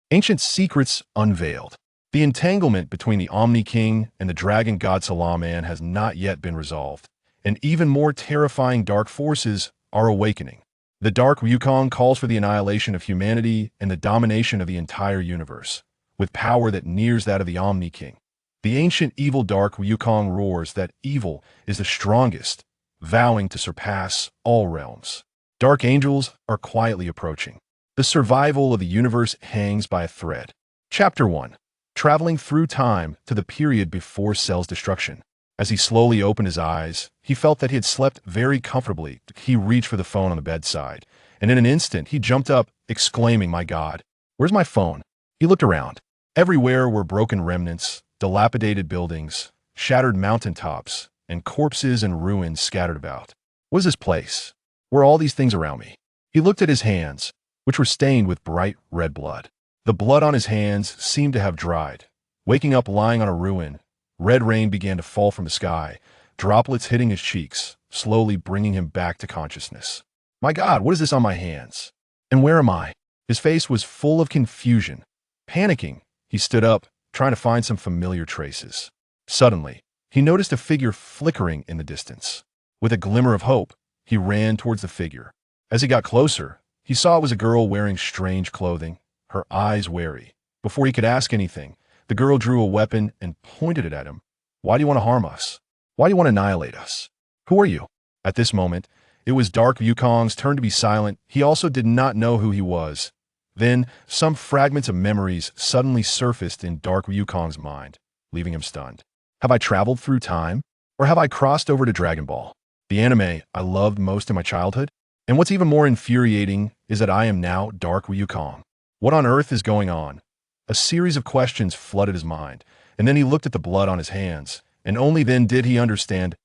Ancient secrets unveiled. The entanglement between the Omni King and the Dragon God Sarama has not yet been resolved, and even more terrifying dark forces are awakening. The Dark Wukong calls for the annihilation of humanity and the domination of the entire universe, with power that nears that of the Omni King. The ancient evil Dark Wukong roars that evil is the strongest, vowing to surpass all realms. Dark angels are quietly approaching. The survival of the universe hangs by a thread. Chapter 1. Traveling through time to the period before Cell's destruction. As he slowly opened his eyes, he felt that he had slept very comfortably. He reached for the phone on the bedside, and in an instant he jumped up, exclaiming, "My God, where's my phone?" He looked around. Everywhere were broken remnants, dilapidated buildings, shattered mountaintops, and corpses and ruins scattered about. What is this place? Were all these things around me? He looked at his hands, which were stained with bright red blood. The blood on his hands seemed to have dried. Waking up lying on a ruin, red rain began to fall from the sky, droplets hitting his cheeks, slowly bringing him back to consciousness. My God, what is this on my hands? And where am I? His face was full of confusion. Panicking, he stood up, trying to find some familiar traces. Suddenly, he noticed a figure flickering in the distance. With a glimmer of hope, he ran towards the figure. As he got closer, he saw it was a girl wearing strange clothing, her eyes wary. Before he could ask anything, the girl drew a weapon and pointed it at him. Why do you want to harm us? Why do you want to annihilate us? Who are you? At this moment, it was Dark Wukong's turn to be silent. He also did not know who he was. Then, some fragments of memories suddenly surfaced in Dark Wukong's mind, leaving him stunned. Have I traveled through time? Or have I crossed over to Dragon Ball, the anime I loved most in my childhood? And what's even more infuriating is that I am now Dark Wukong. What on earth is going on? A series of questions flooded his mind, and then he looked at the blood on his hands, and only then did he understand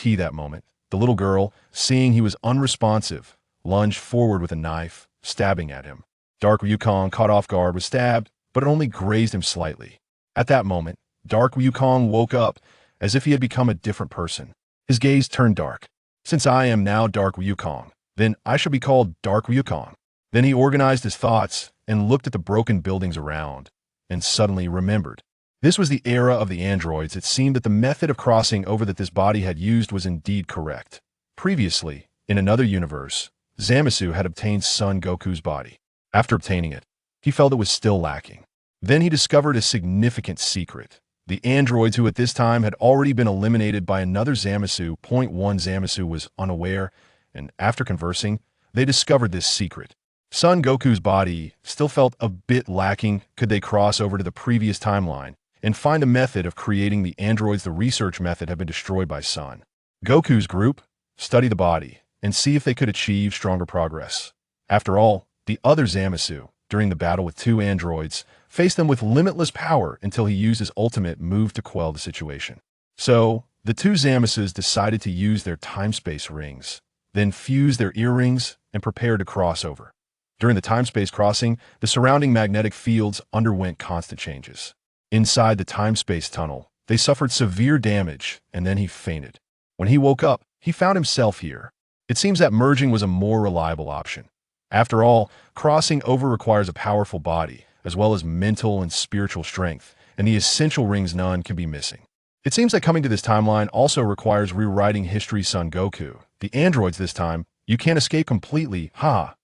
that moment. The little girl, seeing he was unresponsive, lunged forward with a knife, stabbing at him. Dark Wukong, caught off guard, was stabbed, but it only grazed him slightly. At that moment, Dark Wukong woke up as if he had become a different person. His gaze turned dark. Since I am now Dark Wukong, then I shall be called Dark Wukong. Then he organized his thoughts and looked at the broken buildings around, and suddenly remembered. This was the era of the androids. It seemed that the method of crossing over that this body had used was indeed correct. Previously, in another universe, Zamasu had obtained Son Goku's body. After obtaining it, he felt it was still lacking. Then he discovered a significant secret. The androids who at this time had already been eliminated by another Zamasu, .1 Zamasu was unaware, and after conversing, they discovered this secret. Son Goku's body still felt a bit lacking. Could they cross over to the previous timeline and find a method of creating the androids? The research method had been destroyed by Son Goku's group. Study the body and see if they could achieve stronger progress. After all, the other Zamasu, during the battle with two androids, faced them with limitless power until he used his ultimate move to quell the situation. So, the two Zamasus decided to use their time-space rings, then fuse their earrings and prepare to cross over. During the time-space crossing, the surrounding magnetic fields underwent constant changes. Inside the time-space tunnel, they suffered severe damage, and then he fainted. When he woke up, he found himself here. It seems that merging was a more reliable option. After all, crossing over requires a powerful body, as well as mental and spiritual strength, and the essential rings none can be missing. It seems that coming to this timeline also requires rewriting history. Son Goku. The androids this time, you can't escape completely, ha!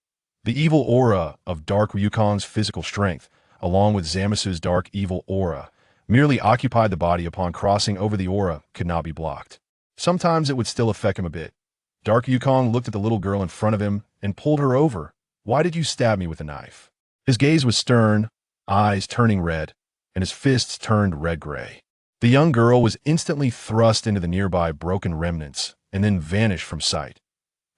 The evil aura of Dark Wukong's physical strength, along with Zamasu's dark evil aura, merely occupied the body. Upon crossing over, the aura could not be blocked. Sometimes it would still affect him a bit. Dark Wukong looked at the little girl in front of him and pulled her over. Why did you stab me with a knife? His gaze was stern, eyes turning red, and his fists turned red-gray. The young girl was instantly thrust into the nearby broken remnants and then vanished from sight.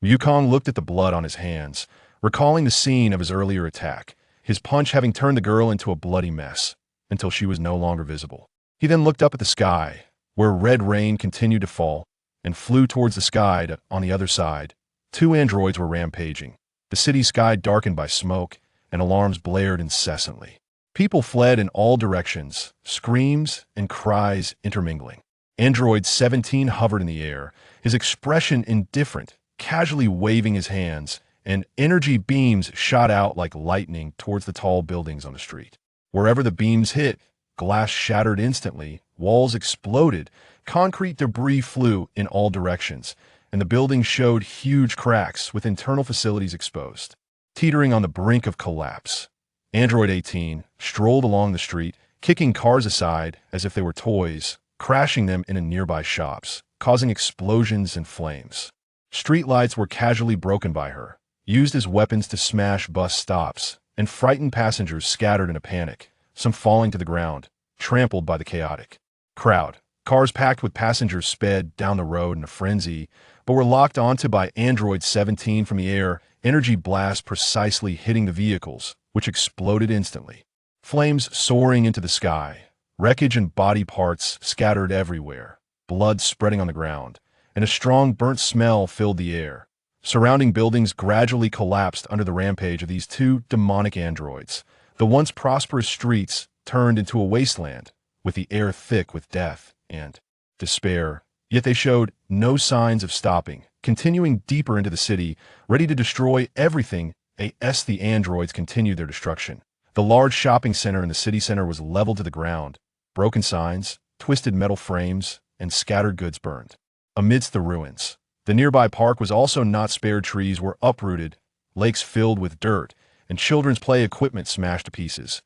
Wukong looked at the blood on his hands, recalling the scene of his earlier attack, his punch having turned the girl into a bloody mess, until she was no longer visible. He then looked up at the sky, where red rain continued to fall, and flew towards the sky. On the other side, two androids were rampaging. The city sky darkened by smoke, and alarms blared incessantly. People fled in all directions, screams and cries intermingling. Android 17 hovered in the air, his expression indifferent, casually waving his hands, and energy beams shot out like lightning towards the tall buildings on the street. Wherever the beams hit, glass shattered instantly, walls exploded, concrete debris flew in all directions, and the building showed huge cracks with internal facilities exposed. Teetering on the brink of collapse, Android 18 strolled along the street, kicking cars aside as if they were toys, crashing them into nearby shops, causing explosions and flames. Streetlights were casually broken by her, used as weapons to smash bus stops, and frightened passengers scattered in a panic, some falling to the ground, trampled by the chaotic crowd. Cars packed with passengers sped down the road in a frenzy, but were locked onto by Android 17 from the air, energy blast precisely hitting the vehicles, which exploded instantly. Flames soaring into the sky, wreckage and body parts scattered everywhere, blood spreading on the ground, and a strong burnt smell filled the air. Surrounding buildings gradually collapsed under the rampage of these two demonic androids. The once prosperous streets turned into a wasteland, with the air thick with death and despair. Yet they showed no signs of stopping, continuing deeper into the city, ready to destroy everything as the androids continued their destruction. The large shopping center in the city center was leveled to the ground. Broken signs, twisted metal frames, and scattered goods burned. Amidst the ruins, the nearby park was also not spared. Trees were uprooted, lakes filled with dirt, and children's play equipment smashed to pieces.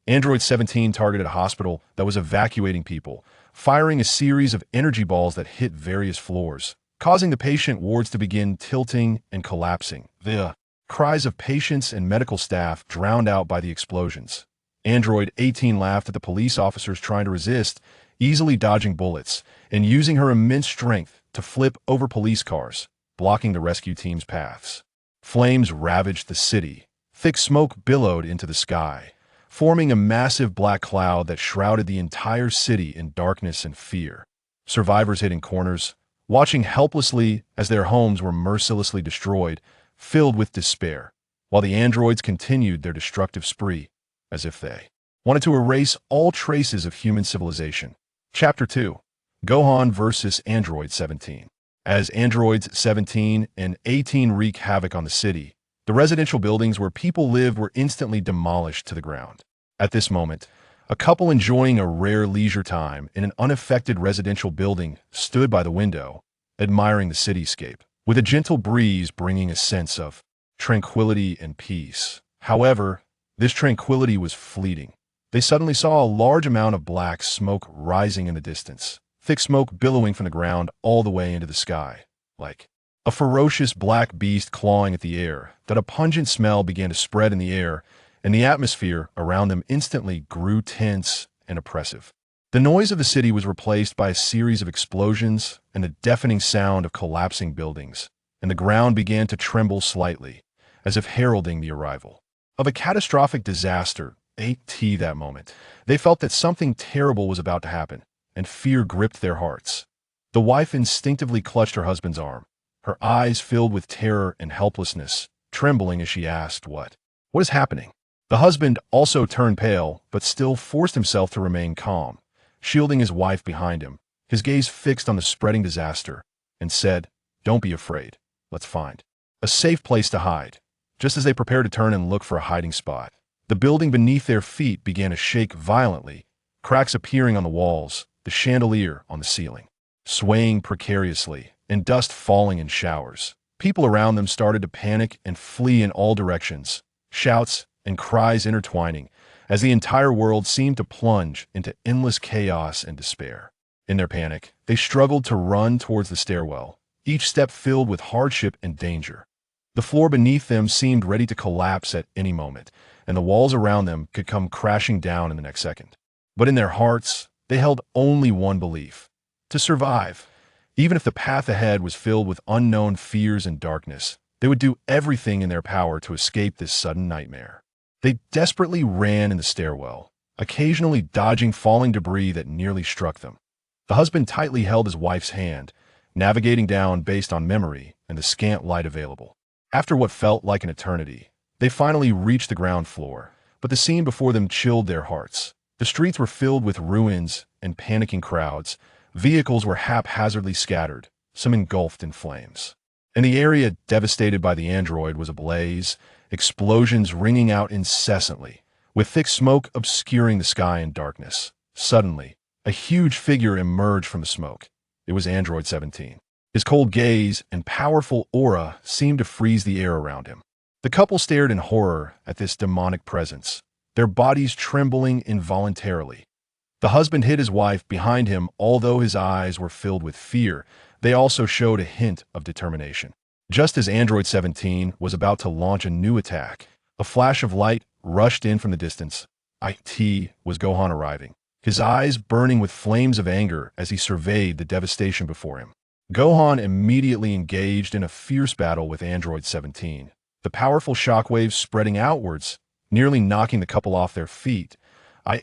Android 17 targeted a hospital that was evacuating people, firing a series of energy balls that hit various floors, causing the patient wards to begin tilting and collapsing. The cries of patients and medical staff drowned out by the explosions. Android 18 laughed at the police officers trying to resist, easily dodging bullets, and using her immense strength to flip over police cars, blocking the rescue team's paths. Flames ravaged the city. Thick smoke billowed into the sky, forming a massive black cloud that shrouded the entire city in darkness and fear. Survivors hid in corners, watching helplessly as their homes were mercilessly destroyed, filled with despair, while the androids continued their destructive spree, as if they wanted to erase all traces of human civilization. Chapter 2. Gohan vs. Android 17. As Androids 17 and 18 wreak havoc on the city, the residential buildings where people lived were instantly demolished to the ground. At this moment, a couple enjoying a rare leisure time in an unaffected residential building stood by the window, admiring the cityscape, with a gentle breeze bringing a sense of tranquility and peace. However, this tranquility was fleeting. They suddenly saw a large amount of black smoke rising in the distance, thick smoke billowing from the ground all the way into the sky, like a ferocious black beast clawing at the air. That a pungent smell began to spread in the air, and the atmosphere around them instantly grew tense and oppressive. The noise of the city was replaced by a series of explosions and the deafening sound of collapsing buildings, and the ground began to tremble slightly, as if heralding the arrival of a catastrophic disaster. That moment, they felt that something terrible was about to happen, and fear gripped their hearts. The wife instinctively clutched her husband's arm, her eyes filled with terror and helplessness, trembling as she asked, What is happening?" The husband also turned pale, but still forced himself to remain calm, shielding his wife behind him, his gaze fixed on the spreading disaster, and said, "Don't be afraid. Let's find a safe place to hide." Just as they prepared to turn and look for a hiding spot, the building beneath their feet began to shake violently, cracks appearing on the walls, the chandelier on the ceiling swaying precariously, and dust falling in showers. People around them started to panic and flee in all directions, shouts and cries intertwining, as the entire world seemed to plunge into endless chaos and despair. In their panic, they struggled to run towards the stairwell, each step filled with hardship and danger. The floor beneath them seemed ready to collapse at any moment, and the walls around them could come crashing down in the next second. But in their hearts, they held only one belief: to survive. Even if the path ahead was filled with unknown fears and darkness, they would do everything in their power to escape this sudden nightmare. They desperately ran in the stairwell, occasionally dodging falling debris that nearly struck them. The husband tightly held his wife's hand, navigating down based on memory and the scant light available. After what felt like an eternity, they finally reached the ground floor, but the scene before them chilled their hearts. The streets were filled with ruins and panicking crowds. Vehicles were haphazardly scattered, some engulfed in flames. and the area devastated by the android was ablaze, explosions ringing out incessantly, with thick smoke obscuring the sky in darkness. Suddenly, a huge figure emerged from the smoke. It was Android 17. His cold gaze and powerful aura seemed to freeze the air around him. The couple stared in horror at this demonic presence, their bodies trembling involuntarily. The husband hid his wife behind him, although his eyes were filled with fear. They also showed a hint of determination. Just as Android 17 was about to launch a new attack, a flash of light rushed in from the distance. It was Gohan arriving, his eyes burning with flames of anger as he surveyed the devastation before him. Gohan immediately engaged in a fierce battle with Android 17, the powerful shockwaves spreading outwards, nearly knocking the couple off their feet.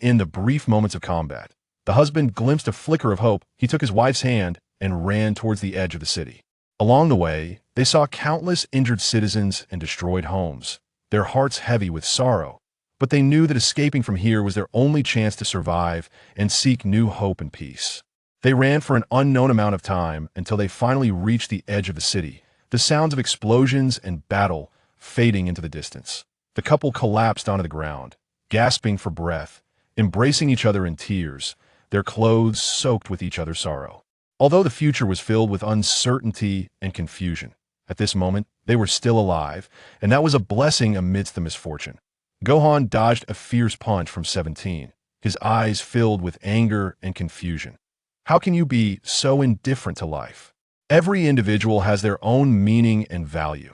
In the brief moments of combat, the husband glimpsed a flicker of hope. He took his wife's hand and ran towards the edge of the city. Along the way, they saw countless injured citizens and destroyed homes, their hearts heavy with sorrow. But they knew that escaping from here was their only chance to survive and seek new hope and peace. They ran for an unknown amount of time until they finally reached the edge of the city, the sounds of explosions and battle fading into the distance. The couple collapsed onto the ground, gasping for breath, embracing each other in tears, their clothes soaked with each other's sorrow. Although the future was filled with uncertainty and confusion, at this moment, they were still alive, and that was a blessing amidst the misfortune. Gohan dodged a fierce punch from 17, his eyes filled with anger and confusion. How can you be so indifferent to life? Every individual has their own meaning and value,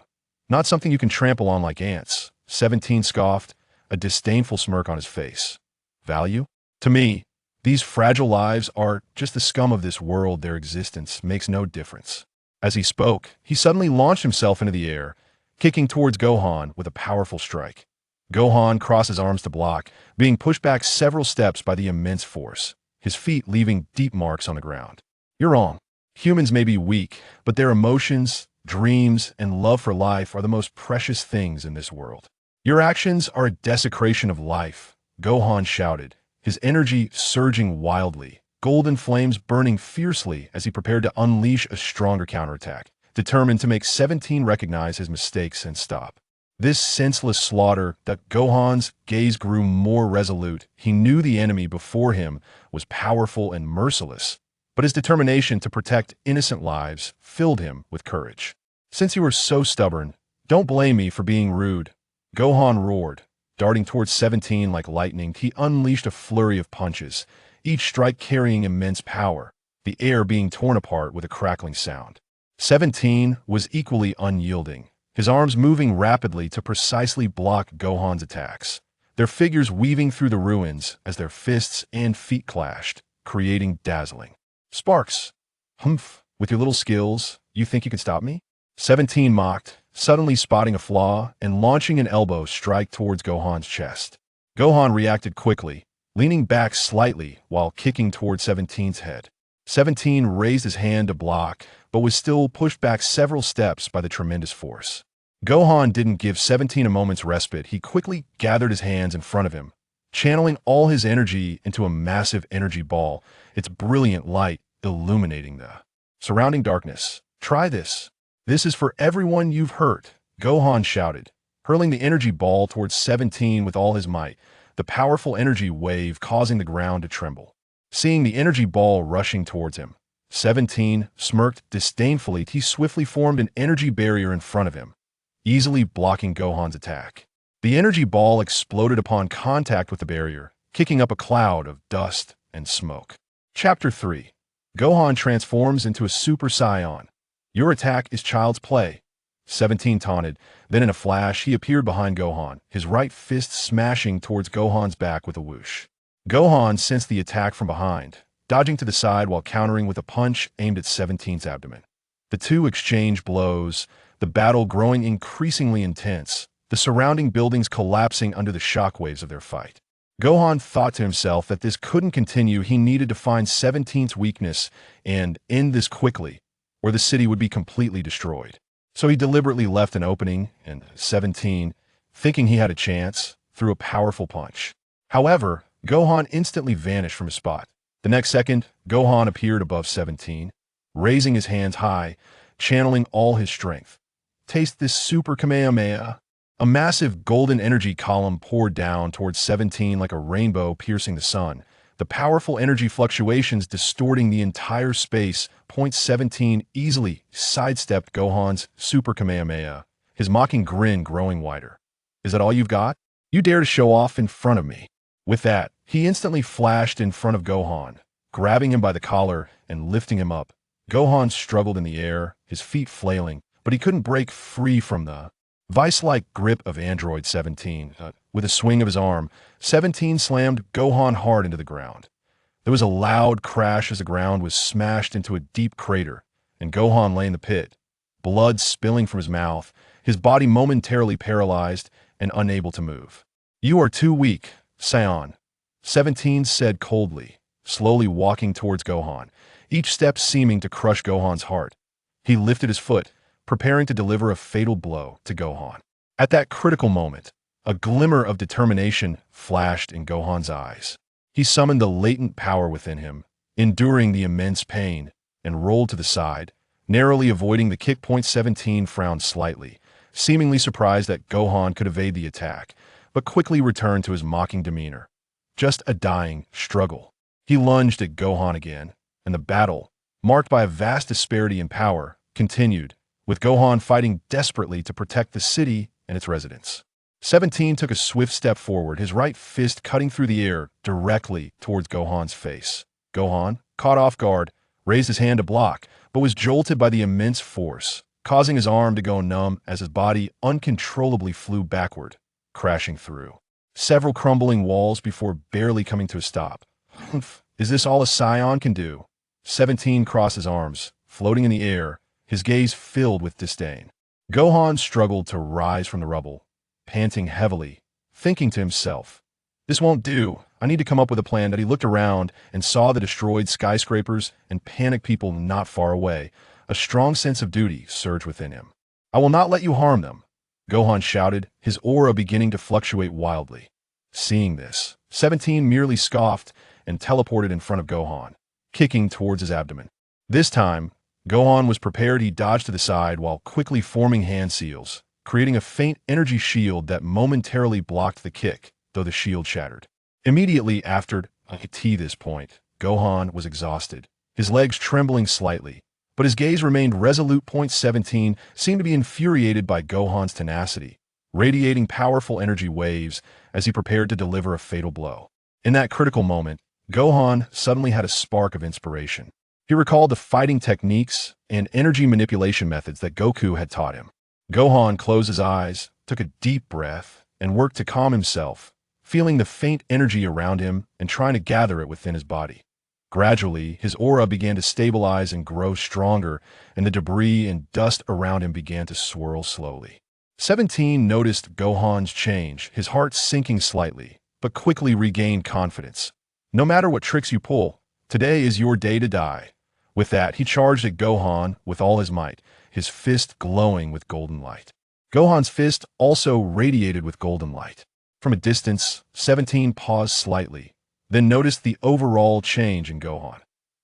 not something you can trample on like ants. 17 scoffed, a disdainful smirk on his face. Value? To me, these fragile lives are just the scum of this world. Their existence makes no difference. As he spoke, he suddenly launched himself into the air, kicking towards Gohan with a powerful strike. Gohan crossed his arms to block, being pushed back several steps by the immense force, his feet leaving deep marks on the ground. You're wrong. Humans may be weak, but their emotions, dreams, and love for life are the most precious things in this world. Your actions are a desecration of life, Gohan shouted, his energy surging wildly, golden flames burning fiercely as he prepared to unleash a stronger counterattack, determined to make 17 recognize his mistakes and stop. This senseless slaughter, that Gohan's gaze grew more resolute. He knew the enemy before him was powerful and merciless, but his determination to protect innocent lives filled him with courage. Since you are so stubborn, don't blame me for being rude, Gohan roared. Darting towards 17 like lightning, he unleashed a flurry of punches, each strike carrying immense power, the air being torn apart with a crackling sound. 17 was equally unyielding, his arms moving rapidly to precisely block Gohan's attacks, their figures weaving through the ruins as their fists and feet clashed, creating dazzling sparks. Humph, with your little skills, you think you can stop me? 17 mocked, suddenly spotting a flaw and launching an elbow strike towards Gohan's chest. Gohan reacted quickly, leaning back slightly while kicking towards 17's head. 17 raised his hand to block, but was still pushed back several steps by the tremendous force. Gohan didn't give 17 a moment's respite. He quickly gathered his hands in front of him, channeling all his energy into a massive energy ball, its brilliant light illuminating the surrounding darkness. Try this. This is for everyone you've hurt, Gohan shouted, hurling the energy ball towards 17 with all his might, the powerful energy wave causing the ground to tremble. Seeing the energy ball rushing towards him, 17 smirked disdainfully. He swiftly formed an energy barrier in front of him, easily blocking Gohan's attack. The energy ball exploded upon contact with the barrier, kicking up a cloud of dust and smoke. Chapter 3. Gohan transforms into a Super Saiyan. Your attack is child's play, 17 taunted. Then in a flash, he appeared behind Gohan, his right fist smashing towards Gohan's back with a whoosh. Gohan sensed the attack from behind, dodging to the side while countering with a punch aimed at 17's abdomen. The two exchanged blows, the battle growing increasingly intense, the surrounding buildings collapsing under the shockwaves of their fight. Gohan thought to himself that this couldn't continue. He needed to find 17's weakness and end this quickly, or the city would be completely destroyed. So he deliberately left an opening, and 17, thinking he had a chance, threw a powerful punch. However, Gohan instantly vanished from his spot. The next second, Gohan appeared above 17, raising his hands high, channeling all his strength. Taste this super Kamehameha. A massive golden energy column poured down towards 17 like a rainbow piercing the sun, the powerful energy fluctuations distorting the entire space. Point 17 easily sidestepped Gohan's super Kamehameha, his mocking grin growing wider. Is that all you've got? You dare to show off in front of me? With that, he instantly flashed in front of Gohan, grabbing him by the collar and lifting him up. Gohan struggled in the air, his feet flailing, but he couldn't break free from the vice-like grip of Android 17. With a swing of his arm, 17 slammed Gohan hard into the ground. There was a loud crash as the ground was smashed into a deep crater, and Gohan lay in the pit, blood spilling from his mouth, his body momentarily paralyzed and unable to move. You are too weak, Saiyan, 17 said coldly, slowly walking towards Gohan, each step seeming to crush Gohan's heart. He lifted his foot, preparing to deliver a fatal blow to Gohan. At that critical moment, a glimmer of determination flashed in Gohan's eyes. He summoned the latent power within him, enduring the immense pain, and rolled to the side, narrowly avoiding the kick. 17 frowned slightly, seemingly surprised that Gohan could evade the attack, but quickly returned to his mocking demeanor. Just a dying struggle. He lunged at Gohan again, and the battle, marked by a vast disparity in power, continued, with Gohan fighting desperately to protect the city and its residents. 17 took a swift step forward, his right fist cutting through the air directly towards Gohan's face. Gohan, caught off guard, raised his hand to block, but was jolted by the immense force, causing his arm to go numb as his body uncontrollably flew backward, crashing through several crumbling walls before barely coming to a stop. Humph, is this all a Saiyan can do? 17 crossed his arms, floating in the air, his gaze filled with disdain. Gohan struggled to rise from the rubble, panting heavily, thinking to himself, "This won't do. I need to come up with a plan." That he looked around and saw the destroyed skyscrapers and panicked people not far away. A strong sense of duty surged within him. "I will not let you harm them," Gohan shouted, his aura beginning to fluctuate wildly. Seeing this, 17 merely scoffed and teleported in front of Gohan, kicking towards his abdomen. This time, Gohan was prepared. He dodged to the side while quickly forming hand seals, creating a faint energy shield that momentarily blocked the kick, though the shield shattered. Immediately after this point, Gohan was exhausted, his legs trembling slightly, but his gaze remained resolute. 17 seemed to be infuriated by Gohan's tenacity, radiating powerful energy waves as he prepared to deliver a fatal blow. In that critical moment, Gohan suddenly had a spark of inspiration. He recalled the fighting techniques and energy manipulation methods that Goku had taught him. Gohan closed his eyes, took a deep breath, and worked to calm himself, feeling the faint energy around him and trying to gather it within his body. Gradually, his aura began to stabilize and grow stronger, and the debris and dust around him began to swirl slowly. 17 noticed Gohan's change, his heart sinking slightly, but quickly regained confidence. "No matter what tricks you pull, today is your day to die." With that, he charged at Gohan with all his might, his fist glowing with golden light. Gohan's fist also radiated with golden light. From a distance, 17 paused slightly, then noticed the overall change in Gohan.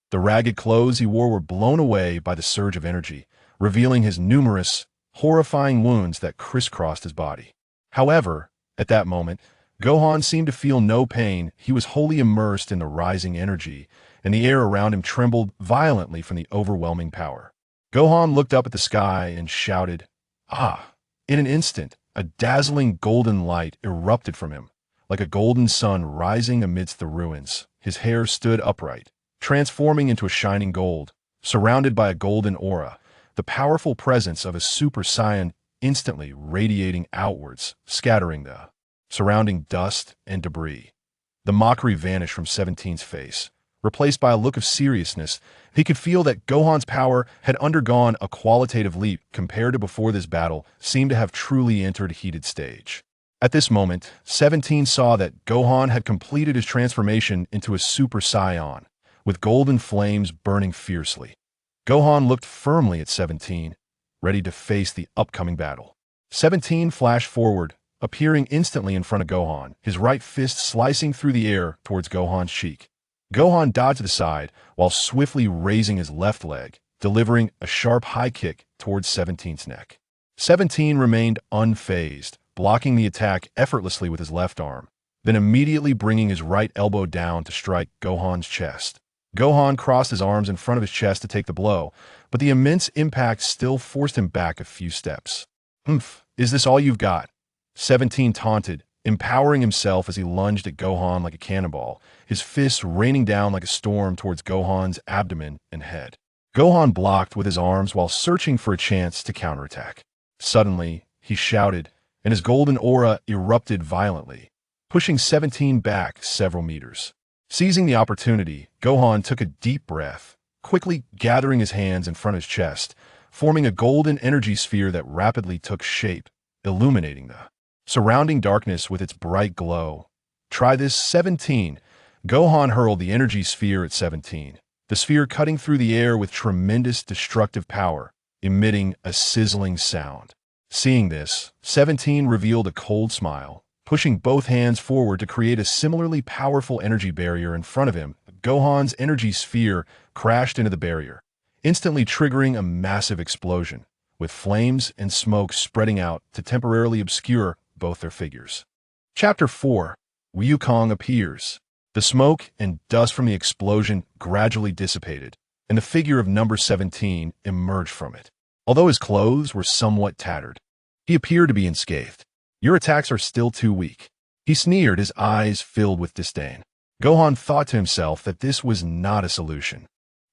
The ragged clothes he wore were blown away by the surge of energy, revealing his numerous, horrifying wounds that crisscrossed his body. However, at that moment, Gohan seemed to feel no pain. He was wholly immersed in the rising energy, and the air around him trembled violently from the overwhelming power. Gohan looked up at the sky and shouted, "Ah!" In an instant, a dazzling golden light erupted from him, like a golden sun rising amidst the ruins. His hair stood upright, transforming into a shining gold, surrounded by a golden aura, the powerful presence of a Super Saiyan instantly radiating outwards, scattering the surrounding dust and debris. The mockery vanished from 17's face, replaced by a look of seriousness. He could feel that Gohan's power had undergone a qualitative leap compared to before. This battle seemed to have truly entered a heated stage. At this moment, 17 saw that Gohan had completed his transformation into a Super Saiyan, with golden flames burning fiercely. Gohan looked firmly at 17, ready to face the upcoming battle. 17 flashed forward, appearing instantly in front of Gohan, his right fist slicing through the air towards Gohan's cheek. Gohan dodged to the side while swiftly raising his left leg, delivering a sharp high kick towards 17's neck. 17 remained unfazed, blocking the attack effortlessly with his left arm, then immediately bringing his right elbow down to strike Gohan's chest. Gohan crossed his arms in front of his chest to take the blow, but the immense impact still forced him back a few steps. "Humph, is this all you've got?" 17 taunted, empowering himself as he lunged at Gohan like a cannonball, his fists raining down like a storm towards Gohan's abdomen and head. Gohan blocked with his arms while searching for a chance to counterattack. Suddenly, he shouted, and his golden aura erupted violently, pushing 17 back several meters. Seizing the opportunity, Gohan took a deep breath, quickly gathering his hands in front of his chest, forming a golden energy sphere that rapidly took shape, illuminating the surrounding darkness with its bright glow. "Try this, 17." Gohan hurled the energy sphere at 17, the sphere cutting through the air with tremendous destructive power, emitting a sizzling sound. Seeing this, 17 revealed a cold smile, pushing both hands forward to create a similarly powerful energy barrier in front of him. Gohan's energy sphere crashed into the barrier, instantly triggering a massive explosion, with flames and smoke spreading out to temporarily obscure both their figures. Chapter 4. Wukong appears. The smoke and dust from the explosion gradually dissipated, and the figure of number 17 emerged from it. Although his clothes were somewhat tattered, he appeared to be unscathed. "Your attacks are still too weak." He sneered, his eyes filled with disdain. Gohan thought to himself that this was not a solution.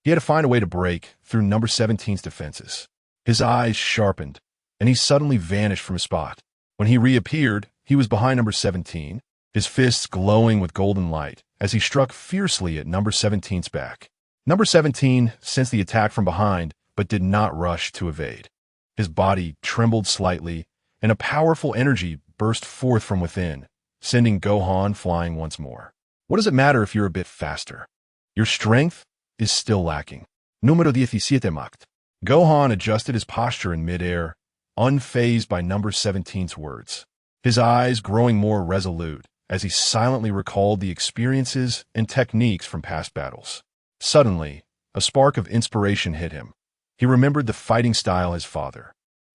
He had to find a way to break through number 17's defenses. His eyes sharpened, and he suddenly vanished from his spot. When he reappeared, he was behind number 17, his fists glowing with golden light as he struck fiercely at number 17's back. Number 17 sensed the attack from behind, but did not rush to evade. His body trembled slightly, and a powerful energy burst forth from within, sending Gohan flying once more. "What does it matter if you're a bit faster? Your strength is still lacking." Número 17 Macht. Gohan adjusted his posture in midair, unfazed by number 17's words, his eyes growing more resolute as he silently recalled the experiences and techniques from past battles. Suddenly, a spark of inspiration hit him. He remembered the fighting style his father,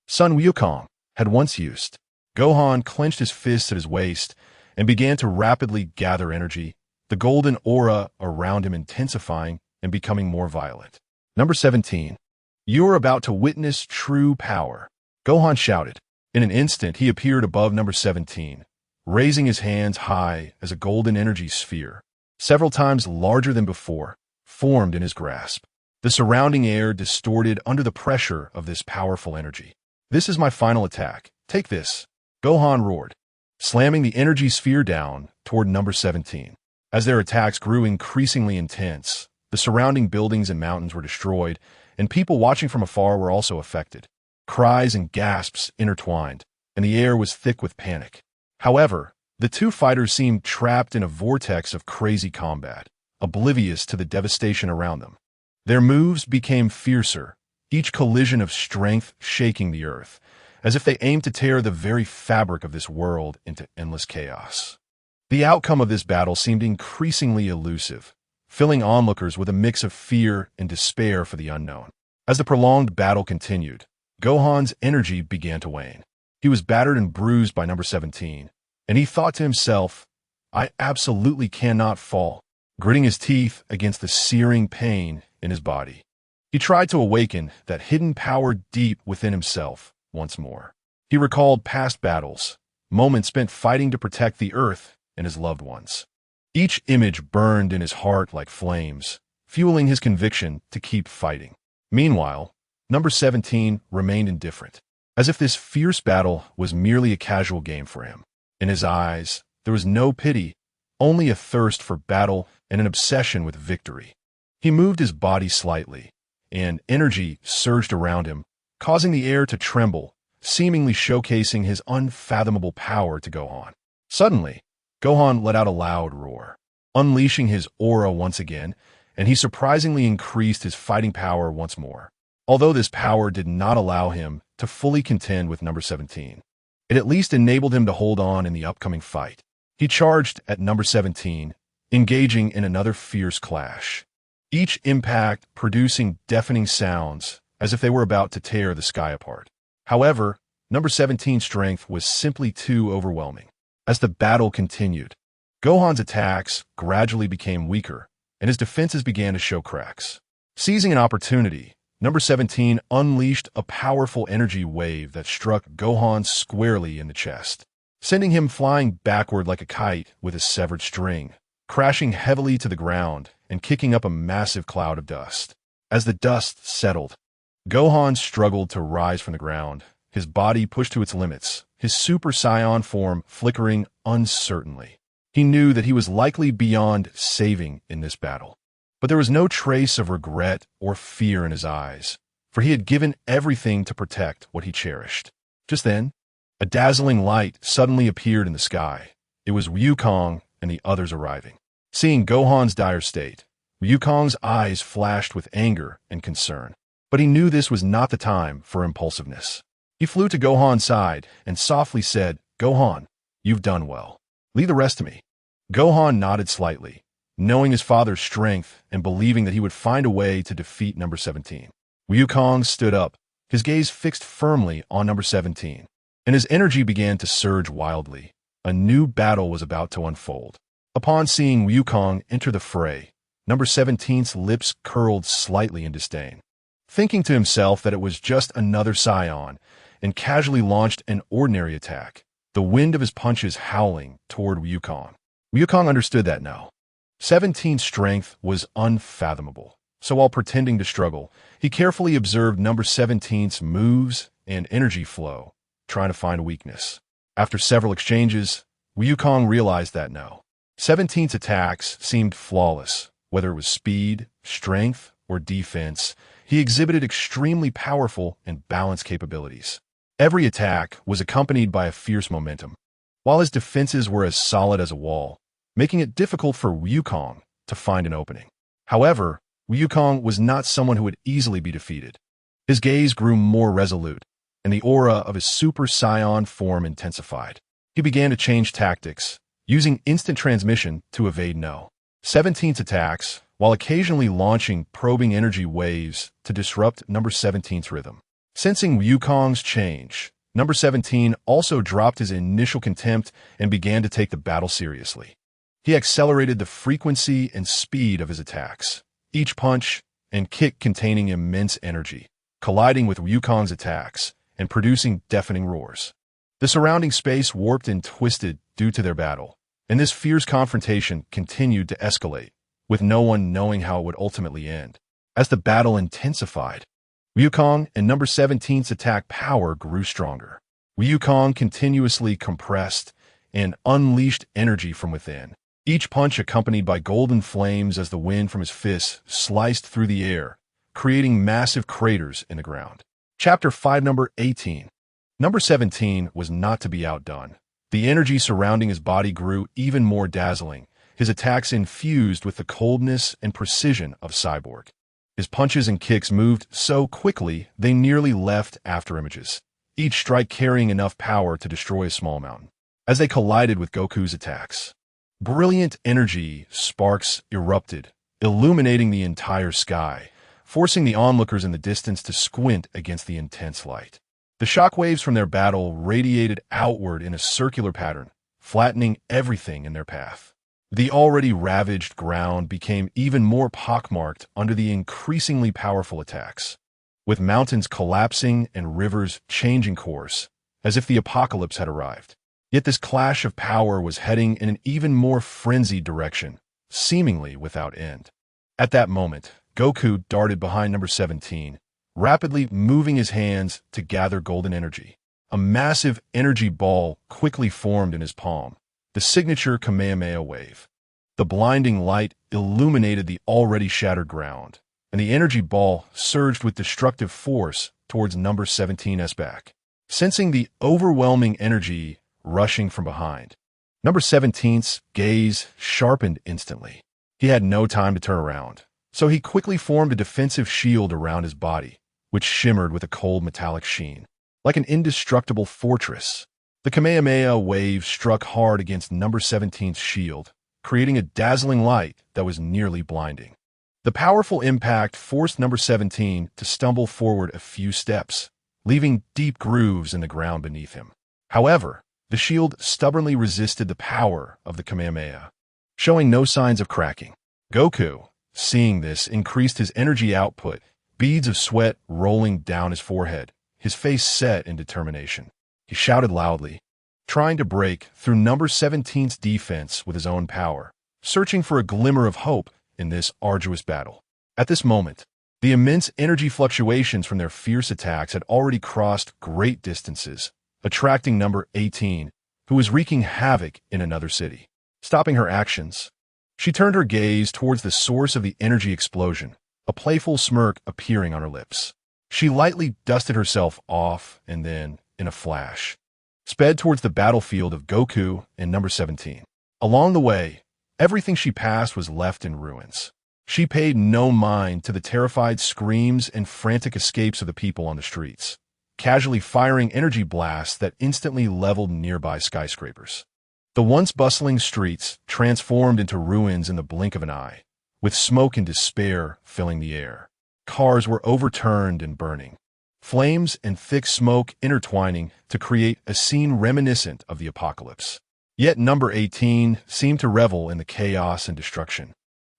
Son Wukong, had once used. Gohan clenched his fists at his waist and began to rapidly gather energy, the golden aura around him intensifying and becoming more violent. Number 17. "You are about to witness true power," Gohan shouted. In an instant, he appeared above number 17, raising his hands high as a golden energy sphere, several times larger than before, formed in his grasp. The surrounding air distorted under the pressure of this powerful energy. "This is my final attack. Take this," Gohan roared, slamming the energy sphere down toward number 17. As their attacks grew increasingly intense, the surrounding buildings and mountains were destroyed, and people watching from afar were also affected. Cries and gasps intertwined, and the air was thick with panic. However, the two fighters seemed trapped in a vortex of crazy combat, oblivious to the devastation around them. Their moves became fiercer, each collision of strength shaking the earth, as if they aimed to tear the very fabric of this world into endless chaos. The outcome of this battle seemed increasingly elusive, filling onlookers with a mix of fear and despair for the unknown. As the prolonged battle continued, Gohan's energy began to wane. He was battered and bruised by number 17, and he thought to himself, "I absolutely cannot fall," gritting his teeth against the searing pain in his body. He tried to awaken that hidden power deep within himself once more. He recalled past battles, moments spent fighting to protect the Earth and his loved ones. Each image burned in his heart like flames, fueling his conviction to keep fighting. Meanwhile, number 17 remained indifferent, as if this fierce battle was merely a casual game for him. In his eyes, there was no pity, only a thirst for battle and an obsession with victory. He moved his body slightly, and energy surged around him, causing the air to tremble, seemingly showcasing his unfathomable power to Gohan. Suddenly, Gohan let out a loud roar, unleashing his aura once again, and he surprisingly increased his fighting power once more. Although this power did not allow him to fully contend with number 17, it at least enabled him to hold on in the upcoming fight. He charged at number 17, engaging in another fierce clash. each impact producing deafening sounds as if they were about to tear the sky apart. However, number 17's strength was simply too overwhelming. As the battle continued, Gohan's attacks gradually became weaker, and his defenses began to show cracks. Seizing an opportunity, number 17 unleashed a powerful energy wave that struck Gohan squarely in the chest, sending him flying backward like a kite with a severed string, crashing heavily to the ground and kicking up a massive cloud of dust. As the dust settled, Gohan struggled to rise from the ground, his body pushed to its limits, his Super Saiyan form flickering uncertainly. He knew that he was likely beyond saving in this battle. But there was no trace of regret or fear in his eyes, for he had given everything to protect what he cherished. Just then, a dazzling light suddenly appeared in the sky. It was Wukong and the others arriving. Seeing Gohan's dire state, Wukong's eyes flashed with anger and concern. But he knew this was not the time for impulsiveness. He flew to Gohan's side and softly said, "Gohan, you've done well. Leave the rest to me." Gohan nodded slightly, knowing his father's strength and believing that he would find a way to defeat number 17. Wukong stood up, his gaze fixed firmly on number 17, and his energy began to surge wildly. A new battle was about to unfold. Upon seeing Wukong enter the fray, number 17's lips curled slightly in disdain. Thinking to himself that it was just another Scion, and casually launched an ordinary attack, the wind of his punches howling toward Wukong. Wukong understood that now. 17's strength was unfathomable, so while pretending to struggle, he carefully observed number 17's moves and energy flow, trying to find a weakness. After several exchanges, Wukong realized that no. 17's attacks seemed flawless, whether it was speed, strength, or defense. He exhibited extremely powerful and balanced capabilities. Every attack was accompanied by a fierce momentum, while his defenses were as solid as a wall, making it difficult for Wukong to find an opening. However, Wukong was not someone who would easily be defeated. His gaze grew more resolute, and the aura of his Super Saiyan form intensified. He began to change tactics, using instant transmission to evade no. 17's attacks, while occasionally launching probing energy waves to disrupt number 17's rhythm. Sensing Wukong's change, number 17 also dropped his initial contempt and began to take the battle seriously. He accelerated the frequency and speed of his attacks, each punch and kick containing immense energy, colliding with Wukong's attacks and producing deafening roars. The surrounding space warped and twisted due to their battle, and this fierce confrontation continued to escalate, with no one knowing how it would ultimately end. As the battle intensified, Wukong and number 17's attack power grew stronger. Wukong continuously compressed and unleashed energy from within, each punch accompanied by golden flames as the wind from his fists sliced through the air, creating massive craters in the ground. Chapter 5, number 18. Number 17 was not to be outdone. The energy surrounding his body grew even more dazzling, his attacks infused with the coldness and precision of Cyborg. His punches and kicks moved so quickly they nearly left afterimages, each strike carrying enough power to destroy a small mountain. As they collided with Goku's attacks, brilliant energy sparks erupted, illuminating the entire sky, forcing the onlookers in the distance to squint against the intense light. The shockwaves from their battle radiated outward in a circular pattern, flattening everything in their path. The already ravaged ground became even more pockmarked under the increasingly powerful attacks, with mountains collapsing and rivers changing course, as if the apocalypse had arrived. Yet this clash of power was heading in an even more frenzied direction, seemingly without end. At that moment, Goku darted behind number 17, rapidly moving his hands to gather golden energy. A massive energy ball quickly formed in his palm, the signature Kamehameha wave. The blinding light illuminated the already shattered ground, and the energy ball surged with destructive force towards number 17's back. Sensing the overwhelming energy rushing from behind, number 17's gaze sharpened instantly. He had no time to turn around, so he quickly formed a defensive shield around his body, which shimmered with a cold metallic sheen. Like an indestructible fortress, the Kamehameha wave struck hard against number 17's shield, creating a dazzling light that was nearly blinding. The powerful impact forced number 17 to stumble forward a few steps, leaving deep grooves in the ground beneath him. However, the shield stubbornly resisted the power of the Kamehameha, showing no signs of cracking. Goku, seeing this, increased his energy output, beads of sweat rolling down his forehead, his face set in determination. He shouted loudly, trying to break through number 17's defense with his own power, searching for a glimmer of hope in this arduous battle. At this moment, the immense energy fluctuations from their fierce attacks had already crossed great distances, attracting number 18, who was wreaking havoc in another city. Stopping her actions, she turned her gaze towards the source of the energy explosion, a playful smirk appearing on her lips. She lightly dusted herself off and then, in a flash, sped towards the battlefield of Goku and number 17. Along the way, everything she passed was left in ruins. She paid no mind to the terrified screams and frantic escapes of the people on the streets, casually firing energy blasts that instantly leveled nearby skyscrapers. The once bustling streets transformed into ruins in the blink of an eye, with smoke and despair filling the air. Cars were overturned and burning, flames and thick smoke intertwining to create a scene reminiscent of the apocalypse. Yet number 18 seemed to revel in the chaos and destruction,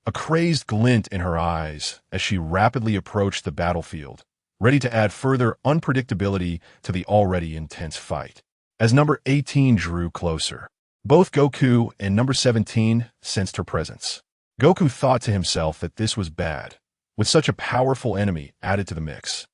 a crazed glint in her eyes as she rapidly approached the battlefield, ready to add further unpredictability to the already intense fight. As number 18 drew closer, both Goku and number 17 sensed her presence. Goku thought to himself that this was bad, with such a powerful enemy added to the mix.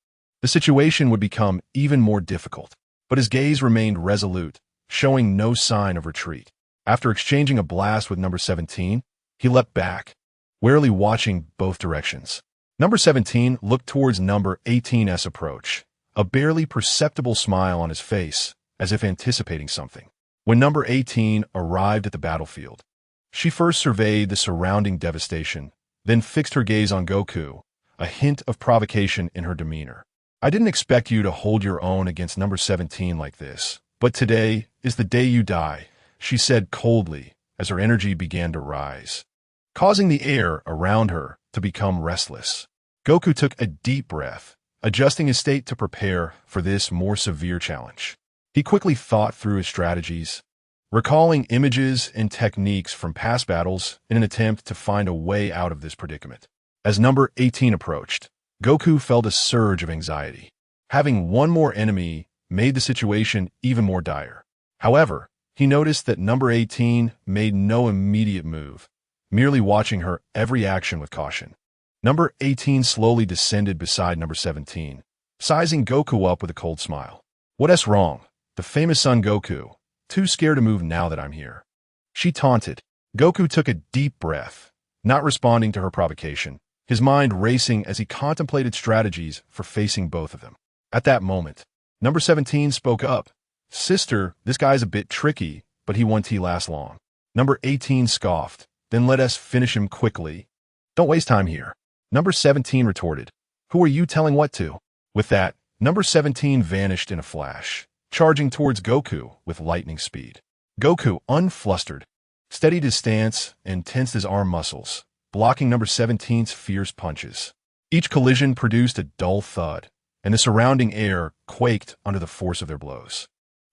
The situation would become even more difficult, but his gaze remained resolute, showing no sign of retreat. After exchanging a blast with number 17, he leapt back, warily watching both directions. Number 17 looked towards number 18's approach, a barely perceptible smile on his face, as if anticipating something. When number 18 arrived at the battlefield, she first surveyed the surrounding devastation, then fixed her gaze on Goku, a hint of provocation in her demeanor. "I didn't expect you to hold your own against number 17 like this, but today is the day you die," she said coldly as her energy began to rise, causing the air around her to become restless. Goku took a deep breath, adjusting his state to prepare for this more severe challenge. He quickly thought through his strategies, recalling images and techniques from past battles in an attempt to find a way out of this predicament. As number 18 approached, Goku felt a surge of anxiety. Having one more enemy made the situation even more dire. However, he noticed that number 18 made no immediate move, merely watching her every action with caution. Number 18 slowly descended beside number 17, sizing Goku up with a cold smile. "What's wrong? The famous Son Goku. Too scared to move now that I'm here," she taunted. Goku took a deep breath, not responding to her provocation, his mind racing as he contemplated strategies for facing both of them. At that moment, number 17 spoke up. "Sister, this guy's a bit tricky, but he won't last long." Number 18 scoffed. "Then let us finish him quickly. Don't waste time here." Number 17 retorted. "Who are you telling what to?" With that, number 17 vanished in a flash, charging towards Goku with lightning speed. Goku, unflustered, steadied his stance and tensed his arm muscles, blocking number 17's fierce punches. Each collision produced a dull thud, and the surrounding air quaked under the force of their blows.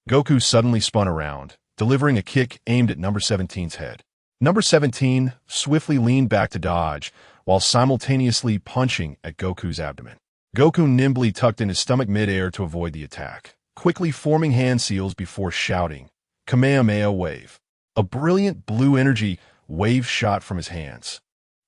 Goku suddenly spun around, delivering a kick aimed at number 17's head. Number 17 swiftly leaned back to dodge, while simultaneously punching at Goku's abdomen. Goku nimbly tucked in his stomach mid-air to avoid the attack, quickly forming hand seals before shouting, "Kamehameha wave." A brilliant blue energy wave shot from his hands,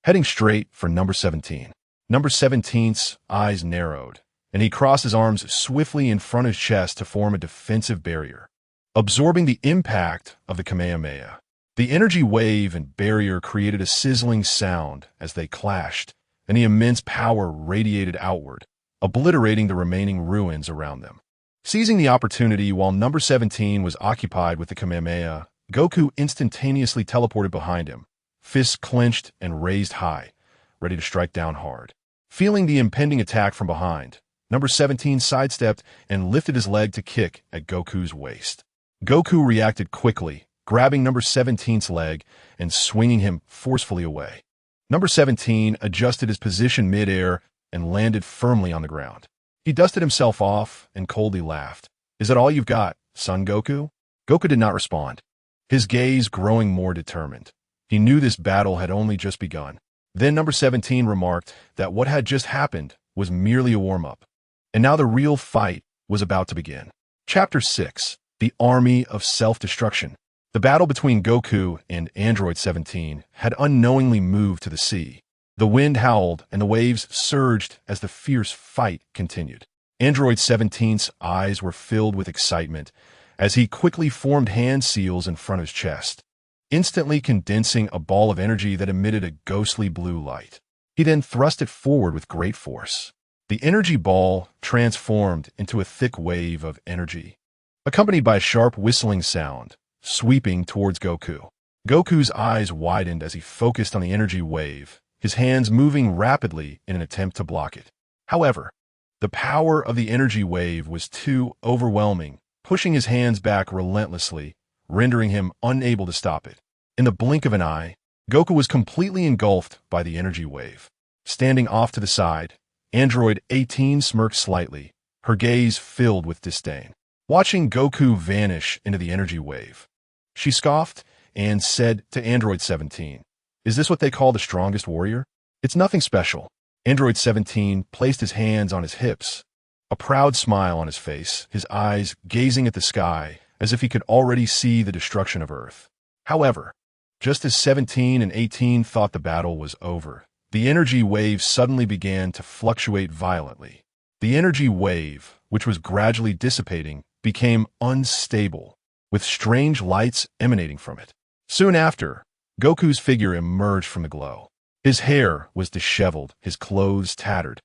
heading straight for number 17. Number 17's eyes narrowed, and he crossed his arms swiftly in front of his chest to form a defensive barrier, absorbing the impact of the Kamehameha. The energy wave and barrier created a sizzling sound as they clashed, and the immense power radiated outward, obliterating the remaining ruins around them. Seizing the opportunity while number 17 was occupied with the Kamehameha, Goku instantaneously teleported behind him, fists clenched and raised high, ready to strike down hard. Feeling the impending attack from behind, number 17 sidestepped and lifted his leg to kick at Goku's waist. Goku reacted quickly, grabbing number 17's leg and swinging him forcefully away. Number 17 adjusted his position mid-air and landed firmly on the ground. He dusted himself off and coldly laughed. "Is that all you've got, Son Goku?" Goku did not respond, his gaze growing more determined. He knew this battle had only just begun. Then number 17 remarked that what had just happened was merely a warm-up, and now the real fight was about to begin. Chapter 6: The Army of Self-Destruction. The battle between Goku and Android 17 had unknowingly moved to the sea. The wind howled and the waves surged as the fierce fight continued. Android 17's eyes were filled with excitement as he quickly formed hand seals in front of his chest, instantly condensing a ball of energy that emitted a ghostly blue light. He then thrust it forward with great force. The energy ball transformed into a thick wave of energy, accompanied by a sharp whistling sound, sweeping towards Goku. Goku's eyes widened as he focused on the energy wave, his hands moving rapidly in an attempt to block it. However, the power of the energy wave was too overwhelming, pushing his hands back relentlessly, rendering him unable to stop it. In the blink of an eye, Goku was completely engulfed by the energy wave. Standing off to the side, Android 18 smirked slightly, her gaze filled with disdain. Watching Goku vanish into the energy wave, she scoffed and said to Android 17, "Is this what they call the strongest warrior? It's nothing special." Android 17 placed his hands on his hips, a proud smile on his face, his eyes gazing at the sky as if he could already see the destruction of Earth. However, just as 17 and 18 thought the battle was over, the energy wave suddenly began to fluctuate violently. The energy wave, which was gradually dissipating, became unstable, with strange lights emanating from it. Soon after, Goku's figure emerged from the glow. His hair was disheveled, his clothes tattered,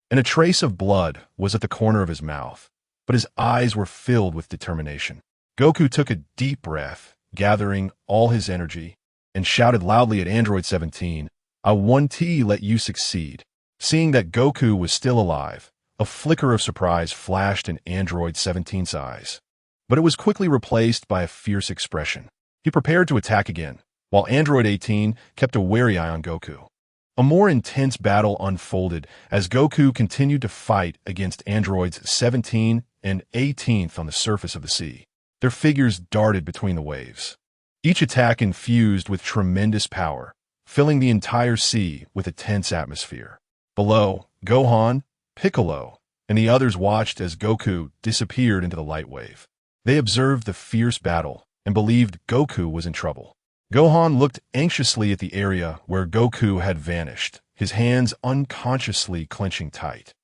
and a trace of blood was at the corner of his mouth, but his eyes were filled with determination. Goku took a deep breath, gathering all his energy, and shouted loudly at Android 17, "I want to let you succeed." Seeing that Goku was still alive, a flicker of surprise flashed in Android 17's eyes, but it was quickly replaced by a fierce expression. He prepared to attack again, while Android 18 kept a wary eye on Goku. A more intense battle unfolded as Goku continued to fight against androids 17 and 18th on the surface of the sea. Their figures darted between the waves, each attack infused with tremendous power, filling the entire sea with a tense atmosphere. Below, Gohan, Piccolo, and the others watched as Goku disappeared into the light wave. They observed the fierce battle and believed Goku was in trouble. Gohan looked anxiously at the area where Goku had vanished, his hands unconsciously clenching tight,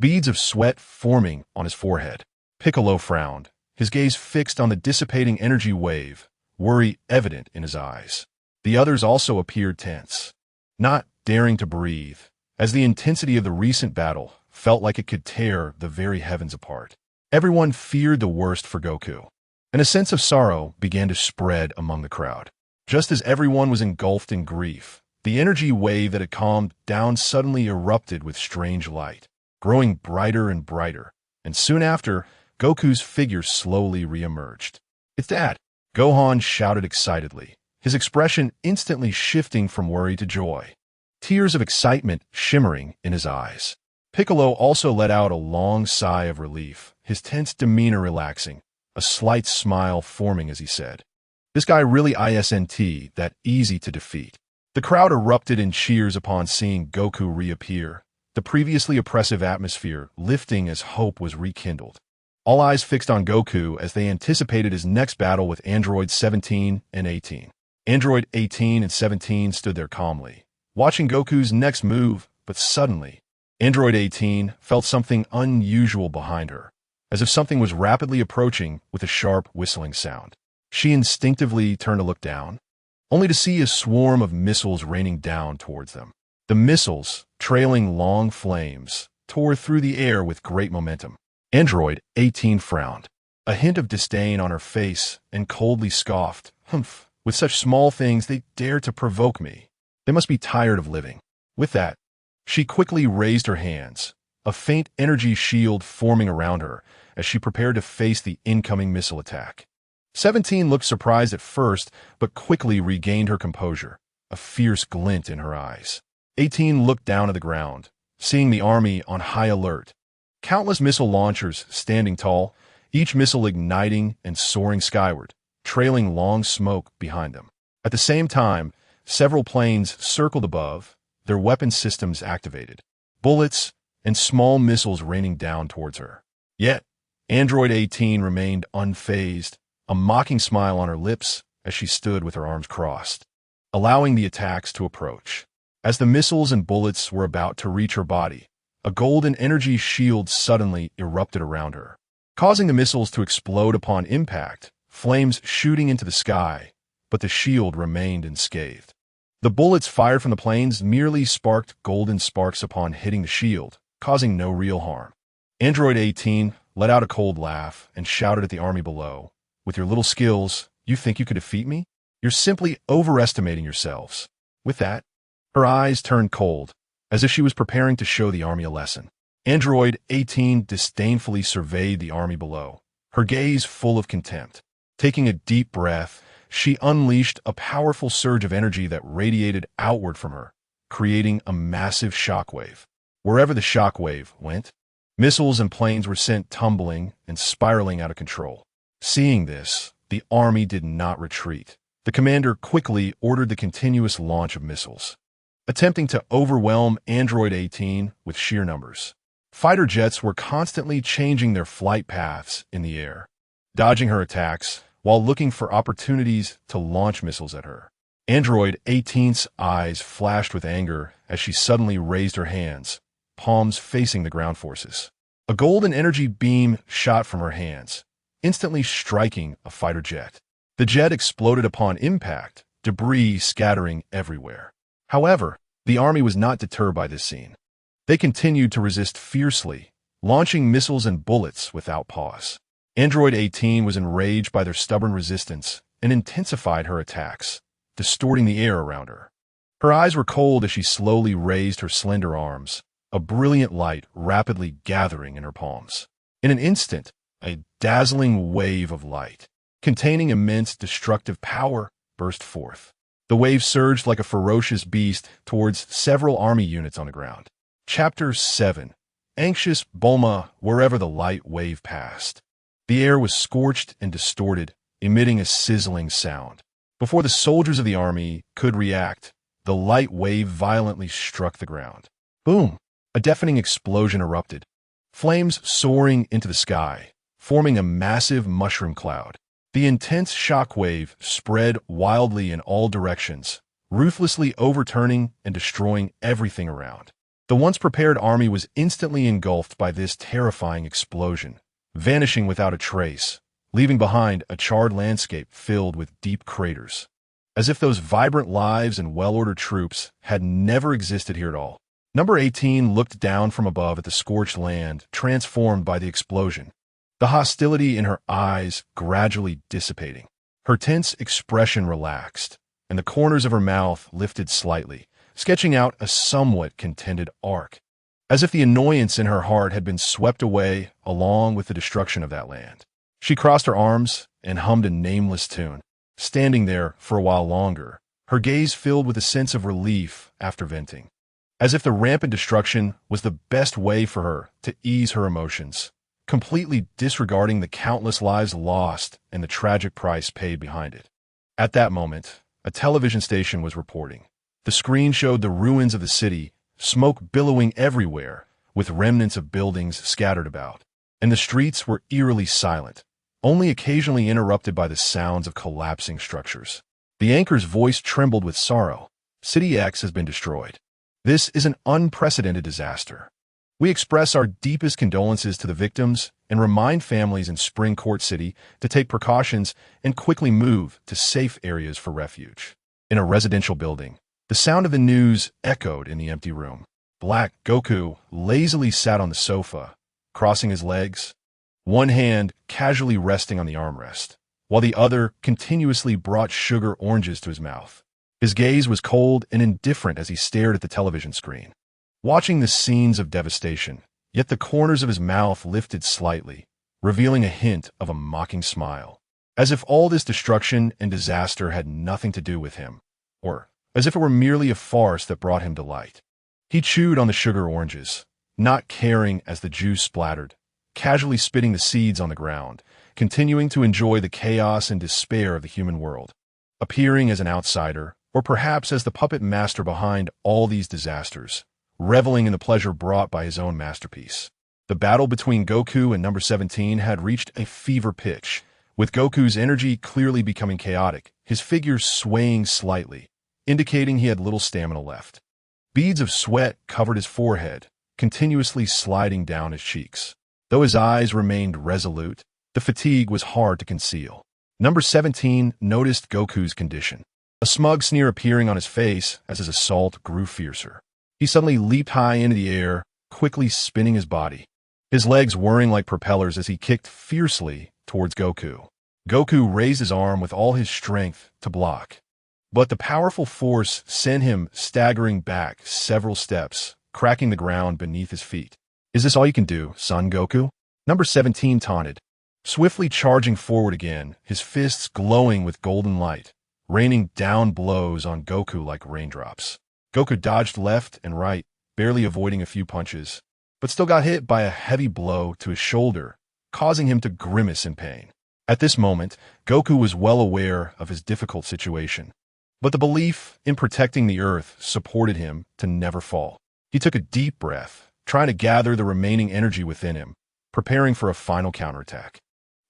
beads of sweat forming on his forehead. Piccolo frowned, his gaze fixed on the dissipating energy wave, worry evident in his eyes. The others also appeared tense, not daring to breathe, as the intensity of the recent battle felt like it could tear the very heavens apart. Everyone feared the worst for Goku, and a sense of sorrow began to spread among the crowd. Just as everyone was engulfed in grief, the energy wave that had calmed down suddenly erupted with strange light, growing brighter and brighter, and soon after, Goku's figure slowly re-emerged. "It's that!" Gohan shouted excitedly, his expression instantly shifting from worry to joy, tears of excitement shimmering in his eyes. Piccolo also let out a long sigh of relief, his tense demeanor relaxing, a slight smile forming as he said, "This guy really isn't that easy to defeat." The crowd erupted in cheers upon seeing Goku reappear, the previously oppressive atmosphere lifting as hope was rekindled. All eyes fixed on Goku as they anticipated his next battle with androids 17 and 18. Android 18 and 17 stood there calmly, watching Goku's next move, but suddenly, Android 18 felt something unusual behind her, as if something was rapidly approaching with a sharp whistling sound. She instinctively turned to look down, only to see a swarm of missiles raining down towards them. The missiles, trailing long flames, tore through the air with great momentum. Android 18 frowned, a hint of disdain on her face, and coldly scoffed, "Humph, with such small things they dare to provoke me. They must be tired of living." With that, she quickly raised her hands, a faint energy shield forming around her as she prepared to face the incoming missile attack. 17 looked surprised at first, but quickly regained her composure, a fierce glint in her eyes. 18 looked down at the ground, seeing the army on high alert. Countless missile launchers standing tall, each missile igniting and soaring skyward, trailing long smoke behind them. At the same time, several planes circled above, their weapon systems activated, bullets and small missiles raining down towards her. Yet, Android 18 remained unfazed, a mocking smile on her lips as she stood with her arms crossed, allowing the attacks to approach. As the missiles and bullets were about to reach her body, a golden energy shield suddenly erupted around her, causing the missiles to explode upon impact, flames shooting into the sky, but the shield remained unscathed. The bullets fired from the planes merely sparked golden sparks upon hitting the shield, causing no real harm. Android 18 let out a cold laugh and shouted at the army below, "With your little skills, you think you could defeat me? You're simply overestimating yourselves." With that, her eyes turned cold, as if she was preparing to show the army a lesson. Android 18 disdainfully surveyed the army below, her gaze full of contempt. Taking a deep breath, she unleashed a powerful surge of energy that radiated outward from her, creating a massive shockwave. Wherever the shockwave went, missiles and planes were sent tumbling and spiraling out of control. Seeing this, the army did not retreat. The commander quickly ordered the continuous launch of missiles, attempting to overwhelm Android 18 with sheer numbers. Fighter jets were constantly changing their flight paths in the air, dodging her attacks while looking for opportunities to launch missiles at her. Android 18's eyes flashed with anger as she suddenly raised her hands, palms facing the ground forces. A golden energy beam shot from her hands, instantly striking a fighter jet. The jet exploded upon impact, debris scattering everywhere. However, the army was not deterred by this scene. They continued to resist fiercely, launching missiles and bullets without pause. Android 18 was enraged by their stubborn resistance and intensified her attacks, distorting the air around her. Her eyes were cold as she slowly raised her slender arms, a brilliant light rapidly gathering in her palms. In an instant, a dazzling wave of light, containing immense destructive power, burst forth. The wave surged like a ferocious beast towards several army units on the ground. Chapter 7. Anxious Bulma wherever the light wave passed. The air was scorched and distorted, emitting a sizzling sound. Before the soldiers of the army could react, the light wave violently struck the ground. Boom! A deafening explosion erupted, flames soaring into the sky, forming a massive mushroom cloud. The intense shock wave spread wildly in all directions, ruthlessly overturning and destroying everything around. The once prepared army was instantly engulfed by this terrifying explosion, vanishing without a trace, leaving behind a charred landscape filled with deep craters, as if those vibrant lives and well-ordered troops had never existed here at all. Number 18 looked down from above at the scorched land transformed by the explosion, the hostility in her eyes gradually dissipating. Her tense expression relaxed, and the corners of her mouth lifted slightly, sketching out a somewhat contented arc, as if the annoyance in her heart had been swept away along with the destruction of that land. She crossed her arms and hummed a nameless tune, standing there for a while longer, her gaze filled with a sense of relief after venting, as if the rampant destruction was the best way for her to ease her emotions, completely disregarding the countless lives lost and the tragic price paid behind it. At that moment, a television station was reporting. The screen showed the ruins of the city, smoke billowing everywhere, with remnants of buildings scattered about, and the streets were eerily silent, only occasionally interrupted by the sounds of collapsing structures. The anchor's voice trembled with sorrow. City X has been destroyed. This is an unprecedented disaster. We express our deepest condolences to the victims and remind families in Spring Court City to take precautions and quickly move to safe areas for refuge. In a residential building, the sound of the news echoed in the empty room. Black Goku lazily sat on the sofa, crossing his legs, one hand casually resting on the armrest, while the other continuously brought sugar oranges to his mouth. His gaze was cold and indifferent as he stared at the television screen, watching the scenes of devastation, yet the corners of his mouth lifted slightly, revealing a hint of a mocking smile, as if all this destruction and disaster had nothing to do with him, or as if it were merely a farce that brought him delight. He chewed on the sugar oranges, not caring as the juice splattered, casually spitting the seeds on the ground, continuing to enjoy the chaos and despair of the human world. Appearing as an outsider, or perhaps as the puppet master behind all these disasters, reveling in the pleasure brought by his own masterpiece. The battle between Goku and number 17 had reached a fever pitch, with Goku's energy clearly becoming chaotic, his figure swaying slightly, indicating he had little stamina left. Beads of sweat covered his forehead, continuously sliding down his cheeks. Though his eyes remained resolute, the fatigue was hard to conceal. Number 17 noticed Goku's condition, a smug sneer appearing on his face as his assault grew fiercer. He suddenly leaped high into the air, quickly spinning his body, his legs whirring like propellers as he kicked fiercely towards Goku. Goku raised his arm with all his strength to block, but the powerful force sent him staggering back several steps, cracking the ground beneath his feet. "Is this all you can do, Son Goku?" Number 17 taunted, swiftly charging forward again, his fists glowing with golden light, raining down blows on Goku like raindrops. Goku dodged left and right, barely avoiding a few punches, but still got hit by a heavy blow to his shoulder, causing him to grimace in pain. At this moment, Goku was well aware of his difficult situation, but the belief in protecting the Earth supported him to never fall. He took a deep breath, trying to gather the remaining energy within him, preparing for a final counterattack.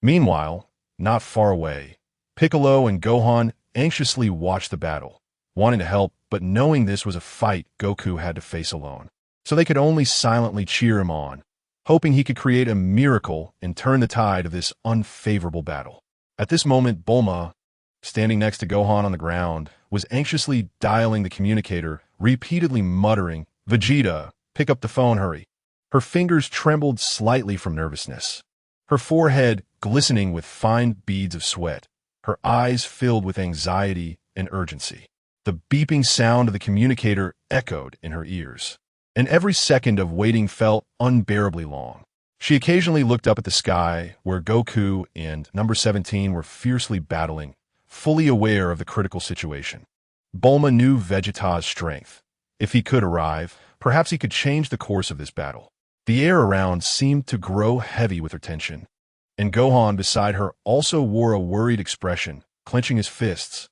Meanwhile, not far away, Piccolo and Gohan anxiously watched the battle, wanting to help, but knowing this was a fight Goku had to face alone. So they could only silently cheer him on, hoping he could create a miracle and turn the tide of this unfavorable battle. At this moment, Bulma, standing next to Gohan on the ground, was anxiously dialing the communicator, repeatedly muttering, "Vegeta, pick up the phone, hurry." Her fingers trembled slightly from nervousness, her forehead glistening with fine beads of sweat, her eyes filled with anxiety and urgency. The beeping sound of the communicator echoed in her ears, and every second of waiting felt unbearably long. She occasionally looked up at the sky, where Goku and number 17 were fiercely battling, fully aware of the critical situation. Bulma knew Vegeta's strength. If he could arrive, perhaps he could change the course of this battle. The air around seemed to grow heavy with her tension, and Gohan beside her also wore a worried expression, clenching his fists,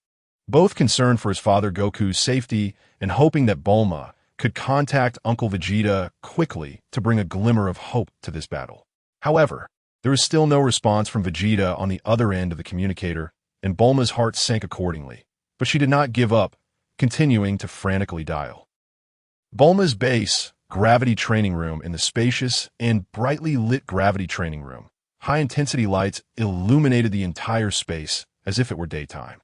both concerned for his father Goku's safety and hoping that Bulma could contact Uncle Vegeta quickly to bring a glimmer of hope to this battle. However, there was still no response from Vegeta on the other end of the communicator, and Bulma's heart sank accordingly, but she did not give up, continuing to frantically dial. Bulma's base, gravity training room in the spacious and brightly lit gravity training room. High-intensity lights illuminated the entire space as if it were daytime.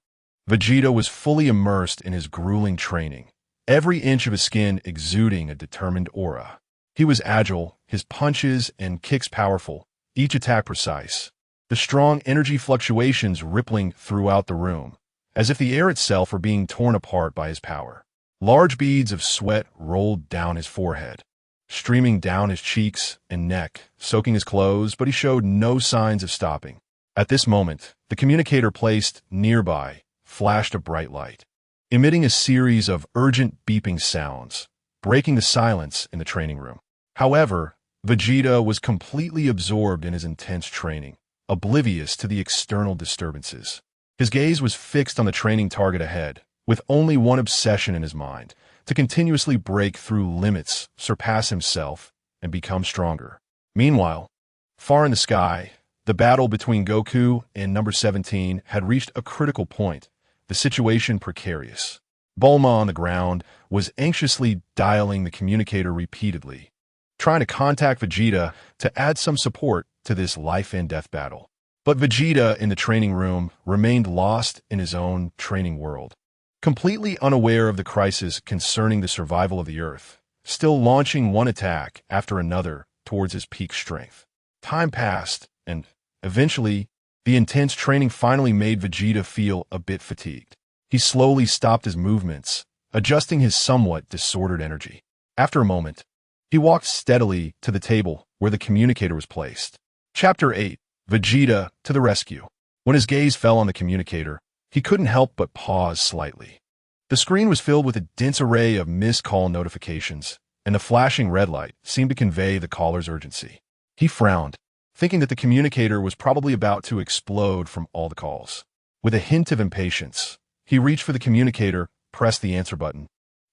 Vegeta was fully immersed in his grueling training, every inch of his skin exuding a determined aura. He was agile, his punches and kicks powerful, each attack precise, the strong energy fluctuations rippling throughout the room, as if the air itself were being torn apart by his power. Large beads of sweat rolled down his forehead, streaming down his cheeks and neck, soaking his clothes, but he showed no signs of stopping. At this moment, the communicator placed nearby flashed a bright light, emitting a series of urgent beeping sounds, breaking the silence in the training room. However, Vegeta was completely absorbed in his intense training, oblivious to the external disturbances. His gaze was fixed on the training target ahead, with only one obsession in his mind: to continuously break through limits, surpass himself, and become stronger. Meanwhile, far in the sky, the battle between Goku and number 17 had reached a critical point, the situation precarious. Bulma on the ground was anxiously dialing the communicator repeatedly, trying to contact Vegeta to add some support to this life-and-death battle. But Vegeta in the training room remained lost in his own training world, completely unaware of the crisis concerning the survival of the Earth, still launching one attack after another towards his peak strength. Time passed, and eventually, the intense training finally made Vegeta feel a bit fatigued. He slowly stopped his movements, adjusting his somewhat disordered energy. After a moment, he walked steadily to the table where the communicator was placed. Chapter 8: Vegeta to the Rescue. When his gaze fell on the communicator, he couldn't help but pause slightly. The screen was filled with a dense array of missed call notifications, and the flashing red light seemed to convey the caller's urgency. He frowned, thinking that the communicator was probably about to explode from all the calls. With a hint of impatience, he reached for the communicator, pressed the answer button,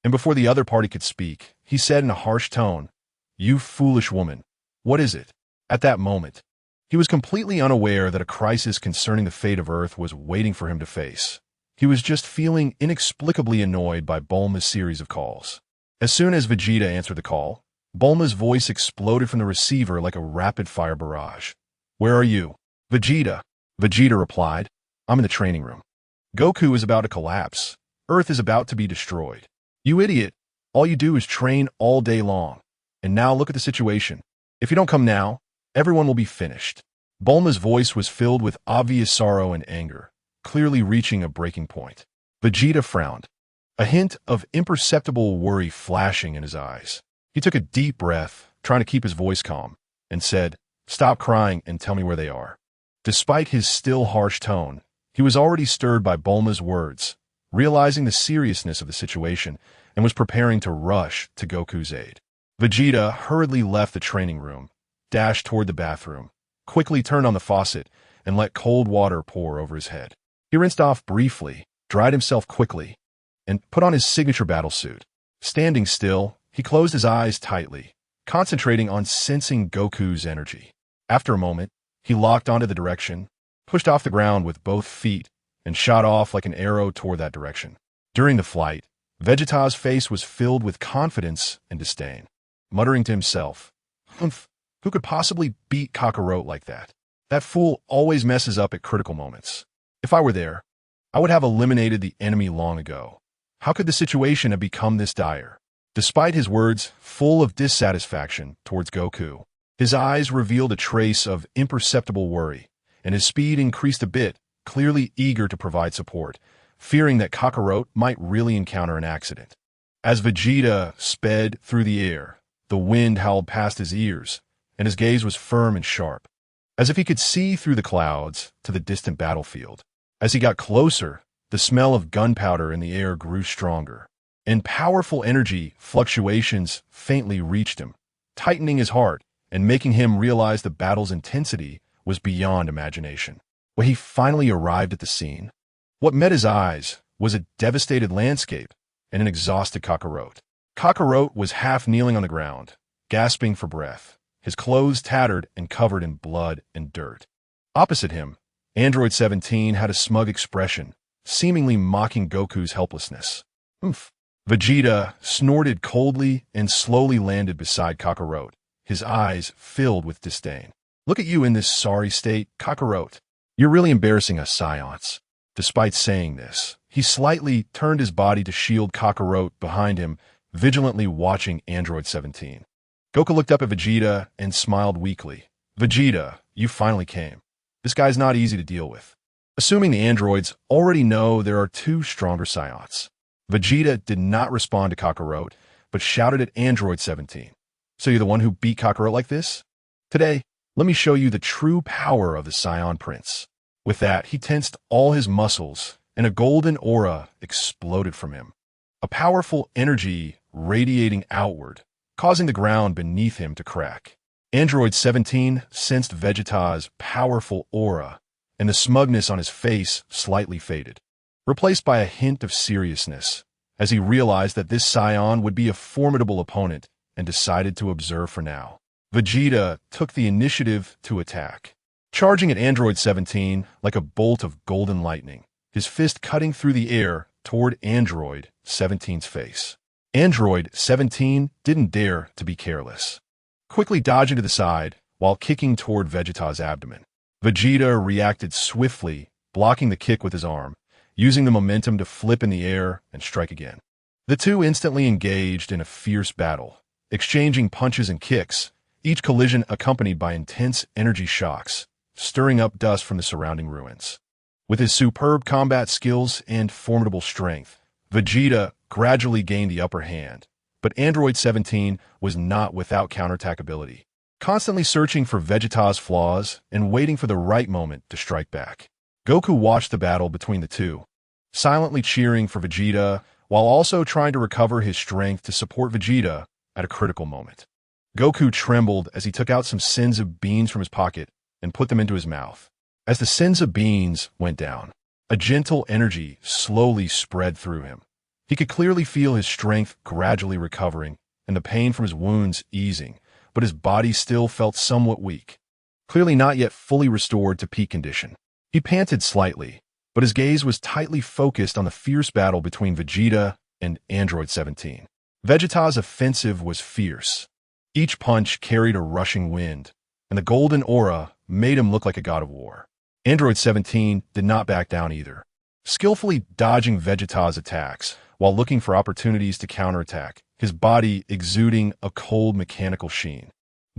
and before the other party could speak, he said in a harsh tone, "You foolish woman, what is it?" At that moment, he was completely unaware that a crisis concerning the fate of Earth was waiting for him to face. He was just feeling inexplicably annoyed by Bulma's series of calls. As soon as Vegeta answered the call, Bulma's voice exploded from the receiver like a rapid-fire barrage. "Where are you?" "Vegeta." Vegeta replied, "I'm in the training room. Goku is about to collapse. Earth is about to be destroyed. You idiot. All you do is train all day long. And now look at the situation. If you don't come now, everyone will be finished." Bulma's voice was filled with obvious sorrow and anger, clearly reaching a breaking point. Vegeta frowned, a hint of imperceptible worry flashing in his eyes. He took a deep breath, trying to keep his voice calm, and said, "Stop crying and tell me where they are." Despite his still harsh tone, he was already stirred by Bulma's words, realizing the seriousness of the situation, and was preparing to rush to Goku's aid. Vegeta hurriedly left the training room, dashed toward the bathroom, quickly turned on the faucet, and let cold water pour over his head. He rinsed off briefly, dried himself quickly, and put on his signature battle suit. Standing still, he closed his eyes tightly, concentrating on sensing Goku's energy. After a moment, he locked onto the direction, pushed off the ground with both feet, and shot off like an arrow toward that direction. During the flight, Vegeta's face was filled with confidence and disdain. Muttering to himself, "Humph, who could possibly beat Kakarot like that? That fool always messes up at critical moments. If I were there, I would have eliminated the enemy long ago. How could the situation have become this dire?" Despite his words full of dissatisfaction towards Goku, his eyes revealed a trace of imperceptible worry, and his speed increased a bit, clearly eager to provide support, fearing that Kakarot might really encounter an accident. As Vegeta sped through the air, the wind howled past his ears, and his gaze was firm and sharp, as if he could see through the clouds to the distant battlefield. As he got closer, the smell of gunpowder in the air grew stronger, and powerful energy fluctuations faintly reached him, tightening his heart and making him realize the battle's intensity was beyond imagination. When he finally arrived at the scene, what met his eyes was a devastated landscape and an exhausted Kakarot. Kakarot was half kneeling on the ground, gasping for breath, his clothes tattered and covered in blood and dirt. Opposite him, Android 17 had a smug expression, seemingly mocking Goku's helplessness. "Oomph." Vegeta snorted coldly and slowly landed beside Kakarot, his eyes filled with disdain. "Look at you in this sorry state, Kakarot. You're really embarrassing us Scions." Despite saying this, he slightly turned his body to shield Kakarot behind him, vigilantly watching Android 17. Goku looked up at Vegeta and smiled weakly. "Vegeta, you finally came. This guy's not easy to deal with." Assuming the androids already know there are two stronger Scions, Vegeta did not respond to Kakarot, but shouted at Android 17. "So you're the one who beat Kakarot like this? Today, let me show you the true power of the Scion Prince." With that, he tensed all his muscles, and a golden aura exploded from him. A powerful energy radiating outward, causing the ground beneath him to crack. Android 17 sensed Vegeta's powerful aura, and the smugness on his face slightly faded, replaced by a hint of seriousness, as he realized that this Scion would be a formidable opponent and decided to observe for now. Vegeta took the initiative to attack, charging at Android 17 like a bolt of golden lightning, his fist cutting through the air toward Android 17's face. Android 17 didn't dare to be careless, quickly dodging to the side while kicking toward Vegeta's abdomen. Vegeta reacted swiftly, blocking the kick with his arm, using the momentum to flip in the air and strike again. The two instantly engaged in a fierce battle, exchanging punches and kicks, each collision accompanied by intense energy shocks, stirring up dust from the surrounding ruins. With his superb combat skills and formidable strength, Vegeta gradually gained the upper hand, but Android 17 was not without counterattack ability, constantly searching for Vegeta's flaws and waiting for the right moment to strike back. Goku watched the battle between the two, silently cheering for Vegeta while also trying to recover his strength to support Vegeta at a critical moment. Goku trembled as he took out some sins of beans from his pocket and put them into his mouth. As the sins of beans went down, a gentle energy slowly spread through him. He could clearly feel his strength gradually recovering and the pain from his wounds easing, but his body still felt somewhat weak, clearly not yet fully restored to peak condition. He panted slightly, but his gaze was tightly focused on the fierce battle between Vegeta and Android 17. Vegeta's offensive was fierce. Each punch carried a rushing wind, and the golden aura made him look like a god of war. Android 17 did not back down either, skillfully dodging Vegeta's attacks while looking for opportunities to counterattack, his body exuding a cold mechanical sheen.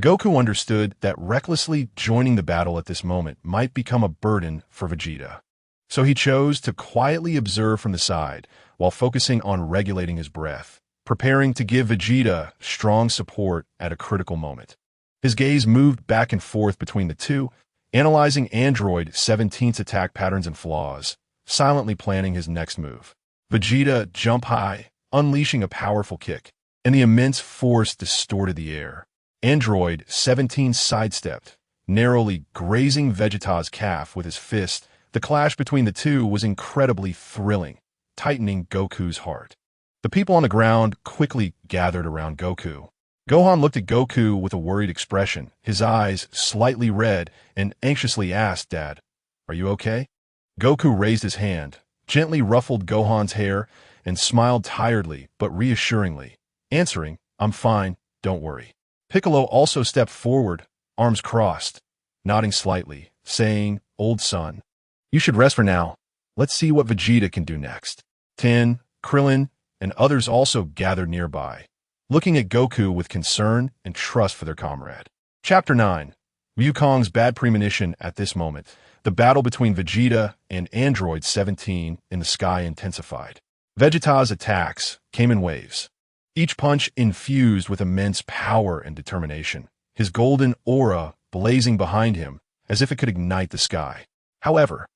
Goku understood that recklessly joining the battle at this moment might become a burden for Vegeta. So he chose to quietly observe from the side while focusing on regulating his breath, preparing to give Vegeta strong support at a critical moment. His gaze moved back and forth between the two, analyzing Android 17's attack patterns and flaws, silently planning his next move. Vegeta jumped high, unleashing a powerful kick, and the immense force distorted the air. Android 17 sidestepped, narrowly grazing Vegeta's calf with his fist. The clash between the two was incredibly thrilling, tightening Goku's heart. The people on the ground quickly gathered around Goku. Gohan looked at Goku with a worried expression, his eyes slightly red, and anxiously asked, "Dad, are you okay?" Goku raised his hand, gently ruffled Gohan's hair, and smiled tiredly but reassuringly, answering, "I'm fine, don't worry." Piccolo also stepped forward, arms crossed, nodding slightly, saying, "Old son, you should rest for now. Let's see what Vegeta can do next." Tin, Krillin, and others also gathered nearby, looking at Goku with concern and trust for their comrade. Chapter 9. Wukong's bad premonition. At this moment, the battle between Vegeta and Android 17 in the sky intensified. Vegeta's attacks came in waves, each punch infused with immense power and determination, his golden aura blazing behind him as if it could ignite the sky. However,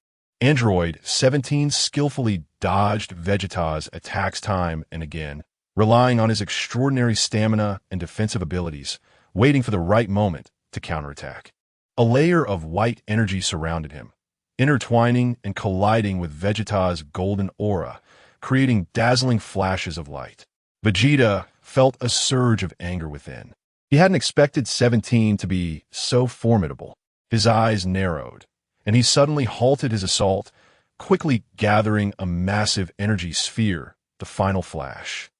Android 17 skillfully dodged Vegeta's attacks time and again, relying on his extraordinary stamina and defensive abilities, waiting for the right moment to counterattack. A layer of white energy surrounded him, intertwining and colliding with Vegeta's golden aura, creating dazzling flashes of light. Vegeta felt a surge of anger within. He hadn't expected 17 to be so formidable. His eyes narrowed, and he suddenly halted his assault, quickly gathering a massive energy sphere, the final flash.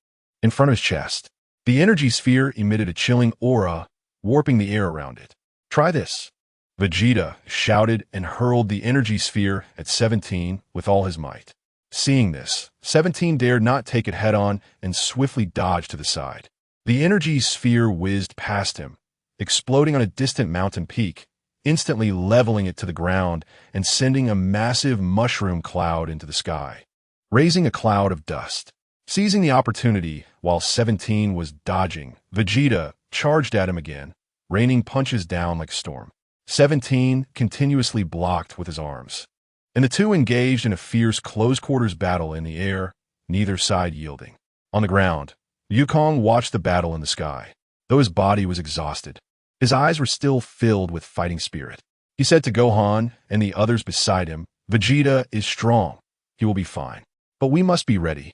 In front of his chest, the energy sphere emitted a chilling aura, warping the air around it. "Try this," Vegeta shouted and hurled the energy sphere at 17 with all his might. Seeing this, 17 dared not take it head-on and swiftly dodged to the side. The energy sphere whizzed past him, exploding on a distant mountain peak, instantly leveling it to the ground and sending a massive mushroom cloud into the sky, raising a cloud of dust. Seizing the opportunity while 17 was dodging, Vegeta charged at him again, raining punches down like a storm. 17 continuously blocked with his arms, and the two engaged in a fierce close-quarters battle in the air, neither side yielding. On the ground, Wukong watched the battle in the sky. Though his body was exhausted, his eyes were still filled with fighting spirit. He said to Gohan and the others beside him, "Vegeta is strong. He will be fine. But we must be ready.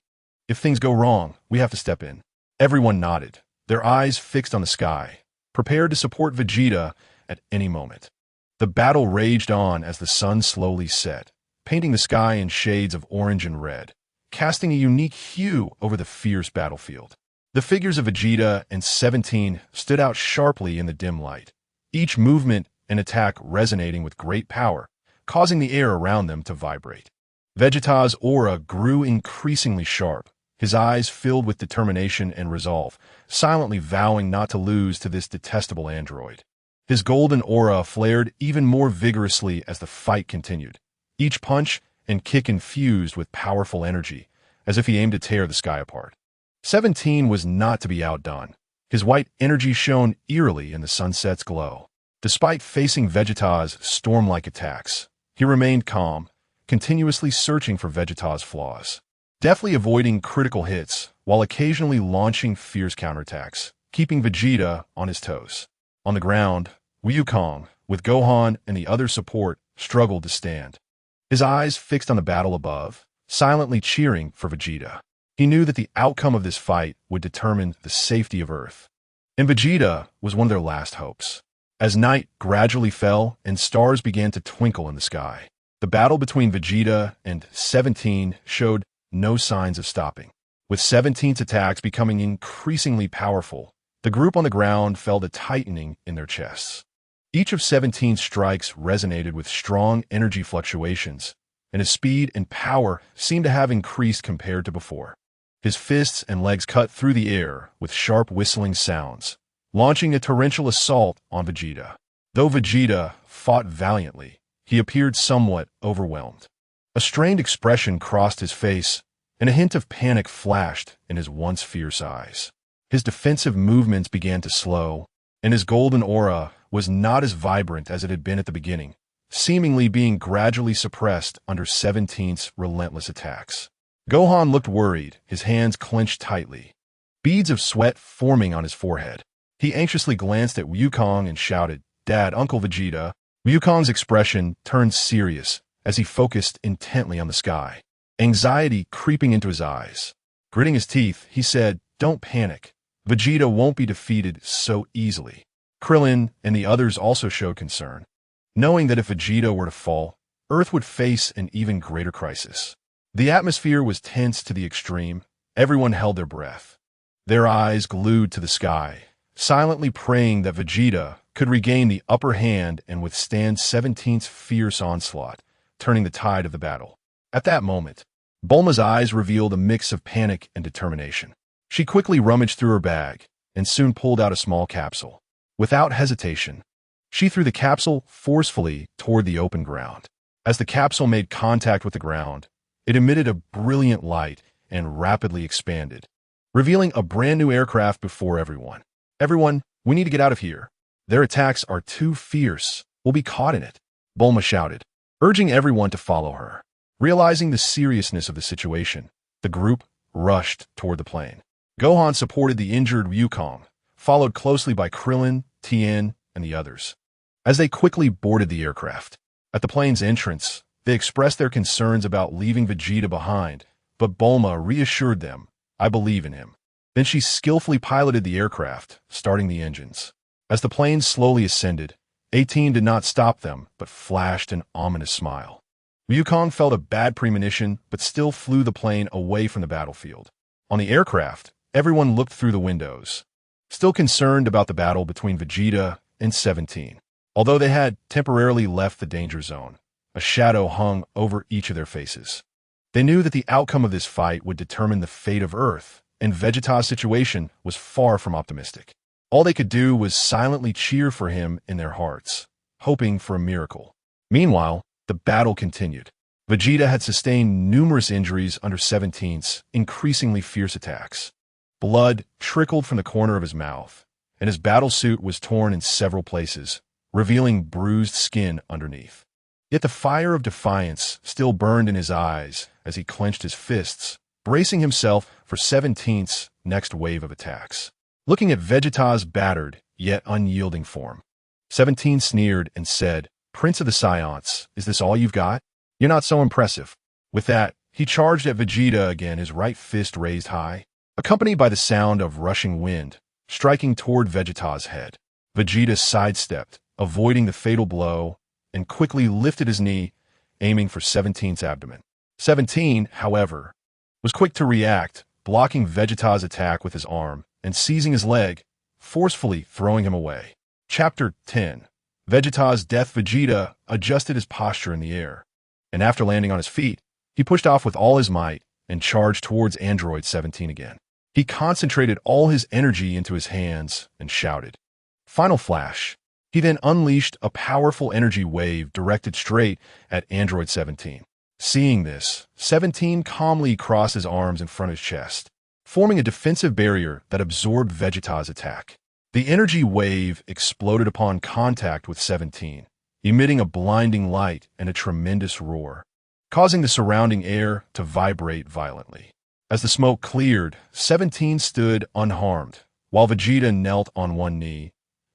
If things go wrong, we have to step in." Everyone nodded, their eyes fixed on the sky, prepared to support Vegeta at any moment. The battle raged on as the sun slowly set, painting the sky in shades of orange and red, casting a unique hue over the fierce battlefield. The figures of Vegeta and 17 stood out sharply in the dim light, each movement and attack resonating with great power, causing the air around them to vibrate. Vegeta's aura grew increasingly sharp, his eyes filled with determination and resolve, silently vowing not to lose to this detestable android. His golden aura flared even more vigorously as the fight continued, each punch and kick infused with powerful energy, as if he aimed to tear the sky apart. 17 was not to be outdone. His white energy shone eerily in the sunset's glow. Despite facing Vegeta's storm-like attacks, he remained calm, continuously searching for Vegeta's flaws. Deftly avoiding critical hits while occasionally launching fierce counterattacks, keeping Vegeta on his toes. On the ground, Wukong, with Gohan and the other support, struggled to stand. His eyes fixed on the battle above, silently cheering for Vegeta. He knew that the outcome of this fight would determine the safety of Earth. And Vegeta was one of their last hopes. As night gradually fell and stars began to twinkle in the sky, the battle between Vegeta and 17 showed no signs of stopping. With 17's attacks becoming increasingly powerful, the group on the ground felt a tightening in their chests. Each of 17's strikes resonated with strong energy fluctuations, and his speed and power seemed to have increased compared to before. His fists and legs cut through the air with sharp whistling sounds, launching a torrential assault on Vegeta. Though Vegeta fought valiantly, he appeared somewhat overwhelmed. A strained expression crossed his face, and a hint of panic flashed in his once fierce eyes. His defensive movements began to slow, and his golden aura was not as vibrant as it had been at the beginning, seemingly being gradually suppressed under 17's relentless attacks. Gohan looked worried, his hands clenched tightly, beads of sweat forming on his forehead. He anxiously glanced at Wukong and shouted, "Dad, Uncle Vegeta." Wukong's expression turned serious as he focused intently on the sky, anxiety creeping into his eyes. Gritting his teeth, he said, "Don't panic. Vegeta won't be defeated so easily." Krillin and the others also showed concern, knowing that if Vegeta were to fall, Earth would face an even greater crisis. The atmosphere was tense to the extreme. Everyone held their breath, their eyes glued to the sky, silently praying that Vegeta could regain the upper hand and withstand 17's fierce onslaught, turning the tide of the battle. At that moment, Bulma's eyes revealed a mix of panic and determination. She quickly rummaged through her bag and soon pulled out a small capsule. Without hesitation, she threw the capsule forcefully toward the open ground. As the capsule made contact with the ground, it emitted a brilliant light and rapidly expanded, revealing a brand new aircraft before everyone. "Everyone, we need to get out of here. Their attacks are too fierce. We'll be caught in it," Bulma shouted, urging everyone to follow her. Realizing the seriousness of the situation, the group rushed toward the plane. Gohan supported the injured Wukong, followed closely by Krillin, Tien, and the others. As they quickly boarded the aircraft, at the plane's entrance, they expressed their concerns about leaving Vegeta behind, but Bulma reassured them, "I believe in him." Then she skillfully piloted the aircraft, starting the engines. As the plane slowly ascended, 18 did not stop them, but flashed an ominous smile. Wukong felt a bad premonition, but still flew the plane away from the battlefield. On the aircraft, everyone looked through the windows, still concerned about the battle between Vegeta and 17. Although they had temporarily left the danger zone, a shadow hung over each of their faces. They knew that the outcome of this fight would determine the fate of Earth, and Vegeta's situation was far from optimistic. All they could do was silently cheer for him in their hearts, hoping for a miracle. Meanwhile, the battle continued. Vegeta had sustained numerous injuries under 17's increasingly fierce attacks. Blood trickled from the corner of his mouth, and his battle suit was torn in several places, revealing bruised skin underneath. Yet the fire of defiance still burned in his eyes as he clenched his fists, bracing himself for 17's next wave of attacks. Looking at Vegeta's battered, yet unyielding form, 17 sneered and said, "Prince of the Scions, is this all you've got? You're not so impressive." With that, he charged at Vegeta again, his right fist raised high, accompanied by the sound of rushing wind, striking toward Vegeta's head. Vegeta sidestepped, avoiding the fatal blow, and quickly lifted his knee, aiming for 17's abdomen. 17, however, was quick to react, blocking Vegeta's attack with his arm and seizing his leg, forcefully throwing him away. Chapter 10. Vegeta's death. Vegeta adjusted his posture in the air, and after landing on his feet, he pushed off with all his might and charged towards Android 17 again. He concentrated all his energy into his hands and shouted, "Final Flash." He then unleashed a powerful energy wave directed straight at Android 17. Seeing this, 17 calmly crossed his arms in front of his chest, forming a defensive barrier that absorbed Vegeta's attack. The energy wave exploded upon contact with 17, emitting a blinding light and a tremendous roar, causing the surrounding air to vibrate violently. As the smoke cleared, 17 stood unharmed, while Vegeta knelt on one knee,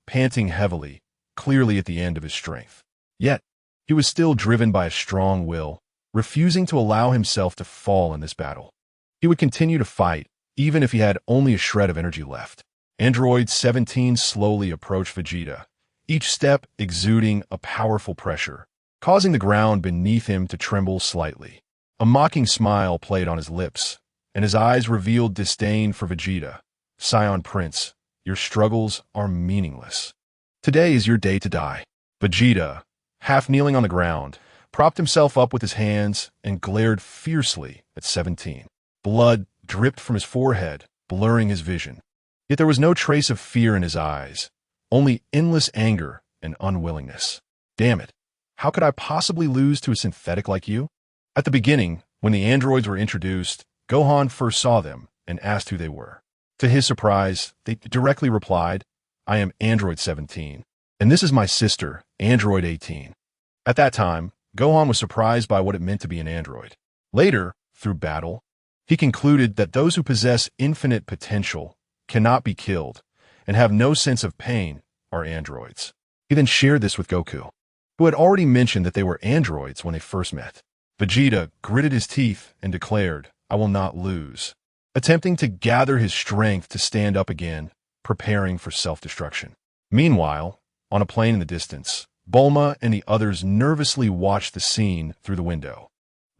panting heavily, clearly at the end of his strength. Yet, he was still driven by a strong will, refusing to allow himself to fall in this battle. He would continue to fight, even if he had only a shred of energy left. Android 17 slowly approached Vegeta, each step exuding a powerful pressure, causing the ground beneath him to tremble slightly. A mocking smile played on his lips, and his eyes revealed disdain for Vegeta. Scion Prince, your struggles are meaningless. Today is your day to die. Vegeta, half kneeling on the ground, propped himself up with his hands and glared fiercely at 17. Blood dripped from his forehead, blurring his vision. Yet there was no trace of fear in his eyes, only endless anger and unwillingness. Damn it. How could I possibly lose to a synthetic like you? At the beginning, when the androids were introduced, Gohan first saw them and asked who they were. To his surprise, they directly replied, I am Android 17, and this is my sister, Android 18. At that time, Gohan was surprised by what it meant to be an android. Later, through battle, he concluded that those who possess infinite potential, cannot be killed, and have no sense of pain are androids. He then shared this with Goku, who had already mentioned that they were androids when they first met. Vegeta gritted his teeth and declared, I will not lose, attempting to gather his strength to stand up again, preparing for self-destruction. Meanwhile, on a plain in the distance, Bulma and the others nervously watched the scene through the window.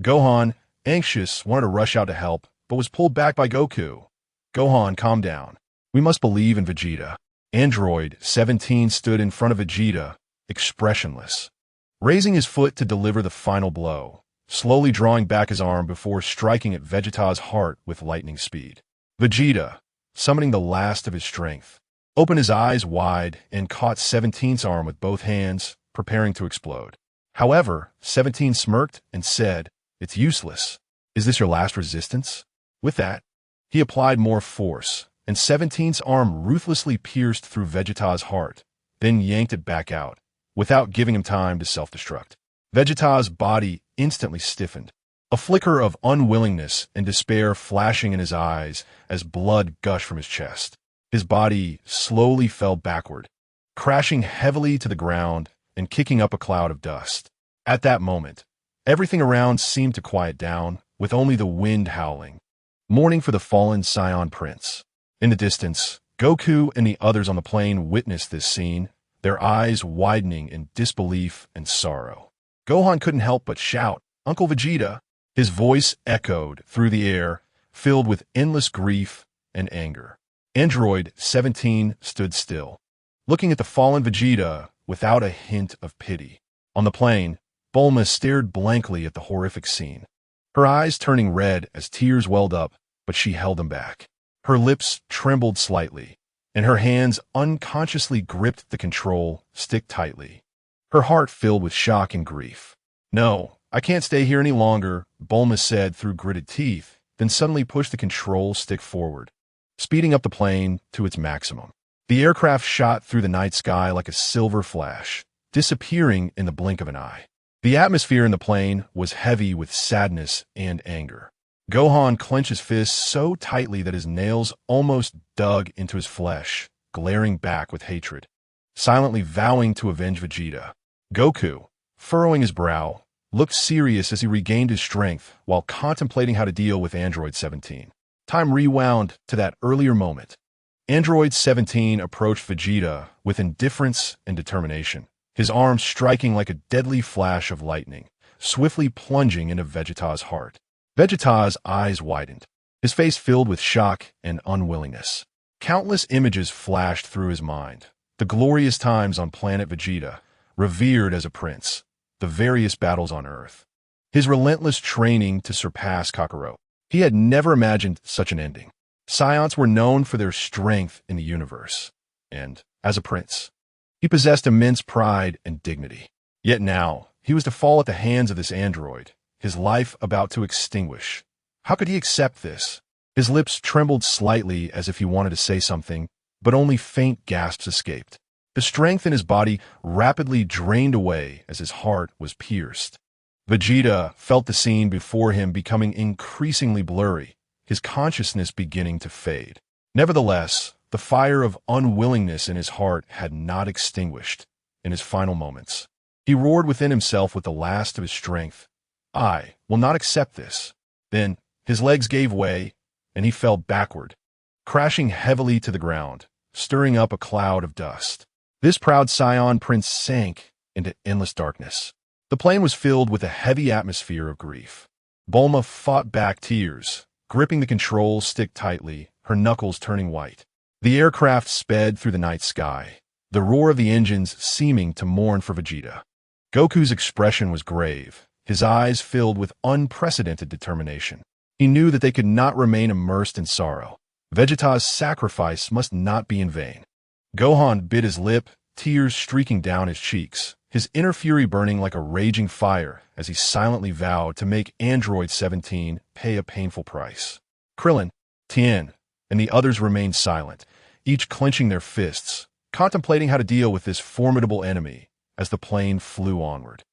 Gohan, anxious, wanted to rush out to help, but was pulled back by Goku. Gohan, calm down. We must believe in Vegeta. Android 17 stood in front of Vegeta, expressionless, raising his foot to deliver the final blow, slowly drawing back his arm before striking at Vegeta's heart with lightning speed. Vegeta, summoning the last of his strength, opened his eyes wide and caught 17's arm with both hands, preparing to explode. However, 17 smirked and said, It's useless. Is this your last resistance? With that, he applied more force, and 17's arm ruthlessly pierced through Vegeta's heart, then yanked it back out, without giving him time to self-destruct. Vegeta's body instantly stiffened, a flicker of unwillingness and despair flashing in his eyes as blood gushed from his chest. His body slowly fell backward, crashing heavily to the ground and kicking up a cloud of dust. At that moment, everything around seemed to quiet down, with only the wind howling, mourning for the fallen Scion Prince. In the distance, Goku and the others on the plain witnessed this scene, their eyes widening in disbelief and sorrow. Gohan couldn't help but shout, Uncle Vegeta! His voice echoed through the air, filled with endless grief and anger. Android 17 stood still, looking at the fallen Vegeta without a hint of pity. On the plain, Bulma stared blankly at the horrific scene, her eyes turning red as tears welled up, but she held them back. Her lips trembled slightly, and her hands unconsciously gripped the control stick tightly, her heart filled with shock and grief. No, I can't stay here any longer, Bulma said through gritted teeth, then suddenly pushed the control stick forward, speeding up the plane to its maximum. The aircraft shot through the night sky like a silver flash, disappearing in the blink of an eye. The atmosphere in the plane was heavy with sadness and anger. Gohan clenched his fists so tightly that his nails almost dug into his flesh, glaring back with hatred, silently vowing to avenge Vegeta. Goku, furrowing his brow, looked serious as he regained his strength while contemplating how to deal with Android 17. Time rewound to that earlier moment. Android 17 approached Vegeta with indifference and determination, his arms striking like a deadly flash of lightning, swiftly plunging into Vegeta's heart. Vegeta's eyes widened, his face filled with shock and unwillingness. Countless images flashed through his mind. The glorious times on planet Vegeta, revered as a prince, the various battles on Earth, his relentless training to surpass Kakarot. He had never imagined such an ending. Scions were known for their strength in the universe, and, as a prince, he possessed immense pride and dignity. Yet now, he was to fall at the hands of this android, his life about to extinguish. How could he accept this? His lips trembled slightly as if he wanted to say something, but only faint gasps escaped. The strength in his body rapidly drained away as his heart was pierced. Vegeta felt the scene before him becoming increasingly blurry, his consciousness beginning to fade. Nevertheless, The fire of unwillingness in his heart had not extinguished in his final moments. He roared within himself with the last of his strength, "I will not accept this." Then his legs gave way, and he fell backward, crashing heavily to the ground, stirring up a cloud of dust. This proud scion prince sank into endless darkness. The plane was filled with a heavy atmosphere of grief. Bulma fought back tears, gripping the control stick tightly, her knuckles turning white. The aircraft sped through the night sky, the roar of the engines seeming to mourn for Vegeta. Goku's expression was grave, his eyes filled with unprecedented determination. He knew that they could not remain immersed in sorrow. Vegeta's sacrifice must not be in vain. Gohan bit his lip, tears streaking down his cheeks, his inner fury burning like a raging fire as he silently vowed to make Android 17 pay a painful price. Krillin, Tien, and the others remained silent, each clenching their fists, contemplating how to deal with this formidable enemy as the plane flew onward.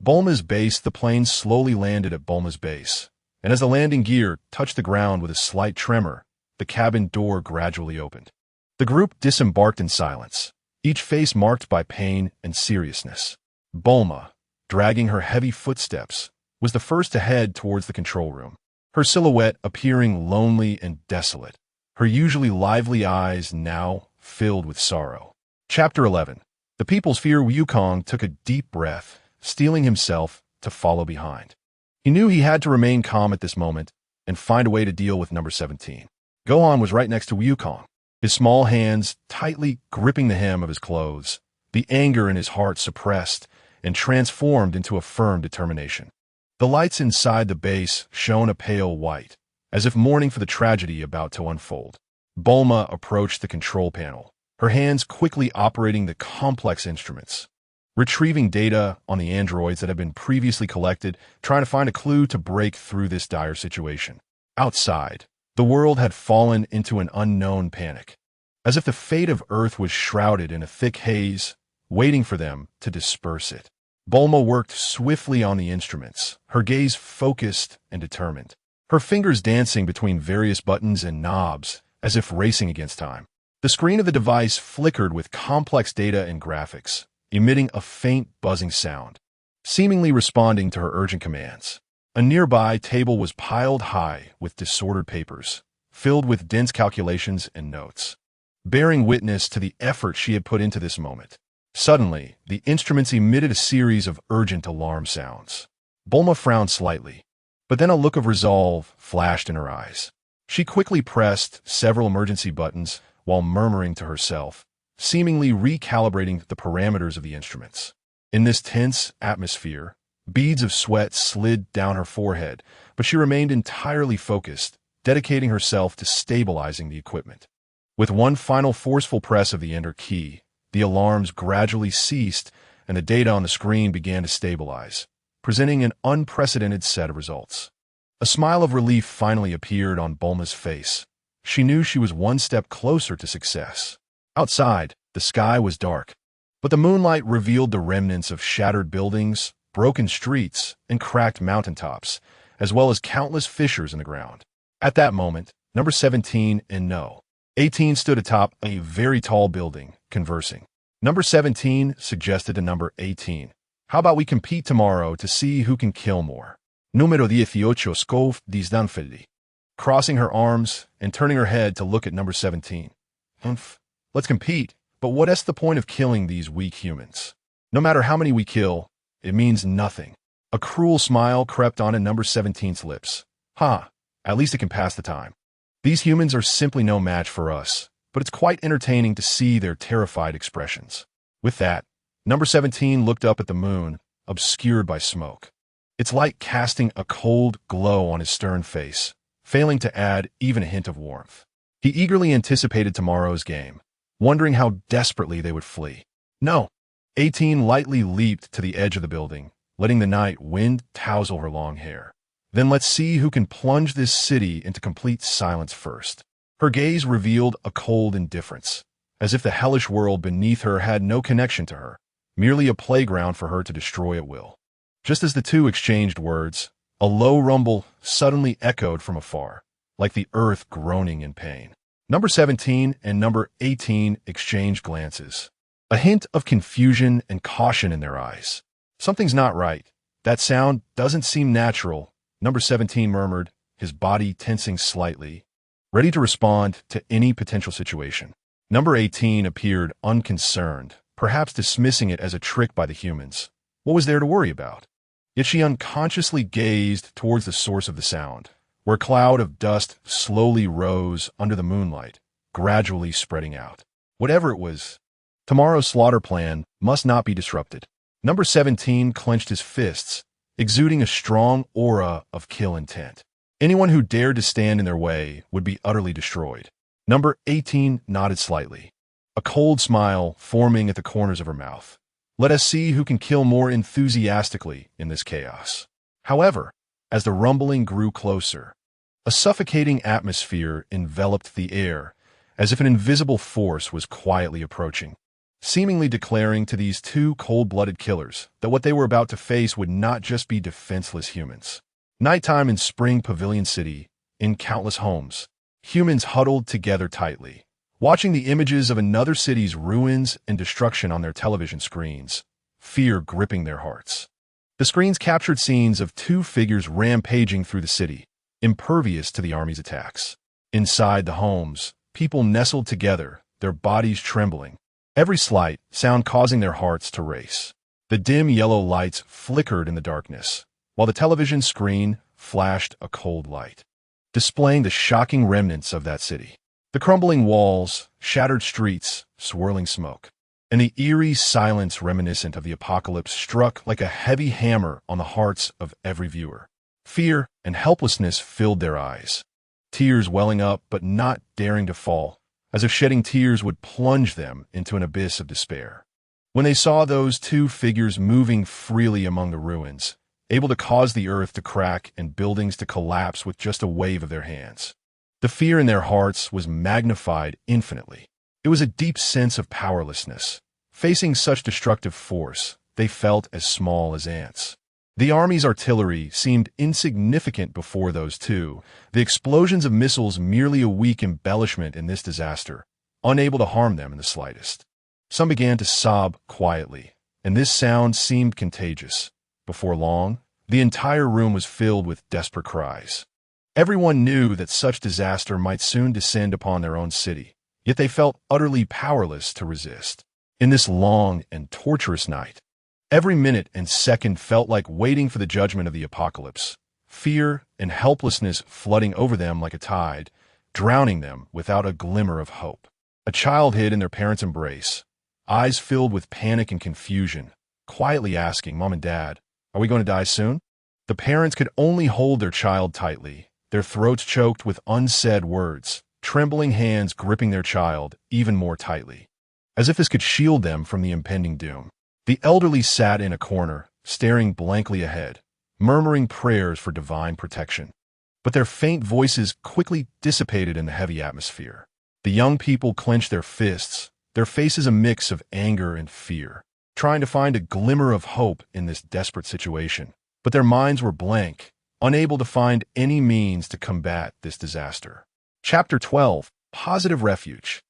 Bulma's base. The plane slowly landed at Bulma's base, and as the landing gear touched the ground with a slight tremor, the cabin door gradually opened. The group disembarked in silence, each face marked by pain and seriousness. Bulma, dragging her heavy footsteps, was the first to head towards the control room, her silhouette appearing lonely and desolate, her usually lively eyes now filled with sorrow. Chapter 11. The People's Fear. Wukong took a deep breath, steeling himself to follow behind. He knew he had to remain calm at this moment and find a way to deal with number 17. Gohan was right next to Wukong, his small hands tightly gripping the hem of his clothes, the anger in his heart suppressed and transformed into a firm determination. The lights inside the base shone a pale white, as if mourning for the tragedy about to unfold. Bulma approached the control panel, her hands quickly operating the complex instruments, retrieving data on the androids that had been previously collected, trying to find a clue to break through this dire situation. Outside, the world had fallen into an unknown panic, as if the fate of Earth was shrouded in a thick haze, waiting for them to disperse it. Bulma worked swiftly on the instruments, her gaze focused and determined, her fingers dancing between various buttons and knobs as if racing against time. The screen of the device flickered with complex data and graphics, emitting a faint buzzing sound, seemingly responding to her urgent commands. A nearby table was piled high with disordered papers, filled with dense calculations and notes, bearing witness to the effort she had put into this moment. Suddenly, the instruments emitted a series of urgent alarm sounds. Bulma frowned slightly, but then a look of resolve flashed in her eyes. She quickly pressed several emergency buttons while murmuring to herself, seemingly recalibrating the parameters of the instruments. In this tense atmosphere, beads of sweat slid down her forehead, but she remained entirely focused, dedicating herself to stabilizing the equipment. With one final forceful press of the enter key, the alarms gradually ceased and the data on the screen began to stabilize, presenting an unprecedented set of results. A smile of relief finally appeared on Bulma's face. She knew she was one step closer to success. Outside, the sky was dark, but the moonlight revealed the remnants of shattered buildings, broken streets, and cracked mountaintops, as well as countless fissures in the ground. At that moment, number 17 and no. 18 stood atop a very tall building, conversing. Number 17 suggested to number 18, "How about we compete tomorrow to see who can kill more?" Numero 18 scove disdanfedi, crossing her arms and turning her head to look at number 17. "Humph, let's compete, but what's the point of killing these weak humans? No matter how many we kill, it means nothing." A cruel smile crept onto number 17's lips. At least it can pass the time. These humans are simply no match for us, but it's quite entertaining to see their terrified expressions. With that, number 17 looked up at the moon, obscured by smoke, its light casting a cold glow on his stern face, failing to add even a hint of warmth. He eagerly anticipated tomorrow's game, wondering how desperately they would flee. No! 18 lightly leaped to the edge of the building, letting the night wind tousle her long hair. Then let's see who can plunge this city into complete silence first. Her gaze revealed a cold indifference, as if the hellish world beneath her had no connection to her, merely a playground for her to destroy at will. Just as the two exchanged words, a low rumble suddenly echoed from afar, like the earth groaning in pain. Number 17 and number 18 exchanged glances. A hint of confusion and caution in their eyes. Something's not right. That sound doesn't seem natural, number 17 murmured, his body tensing slightly, ready to respond to any potential situation. Number 18 appeared unconcerned, perhaps dismissing it as a trick by the humans. What was there to worry about? Yet she unconsciously gazed towards the source of the sound, where a cloud of dust slowly rose under the moonlight, gradually spreading out. Whatever it was, tomorrow's slaughter plan must not be disrupted. Number 17 clenched his fists, exuding a strong aura of kill intent. Anyone who dared to stand in their way would be utterly destroyed. Number 18 nodded slightly, a cold smile forming at the corners of her mouth. Let us see who can kill more enthusiastically in this chaos. However, as the rumbling grew closer, a suffocating atmosphere enveloped the air, as if an invisible force was quietly approaching, seemingly declaring to these two cold-blooded killers that what they were about to face would not just be defenseless humans. Nighttime in Spring Pavilion City, in countless homes, humans huddled together tightly, watching the images of another city's ruins and destruction on their television screens, fear gripping their hearts. The screens captured scenes of two figures rampaging through the city, impervious to the army's attacks. Inside the homes, people nestled together, their bodies trembling, every slight sound causing their hearts to race. The dim yellow lights flickered in the darkness, while the television screen flashed a cold light, displaying the shocking remnants of that city. The crumbling walls, shattered streets, swirling smoke, and the eerie silence reminiscent of the apocalypse struck like a heavy hammer on the hearts of every viewer. Fear and helplessness filled their eyes, tears welling up but not daring to fall, as if shedding tears would plunge them into an abyss of despair. When they saw those two figures moving freely among the ruins, able to cause the earth to crack and buildings to collapse with just a wave of their hands, the fear in their hearts was magnified infinitely. It was a deep sense of powerlessness. Facing such destructive force, they felt as small as ants. The army's artillery seemed insignificant before those two, the explosions of missiles merely a weak embellishment in this disaster, unable to harm them in the slightest. Some began to sob quietly, and this sound seemed contagious. Before long, the entire room was filled with desperate cries. Everyone knew that such disaster might soon descend upon their own city, yet they felt utterly powerless to resist. In this long and torturous night, every minute and second felt like waiting for the judgment of the apocalypse, fear and helplessness flooding over them like a tide, drowning them without a glimmer of hope. A child hid in their parents' embrace, eyes filled with panic and confusion, quietly asking, "Mom and Dad, are we going to die soon?" The parents could only hold their child tightly, their throats choked with unsaid words, trembling hands gripping their child even more tightly, as if this could shield them from the impending doom. The elderly sat in a corner, staring blankly ahead, murmuring prayers for divine protection. But their faint voices quickly dissipated in the heavy atmosphere. The young people clenched their fists, their faces a mix of anger and fear, trying to find a glimmer of hope in this desperate situation. But their minds were blank, unable to find any means to combat this disaster. Chapter 12. Positive Refuge.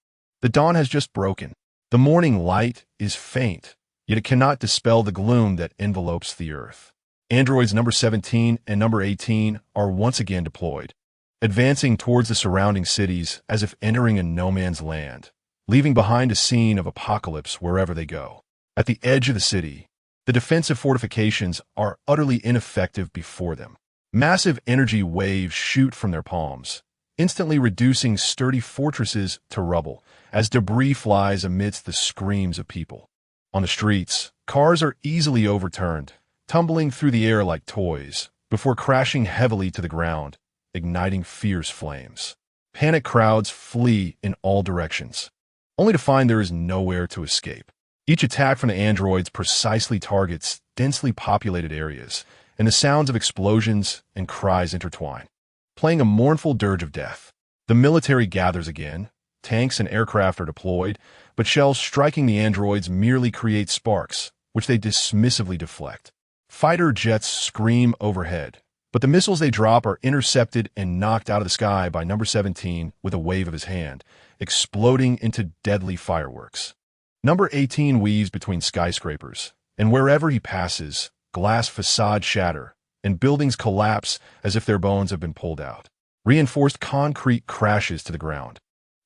The dawn has just broken. The morning light is faint, yet it cannot dispel the gloom that envelopes the earth. Androids number 17 and number 18 are once again deployed, advancing towards the surrounding cities as if entering a no-man's land, leaving behind a scene of apocalypse wherever they go. At the edge of the city, the defensive fortifications are utterly ineffective before them. Massive energy waves shoot from their palms, instantly reducing sturdy fortresses to rubble as debris flies amidst the screams of people. On the streets, cars are easily overturned, tumbling through the air like toys, before crashing heavily to the ground, igniting fierce flames. Panicked crowds flee in all directions, only to find there is nowhere to escape. Each attack from the androids precisely targets densely populated areas, and the sounds of explosions and cries intertwine, playing a mournful dirge of death. The military gathers again. Tanks and aircraft are deployed, but shells striking the androids merely create sparks, which they dismissively deflect. Fighter jets scream overhead, But the missiles they drop are intercepted and knocked out of the sky by number 17 with a wave of his hand, exploding into deadly fireworks. Number 18 weaves between skyscrapers, and wherever he passes, glass facades shatter, and buildings collapse as if their bones have been pulled out. Reinforced concrete crashes to the ground,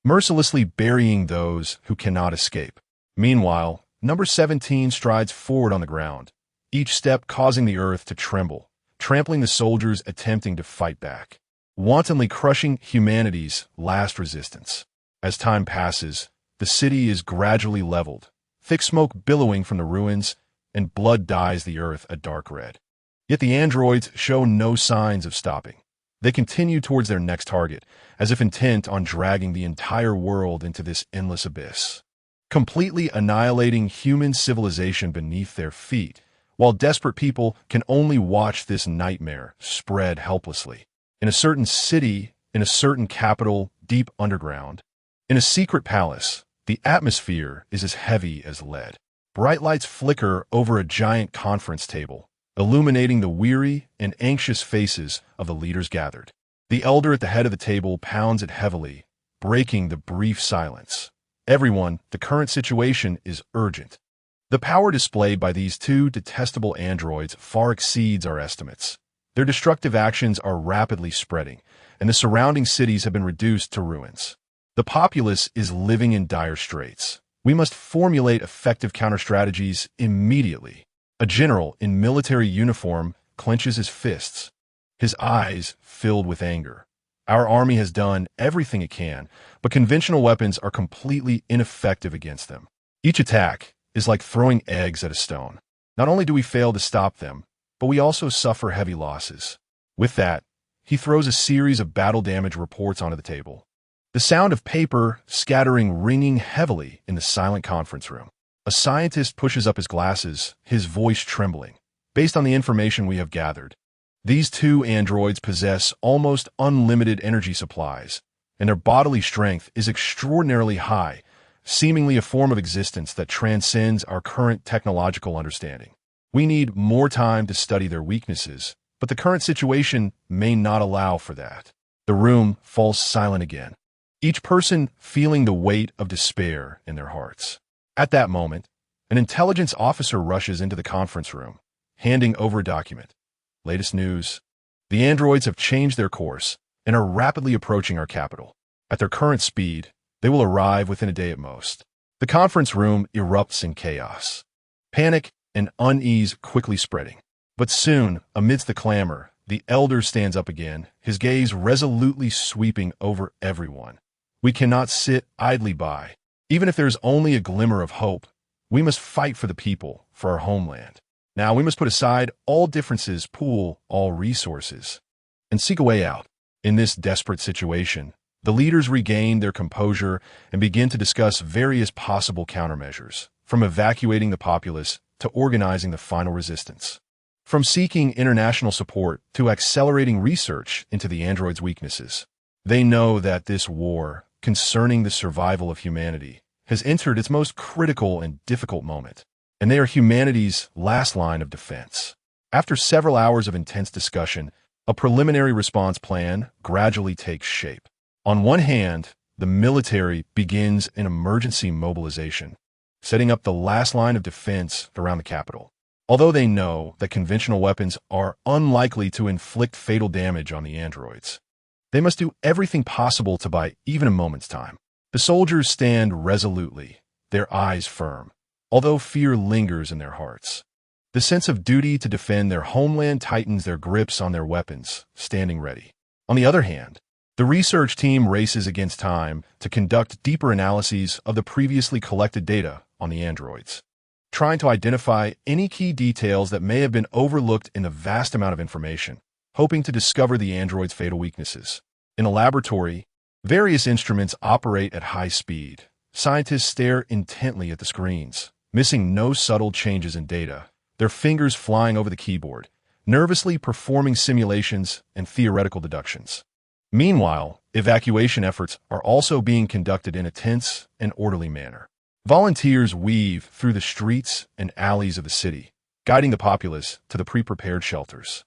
mercilessly burying those who cannot escape. Meanwhile, number 17 strides forward on the ground, each step causing the earth to tremble, trampling the soldiers attempting to fight back, wantonly crushing humanity's last resistance. As time passes, the city is gradually leveled, thick smoke billowing from the ruins, and blood dyes the earth a dark red. Yet the androids show no signs of stopping. They continue towards their next target, as if intent on dragging the entire world into this endless abyss, completely annihilating human civilization beneath their feet, while desperate people can only watch this nightmare spread helplessly. In a certain city, in a certain capital, deep underground, in a secret palace, the atmosphere is as heavy as lead. Bright lights flicker over a giant conference table, illuminating the weary and anxious faces of the leaders gathered. The elder at the head of the table pounds it heavily, breaking the brief silence. Everyone, the current situation is urgent. The power displayed by these two detestable androids far exceeds our estimates. Their destructive actions are rapidly spreading, and the surrounding cities have been reduced to ruins. The populace is living in dire straits. We must formulate effective counter-strategies immediately. A general in military uniform clenches his fists, his eyes filled with anger. Our army has done everything it can, but conventional weapons are completely ineffective against them. Each attack is like throwing eggs at a stone. Not only do we fail to stop them, but we also suffer heavy losses. With that, he throws a series of battle damage reports onto the table. The sound of paper scattering ringing heavily in the silent conference room. A scientist pushes up his glasses, his voice trembling. Based on the information we have gathered, these two androids possess almost unlimited energy supplies, and their bodily strength is extraordinarily high, seemingly a form of existence that transcends our current technological understanding. We need more time to study their weaknesses, but the current situation may not allow for that. The room falls silent again, each person feeling the weight of despair in their hearts. At that moment, an intelligence officer rushes into the conference room, handing over a document. Latest news. The androids have changed their course and are rapidly approaching our capital. At their current speed, they will arrive within a day at most. The conference room erupts in chaos. Panic and unease quickly spreading. But soon, amidst the clamor, the elder stands up again, his gaze resolutely sweeping over everyone. We cannot sit idly by. Even if there's only a glimmer of hope, we must fight for the people, for our homeland. Now we must put aside all differences, pool all resources, and seek a way out. In this desperate situation, the leaders regain their composure and begin to discuss various possible countermeasures, from evacuating the populace to organizing the final resistance. From seeking international support to accelerating research into the androids' weaknesses. They know that this war, concerning the survival of humanity, has entered its most critical and difficult moment, and they are humanity's last line of defense. After several hours of intense discussion, a preliminary response plan gradually takes shape. On one hand, the military begins an emergency mobilization, setting up the last line of defense around the capital. Although they know that conventional weapons are unlikely to inflict fatal damage on the androids, they must do everything possible to buy even a moment's time. The soldiers stand resolutely, their eyes firm, although fear lingers in their hearts. The sense of duty to defend their homeland tightens their grips on their weapons, standing ready. On the other hand, the research team races against time to conduct deeper analyses of the previously collected data on the androids, trying to identify any key details that may have been overlooked in the vast amount of information, hoping to discover the android's fatal weaknesses. In a laboratory, various instruments operate at high speed. Scientists stare intently at the screens, missing no subtle changes in data, their fingers flying over the keyboard, nervously performing simulations and theoretical deductions. Meanwhile, evacuation efforts are also being conducted in a tense and orderly manner. Volunteers weave through the streets and alleys of the city, guiding the populace to the pre-prepared shelters.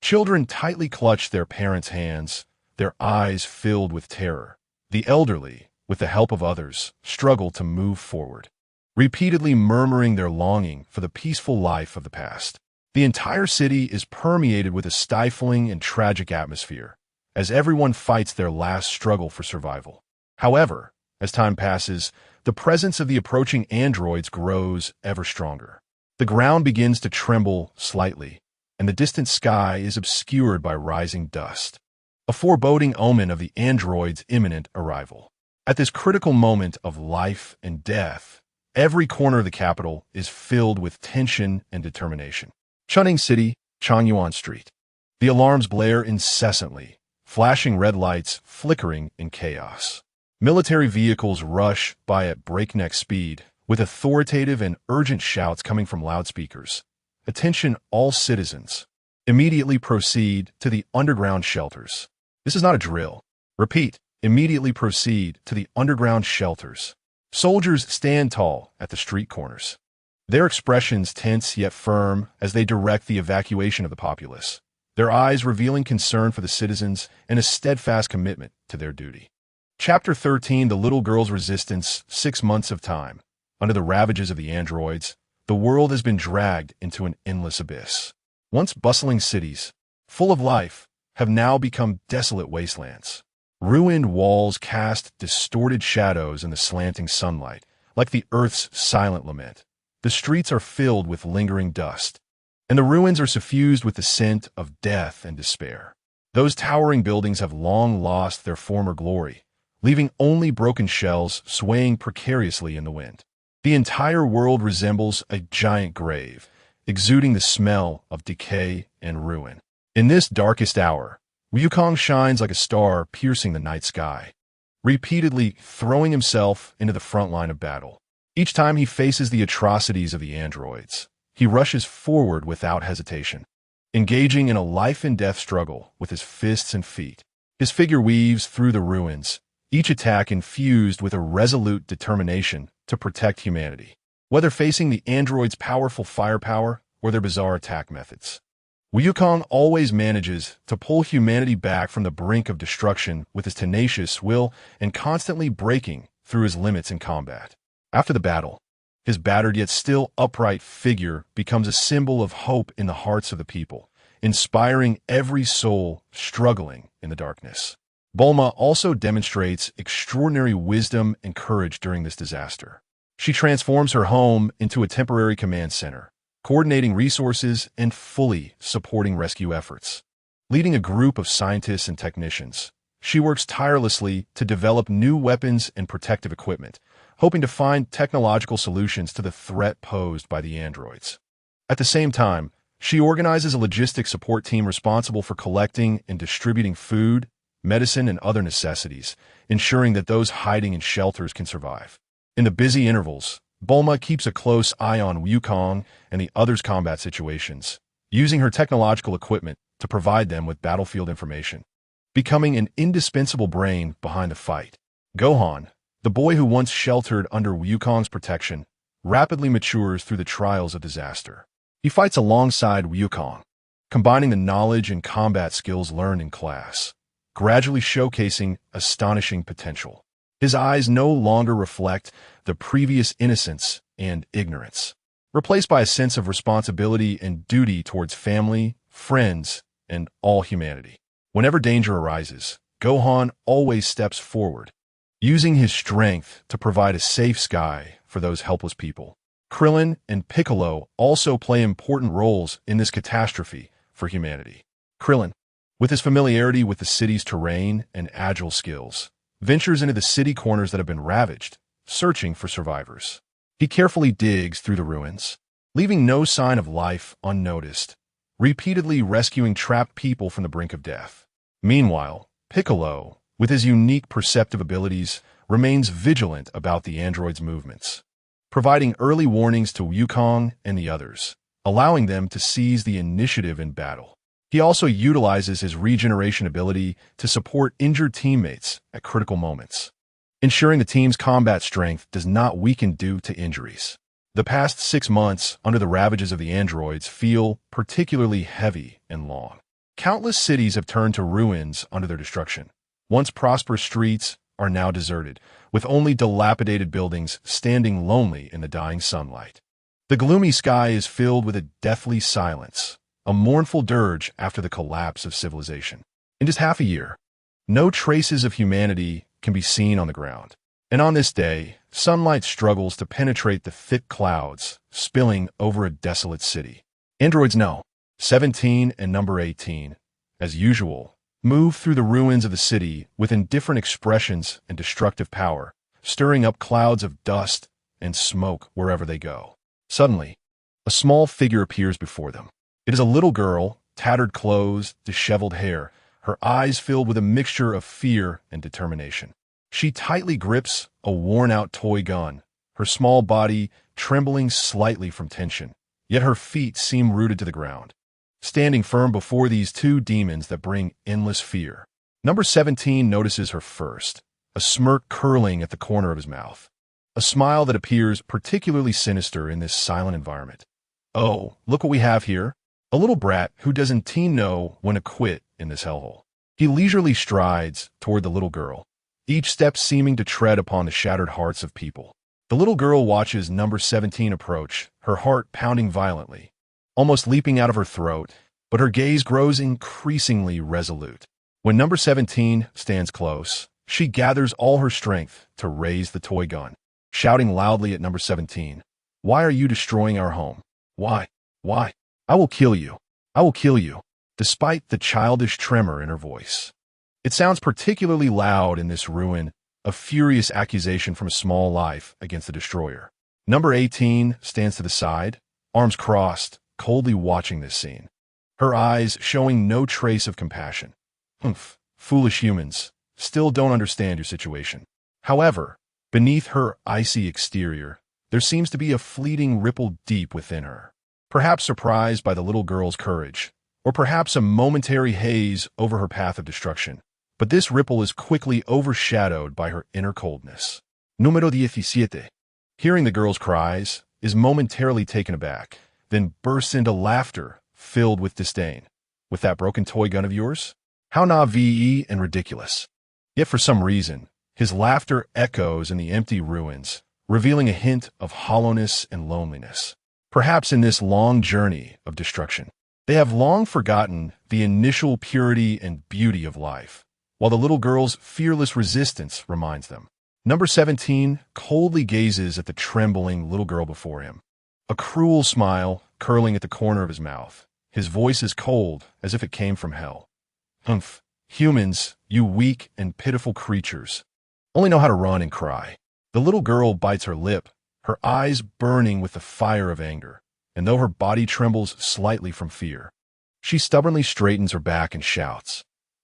Children tightly clutch their parents' hands, their eyes filled with terror. The elderly, with the help of others, struggle to move forward, repeatedly murmuring their longing for the peaceful life of the past. The entire city is permeated with a stifling and tragic atmosphere, as everyone fights their last struggle for survival. However, as time passes, the presence of the approaching androids grows ever stronger. The ground begins to tremble slightly, and the distant sky is obscured by rising dust, a foreboding omen of the androids' imminent arrival. At this critical moment of life and death, every corner of the capital is filled with tension and determination. Chunning City, Changyuan Street. The alarms blare incessantly, flashing red lights flickering in chaos. Military vehicles rush by at breakneck speed, with authoritative and urgent shouts coming from loudspeakers. Attention all citizens. Immediately proceed to the underground shelters. This is not a drill. Repeat, immediately proceed to the underground shelters. Soldiers stand tall at the street corners, their expressions tense yet firm as they direct the evacuation of the populace, their eyes revealing concern for the citizens and a steadfast commitment to their duty. Chapter 13, The Little Girl's Resistance, 6 months of time. Under the ravages of the androids, the world has been dragged into an endless abyss. Once bustling cities, full of life, have now become desolate wastelands. Ruined walls cast distorted shadows in the slanting sunlight, like the Earth's silent lament. The streets are filled with lingering dust, and the ruins are suffused with the scent of death and despair. Those towering buildings have long lost their former glory, leaving only broken shells swaying precariously in the wind. The entire world resembles a giant grave, exuding the smell of decay and ruin. In this darkest hour, Wukong shines like a star piercing the night sky, repeatedly throwing himself into the front line of battle. Each time he faces the atrocities of the androids, he rushes forward without hesitation, engaging in a life-and-death struggle with his fists and feet. His figure weaves through the ruins, each attack infused with a resolute determination to protect humanity, whether facing the androids' powerful firepower or their bizarre attack methods. Wukong always manages to pull humanity back from the brink of destruction with his tenacious will and constantly breaking through his limits in combat. After the battle, his battered yet still upright figure becomes a symbol of hope in the hearts of the people, inspiring every soul struggling in the darkness. Bulma also demonstrates extraordinary wisdom and courage during this disaster. She transforms her home into a temporary command center, coordinating resources and fully supporting rescue efforts. Leading a group of scientists and technicians, she works tirelessly to develop new weapons and protective equipment, hoping to find technological solutions to the threat posed by the androids. At the same time, she organizes a logistics support team responsible for collecting and distributing food, medicine, and other necessities, ensuring that those hiding in shelters can survive. In the busy intervals, Bulma keeps a close eye on Wukong and the others' combat situations, using her technological equipment to provide them with battlefield information, becoming an indispensable brain behind the fight. Gohan, the boy who once sheltered under Wukong's protection, rapidly matures through the trials of disaster. He fights alongside Wukong, combining the knowledge and combat skills learned in class, gradually showcasing astonishing potential. His eyes no longer reflect the previous innocence and ignorance, replaced by a sense of responsibility and duty towards family, friends, and all humanity. Whenever danger arises, Gohan always steps forward, using his strength to provide a safe sky for those helpless people. Krillin and Piccolo also play important roles in this catastrophe for humanity. Krillin, with his familiarity with the city's terrain and agile skills, ventures into the city corners that have been ravaged, searching for survivors. He carefully digs through the ruins, leaving no sign of life unnoticed, repeatedly rescuing trapped people from the brink of death. Meanwhile, Piccolo, with his unique perceptive abilities, remains vigilant about the androids' movements, providing early warnings to Wukong and the others, allowing them to seize the initiative in battle. He also utilizes his regeneration ability to support injured teammates at critical moments, ensuring the team's combat strength does not weaken due to injuries. The past 6 months under the ravages of the androids feel particularly heavy and long. Countless cities have turned to ruins under their destruction. Once prosperous streets are now deserted, with only dilapidated buildings standing lonely in the dying sunlight. The gloomy sky is filled with a deathly silence, a mournful dirge after the collapse of civilization. In just half a year, no traces of humanity can be seen on the ground. And on this day, sunlight struggles to penetrate the thick clouds, spilling over a desolate city. Androids know. 17 and number 18, as usual, move through the ruins of the city with indifferent expressions and destructive power, stirring up clouds of dust and smoke wherever they go. Suddenly, a small figure appears before them. It is a little girl, tattered clothes, disheveled hair, her eyes filled with a mixture of fear and determination. She tightly grips a worn-out toy gun, her small body trembling slightly from tension, yet her feet seem rooted to the ground, standing firm before these two demons that bring endless fear. Number 17 notices her first, a smirk curling at the corner of his mouth, a smile that appears particularly sinister in this silent environment. Oh, look what we have here. A little brat who doesn't know when to quit in this hellhole. He leisurely strides toward the little girl, each step seeming to tread upon the shattered hearts of people. The little girl watches number 17 approach, her heart pounding violently, almost leaping out of her throat, but her gaze grows increasingly resolute. When number 17 stands close, she gathers all her strength to raise the toy gun, shouting loudly at number 17, "Why are you destroying our home? Why? Why? I will kill you. I will kill you," despite the childish tremor in her voice. It sounds particularly loud in this ruin, a furious accusation from a small life against the destroyer. Number 18 stands to the side, arms crossed, coldly watching this scene, her eyes showing no trace of compassion. Humph, foolish humans, still don't understand your situation. However, beneath her icy exterior, there seems to be a fleeting ripple deep within her. Perhaps surprised by the little girl's courage, or perhaps a momentary haze over her path of destruction. But this ripple is quickly overshadowed by her inner coldness. Número 17, hearing the girl's cries, is momentarily taken aback, then bursts into laughter filled with disdain. With that broken toy gun of yours? How naive and ridiculous. Yet for some reason, his laughter echoes in the empty ruins, revealing a hint of hollowness and loneliness. Perhaps in this long journey of destruction, they have long forgotten the initial purity and beauty of life, while the little girl's fearless resistance reminds them. Number 17 coldly gazes at the trembling little girl before him, a cruel smile curling at the corner of his mouth. His voice is cold, as if it came from hell. Humph, humans, you weak and pitiful creatures, only know how to run and cry. The little girl bites her lip, her eyes burning with the fire of anger, and though her body trembles slightly from fear, she stubbornly straightens her back and shouts,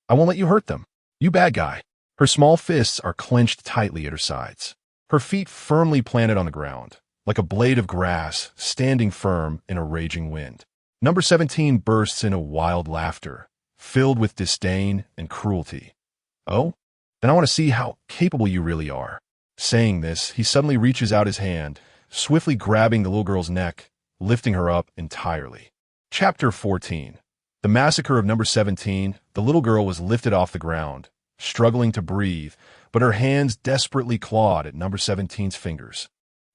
"I won't let you hurt them, you bad guy." Her small fists are clenched tightly at her sides, her feet firmly planted on the ground, like a blade of grass standing firm in a raging wind. Number 17 bursts into wild laughter, filled with disdain and cruelty. "Oh? Then I want to see how capable you really are." Saying this, he suddenly reaches out his hand, swiftly grabbing the little girl's neck, lifting her up entirely. Chapter 14. The massacre of number 17, the little girl was lifted off the ground, struggling to breathe, but her hands desperately clawed at number 17's fingers,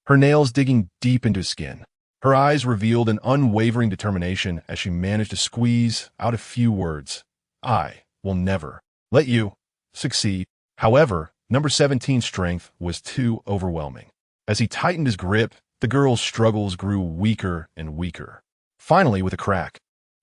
her nails digging deep into his skin. Her eyes revealed an unwavering determination as she managed to squeeze out a few words. "I will never let you succeed." However, number 17's strength was too overwhelming. As he tightened his grip, the girl's struggles grew weaker and weaker. Finally, with a crack,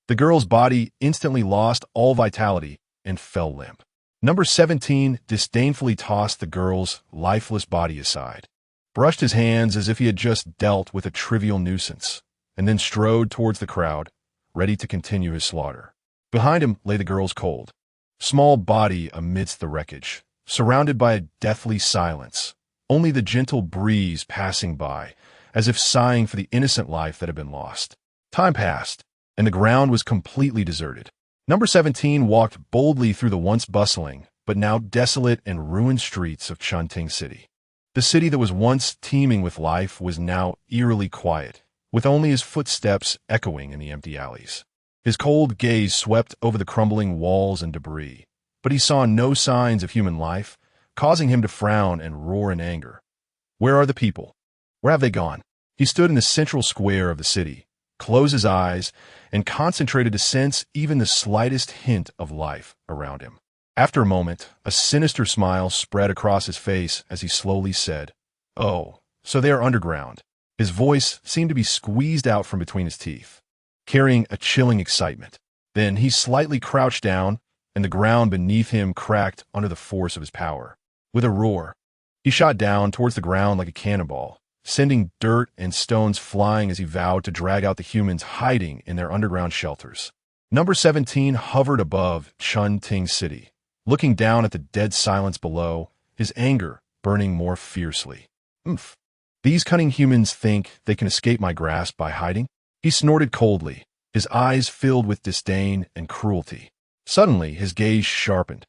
the girl's body instantly lost all vitality and fell limp. Number 17 disdainfully tossed the girl's lifeless body aside, brushed his hands as if he had just dealt with a trivial nuisance, and then strode towards the crowd, ready to continue his slaughter. Behind him lay the girl's cold, small body amidst the wreckage, surrounded by a deathly silence, only the gentle breeze passing by, as if sighing for the innocent life that had been lost. Time passed, and the ground was completely deserted. Number 17 walked boldly through the once bustling, but now desolate and ruined streets of Chunting City. The city that was once teeming with life was now eerily quiet, with only his footsteps echoing in the empty alleys. His cold gaze swept over the crumbling walls and debris, but he saw no signs of human life, causing him to frown and roar in anger. Where are the people? Where have they gone? He stood in the central square of the city, closed his eyes, and concentrated to sense even the slightest hint of life around him. After a moment, a sinister smile spread across his face as he slowly said, "Oh, so they are underground." His voice seemed to be squeezed out from between his teeth, carrying a chilling excitement. Then he slightly crouched down, and the ground beneath him cracked under the force of his power. With a roar, he shot down towards the ground like a cannonball, sending dirt and stones flying as he vowed to drag out the humans hiding in their underground shelters. Number 17 hovered above Chun Ting City, looking down at the dead silence below, his anger burning more fiercely. "Oomph. These cunning humans think they can escape my grasp by hiding?" He snorted coldly, his eyes filled with disdain and cruelty. Suddenly, his gaze sharpened,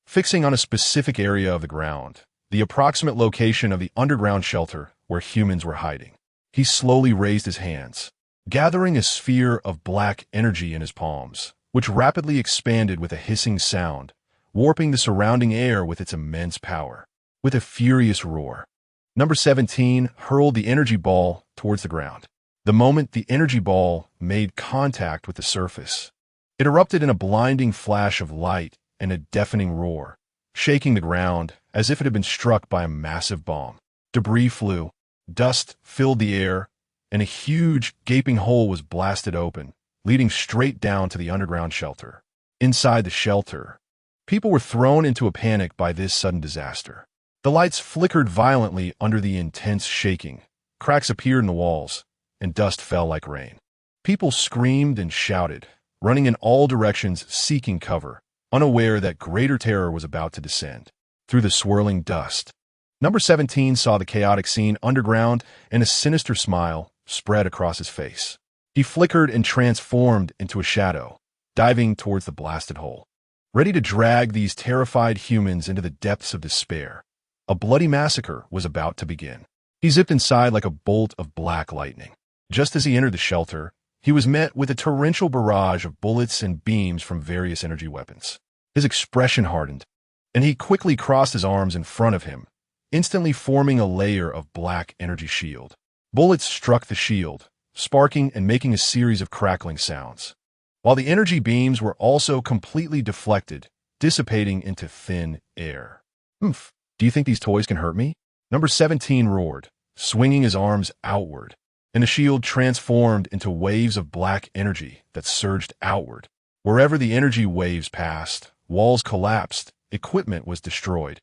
fixing on a specific area of the ground, the approximate location of the underground shelter where humans were hiding. He slowly raised his hands, gathering a sphere of black energy in his palms, which rapidly expanded with a hissing sound, warping the surrounding air with its immense power. With a furious roar, Number 17 hurled the energy ball towards the ground. The moment the energy ball made contact with the surface, it erupted in a blinding flash of light and a deafening roar, shaking the ground as if it had been struck by a massive bomb. Debris flew, dust filled the air, and a huge, gaping hole was blasted open, leading straight down to the underground shelter. Inside the shelter, people were thrown into a panic by this sudden disaster. The lights flickered violently under the intense shaking, cracks appeared in the walls, and dust fell like rain. People screamed and shouted, running in all directions seeking cover, unaware that greater terror was about to descend. Through the swirling dust, Number 17 saw the chaotic scene underground, and a sinister smile spread across his face. He flickered and transformed into a shadow, diving towards the blasted hole, ready to drag these terrified humans into the depths of despair. A bloody massacre was about to begin. He zipped inside like a bolt of black lightning. Just as he entered the shelter, he was met with a torrential barrage of bullets and beams from various energy weapons. His expression hardened, and he quickly crossed his arms in front of him, instantly forming a layer of black energy shield. Bullets struck the shield, sparking and making a series of crackling sounds, while the energy beams were also completely deflected, dissipating into thin air. "Oomph. Do you think these toys can hurt me?" Number 17 roared, swinging his arms outward, and the shield transformed into waves of black energy that surged outward. Wherever the energy waves passed, walls collapsed, equipment was destroyed,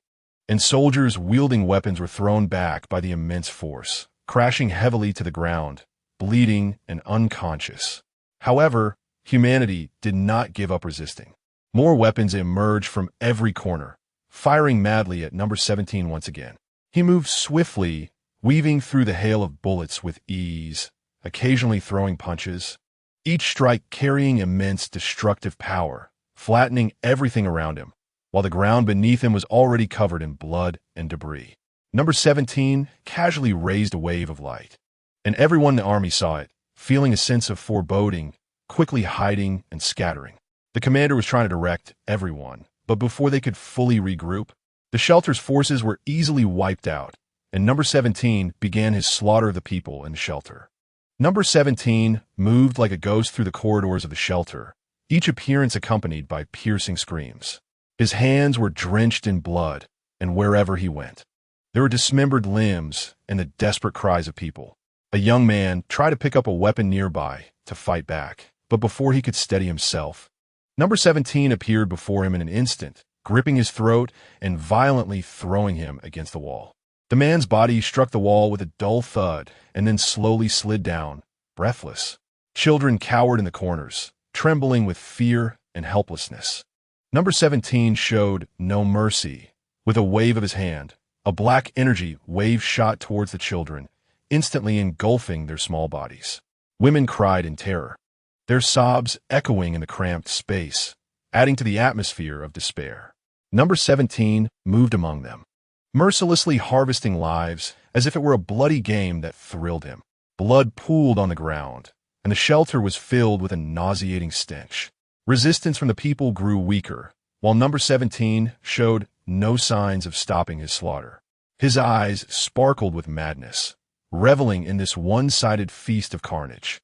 and soldiers wielding weapons were thrown back by the immense force, crashing heavily to the ground, bleeding and unconscious. However, humanity did not give up resisting. More weapons emerged from every corner, firing madly at Number 17 once again. He moved swiftly, weaving through the hail of bullets with ease, occasionally throwing punches, each strike carrying immense destructive power, flattening everything around him, while the ground beneath him was already covered in blood and debris. Number 17 casually raised a wave of light, and everyone in the army saw it, feeling a sense of foreboding, quickly hiding and scattering. The commander was trying to direct everyone, but before they could fully regroup, the shelter's forces were easily wiped out, and Number 17 began his slaughter of the people in the shelter. Number 17 moved like a ghost through the corridors of the shelter, each appearance accompanied by piercing screams. His hands were drenched in blood, and wherever he went, there were dismembered limbs and the desperate cries of people. A young man tried to pick up a weapon nearby to fight back, but before he could steady himself, Number 17 appeared before him in an instant, gripping his throat and violently throwing him against the wall. The man's body struck the wall with a dull thud and then slowly slid down, breathless. Children cowered in the corners, trembling with fear and helplessness. Number 17 showed no mercy. With a wave of his hand, a black energy wave shot towards the children, instantly engulfing their small bodies. Women cried in terror, their sobs echoing in the cramped space, adding to the atmosphere of despair. Number 17 moved among them, mercilessly harvesting lives as if it were a bloody game that thrilled him. Blood pooled on the ground, and the shelter was filled with a nauseating stench. Resistance from the people grew weaker, while number 17 showed no signs of stopping his slaughter. His eyes sparkled with madness, reveling in this one-sided feast of carnage,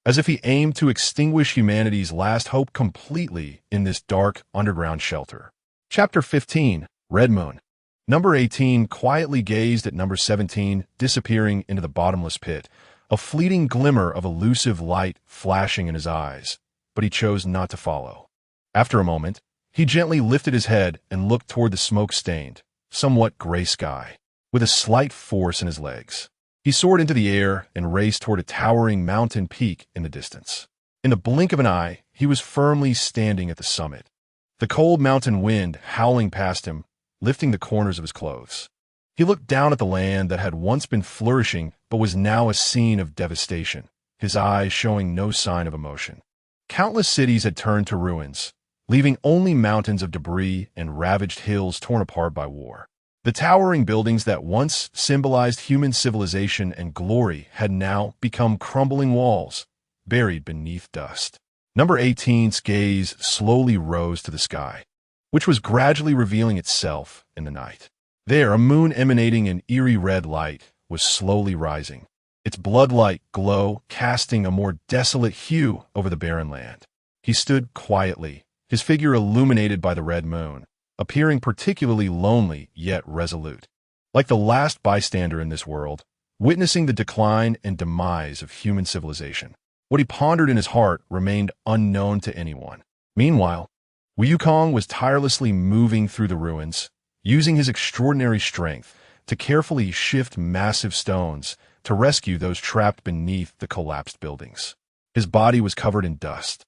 as if he aimed to extinguish humanity's last hope completely in this dark underground shelter. Chapter 15, Red Moon. Number 18 quietly gazed at number 17 disappearing into the bottomless pit, a fleeting glimmer of elusive light flashing in his eyes, but he chose not to follow. After a moment, he gently lifted his head and looked toward the smoke-stained, somewhat gray sky, with a slight force in his legs. He soared into the air and raced toward a towering mountain peak in the distance. In the blink of an eye, he was firmly standing at the summit, the cold mountain wind howling past him, lifting the corners of his clothes. He looked down at the land that had once been flourishing but was now a scene of devastation, his eyes showing no sign of emotion. Countless cities had turned to ruins, leaving only mountains of debris and ravaged hills torn apart by war. The towering buildings that once symbolized human civilization and glory had now become crumbling walls, buried beneath dust. Number 18's gaze slowly rose to the sky, which was gradually revealing itself in the night. There, a moon emanating an eerie red light was slowly rising, its blood-like glow casting a more desolate hue over the barren land. He stood quietly, his figure illuminated by the red moon, appearing particularly lonely yet resolute, like the last bystander in this world, witnessing the decline and demise of human civilization. What he pondered in his heart remained unknown to anyone. Meanwhile, Wukong was tirelessly moving through the ruins, using his extraordinary strength to carefully shift massive stones to rescue those trapped beneath the collapsed buildings. His body was covered in dust.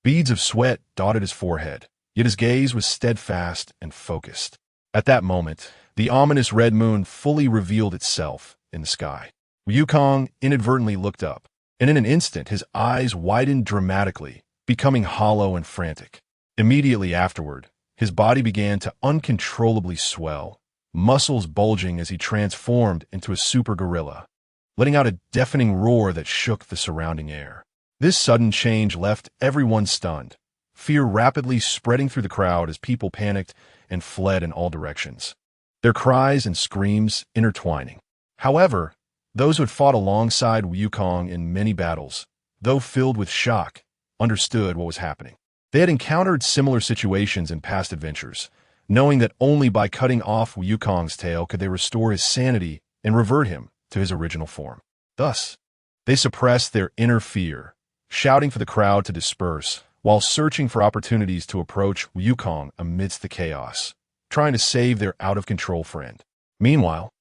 Beads of sweat dotted his forehead, yet his gaze was steadfast and focused. At that moment, the ominous red moon fully revealed itself in the sky. Wukong inadvertently looked up, and in an instant his eyes widened dramatically, becoming hollow and frantic. Immediately afterward, his body began to uncontrollably swell, muscles bulging as he transformed into a super gorilla, letting out a deafening roar that shook the surrounding air. This sudden change left everyone stunned, fear rapidly spreading through the crowd as people panicked and fled in all directions, their cries and screams intertwining. However, those who had fought alongside Wukong in many battles, though filled with shock, understood what was happening. They had encountered similar situations in past adventures, knowing that only by cutting off Wukong's tail could they restore his sanity and revert him to his original form. Thus, they suppressed their inner fear, shouting for the crowd to disperse, while searching for opportunities to approach Wukong amidst the chaos, trying to save their out-of-control friend. Meanwhile,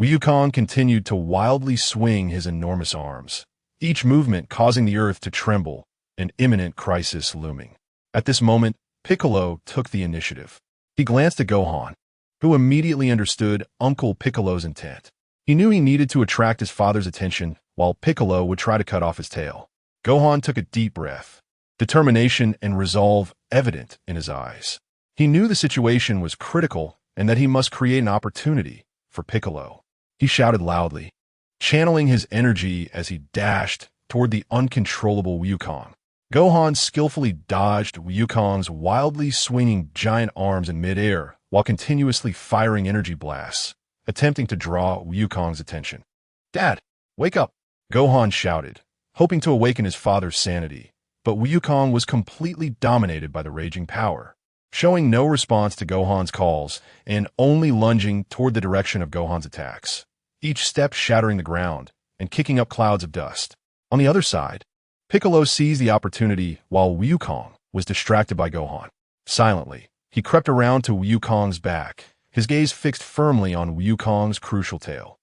Wukong continued to wildly swing his enormous arms, each movement causing the earth to tremble, an imminent crisis looming. At this moment, Piccolo took the initiative. He glanced at Gohan, who immediately understood Uncle Piccolo's intent. He knew he needed to attract his father's attention, while Piccolo would try to cut off his tail. Gohan took a deep breath, determination and resolve evident in his eyes. He knew the situation was critical and that he must create an opportunity for Piccolo. He shouted loudly, channeling his energy as he dashed toward the uncontrollable Wukong. Gohan skillfully dodged Wukong's wildly swinging giant arms in midair while continuously firing energy blasts, attempting to draw Wukong's attention. "Dad, wake up!" Gohan shouted, hoping to awaken his father's sanity, but Wukong was completely dominated by the raging power, showing no response to Gohan's calls and only lunging toward the direction of Gohan's attacks, each step shattering the ground and kicking up clouds of dust. On the other side, Piccolo seized the opportunity while Wukong was distracted by Gohan. Silently, he crept around to Wukong's back, his gaze fixed firmly on Wukong's crucial tail.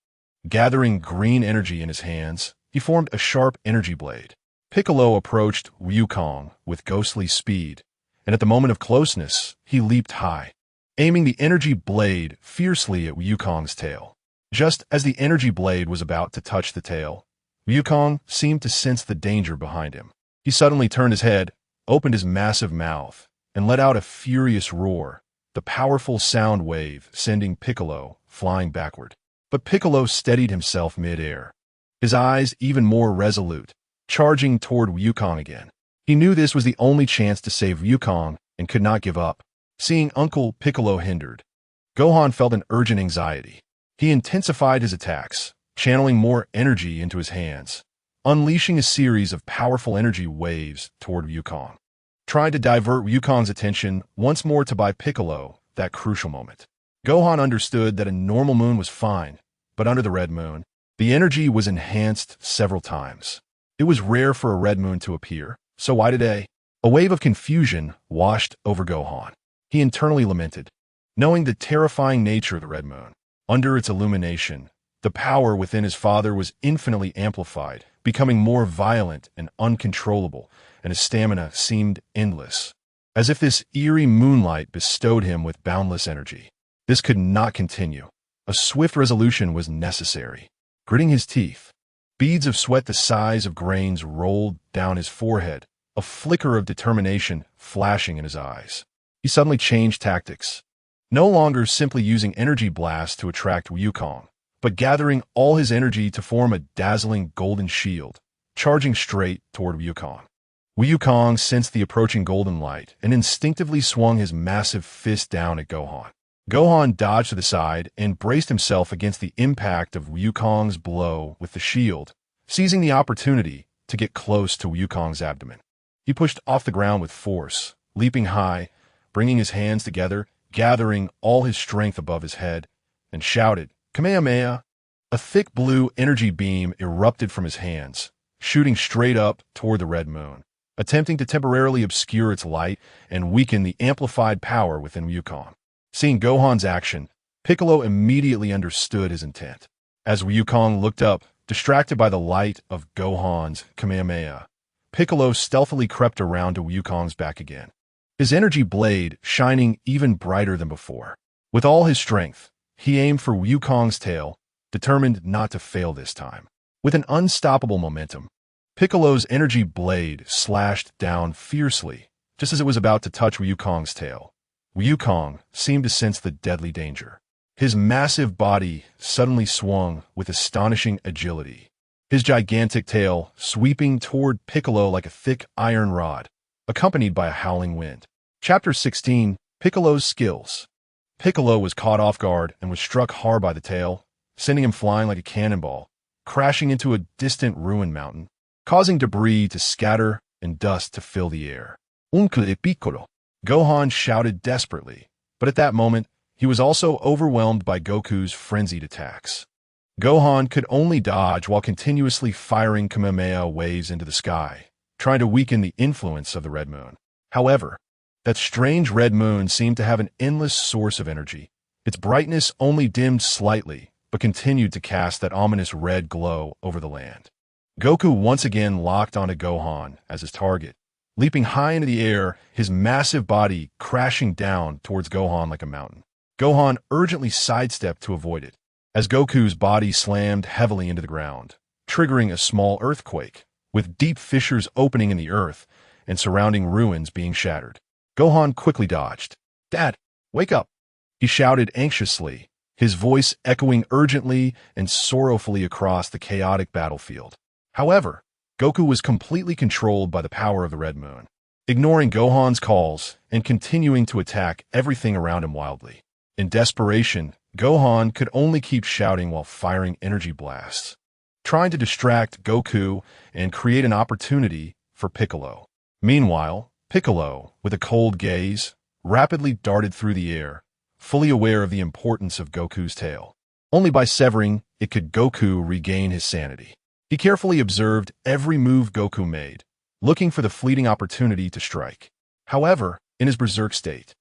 Gathering green energy in his hands, he formed a sharp energy blade. Piccolo approached Wukong with ghostly speed, and at the moment of closeness, he leaped high, aiming the energy blade fiercely at Wukong's tail. Just as the energy blade was about to touch the tail, Wukong seemed to sense the danger behind him. He suddenly turned his head, opened his massive mouth, and let out a furious roar, the powerful sound wave sending Piccolo flying backward. But Piccolo steadied himself mid-air, his eyes even more resolute, charging toward Wukong again. He knew this was the only chance to save Wukong and could not give up. Seeing Uncle Piccolo hindered, Gohan felt an urgent anxiety. He intensified his attacks, channeling more energy into his hands, unleashing a series of powerful energy waves toward Wukong, trying to divert Wukong's attention once more to buy Piccolo that crucial moment. Gohan understood that a normal moon was fine, but under the red moon, the energy was enhanced several times. It was rare for a red moon to appear, so why today? A wave of confusion washed over Gohan. He internally lamented, knowing the terrifying nature of the red moon. Under its illumination, the power within his father was infinitely amplified, becoming more violent and uncontrollable, and his stamina seemed endless, as if this eerie moonlight bestowed him with boundless energy. This could not continue. A swift resolution was necessary. Gritting his teeth, beads of sweat the size of grains rolled down his forehead, a flicker of determination flashing in his eyes. He suddenly changed tactics, no longer simply using energy blasts to attract Wukong, but gathering all his energy to form a dazzling golden shield, charging straight toward Wukong. Wukong sensed the approaching golden light and instinctively swung his massive fist down at Gohan. Gohan dodged to the side and braced himself against the impact of Wukong's blow with the shield, seizing the opportunity to get close to Wukong's abdomen. He pushed off the ground with force, leaping high, bringing his hands together, gathering all his strength above his head, and shouted, "Kamehameha!" A thick blue energy beam erupted from his hands, shooting straight up toward the red moon, attempting to temporarily obscure its light and weaken the amplified power within Wukong. Seeing Gohan's action, Piccolo immediately understood his intent. As Wukong looked up, distracted by the light of Gohan's Kamehameha, Piccolo stealthily crept around to Wukong's back again, his energy blade shining even brighter than before. With all his strength, he aimed for Wukong's tail, determined not to fail this time. With an unstoppable momentum, Piccolo's energy blade slashed down fiercely, just as it was about to touch Wukong's tail. Wukong seemed to sense the deadly danger. His massive body suddenly swung with astonishing agility, his gigantic tail sweeping toward Piccolo like a thick iron rod, accompanied by a howling wind. Chapter 16, Piccolo's Skills. Piccolo was caught off guard and was struck hard by the tail, sending him flying like a cannonball, crashing into a distant ruined mountain, causing debris to scatter and dust to fill the air. Uncle Piccolo. Gohan shouted desperately, but at that moment, he was also overwhelmed by Goku's frenzied attacks. Gohan could only dodge while continuously firing Kamehameha waves into the sky, trying to weaken the influence of the red moon. However, that strange red moon seemed to have an endless source of energy. Its brightness only dimmed slightly, but continued to cast that ominous red glow over the land. Goku once again locked onto Gohan as his target, leaping high into the air, his massive body crashing down towards Gohan like a mountain. Gohan urgently sidestepped to avoid it, as Goku's body slammed heavily into the ground, triggering a small earthquake, with deep fissures opening in the earth and surrounding ruins being shattered. Gohan quickly dodged. "Dad, wake up!" he shouted anxiously, his voice echoing urgently and sorrowfully across the chaotic battlefield. However, Goku was completely controlled by the power of the red moon, ignoring Gohan's calls and continuing to attack everything around him wildly. In desperation, Gohan could only keep shouting while firing energy blasts, trying to distract Goku and create an opportunity for Piccolo. Meanwhile, Piccolo, with a cold gaze, rapidly darted through the air, fully aware of the importance of Goku's tail. Only by severing it could Goku regain his sanity. He carefully observed every move Goku made, looking for the fleeting opportunity to strike. However, in his berserk state,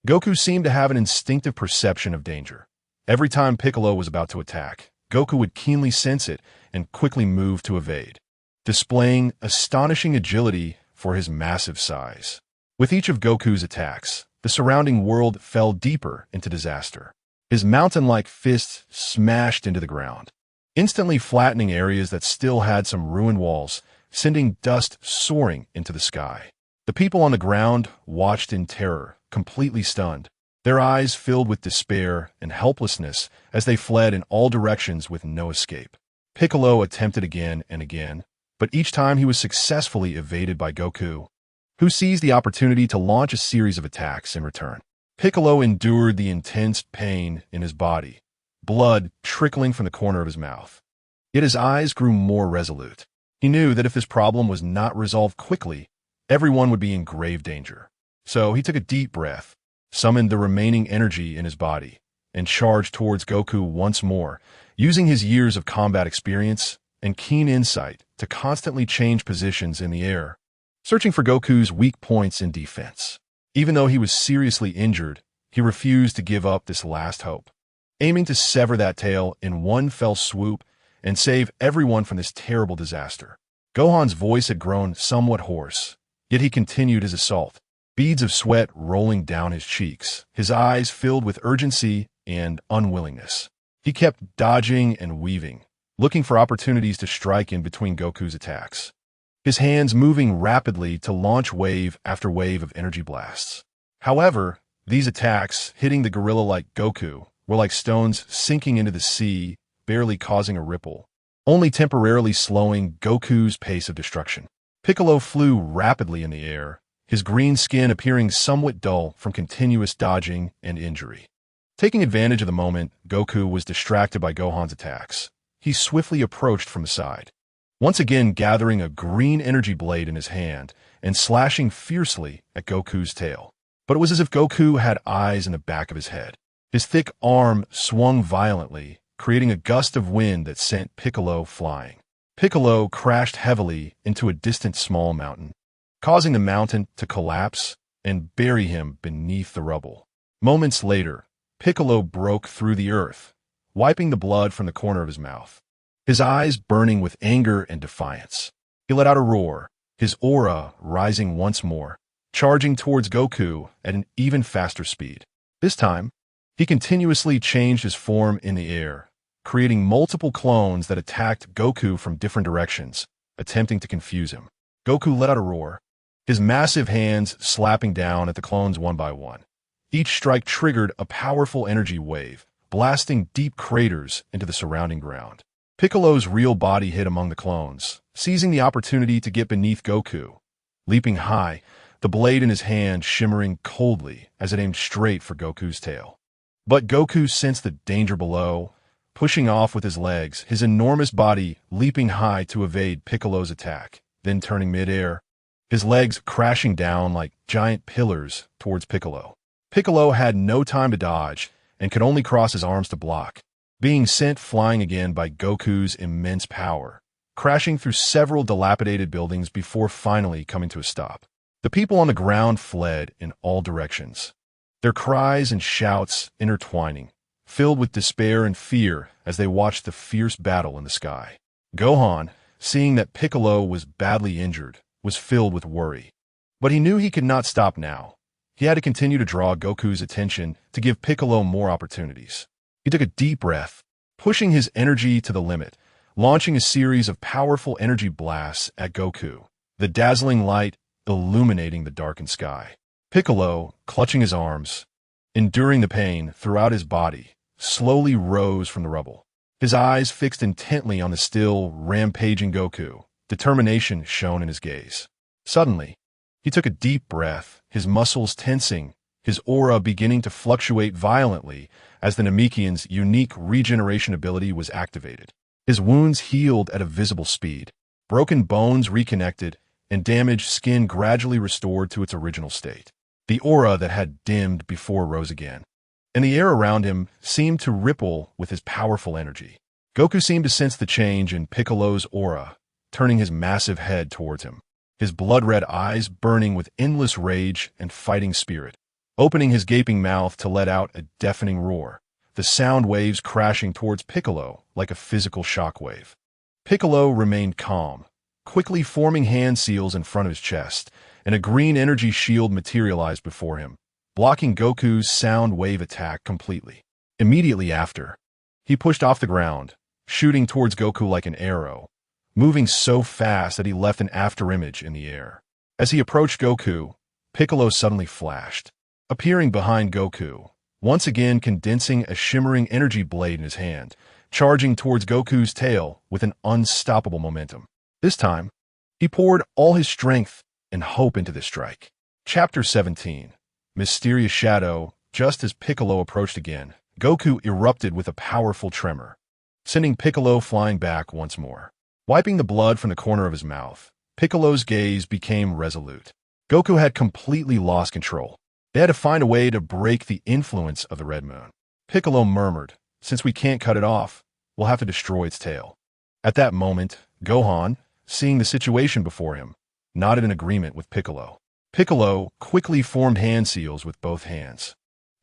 Goku seemed to have an instinctive perception of danger. Every time Piccolo was about to attack, Goku would keenly sense it and quickly move to evade, displaying astonishing agility for his massive size. With each of Goku's attacks, the surrounding world fell deeper into disaster. His mountain-like fists smashed into the ground, instantly flattening areas that still had some ruined walls, sending dust soaring into the sky. The people on the ground watched in terror, completely stunned, their eyes filled with despair and helplessness as they fled in all directions with no escape. Piccolo attempted again and again, but each time he was successfully evaded by Goku, who seized the opportunity to launch a series of attacks in return. Piccolo endured the intense pain in his body, blood trickling from the corner of his mouth. Yet his eyes grew more resolute. He knew that if this problem was not resolved quickly, everyone would be in grave danger. So he took a deep breath, summoned the remaining energy in his body, and charged towards Goku once more, using his years of combat experience and keen insight to constantly change positions in the air, searching for Goku's weak points in defense. Even though he was seriously injured, he refused to give up this last hope, aiming to sever that tail in one fell swoop and save everyone from this terrible disaster. Gohan's voice had grown somewhat hoarse, yet he continued his assault, beads of sweat rolling down his cheeks, his eyes filled with urgency and unwillingness. He kept dodging and weaving, looking for opportunities to strike in between Goku's attacks, his hands moving rapidly to launch wave after wave of energy blasts. However, these attacks, hitting the gorilla like Goku, were like stones sinking into the sea, barely causing a ripple, only temporarily slowing Goku's pace of destruction. Piccolo flew rapidly in the air, his green skin appearing somewhat dull from continuous dodging and injury. Taking advantage of the moment, Goku was distracted by Gohan's attacks. He swiftly approached from the side, once again gathering a green energy blade in his hand and slashing fiercely at Goku's tail. But it was as if Goku had eyes in the back of his head. His thick arm swung violently, creating a gust of wind that sent Piccolo flying. Piccolo crashed heavily into a distant small mountain, causing the mountain to collapse and bury him beneath the rubble. Moments later, Piccolo broke through the earth, wiping the blood from the corner of his mouth, his eyes burning with anger and defiance. He let out a roar, his aura rising once more, charging towards Goku at an even faster speed. This time, he continuously changed his form in the air, creating multiple clones that attacked Goku from different directions, attempting to confuse him. Goku let out a roar, his massive hands slapping down at the clones one by one. Each strike triggered a powerful energy wave, blasting deep craters into the surrounding ground. Piccolo's real body hid among the clones, seizing the opportunity to get beneath Goku. Leaping high, the blade in his hand shimmering coldly as it aimed straight for Goku's tail. But Goku sensed the danger below, pushing off with his legs, his enormous body leaping high to evade Piccolo's attack, then turning midair, his legs crashing down like giant pillars towards Piccolo. Piccolo had no time to dodge and could only cross his arms to block, being sent flying again by Goku's immense power, crashing through several dilapidated buildings before finally coming to a stop. The people on the ground fled in all directions, their cries and shouts intertwining, filled with despair and fear as they watched the fierce battle in the sky. Gohan, seeing that Piccolo was badly injured, was filled with worry. But he knew he could not stop now. He had to continue to draw Goku's attention to give Piccolo more opportunities. He took a deep breath, pushing his energy to the limit, launching a series of powerful energy blasts at Goku, the dazzling light illuminating the darkened sky. Piccolo, clutching his arms, enduring the pain throughout his body, slowly rose from the rubble, his eyes fixed intently on the still, rampaging Goku, determination shone in his gaze. Suddenly, he took a deep breath, his muscles tensing, his aura beginning to fluctuate violently as the Namekian's unique regeneration ability was activated. His wounds healed at a visible speed, broken bones reconnected, and damaged skin gradually restored to its original state. The aura that had dimmed before rose again, and the air around him seemed to ripple with his powerful energy. Goku seemed to sense the change in Piccolo's aura, turning his massive head towards him, his blood-red eyes burning with endless rage and fighting spirit, opening his gaping mouth to let out a deafening roar, the sound waves crashing towards Piccolo like a physical shockwave. Piccolo remained calm, quickly forming hand seals in front of his chest, and a green energy shield materialized before him, blocking Goku's sound wave attack completely. Immediately after, he pushed off the ground, shooting towards Goku like an arrow, moving so fast that he left an afterimage in the air. As he approached Goku, Piccolo suddenly flashed, appearing behind Goku, once again condensing a shimmering energy blade in his hand, charging towards Goku's tail with an unstoppable momentum. This time, he poured all his strength and hope into the strike. Chapter 17. Mysterious Shadow. Just as Piccolo approached again, Goku erupted with a powerful tremor, sending Piccolo flying back once more. Wiping the blood from the corner of his mouth, Piccolo's gaze became resolute. Goku had completely lost control. They had to find a way to break the influence of the Red Moon. Piccolo murmured, "Since we can't cut it off, we'll have to destroy its tail." At that moment, Gohan, seeing the situation before him, nodded in agreement with Piccolo. Piccolo quickly formed hand seals with both hands,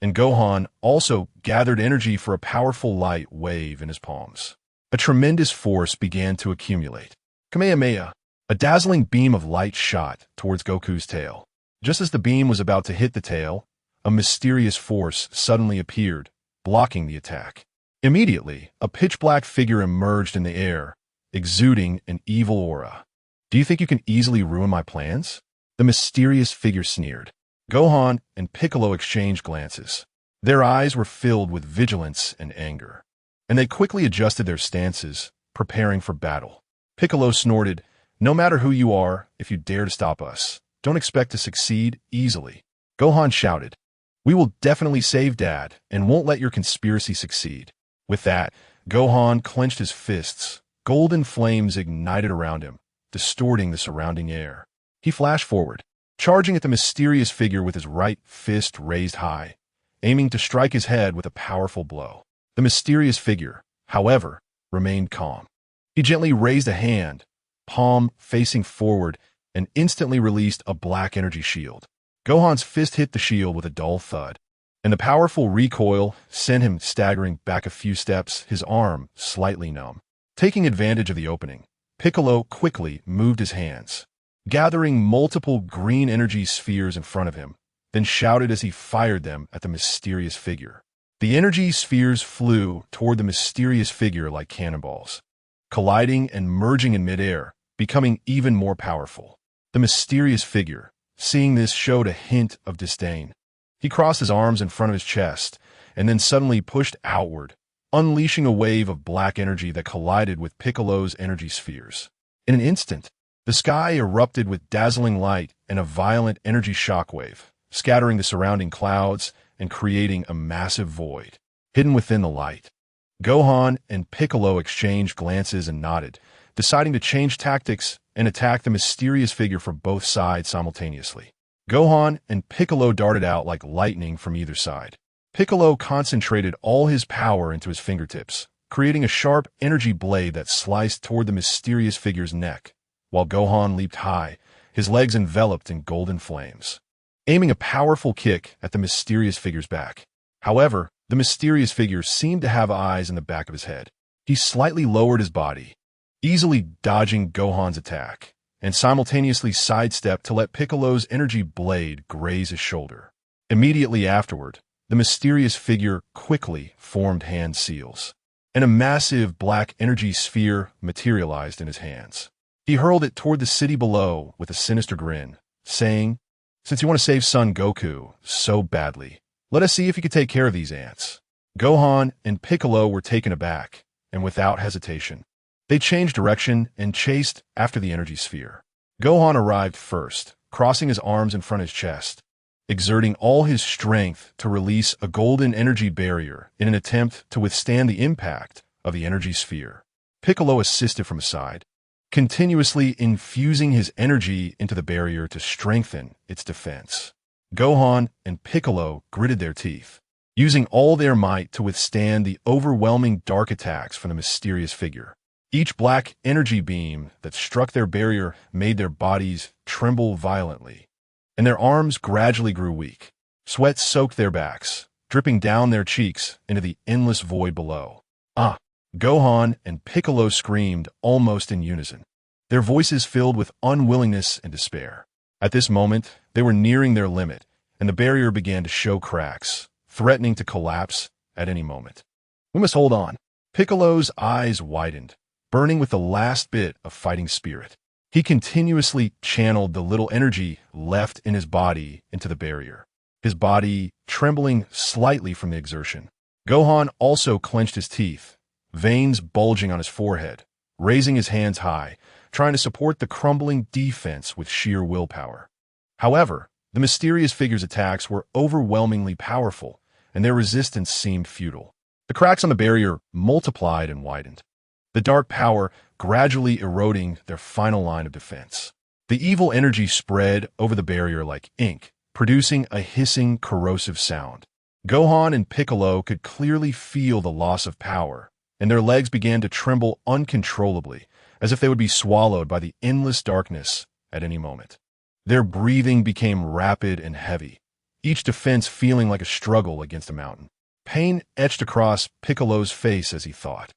and Gohan also gathered energy for a powerful light wave in his palms. A tremendous force began to accumulate. Kamehameha! A dazzling beam of light shot towards Goku's tail. Just as the beam was about to hit the tail, a mysterious force suddenly appeared, blocking the attack. Immediately, a pitch-black figure emerged in the air, exuding an evil aura. "Do you think you can easily ruin my plans?" The mysterious figure sneered. Gohan and Piccolo exchanged glances. Their eyes were filled with vigilance and anger, and they quickly adjusted their stances, preparing for battle. Piccolo snorted, "No matter who you are, if you dare to stop us, don't expect to succeed easily." Gohan shouted, "We will definitely save Dad and won't let your conspiracy succeed." With that, Gohan clenched his fists. Golden flames ignited around him, distorting the surrounding air. He flashed forward, charging at the mysterious figure with his right fist raised high, aiming to strike his head with a powerful blow. The mysterious figure, however, remained calm. He gently raised a hand, palm facing forward, and instantly released a black energy shield. Gohan's fist hit the shield with a dull thud, and the powerful recoil sent him staggering back a few steps, his arm slightly numb. Taking advantage of the opening, Piccolo quickly moved his hands, gathering multiple green energy spheres in front of him, then shouted as he fired them at the mysterious figure. The energy spheres flew toward the mysterious figure like cannonballs, colliding and merging in midair, becoming even more powerful. The mysterious figure, seeing this, showed a hint of disdain. He crossed his arms in front of his chest and then suddenly pushed outward, unleashing a wave of black energy that collided with Piccolo's energy spheres. In an instant, the sky erupted with dazzling light and a violent energy shockwave, scattering the surrounding clouds and creating a massive void hidden within the light. Gohan and Piccolo exchanged glances and nodded, deciding to change tactics and attack the mysterious figure from both sides simultaneously. Gohan and Piccolo darted out like lightning from either side. Piccolo concentrated all his power into his fingertips, creating a sharp energy blade that sliced toward the mysterious figure's neck, while Gohan leaped high, his legs enveloped in golden flames, aiming a powerful kick at the mysterious figure's back. However, the mysterious figure seemed to have eyes in the back of his head. He slightly lowered his body, easily dodging Gohan's attack, and simultaneously sidestepped to let Piccolo's energy blade graze his shoulder. Immediately afterward, the mysterious figure quickly formed hand seals, and a massive black energy sphere materialized in his hands. He hurled it toward the city below with a sinister grin, saying, "Since you want to save Son Goku so badly, let us see if you can take care of these ants." Gohan and Piccolo were taken aback, and without hesitation, they changed direction and chased after the energy sphere. Gohan arrived first, crossing his arms in front of his chest, exerting all his strength to release a golden energy barrier in an attempt to withstand the impact of the energy sphere. Piccolo assisted from his side, continuously infusing his energy into the barrier to strengthen its defense. Gohan and Piccolo gritted their teeth, using all their might to withstand the overwhelming dark attacks from the mysterious figure. Each black energy beam that struck their barrier made their bodies tremble violently, and their arms gradually grew weak. Sweat soaked their backs, dripping down their cheeks into the endless void below. "Ah!" Gohan and Piccolo screamed almost in unison, their voices filled with unwillingness and despair. At this moment, they were nearing their limit, and the barrier began to show cracks, threatening to collapse at any moment. "We must hold on." Piccolo's eyes widened, burning with the last bit of fighting spirit. He continuously channeled the little energy left in his body into the barrier, his body trembling slightly from the exertion. Gohan also clenched his teeth, veins bulging on his forehead, raising his hands high, trying to support the crumbling defense with sheer willpower. However, the mysterious figure's attacks were overwhelmingly powerful, and their resistance seemed futile. The cracks on the barrier multiplied and widened, the dark power gradually eroding their final line of defense. The evil energy spread over the barrier like ink, producing a hissing, corrosive sound. Gohan and Piccolo could clearly feel the loss of power, and their legs began to tremble uncontrollably, as if they would be swallowed by the endless darkness at any moment. Their breathing became rapid and heavy, each defense feeling like a struggle against a mountain. Pain etched across Piccolo's face as he thought,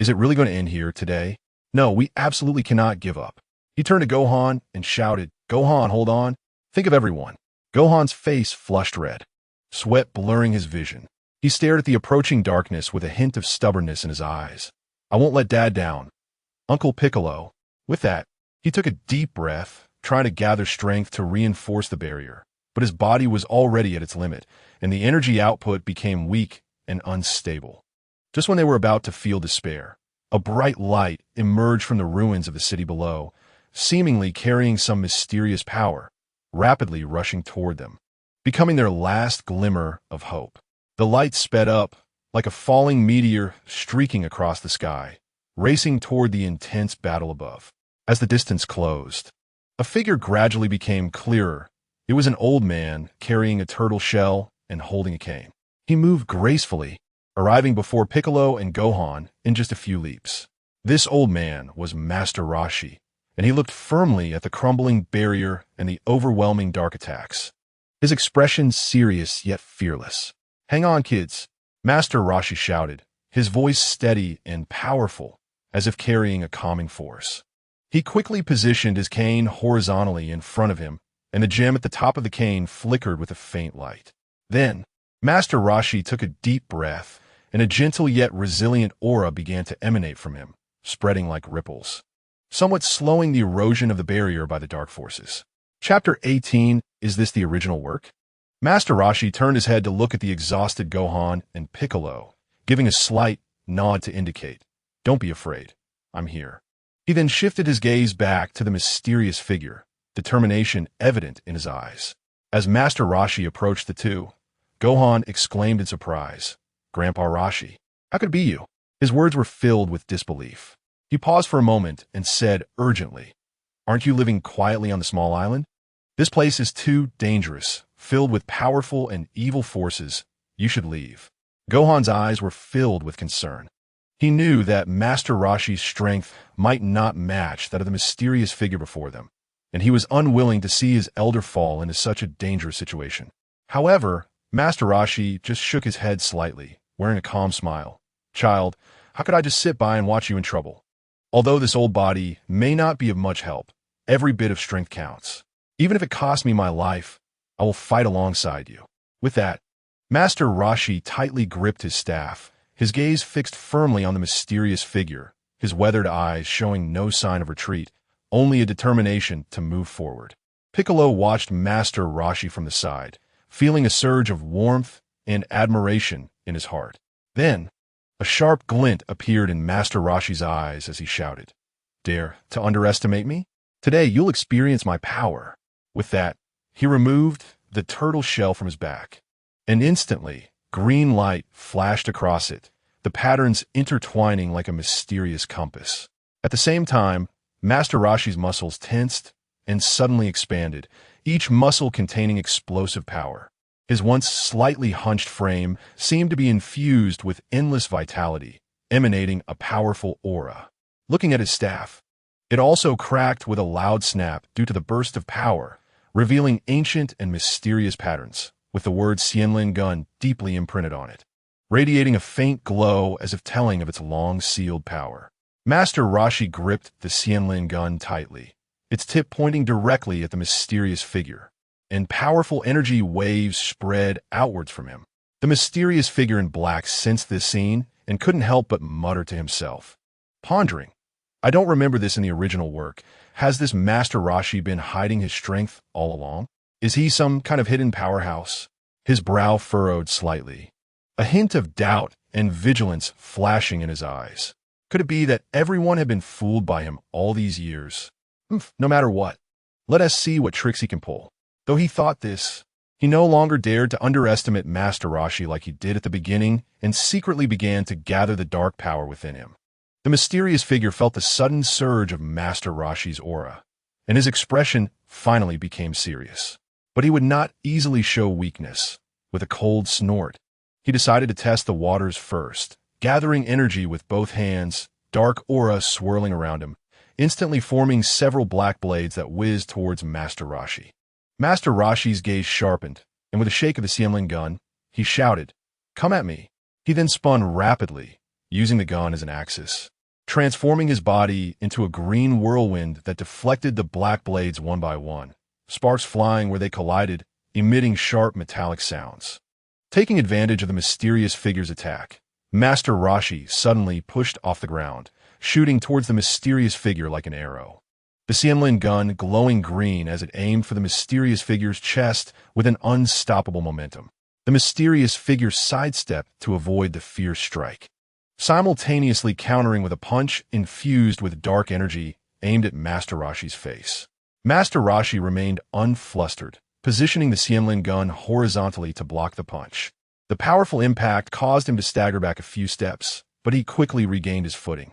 "Is it really going to end here today? No, we absolutely cannot give up." He turned to Gohan and shouted, "Gohan, hold on. Think of everyone." Gohan's face flushed red, sweat blurring his vision. He stared at the approaching darkness with a hint of stubbornness in his eyes. "I won't let Dad down, Uncle Piccolo." With that, he took a deep breath, trying to gather strength to reinforce the barrier. But his body was already at its limit, and the energy output became weak and unstable. Just when they were about to feel despair, a bright light emerged from the ruins of the city below, seemingly carrying some mysterious power, rapidly rushing toward them, becoming their last glimmer of hope. The light sped up, like a falling meteor streaking across the sky, racing toward the intense battle above. As the distance closed, a figure gradually became clearer. It was an old man carrying a turtle shell and holding a cane. He moved gracefully, arriving before Piccolo and Gohan in just a few leaps. This old man was Master Roshi, and he looked firmly at the crumbling barrier and the overwhelming dark attacks. His expression serious yet fearless. "Hang on, kids," Master Roshi shouted, his voice steady and powerful, as if carrying a calming force. He quickly positioned his cane horizontally in front of him, and the gem at the top of the cane flickered with a faint light. Then, Master Roshi took a deep breath, and a gentle yet resilient aura began to emanate from him, spreading like ripples, somewhat slowing the erosion of the barrier by the dark forces. Chapter 18, Is This the Original Work? Master Roshi turned his head to look at the exhausted Gohan and Piccolo, giving a slight nod to indicate, "Don't be afraid, I'm here." He then shifted his gaze back to the mysterious figure, determination evident in his eyes. As Master Roshi approached the two, Gohan exclaimed in surprise, "Grandpa Roshi, how could it be you?" His words were filled with disbelief. He paused for a moment and said urgently, "Aren't you living quietly on the small island? This place is too dangerous, filled with powerful and evil forces. You should leave." Gohan's eyes were filled with concern. He knew that Master Roshi's strength might not match that of the mysterious figure before them, and he was unwilling to see his elder fall into such a dangerous situation. However, Master Roshi just shook his head slightly, wearing a calm smile. "Child, how could I just sit by and watch you in trouble? Although this old body may not be of much help, every bit of strength counts. Even if it costs me my life, I will fight alongside you." With that, Master Roshi tightly gripped his staff, his gaze fixed firmly on the mysterious figure, his weathered eyes showing no sign of retreat, only a determination to move forward. Piccolo watched Master Roshi from the side, feeling a surge of warmth and admiration in his heart. Then, a sharp glint appeared in Master Roshi's eyes as he shouted, "Dare to underestimate me? Today you'll experience my power." With that, he removed the turtle shell from his back, and instantly, green light flashed across it, the patterns intertwining like a mysterious compass. At the same time, Master Roshi's muscles tensed and suddenly expanded, each muscle containing explosive power. His once slightly hunched frame seemed to be infused with endless vitality, emanating a powerful aura. Looking at his staff, it also cracked with a loud snap due to the burst of power, revealing ancient and mysterious patterns, with the word Xianlin Gun deeply imprinted on it, radiating a faint glow as if telling of its long-sealed power. Master Roshi gripped the Xianlin Gun tightly, its tip pointing directly at the mysterious figure, and powerful energy waves spread outwards from him. The mysterious figure in black sensed this scene and couldn't help but mutter to himself, pondering, "I don't remember this in the original work. Has this Master Roshi been hiding his strength all along? Is he some kind of hidden powerhouse?" His brow furrowed slightly, a hint of doubt and vigilance flashing in his eyes. Could it be that everyone had been fooled by him all these years? No matter what, let us see what tricks he can pull. Though he thought this, he no longer dared to underestimate Master Roshi like he did at the beginning and secretly began to gather the dark power within him. The mysterious figure felt the sudden surge of Master Roshi's aura, and his expression finally became serious. But he would not easily show weakness. With a cold snort, he decided to test the waters first, gathering energy with both hands, dark aura swirling around him, instantly forming several black blades that whizzed towards Master Roshi. Master Roshi's gaze sharpened, and with a shake of the Xianlin gun, he shouted, "Come at me." He then spun rapidly, using the gun as an axis, transforming his body into a green whirlwind that deflected the black blades one by one, sparks flying where they collided, emitting sharp metallic sounds. Taking advantage of the mysterious figure's attack, Master Roshi suddenly pushed off the ground, shooting towards the mysterious figure like an arrow. The Xianlin gun glowing green as it aimed for the mysterious figure's chest with an unstoppable momentum. The mysterious figure sidestepped to avoid the fierce strike, simultaneously countering with a punch infused with dark energy aimed at Master Roshi's face. Master Roshi remained unflustered, positioning the Xianlin gun horizontally to block the punch. The powerful impact caused him to stagger back a few steps, but he quickly regained his footing.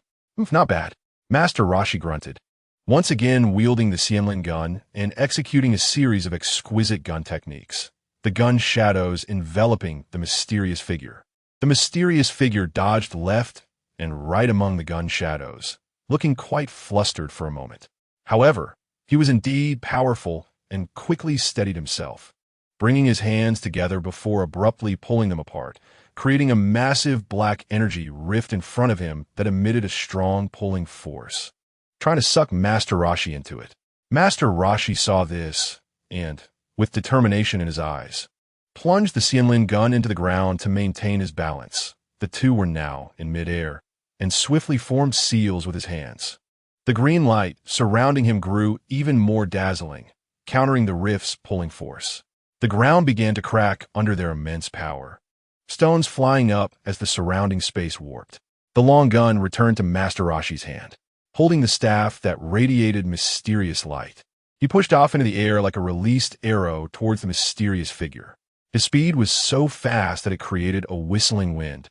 Not bad, Master Roshi grunted, once again wielding the Xianlin gun and executing a series of exquisite gun techniques, the gun shadows enveloping the mysterious figure. The mysterious figure dodged left and right among the gun shadows, looking quite flustered for a moment. However, he was indeed powerful and quickly steadied himself, bringing his hands together before abruptly pulling them apart, creating a massive black energy rift in front of him that emitted a strong pulling force, trying to suck Master Roshi into it. Master Roshi saw this and, with determination in his eyes, plunged the Xianlin gun into the ground to maintain his balance. The two were now in midair and swiftly formed seals with his hands. The green light surrounding him grew even more dazzling, countering the rift's pulling force. The ground began to crack under their immense power, stones flying up as the surrounding space warped. The long gun returned to Master Roshi's hand, holding the staff that radiated mysterious light. He pushed off into the air like a released arrow towards the mysterious figure. His speed was so fast that it created a whistling wind,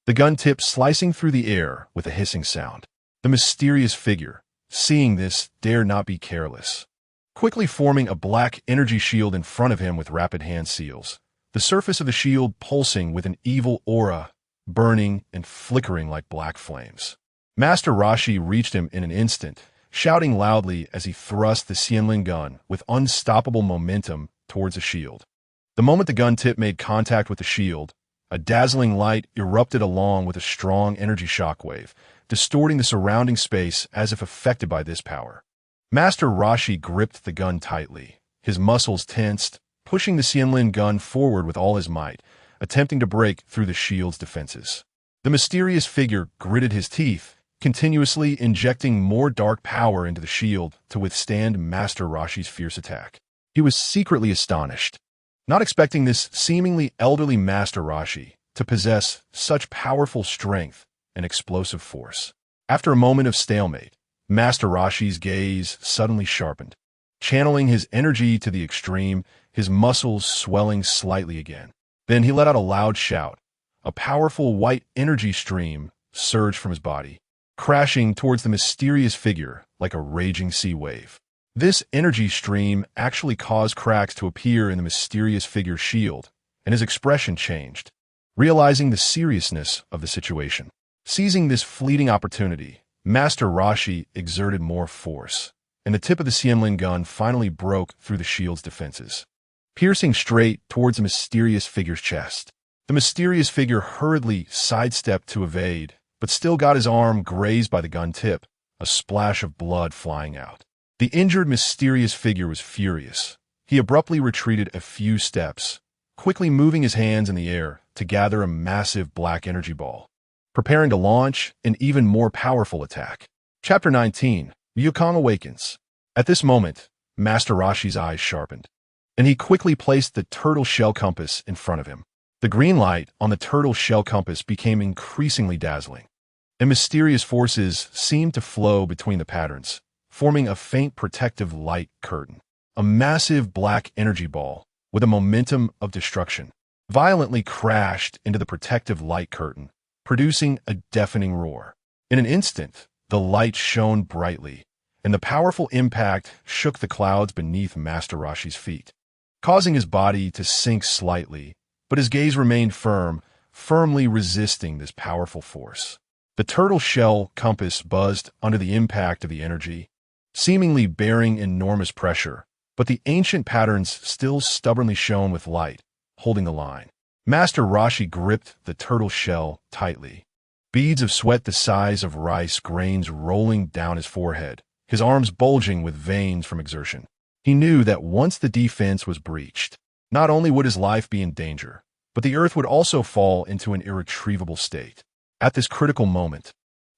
the gun tip slicing through the air with a hissing sound. The mysterious figure, seeing this, dared not be careless, quickly forming a black energy shield in front of him with rapid hand seals, the surface of the shield pulsing with an evil aura, burning and flickering like black flames. Master Roshi reached him in an instant, shouting loudly as he thrust the Xianlin gun with unstoppable momentum towards the shield. The moment the gun tip made contact with the shield, a dazzling light erupted along with a strong energy shockwave, distorting the surrounding space as if affected by this power. Master Roshi gripped the gun tightly, his muscles tensed, pushing the Xianlin gun forward with all his might, attempting to break through the shield's defenses. The mysterious figure gritted his teeth, continuously injecting more dark power into the shield to withstand Master Roshi's fierce attack. He was secretly astonished, not expecting this seemingly elderly Master Roshi to possess such powerful strength and explosive force. After a moment of stalemate, Master Roshi's gaze suddenly sharpened, channeling his energy to the extreme, his muscles swelling slightly again. Then he let out a loud shout. A powerful white energy stream surged from his body, crashing towards the mysterious figure like a raging sea wave. This energy stream actually caused cracks to appear in the mysterious figure's shield, and his expression changed, realizing the seriousness of the situation. Seizing this fleeting opportunity, Master Roshi exerted more force, and the tip of the Xianlin gun finally broke through the shield's defenses, piercing straight towards the mysterious figure's chest. The mysterious figure hurriedly sidestepped to evade, but still got his arm grazed by the gun tip, a splash of blood flying out. The injured mysterious figure was furious. He abruptly retreated a few steps, quickly moving his hands in the air to gather a massive black energy ball, preparing to launch an even more powerful attack. Chapter 19, Wukong Awakens. At this moment, Master Roshi's eyes sharpened, and he quickly placed the turtle shell compass in front of him. The green light on the turtle shell compass became increasingly dazzling, and mysterious forces seemed to flow between the patterns, forming a faint protective light curtain. A massive black energy ball, with a momentum of destruction, violently crashed into the protective light curtain, producing a deafening roar. In an instant, the light shone brightly, and the powerful impact shook the clouds beneath Master Roshi's feet, causing his body to sink slightly, but his gaze remained firm, firmly resisting this powerful force. The turtle shell compass buzzed under the impact of the energy, seemingly bearing enormous pressure, but the ancient patterns still stubbornly shone with light, holding the line. Master Roshi gripped the turtle shell tightly, beads of sweat the size of rice grains rolling down his forehead, his arms bulging with veins from exertion. He knew that once the defense was breached, not only would his life be in danger, but the earth would also fall into an irretrievable state. At this critical moment,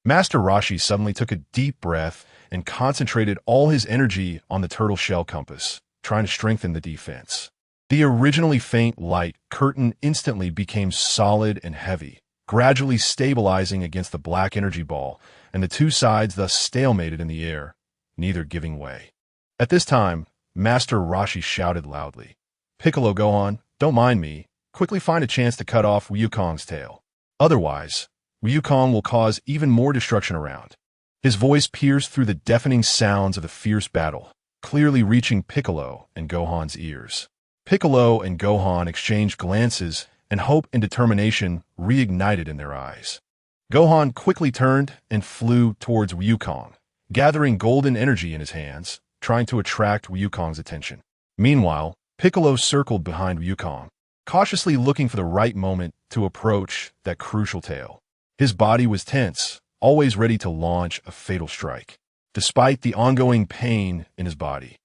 Master Roshi suddenly took a deep breath and concentrated all his energy on the turtle shell compass, trying to strengthen the defense. The originally faint light curtain instantly became solid and heavy, gradually stabilizing against the black energy ball, and the two sides thus stalemated in the air, neither giving way. At this time, Master Roshi shouted loudly, "Piccolo Gohan, don't mind me. Quickly find a chance to cut off Wukong's tail. Otherwise, Wukong will cause even more destruction around." His voice pierced through the deafening sounds of the fierce battle, clearly reaching Piccolo and Gohan's ears. Piccolo and Gohan exchanged glances, and hope and determination reignited in their eyes. Gohan quickly turned and flew towards Wukong, gathering golden energy in his hands, trying to attract Wukong's attention. Meanwhile, Piccolo circled behind Wukong, cautiously looking for the right moment to approach that crucial tail. His body was tense, always ready to launch a fatal strike. Despite the ongoing pain in his body,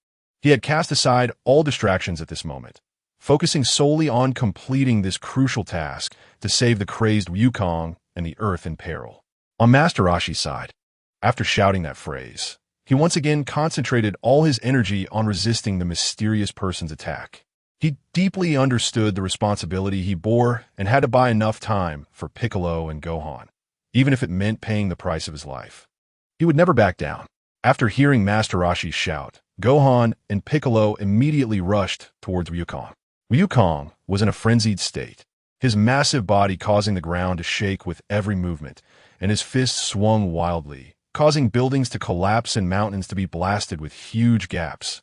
he had cast aside all distractions at this moment, focusing solely on completing this crucial task to save the crazed Wukong and the Earth in peril. On Master Roshi's side, after shouting that phrase, he once again concentrated all his energy on resisting the mysterious person's attack. He deeply understood the responsibility he bore and had to buy enough time for Piccolo and Gohan, even if it meant paying the price of his life. He would never back down. After hearing Master Roshi's shout, Gohan and Piccolo immediately rushed towards Wukong. Wukong was in a frenzied state, his massive body causing the ground to shake with every movement, and his fists swung wildly, causing buildings to collapse and mountains to be blasted with huge gaps,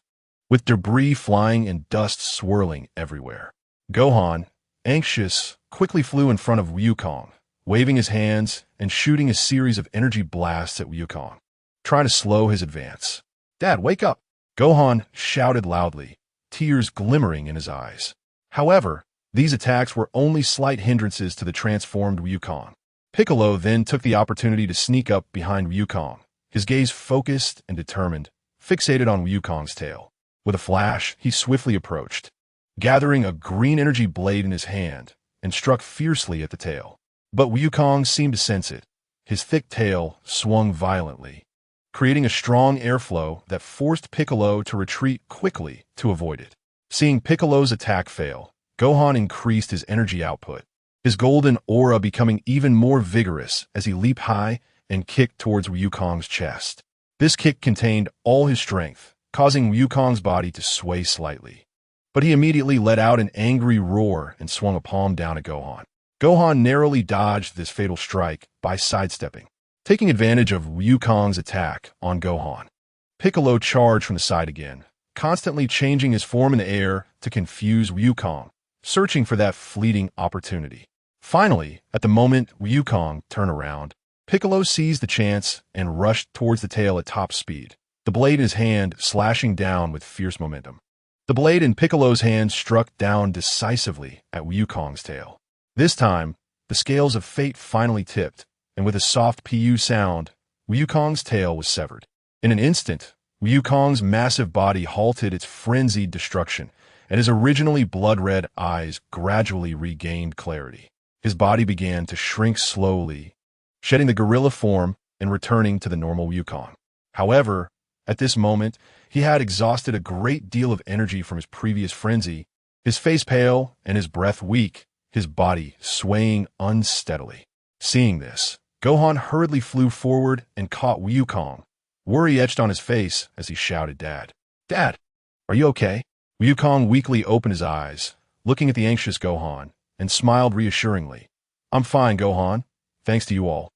with debris flying and dust swirling everywhere. Gohan, anxious, quickly flew in front of Wukong, waving his hands and shooting a series of energy blasts at Wukong, trying to slow his advance. "Dad, wake up!" Gohan shouted loudly, tears glimmering in his eyes. However, these attacks were only slight hindrances to the transformed Wukong. Piccolo then took the opportunity to sneak up behind Wukong, his gaze focused and determined, fixated on Wukong's tail. With a flash, he swiftly approached, gathering a green energy blade in his hand, and struck fiercely at the tail. But Wukong seemed to sense it. His thick tail swung violently, creating a strong airflow that forced Piccolo to retreat quickly to avoid it. Seeing Piccolo's attack fail, Gohan increased his energy output, his golden aura becoming even more vigorous as he leaped high and kicked towards Wukong's chest. This kick contained all his strength, causing Wukong's body to sway slightly. But he immediately let out an angry roar and swung a palm down at Gohan. Gohan narrowly dodged this fatal strike by sidestepping, taking advantage of Wukong's attack on Gohan. Piccolo charged from the side again, constantly changing his form in the air to confuse Wukong, searching for that fleeting opportunity. Finally, at the moment Wukong turned around, Piccolo seized the chance and rushed towards the tail at top speed, the blade in his hand slashing down with fierce momentum. The blade in Piccolo's hand struck down decisively at Wukong's tail. This time, the scales of fate finally tipped, and with a soft pu sound, Wukong's tail was severed. In an instant, Wukong's massive body halted its frenzied destruction, and his originally blood-red eyes gradually regained clarity. His body began to shrink slowly, shedding the gorilla form and returning to the normal Wukong. However, at this moment, he had exhausted a great deal of energy from his previous frenzy, his face pale and his breath weak, his body swaying unsteadily. Seeing this, Gohan hurriedly flew forward and caught Wukong. Worry etched on his face as he shouted, "Dad! Dad! Are you okay?" Wukong weakly opened his eyes, looking at the anxious Gohan, and smiled reassuringly. "I'm fine, Gohan. Thanks to you all."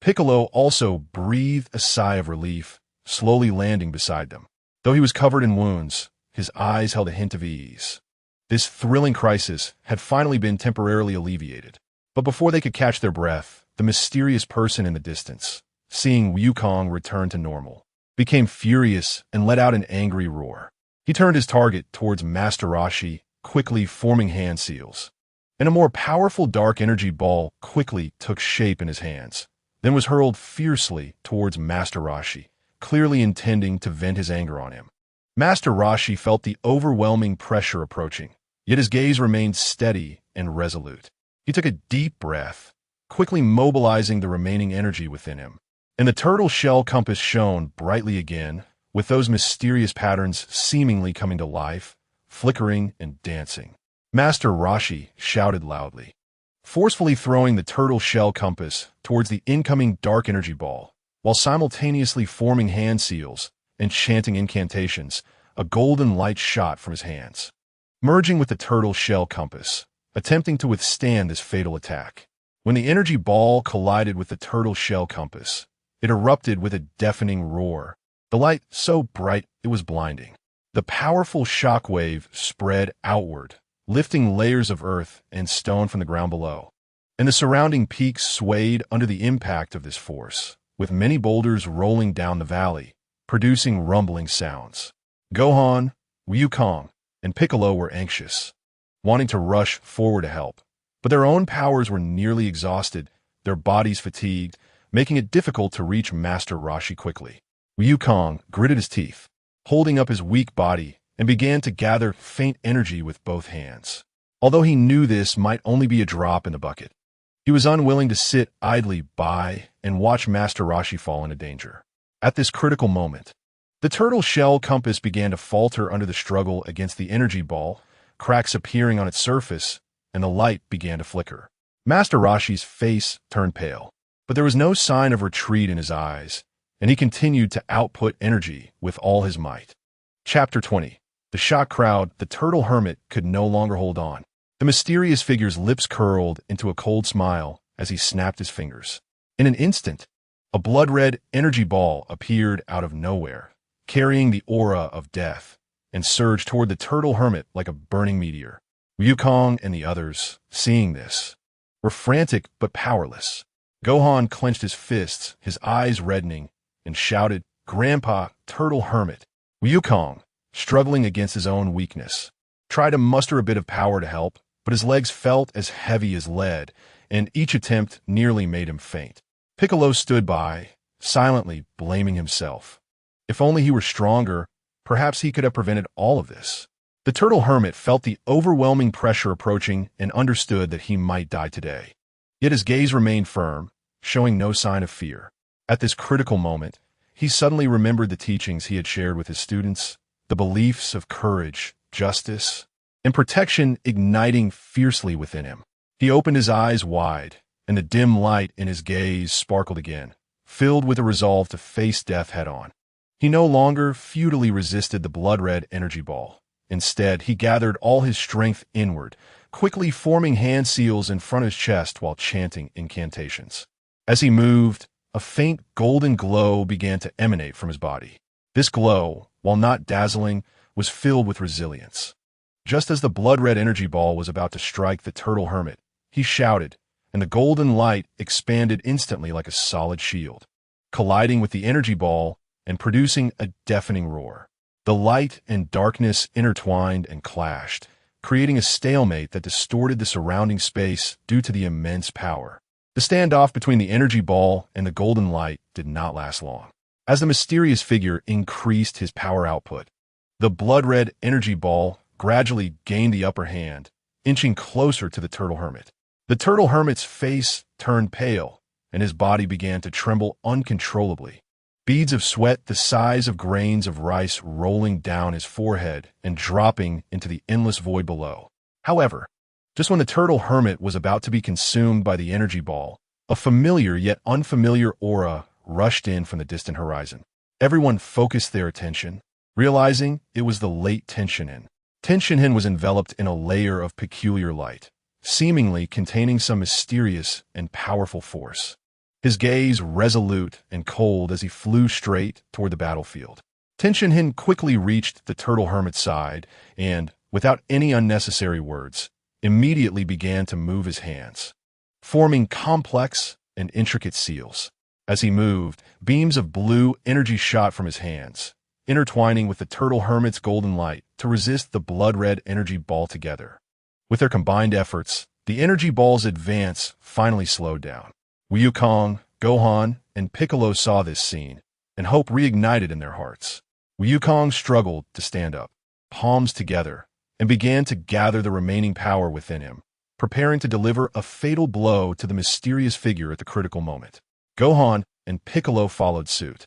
Piccolo also breathed a sigh of relief, slowly landing beside them. Though he was covered in wounds, his eyes held a hint of ease. This thrilling crisis had finally been temporarily alleviated. But before they could catch their breath, the mysterious person in the distance, seeing Wukong return to normal, became furious and let out an angry roar. He turned his target towards Master Roshi, quickly forming hand seals. And a more powerful dark energy ball quickly took shape in his hands, then was hurled fiercely towards Master Roshi, clearly intending to vent his anger on him. Master Roshi felt the overwhelming pressure approaching, yet his gaze remained steady and resolute. He took a deep breath, quickly mobilizing the remaining energy within him. And the turtle shell compass shone brightly again, with those mysterious patterns seemingly coming to life, flickering and dancing. Master Roshi shouted loudly, forcefully throwing the turtle shell compass towards the incoming dark energy ball, while simultaneously forming hand seals and chanting incantations. A golden light shot from his hands, merging with the turtle shell compass, attempting to withstand this fatal attack. When the energy ball collided with the turtle shell compass, it erupted with a deafening roar, the light so bright it was blinding. The powerful shock wave spread outward, lifting layers of earth and stone from the ground below, and the surrounding peaks swayed under the impact of this force, with many boulders rolling down the valley, producing rumbling sounds. Gohan, Wukong, and Piccolo were anxious, wanting to rush forward to help, but their own powers were nearly exhausted, their bodies fatigued, making it difficult to reach Master Roshi quickly. Wukong gritted his teeth, holding up his weak body, and began to gather faint energy with both hands. Although he knew this might only be a drop in the bucket, he was unwilling to sit idly by and watch Master Roshi fall into danger. At this critical moment, the turtle shell compass began to falter under the struggle against the energy ball, cracks appearing on its surface, and the light began to flicker. Master Roshi's face turned pale, but there was no sign of retreat in his eyes, and he continued to output energy with all his might. Chapter 20. The shocked crowd, the turtle hermit could no longer hold on. The mysterious figure's lips curled into a cold smile as he snapped his fingers. In an instant, a blood-red energy ball appeared out of nowhere, carrying the aura of death, and surged toward the turtle hermit like a burning meteor. Wukong and the others, seeing this, were frantic but powerless. Gohan clenched his fists, his eyes reddening, and shouted, "Grandpa, turtle hermit!" Wukong, struggling against his own weakness, tried to muster a bit of power to help, but his legs felt as heavy as lead, and each attempt nearly made him faint. Piccolo stood by, silently blaming himself. If only he were stronger, perhaps he could have prevented all of this. The turtle hermit felt the overwhelming pressure approaching and understood that he might die today. Yet his gaze remained firm, showing no sign of fear. At this critical moment, he suddenly remembered the teachings he had shared with his students, the beliefs of courage, justice, and protection igniting fiercely within him. He opened his eyes wide, and the dim light in his gaze sparkled again, filled with a resolve to face death head-on. He no longer futilely resisted the blood-red energy ball. Instead, he gathered all his strength inward, quickly forming hand seals in front of his chest while chanting incantations. As he moved, a faint golden glow began to emanate from his body. This glow, while not dazzling, was filled with resilience. Just as the blood-red energy ball was about to strike the turtle hermit, he shouted, and the golden light expanded instantly like a solid shield, colliding with the energy ball and producing a deafening roar. The light and darkness intertwined and clashed, creating a stalemate that distorted the surrounding space due to the immense power. The standoff between the energy ball and the golden light did not last long. As the mysterious figure increased his power output, the blood-red energy ball gradually gained the upper hand, inching closer to the turtle hermit. The turtle hermit's face turned pale, and his body began to tremble uncontrollably. Beads of sweat the size of grains of rice rolling down his forehead and dropping into the endless void below. However, just when the turtle hermit was about to be consumed by the energy ball, A familiar yet unfamiliar aura rushed in from the distant horizon. Everyone focused their attention, realizing it was the late Tenshinhan. Tenshinhan was enveloped in a layer of peculiar light, seemingly containing some mysterious and powerful force. His gaze resolute and cold as he flew straight toward the battlefield. Tenshinhan quickly reached the turtle hermit's side and, without any unnecessary words, immediately began to move his hands, forming complex and intricate seals. As he moved, beams of blue energy shot from his hands, intertwining with the turtle hermit's golden light to resist the blood-red energy ball together. With their combined efforts, the energy ball's advance finally slowed down. Wukong, Gohan, and Piccolo saw this scene, and hope reignited in their hearts. Wukong struggled to stand up, palms together, and began to gather the remaining power within him, preparing to deliver a fatal blow to the mysterious figure at the critical moment. Gohan and Piccolo followed suit,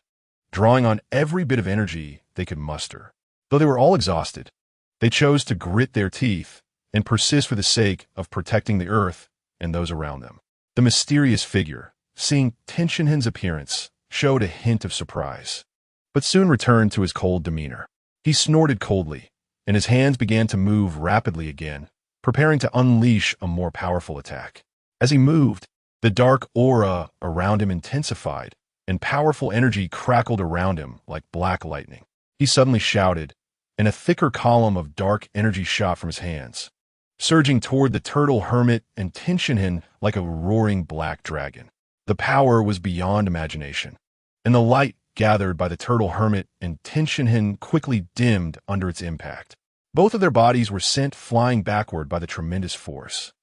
drawing on every bit of energy they could muster. Though they were all exhausted, they chose to grit their teeth and persist for the sake of protecting the Earth and those around them. The mysterious figure, seeing Tenshinhan's appearance, showed a hint of surprise, but soon returned to his cold demeanor. He snorted coldly, and his hands began to move rapidly again, preparing to unleash a more powerful attack. As he moved, the dark aura around him intensified, and powerful energy crackled around him like black lightning. He suddenly shouted, and a thicker column of dark energy shot from his hands, surging toward the turtle hermit and Tenshinhan like a roaring black dragon. The power was beyond imagination, and the light gathered by the turtle hermit and Tenshinhan quickly dimmed under its impact. Both of their bodies were sent flying backward by the tremendous force,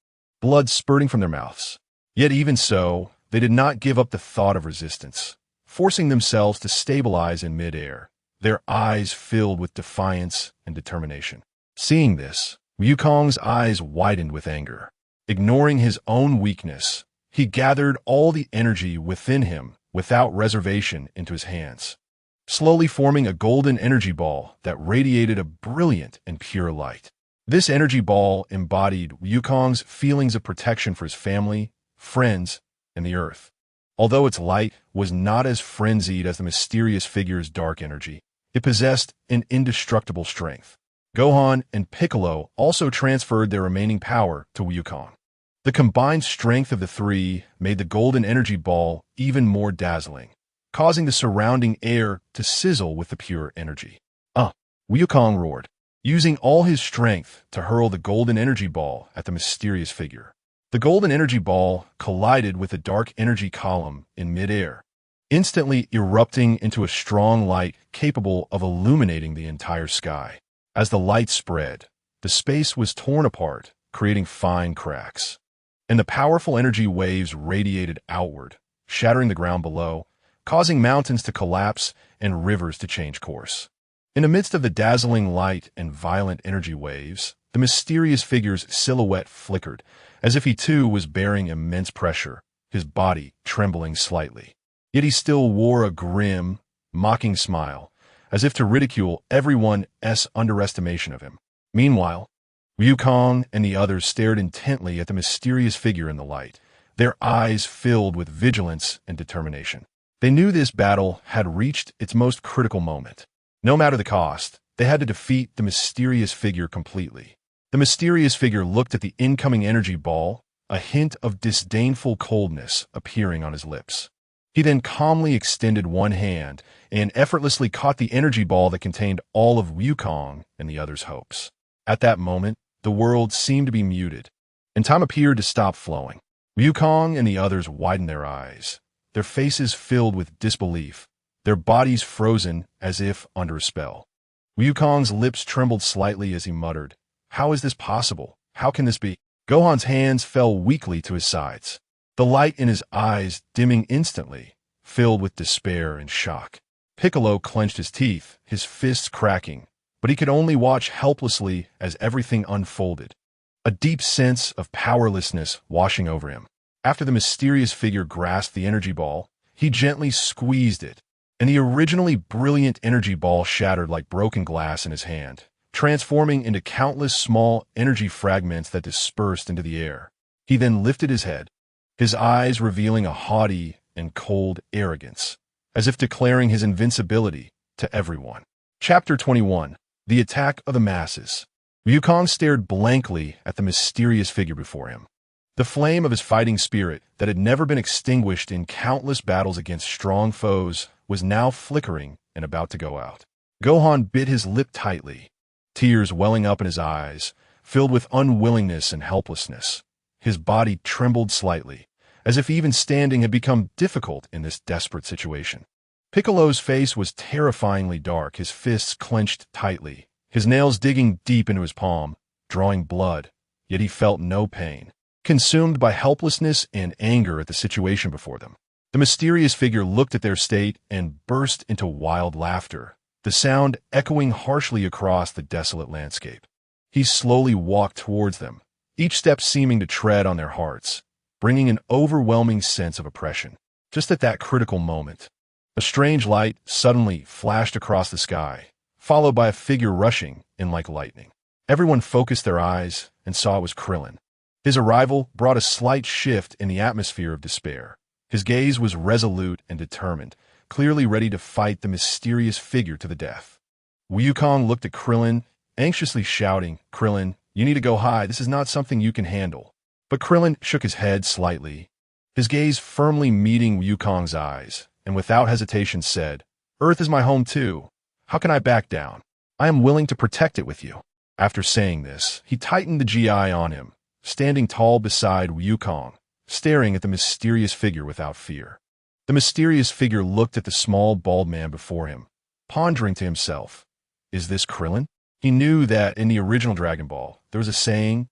blood spurting from their mouths. Yet even so, they did not give up the thought of resistance, forcing themselves to stabilize in midair, their eyes filled with defiance and determination. Seeing this, Wukong's eyes widened with anger. Ignoring his own weakness, he gathered all the energy within him without reservation into his hands, slowly forming a golden energy ball that radiated a brilliant and pure light. This energy ball embodied Wukong's feelings of protection for his family, friends, and the Earth. Although its light was not as frenzied as the mysterious figure's dark energy, it possessed an indestructible strength. Gohan and Piccolo also transferred their remaining power to Wukong. The combined strength of the three made the golden energy ball even more dazzling, causing the surrounding air to sizzle with the pure energy. Wukong roared, using all his strength to hurl the golden energy ball at the mysterious figure. The golden energy ball collided with the dark energy column in midair, instantly erupting into a strong light capable of illuminating the entire sky. As the light spread, the space was torn apart, creating fine cracks, and the powerful energy waves radiated outward, shattering the ground below, causing mountains to collapse and rivers to change course. In the midst of the dazzling light and violent energy waves, the mysterious figure's silhouette flickered, as if he too was bearing immense pressure, his body trembling slightly. Yet he still wore a grim, mocking smile, as if to ridicule everyone's underestimation of him. Meanwhile, Wukong and the others stared intently at the mysterious figure in the light, their eyes filled with vigilance and determination. They knew this battle had reached its most critical moment. No matter the cost, they had to defeat the mysterious figure completely. The mysterious figure looked at the incoming energy ball, a hint of disdainful coldness appearing on his lips. He then calmly extended one hand and effortlessly caught the energy ball that contained all of Wukong and the others' hopes. At that moment, the world seemed to be muted, and time appeared to stop flowing. Wukong and the others widened their eyes, their faces filled with disbelief, their bodies frozen as if under a spell. Wukong's lips trembled slightly as he muttered, "How is this possible? How can this be?" Gohan's hands fell weakly to his sides, the light in his eyes dimming instantly, filled with despair and shock. Piccolo clenched his teeth, his fists cracking, but he could only watch helplessly as everything unfolded, a deep sense of powerlessness washing over him. After the mysterious figure grasped the energy ball, he gently squeezed it, and the originally brilliant energy ball shattered like broken glass in his hand, transforming into countless small energy fragments that dispersed into the air. He then lifted his head, his eyes revealing a haughty and cold arrogance, as if declaring his invincibility to everyone. Chapter 21. The Attack of the Masses. Wukong stared blankly at the mysterious figure before him. The flame of his fighting spirit that had never been extinguished in countless battles against strong foes was now flickering and about to go out. Gohan bit his lip tightly, tears welling up in his eyes, filled with unwillingness and helplessness. His body trembled slightly, as if even standing had become difficult in this desperate situation. Piccolo's face was terrifyingly dark, his fists clenched tightly, his nails digging deep into his palm, drawing blood, yet he felt no pain. Consumed by helplessness and anger at the situation before them, the mysterious figure looked at their state and burst into wild laughter, the sound echoing harshly across the desolate landscape. He slowly walked towards them, each step seeming to tread on their hearts, bringing an overwhelming sense of oppression. Just at that critical moment, a strange light suddenly flashed across the sky, followed by a figure rushing in like lightning. Everyone focused their eyes and saw it was Krillin. His arrival brought a slight shift in the atmosphere of despair. His gaze was resolute and determined, clearly ready to fight the mysterious figure to the death. Wukong looked at Krillin, anxiously shouting, "Krillin, you need to go high. This is not something you can handle." But Krillin shook his head slightly, his gaze firmly meeting Wukong's eyes, and without hesitation said, "Earth is my home too. How can I back down? I am willing to protect it with you." After saying this, he tightened the GI on him, standing tall beside Wukong, staring at the mysterious figure without fear. The mysterious figure looked at the small, bald man before him, pondering to himself, "Is this Krillin?" He knew that in the original Dragon Ball, there was a saying,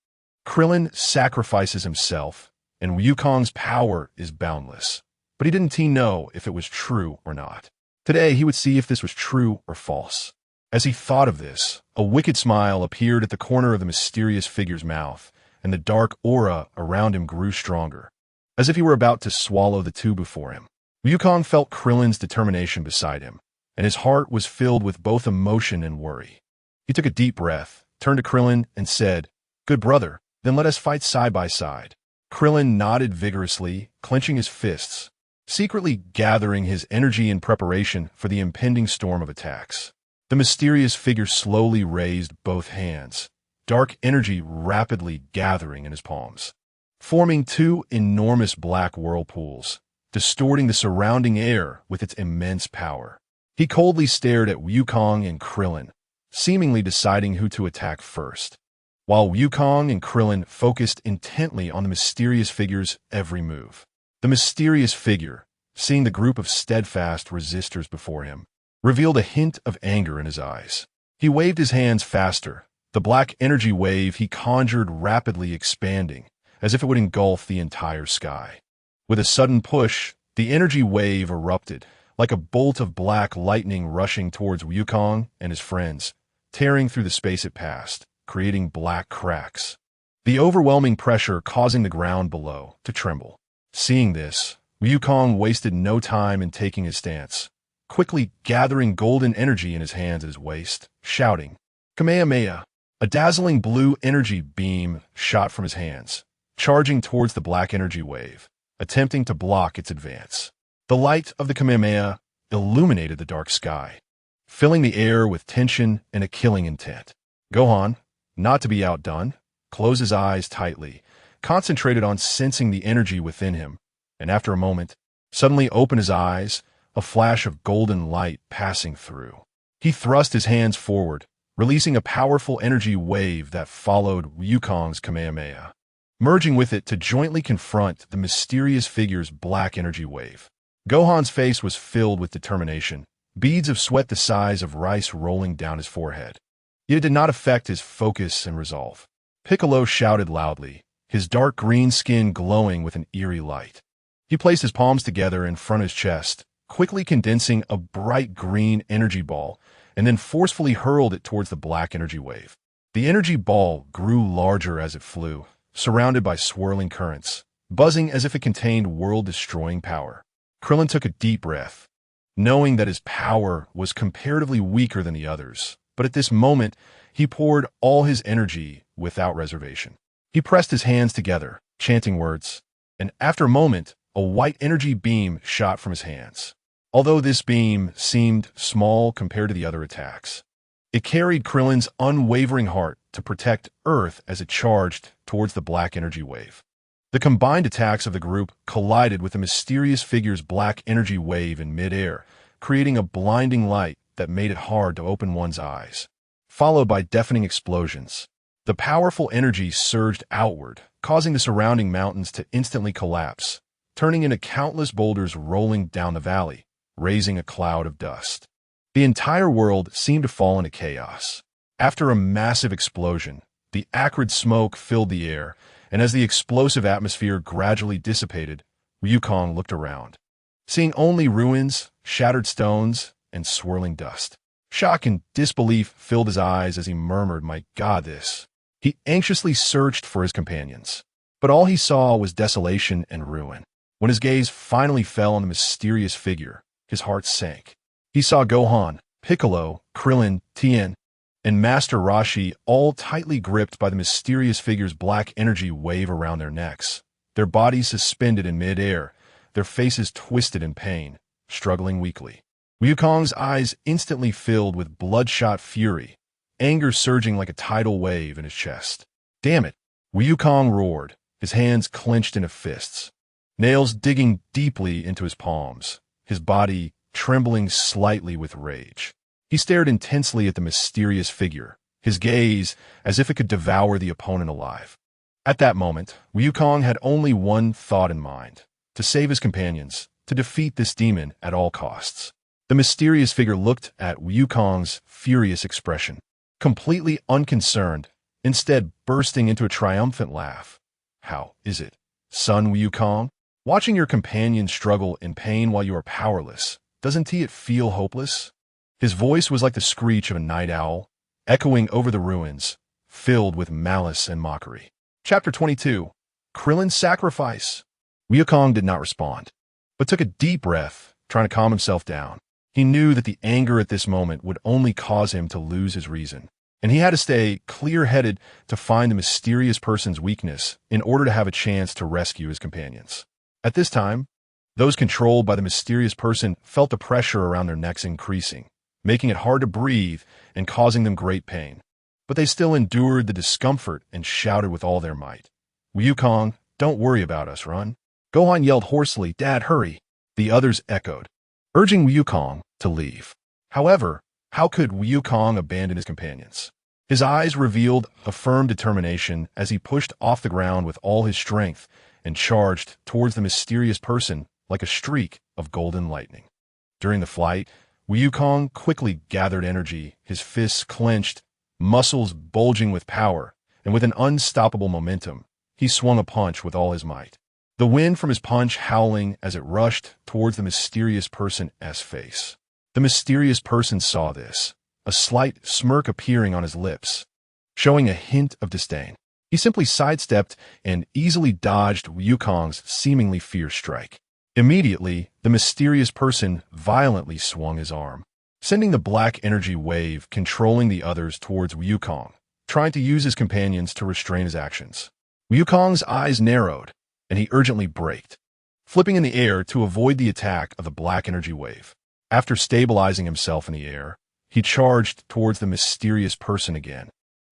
"Krillin sacrifices himself, and Wukong's power is boundless." But he didn't know if it was true or not. Today, he would see if this was true or false. As he thought of this, a wicked smile appeared at the corner of the mysterious figure's mouth, and the dark aura around him grew stronger, as if he were about to swallow the two before him. Wukong felt Krillin's determination beside him, and his heart was filled with both emotion and worry. He took a deep breath, turned to Krillin, and said, "Good brother, then let us fight side by side." Krillin nodded vigorously, clenching his fists, secretly gathering his energy in preparation for the impending storm of attacks. The mysterious figure slowly raised both hands, dark energy rapidly gathering in his palms, forming two enormous black whirlpools, distorting the surrounding air with its immense power. He coldly stared at Wukong and Krillin, seemingly deciding who to attack first, while Wukong and Krillin focused intently on the mysterious figure's every move. The mysterious figure, seeing the group of steadfast resistors before him, revealed a hint of anger in his eyes. He waved his hands faster, the black energy wave he conjured rapidly expanding, as if it would engulf the entire sky. With a sudden push, the energy wave erupted, like a bolt of black lightning rushing towards Wukong and his friends, tearing through the space it passed, creating black cracks, the overwhelming pressure causing the ground below to tremble. Seeing this, Wukong wasted no time in taking his stance, quickly gathering golden energy in his hands at his waist, shouting, "Kamehameha!" A dazzling blue energy beam shot from his hands, charging towards the black energy wave, attempting to block its advance. The light of the Kamehameha illuminated the dark sky, filling the air with tension and a killing intent. Gohan, not to be outdone, closed his eyes tightly, concentrated on sensing the energy within him, and after a moment, suddenly opened his eyes, a flash of golden light passing through. He thrust his hands forward, releasing a powerful energy wave that followed Wukong's Kamehameha, merging with it to jointly confront the mysterious figure's black energy wave. Gohan's face was filled with determination, beads of sweat the size of rice rolling down his forehead. Yet it did not affect his focus and resolve. Piccolo shouted loudly, his dark green skin glowing with an eerie light. He placed his palms together in front of his chest, quickly condensing a bright green energy ball, and then forcefully hurled it towards the black energy wave. The energy ball grew larger as it flew, surrounded by swirling currents, buzzing as if it contained world-destroying power. Krillin took a deep breath, knowing that his power was comparatively weaker than the others, but at this moment, he poured all his energy without reservation. He pressed his hands together, chanting words, and after a moment, a white energy beam shot from his hands. Although this beam seemed small compared to the other attacks, it carried Krillin's unwavering heart to protect Earth as it charged towards the black energy wave. The combined attacks of the group collided with the mysterious figure's black energy wave in midair, creating a blinding light that made it hard to open one's eyes, followed by deafening explosions. The powerful energy surged outward, causing the surrounding mountains to instantly collapse, turning into countless boulders rolling down the valley, raising a cloud of dust. The entire world seemed to fall into chaos. After a massive explosion, the acrid smoke filled the air, and as the explosive atmosphere gradually dissipated, Wukong looked around, seeing only ruins, shattered stones, and swirling dust. Shock and disbelief filled his eyes as he murmured, "My God, this." He anxiously searched for his companions, but all he saw was desolation and ruin. When his gaze finally fell on the mysterious figure, his heart sank. He saw Gohan, Piccolo, Krillin, Tien, and Master Roshi all tightly gripped by the mysterious figure's black energy wave around their necks, their bodies suspended in midair, their faces twisted in pain, struggling weakly. Wukong's eyes instantly filled with bloodshot fury, anger surging like a tidal wave in his chest. "Damn it!" Wukong roared, his hands clenched into fists, nails digging deeply into his palms, his body trembling slightly with rage. He stared intensely at the mysterious figure, his gaze as if it could devour the opponent alive. At that moment, Wukong had only one thought in mind: to save his companions, to defeat this demon at all costs. The mysterious figure looked at Wukong's furious expression, completely unconcerned, instead bursting into a triumphant laugh. "How is it, son Wukong? Watching your companion struggle in pain while you are powerless, doesn't it feel hopeless?" His voice was like the screech of a night owl, echoing over the ruins, filled with malice and mockery. Chapter 22. Krillin's Sacrifice. Wukong did not respond, but took a deep breath, trying to calm himself down. He knew that the anger at this moment would only cause him to lose his reason, and he had to stay clear-headed to find the mysterious person's weakness in order to have a chance to rescue his companions. At this time, those controlled by the mysterious person felt the pressure around their necks increasing, making it hard to breathe and causing them great pain. But they still endured the discomfort and shouted with all their might, "Wukong, don't worry about us, run." Gohan yelled hoarsely, "Dad, hurry." The others echoed, urging Wukong to leave. However, how could Wukong abandon his companions? His eyes revealed a firm determination as he pushed off the ground with all his strength and charged towards the mysterious person like a streak of golden lightning. During the flight, Wukong quickly gathered energy, his fists clenched, muscles bulging with power, and with an unstoppable momentum, he swung a punch with all his might. The wind from his punch howling as it rushed towards the mysterious person's face. The mysterious person saw this, a slight smirk appearing on his lips, showing a hint of disdain. He simply sidestepped and easily dodged Wukong's seemingly fierce strike. Immediately, the mysterious person violently swung his arm, sending the black energy wave controlling the others towards Wukong, trying to use his companions to restrain his actions. Wukong's eyes narrowed, and he urgently braked, flipping in the air to avoid the attack of the black energy wave. After stabilizing himself in the air, he charged towards the mysterious person again,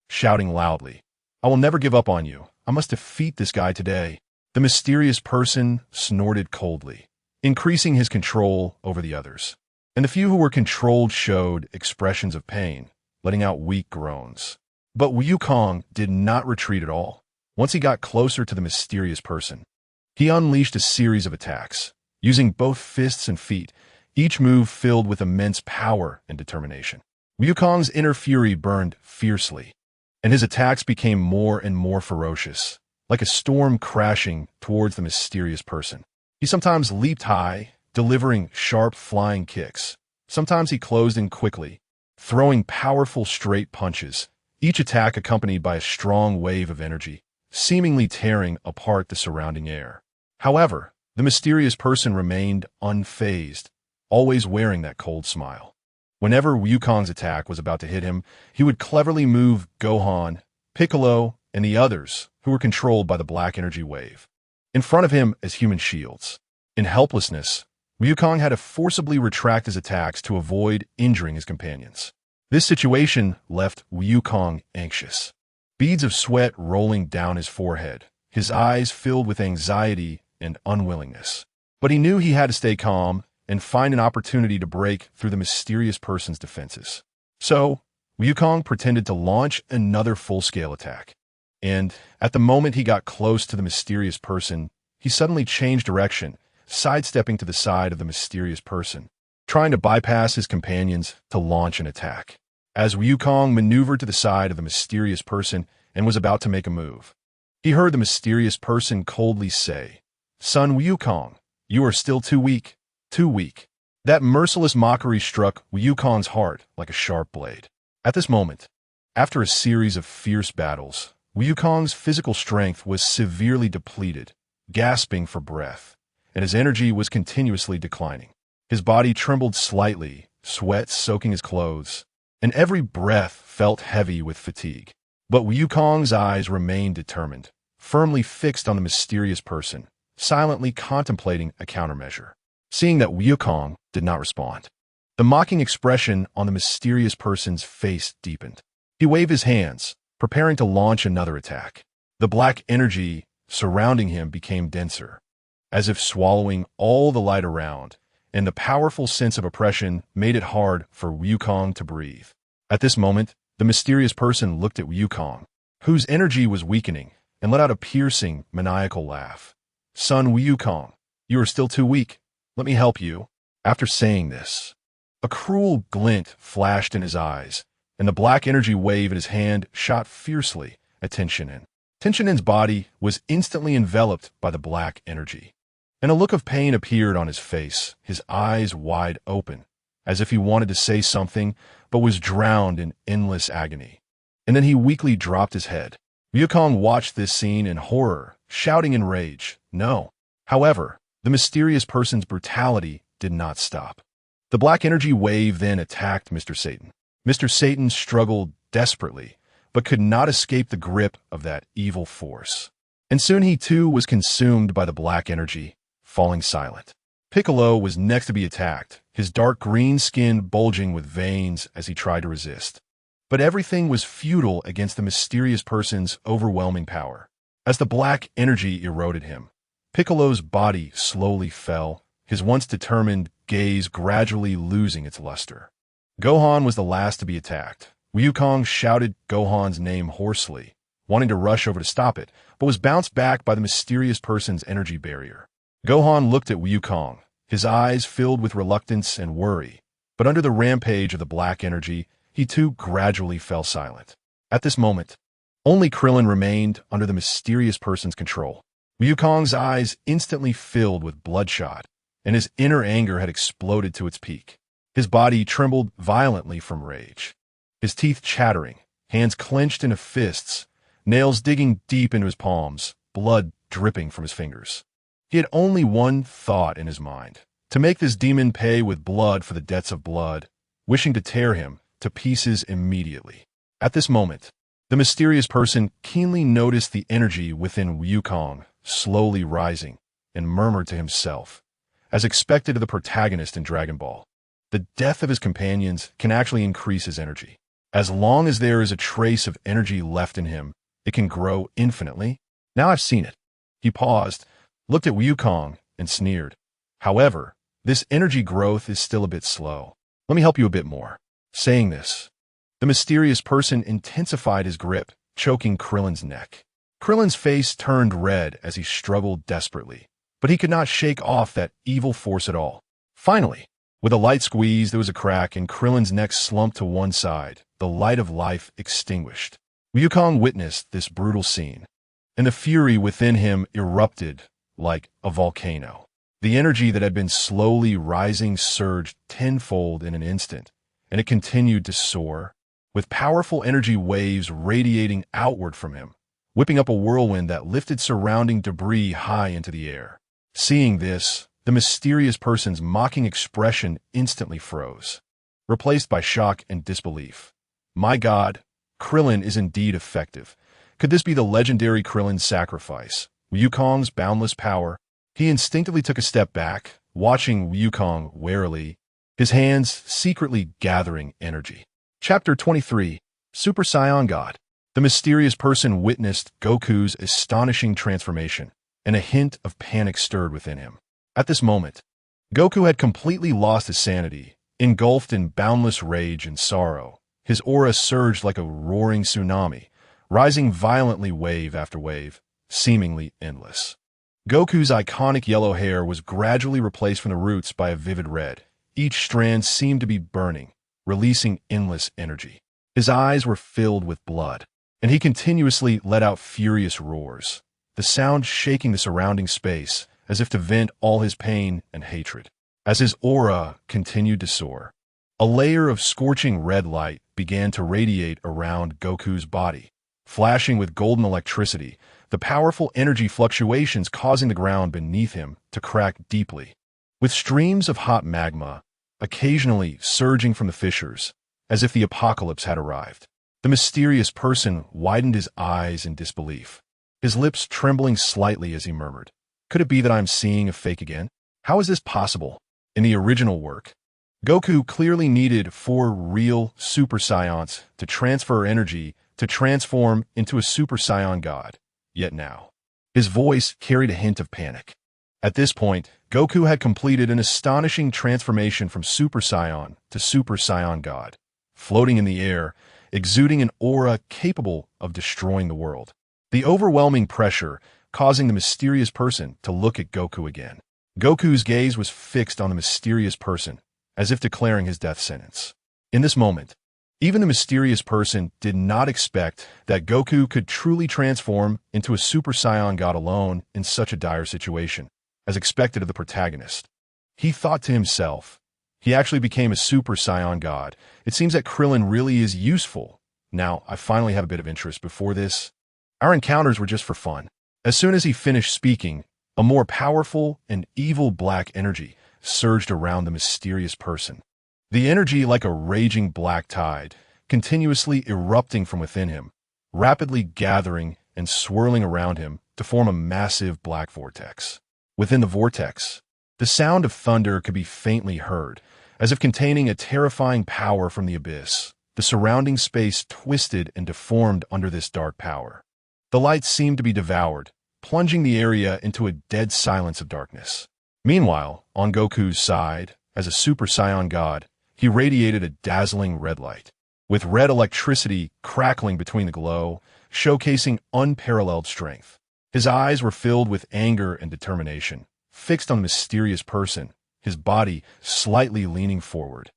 shouting loudly, "I will never give up on you. I must defeat this guy today." The mysterious person snorted coldly, increasing his control over the others. And the few who were controlled showed expressions of pain, letting out weak groans. But Wukong did not retreat at all. Once he got closer to the mysterious person, he unleashed a series of attacks, using both fists and feet, each move filled with immense power and determination. Wukong's inner fury burned fiercely, and his attacks became more and more ferocious, like a storm crashing towards the mysterious person. He sometimes leaped high, delivering sharp flying kicks. Sometimes he closed in quickly, throwing powerful straight punches, each attack accompanied by a strong wave of energy, seemingly tearing apart the surrounding air. However, the mysterious person remained unfazed, always wearing that cold smile. Whenever Wukong's attack was about to hit him, he would cleverly move Gohan, Piccolo, and the others who were controlled by the black energy wave. in front of him as human shields. In helplessness, Wukong had to forcibly retract his attacks to avoid injuring his companions. This situation left Wukong anxious. Beads of sweat rolling down his forehead, his eyes filled with anxiety and unwillingness. But he knew he had to stay calm and find an opportunity to break through the mysterious person's defenses. So, Wukong pretended to launch another full-scale attack. And at the moment he got close to the mysterious person, he suddenly changed direction, sidestepping to the side of the mysterious person, trying to bypass his companions to launch an attack. As Wukong maneuvered to the side of the mysterious person and was about to make a move, he heard the mysterious person coldly say, "Son Wukong, you are still too weak, too weak." That merciless mockery struck Wukong's heart like a sharp blade. At this moment, after a series of fierce battles, Wukong's physical strength was severely depleted, gasping for breath, and his energy was continuously declining. His body trembled slightly, sweat soaking his clothes, and every breath felt heavy with fatigue. But Wukong's eyes remained determined, firmly fixed on the mysterious person, silently contemplating a countermeasure. Seeing that Wukong did not respond, the mocking expression on the mysterious person's face deepened. He waved his hands, preparing to launch another attack. The black energy surrounding him became denser, as if swallowing all the light around, and the powerful sense of oppression made it hard for Wukong to breathe. At this moment, the mysterious person looked at Wukong, whose energy was weakening, and let out a piercing, maniacal laugh. "Son Wukong, you are still too weak. Let me help you." After saying this, a cruel glint flashed in his eyes, and the black energy wave in his hand shot fiercely at Tenshinhan. Tenshinhan's body was instantly enveloped by the black energy, and a look of pain appeared on his face, his eyes wide open, as if he wanted to say something but was drowned in endless agony. And then he weakly dropped his head. Wukong watched this scene in horror, shouting in rage, "No!" However, the mysterious person's brutality did not stop. The black energy wave then attacked Mr. Satan. Mr. Satan struggled desperately, but could not escape the grip of that evil force. And soon he too was consumed by the black energy, falling silent. Piccolo was next to be attacked, his dark green skin bulging with veins as he tried to resist. But everything was futile against the mysterious person's overwhelming power. As the black energy eroded him, Piccolo's body slowly fell, his once determined gaze gradually losing its luster. Gohan was the last to be attacked. Wukong shouted Gohan's name hoarsely, wanting to rush over to stop it, but was bounced back by the mysterious person's energy barrier. Gohan looked at Wukong, his eyes filled with reluctance and worry, but under the rampage of the black energy, he too gradually fell silent. At this moment, only Krillin remained under the mysterious person's control. Wukong's eyes instantly filled with bloodshot, and his inner anger had exploded to its peak. His body trembled violently from rage, his teeth chattering, hands clenched into fists, nails digging deep into his palms, blood dripping from his fingers. He had only one thought in his mind: to make this demon pay with blood for the debts of blood, wishing to tear him to pieces immediately. At this moment, the mysterious person keenly noticed the energy within Wukong slowly rising and murmured to himself, as expected of the protagonist in Dragon Ball, the death of his companions can actually increase his energy. As long as there is a trace of energy left in him, it can grow infinitely. Now I've seen it. He paused, looked at Wukong, and sneered. However, this energy growth is still a bit slow. Let me help you a bit more. Saying this, the mysterious person intensified his grip, choking Krillin's neck. Krillin's face turned red as he struggled desperately, but he could not shake off that evil force at all. Finally, with a light squeeze, there was a crack and Krillin's neck slumped to one side, the light of life extinguished. Wukong witnessed this brutal scene, and the fury within him erupted like a volcano. The energy that had been slowly rising surged tenfold in an instant, and it continued to soar, with powerful energy waves radiating outward from him, whipping up a whirlwind that lifted surrounding debris high into the air. Seeing this, the mysterious person's mocking expression instantly froze, replaced by shock and disbelief. My God, Krillin is indeed effective. Could this be the legendary Krillin sacrifice? Wukong's boundless power. He instinctively took a step back, watching Wukong warily, his hands secretly gathering energy. Chapter 23. Super Saiyan God. The mysterious person witnessed Goku's astonishing transformation, and a hint of panic stirred within him. At this moment, Goku had completely lost his sanity, engulfed in boundless rage and sorrow. His aura surged like a roaring tsunami, rising violently wave after wave, seemingly endless. Goku's iconic yellow hair was gradually replaced from the roots by a vivid red. Each strand seemed to be burning, releasing endless energy. His eyes were filled with blood, and he continuously let out furious roars, the sound shaking the surrounding space as if to vent all his pain and hatred. As his aura continued to soar, a layer of scorching red light began to radiate around Goku's body, flashing with golden electricity, the powerful energy fluctuations causing the ground beneath him to crack deeply. With streams of hot magma occasionally surging from the fissures, as if the apocalypse had arrived. The mysterious person widened his eyes in disbelief, his lips trembling slightly as he murmured, "Could it be that I'm seeing a fake again? How is this possible?" In the original work, Goku clearly needed 4 real Super Saiyans to transfer energy to transform into a Super Saiyan God. Yet now, his voice carried a hint of panic. At this point, Goku had completed an astonishing transformation from Super Saiyan to Super Saiyan God, floating in the air, exuding an aura capable of destroying the world. The overwhelming pressure causing the mysterious person to look at Goku again. Goku's gaze was fixed on the mysterious person, as if declaring his death sentence. In this moment, even the mysterious person did not expect that Goku could truly transform into a Super Saiyan God alone in such a dire situation, as expected of the protagonist. He thought to himself, he actually became a Super Saiyan God. It seems that Krillin really is useful. Now, I finally have a bit of interest. Before this, our encounters were just for fun. As soon as he finished speaking, a more powerful and evil black energy surged around the mysterious person. The energy, like a raging black tide, continuously erupting from within him, rapidly gathering and swirling around him to form a massive black vortex. Within the vortex, the sound of thunder could be faintly heard, as if containing a terrifying power from the abyss. The surrounding space twisted and deformed under this dark power. The light seemed to be devoured, plunging the area into a dead silence of darkness. Meanwhile, on Goku's side, as a Super Saiyan God, he radiated a dazzling red light, with red electricity crackling between the glow, showcasing unparalleled strength. His eyes were filled with anger and determination, fixed on the mysterious person, his body slightly leaning forward,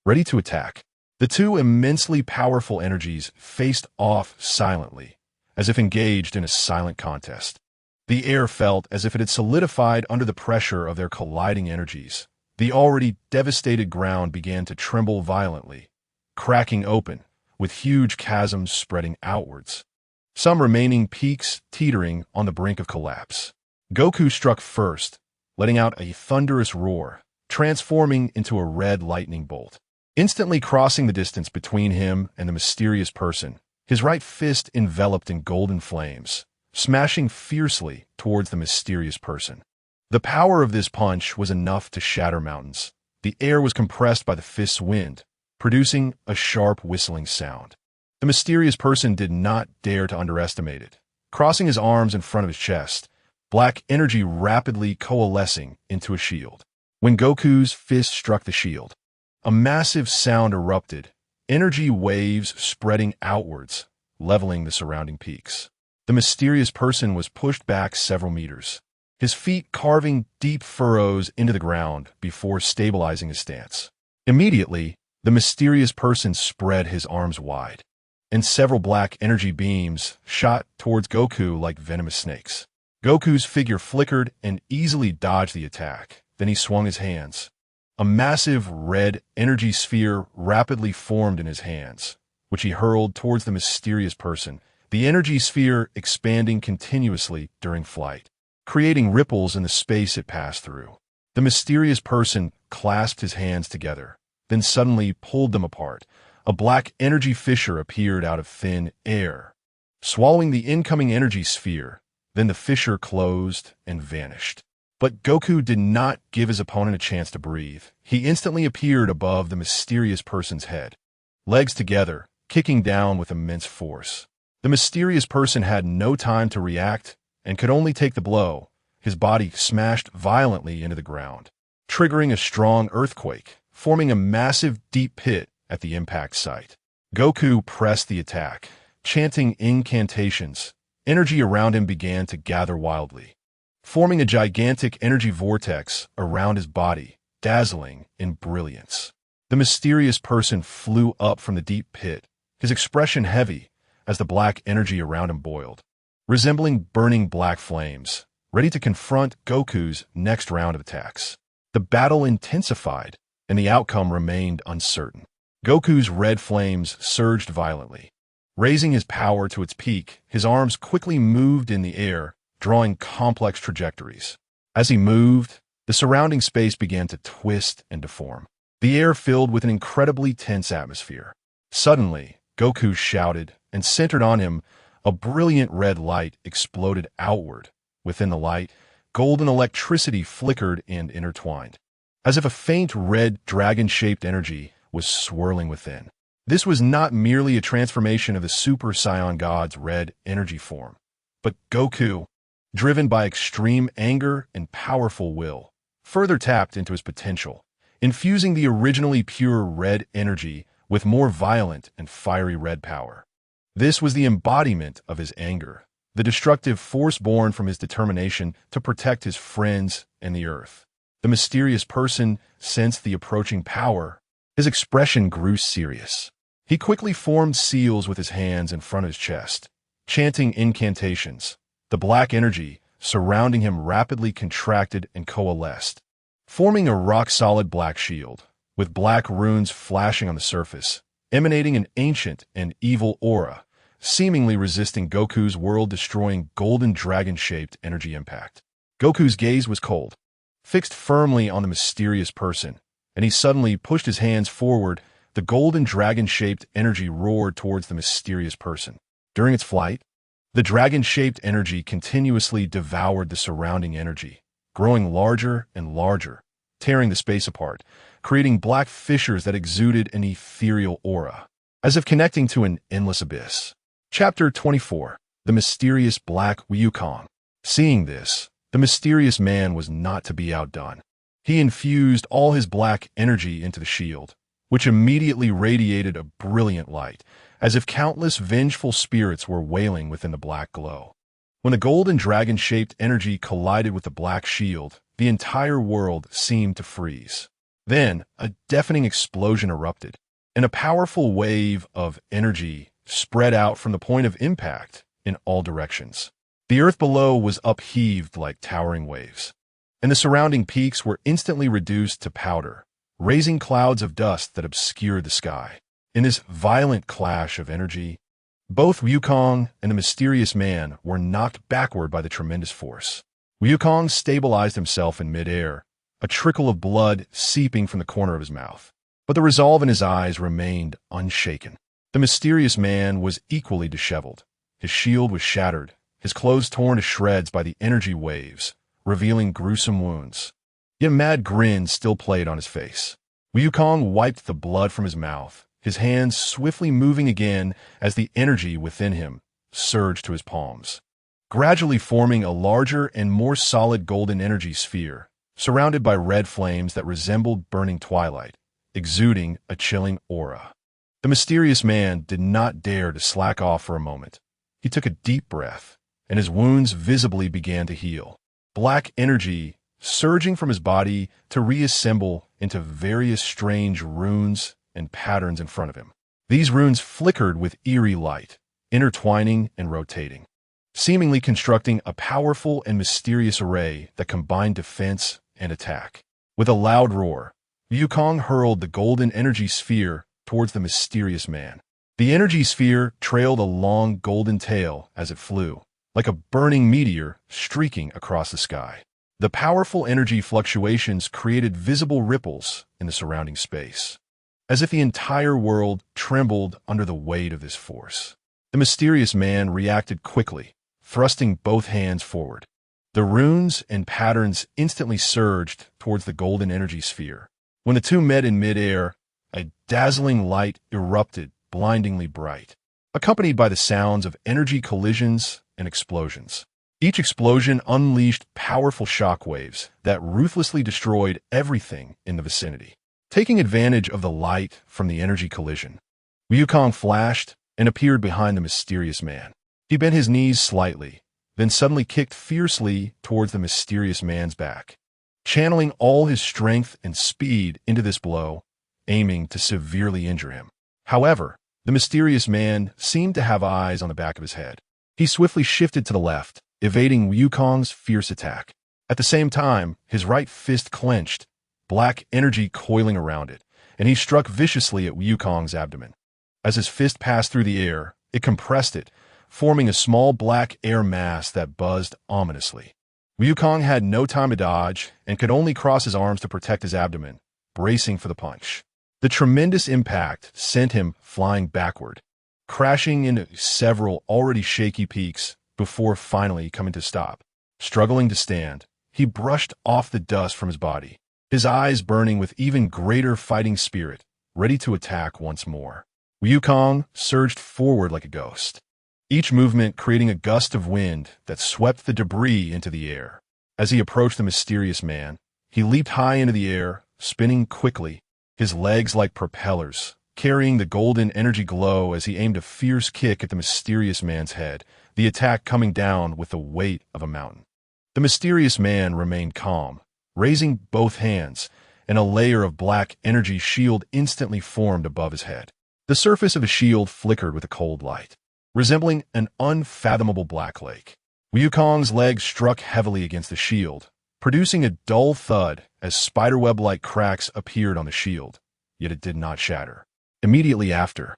ready to attack. The two immensely powerful energies faced off silently, as if engaged in a silent contest. The air felt as if it had solidified under the pressure of their colliding energies. The already devastated ground began to tremble violently, cracking open, with huge chasms spreading outwards, some remaining peaks teetering on the brink of collapse. Goku struck first, letting out a thunderous roar, transforming into a red lightning bolt. Instantly crossing the distance between him and the mysterious person, his right fist enveloped in golden flames, smashing fiercely towards the mysterious person. The power of this punch was enough to shatter mountains. The air was compressed by the fist's wind, producing a sharp whistling sound. The mysterious person did not dare to underestimate it. Crossing his arms in front of his chest, black energy rapidly coalescing into a shield. When Goku's fist struck the shield, a massive sound erupted, energy waves spreading outwards, leveling the surrounding peaks. The mysterious person was pushed back several meters, his feet carving deep furrows into the ground before stabilizing his stance. Immediately, the mysterious person spread his arms wide, and several black energy beams shot towards Goku like venomous snakes. Goku's figure flickered and easily dodged the attack. Then he swung his hands. A massive red energy sphere rapidly formed in his hands, which he hurled towards the mysterious person, the energy sphere expanding continuously during flight, creating ripples in the space it passed through. The mysterious person clasped his hands together, then suddenly pulled them apart. A black energy fissure appeared out of thin air, swallowing the incoming energy sphere. Then the fissure closed and vanished. But Goku did not give his opponent a chance to breathe. He instantly appeared above the mysterious person's head, legs together, kicking down with immense force. The mysterious person had no time to react and could only take the blow. His body smashed violently into the ground, triggering a strong earthquake, forming a massive deep pit at the impact site. Goku pressed the attack, chanting incantations. Energy around him began to gather wildly, forming a gigantic energy vortex around his body, dazzling in brilliance. The mysterious person flew up from the deep pit, his expression heavy as the black energy around him boiled, resembling burning black flames, ready to confront Goku's next round of attacks. The battle intensified, and the outcome remained uncertain. Goku's red flames surged violently. Raising his power to its peak, his arms quickly moved in the air, drawing complex trajectories. As he moved, the surrounding space began to twist and deform. The air filled with an incredibly tense atmosphere. Suddenly, Goku shouted, and centered on him, a brilliant red light exploded outward. Within the light, golden electricity flickered and intertwined, as if a faint red dragon-shaped energy was swirling within. This was not merely a transformation of the Super Saiyan God's red energy form, but Goku, driven by extreme anger and powerful will, further tapped into his potential, infusing the originally pure red energy with more violent and fiery red power. This was the embodiment of his anger, the destructive force born from his determination to protect his friends and the Earth. The mysterious person sensed the approaching power. His expression grew serious. He quickly formed seals with his hands in front of his chest, chanting incantations. The black energy surrounding him rapidly contracted and coalesced, forming a rock-solid black shield, with black runes flashing on the surface, emanating an ancient and evil aura, seemingly resisting Goku's world-destroying golden dragon-shaped energy impact. Goku's gaze was cold, fixed firmly on the mysterious person, and he suddenly pushed his hands forward. The golden dragon-shaped energy roared towards the mysterious person. During its flight, the dragon-shaped energy continuously devoured the surrounding energy, growing larger and larger, tearing the space apart, creating black fissures that exuded an ethereal aura, as if connecting to an endless abyss. Chapter 24. The Mysterious Black Wukong. Seeing this, the mysterious man was not to be outdone. He infused all his black energy into the shield, which immediately radiated a brilliant light, as if countless vengeful spirits were wailing within the black glow. When the golden dragon-shaped energy collided with the black shield, the entire world seemed to freeze. Then, a deafening explosion erupted, and a powerful wave of energy spread out from the point of impact in all directions. The earth below was upheaved like towering waves, and the surrounding peaks were instantly reduced to powder, raising clouds of dust that obscured the sky. In this violent clash of energy, both Wukong and the mysterious man were knocked backward by the tremendous force. Wukong stabilized himself in midair, a trickle of blood seeping from the corner of his mouth. But the resolve in his eyes remained unshaken. The mysterious man was equally disheveled. His shield was shattered, his clothes torn to shreds by the energy waves, revealing gruesome wounds. Yet a mad grin still played on his face. Wukong wiped the blood from his mouth, his hands swiftly moving again as the energy within him surged to his palms, gradually forming a larger and more solid golden energy sphere, surrounded by red flames that resembled burning twilight, exuding a chilling aura. The mysterious man did not dare to slack off for a moment. He took a deep breath, and his wounds visibly began to heal. Black energy surging from his body to reassemble into various strange runes and patterns in front of him. These runes flickered with eerie light, intertwining and rotating, seemingly constructing a powerful and mysterious array that combined defense and attack. With a loud roar, Wukong hurled the golden energy sphere towards the mysterious man. The energy sphere trailed a long golden tail as it flew, like a burning meteor streaking across the sky. The powerful energy fluctuations created visible ripples in the surrounding space, as if the entire world trembled under the weight of this force. The mysterious man reacted quickly, thrusting both hands forward. The runes and patterns instantly surged towards the golden energy sphere. When the two met in midair, a dazzling light erupted, blindingly bright, accompanied by the sounds of energy collisions and explosions. Each explosion unleashed powerful shockwaves that ruthlessly destroyed everything in the vicinity. Taking advantage of the light from the energy collision, Wukong flashed and appeared behind the mysterious man. He bent his knees slightly, then suddenly kicked fiercely towards the mysterious man's back, channeling all his strength and speed into this blow, aiming to severely injure him. However, the mysterious man seemed to have eyes on the back of his head. He swiftly shifted to the left, evading Wukong's fierce attack. At the same time, his right fist clenched, black energy coiling around it, and he struck viciously at Wukong's abdomen. As his fist passed through the air, it compressed it, forming a small black air mass that buzzed ominously. Wukong had no time to dodge and could only cross his arms to protect his abdomen, bracing for the punch. The tremendous impact sent him flying backward, crashing into several already shaky peaks before finally coming to stop. Struggling to stand, he brushed off the dust from his body, his eyes burning with even greater fighting spirit, ready to attack once more. Wukong surged forward like a ghost, each movement creating a gust of wind that swept the debris into the air. As he approached the mysterious man, he leaped high into the air, spinning quickly, his legs like propellers, carrying the golden energy glow as he aimed a fierce kick at the mysterious man's head, the attack coming down with the weight of a mountain. The mysterious man remained calm, raising both hands, and a layer of black energy shield instantly formed above his head. The surface of his shield flickered with a cold light, resembling an unfathomable black lake. Wukong's legs struck heavily against the shield, producing a dull thud as spiderweb-like cracks appeared on the shield, yet it did not shatter. Immediately after,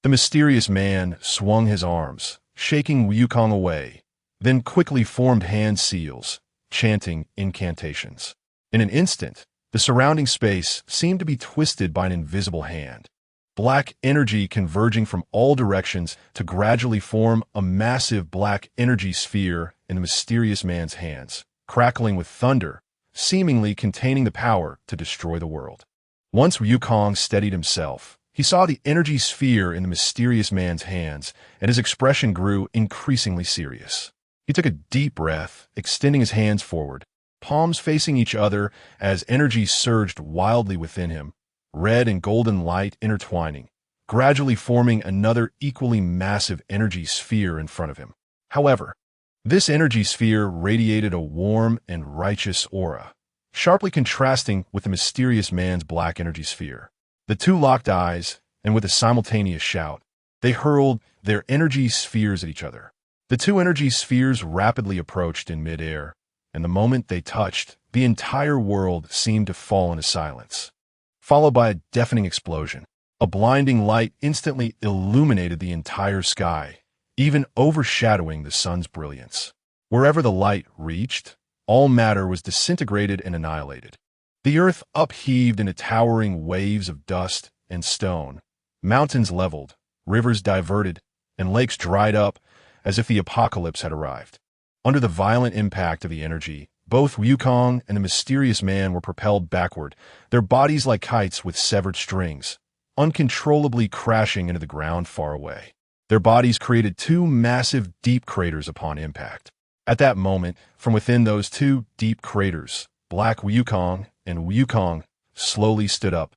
the mysterious man swung his arms, shaking Wukong away, then quickly formed hand seals, chanting incantations. In an instant, the surrounding space seemed to be twisted by an invisible hand, black energy converging from all directions to gradually form a massive black energy sphere in the mysterious man's hands, crackling with thunder, seemingly containing the power to destroy the world. Once Wukong steadied himself, he saw the energy sphere in the mysterious man's hands, and his expression grew increasingly serious. He took a deep breath, extending his hands forward, palms facing each other as energy surged wildly within him, red and golden light intertwining, gradually forming another equally massive energy sphere in front of him. However, this energy sphere radiated a warm and righteous aura, sharply contrasting with the mysterious man's black energy sphere. The two locked eyes, and with a simultaneous shout, they hurled their energy spheres at each other. The two energy spheres rapidly approached in midair, and the moment they touched, the entire world seemed to fall into silence, followed by a deafening explosion. A blinding light instantly illuminated the entire sky, even overshadowing the sun's brilliance. Wherever the light reached, all matter was disintegrated and annihilated. The earth upheaved into towering waves of dust and stone, mountains leveled, rivers diverted, and lakes dried up as if the apocalypse had arrived. Under the violent impact of the energy, both Wukong and the mysterious man were propelled backward, their bodies like kites with severed strings, uncontrollably crashing into the ground far away. Their bodies created two massive deep craters upon impact. At that moment, from within those two deep craters, Black Wukong and Wukong slowly stood up,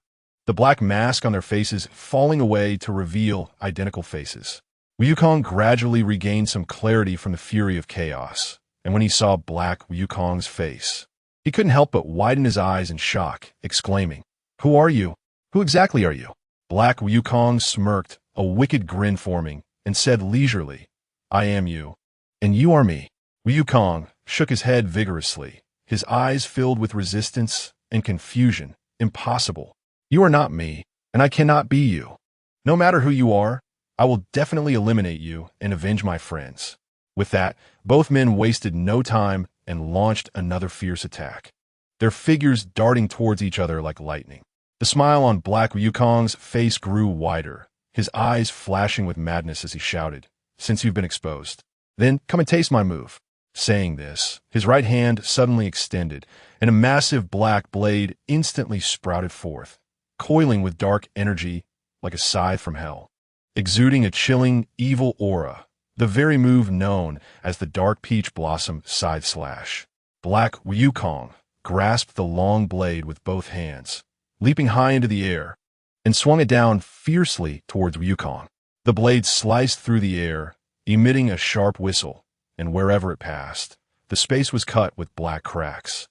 the black mask on their faces falling away to reveal identical faces. Wukong gradually regained some clarity from the fury of chaos, and when he saw Black Wukong's face, he couldn't help but widen his eyes in shock, exclaiming, "Who are you? Who exactly are you?" Black Wukong smirked, a wicked grin forming, and said leisurely, "I am you, and you are me." Wukong shook his head vigorously, his eyes filled with resistance and confusion. "Impossible. You are not me, and I cannot be you. No matter who you are, I will definitely eliminate you and avenge my friends." With that, both men wasted no time and launched another fierce attack, their figures darting towards each other like lightning. The smile on Black Wukong's face grew wider, his eyes flashing with madness as he shouted, "Since you've been exposed, Then come and taste my move. Saying this, his right hand suddenly extended, and a massive black blade instantly sprouted forth, coiling with dark energy like a scythe from hell. Exuding a chilling, evil aura, the very move known as the Dark Peach Blossom Side Slash. Black Wukong grasped the long blade with both hands, leaping high into the air, and swung it down fiercely towards Wukong. The blade sliced through the air, emitting a sharp whistle, and wherever it passed, the space was cut with black cracks,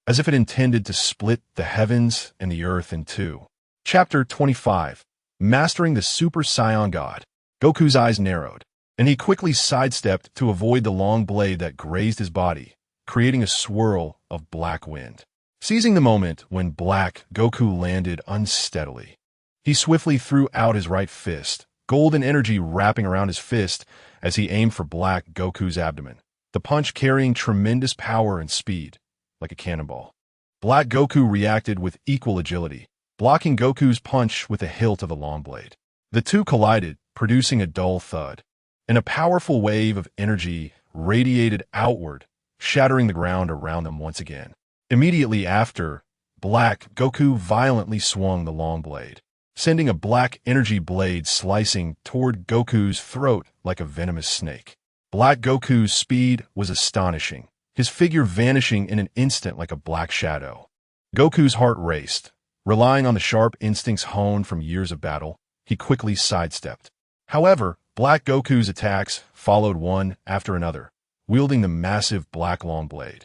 as if it intended to split the heavens and the earth in two. Chapter 25. Mastering the Super Saiyan God. Goku's eyes narrowed, and he quickly sidestepped to avoid the long blade that grazed his body, creating a swirl of black wind. Seizing the moment when Black Goku landed unsteadily, he swiftly threw out his right fist, golden energy wrapping around his fist as he aimed for Black Goku's abdomen, the punch carrying tremendous power and speed, like a cannonball. Black Goku reacted with equal agility, blocking Goku's punch with the hilt of the long blade. The two collided, producing a dull thud, and a powerful wave of energy radiated outward, shattering the ground around them once again. Immediately after, Black Goku violently swung the long blade, sending a black energy blade slicing toward Goku's throat like a venomous snake. Black Goku's speed was astonishing, his figure vanishing in an instant like a black shadow. Goku's heart raced. Relying on the sharp instincts honed from years of battle, he quickly sidestepped. However, Black Goku's attacks followed one after another, wielding the massive black long blade.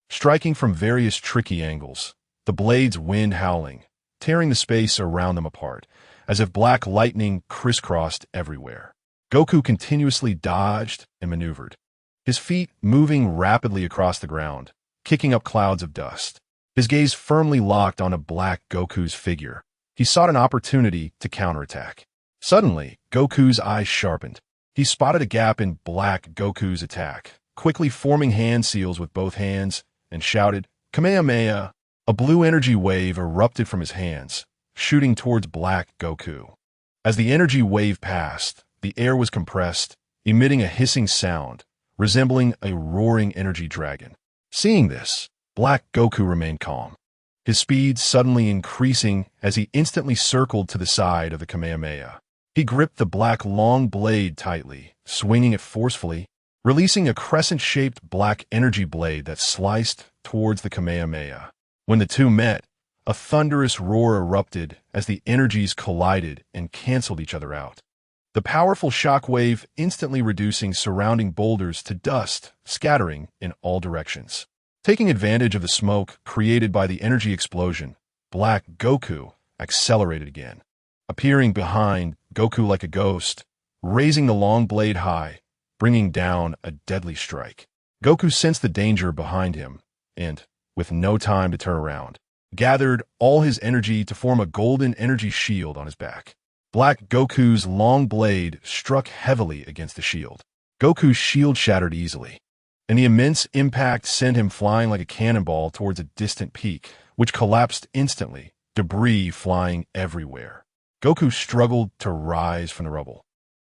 Striking from various tricky angles, the blade's wind howling, tearing the space around them apart, as if black lightning crisscrossed everywhere. Goku continuously dodged and maneuvered, his feet moving rapidly across the ground, kicking up clouds of dust. His gaze firmly locked onto Black Goku's figure. He sought an opportunity to counterattack. Suddenly, Goku's eyes sharpened. He spotted a gap in Black Goku's attack, quickly forming hand seals with both hands, and shouted, "Kamehameha!" A blue energy wave erupted from his hands, shooting towards Black Goku. As the energy wave passed, the air was compressed, emitting a hissing sound, resembling a roaring energy dragon. Seeing this, Black Goku remained calm, his speed suddenly increasing as he instantly circled to the side of the Kamehameha. He gripped the black long blade tightly, swinging it forcefully, releasing a crescent-shaped black energy blade that sliced towards the Kamehameha. When the two met, a thunderous roar erupted as the energies collided and canceled each other out. The powerful shockwave instantly reducing surrounding boulders to dust, scattering in all directions. Taking advantage of the smoke created by the energy explosion, Black Goku accelerated again, appearing behind Goku like a ghost, raising the long blade high, bringing down a deadly strike. Goku sensed the danger behind him, and, with no time to turn around, gathered all his energy to form a golden energy shield on his back. Black Goku's long blade struck heavily against the shield. Goku's shield shattered easily, and the immense impact sent him flying like a cannonball towards a distant peak, which collapsed instantly, debris flying everywhere. Goku struggled to rise from the rubble,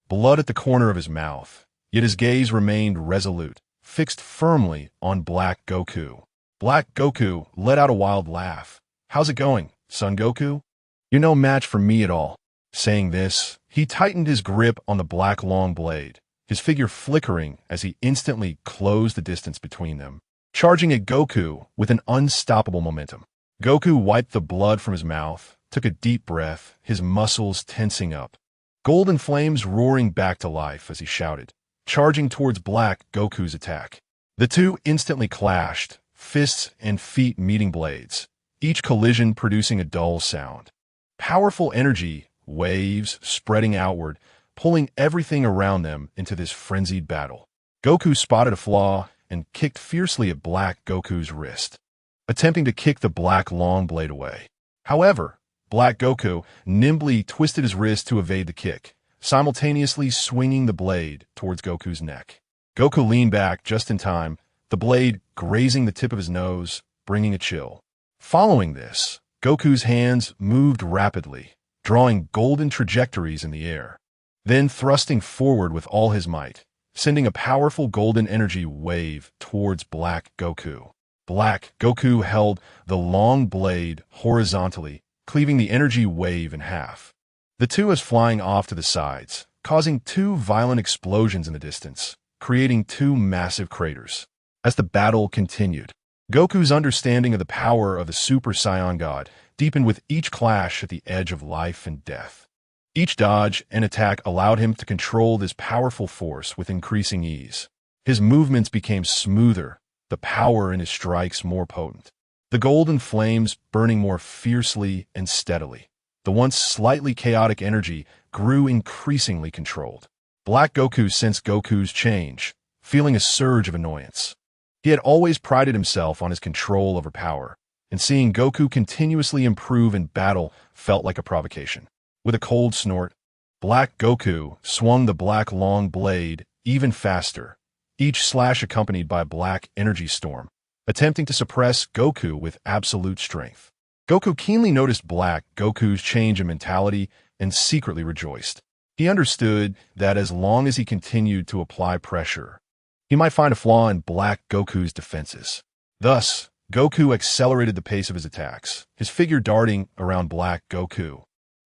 blood at the corner of his mouth, yet his gaze remained resolute, fixed firmly on Black Goku. Black Goku let out a wild laugh. "How's it going, Son Goku? You're no match for me at all." Saying this, he tightened his grip on the black long blade, his figure flickering as he instantly closed the distance between them, charging at Goku with an unstoppable momentum. Goku wiped the blood from his mouth, took a deep breath, his muscles tensing up, golden flames roaring back to life as he shouted, charging towards Black Goku's attack. The two instantly clashed, fists and feet meeting blades, each collision producing a dull sound. Powerful energy, waves spreading outward, pulling everything around them into this frenzied battle. Goku spotted a flaw and kicked fiercely at Black Goku's wrist, attempting to kick the black long blade away. However, Black Goku nimbly twisted his wrist to evade the kick, simultaneously swinging the blade towards Goku's neck. Goku leaned back just in time, the blade grazing the tip of his nose, bringing a chill. Following this, Goku's hands moved rapidly, drawing golden trajectories in the air. Then thrusting forward with all his might, sending a powerful golden energy wave towards Black Goku. Black Goku held the long blade horizontally, cleaving the energy wave in half. The two is flying off to the sides, causing two violent explosions in the distance, creating two massive craters. As the battle continued, Goku's understanding of the power of the Super Saiyan God deepened with each clash at the edge of life and death. Each dodge and attack allowed him to control this powerful force with increasing ease. His movements became smoother, the power in his strikes more potent. The golden flames burning more fiercely and steadily. The once slightly chaotic energy grew increasingly controlled. Black Goku sensed Goku's change, feeling a surge of annoyance. He had always prided himself on his control over power, and seeing Goku continuously improve in battle felt like a provocation. With a cold snort, Black Goku swung the black long blade even faster, each slash accompanied by a black energy storm, attempting to suppress Goku with absolute strength. Goku keenly noticed Black Goku's change in mentality and secretly rejoiced. He understood that as long as he continued to apply pressure, he might find a flaw in Black Goku's defenses. Thus, Goku accelerated the pace of his attacks, his figure darting around Black Goku,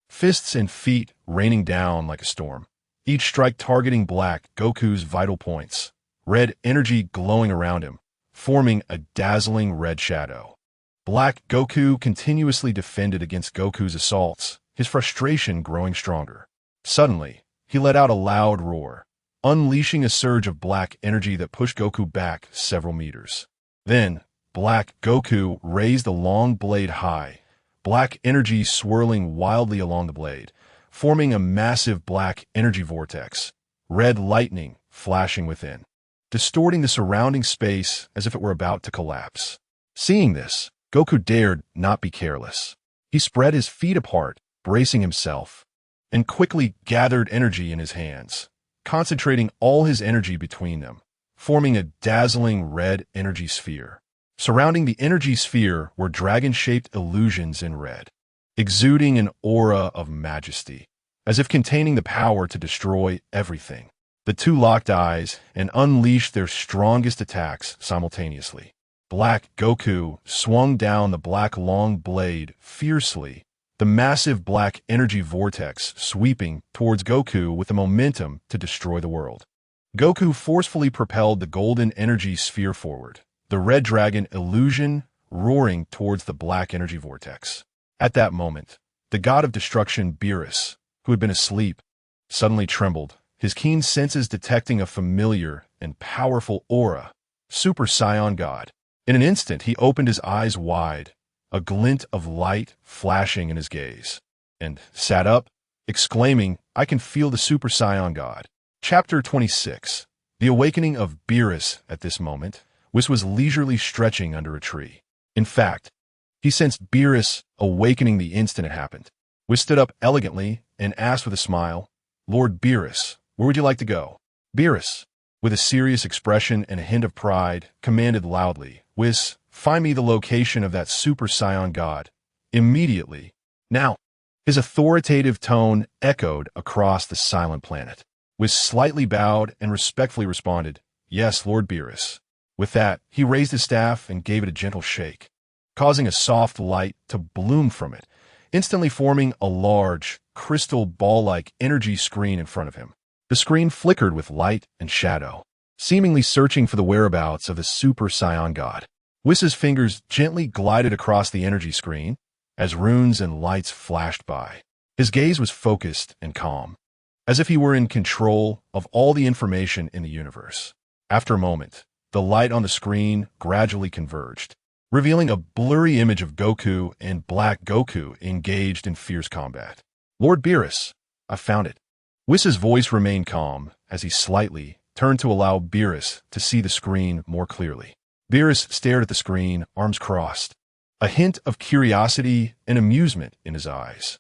fists and feet raining down like a storm, each strike targeting Black Goku's vital points, red energy glowing around him, forming a dazzling red shadow. Black Goku continuously defended against Goku's assaults, his frustration growing stronger. Suddenly, he let out a loud roar, unleashing a surge of black energy that pushed Goku back several meters. Then, Black Goku raised the long blade high, black energy swirling wildly along the blade, forming a massive black energy vortex, red lightning flashing within, distorting the surrounding space as if it were about to collapse. Seeing this, Goku dared not be careless. He spread his feet apart, bracing himself, and quickly gathered energy in his hands, concentrating all his energy between them, forming a dazzling red energy sphere. Surrounding the energy sphere were dragon-shaped illusions in red, exuding an aura of majesty, as if containing the power to destroy everything. The two locked eyes and unleashed their strongest attacks simultaneously. Black Goku swung down the black long blade fiercely, the massive black energy vortex sweeping towards Goku with the momentum to destroy the world. Goku forcefully propelled the golden energy sphere forward, the red dragon illusion roaring towards the black energy vortex. At that moment, the god of destruction Beerus, who had been asleep, suddenly trembled, his keen senses detecting a familiar and powerful aura, Super Saiyan God. In an instant, he opened his eyes wide, a glint of light flashing in his gaze, and sat up, exclaiming, "I can feel the Super Saiyan God." Chapter 26. The Awakening of Beerus. At this moment, Whis was leisurely stretching under a tree. In fact, he sensed Beerus awakening the instant it happened. Whis stood up elegantly and asked with a smile, "Lord Beerus, where would you like to go?" Beerus, with a serious expression and a hint of pride, commanded loudly, "Whis, find me the location of that Super Saiyan God. Immediately. Now." His authoritative tone echoed across the silent planet. Whis slightly bowed and respectfully responded, "Yes, Lord Beerus." With that, he raised his staff and gave it a gentle shake, causing a soft light to bloom from it, instantly forming a large, crystal ball-like energy screen in front of him. The screen flickered with light and shadow, seemingly searching for the whereabouts of the Super Saiyan God. Whis's fingers gently glided across the energy screen as runes and lights flashed by. His gaze was focused and calm, as if he were in control of all the information in the universe. After a moment, the light on the screen gradually converged, revealing a blurry image of Goku and Black Goku engaged in fierce combat. "Lord Beerus, I found it." Whis's voice remained calm as he slightly turned to allow Beerus to see the screen more clearly. Beerus stared at the screen, arms crossed, a hint of curiosity and amusement in his eyes.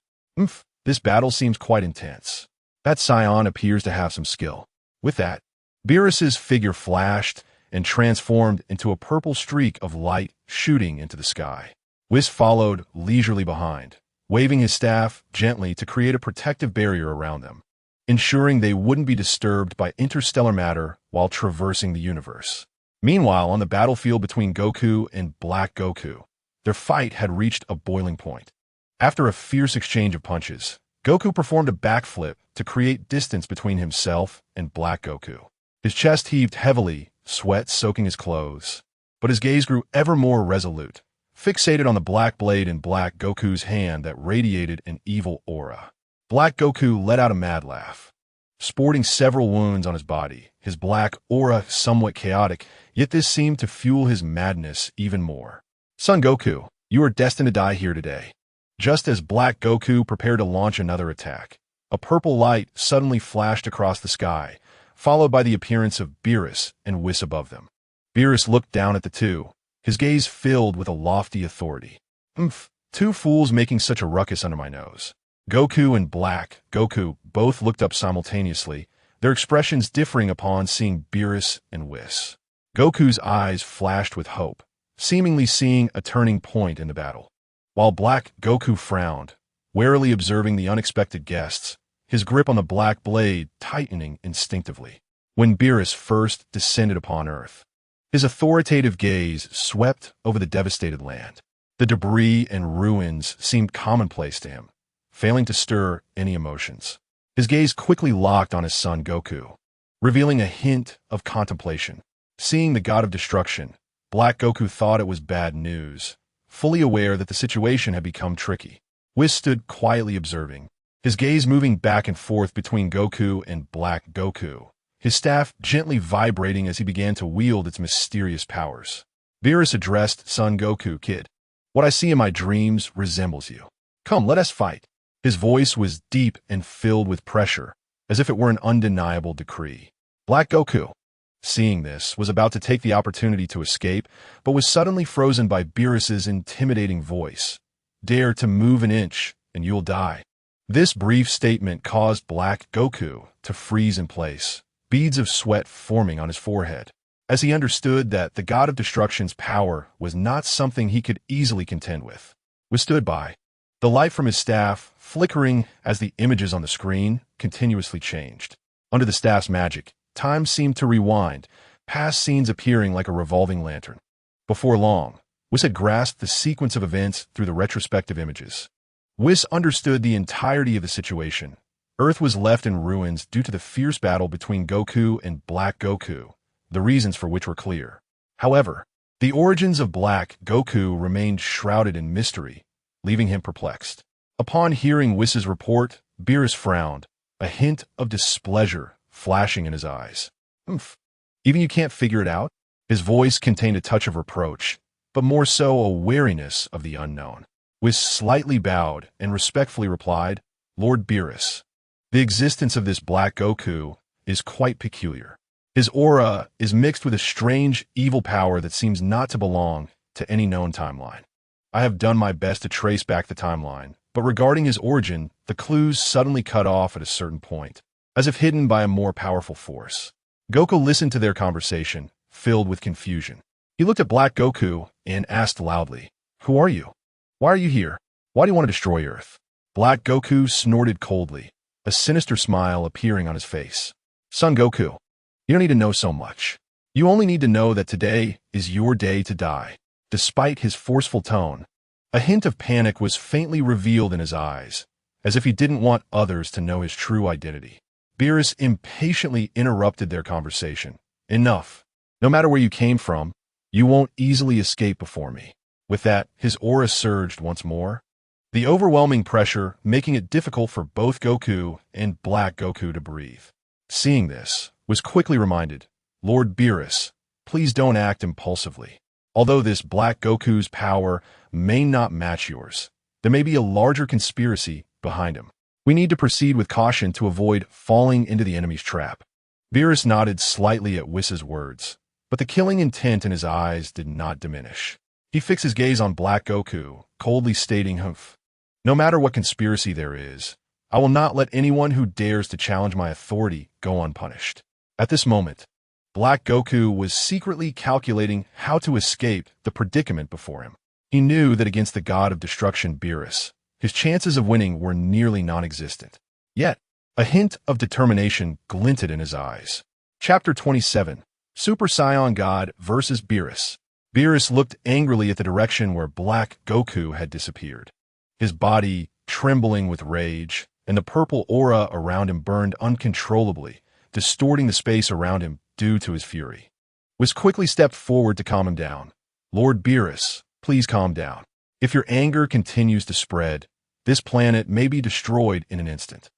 This battle seems quite intense. That Scion appears to have some skill." With that, Beerus's figure flashed and transformed into a purple streak of light shooting into the sky. Whis followed leisurely behind, waving his staff gently to create a protective barrier around them. ensuring they wouldn't be disturbed by interstellar matter while traversing the universe. Meanwhile, on the battlefield between Goku and Black Goku, their fight had reached a boiling point. After a fierce exchange of punches, Goku performed a backflip to create distance between himself and Black Goku. His chest heaved heavily, sweat soaking his clothes. But his gaze grew ever more resolute, fixated on the black blade in Black Goku's hand that radiated an evil aura. Black Goku let out a mad laugh. Sporting several wounds on his body, his black aura somewhat chaotic, yet this seemed to fuel his madness even more. Son Goku, you are destined to die here today. Just as Black Goku prepared to launch another attack, a purple light suddenly flashed across the sky, followed by the appearance of Beerus and Whis above them. Beerus looked down at the two, his gaze filled with a lofty authority. Two fools making such a ruckus under my nose. Goku and Black Goku both looked up simultaneously, their expressions differing upon seeing Beerus and Whis. Goku's eyes flashed with hope, seemingly seeing a turning point in the battle. While Black Goku frowned, warily observing the unexpected guests, his grip on the black blade tightening instinctively. When Beerus first descended upon Earth, his authoritative gaze swept over the devastated land. The debris and ruins seemed commonplace to him, failing to stir any emotions. His gaze quickly locked on his son Goku, revealing a hint of contemplation. Seeing the god of destruction, Black Goku thought it was bad news, fully aware that the situation had become tricky. Whis stood quietly observing, his gaze moving back and forth between Goku and Black Goku, his staff gently vibrating as he began to wield its mysterious powers. Beerus addressed son Goku, "Kid, what I see in my dreams resembles you. Come, let us fight." His voice was deep and filled with pressure, as if it were an undeniable decree. Black Goku, seeing this, was about to take the opportunity to escape, but was suddenly frozen by Beerus's intimidating voice. "Dare to move an inch, and you'll die." This brief statement caused Black Goku to freeze in place, beads of sweat forming on his forehead, as he understood that the god of destruction's power was not something he could easily contend with. Whis stood by, the light from his staff flickering as the images on the screen continuously changed. Under the staff's magic, time seemed to rewind, past scenes appearing like a revolving lantern. Before long, Whis had grasped the sequence of events through the retrospective images. Whis understood the entirety of the situation. Earth was left in ruins due to the fierce battle between Goku and Black Goku, the reasons for which were clear. However, the origins of Black Goku remained shrouded in mystery, leaving him perplexed. Upon hearing Whis's report, Beerus frowned, a hint of displeasure flashing in his eyes. Even you can't figure it out?" His voice contained a touch of reproach, but more so a wariness of the unknown. Whis slightly bowed and respectfully replied, "Lord Beerus, the existence of this Black Goku is quite peculiar. His aura is mixed with a strange, evil power that seems not to belong to any known timeline. I have done my best to trace back the timeline, but regarding his origin, the clues suddenly cut off at a certain point, as if hidden by a more powerful force." Goku listened to their conversation, filled with confusion. He looked at Black Goku and asked loudly, "Who are you? Why are you here? Why do you want to destroy Earth?" Black Goku snorted coldly, a sinister smile appearing on his face. "Son Goku, you don't need to know so much. You only need to know that today is your day to die." Despite his forceful tone, a hint of panic was faintly revealed in his eyes, as if he didn't want others to know his true identity. Beerus impatiently interrupted their conversation. "Enough. No matter where you came from, you won't easily escape before me." With that, his aura surged once more, the overwhelming pressure making it difficult for both Goku and Black Goku to breathe. Seeing this, was quickly reminded, "Lord Beerus, please don't act impulsively. Although this Black Goku's power may not match yours, there may be a larger conspiracy behind him. We need to proceed with caution to avoid falling into the enemy's trap." Beerus nodded slightly at Whis's words, but the killing intent in his eyes did not diminish. He fixed his gaze on Black Goku, coldly stating, "No matter what conspiracy there is, I will not let anyone who dares to challenge my authority go unpunished." At this moment, Black Goku was secretly calculating how to escape the predicament before him. He knew that against the god of destruction Beerus, his chances of winning were nearly non-existent. Yet, A hint of determination glinted in his eyes. Chapter 27. Super Saiyan God vs. Beerus. Beerus looked angrily at the direction where Black Goku had disappeared. His body trembling with rage, and the purple aura around him burned uncontrollably, distorting the space around him due to his fury. Whis quickly stepped forward to calm him down. Lord Beerus, please calm down. If your anger continues to spread, this planet may be destroyed in an instant.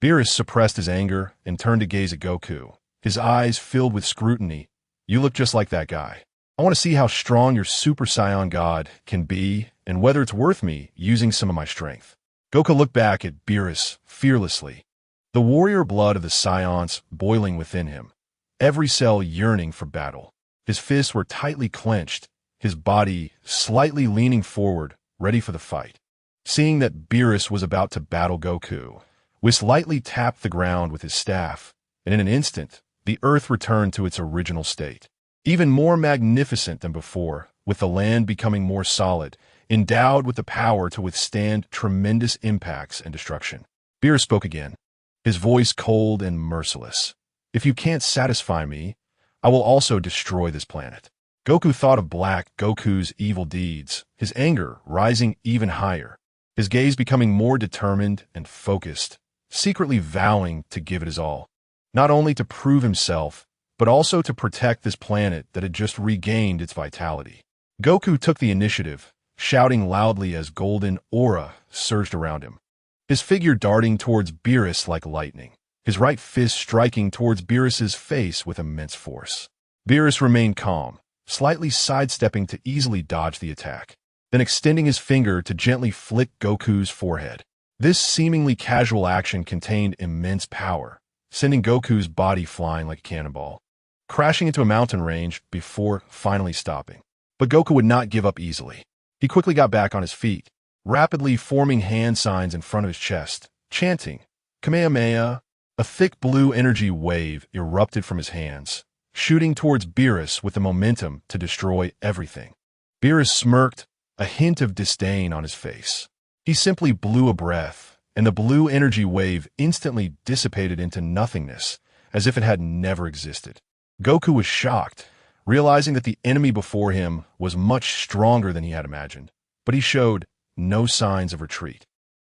Beerus suppressed his anger and turned to gaze at Goku, his eyes filled with scrutiny. You look just like that guy. I want to see how strong your Super Saiyan God can be and whether it's worth me using some of my strength. Goku looked back at Beerus fearlessly, the warrior blood of the Saiyans boiling within him, every cell yearning for battle. His fists were tightly clenched, his body slightly leaning forward, ready for the fight. Seeing that Beerus was about to battle Goku, Whis lightly tapped the ground with his staff, and in an instant, the earth returned to its original state. Even more magnificent than before, with the land becoming more solid, endowed with the power to withstand tremendous impacts and destruction. Beerus spoke again, his voice cold and merciless. If you can't satisfy me, I will also destroy this planet. Goku thought of Black Goku's evil deeds, his anger rising even higher, his gaze becoming more determined and focused, secretly vowing to give it his all, not only to prove himself, but also to protect this planet that had just regained its vitality. Goku took the initiative, shouting loudly as golden aura surged around him, his figure darting towards Beerus like lightning, his right fist striking towards Beerus's face with immense force. Beerus remained calm, slightly sidestepping to easily dodge the attack, then extending his finger to gently flick Goku's forehead. This seemingly casual action contained immense power, sending Goku's body flying like a cannonball, crashing into a mountain range before finally stopping. But Goku would not give up easily. He quickly got back on his feet, rapidly forming hand signs in front of his chest, chanting, Kamehameha. A thick blue energy wave erupted from his hands, shooting towards Beerus with the momentum to destroy everything. Beerus smirked, a hint of disdain on his face. He simply blew a breath, and the blue energy wave instantly dissipated into nothingness, as if it had never existed. Goku was shocked, realizing that the enemy before him was much stronger than he had imagined, but he showed no signs of retreat.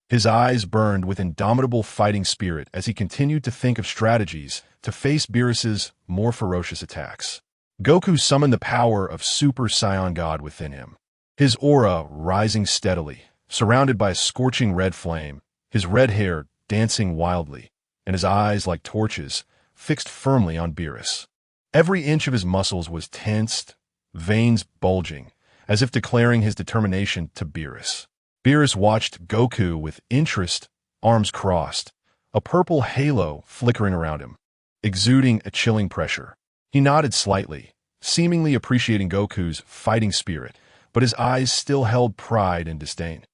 His eyes burned with indomitable fighting spirit as he continued to think of strategies to face Beerus's more ferocious attacks. Goku summoned the power of Super Saiyan God within him, his aura rising steadily, surrounded by a scorching red flame, his red hair dancing wildly, and his eyes like torches fixed firmly on Beerus. Every inch of his muscles was tensed, veins bulging, as if declaring his determination to Beerus. Beerus watched Goku with interest, arms crossed, a purple halo flickering around him, exuding a chilling pressure. He nodded slightly, seemingly appreciating Goku's fighting spirit, but his eyes still held pride and disdain.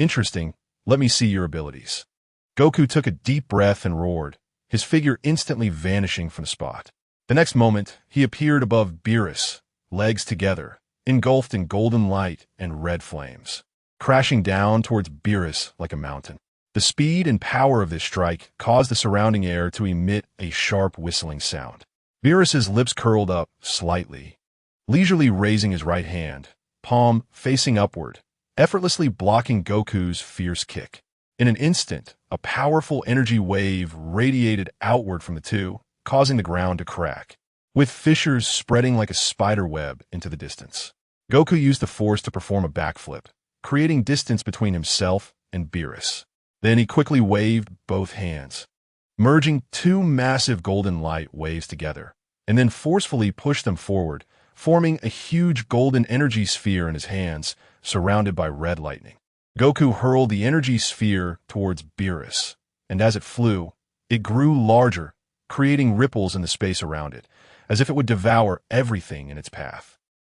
Interesting, let me see your abilities. Goku took a deep breath and roared, his figure instantly vanishing from the spot. The next moment, he appeared above Beerus, legs together, engulfed in golden light and red flames, crashing down towards Beerus like a mountain. The speed and power of this strike caused the surrounding air to emit a sharp whistling sound. Beerus's lips curled up slightly, leisurely raising his right hand, palm facing upward, effortlessly blocking Goku's fierce kick. In an instant, a powerful energy wave radiated outward from the two, causing the ground to crack, with fissures spreading like a spider web into the distance. Goku used the force to perform a backflip, creating distance between himself and Beerus. Then he quickly waved both hands, merging two massive golden light waves together, and then forcefully pushed them forward, forming a huge golden energy sphere in his hands, surrounded by red lightning. Goku hurled the energy sphere towards Beerus, and as it flew, it grew larger, creating ripples in the space around it, as if it would devour everything in its path.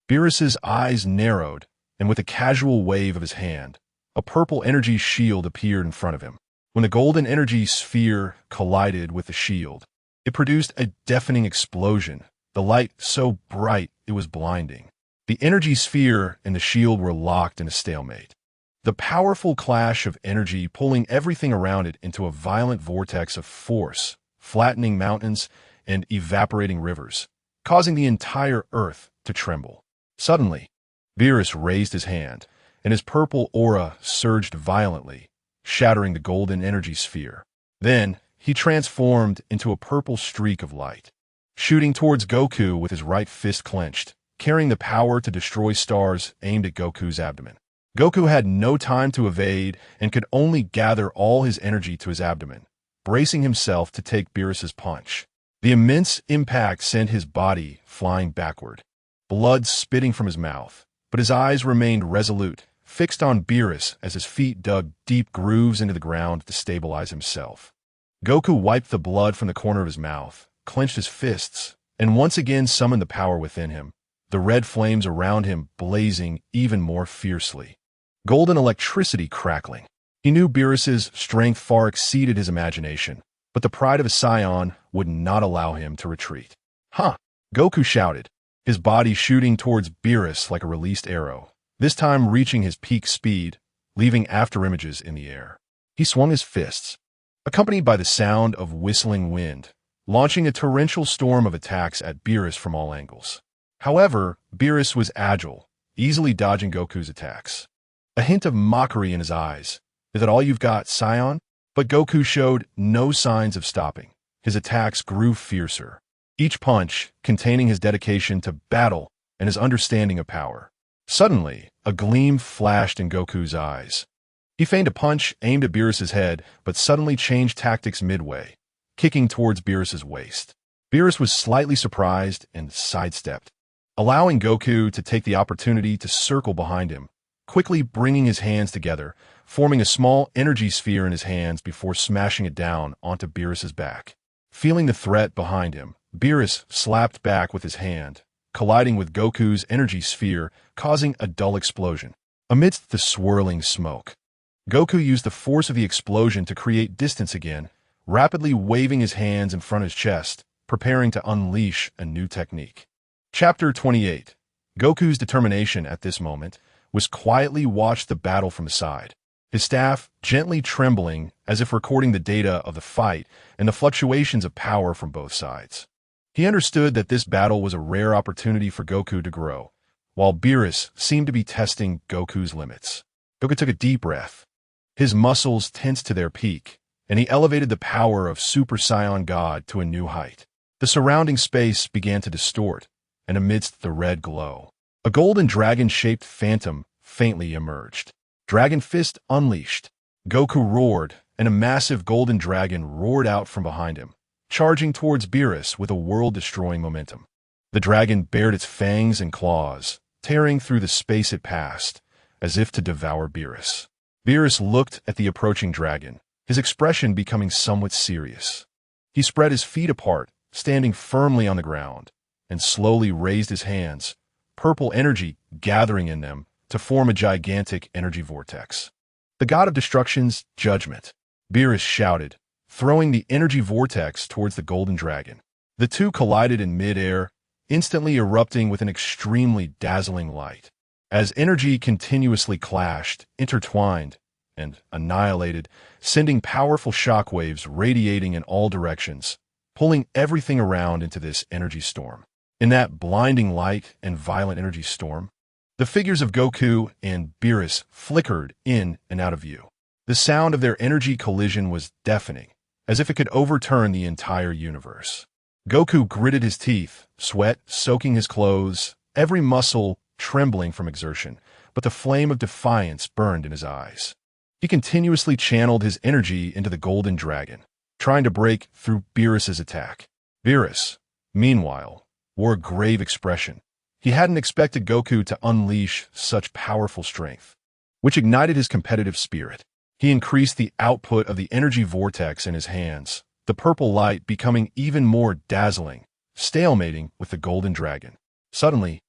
Beerus's eyes narrowed, and with a casual wave of his hand, a purple energy shield appeared in front of him. When the golden energy sphere collided with the shield, it produced a deafening explosion, the light so bright it was blinding. The energy sphere and the shield were locked in a stalemate. The powerful clash of energy pulling everything around it into a violent vortex of force, flattening mountains and evaporating rivers, causing the entire earth to tremble. Suddenly, Beerus raised his hand, and his purple aura surged violently, shattering the golden energy sphere. Then, he transformed into a purple streak of light, shooting towards Goku with his right fist clenched, carrying the power to destroy stars aimed at Goku's abdomen. Goku had no time to evade and could only gather all his energy to his abdomen, bracing himself to take Beerus's punch. The immense impact sent his body flying backward, blood spitting from his mouth, but his eyes remained resolute, fixed on Beerus as his feet dug deep grooves into the ground to stabilize himself. Goku wiped the blood from the corner of his mouth, clenched his fists, and once again summoned the power within him, the red flames around him blazing even more fiercely. Golden electricity crackling. He knew Beerus's strength far exceeded his imagination, but the pride of his scion would not allow him to retreat. "Huh!" Goku shouted, his body shooting towards Beerus like a released arrow, this time reaching his peak speed, leaving afterimages in the air. He swung his fists, accompanied by the sound of whistling wind, launching a torrential storm of attacks at Beerus from all angles. However, Beerus was agile, easily dodging Goku's attacks. A hint of mockery in his eyes. "Is that all you've got, Scion?" But Goku showed no signs of stopping. His attacks grew fiercer, each punch containing his dedication to battle and his understanding of power. Suddenly, a gleam flashed in Goku's eyes. He feigned a punch aimed at Beerus's head, but suddenly changed tactics midway, kicking towards Beerus's waist. Beerus was slightly surprised and sidestepped, allowing Goku to take the opportunity to circle behind him, quickly bringing his hands together, forming a small energy sphere in his hands before smashing it down onto Beerus's back. Feeling the threat behind him, Beerus slapped back with his hand, colliding with Goku's energy sphere, causing a dull explosion. Amidst the swirling smoke, Goku used the force of the explosion to create distance again, rapidly waving his hands in front of his chest, preparing to unleash a new technique. Chapter 28. Goku's determination at this moment was quietly watch the battle from the side, his staff gently trembling as if recording the data of the fight and the fluctuations of power from both sides. He understood that this battle was a rare opportunity for Goku to grow, while Beerus seemed to be testing Goku's limits. Goku took a deep breath. His muscles tensed to their peak, and he elevated the power of Super Saiyan God to a new height. The surrounding space began to distort, and amidst the red glow, a golden dragon-shaped phantom faintly emerged. Dragon Fist unleashed. Goku roared, and a massive golden dragon roared out from behind him, charging towards Beerus with a world-destroying momentum. The dragon bared its fangs and claws, tearing through the space it passed, as if to devour Beerus. Beerus looked at the approaching dragon, his expression becoming somewhat serious. He spread his feet apart, standing firmly on the ground, and slowly raised his hands, purple energy gathering in them to form a gigantic energy vortex. "The God of Destruction's judgment," Beerus shouted, throwing the energy vortex towards the golden dragon. The two collided in mid-air, instantly erupting with an extremely dazzling light. As energy continuously clashed, intertwined, and annihilated, sending powerful shockwaves radiating in all directions, pulling everything around into this energy storm. In that blinding light and violent energy storm, the figures of Goku and Beerus flickered in and out of view. The sound of their energy collision was deafening, as if it could overturn the entire universe. Goku gritted his teeth, sweat soaking his clothes, every muscle trembling from exertion, but the flame of defiance burned in his eyes. He continuously channeled his energy into the golden dragon, trying to break through Beerus's attack. Beerus, meanwhile, wore a grave expression. He hadn't expected Goku to unleash such powerful strength, which ignited his competitive spirit. He increased the output of the energy vortex in his hands, the purple light becoming even more dazzling, stalemating with the golden dragon. Suddenly,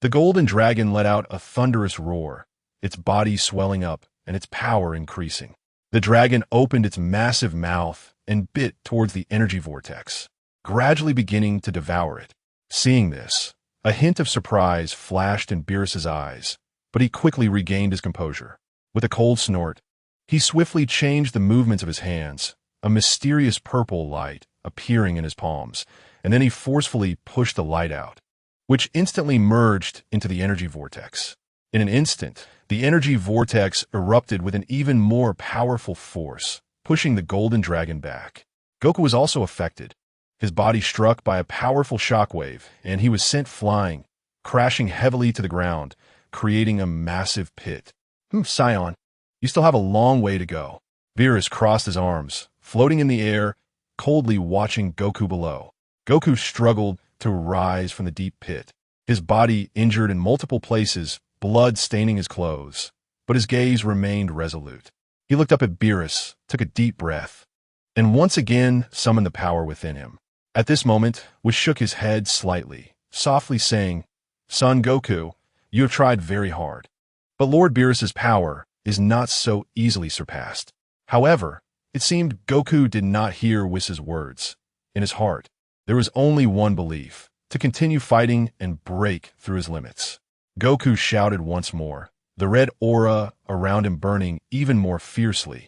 the golden dragon let out a thunderous roar, its body swelling up and its power increasing. The dragon opened its massive mouth and bit towards the energy vortex, gradually beginning to devour it. Seeing this, a hint of surprise flashed in Beerus's eyes, but he quickly regained his composure. With a cold snort, he swiftly changed the movements of his hands, a mysterious purple light appearing in his palms, and then he forcefully pushed the light out, which instantly merged into the energy vortex. In an instant, the energy vortex erupted with an even more powerful force, pushing the golden dragon back. Goku was also affected. His body struck by a powerful shockwave, and he was sent flying, crashing heavily to the ground, creating a massive pit. Scion, you still have a long way to go. Beerus crossed his arms, floating in the air, coldly watching Goku below. Goku struggled to rise from the deep pit, his body injured in multiple places, blood staining his clothes, but his gaze remained resolute. He looked up at Beerus, took a deep breath, and once again summoned the power within him. At this moment, Whis shook his head slightly, softly saying, "Son Goku, you have tried very hard. But Lord Beerus's power is not so easily surpassed." However, it seemed Goku did not hear Whis' words. In his heart, there was only one belief: to continue fighting and break through his limits. Goku shouted once more, the red aura around him burning even more fiercely,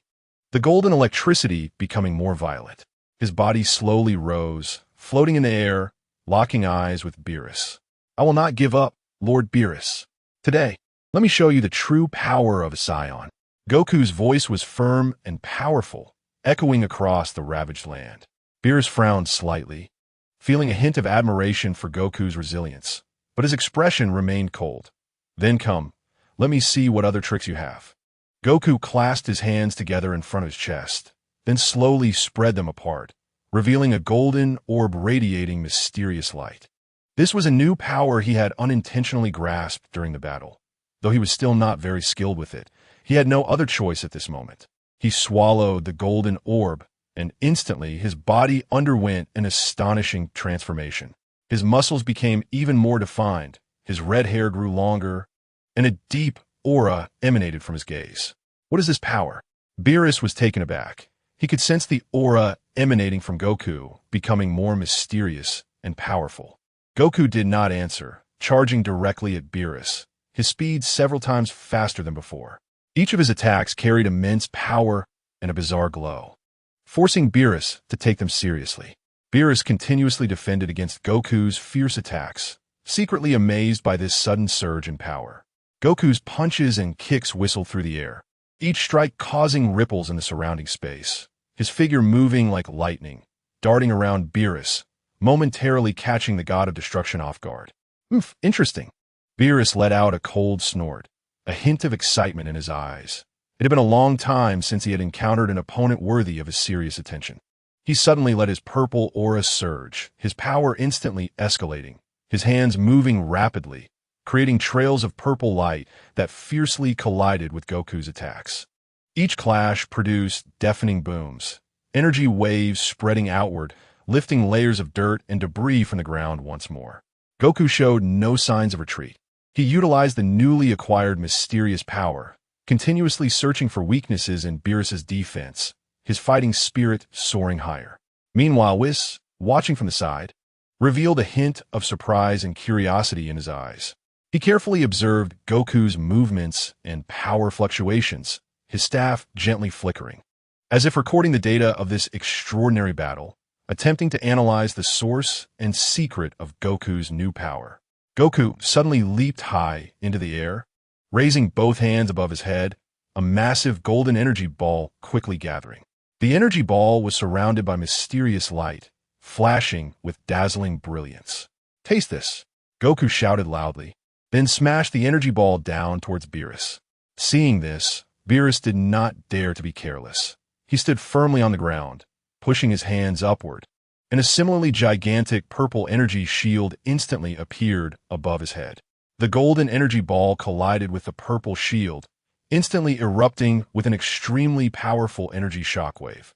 the golden electricity becoming more violent. His body slowly rose, floating in the air, locking eyes with Beerus. "I will not give up, Lord Beerus. Today, let me show you the true power of a Scion." Goku's voice was firm and powerful, echoing across the ravaged land. Beerus frowned slightly, feeling a hint of admiration for Goku's resilience, but his expression remained cold. "Then come, let me see what other tricks you have." Goku clasped his hands together in front of his chest, then slowly spread them apart, revealing a golden orb radiating mysterious light. This was a new power he had unintentionally grasped during the battle. Though he was still not very skilled with it, he had no other choice at this moment. He swallowed the golden orb, and instantly his body underwent an astonishing transformation. His muscles became even more defined, his red hair grew longer, and a deep aura emanated from his gaze. What is this power? Beerus was taken aback. He could sense the aura emanating from Goku becoming more mysterious and powerful. Goku did not answer, charging directly at Beerus, his speed several times faster than before. Each of his attacks carried immense power and a bizarre glow, forcing Beerus to take them seriously. Beerus continuously defended against Goku's fierce attacks, secretly amazed by this sudden surge in power. Goku's punches and kicks whistled through the air, each strike causing ripples in the surrounding space, his figure moving like lightning, darting around Beerus, momentarily catching the god of destruction off guard. Interesting. Beerus let out a cold snort, a hint of excitement in his eyes. It had been a long time since he had encountered an opponent worthy of his serious attention. He suddenly let his purple aura surge, his power instantly escalating, his hands moving rapidly, creating trails of purple light that fiercely collided with Goku's attacks. Each clash produced deafening booms, energy waves spreading outward, lifting layers of dirt and debris from the ground once more. Goku showed no signs of retreat. He utilized the newly acquired mysterious power, continuously searching for weaknesses in Beerus's defense, his fighting spirit soaring higher. Meanwhile, Whis, watching from the side, revealed a hint of surprise and curiosity in his eyes. He carefully observed Goku's movements and power fluctuations, his staff gently flickering, as if recording the data of this extraordinary battle, attempting to analyze the source and secret of Goku's new power. Goku suddenly leaped high into the air, raising both hands above his head, a massive golden energy ball quickly gathering. The energy ball was surrounded by mysterious light, flashing with dazzling brilliance. "Taste this," Goku shouted loudly, then smashed the energy ball down towards Beerus. Seeing this, Beerus did not dare to be careless. He stood firmly on the ground, pushing his hands upward, and a similarly gigantic purple energy shield instantly appeared above his head. The golden energy ball collided with the purple shield, instantly erupting with an extremely powerful energy shockwave.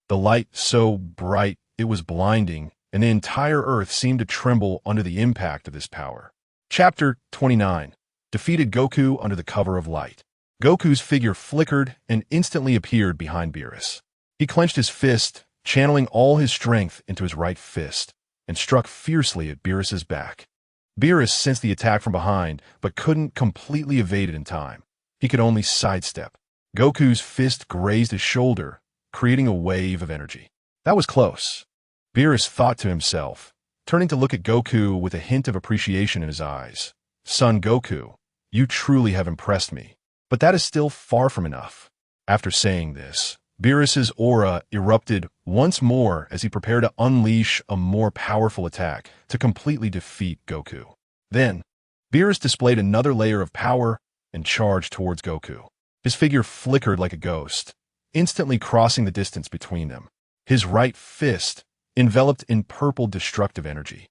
The light so bright it was blinding, and the entire earth seemed to tremble under the impact of this power. Chapter 29. Defeated Goku under the cover of light. Goku's figure flickered and instantly appeared behind Beerus. He clenched his fist, channeling all his strength into his right fist, and struck fiercely at Beerus's back. Beerus sensed the attack from behind, but couldn't completely evade it in time. He could only sidestep, Goku's fist grazed his shoulder, creating a wave of energy. That was close, Beerus thought to himself, turning to look at Goku with a hint of appreciation in his eyes. Son Goku, you truly have impressed me. But that is still far from enough. After saying this, Beerus's aura erupted once more as he prepared to unleash a more powerful attack to completely defeat Goku. Then, Beerus displayed another layer of power and charged towards Goku. His figure flickered like a ghost, instantly crossing the distance between them. His right fist, enveloped in purple destructive energy,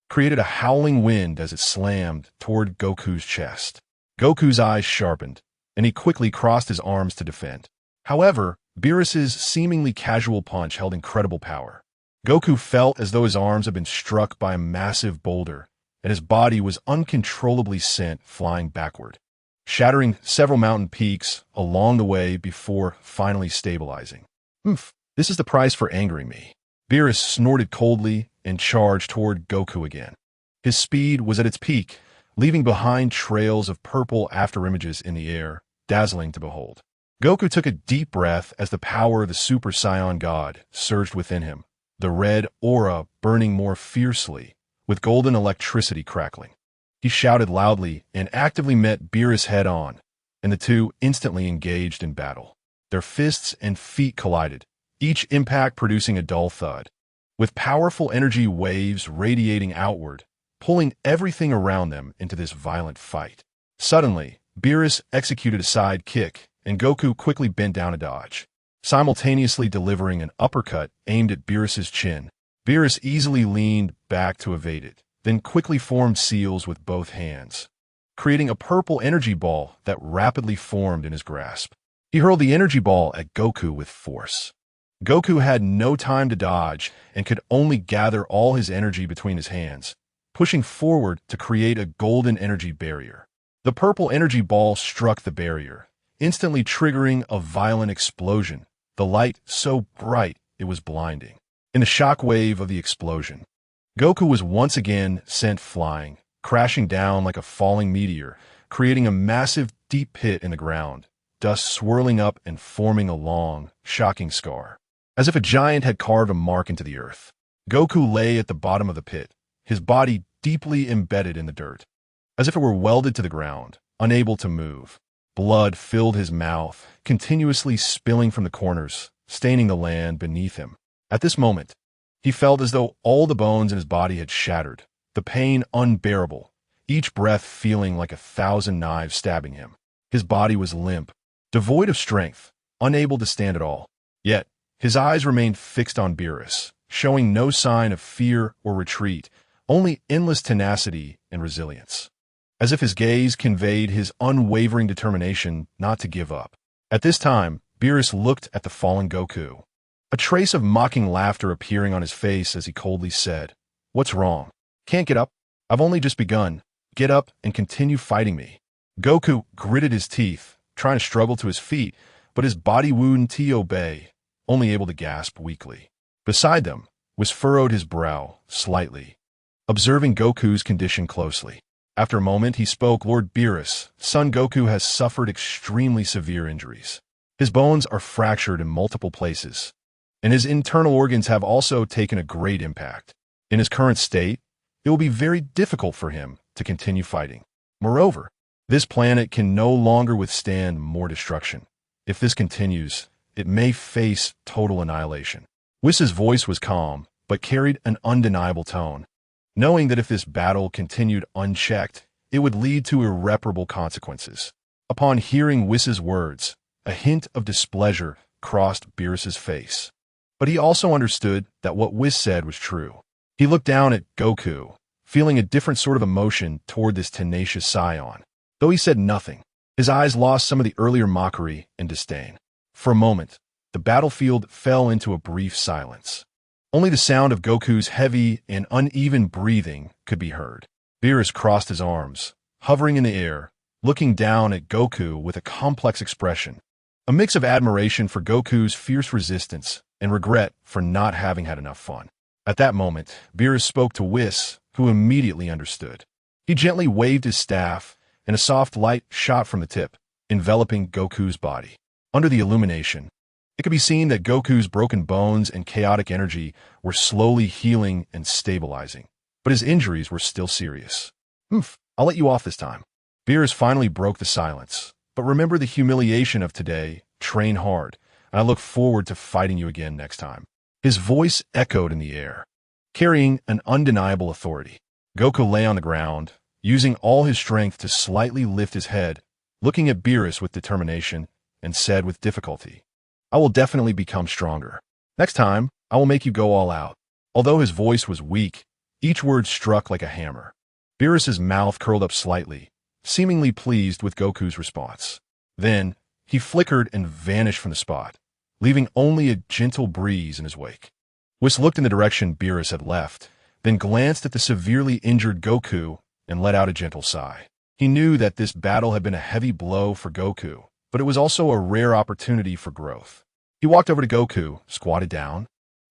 created a howling wind as it slammed toward Goku's chest. Goku's eyes sharpened, and he quickly crossed his arms to defend. However, Beerus's seemingly casual punch held incredible power. Goku felt as though his arms had been struck by a massive boulder, and his body was uncontrollably sent flying backward, shattering several mountain peaks along the way before finally stabilizing. This is the price for angering me. Beerus snorted coldly and charged toward Goku again. His speed was at its peak, leaving behind trails of purple afterimages in the air, dazzling to behold. Goku took a deep breath as the power of the Super Saiyan God surged within him, the red aura burning more fiercely, with golden electricity crackling. He shouted loudly and actively met Beerus head-on, and the two instantly engaged in battle. Their fists and feet collided, each impact producing a dull thud, with powerful energy waves radiating outward, pulling everything around them into this violent fight. Suddenly, Beerus executed a side kick, and Goku quickly bent down to dodge, simultaneously delivering an uppercut aimed at Beerus's chin. Beerus easily leaned back to evade it, then quickly formed seals with both hands, creating a purple energy ball that rapidly formed in his grasp. He hurled the energy ball at Goku with force. Goku had no time to dodge and could only gather all his energy between his hands, pushing forward to create a golden energy barrier. The purple energy ball struck the barrier, instantly triggering a violent explosion, the light so bright it was blinding. In the shock wave of the explosion, Goku was once again sent flying, crashing down like a falling meteor, creating a massive deep pit in the ground, dust swirling up and forming a long, shocking scar, as if a giant had carved a mark into the earth. Goku lay at the bottom of the pit, his body deeply embedded in the dirt, as if it were welded to the ground, unable to move. Blood filled his mouth, continuously spilling from the corners, staining the land beneath him. At this moment, he felt as though all the bones in his body had shattered, the pain unbearable, each breath feeling like 1,000 knives stabbing him. His body was limp, devoid of strength, unable to stand at all. Yet, his eyes remained fixed on Beerus, showing no sign of fear or retreat, only endless tenacity and resilience, as if his gaze conveyed his unwavering determination not to give up. At this time, Beerus looked at the fallen Goku, a trace of mocking laughter appearing on his face as he coldly said, "What's wrong? Can't get up? I've only just begun. Get up and continue fighting me." Goku gritted his teeth, trying to struggle to his feet, but his body wouldn't obey, only able to gasp weakly. Beside them was furrowed his brow slightly, observing Goku's condition closely. After a moment, he spoke, "Lord Beerus, son Goku has suffered extremely severe injuries. His bones are fractured in multiple places, and his internal organs have also taken a great impact. In his current state, it will be very difficult for him to continue fighting. Moreover, this planet can no longer withstand more destruction. If this continues, it may face total annihilation." Whis' voice was calm, but carried an undeniable tone, knowing that if this battle continued unchecked, it would lead to irreparable consequences. Upon hearing Whis' words, a hint of displeasure crossed Beerus's face. But he also understood that what Whis said was true. He looked down at Goku, feeling a different sort of emotion toward this tenacious scion. Though he said nothing, his eyes lost some of the earlier mockery and disdain. For a moment, the battlefield fell into a brief silence. Only the sound of Goku's heavy and uneven breathing could be heard. Beerus crossed his arms, hovering in the air, looking down at Goku with a complex expression, a mix of admiration for Goku's fierce resistance and regret for not having had enough fun. At that moment, Beerus spoke to Whis, who immediately understood. He gently waved his staff, and a soft light shot from the tip, enveloping Goku's body. Under the illumination, it could be seen that Goku's broken bones and chaotic energy were slowly healing and stabilizing, but his injuries were still serious. I'll let you off this time. Beerus finally broke the silence. But remember the humiliation of today, train hard, and I look forward to fighting you again next time. His voice echoed in the air, carrying an undeniable authority. Goku lay on the ground, using all his strength to slightly lift his head, looking at Beerus with determination, and said with difficulty, I will definitely become stronger. Next time, I will make you go all out. Although his voice was weak, each word struck like a hammer. Beerus's mouth curled up slightly, seemingly pleased with Goku's response. Then, he flickered and vanished from the spot, leaving only a gentle breeze in his wake. Whis looked in the direction Beerus had left, then glanced at the severely injured Goku and let out a gentle sigh. He knew that this battle had been a heavy blow for Goku, but it was also a rare opportunity for growth. He walked over to Goku, squatted down,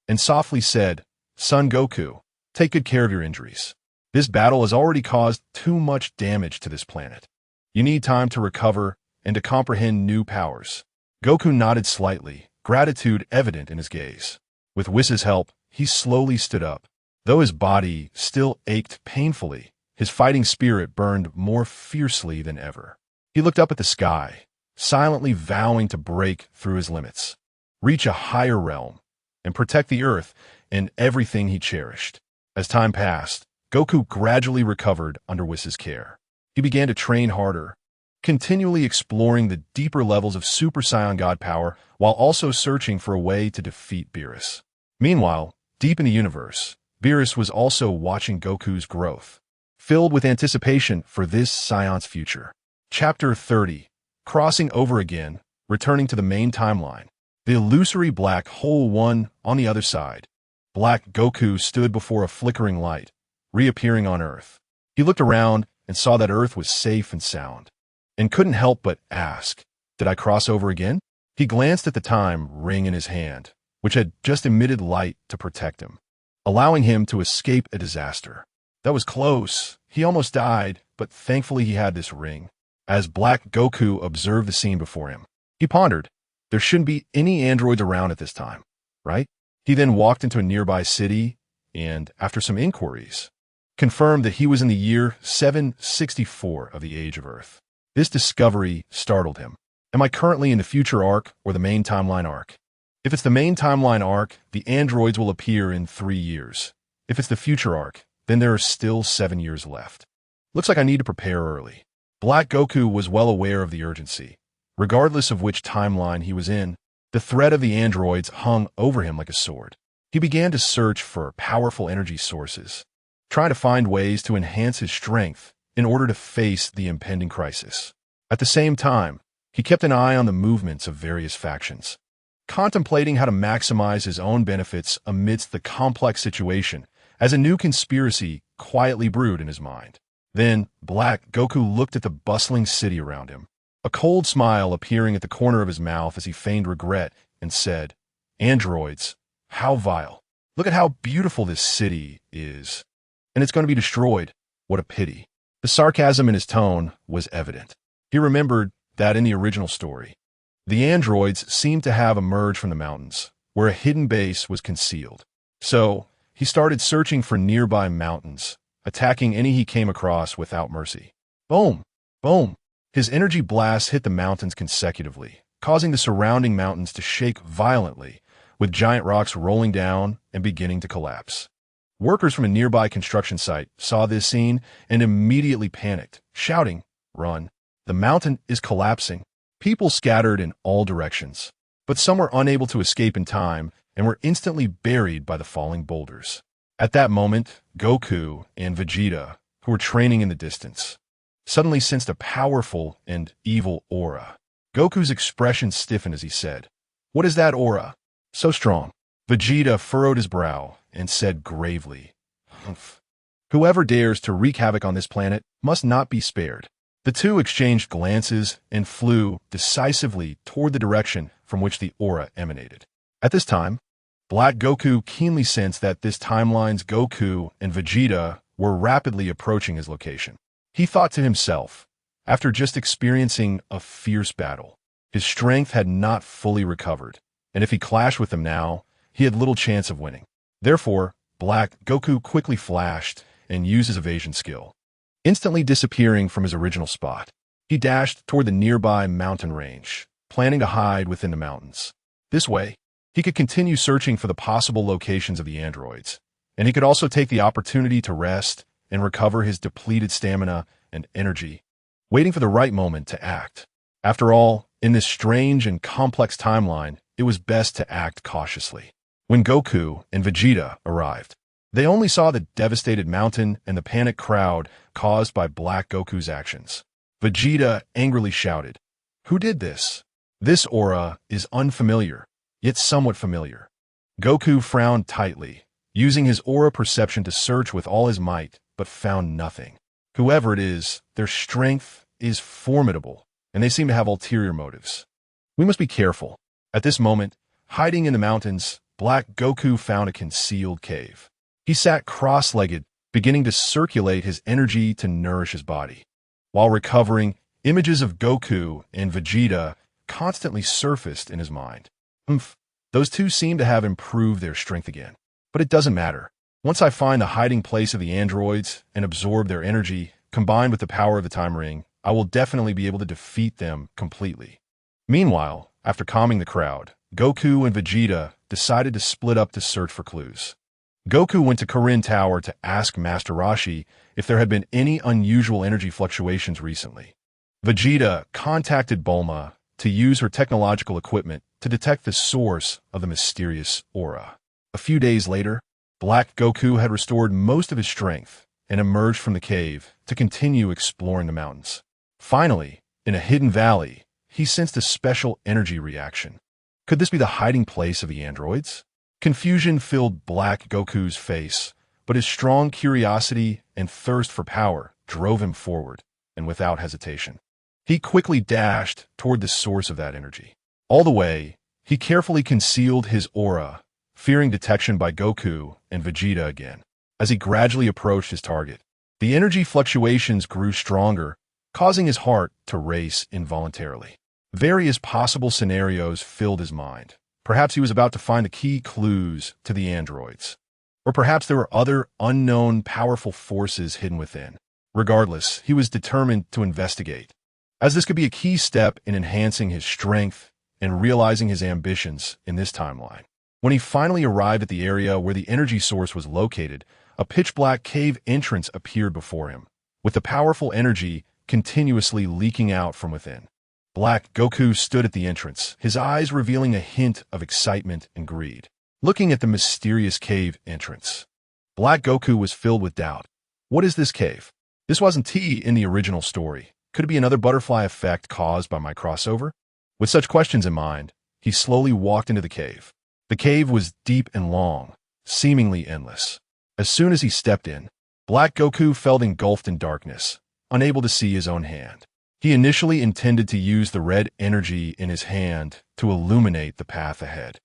and softly said, Son Goku, take good care of your injuries. This battle has already caused too much damage to this planet. You need time to recover and to comprehend new powers. Goku nodded slightly, gratitude evident in his gaze. With Whis's help, he slowly stood up. Though his body still ached painfully, his fighting spirit burned more fiercely than ever. He looked up at the sky, silently vowing to break through his limits, reach a higher realm, and protect the Earth and everything he cherished. As time passed, Goku gradually recovered under Whis's care. He began to train harder, continually exploring the deeper levels of Super Saiyan God power while also searching for a way to defeat Beerus. Meanwhile, deep in the universe, Beerus was also watching Goku's growth, filled with anticipation for this Scion's future. Chapter 30. Crossing over again, returning to the main timeline. The illusory black hole one on the other side. Black Goku stood before a flickering light, reappearing on Earth. He looked around and saw that Earth was safe and sound, and couldn't help but ask, Did I cross over again? He glanced at the time ring in his hand, which had just emitted light to protect him, allowing him to escape a disaster. That was close. He almost died, but thankfully he had this ring. As Black Goku observed the scene before him, he pondered, there shouldn't be any androids around at this time, right? He then walked into a nearby city and, after some inquiries, confirmed that he was in the year 764 of the Age of Earth. This discovery startled him. Am I currently in the future arc or the main timeline arc? If it's the main timeline arc, the androids will appear in 3 years. If it's the future arc, then there are still 7 years left. Looks like I need to prepare early. Black Goku was well aware of the urgency. Regardless of which timeline he was in, the threat of the androids hung over him like a sword. He began to search for powerful energy sources, trying to find ways to enhance his strength in order to face the impending crisis. At the same time, he kept an eye on the movements of various factions, contemplating how to maximize his own benefits amidst the complex situation as a new conspiracy quietly brewed in his mind. Then, Black Goku looked at the bustling city around him, a cold smile appearing at the corner of his mouth as he feigned regret and said, Androids, how vile. Look at how beautiful this city is. And it's going to be destroyed. What a pity. The sarcasm in his tone was evident. He remembered that in the original story, the androids seemed to have emerged from the mountains, where a hidden base was concealed. So, he started searching for nearby mountains, attacking any he came across without mercy. Boom! Boom! His energy blasts hit the mountains consecutively, causing the surrounding mountains to shake violently, with giant rocks rolling down and beginning to collapse. Workers from a nearby construction site saw this scene and immediately panicked, shouting, Run! The mountain is collapsing. People scattered in all directions, but some were unable to escape in time and were instantly buried by the falling boulders. At that moment, Goku and Vegeta, who were training in the distance, suddenly sensed a powerful and evil aura. Goku's expression stiffened as he said, What is that aura? So strong. Vegeta furrowed his brow and said gravely, Humph. Whoever dares to wreak havoc on this planet must not be spared. The two exchanged glances and flew decisively toward the direction from which the aura emanated. At this time, Black Goku keenly sensed that this timeline's Goku and Vegeta were rapidly approaching his location. He thought to himself, after just experiencing a fierce battle, His strength had not fully recovered, and if he clashed with them now, he had little chance of winning. Therefore, Black Goku quickly flashed and used his evasion skill. Instantly disappearing from his original spot, he dashed toward the nearby mountain range, planning to hide within the mountains. This way, he could continue searching for the possible locations of the androids, and he could also take the opportunity to rest and recover his depleted stamina and energy, waiting for the right moment to act. After all, in this strange and complex timeline, it was best to act cautiously. When Goku and Vegeta arrived, they only saw the devastated mountain and the panicked crowd caused by Black Goku's actions. Vegeta angrily shouted, "Who did this? This aura is unfamiliar, yet somewhat familiar." Goku frowned tightly, using his aura perception to search with all his might, but found nothing. Whoever it is, their strength is formidable, and they seem to have ulterior motives. We must be careful. At this moment, hiding in the mountains, Black Goku found a concealed cave. He sat cross-legged, beginning to circulate his energy to nourish his body. While recovering, images of Goku and Vegeta constantly surfaced in his mind. Those two seem to have improved their strength again. But it doesn't matter. Once I find the hiding place of the androids and absorb their energy, combined with the power of the time ring, I will definitely be able to defeat them completely. Meanwhile, after calming the crowd, Goku and Vegeta decided to split up to search for clues. Goku went to Kirin Tower to ask Master Roshi if there had been any unusual energy fluctuations recently. Vegeta contacted Bulma to use her technological equipment to detect the source of the mysterious aura. A few days later, Black Goku had restored most of his strength and emerged from the cave to continue exploring the mountains. Finally, in a hidden valley, he sensed a special energy reaction. Could this be the hiding place of the androids? Confusion filled Black Goku's face, but his strong curiosity and thirst for power drove him forward, and without hesitation. He quickly dashed toward the source of that energy. All the way, he carefully concealed his aura, fearing detection by Goku and Vegeta again. As he gradually approached his target, the energy fluctuations grew stronger, causing his heart to race involuntarily. Various possible scenarios filled his mind. Perhaps he was about to find the key clues to the androids. Or perhaps there were other unknown powerful forces hidden within. Regardless, he was determined to investigate, as this could be a key step in enhancing his strength and realizing his ambitions in this timeline. When he finally arrived at the area where the energy source was located, a pitch-black cave entrance appeared before him, with the powerful energy continuously leaking out from within. Black Goku stood at the entrance, his eyes revealing a hint of excitement and greed. Looking at the mysterious cave entrance, Black Goku was filled with doubt. What is this cave? This wasn't T in the original story. Could it be another butterfly effect caused by my crossover? With such questions in mind, he slowly walked into the cave. The cave was deep and long, seemingly endless. As soon as he stepped in, Black Goku felt engulfed in darkness, unable to see his own hand. He initially intended to use the red energy in his hand to illuminate the path ahead.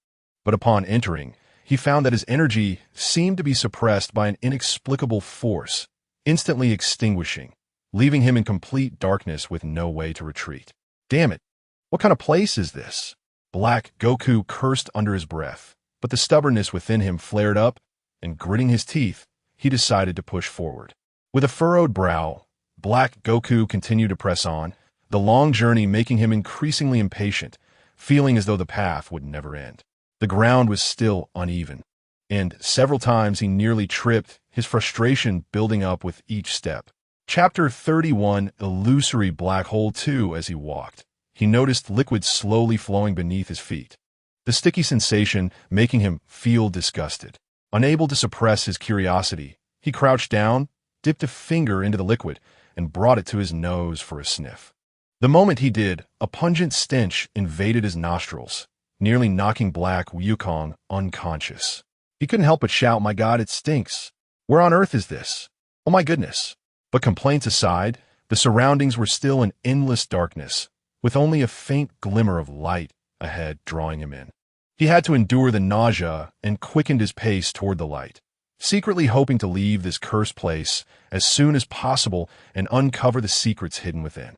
But upon entering, he found that his energy seemed to be suppressed by an inexplicable force, instantly extinguishing, leaving him in complete darkness with no way to retreat. Damn it! What kind of place is this? Black Goku cursed under his breath, but the stubbornness within him flared up, and gritting his teeth, he decided to push forward. With a furrowed brow, Black Goku continued to press on, the long journey making him increasingly impatient, feeling as though the path would never end. The ground was still uneven, and several times he nearly tripped, his frustration building up with each step. Chapter 31, Illusory Black Hole 2. As he walked, he noticed liquid slowly flowing beneath his feet, the sticky sensation making him feel disgusted. Unable to suppress his curiosity, he crouched down, dipped a finger into the liquid, and brought it to his nose for a sniff. The moment he did, a pungent stench invaded his nostrils, nearly knocking Black Wukong unconscious. He couldn't help but shout, "My God, it stinks! Where on earth is this? Oh my goodness!" But complaints aside, the surroundings were still in endless darkness, with only a faint glimmer of light ahead drawing him in. He had to endure the nausea and quickened his pace toward the light, secretly hoping to leave this cursed place as soon as possible and uncover the secrets hidden within.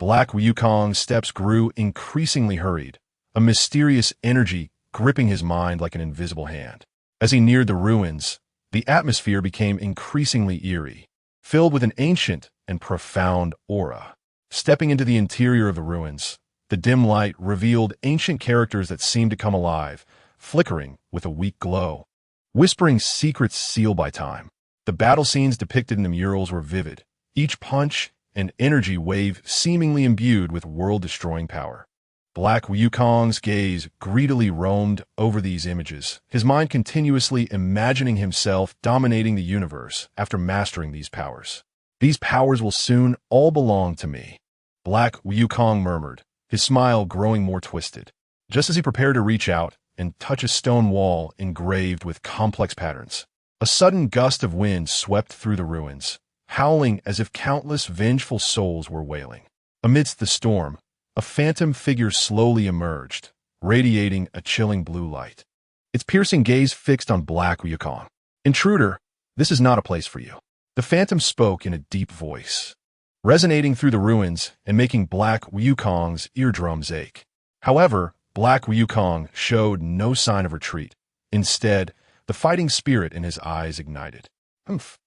Black Wukong's steps grew increasingly hurried, a mysterious energy gripping his mind like an invisible hand. As he neared the ruins, the atmosphere became increasingly eerie, filled with an ancient and profound aura. Stepping into the interior of the ruins, the dim light revealed ancient characters that seemed to come alive, flickering with a weak glow, whispering secrets sealed by time. The battle scenes depicted in the murals were vivid, each punch and energy wave seemingly imbued with world-destroying power. Black Wukong's gaze greedily roamed over these images, his mind continuously imagining himself dominating the universe after mastering these powers. These powers will soon all belong to me, Black Wukong murmured, his smile growing more twisted. Just as he prepared to reach out and touch a stone wall engraved with complex patterns, a sudden gust of wind swept through the ruins, howling as if countless vengeful souls were wailing. Amidst the storm, a phantom figure slowly emerged, radiating a chilling blue light. Its piercing gaze fixed on Black Wukong. "Intruder, this is not a place for you." The phantom spoke in a deep voice, resonating through the ruins and making Black Wukong's eardrums ache. However, Black Wukong showed no sign of retreat. Instead, the fighting spirit in his eyes ignited. "Humph.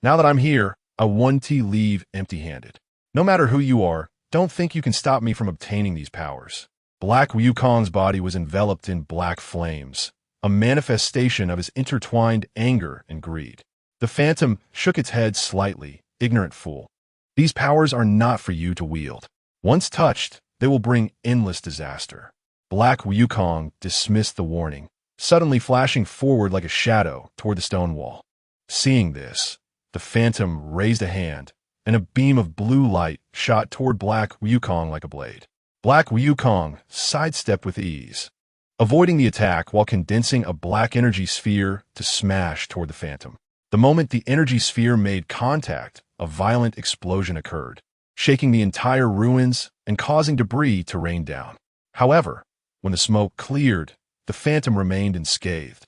Now that I'm here, I want to leave empty-handed. No matter who you are, don't think you can stop me from obtaining these powers." Black Wukong's body was enveloped in black flames, a manifestation of his intertwined anger and greed. The phantom shook its head slightly, ignorant fool. "These powers are not for you to wield. Once touched, they will bring endless disaster." Black Wukong dismissed the warning, suddenly flashing forward like a shadow toward the stone wall. Seeing this, the phantom raised a hand, and a beam of blue light shot toward Black Wukong like a blade. Black Wukong sidestepped with ease, avoiding the attack while condensing a black energy sphere to smash toward the phantom. The moment the energy sphere made contact, a violent explosion occurred, shaking the entire ruins and causing debris to rain down. However, when the smoke cleared, the phantom remained unscathed,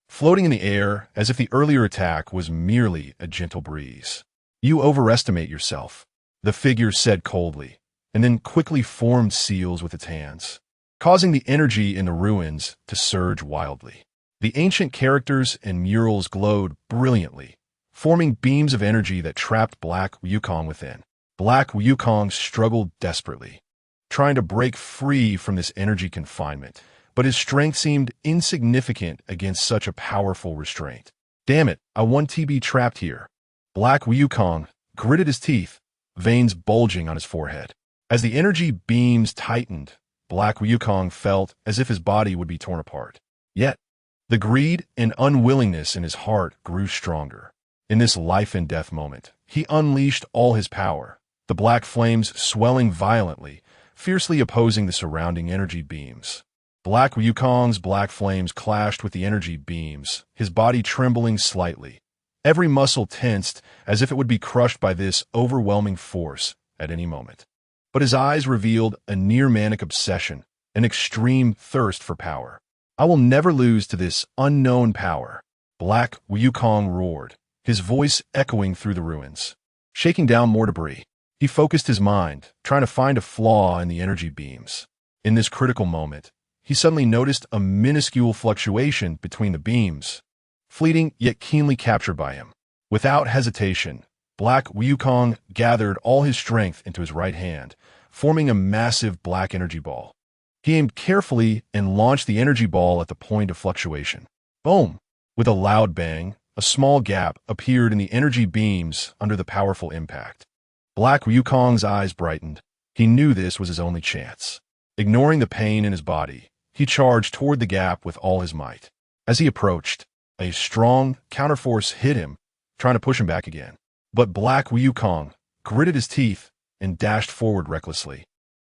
floating in the air as if the earlier attack was merely a gentle breeze. "You overestimate yourself," the figure said coldly, and then quickly formed seals with its hands, causing the energy in the ruins to surge wildly. The ancient characters and murals glowed brilliantly, forming beams of energy that trapped Black Wukong within. Black Wukong struggled desperately, trying to break free from this energy confinement, but his strength seemed insignificant against such a powerful restraint. "Damn it, I want to be trapped here." Black Wukong gritted his teeth, veins bulging on his forehead. As the energy beams tightened, Black Wukong felt as if his body would be torn apart. Yet, the greed and unwillingness in his heart grew stronger. In this life-and-death moment, he unleashed all his power, the black flames swelling violently, fiercely opposing the surrounding energy beams. Black Wukong's black flames clashed with the energy beams, his body trembling slightly. Every muscle tensed as if it would be crushed by this overwhelming force at any moment. But his eyes revealed a near-manic obsession, an extreme thirst for power. "I will never lose to this unknown power," Black Wukong roared, his voice echoing through the ruins. Shaking down more debris, he focused his mind, trying to find a flaw in the energy beams. In this critical moment, he suddenly noticed a minuscule fluctuation between the beams, fleeting yet keenly captured by him. Without hesitation, Black Wukong gathered all his strength into his right hand, forming a massive black energy ball. He aimed carefully and launched the energy ball at the point of fluctuation. Boom! With a loud bang, a small gap appeared in the energy beams under the powerful impact. Black Wukong's eyes brightened. He knew this was his only chance. Ignoring the pain in his body, he charged toward the gap with all his might. As he approached, a strong counterforce hit him, trying to push him back again. But Black Wukong gritted his teeth and dashed forward recklessly,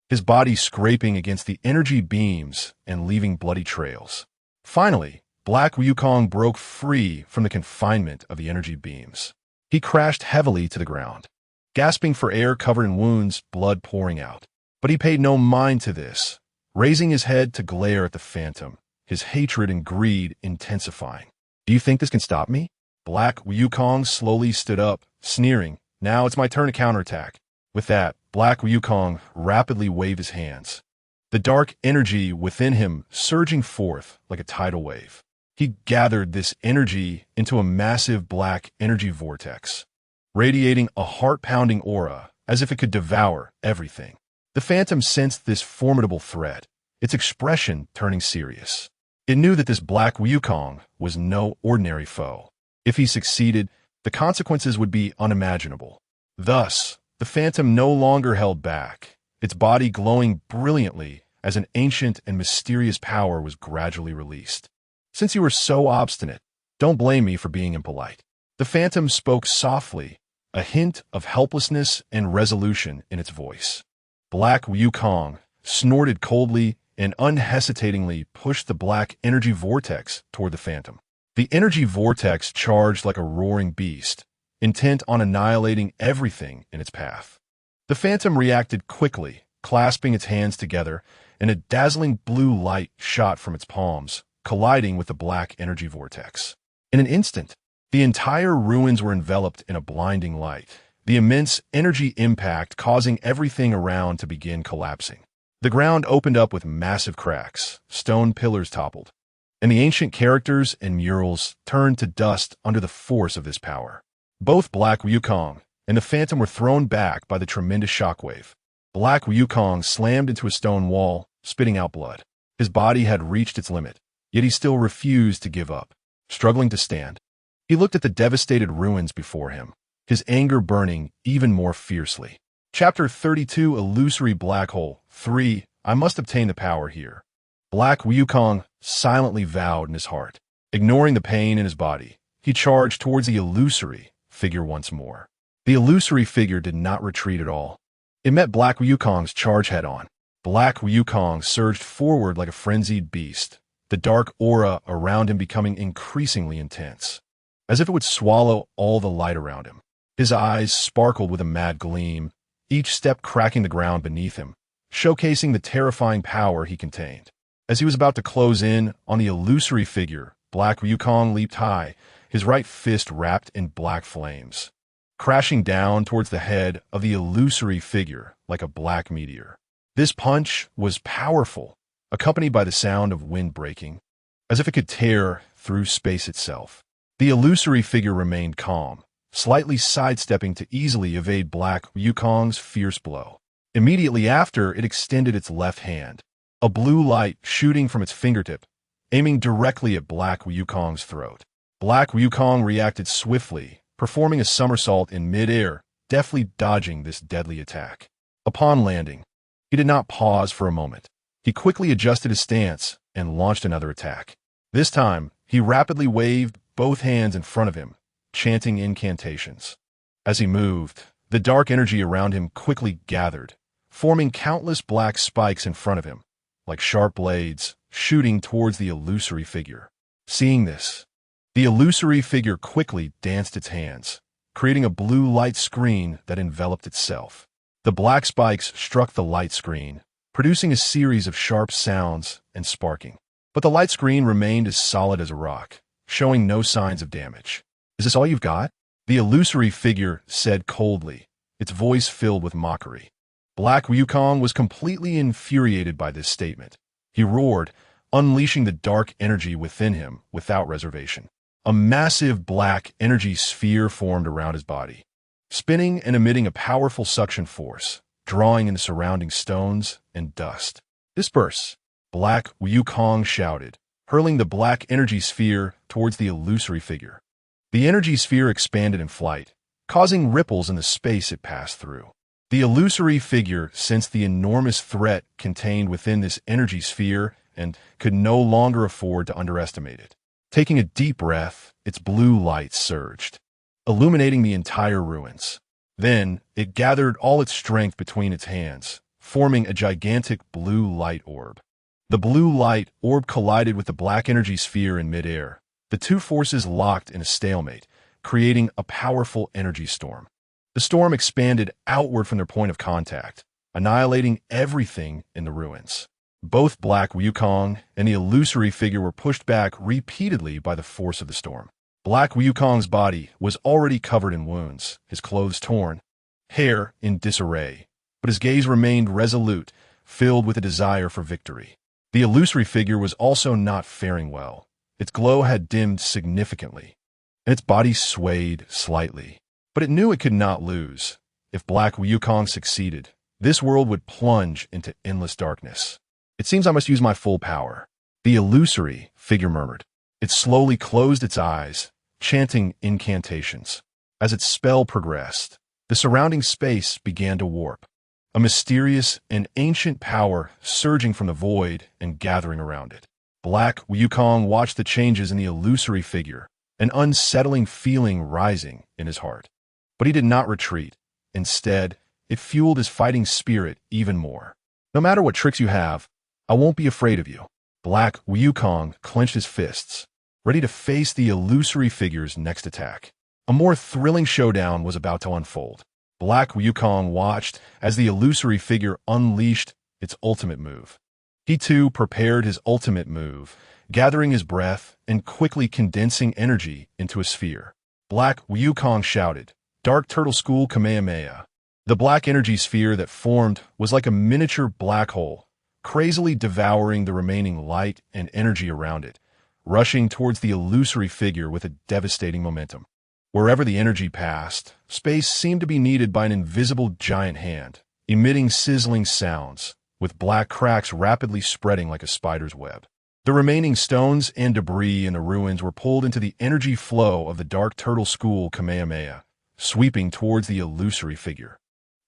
his body scraping against the energy beams and leaving bloody trails. Finally, Black Wukong broke free from the confinement of the energy beams. He crashed heavily to the ground, gasping for air, covered in wounds, blood pouring out. But he paid no mind to this, raising his head to glare at the phantom, his hatred and greed intensifying. "Do you think this can stop me?" Black Wukong slowly stood up, sneering. "Now it's my turn to counterattack." With that, Black Wukong rapidly waved his hands, the dark energy within him surging forth like a tidal wave. He gathered this energy into a massive black energy vortex, radiating a heart-pounding aura as if it could devour everything. The Phantom sensed this formidable threat, its expression turning serious. It knew that this Black Wukong was no ordinary foe. If he succeeded, the consequences would be unimaginable. Thus, the Phantom no longer held back, its body glowing brilliantly as an ancient and mysterious power was gradually released. Since you are so obstinate, don't blame me for being impolite. The Phantom spoke softly, a hint of helplessness and resolution in its voice. Black Wukong snorted coldly and unhesitatingly pushed the black energy vortex toward the Phantom. The energy vortex charged like a roaring beast, intent on annihilating everything in its path. The Phantom reacted quickly, clasping its hands together, and a dazzling blue light shot from its palms, colliding with the black energy vortex. In an instant, the entire ruins were enveloped in a blinding light, the immense energy impact causing everything around to begin collapsing. The ground opened up with massive cracks, stone pillars toppled, and the ancient characters and murals turned to dust under the force of this power. Both Black Wukong and the Phantom were thrown back by the tremendous shockwave. Black Wukong slammed into a stone wall, spitting out blood. His body had reached its limit, yet he still refused to give up. Struggling to stand, he looked at the devastated ruins before him, his anger burning even more fiercely. Chapter 32, Illusory Black Hole 3. I must obtain the power here. Black Wukong silently vowed in his heart. Ignoring the pain in his body, he charged towards the illusory figure once more. The illusory figure did not retreat at all. It met Black Wukong's charge head-on. Black Wukong surged forward like a frenzied beast, the dark aura around him becoming increasingly intense, as if it would swallow all the light around him. His eyes sparkled with a mad gleam, each step cracking the ground beneath him, showcasing the terrifying power he contained. As he was about to close in on the illusory figure, Black Wukong leaped high, his right fist wrapped in black flames, crashing down towards the head of the illusory figure like a black meteor. This punch was powerful, accompanied by the sound of wind breaking, as if it could tear through space itself. The illusory figure remained calm, slightly sidestepping to easily evade Black Wukong's fierce blow. Immediately after, it extended its left hand, a blue light shooting from its fingertip, aiming directly at Black Wukong's throat. Black Wukong reacted swiftly, performing a somersault in mid-air, deftly dodging this deadly attack. Upon landing, he did not pause for a moment. He quickly adjusted his stance and launched another attack. This time, he rapidly waved both hands in front of him, chanting incantations. As he moved, the dark energy around him quickly gathered, forming countless black spikes in front of him, like sharp blades, shooting towards the illusory figure. Seeing this, the illusory figure quickly danced its hands, creating a blue light screen that enveloped itself. The black spikes struck the light screen, producing a series of sharp sounds and sparking. But the light screen remained as solid as a rock, showing no signs of damage. "Is this all you've got?" the illusory figure said coldly, its voice filled with mockery. Black Wukong was completely infuriated by this statement. He roared, unleashing the dark energy within him without reservation. A massive black energy sphere formed around his body, spinning and emitting a powerful suction force, drawing in the surrounding stones and dust. "Disperse!" Black Wukong shouted, hurling the black energy sphere towards the illusory figure. The energy sphere expanded in flight, causing ripples in the space it passed through. The illusory figure sensed the enormous threat contained within this energy sphere and could no longer afford to underestimate it. Taking a deep breath, its blue light surged, illuminating the entire ruins. Then, it gathered all its strength between its hands, forming a gigantic blue light orb. The blue light orb collided with the black energy sphere in midair. The two forces locked in a stalemate, creating a powerful energy storm. The storm expanded outward from their point of contact, annihilating everything in the ruins. Both Black Wukong and the illusory figure were pushed back repeatedly by the force of the storm. Black Wukong's body was already covered in wounds, his clothes torn, hair in disarray, but his gaze remained resolute, filled with a desire for victory. The illusory figure was also not faring well. Its glow had dimmed significantly, and its body swayed slightly. But it knew it could not lose. If Black Wukong succeeded, this world would plunge into endless darkness. It seems I must use my full power, the illusory figure murmured. It slowly closed its eyes, chanting incantations. As its spell progressed, the surrounding space began to warp, a mysterious and ancient power surging from the void and gathering around it. Black Wukong watched the changes in the illusory figure, an unsettling feeling rising in his heart. But he did not retreat. Instead, it fueled his fighting spirit even more. No matter what tricks you have, I won't be afraid of you. Black Wukong clenched his fists, ready to face the illusory figure's next attack. A more thrilling showdown was about to unfold. Black Wukong watched as the illusory figure unleashed its ultimate move. He too prepared his ultimate move, gathering his breath and quickly condensing energy into a sphere. Black Wukong shouted, "Dark Turtle School Kamehameha." The black energy sphere that formed was like a miniature black hole, crazily devouring the remaining light and energy around it, rushing towards the illusory figure with a devastating momentum. Wherever the energy passed, space seemed to be kneaded by an invisible giant hand, emitting sizzling sounds, with black cracks rapidly spreading like a spider's web. The remaining stones and debris in the ruins were pulled into the energy flow of the Dark Turtle School Kamehameha, sweeping towards the illusory figure.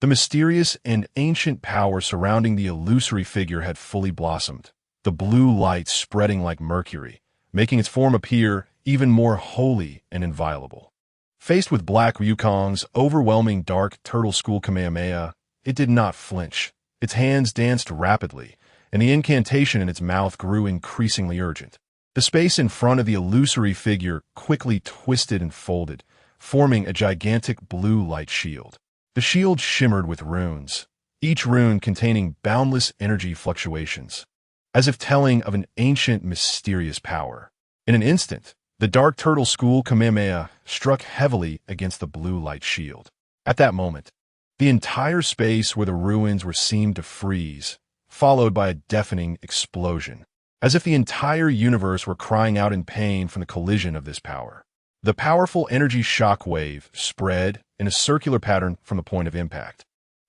The mysterious and ancient power surrounding the illusory figure had fully blossomed, the blue light spreading like mercury, making its form appear even more holy and inviolable. Faced with Black Wukong's overwhelming Dark Turtle School Kamehameha, it did not flinch. Its hands danced rapidly, and the incantation in its mouth grew increasingly urgent. The space in front of the illusory figure quickly twisted and folded, forming a gigantic blue light shield. The shield shimmered with runes, each rune containing boundless energy fluctuations, as if telling of an ancient, mysterious power. In an instant, the Dark Turtle School Kamehameha struck heavily against the blue light shield. At that moment, the entire space where the ruins were seemed to freeze, followed by a deafening explosion, as if the entire universe were crying out in pain from the collision of this power. The powerful energy shock wave spread in a circular pattern from the point of impact.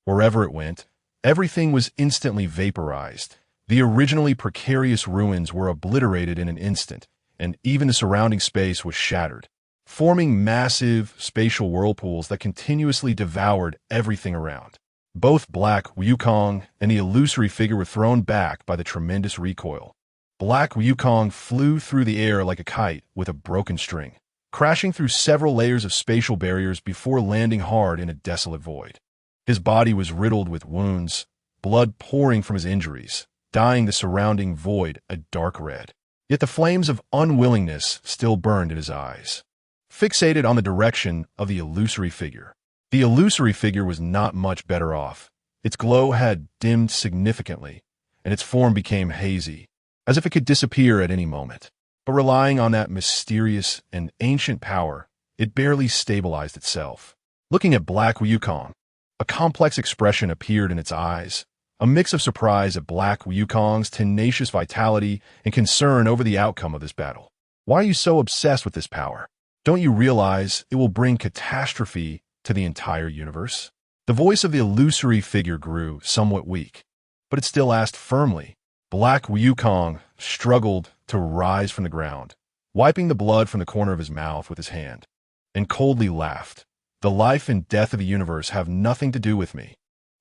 Wherever it went, everything was instantly vaporized. The originally precarious ruins were obliterated in an instant, and even the surrounding space was shattered, forming massive spatial whirlpools that continuously devoured everything around. Both Black Wukong and the illusory figure were thrown back by the tremendous recoil. Black Wukong flew through the air like a kite with a broken string, crashing through several layers of spatial barriers before landing hard in a desolate void. His body was riddled with wounds, blood pouring from his injuries, dyeing the surrounding void a dark red. Yet the flames of unwillingness still burned in his eyes. Fixated on the direction of the illusory figure, the illusory figure was not much better off. Its glow had dimmed significantly, and its form became hazy, as if it could disappear at any moment. But relying on that mysterious and ancient power, it barely stabilized itself. Looking at Black Wukong, a complex expression appeared in its eyes, a mix of surprise at Black Wukong's tenacious vitality and concern over the outcome of this battle. Why are you so obsessed with this power? Don't you realize it will bring catastrophe to the entire universe? The voice of the illusory figure grew somewhat weak, but it still asked firmly. Black Wukong struggled to rise from the ground, wiping the blood from the corner of his mouth with his hand, and coldly laughed. The life and death of the universe have nothing to do with me.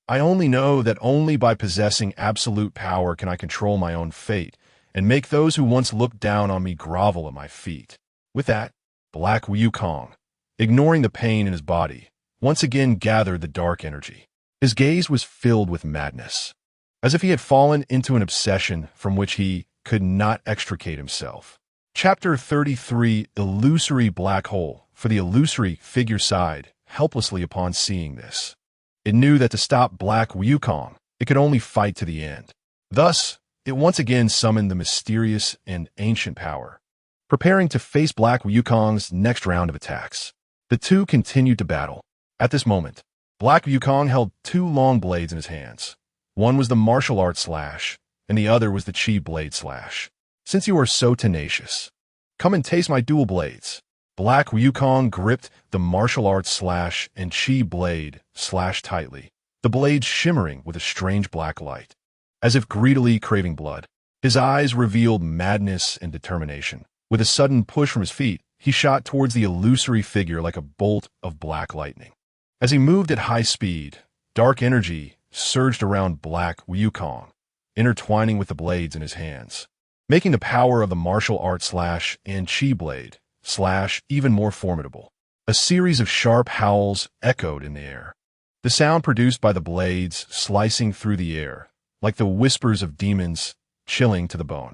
I only know that only by possessing absolute power can I control my own fate and make those who once looked down on me grovel at my feet. With that, Black Wukong, ignoring the pain in his body, once again gathered the dark energy. His gaze was filled with madness, as if he had fallen into an obsession from which he could not extricate himself. Chapter 33, Illusory Black Hole. For the illusory figure sighed helplessly upon seeing this. It knew that to stop Black Wukong, it could only fight to the end. Thus, it once again summoned the mysterious and ancient power, preparing to face Black Wukong's next round of attacks. The two continued to battle. At this moment, Black Wukong held two long blades in his hands. One was the martial arts slash, and the other was the chi blade slash. Since you are so tenacious, come and taste my dual blades. Black Wukong gripped the martial arts slash and chi blade slash tightly, the blades shimmering with a strange black light, as if greedily craving blood. His eyes revealed madness and determination. With a sudden push from his feet, he shot towards the illusory figure like a bolt of black lightning. As he moved at high speed, dark energy surged around Black Wukong, intertwining with the blades in his hands, making the power of the martial arts slash and chi blade slash even more formidable. A series of sharp howls echoed in the air, the sound produced by the blades slicing through the air, like the whispers of demons, chilling to the bone.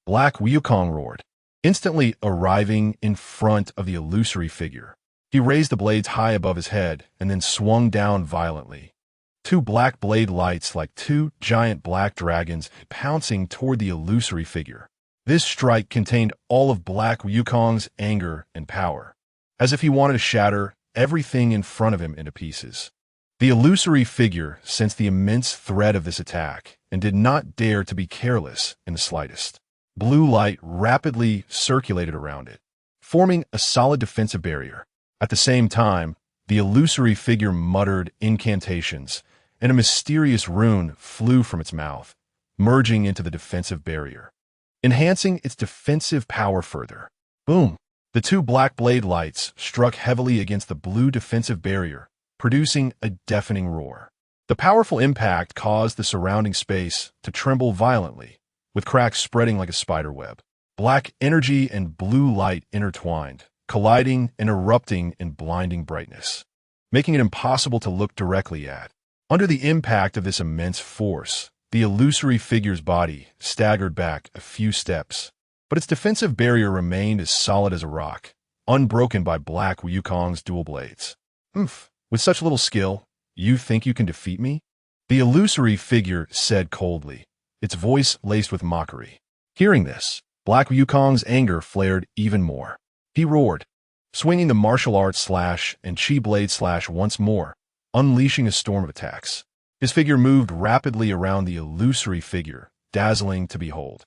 Black Wukong roared, instantly arriving in front of the illusory figure. He raised the blades high above his head and then swung down violently. Two black blade lights like two giant black dragons pouncing toward the illusory figure. This strike contained all of Black Wukong's anger and power, as if he wanted to shatter everything in front of him into pieces. The illusory figure sensed the immense threat of this attack and did not dare to be careless in the slightest. Blue light rapidly circulated around it, forming a solid defensive barrier. At the same time, the illusory figure muttered incantations, and a mysterious rune flew from its mouth, merging into the defensive barrier, enhancing its defensive power further. Boom! The two black blade lights struck heavily against the blue defensive barrier, producing a deafening roar. The powerful impact caused the surrounding space to tremble violently, with cracks spreading like a spider web. Black energy and blue light intertwined, colliding and erupting in blinding brightness, making it impossible to look directly at. Under the impact of this immense force, the illusory figure's body staggered back a few steps, but its defensive barrier remained as solid as a rock, unbroken by Black Wukong's dual blades. With such little skill, you think you can defeat me? The illusory figure said coldly, its voice laced with mockery. Hearing this, Black Wukong's anger flared even more. He roared, swinging the martial arts slash and chi blade slash once more, unleashing a storm of attacks. His figure moved rapidly around the illusory figure, dazzling to behold.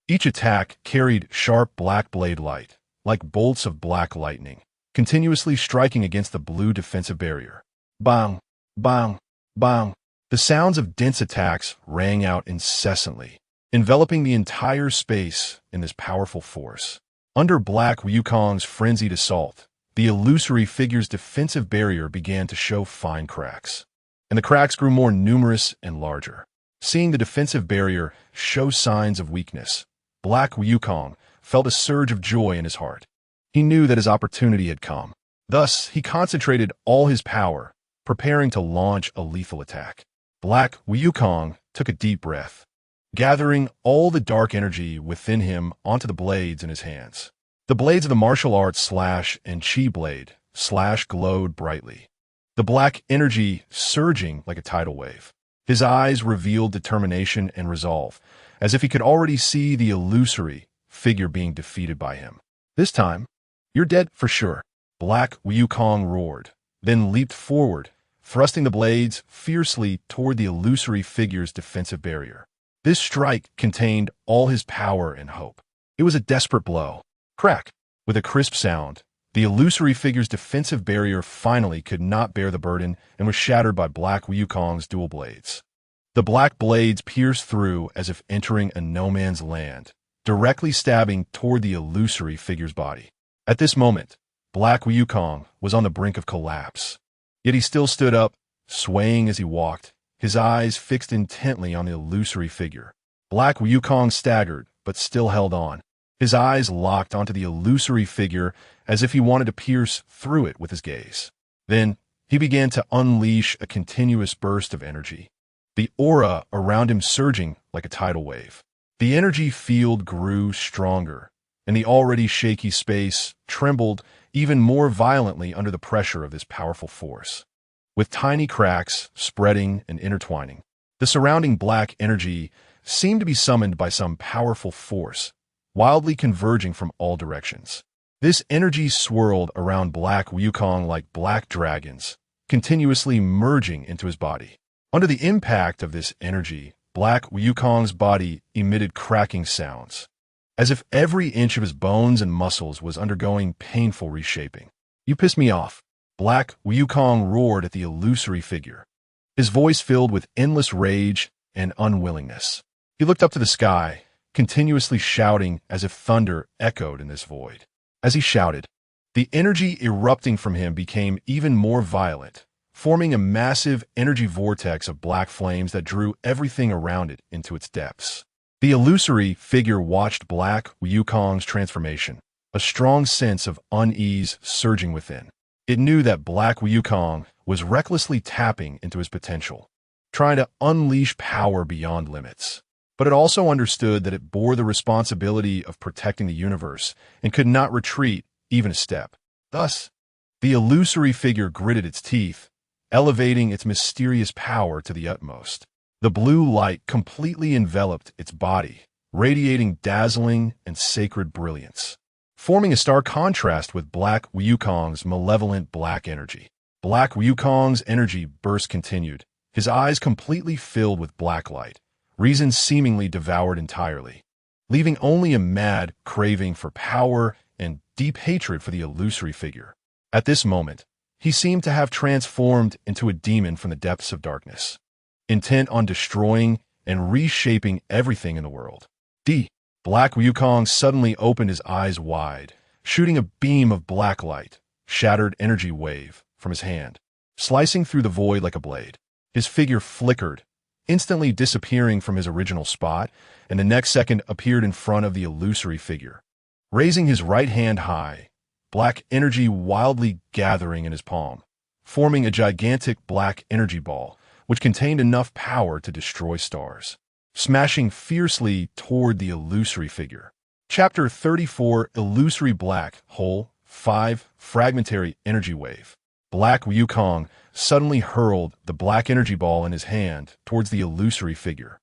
Each attack carried sharp black blade light, like bolts of black lightning, continuously striking against the blue defensive barrier. Bang! Bang! Bang! The sounds of dense attacks rang out incessantly, enveloping the entire space in this powerful force. Under Black Wukong's frenzied assault, the illusory figure's defensive barrier began to show fine cracks, and the cracks grew more numerous and larger. Seeing the defensive barrier show signs of weakness, Black Wukong felt a surge of joy in his heart. He knew that his opportunity had come. Thus, he concentrated all his power, preparing to launch a lethal attack. Black Wukong took a deep breath, gathering all the dark energy within him onto the blades in his hands. The blades of the martial arts slash and chi blade slash glowed brightly, the black energy surging like a tidal wave. His eyes revealed determination and resolve, as if he could already see the illusory figure being defeated by him. This time, you're dead for sure. Black Wukong roared, then leaped forward, thrusting the blades fiercely toward the illusory figure's defensive barrier. This strike contained all his power and hope. It was a desperate blow. Crack! With a crisp sound, the illusory figure's defensive barrier finally could not bear the burden and was shattered by Black Wukong's dual blades. The black blades pierced through as if entering a no-man's land, directly stabbing toward the illusory figure's body. At this moment, Black Wukong was on the brink of collapse. Yet he still stood up, swaying as he walked, his eyes fixed intently on the illusory figure. Black Wukong staggered, but still held on. His eyes locked onto the illusory figure as if he wanted to pierce through it with his gaze. Then, he began to unleash a continuous burst of energy, the aura around him surging like a tidal wave. The energy field grew stronger, and the already shaky space trembled even more violently under the pressure of this powerful force. With tiny cracks spreading and intertwining, the surrounding black energy seemed to be summoned by some powerful force, wildly converging from all directions. This energy swirled around Black Wukong like black dragons, continuously merging into his body. Under the impact of this energy, Black Wukong's body emitted cracking sounds, as if every inch of his bones and muscles was undergoing painful reshaping. "You piss me off," Black Wukong roared at the illusory figure, his voice filled with endless rage and unwillingness. He looked up to the sky, continuously shouting as if thunder echoed in this void. As he shouted, the energy erupting from him became even more violent, forming a massive energy vortex of black flames that drew everything around it into its depths. The illusory figure watched Black Wukong's transformation, a strong sense of unease surging within. It knew that Black Wukong was recklessly tapping into his potential, trying to unleash power beyond limits. But it also understood that it bore the responsibility of protecting the universe and could not retreat even a step. Thus, the illusory figure gritted its teeth, elevating its mysterious power to the utmost. The blue light completely enveloped its body, radiating dazzling and sacred brilliance, forming a stark contrast with Black Wukong's malevolent black energy. Black Wukong's energy burst continued, his eyes completely filled with black light, reason seemingly devoured entirely, leaving only a mad craving for power and deep hatred for the illusory figure. At this moment, he seemed to have transformed into a demon from the depths of darkness, intent on destroying and reshaping everything in the world. Black Wukong suddenly opened his eyes wide, shooting a beam of black light, shattered energy wave, from his hand, slicing through the void like a blade. His figure flickered, instantly disappearing from his original spot, and the next second appeared in front of the illusory figure. Raising his right hand high, black energy wildly gathering in his palm, forming a gigantic black energy ball, which contained enough power to destroy stars, smashing fiercely toward the illusory figure. Chapter 34, Illusory Black Hole 5, Fragmentary Energy Wave. Black Wukong suddenly hurled the black energy ball in his hand towards the illusory figure.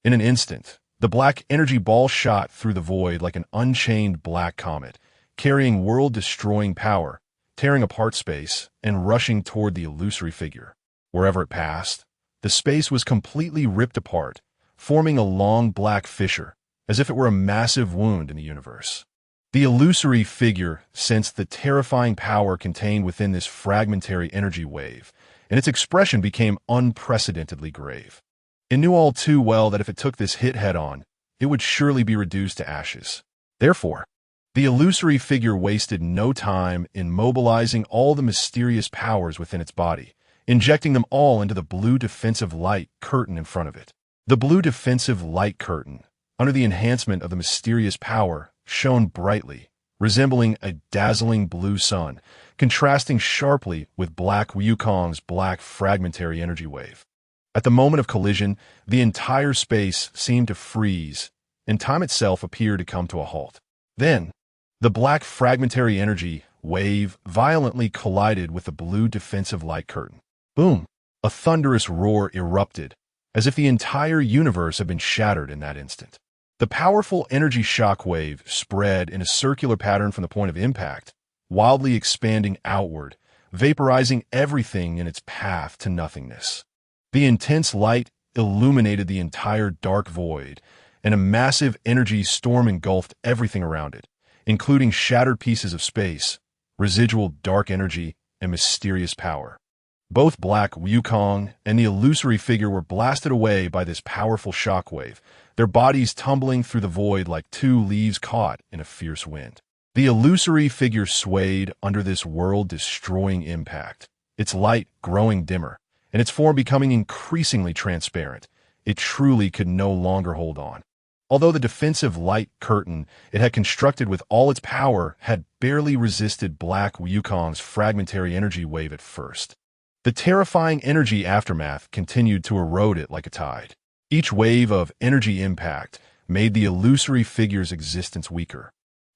In an instant, the black energy ball shot through the void like an unchained black comet, carrying world-destroying power, tearing apart space, and rushing toward the illusory figure. Wherever it passed, the space was completely ripped apart, forming a long black fissure, as if it were a massive wound in the universe. The illusory figure sensed the terrifying power contained within this fragmentary energy wave, and its expression became unprecedentedly grave. It knew all too well that if it took this hit head-on, it would surely be reduced to ashes. Therefore, the illusory figure wasted no time in mobilizing all the mysterious powers within its body, injecting them all into the blue defensive light curtain in front of it. The blue defensive light curtain, under the enhancement of the mysterious power, shone brightly, resembling a dazzling blue sun, contrasting sharply with Black Wukong's black fragmentary energy wave. At the moment of collision, the entire space seemed to freeze, and time itself appeared to come to a halt. Then, the black fragmentary energy wave violently collided with the blue defensive light curtain. Boom! A thunderous roar erupted, as if the entire universe had been shattered in that instant. The powerful energy shock wave spread in a circular pattern from the point of impact, wildly expanding outward, vaporizing everything in its path to nothingness. The intense light illuminated the entire dark void, and a massive energy storm engulfed everything around it, including shattered pieces of space, residual dark energy, and mysterious power. Both Black Wukong and the illusory figure were blasted away by this powerful shockwave, their bodies tumbling through the void like two leaves caught in a fierce wind. The illusory figure swayed under this world-destroying impact, its light growing dimmer, and its form becoming increasingly transparent. It truly could no longer hold on. Although the defensive light curtain it had constructed with all its power had barely resisted Black Wukong's fragmentary energy wave at first, the terrifying energy aftermath continued to erode it like a tide. Each wave of energy impact made the illusory figure's existence weaker,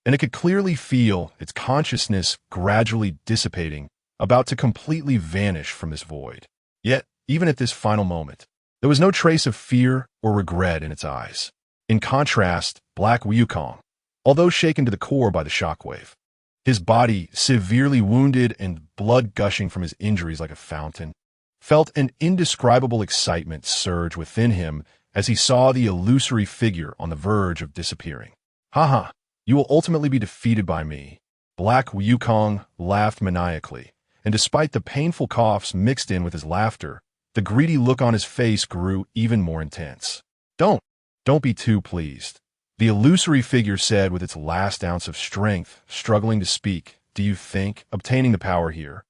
and it could clearly feel its consciousness gradually dissipating, about to completely vanish from this void. Yet, even at this final moment, there was no trace of fear or regret in its eyes. In contrast, Black Wukong, although shaken to the core by the shockwave, His body, severely wounded and blood gushing from his injuries like a fountain, felt an indescribable excitement surge within him as he saw the illusory figure on the verge of disappearing. Haha, you will ultimately be defeated by me. Black Wukong laughed maniacally, and despite the painful coughs mixed in with his laughter, the greedy look on his face grew even more intense. Don't be too pleased. The illusory figure said with its last ounce of strength, struggling to speak. Do you think obtaining the power here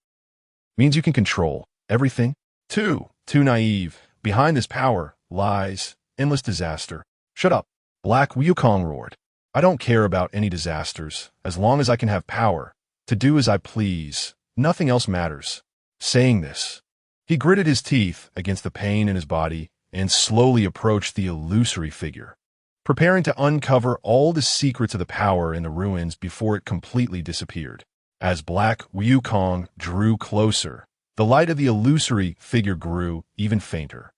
means you can control everything? Too naive. Behind this power lies endless disaster. Shut up, Black Wukong roared. I don't care about any disasters. As long as I can have power to do as I please, nothing else matters. Saying this, he gritted his teeth against the pain in his body and slowly approached the illusory figure, preparing to uncover all the secrets of the power in the ruins before it completely disappeared. As Black Wukong drew closer, the light of the illusory figure grew even fainter,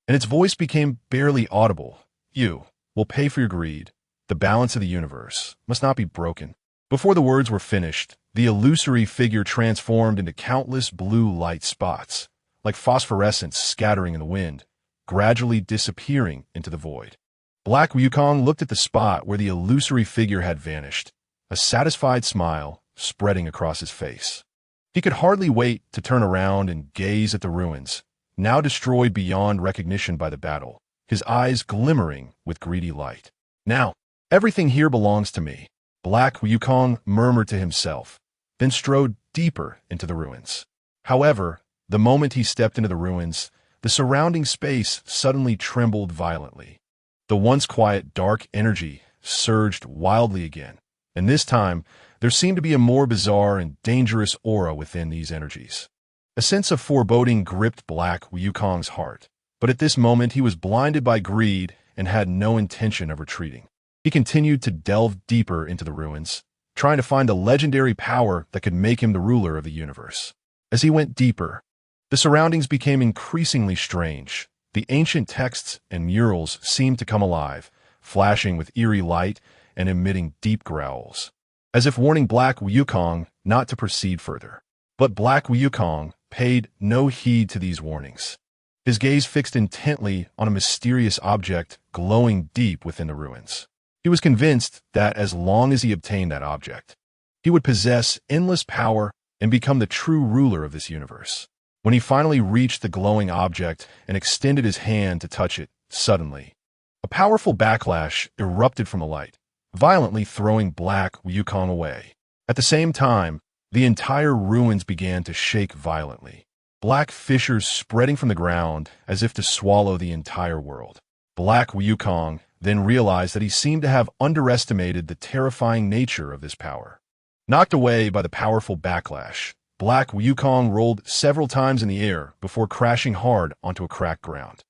and its voice became barely audible. You will pay for your greed. The balance of the universe must not be broken. Before the words were finished, the illusory figure transformed into countless blue light spots, like phosphorescence scattering in the wind, gradually disappearing into the void. Black Wukong looked at the spot where the illusory figure had vanished, a satisfied smile spreading across his face. He could hardly wait to turn around and gaze at the ruins, now destroyed beyond recognition by the battle, his eyes glimmering with greedy light. Now, everything here belongs to me, Black Wukong murmured to himself, then strode deeper into the ruins. However, the moment he stepped into the ruins, the surrounding space suddenly trembled violently. The once quiet dark energy surged wildly again, and this time there seemed to be a more bizarre and dangerous aura within these energies. A sense of foreboding gripped Black Wukong's heart, but at this moment he was blinded by greed and had no intention of retreating. He continued to delve deeper into the ruins, trying to find a legendary power that could make him the ruler of the universe. As he went deeper, the surroundings became increasingly strange. The ancient texts and murals seemed to come alive, flashing with eerie light and emitting deep growls, as if warning Black Wukong not to proceed further. But Black Wukong paid no heed to these warnings. His gaze fixed intently on a mysterious object glowing deep within the ruins. He was convinced that as long as he obtained that object, he would possess endless power and become the true ruler of this universe. When he finally reached the glowing object and extended his hand to touch it, suddenly, a powerful backlash erupted from the light, violently throwing Black Wukong away. At the same time, the entire ruins began to shake violently, black fissures spreading from the ground as if to swallow the entire world. Black Wukong then realized that he seemed to have underestimated the terrifying nature of this power. Knocked away by the powerful backlash, Black Wukong rolled several times in the air before crashing hard onto a cracked ground.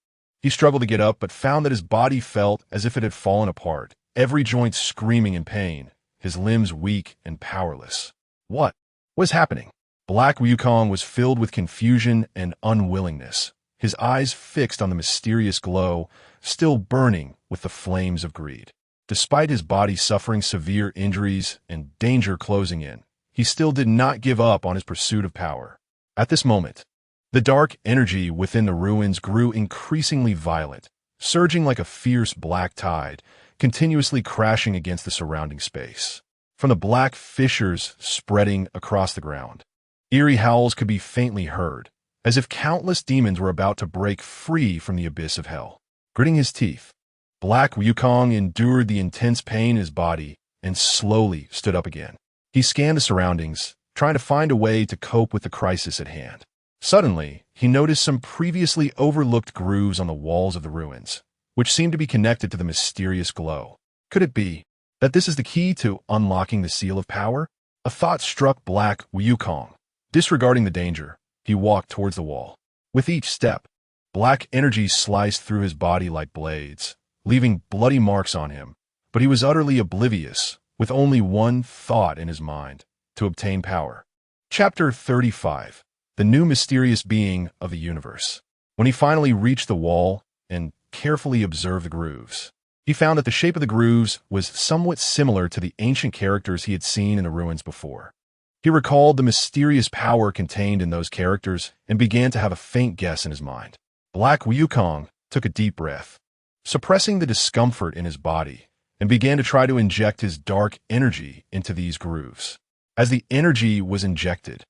He struggled to get up but found that his body felt as if it had fallen apart, every joint screaming in pain, his limbs weak and powerless. What was happening? Black Wukong was filled with confusion and unwillingness, his eyes fixed on the mysterious glow, still burning with the flames of greed. Despite his body suffering severe injuries and danger closing in, he still did not give up on his pursuit of power. At this moment, the dark energy within the ruins grew increasingly violent, surging like a fierce black tide, continuously crashing against the surrounding space. From the black fissures spreading across the ground, eerie howls could be faintly heard, as if countless demons were about to break free from the abyss of hell. Gritting his teeth, Black Wukong endured the intense pain in his body and slowly stood up again. He scanned the surroundings, trying to find a way to cope with the crisis at hand. Suddenly, he noticed some previously overlooked grooves on the walls of the ruins, which seemed to be connected to the mysterious glow. Could it be that this is the key to unlocking the seal of power? A thought struck Black Wukong. Disregarding the danger, he walked towards the wall. With each step, black energy sliced through his body like blades, leaving bloody marks on him, but he was utterly oblivious, with only one thought in his mind: to obtain power. Chapter 35. The New Mysterious Being of the Universe. When he finally reached the wall and carefully observed the grooves, he found that the shape of the grooves was somewhat similar to the ancient characters he had seen in the ruins before. He recalled the mysterious power contained in those characters and began to have a faint guess in his mind. Black Wukong took a deep breath, suppressing the discomfort in his body, and began to try to inject his dark energy into these grooves. As the energy was injected,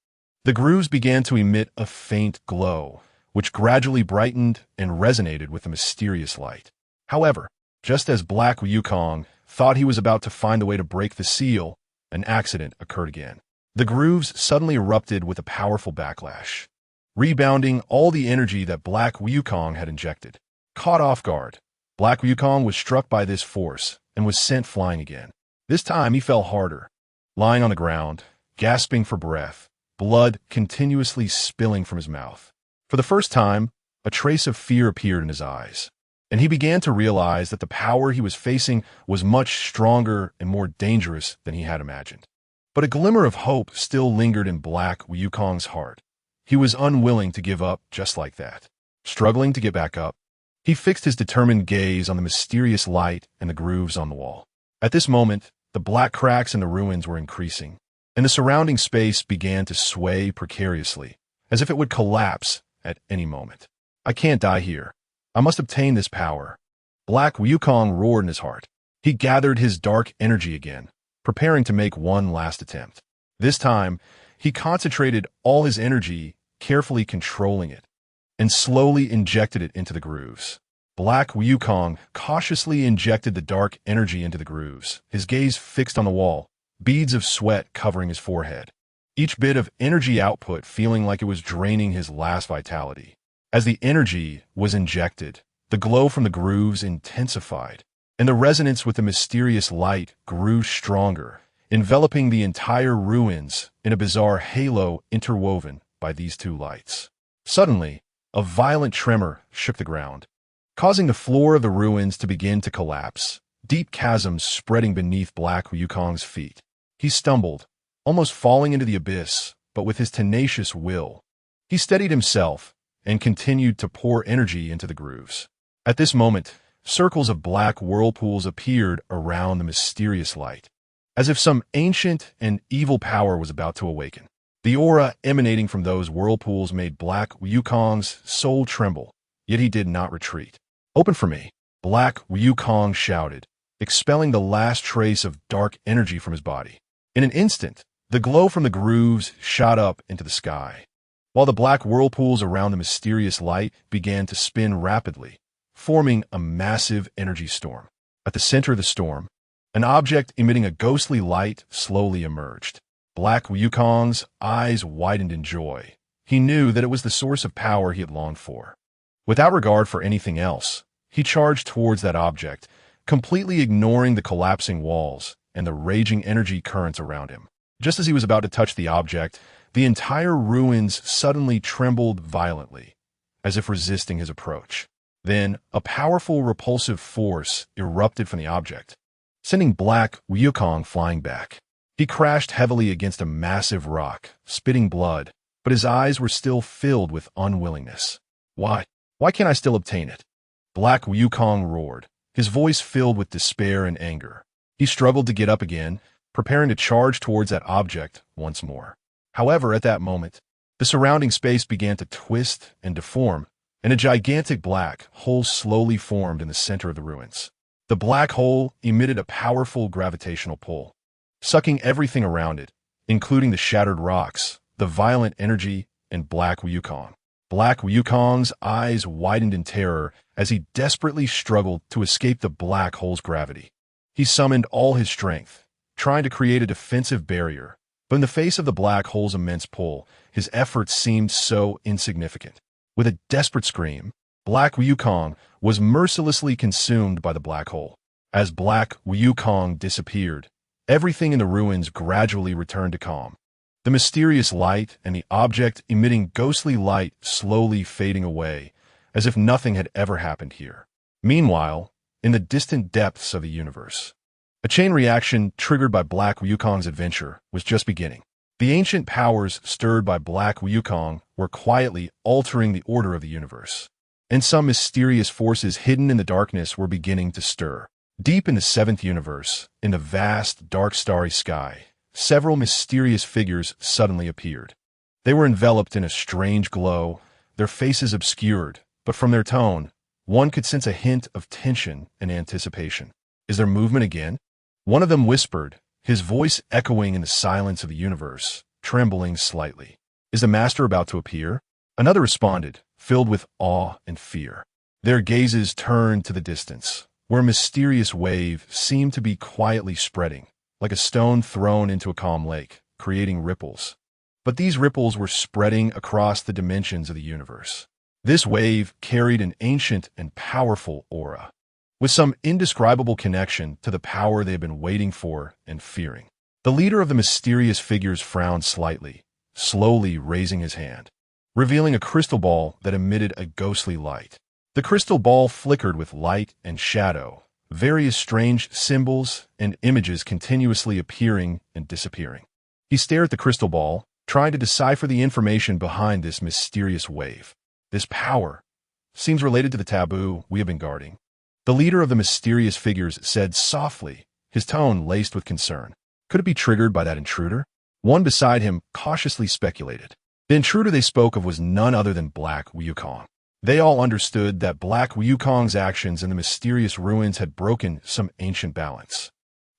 the grooves began to emit a faint glow, which gradually brightened and resonated with the mysterious light. However, just as Black Wukong thought he was about to find a way to break the seal, an accident occurred again. The grooves suddenly erupted with a powerful backlash, rebounding all the energy that Black Wukong had injected. Caught off guard, Black Wukong was struck by this force and was sent flying again. This time he fell harder, lying on the ground, gasping for breath, blood continuously spilling from his mouth. For the first time, a trace of fear appeared in his eyes, and he began to realize that the power he was facing was much stronger and more dangerous than he had imagined. But a glimmer of hope still lingered in Black Wukong's heart. He was unwilling to give up just like that. Struggling to get back up, he fixed his determined gaze on the mysterious light and the grooves on the wall. At this moment, the black cracks in the ruins were increasing, and the surrounding space began to sway precariously, as if it would collapse at any moment. I can't die here. I must obtain this power. Black Wukong roared in his heart. He gathered his dark energy again, preparing to make one last attempt. This time, he concentrated all his energy, carefully controlling it, and slowly injected it into the grooves. Black Wukong cautiously injected the dark energy into the grooves, his gaze fixed on the wall, beads of sweat covering his forehead, each bit of energy output feeling like it was draining his last vitality. As the energy was injected, the glow from the grooves intensified, and the resonance with the mysterious light grew stronger, enveloping the entire ruins in a bizarre halo interwoven by these two lights. Suddenly, a violent tremor shook the ground, causing the floor of the ruins to begin to collapse, deep chasms spreading beneath Black Wukong's feet. He stumbled, almost falling into the abyss, but with his tenacious will, he steadied himself and continued to pour energy into the grooves. At this moment, circles of black whirlpools appeared around the mysterious light, as if some ancient and evil power was about to awaken. The aura emanating from those whirlpools made Black Wukong's soul tremble, yet he did not retreat. "Open for me," Black Wukong shouted, expelling the last trace of dark energy from his body. In an instant, the glow from the grooves shot up into the sky, while the black whirlpools around the mysterious light began to spin rapidly, forming a massive energy storm. At the center of the storm, an object emitting a ghostly light slowly emerged. Black Wukong's eyes widened in joy. He knew that it was the source of power he had longed for. Without regard for anything else, he charged towards that object, completely ignoring the collapsing walls and the raging energy currents around him. Just as he was about to touch the object, the entire ruins suddenly trembled violently, as if resisting his approach. Then, a powerful repulsive force erupted from the object, sending Black Wukong flying back. He crashed heavily against a massive rock, spitting blood, but his eyes were still filled with unwillingness. Why can't I still obtain it?" Black Wukong roared, his voice filled with despair and anger. He struggled to get up again, preparing to charge towards that object once more. However, at that moment, the surrounding space began to twist and deform, and a gigantic black hole slowly formed in the center of the ruins. The black hole emitted a powerful gravitational pull, sucking everything around it, including the shattered rocks, the violent energy, and Black Wukong. Black Wukong's eyes widened in terror as he desperately struggled to escape the black hole's gravity. He summoned all his strength, trying to create a defensive barrier, but in the face of the black hole's immense pull, his efforts seemed so insignificant. With a desperate scream, Black Wukong was mercilessly consumed by the black hole. As Black Wukong disappeared, everything in the ruins gradually returned to calm. The mysterious light and the object emitting ghostly light slowly fading away, as if nothing had ever happened here. Meanwhile, in the distant depths of the universe, a chain reaction triggered by Black Wukong's adventure was just beginning. The ancient powers stirred by Black Wukong were quietly altering the order of the universe, and some mysterious forces hidden in the darkness were beginning to stir. Deep in the seventh universe, in the vast, dark, starry sky, several mysterious figures suddenly appeared. They were enveloped in a strange glow, their faces obscured, but from their tone, one could sense a hint of tension and anticipation. Is there movement again? One of them whispered, his voice echoing in the silence of the universe, trembling slightly. Is the master about to appear? Another responded, filled with awe and fear. Their gazes turned to the distance, where a mysterious wave seemed to be quietly spreading, like a stone thrown into a calm lake, creating ripples. But these ripples were spreading across the dimensions of the universe. This wave carried an ancient and powerful aura, with some indescribable connection to the power they had been waiting for and fearing. The leader of the mysterious figures frowned slightly, slowly raising his hand, revealing a crystal ball that emitted a ghostly light. The crystal ball flickered with light and shadow, various strange symbols and images continuously appearing and disappearing. He stared at the crystal ball, trying to decipher the information behind this mysterious wave. This power seems related to the taboo we have been guarding. The leader of the mysterious figures said softly, his tone laced with concern. Could it be triggered by that intruder? One beside him cautiously speculated. The intruder they spoke of was none other than Black Wukong. They all understood that Black Wukong's actions in the mysterious ruins had broken some ancient balance.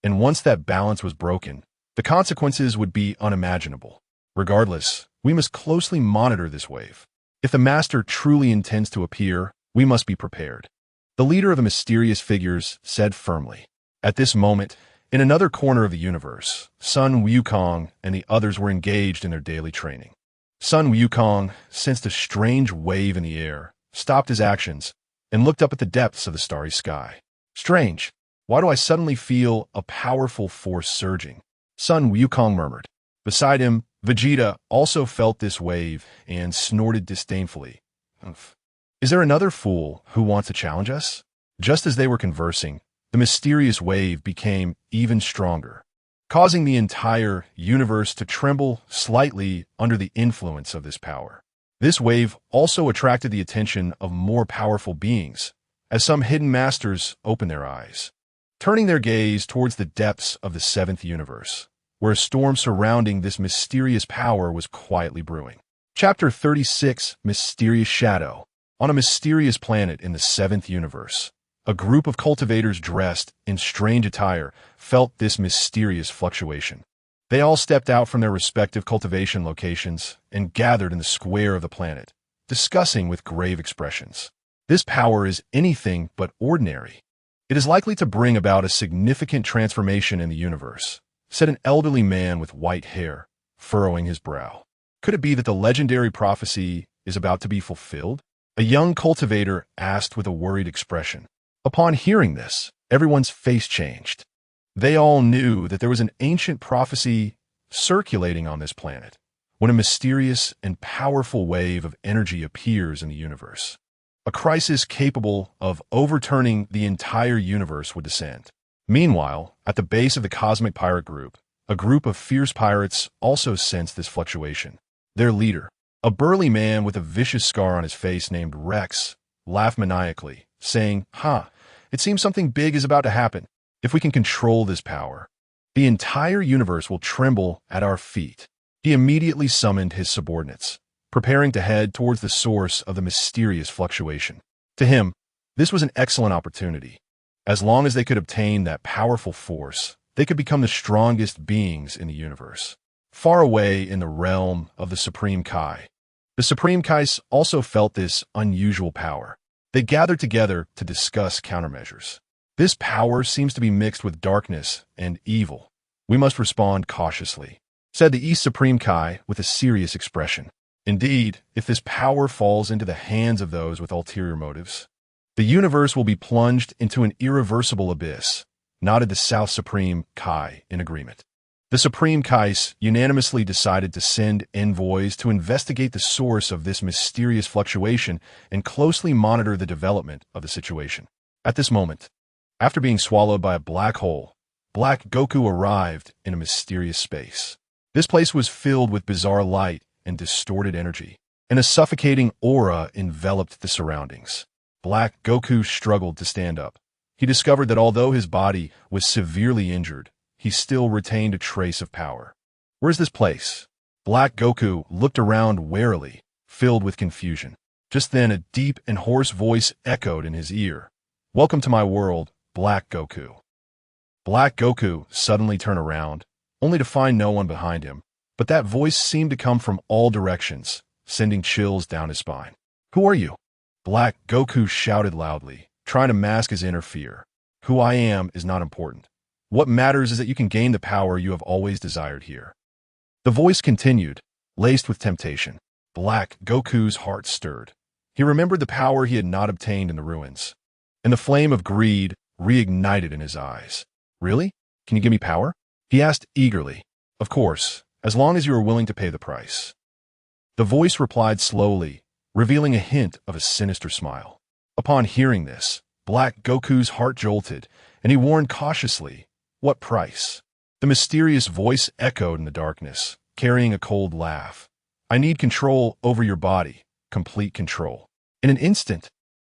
And once that balance was broken, the consequences would be unimaginable. Regardless, we must closely monitor this wave. If the master truly intends to appear, we must be prepared. The leader of the mysterious figures said firmly. At this moment, in another corner of the universe, Sun Wukong and the others were engaged in their daily training. Sun Wukong sensed a strange wave in the air, stopped his actions, and looked up at the depths of the starry sky. Strange. Why do I suddenly feel a powerful force surging? Sun Wukong murmured. Beside him, Vegeta also felt this wave and snorted disdainfully. Oof. Is there another fool who wants to challenge us? Just as they were conversing, the mysterious wave became even stronger, causing the entire universe to tremble slightly under the influence of this power. This wave also attracted the attention of more powerful beings, as some hidden masters opened their eyes, turning their gaze towards the depths of the seventh universe, where a storm surrounding this mysterious power was quietly brewing. Chapter 36, Mysterious Shadow. On a mysterious planet in the seventh universe, a group of cultivators dressed in strange attire felt this mysterious fluctuation. They all stepped out from their respective cultivation locations and gathered in the square of the planet, discussing with grave expressions. This power is anything but ordinary. It is likely to bring about a significant transformation in the universe, said an elderly man with white hair, furrowing his brow. Could it be that the legendary prophecy is about to be fulfilled? A young cultivator asked with a worried expression. Upon hearing this, everyone's face changed. They all knew that there was an ancient prophecy circulating on this planet when a mysterious and powerful wave of energy appears in the universe. A crisis capable of overturning the entire universe would descend. Meanwhile, at the base of the cosmic pirate group, a group of fierce pirates also sensed this fluctuation. Their leader, a burly man with a vicious scar on his face named Rex, laughed maniacally, saying, it seems something big is about to happen. If we can control this power, the entire universe will tremble at our feet. He immediately summoned his subordinates, preparing to head towards the source of the mysterious fluctuation. To him, this was an excellent opportunity. As long as they could obtain that powerful force, they could become the strongest beings in the universe. Far away in the realm of the Supreme Kai, the Supreme Kais also felt this unusual power. They gathered together to discuss countermeasures. This power seems to be mixed with darkness and evil. We must respond cautiously, said the East Supreme Kai with a serious expression. Indeed, if this power falls into the hands of those with ulterior motives, the universe will be plunged into an irreversible abyss, nodded the South Supreme Kai in agreement. The Supreme Kais unanimously decided to send envoys to investigate the source of this mysterious fluctuation and closely monitor the development of the situation. At this moment, after being swallowed by a black hole, Black Goku arrived in a mysterious space. This place was filled with bizarre light and distorted energy, and a suffocating aura enveloped the surroundings. Black Goku struggled to stand up. He discovered that although his body was severely injured, he still retained a trace of power. Where's this place? Black Goku looked around warily, filled with confusion. Just then, a deep and hoarse voice echoed in his ear. "Welcome to my world, Black Goku." Black Goku suddenly turned around, only to find no one behind him, but that voice seemed to come from all directions, sending chills down his spine. "Who are you?" Black Goku shouted loudly, trying to mask his inner fear. "Who I am is not important. What matters is that you can gain the power you have always desired here." The voice continued, laced with temptation. Black Goku's heart stirred. He remembered the power he had not obtained in the ruins, and the flame of greed reignited in his eyes. "Really? Can you give me power?" he asked eagerly. "Of course, as long as you are willing to pay the price." The voice replied slowly, revealing a hint of a sinister smile. Upon hearing this, Black Goku's heart jolted, and he warned cautiously, "What price?" The mysterious voice echoed in the darkness, carrying a cold laugh. "I need control over your body, complete control." In an instant,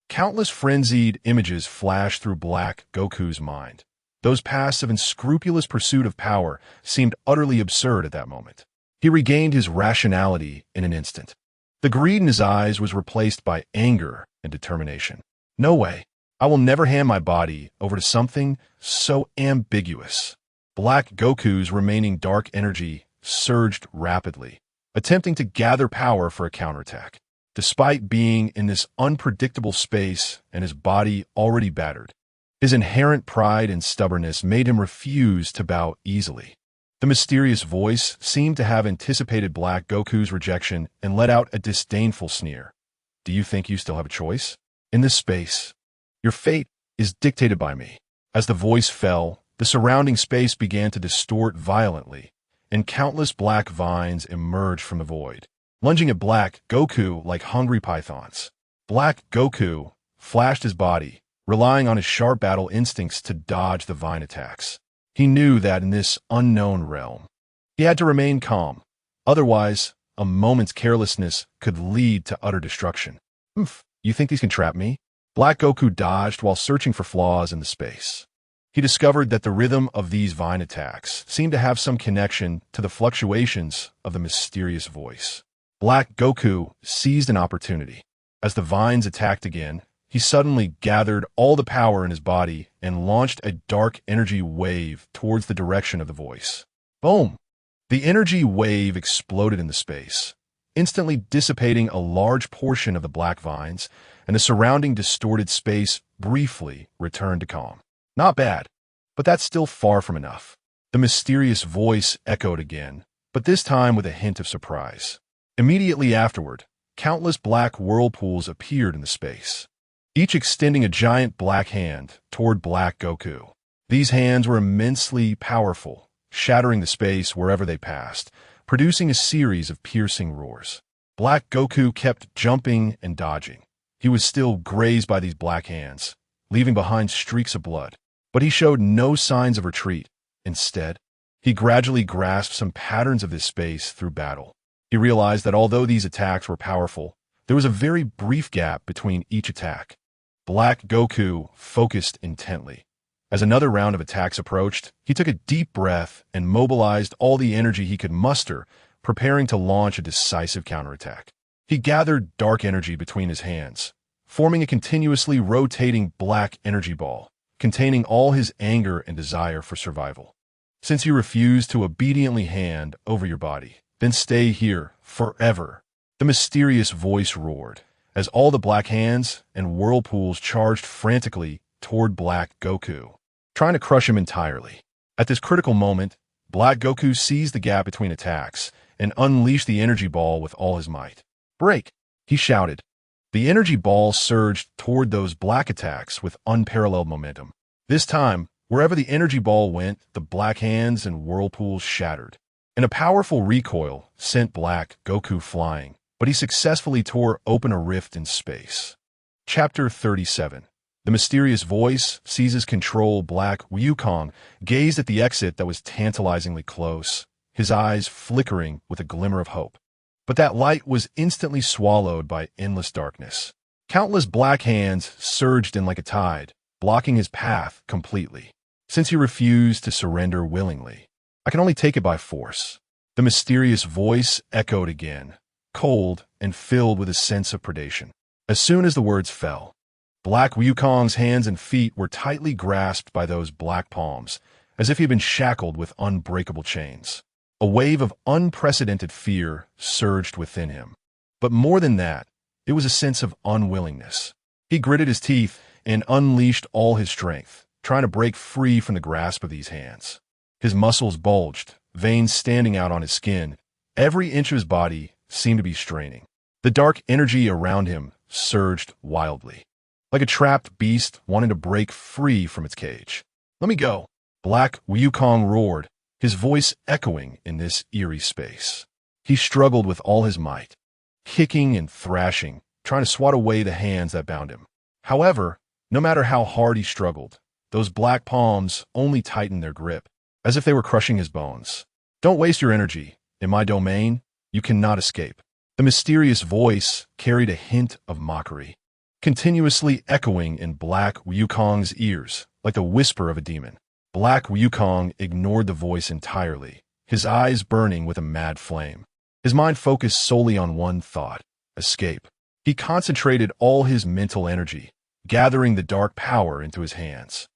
countless frenzied images flashed through Black Goku's mind. Those paths of unscrupulous pursuit of power seemed utterly absurd at that moment. He regained his rationality in an instant. The greed in his eyes was replaced by anger and determination. "No way. I will never hand my body over to something so ambiguous." Black Goku's remaining dark energy surged rapidly, attempting to gather power for a counterattack. Despite being in this unpredictable space and his body already battered, his inherent pride and stubbornness made him refuse to bow easily. The mysterious voice seemed to have anticipated Black Goku's rejection and let out a disdainful sneer. "Do you think you still have a choice? In this space, your fate is dictated by me." As the voice fell, the surrounding space began to distort violently, and countless black vines emerged from the void, lunging at Black Goku like hungry pythons. Black Goku flashed his body, relying on his sharp battle instincts to dodge the vine attacks. He knew that in this unknown realm, he had to remain calm. Otherwise, a moment's carelessness could lead to utter destruction. You think these can trap me?" Black Goku dodged while searching for flaws in the space. He discovered that the rhythm of these vine attacks seemed to have some connection to the fluctuations of the mysterious voice. Black Goku seized an opportunity. As the vines attacked again, he suddenly gathered all the power in his body and launched a dark energy wave towards the direction of the voice. Boom! The energy wave exploded in the space, instantly dissipating a large portion of the black vines, and the surrounding distorted space briefly returned to calm. "Not bad, but that's still far from enough." The mysterious voice echoed again, but this time with a hint of surprise. Immediately afterward, countless black whirlpools appeared in the space, each extending a giant black hand toward Black Goku. These hands were immensely powerful, shattering the space wherever they passed, producing a series of piercing roars. Black Goku kept jumping and dodging. He was still grazed by these black hands, leaving behind streaks of blood. But he showed no signs of retreat. Instead, he gradually grasped some patterns of this space through battle. He realized that although these attacks were powerful, there was a very brief gap between each attack. Black Goku focused intently. As another round of attacks approached, he took a deep breath and mobilized all the energy he could muster, preparing to launch a decisive counterattack. He gathered dark energy between his hands, forming a continuously rotating black energy ball, containing all his anger and desire for survival. "Since you refuse to obediently hand over your body, then stay here forever," the mysterious voice roared, as all the black hands and whirlpools charged frantically toward Black Goku, trying to crush him entirely. At this critical moment, Black Goku seized the gap between attacks and unleashed the energy ball with all his might. "Break!" he shouted. The energy ball surged toward those black attacks with unparalleled momentum. This time, wherever the energy ball went, the black hands and whirlpools shattered, and a powerful recoil sent Black Goku flying, but he successfully tore open a rift in space. Chapter 37. The mysterious voice seizes control. Black Wukong gazed at the exit that was tantalizingly close, his eyes flickering with a glimmer of hope. But that light was instantly swallowed by endless darkness. Countless black hands surged in like a tide, blocking his path completely. since he refused to surrender willingly. I can only take it by force. The mysterious voice echoed again, cold and filled with a sense of predation. As soon as the words fell, Black Wukong's hands and feet were tightly grasped by those black palms, as if he had been shackled with unbreakable chains. A wave of unprecedented fear surged within him. But more than that, it was a sense of unwillingness. He gritted his teeth and unleashed all his strength, trying to break free from the grasp of these hands. His muscles bulged, veins standing out on his skin. Every inch of his body seemed to be straining. The dark energy around him surged wildly, like a trapped beast wanting to break free from its cage. "Let me go," Black Wukong roared, his voice echoing in this eerie space. He struggled with all his might, kicking and thrashing, trying to swat away the hands that bound him. However, no matter how hard he struggled, those black palms only tightened their grip, as if they were crushing his bones. "Don't waste your energy. In my domain, you cannot escape." The mysterious voice carried a hint of mockery, continuously echoing in Black Wukong's ears like the whisper of a demon. Black Wukong ignored the voice entirely, his eyes burning with a mad flame. His mind focused solely on one thought: escape. He concentrated all his mental energy, gathering the dark power into his hands,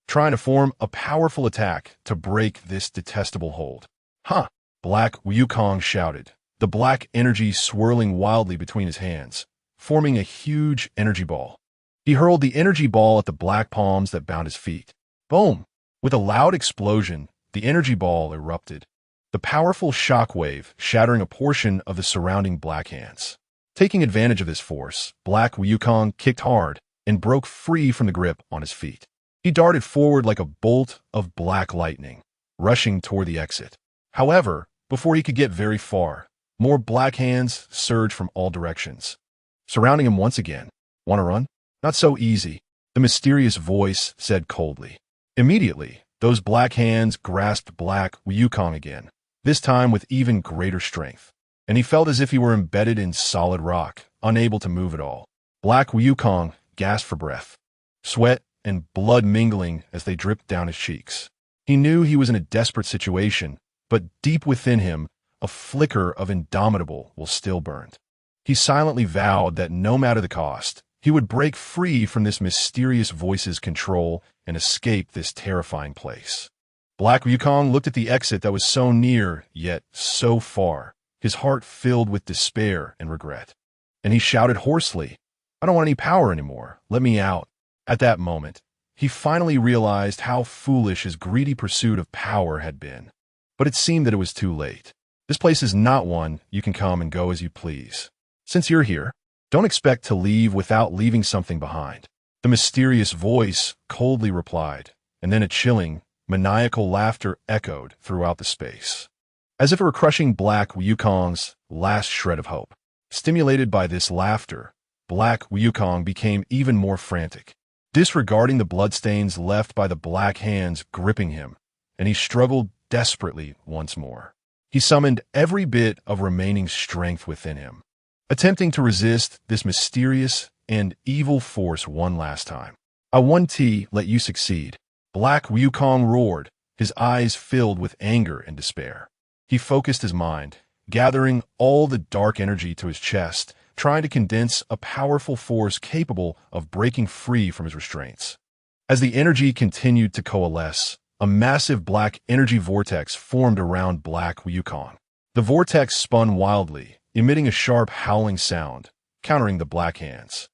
trying to form a powerful attack to break this detestable hold. "Huh!" Black Wukong shouted, the black energy swirling wildly between his hands, forming a huge energy ball. He hurled the energy ball at the black palms that bound his feet. Boom! With a loud explosion, the energy ball erupted, the powerful shockwave shattering a portion of the surrounding black hands. Taking advantage of this force, Black Wukong kicked hard and broke free from the grip on his feet. He darted forward like a bolt of black lightning, rushing toward the exit. However, before he could get very far, more black hands surged from all directions, surrounding him once again. "Want to run? Not so easy," the mysterious voice said coldly. Immediately, those black hands grasped Black Wukong again, this time with even greater strength, and he felt as if he were embedded in solid rock, unable to move at all. Black Wukong gasped for breath, sweat and blood mingling as they dripped down his cheeks. He knew he was in a desperate situation, but deep within him, a flicker of indomitable will still burned. He silently vowed that no matter the cost, he would break free from this mysterious voice's control and escape this terrifying place. Black Wukong looked at the exit that was so near, yet so far, his heart filled with despair and regret. And he shouted hoarsely, "I don't want any power anymore. Let me out." At that moment, he finally realized how foolish his greedy pursuit of power had been. But it seemed that it was too late. This place is not one you can come and go as you please. Since you're here, don't expect to leave without leaving something behind. The mysterious voice coldly replied, and then a chilling, maniacal laughter echoed throughout the space, as if it were crushing Black Wukong's last shred of hope. Stimulated by this laughter, Black Wukong became even more frantic, disregarding the bloodstains left by the black hands gripping him, and he struggled desperately once more. He summoned every bit of remaining strength within him, attempting to resist this mysterious and evil force one last time. "I won't let you succeed," Black Wukong roared, his eyes filled with anger and despair. He focused his mind, gathering all the dark energy to his chest, trying to condense a powerful force capable of breaking free from his restraints. As the energy continued to coalesce, a massive black energy vortex formed around Black Wukong. The vortex spun wildly, emitting a sharp howling sound, countering the black hands.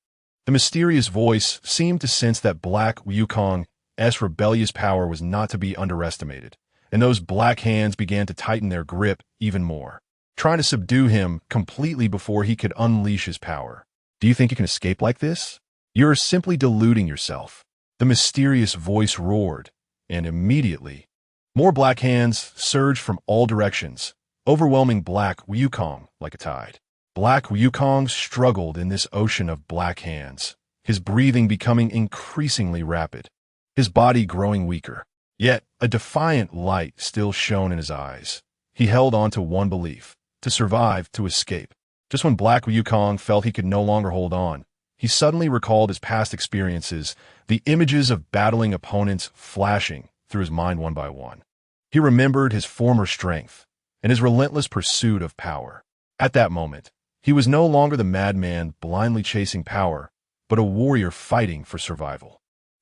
The mysterious voice seemed to sense that Black Wukong's rebellious power was not to be underestimated, and those black hands began to tighten their grip even more, trying to subdue him completely before he could unleash his power. "Do you think you can escape like this? You're simply deluding yourself," the mysterious voice roared, and immediately, more black hands surged from all directions, overwhelming Black Wukong like a tide. Black Wukong struggled in this ocean of black hands, his breathing becoming increasingly rapid, his body growing weaker. Yet a defiant light still shone in his eyes. He held on to one belief: to survive, to escape. Just when Black Wukong felt he could no longer hold on, he suddenly recalled his past experiences, the images of battling opponents flashing, through his mind one by one. He remembered his former strength and his relentless pursuit of power. At that moment, he was no longer the madman blindly chasing power, but a warrior fighting for survival.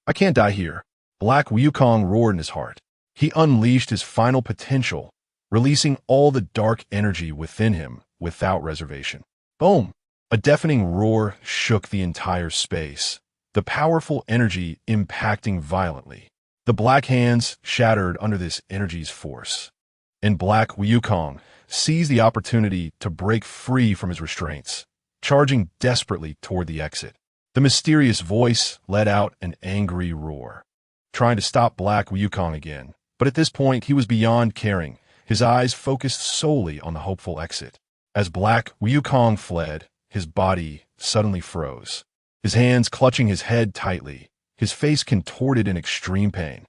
I can't die here, Black Wukong roared in his heart. He unleashed his final potential, releasing all the dark energy within him without reservation. Boom! A deafening roar shook the entire space, the powerful energy impacting violently. The black hands shattered under this energy's force. And Black Wukong seized the opportunity to break free from his restraints, charging desperately toward the exit. The mysterious voice let out an angry roar, trying to stop Black Wukong again. But at this point, he was beyond caring, his eyes focused solely on the hopeful exit. As Black Wukong fled, his body suddenly froze, his hands clutching his head tightly, his face contorted in extreme pain.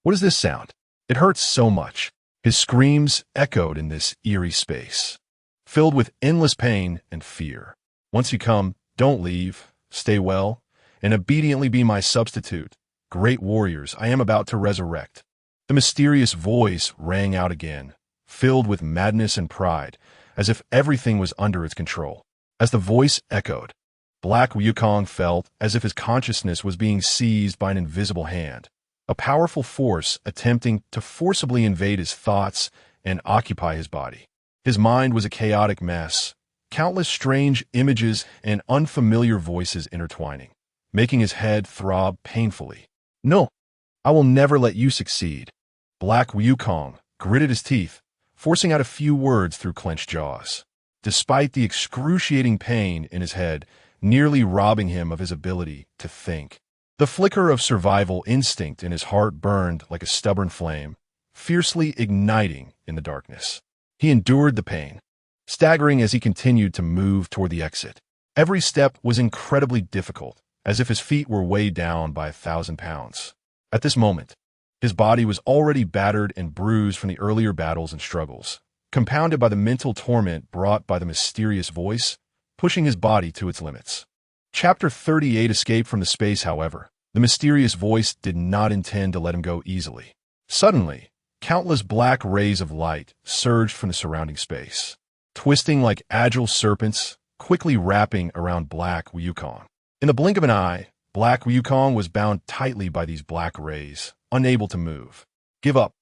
What is this sound? It hurts so much. His screams echoed in this eerie space, filled with endless pain and fear. Once you come, don't leave, stay well, and obediently be my substitute. Great warriors, I am about to resurrect. The mysterious voice rang out again, filled with madness and pride, as if everything was under its control. As the voice echoed, Black Wukong felt as if his consciousness was being seized by an invisible hand, a powerful force attempting to forcibly invade his thoughts and occupy his body. His mind was a chaotic mess, countless strange images and unfamiliar voices intertwining, making his head throb painfully. No, I will never let you succeed. Black Wukong gritted his teeth, forcing out a few words through clenched jaws. Despite the excruciating pain in his head, nearly robbing him of his ability to think, the flicker of survival instinct in his heart burned like a stubborn flame, fiercely igniting in the darkness. He endured the pain, staggering as he continued to move toward the exit. Every step was incredibly difficult, as if his feet were weighed down by 1,000 pounds. At this moment, his body was already battered and bruised from the earlier battles and struggles, compounded by the mental torment brought by the mysterious voice, pushing his body to its limits. Chapter 38 Escape from the Space, however. The mysterious voice did not intend to let him go easily. Suddenly, countless black rays of light surged from the surrounding space, twisting like agile serpents, quickly wrapping around Black Wukong. In the blink of an eye, Black Wukong was bound tightly by these black rays, unable to move. Give up.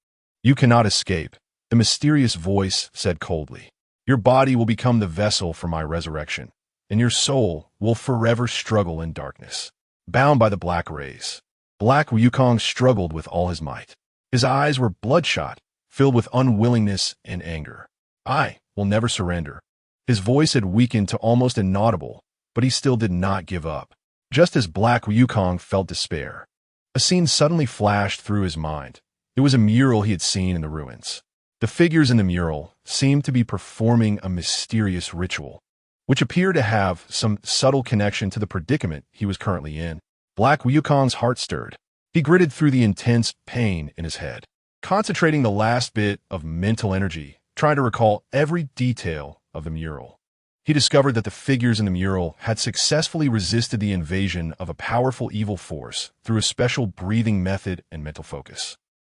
You cannot escape, the mysterious voice said coldly. Your body will become the vessel for my resurrection, and your soul will forever struggle in darkness. Bound by the black rays, Black Wukong struggled with all his might. His eyes were bloodshot, filled with unwillingness and anger. I will never surrender. His voice had weakened to almost inaudible, but he still did not give up. Just as Black Wukong felt despair, a scene suddenly flashed through his mind. It was a mural he had seen in the ruins. The figures in the mural seemed to be performing a mysterious ritual, which appeared to have some subtle connection to the predicament he was currently in. Black Wukong's heart stirred. He gritted through the intense pain in his head, concentrating the last bit of mental energy, trying to recall every detail of the mural. He discovered that the figures in the mural had successfully resisted the invasion of a powerful evil force through a special breathing method and mental focus.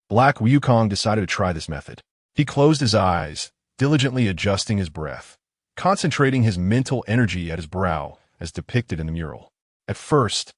Black Wukong decided to try this method. He closed his eyes, diligently adjusting his breath, concentrating his mental energy at his brow as depicted in the mural. At first,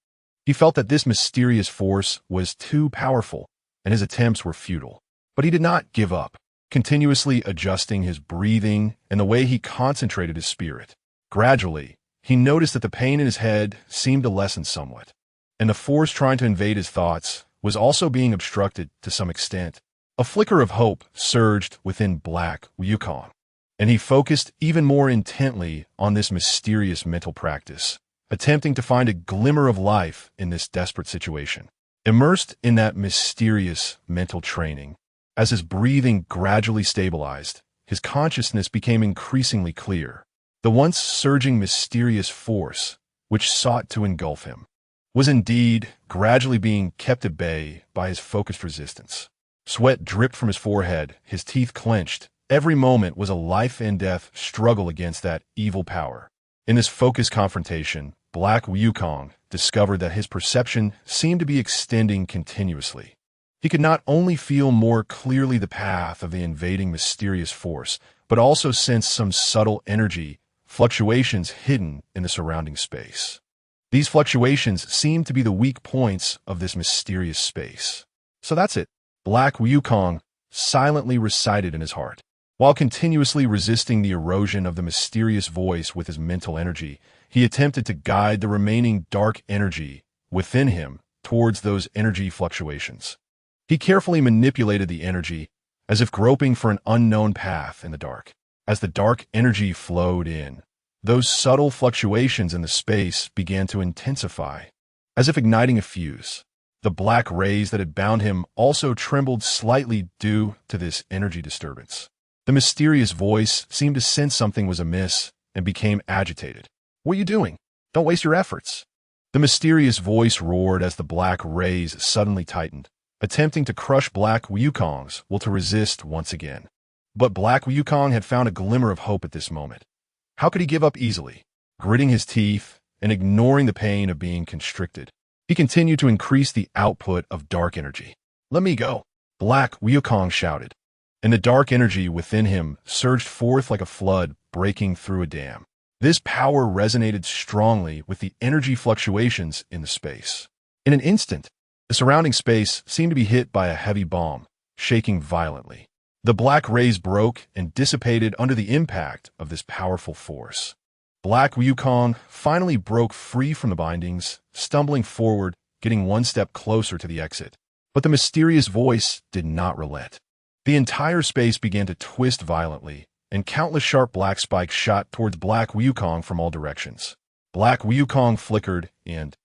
he felt that this mysterious force was too powerful and his attempts were futile. But he did not give up, continuously adjusting his breathing and the way he concentrated his spirit. Gradually, he noticed that the pain in his head seemed to lessen somewhat, and the force trying to invade his thoughts was also being obstructed to some extent. A flicker of hope surged within Black Wukong, and he focused even more intently on this mysterious mental practice, attempting to find a glimmer of life in this desperate situation. Immersed in that mysterious mental training, as his breathing gradually stabilized, his consciousness became increasingly clear. The once surging mysterious force, which sought to engulf him, was indeed gradually being kept at bay by his focused resistance. Sweat dripped from his forehead, his teeth clenched. Every moment was a life-and-death struggle against that evil power. In this focused confrontation, Black Wukong discovered that his perception seemed to be extending continuously. He could not only feel more clearly the path of the invading mysterious force, but also sense some subtle energy fluctuations hidden in the surrounding space. These fluctuations seemed to be the weak points of this mysterious space. So that's it. Black Wukong silently recited in his heart. While continuously resisting the erosion of the mysterious voice with his mental energy, he attempted to guide the remaining dark energy within him towards those energy fluctuations. He carefully manipulated the energy, as if groping for an unknown path in the dark. As the dark energy flowed in, those subtle fluctuations in the space began to intensify, as if igniting a fuse. The black rays that had bound him also trembled slightly due to this energy disturbance. The mysterious voice seemed to sense something was amiss and became agitated. "What are you doing? Don't waste your efforts." The mysterious voice roared as the black rays suddenly tightened, attempting to crush Black Wukong's will to resist once again. But Black Wukong had found a glimmer of hope at this moment. How could he give up easily? Gritting his teeth and ignoring the pain of being constricted, he continued to increase the output of dark energy. "Let me go," Black Wukong shouted, and the dark energy within him surged forth like a flood breaking through a dam. This power resonated strongly with the energy fluctuations in the space. In an instant, the surrounding space seemed to be hit by a heavy bomb, shaking violently. The black rays broke and dissipated under the impact of this powerful force. Black Wukong finally broke free from the bindings, stumbling forward, getting one step closer to the exit. But the mysterious voice did not relent. The entire space began to twist violently, and countless sharp black spikes shot towards Black Wukong from all directions. Black Wukong flickered and,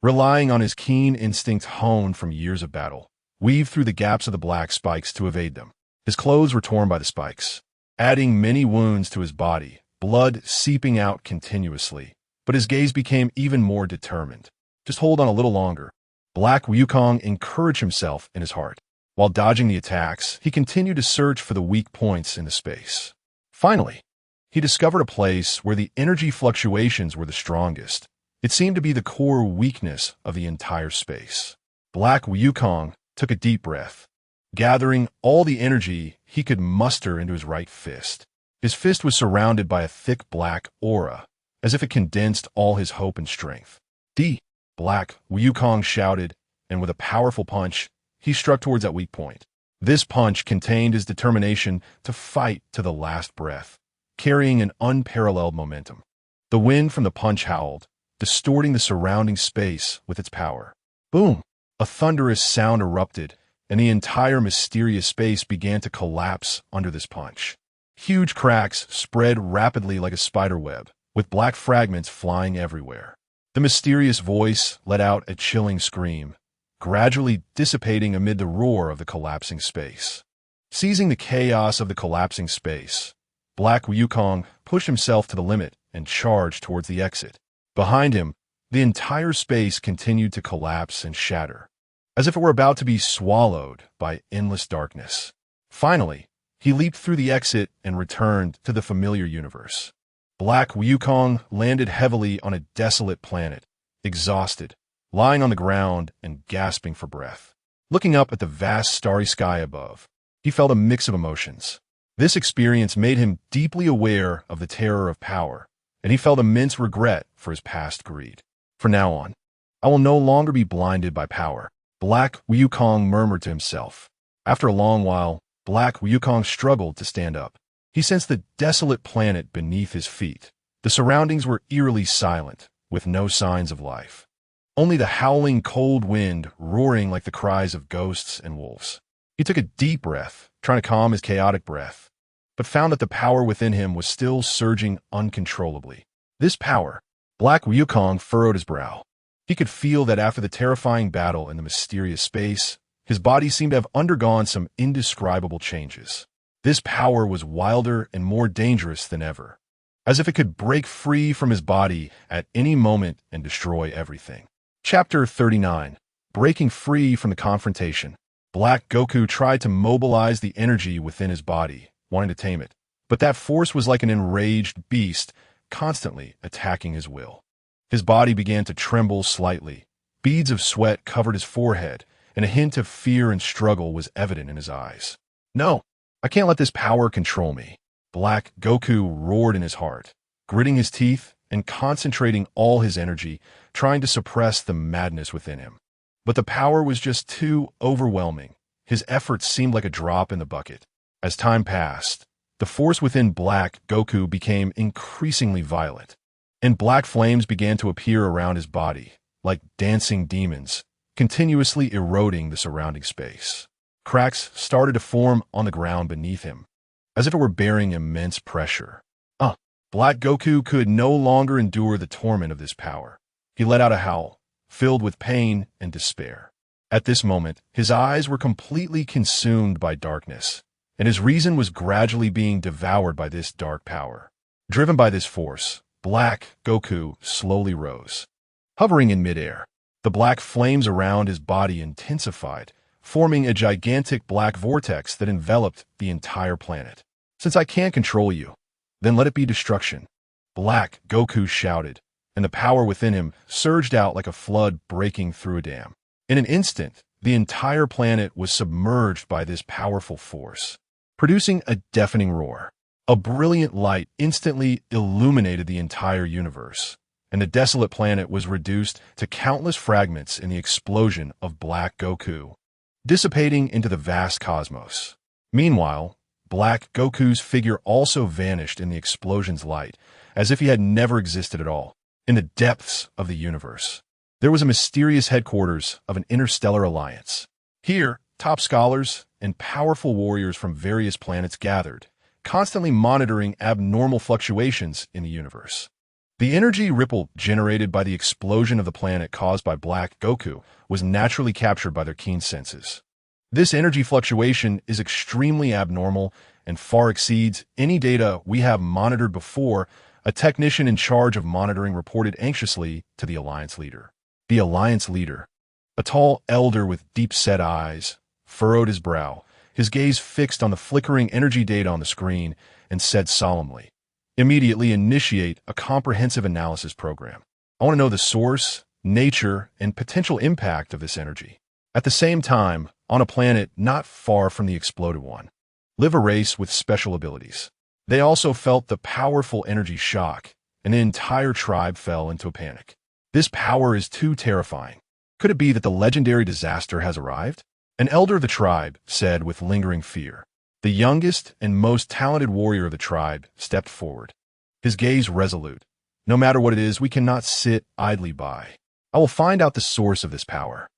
relying on his keen instinct honed from years of battle, weaved through the gaps of the black spikes to evade them. His clothes were torn by the spikes, adding many wounds to his body, blood seeping out continuously. But his gaze became even more determined. Just hold on a little longer. Black Wukong encouraged himself in his heart. While dodging the attacks, he continued to search for the weak points in the space. Finally, he discovered a place where the energy fluctuations were the strongest. It seemed to be the core weakness of the entire space. Black Wukong took a deep breath, gathering all the energy he could muster into his right fist. His fist was surrounded by a thick black aura, as if it condensed all his hope and strength. Black Wukong shouted, and with a powerful punch, he struck towards that weak point. This punch contained his determination to fight to the last breath, carrying an unparalleled momentum. The wind from the punch howled, distorting the surrounding space with its power. Boom! A thunderous sound erupted, and the entire mysterious space began to collapse under this punch. Huge cracks spread rapidly like a spider web, with black fragments flying everywhere. The mysterious voice let out a chilling scream, gradually dissipating amid the roar of the collapsing space. Seizing the chaos of the collapsing space, Black Wukong pushed himself to the limit and charged towards the exit. Behind him, the entire space continued to collapse and shatter, as if it were about to be swallowed by endless darkness. Finally, he leaped through the exit and returned to the familiar universe. Black Wukong landed heavily on a desolate planet, exhausted, lying on the ground and gasping for breath. Looking up at the vast starry sky above, he felt a mix of emotions. This experience made him deeply aware of the terror of power, and he felt immense regret for his past greed. From now on, I will no longer be blinded by power, Black Wukong murmured to himself. After a long while, Black Wukong struggled to stand up. He sensed the desolate planet beneath his feet. The surroundings were eerily silent, with no signs of life. Only the howling cold wind roaring like the cries of ghosts and wolves. He took a deep breath, trying to calm his chaotic breath, but found that the power within him was still surging uncontrollably. This power, Black Wukong furrowed his brow. He could feel that after the terrifying battle in the mysterious space, his body seemed to have undergone some indescribable changes. This power was wilder and more dangerous than ever, as if it could break free from his body at any moment and destroy everything. Chapter 39. Breaking free from the confrontation. Black Goku tried to mobilize the energy within his body, wanting to tame it, but that force was like an enraged beast, constantly attacking his will. His body began to tremble slightly. Beads of sweat covered his forehead, and a hint of fear and struggle was evident in his eyes. No, I can't let this power control me. Black Goku roared in his heart, gritting his teeth and concentrating all his energy, trying to suppress the madness within him. But the power was just too overwhelming. His efforts seemed like a drop in the bucket. As time passed, the force within Black Goku became increasingly violent, and black flames began to appear around his body, like dancing demons, continuously eroding the surrounding space. Cracks started to form on the ground beneath him, as if it were bearing immense pressure. Black Goku could no longer endure the torment of this power. He let out a howl, filled with pain and despair. At this moment, his eyes were completely consumed by darkness, and his reason was gradually being devoured by this dark power. Driven by this force, Black Goku slowly rose. Hovering in midair, the black flames around his body intensified, forming a gigantic black vortex that enveloped the entire planet. Since I can't control you, then let it be destruction. Black Goku shouted, and the power within him surged out like a flood breaking through a dam. In an instant, the entire planet was submerged by this powerful force, producing a deafening roar. A brilliant light instantly illuminated the entire universe, and the desolate planet was reduced to countless fragments in the explosion of Black Goku, dissipating into the vast cosmos. Meanwhile, Black Goku's figure also vanished in the explosion's light, as if he had never existed at all. In the depths of the universe, there was a mysterious headquarters of an interstellar alliance. Here, top scholars and powerful warriors from various planets gathered, constantly monitoring abnormal fluctuations in the universe. The energy ripple generated by the explosion of the planet caused by Black Goku was naturally captured by their keen senses. This energy fluctuation is extremely abnormal and far exceeds any data we have monitored before, a technician in charge of monitoring reported anxiously to the Alliance leader. The Alliance leader, a tall elder with deep-set eyes, furrowed his brow, his gaze fixed on the flickering energy data on the screen, and said solemnly, "Immediately initiate a comprehensive analysis program. I want to know the source, nature, and potential impact of this energy. At the same time, on a planet not far from the exploded one, live a race with special abilities." They also felt the powerful energy shock, and the entire tribe fell into a panic. This power is too terrifying. Could it be that the legendary disaster has arrived? An elder of the tribe said with lingering fear. The youngest and most talented warrior of the tribe stepped forward, his gaze resolute. No matter what it is, we cannot sit idly by. I will find out the source of this power.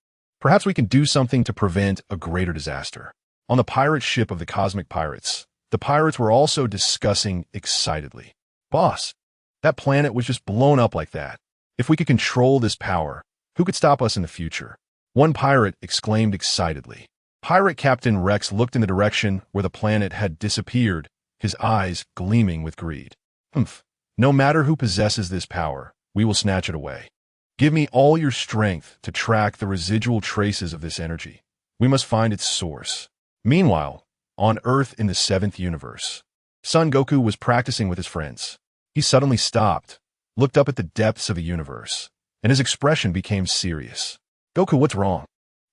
Perhaps we can do something to prevent a greater disaster. On the pirate ship of the Cosmic Pirates, the pirates were also discussing excitedly. Boss, that planet was just blown up like that. If we could control this power, who could stop us in the future? One pirate exclaimed excitedly. Pirate Captain Rex looked in the direction where the planet had disappeared, his eyes gleaming with greed. No matter who possesses this power, we will snatch it away. Give me all your strength to track the residual traces of this energy. We must find its source. Meanwhile, on Earth in the 7th universe, Son Goku was practicing with his friends. He suddenly stopped, looked up at the depths of the universe, and his expression became serious. "Goku, what's wrong?"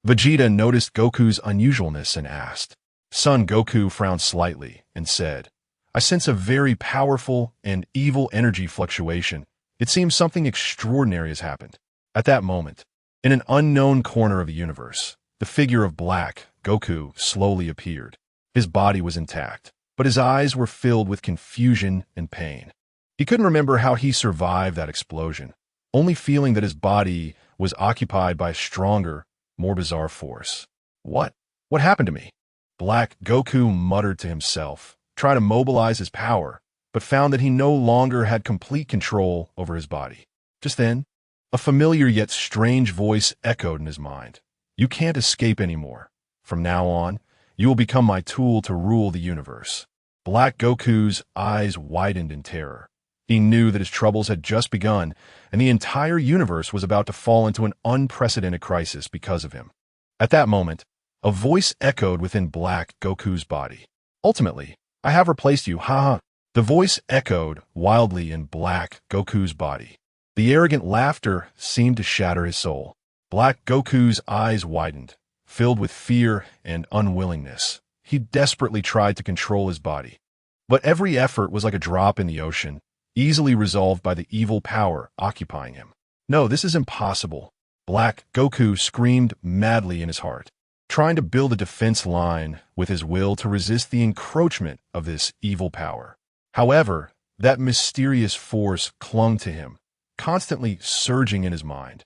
Vegeta noticed Goku's unusualness and asked. Son Goku frowned slightly and said, "I sense a very powerful and evil energy fluctuation. It seems something extraordinary has happened." At that moment, in an unknown corner of the universe, the figure of Black Goku slowly appeared. His body was intact, but his eyes were filled with confusion and pain. He couldn't remember how he survived that explosion, only feeling that his body was occupied by a stronger, more bizarre force. What happened to me?" Black Goku muttered to himself, trying to mobilize his power, but found that he no longer had complete control over his body. Just then, a familiar yet strange voice echoed in his mind. "You can't escape anymore. From now on, you will become my tool to rule the universe." Black Goku's eyes widened in terror. He knew that his troubles had just begun, and the entire universe was about to fall into an unprecedented crisis because of him. At that moment, a voice echoed within Black Goku's body. "Ultimately, I have replaced you, haha." The voice echoed wildly in Black Goku's body. The arrogant laughter seemed to shatter his soul. Black Goku's eyes widened, filled with fear and unwillingness. He desperately tried to control his body. But every effort was like a drop in the ocean, easily resolved by the evil power occupying him. No, this is impossible. Black Goku screamed madly in his heart, trying to build a defense line with his will to resist the encroachment of this evil power. However, that mysterious force clung to him, constantly surging in his mind,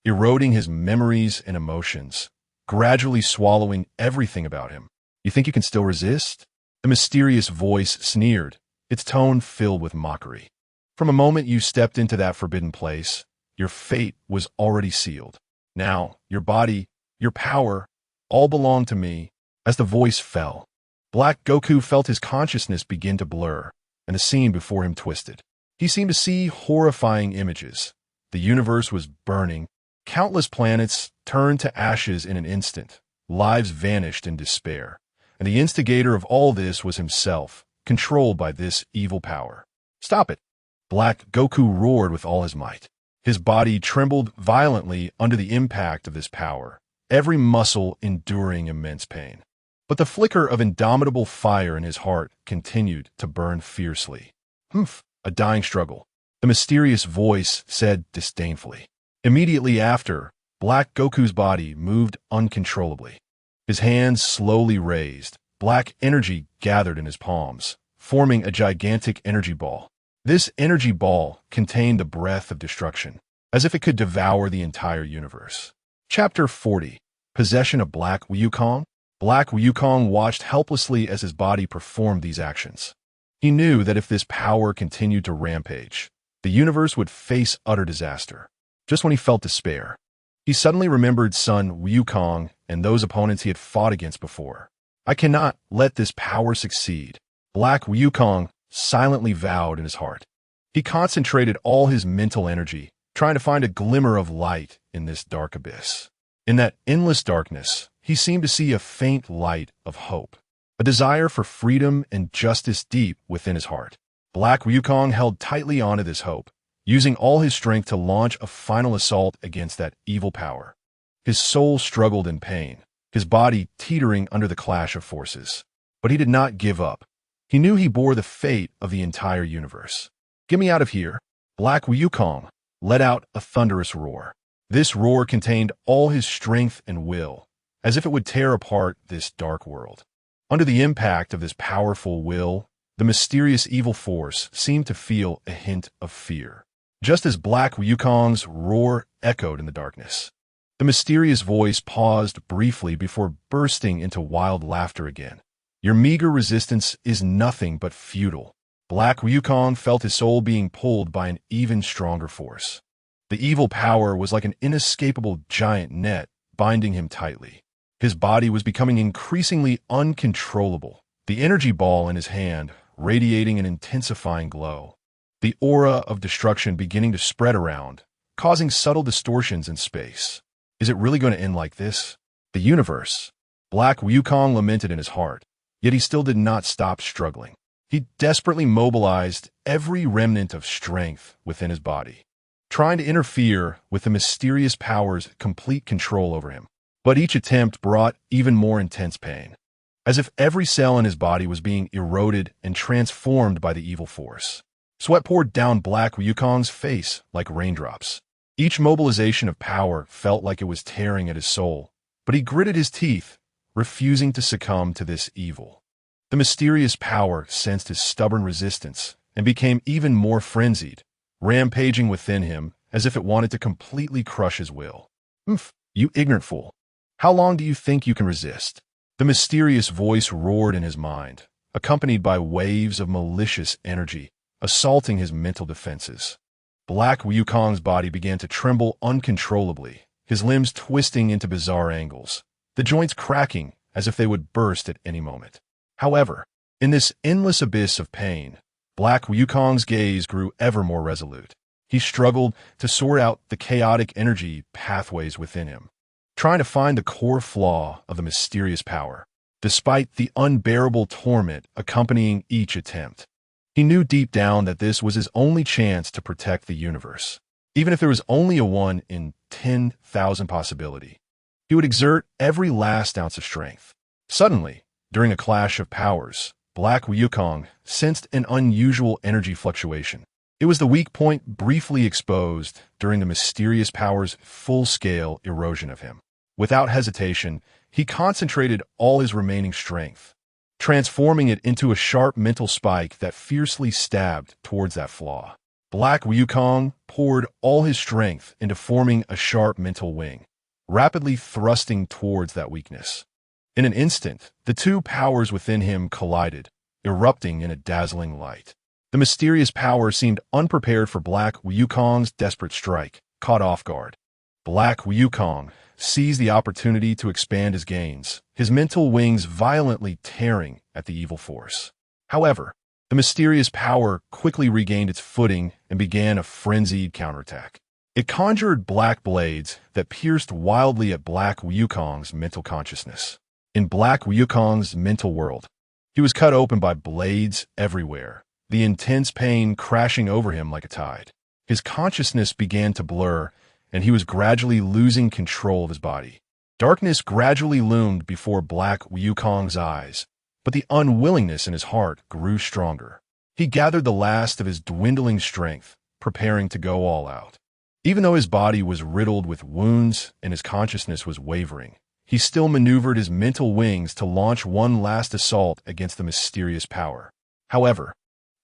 eroding his memories and emotions, gradually swallowing everything about him. You think you can still resist? The mysterious voice sneered, its tone filled with mockery. From the moment you stepped into that forbidden place, your fate was already sealed. Now, your body, your power, all belong to me. As the voice fell, Black Goku felt his consciousness begin to blur, and the scene before him twisted. He seemed to see horrifying images. The universe was burning. Countless planets turned to ashes in an instant. Lives vanished in despair. And the instigator of all this was himself, controlled by this evil power. Stop it! Black Goku roared with all his might. His body trembled violently under the impact of this power, every muscle enduring immense pain. But the flicker of indomitable fire in his heart continued to burn fiercely. Humph, a dying struggle, the mysterious voice said disdainfully. Immediately after, Black Goku's body moved uncontrollably. His hands slowly raised, black energy gathered in his palms, forming a gigantic energy ball. This energy ball contained the breath of destruction, as if it could devour the entire universe. Chapter 40. Possession of Black Wukong. Black Wukong watched helplessly as his body performed these actions. He knew that if this power continued to rampage, the universe would face utter disaster. Just when he felt despair, he suddenly remembered son Wukong and those opponents he had fought against before. I cannot let this power succeed, Black Wukong silently vowed in his heart. He concentrated all his mental energy, trying to find a glimmer of light in this dark abyss. In that endless darkness, he seemed to see a faint light of hope, a desire for freedom and justice deep within his heart. Black Wukong held tightly onto this hope, using all his strength to launch a final assault against that evil power. His soul struggled in pain, his body teetering under the clash of forces. But he did not give up. He knew he bore the fate of the entire universe. Get me out of here. Black Wukong let out a thunderous roar. This roar contained all his strength and will, as if it would tear apart this dark world. Under the impact of this powerful will, the mysterious evil force seemed to feel a hint of fear. Just as Black Wukong's roar echoed in the darkness, the mysterious voice paused briefly before bursting into wild laughter again. Your meager resistance is nothing but futile. Black Wukong felt his soul being pulled by an even stronger force. The evil power was like an inescapable giant net binding him tightly. His body was becoming increasingly uncontrollable, the energy ball in his hand radiating an intensifying glow. The aura of destruction beginning to spread around, causing subtle distortions in space. Is it really going to end like this? The universe. Black Wukong lamented in his heart, yet he still did not stop struggling. He desperately mobilized every remnant of strength within his body, trying to interfere with the mysterious power's complete control over him. But each attempt brought even more intense pain, as if every cell in his body was being eroded and transformed by the evil force. Sweat poured down Black Wukong's face like raindrops. Each mobilization of power felt like it was tearing at his soul, but he gritted his teeth, refusing to succumb to this evil. The mysterious power sensed his stubborn resistance and became even more frenzied, rampaging within him as if it wanted to completely crush his will. Oof, you ignorant fool. How long do you think you can resist? The mysterious voice roared in his mind, accompanied by waves of malicious energy, assaulting his mental defenses. Black Wukong's body began to tremble uncontrollably, his limbs twisting into bizarre angles, the joints cracking as if they would burst at any moment. However, in this endless abyss of pain, Black Wukong's gaze grew ever more resolute. He struggled to sort out the chaotic energy pathways within him, trying to find the core flaw of the mysterious power, despite the unbearable torment accompanying each attempt. He knew deep down that this was his only chance to protect the universe, even if there was only a 1 in 10,000 possibility. He would exert every last ounce of strength. Suddenly, during a clash of powers, Black Wukong sensed an unusual energy fluctuation. It was the weak point briefly exposed during the mysterious power's full-scale erosion of him. Without hesitation, he concentrated all his remaining strength, transforming it into a sharp mental spike that fiercely stabbed towards that flaw. Black Wukong poured all his strength into forming a sharp mental wing, rapidly thrusting towards that weakness. In an instant, the two powers within him collided, erupting in a dazzling light. The mysterious power seemed unprepared for Black Wukong's desperate strike, caught off guard. Black Wukong seized the opportunity to expand his gains, his mental wings violently tearing at the evil force. However, the mysterious power quickly regained its footing and began a frenzied counterattack. It conjured black blades that pierced wildly at Black Wukong's mental consciousness. In Black Wukong's mental world, he was cut open by blades everywhere, the intense pain crashing over him like a tide. His consciousness began to blur, and he was gradually losing control of his body. Darkness gradually loomed before Black Wukong's eyes, but the unwillingness in his heart grew stronger. He gathered the last of his dwindling strength, preparing to go all out. Even though his body was riddled with wounds and his consciousness was wavering, he still maneuvered his mental wings to launch one last assault against the mysterious power. However,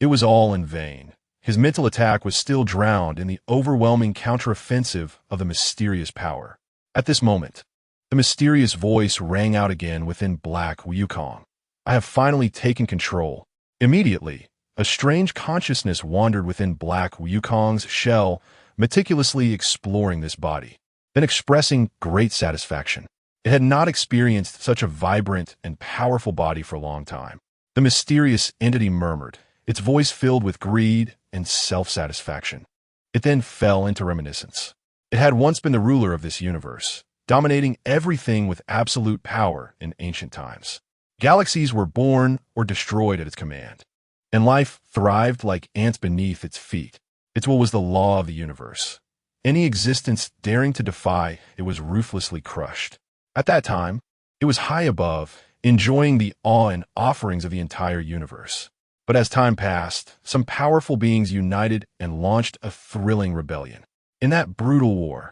it was all in vain. His mental attack was still drowned in the overwhelming counteroffensive of the mysterious power. At this moment, the mysterious voice rang out again within Black Wukong. I have finally taken control. Immediately, a strange consciousness wandered within Black Wukong's shell, meticulously exploring this body, then expressing great satisfaction. It had not experienced such a vibrant and powerful body for a long time. The mysterious entity murmured, its voice filled with greed and self-satisfaction. It then fell into reminiscence. It had once been the ruler of this universe, dominating everything with absolute power in ancient times. Galaxies were born or destroyed at its command, and life thrived like ants beneath its feet. It's what was the law of the universe. Any existence daring to defy it was ruthlessly crushed. At that time, it was high above, enjoying the awe and offerings of the entire universe. But as time passed, some powerful beings united and launched a thrilling rebellion. In that brutal war,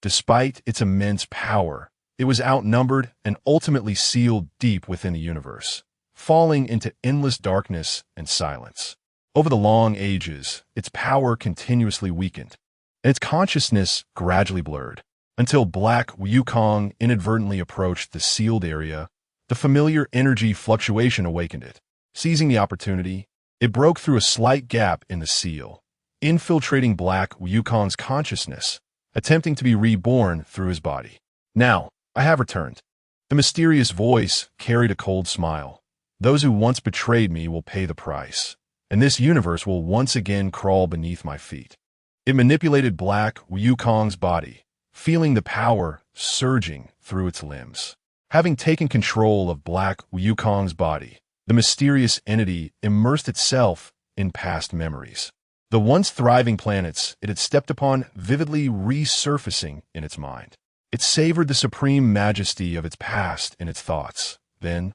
despite its immense power, it was outnumbered and ultimately sealed deep within the universe, falling into endless darkness and silence. Over the long ages, its power continuously weakened, and its consciousness gradually blurred, until Black Wukong inadvertently approached the sealed area. The familiar energy fluctuation awakened it. Seizing the opportunity, it broke through a slight gap in the seal, infiltrating Black Wukong's consciousness, attempting to be reborn through his body. Now, I have returned. The mysterious voice carried a cold smile. Those who once betrayed me will pay the price, and this universe will once again crawl beneath my feet. It manipulated Black Wukong's body, feeling the power surging through its limbs. Having taken control of Black Wukong's body, the mysterious entity immersed itself in past memories. The once thriving planets it had stepped upon vividly resurfacing in its mind. It savored the supreme majesty of its past in its thoughts. Then,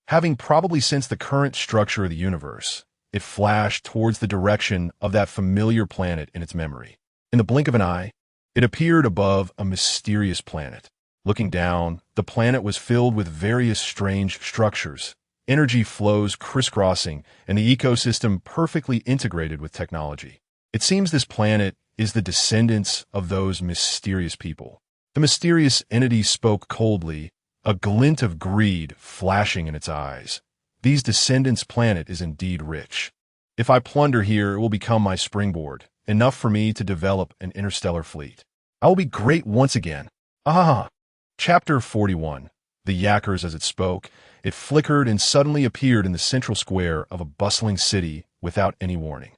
having probably sensed the current structure of the universe, it flashed towards the direction of that familiar planet in its memory. In the blink of an eye, it appeared above a mysterious planet. Looking down, the planet was filled with various strange structures, energy flows crisscrossing, and the ecosystem perfectly integrated with technology. It seems this planet is the descendants of those mysterious people. The mysterious entity spoke coldly, a glint of greed flashing in its eyes. These descendants' planet is indeed rich. If I plunder here, it will become my springboard, enough for me to develop an interstellar fleet. I will be great once again. Ah! Chapter 41. The Yakkers as it spoke, it flickered and suddenly appeared in the central square of a bustling city without any warning.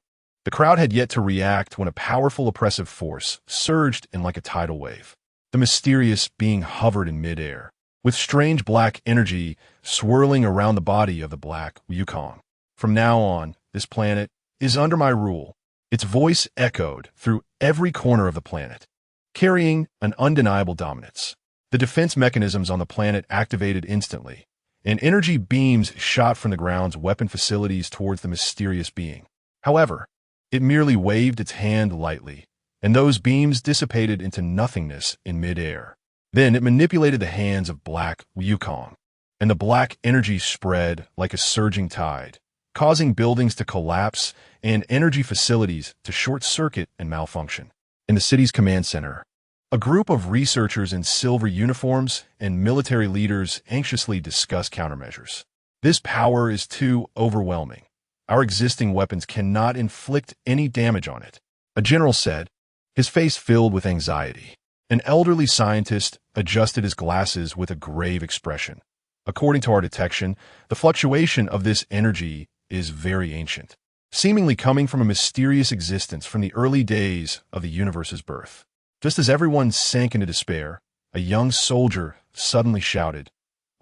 The crowd had yet to react when a powerful oppressive force surged in like a tidal wave. The mysterious being hovered in midair, with strange black energy swirling around the body of the Black Wukong. From now on, this planet is under my rule. Its voice echoed through every corner of the planet, carrying an undeniable dominance. The defense mechanisms on the planet activated instantly, and energy beams shot from the ground's weapon facilities towards the mysterious being. However, it merely waved its hand lightly, and those beams dissipated into nothingness in midair. Then it manipulated the hands of Black Wukong, and the black energy spread like a surging tide, causing buildings to collapse and energy facilities to short-circuit and malfunction. In the city's command center, a group of researchers in silver uniforms and military leaders anxiously discuss countermeasures. This power is too overwhelming. Our existing weapons cannot inflict any damage on it, a general said, his face filled with anxiety. An elderly scientist adjusted his glasses with a grave expression. According to our detection, the fluctuation of this energy is very ancient, seemingly coming from a mysterious existence from the early days of the universe's birth. Just as everyone sank into despair, a young soldier suddenly shouted,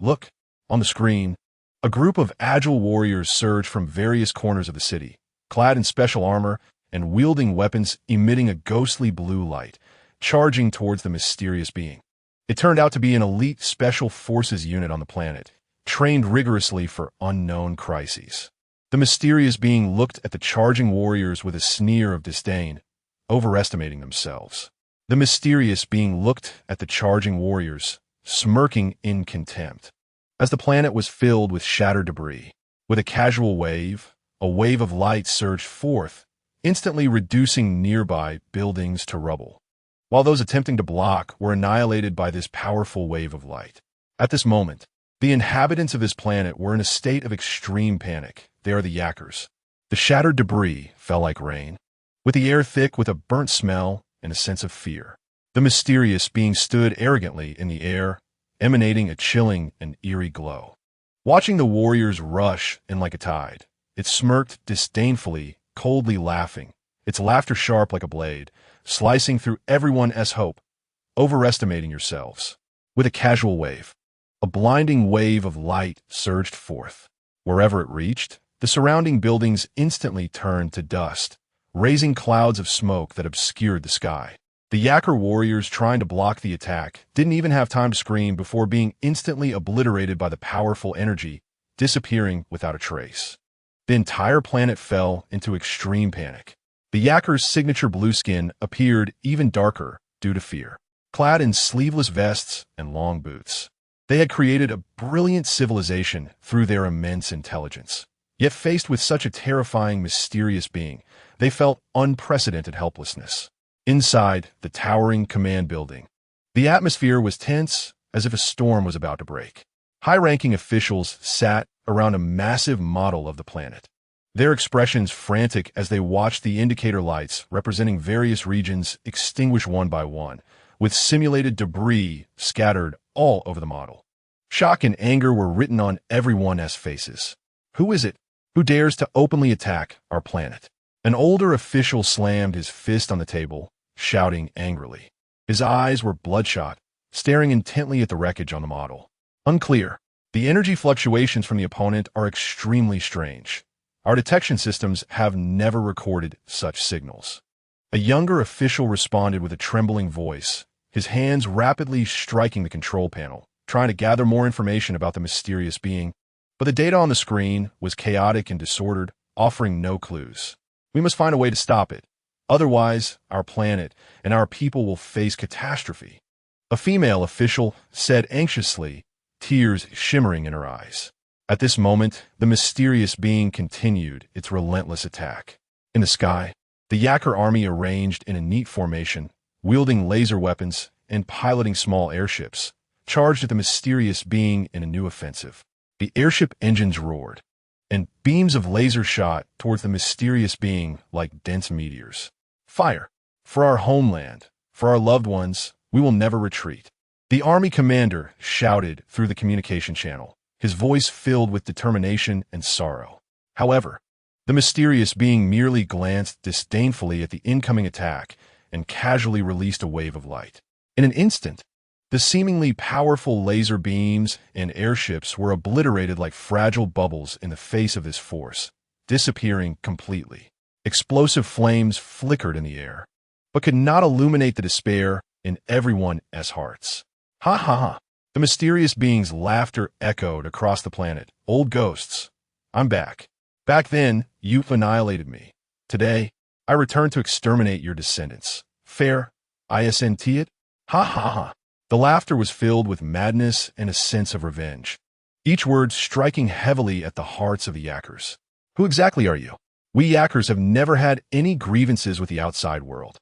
"Look!" On the screen, a group of agile warriors surged from various corners of the city, clad in special armor and wielding weapons emitting a ghostly blue light, charging towards the mysterious being. It turned out to be an elite special forces unit on the planet, trained rigorously for unknown crises. The mysterious being looked at the charging warriors with a sneer of disdain, overestimating themselves. The mysterious being looked at the charging warriors, smirking in contempt. As the planet was filled with shattered debris, with a casual wave, a wave of light surged forth, instantly reducing nearby buildings to rubble, while those attempting to block were annihilated by this powerful wave of light. At this moment, the inhabitants of this planet were in a state of extreme panic. They are the Yakers. The shattered debris fell like rain, with the air thick with a burnt smell and a sense of fear. The mysterious being stood arrogantly in the air, emanating a chilling and eerie glow. Watching the warriors rush in like a tide, it smirked disdainfully, coldly laughing, its laughter sharp like a blade, slicing through everyone's hope. Overestimating yourselves. With a casual wave, a blinding wave of light surged forth. Wherever it reached, the surrounding buildings instantly turned to dust, raising clouds of smoke that obscured the sky. The Yaker warriors trying to block the attack didn't even have time to scream before being instantly obliterated by the powerful energy, disappearing without a trace. The entire planet fell into extreme panic. The Yaker's signature blue skin appeared even darker due to fear. Clad in sleeveless vests and long boots, they had created a brilliant civilization through their immense intelligence. Yet faced with such a terrifying, mysterious being, they felt unprecedented helplessness. Inside the towering command building, the atmosphere was tense as if a storm was about to break. High-ranking officials sat around a massive model of the planet, their expressions frantic as they watched the indicator lights representing various regions extinguish one by one, with simulated debris scattered all over the model. Shock and anger were written on everyone's faces. Who is it who dares to openly attack our planet? An older official slammed his fist on the table, shouting angrily. His eyes were bloodshot, staring intently at the wreckage on the model. Unclear. The energy fluctuations from the opponent are extremely strange. Our detection systems have never recorded such signals. A younger official responded with a trembling voice, his hands rapidly striking the control panel, trying to gather more information about the mysterious being. But the data on the screen was chaotic and disordered, offering no clues. We must find a way to stop it. Otherwise, our planet and our people will face catastrophe. A female official said anxiously, tears shimmering in her eyes. At this moment, the mysterious being continued its relentless attack. In the sky, the Yaker army arranged in a neat formation, wielding laser weapons and piloting small airships, charged at the mysterious being in a new offensive. The airship engines roared, and beams of laser shot towards the mysterious being like dense meteors. Fire! For our homeland, for our loved ones, we will never retreat. The army commander shouted through the communication channel, his voice filled with determination and sorrow. However, the mysterious being merely glanced disdainfully at the incoming attack and casually released a wave of light. In an instant, the seemingly powerful laser beams and airships were obliterated like fragile bubbles in the face of this force, disappearing completely. Explosive flames flickered in the air, but could not illuminate the despair in everyone's hearts. Ha ha ha. The mysterious being's laughter echoed across the planet. Old ghosts. I'm back. Back then, you annihilated me. Today, I return to exterminate your descendants. Fair? Isn't it? Ha ha ha. The laughter was filled with madness and a sense of revenge, each word striking heavily at the hearts of the Yakkers. Who exactly are you? We Yakkers have never had any grievances with the outside world.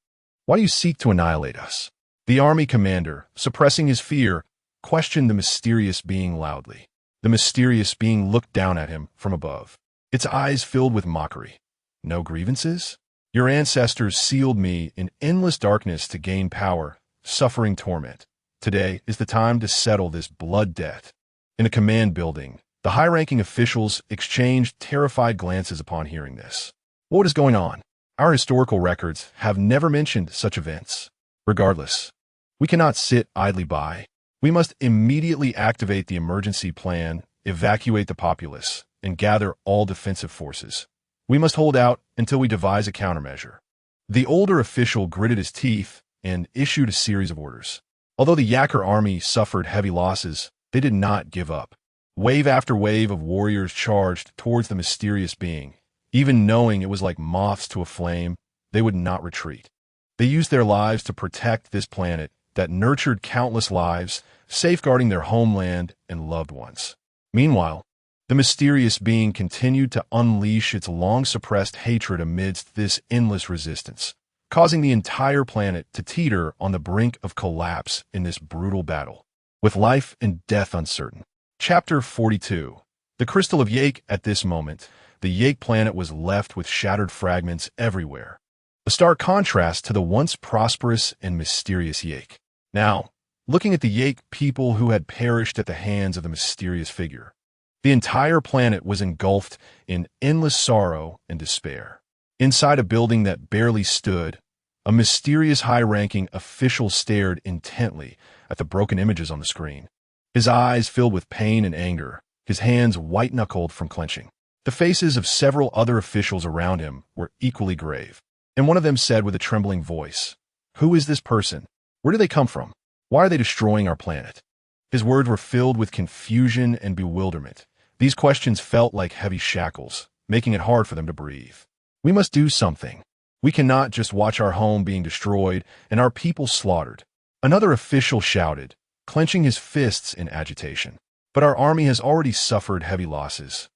Why do you seek to annihilate us? The army commander, suppressing his fear, questioned the mysterious being loudly. The mysterious being looked down at him from above, its eyes filled with mockery. No grievances? Your ancestors sealed me in endless darkness to gain power, suffering torment. Today is the time to settle this blood debt. In a command building, the high-ranking officials exchanged terrified glances upon hearing this. What is going on? Our historical records have never mentioned such events. Regardless, we cannot sit idly by. We must immediately activate the emergency plan, evacuate the populace, and gather all defensive forces. We must hold out until we devise a countermeasure. The older official gritted his teeth and issued a series of orders. Although the Yakker army suffered heavy losses, they did not give up. Wave after wave of warriors charged towards the mysterious being. Even knowing it was like moths to a flame, they would not retreat. They used their lives to protect this planet that nurtured countless lives, safeguarding their homeland and loved ones. Meanwhile, the mysterious being continued to unleash its long-suppressed hatred amidst this endless resistance, causing the entire planet to teeter on the brink of collapse in this brutal battle, with life and death uncertain. Chapter 42. The Crystal of Yake. At this moment, the Yake planet was left with shattered fragments everywhere, a stark contrast to the once prosperous and mysterious Yake. Now, looking at the Yake people who had perished at the hands of the mysterious figure, the entire planet was engulfed in endless sorrow and despair. Inside a building that barely stood, a mysterious high-ranking official stared intently at the broken images on the screen. His eyes filled with pain and anger, his hands white-knuckled from clenching. The faces of several other officials around him were equally grave, and one of them said with a trembling voice, "Who is this person? Where do they come from? Why are they destroying our planet?" His words were filled with confusion and bewilderment. These questions felt like heavy shackles, making it hard for them to breathe. We must do something. We cannot just watch our home being destroyed and our people slaughtered. Another official shouted, clenching his fists in agitation. But our army has already suffered heavy losses.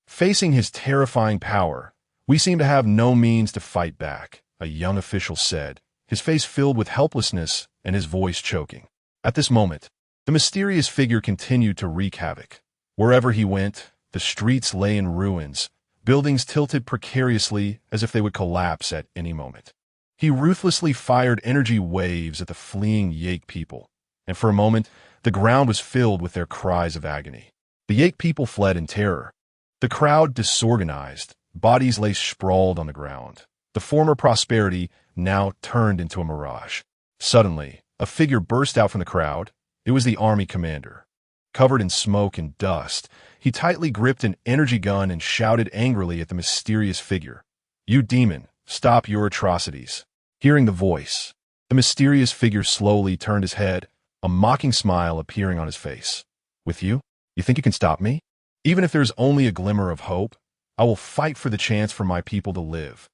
Facing his terrifying power, we seem to have no means to fight back, a young official said, his face filled with helplessness and his voice choking. At this moment, the mysterious figure continued to wreak havoc. Wherever he went, the streets lay in ruins, buildings tilted precariously as if they would collapse at any moment. He ruthlessly fired energy waves at the fleeing Yake people, and for a moment, the ground was filled with their cries of agony. The Yake people fled in terror. The crowd disorganized, bodies lay sprawled on the ground. The former prosperity now turned into a mirage. Suddenly, a figure burst out from the crowd. It was the army commander. Covered in smoke and dust, he tightly gripped an energy gun and shouted angrily at the mysterious figure, "You demon, stop your atrocities." Hearing the voice, the mysterious figure slowly turned his head, a mocking smile appearing on his face. "With you? You think you can stop me? Even if there's only a glimmer of hope, I will fight for the chance for my people to live."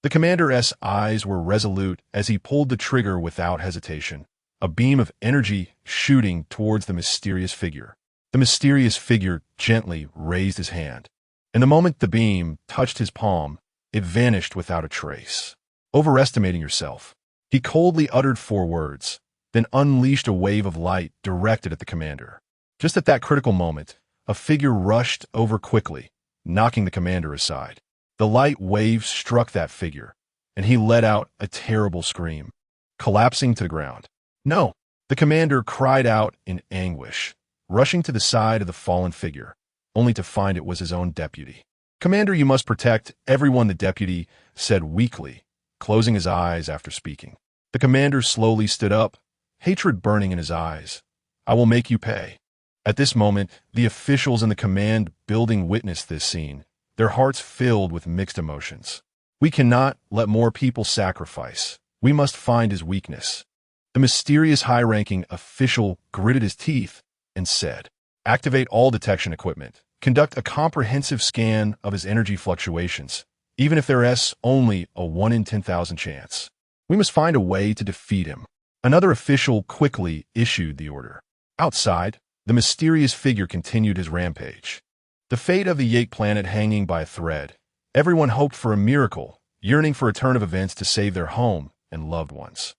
The commander's eyes were resolute as he pulled the trigger without hesitation, a beam of energy shooting towards the mysterious figure. The mysterious figure gently raised his hand, and the moment the beam touched his palm, it vanished without a trace. "Overestimating yourself," he coldly uttered 4 words, then unleashed a wave of light directed at the commander. Just at that critical moment, a figure rushed over quickly, knocking the commander aside. The light wave struck that figure, and he let out a terrible scream, collapsing to the ground. "No!" The commander cried out in anguish, rushing to the side of the fallen figure, only to find it was his own deputy. "Commander, you must protect everyone," the deputy said weakly, closing his eyes after speaking. The commander slowly stood up, hatred burning in his eyes. "I will make you pay." At this moment, the officials in the command building witnessed this scene, their hearts filled with mixed emotions. "We cannot let more people sacrifice. We must find his weakness." The The mysterious high-ranking official gritted his teeth and said, "Activate all detection equipment. Conduct a comprehensive scan of his energy fluctuations, even if there's only a 1 in 10,000 chance. We must find a way to defeat him." Another official quickly issued the order. Outside, the mysterious figure continued his rampage. The fate of the Yake planet hanging by a thread. Everyone hoped for a miracle, yearning for a turn of events to save their home and loved ones.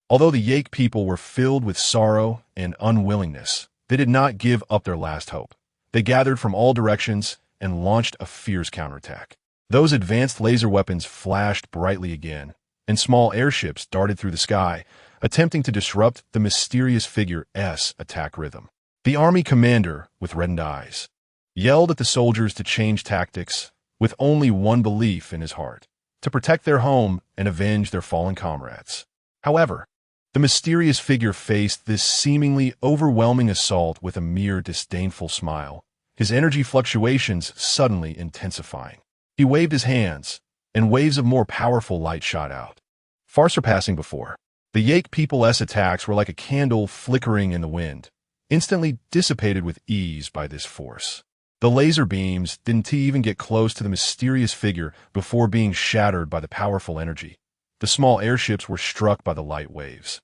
Although the Yake people were filled with sorrow and unwillingness, they did not give up their last hope. They gathered from all directions and launched a fierce counterattack. Those advanced laser weapons flashed brightly again, and small airships darted through the sky, attempting to disrupt the mysterious figure's attack rhythm. The army commander, with reddened eyes, yelled at the soldiers to change tactics, with only one belief in his heart: to protect their home and avenge their fallen comrades. However, the mysterious figure faced this seemingly overwhelming assault with a mere disdainful smile, his energy fluctuations suddenly intensifying. He waved his hands, and waves of more powerful light shot out, far surpassing before. The Yake people's attacks were like a candle flickering in the wind, instantly dissipated with ease by this force. The laser beams didn't even get close to the mysterious figure before being shattered by the powerful energy. The small airships were struck by the light waves,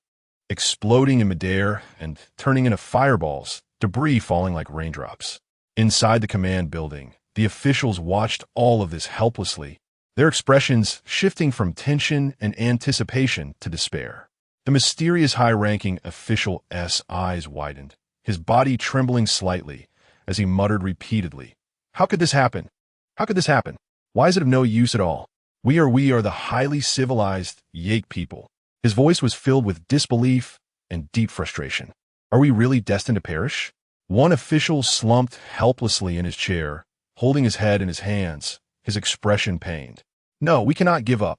exploding in midair and turning into fireballs, debris falling like raindrops. Inside the command building, the officials watched all of this helplessly, their expressions shifting from tension and anticipation to despair. The mysterious high-ranking official's eyes widened, his body trembling slightly as he muttered repeatedly, "How could this happen? How could this happen? Why is it of no use at all? We are the highly civilized Yake people." His voice was filled with disbelief and deep frustration. Are we really destined to perish? One official slumped helplessly in his chair, holding his head in his hands, his expression pained. "No, we cannot give up.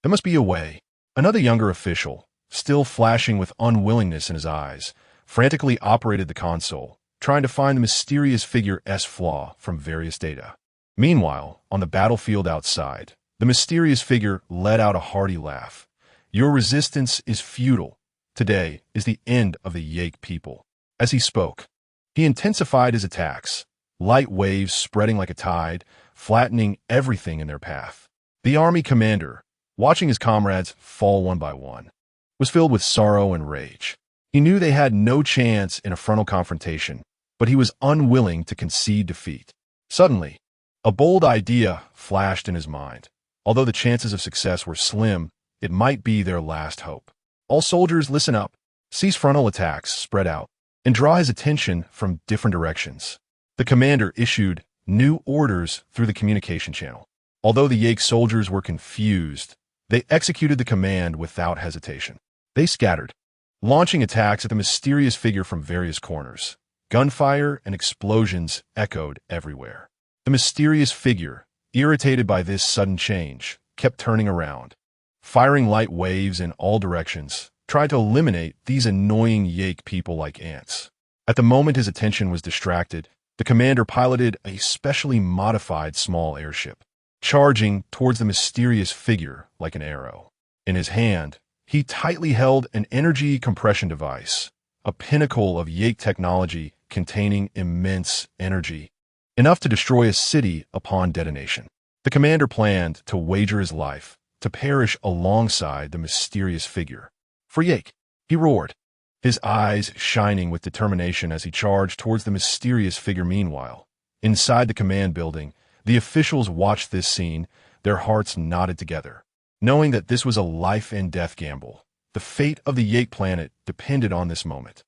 There must be a way." Another younger official, still flashing with unwillingness in his eyes, frantically operated the console, trying to find the mysterious figure's flaw from various data. Meanwhile, on the battlefield outside, the mysterious figure let out a hearty laugh. "Your resistance is futile. Today is the end of the Yake people." As he spoke, he intensified his attacks, light waves spreading like a tide, flattening everything in their path. The army commander, watching his comrades fall one by one, was filled with sorrow and rage. He knew they had no chance in a frontal confrontation, but he was unwilling to concede defeat. Suddenly, a bold idea flashed in his mind. Although the chances of success were slim, it might be their last hope. "All soldiers, listen up. Cease frontal attacks, spread out, and draw his attention from different directions." The commander issued new orders through the communication channel. Although the Yake soldiers were confused, they executed the command without hesitation. They scattered, launching attacks at the mysterious figure from various corners. Gunfire and explosions echoed everywhere. The mysterious figure, irritated by this sudden change, kept turning around, firing light waves in all directions, tried to eliminate these annoying Yake people like ants. At the moment his attention was distracted, the commander piloted a specially modified small airship, charging towards the mysterious figure like an arrow. In his hand, he tightly held an energy compression device, a pinnacle of Yake technology containing immense energy, enough to destroy a city upon detonation. The commander planned to wager his life to perish alongside the mysterious figure. "For Yake!" he roared, his eyes shining with determination as he charged towards the mysterious figure. Meanwhile, inside the command building, the officials watched this scene, their hearts knotted together, knowing that this was a life-and-death gamble. The fate of the Yake planet depended on this moment.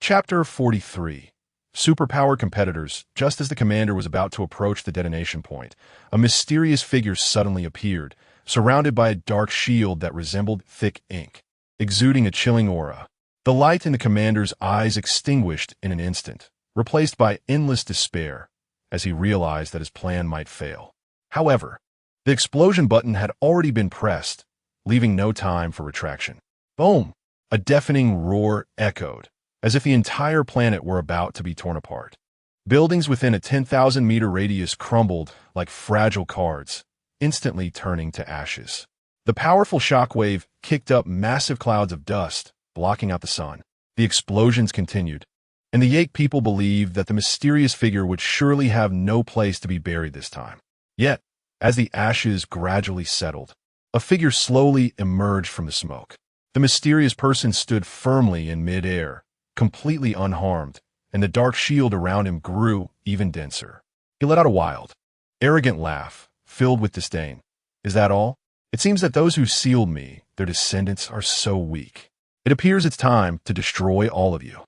Chapter 43. Superpower competitors. Just as the commander was about to approach the detonation point, a mysterious figure suddenly appeared, surrounded by a dark shield that resembled thick ink, exuding a chilling aura. The light in the commander's eyes extinguished in an instant, replaced by endless despair, as he realized that his plan might fail. However, the explosion button had already been pressed, leaving no time for retraction. Boom! A deafening roar echoed, as if the entire planet were about to be torn apart. Buildings within a 10,000-meter radius crumbled like fragile cards, instantly turning to ashes. The powerful shockwave kicked up massive clouds of dust, blocking out the sun. The explosions continued, and the Yake people believed that the mysterious figure would surely have no place to be buried this time. Yet, as the ashes gradually settled, a figure slowly emerged from the smoke. The mysterious person stood firmly in mid-air, completely unharmed, and the dark shield around him grew even denser. He let out a wild, arrogant laugh, filled with disdain. Is that all? It seems that those who sealed me, their descendants, are so weak. It appears it's time to destroy all of you.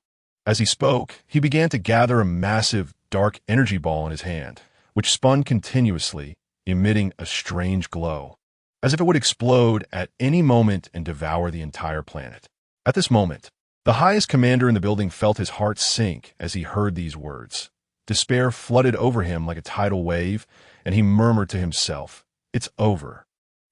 As he spoke, he began to gather a massive, dark energy ball in his hand, which spun continuously, emitting a strange glow, as if it would explode at any moment and devour the entire planet. At this moment, the highest commander in the building felt his heart sink as he heard these words. Despair flooded over him like a tidal wave, and he murmured to himself, "It's over.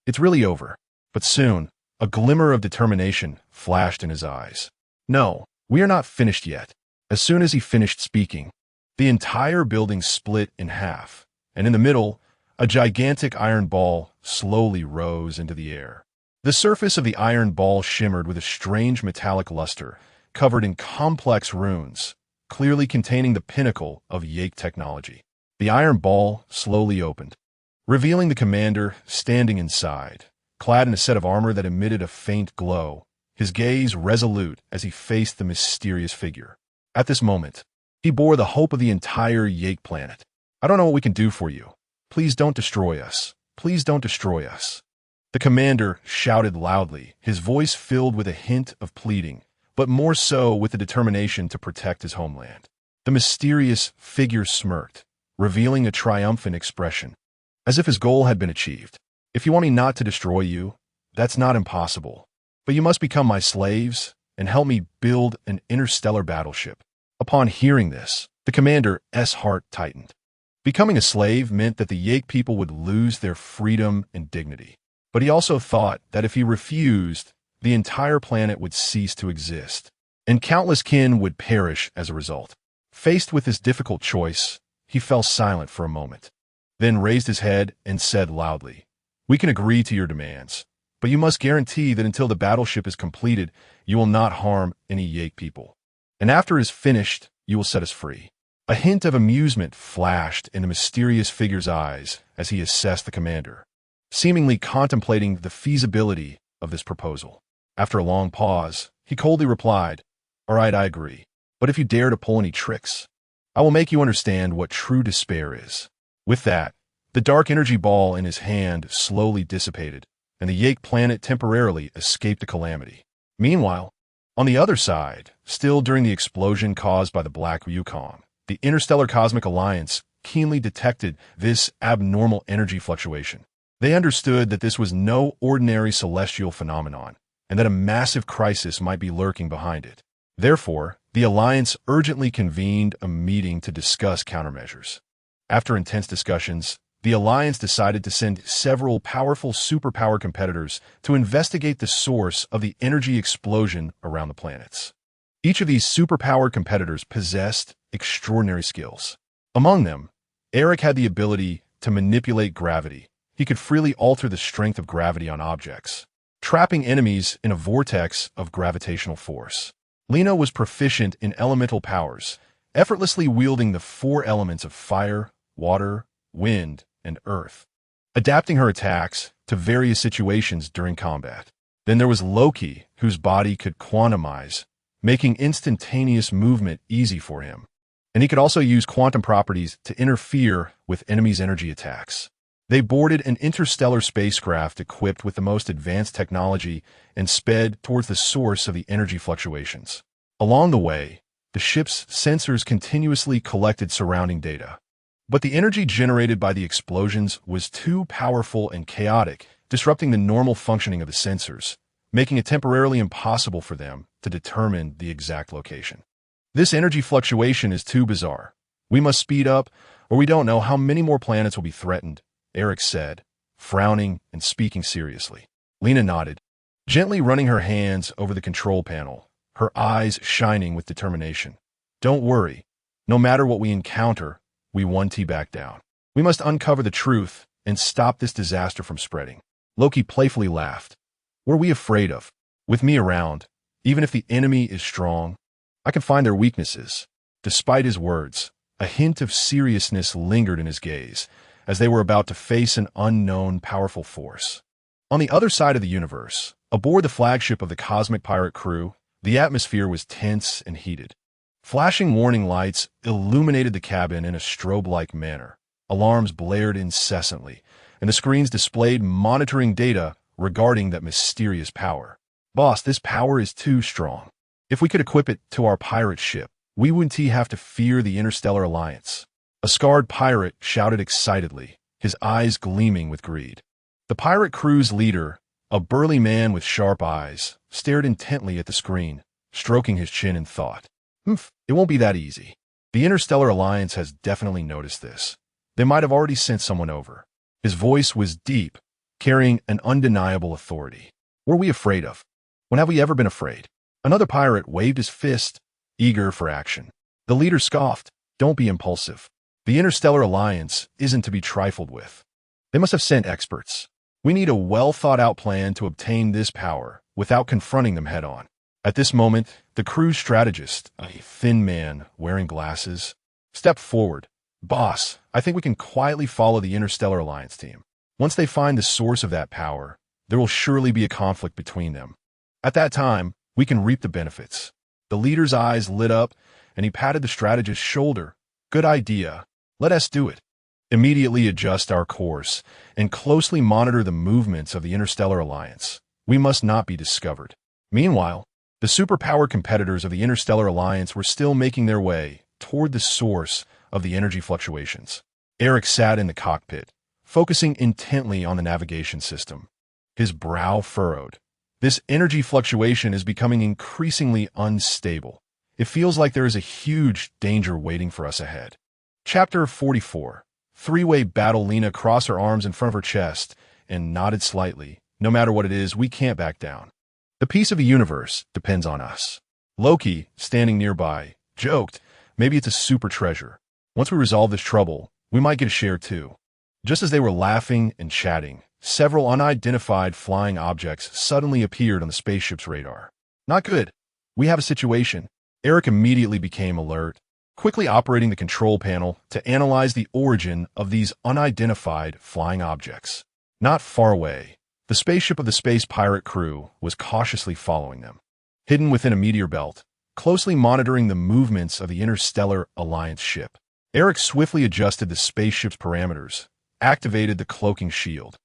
It's really over." But soon, a glimmer of determination flashed in his eyes. "No, we are not finished yet." As soon as he finished speaking, the entire building split in half, and in the middle, a gigantic iron ball slowly rose into the air. The surface of the iron ball shimmered with a strange metallic luster, covered in complex runes, clearly containing the pinnacle of Yake technology. The iron ball slowly opened, revealing the commander standing inside, clad in a set of armor that emitted a faint glow, his gaze resolute as he faced the mysterious figure. At this moment, he bore the hope of the entire Yake planet. "I don't know what we can do for you. Please don't destroy us. Please don't destroy us." The commander shouted loudly, his voice filled with a hint of pleading, but more so with the determination to protect his homeland. The mysterious figure smirked, revealing a triumphant expression, as if his goal had been achieved. "If you want me not to destroy you, that's not impossible. But you must become my slaves and help me build an interstellar battleship." Upon hearing this, the commander's heart tightened. Becoming a slave meant that the Yake people would lose their freedom and dignity. But he also thought that if he refused, the entire planet would cease to exist, and countless kin would perish as a result. Faced with this difficult choice, he fell silent for a moment, then raised his head and said loudly, "We can agree to your demands, but you must guarantee that until the battleship is completed, you will not harm any Yake people. And after it is finished, you will set us free." A hint of amusement flashed in the mysterious figure's eyes as he assessed the commander, seemingly contemplating the feasibility of this proposal. After a long pause, he coldly replied, "All right, I agree. But if you dare to pull any tricks, I will make you understand what true despair is." With that, the dark energy ball in his hand slowly dissipated, and the Yake planet temporarily escaped the calamity. Meanwhile, on the other side, still during the explosion caused by the Black Wukong, the Interstellar Cosmic Alliance keenly detected this abnormal energy fluctuation. They understood that this was no ordinary celestial phenomenon, and that a massive crisis might be lurking behind it. Therefore, the Alliance urgently convened a meeting to discuss countermeasures. After intense discussions, the Alliance decided to send several powerful superpower competitors to investigate the source of the energy explosion around the planets. Each of these superpower competitors possessed extraordinary skills. Among them, Eric had the ability to manipulate gravity. He could freely alter the strength of gravity on objects, trapping enemies in a vortex of gravitational force. Lena was proficient in elemental powers, effortlessly wielding the four elements of fire, water, wind, and earth, adapting her attacks to various situations during combat. Then there was Loki, whose body could quantumize, making instantaneous movement easy for him. And he could also use quantum properties to interfere with enemies' energy attacks. They boarded an interstellar spacecraft equipped with the most advanced technology and sped towards the source of the energy fluctuations. Along the way, the ship's sensors continuously collected surrounding data. But the energy generated by the explosions was too powerful and chaotic, disrupting the normal functioning of the sensors, making it temporarily impossible for them to determine the exact location. "This energy fluctuation is too bizarre. We must speed up, or we don't know how many more planets will be threatened," Eric said, frowning and speaking seriously. Lena nodded, gently running her hands over the control panel, her eyes shining with determination. "Don't worry. No matter what we encounter, we won't back down. We must uncover the truth and stop this disaster from spreading." Loki playfully laughed. "What are we afraid of? With me around, Even if the enemy is strong, I can find their weaknesses. Despite his words, a hint of seriousness lingered in his gaze, as they were about to face an unknown, powerful force. On the other side of the universe, aboard the flagship of the cosmic pirate crew, the atmosphere was tense and heated. Flashing warning lights illuminated the cabin in a strobe-like manner. Alarms blared incessantly, and the screens displayed monitoring data regarding that mysterious power. Boss, this power is too strong. If we could equip it to our pirate ship, we wouldn't have to fear the Interstellar Alliance. A scarred pirate shouted excitedly, his eyes gleaming with greed. The pirate crew's leader, a burly man with sharp eyes, stared intently at the screen, stroking his chin in thought. It won't be that easy. The Interstellar Alliance has definitely noticed this. They might have already sent someone over. His voice was deep, carrying an undeniable authority. What are we afraid of? When have we ever been afraid? Another pirate waved his fist, eager for action. The leader scoffed, "Don't be impulsive. The Interstellar Alliance isn't to be trifled with. They must have sent experts. We need a well-thought-out plan to obtain this power without confronting them head-on." At this moment, the crew's strategist, a thin man wearing glasses, stepped forward. "Boss, I think we can quietly follow the Interstellar Alliance team. Once they find the source of that power, there will surely be a conflict between them. At that time, we can reap the benefits." The leader's eyes lit up, and he patted the strategist's shoulder. "Good idea. Let us do it. Immediately adjust our course and closely monitor the movements of the Interstellar Alliance. We must not be discovered." Meanwhile, the superpower competitors of the Interstellar Alliance were still making their way toward the source of the energy fluctuations. Eric sat in the cockpit, focusing intently on the navigation system. His brow furrowed. This energy fluctuation is becoming increasingly unstable. It feels like there is a huge danger waiting for us ahead. Chapter 44. Three-way battle. Lena crossed her arms in front of her chest and nodded slightly. "No matter what it is, we can't back down. The peace of the universe depends on us." Loki, standing nearby, joked, "Maybe it's a super treasure. Once we resolve this trouble, we might get a share too." Just as they were laughing and chatting, several unidentified flying objects suddenly appeared on the spaceship's radar. "Not good. We have a situation." Eric immediately became alert, quickly operating the control panel to analyze the origin of these unidentified flying objects. Not far away, the spaceship of the space pirate crew was cautiously following them. Hidden within a meteor belt, closely monitoring the movements of the Interstellar Alliance ship, Eric swiftly adjusted the spaceship's parameters, activated the cloaking shield,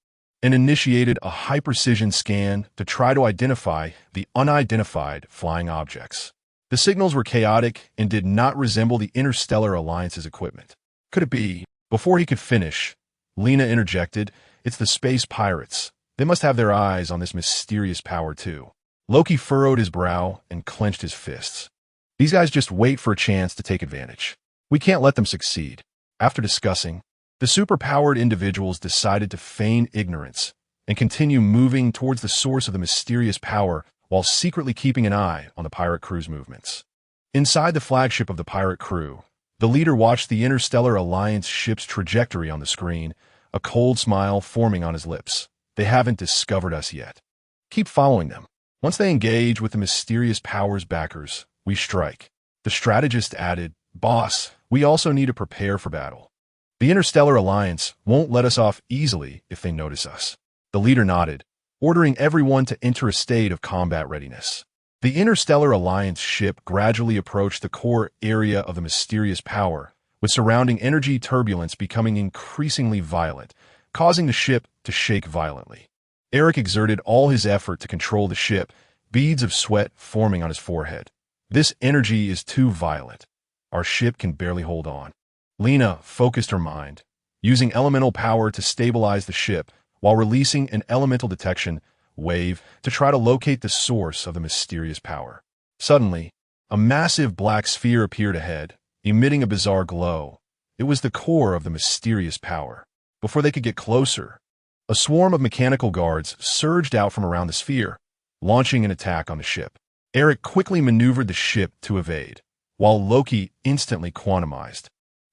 and initiated a high-precision scan to try to identify the unidentified flying objects. The signals were chaotic and did not resemble the Interstellar Alliance's equipment. Could it be? Before he could finish, Lena interjected, "It's the space pirates. They must have their eyes on this mysterious power too." Loki furrowed his brow and clenched his fists. "These guys just wait for a chance to take advantage. We can't let them succeed." After discussing, the superpowered individuals decided to feign ignorance and continue moving towards the source of the mysterious power while secretly keeping an eye on the pirate crew's movements. Inside the flagship of the pirate crew, the leader watched the Interstellar Alliance ship's trajectory on the screen, a cold smile forming on his lips. "They haven't discovered us yet. Keep following them. Once they engage with the mysterious power's backers, we strike." The strategist added, "Boss, we also need to prepare for battle. The Interstellar Alliance won't let us off easily if they notice us." The leader nodded, ordering everyone to enter a state of combat readiness. The Interstellar Alliance ship gradually approached the core area of the mysterious power, with surrounding energy turbulence becoming increasingly violent, causing the ship to shake violently. Eric exerted all his effort to control the ship, beads of sweat forming on his forehead. "This energy is too violent. Our ship can barely hold on." Lena focused her mind, using elemental power to stabilize the ship while releasing an elemental detection wave to try to locate the source of the mysterious power. Suddenly, a massive black sphere appeared ahead, emitting a bizarre glow. It was the core of the mysterious power. Before they could get closer, a swarm of mechanical guards surged out from around the sphere, launching an attack on the ship. Eric quickly maneuvered the ship to evade, while Loki instantly quantumized,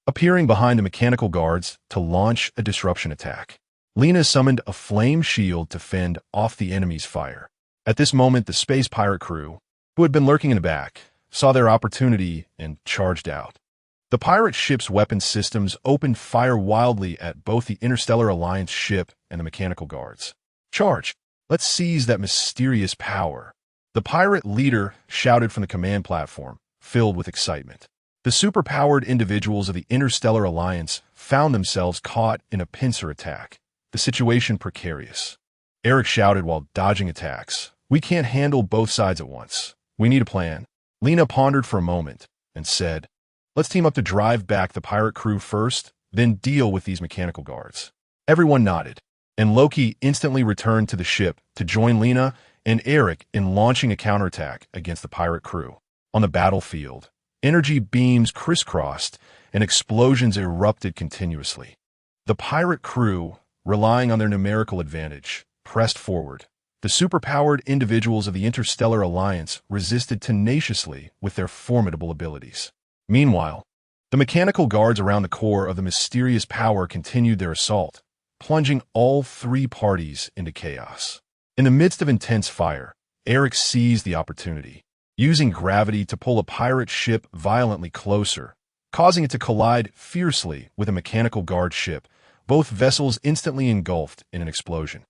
appearing behind the mechanical guards to launch a disruption attack. Lena summoned a flame shield to fend off the enemy's fire. At this moment, the space pirate crew, who had been lurking in the back, saw their opportunity and charged out. The pirate ship's weapon systems opened fire wildly at both the Interstellar Alliance ship and the mechanical guards. "Charge! Let's seize that mysterious power," the pirate leader shouted from the command platform, filled with excitement. The superpowered individuals of the Interstellar Alliance found themselves caught in a pincer attack, the situation precarious. Eric shouted while dodging attacks, "We can't handle both sides at once. We need a plan." Lena pondered for a moment and said, "Let's team up to drive back the pirate crew first, then deal with these mechanical guards." Everyone nodded, and Loki instantly returned to the ship to join Lena and Eric in launching a counterattack against the pirate crew. On the battlefield, energy beams crisscrossed and explosions erupted continuously. The pirate crew, relying on their numerical advantage, pressed forward. The superpowered individuals of the Interstellar Alliance resisted tenaciously with their formidable abilities. Meanwhile, the mechanical guards around the core of the mysterious power continued their assault, plunging all three parties into chaos. In the midst of intense fire, Eric seized the opportunity, using gravity to pull a pirate ship violently closer, causing it to collide fiercely with a mechanical guard ship, both vessels instantly engulfed in an explosion.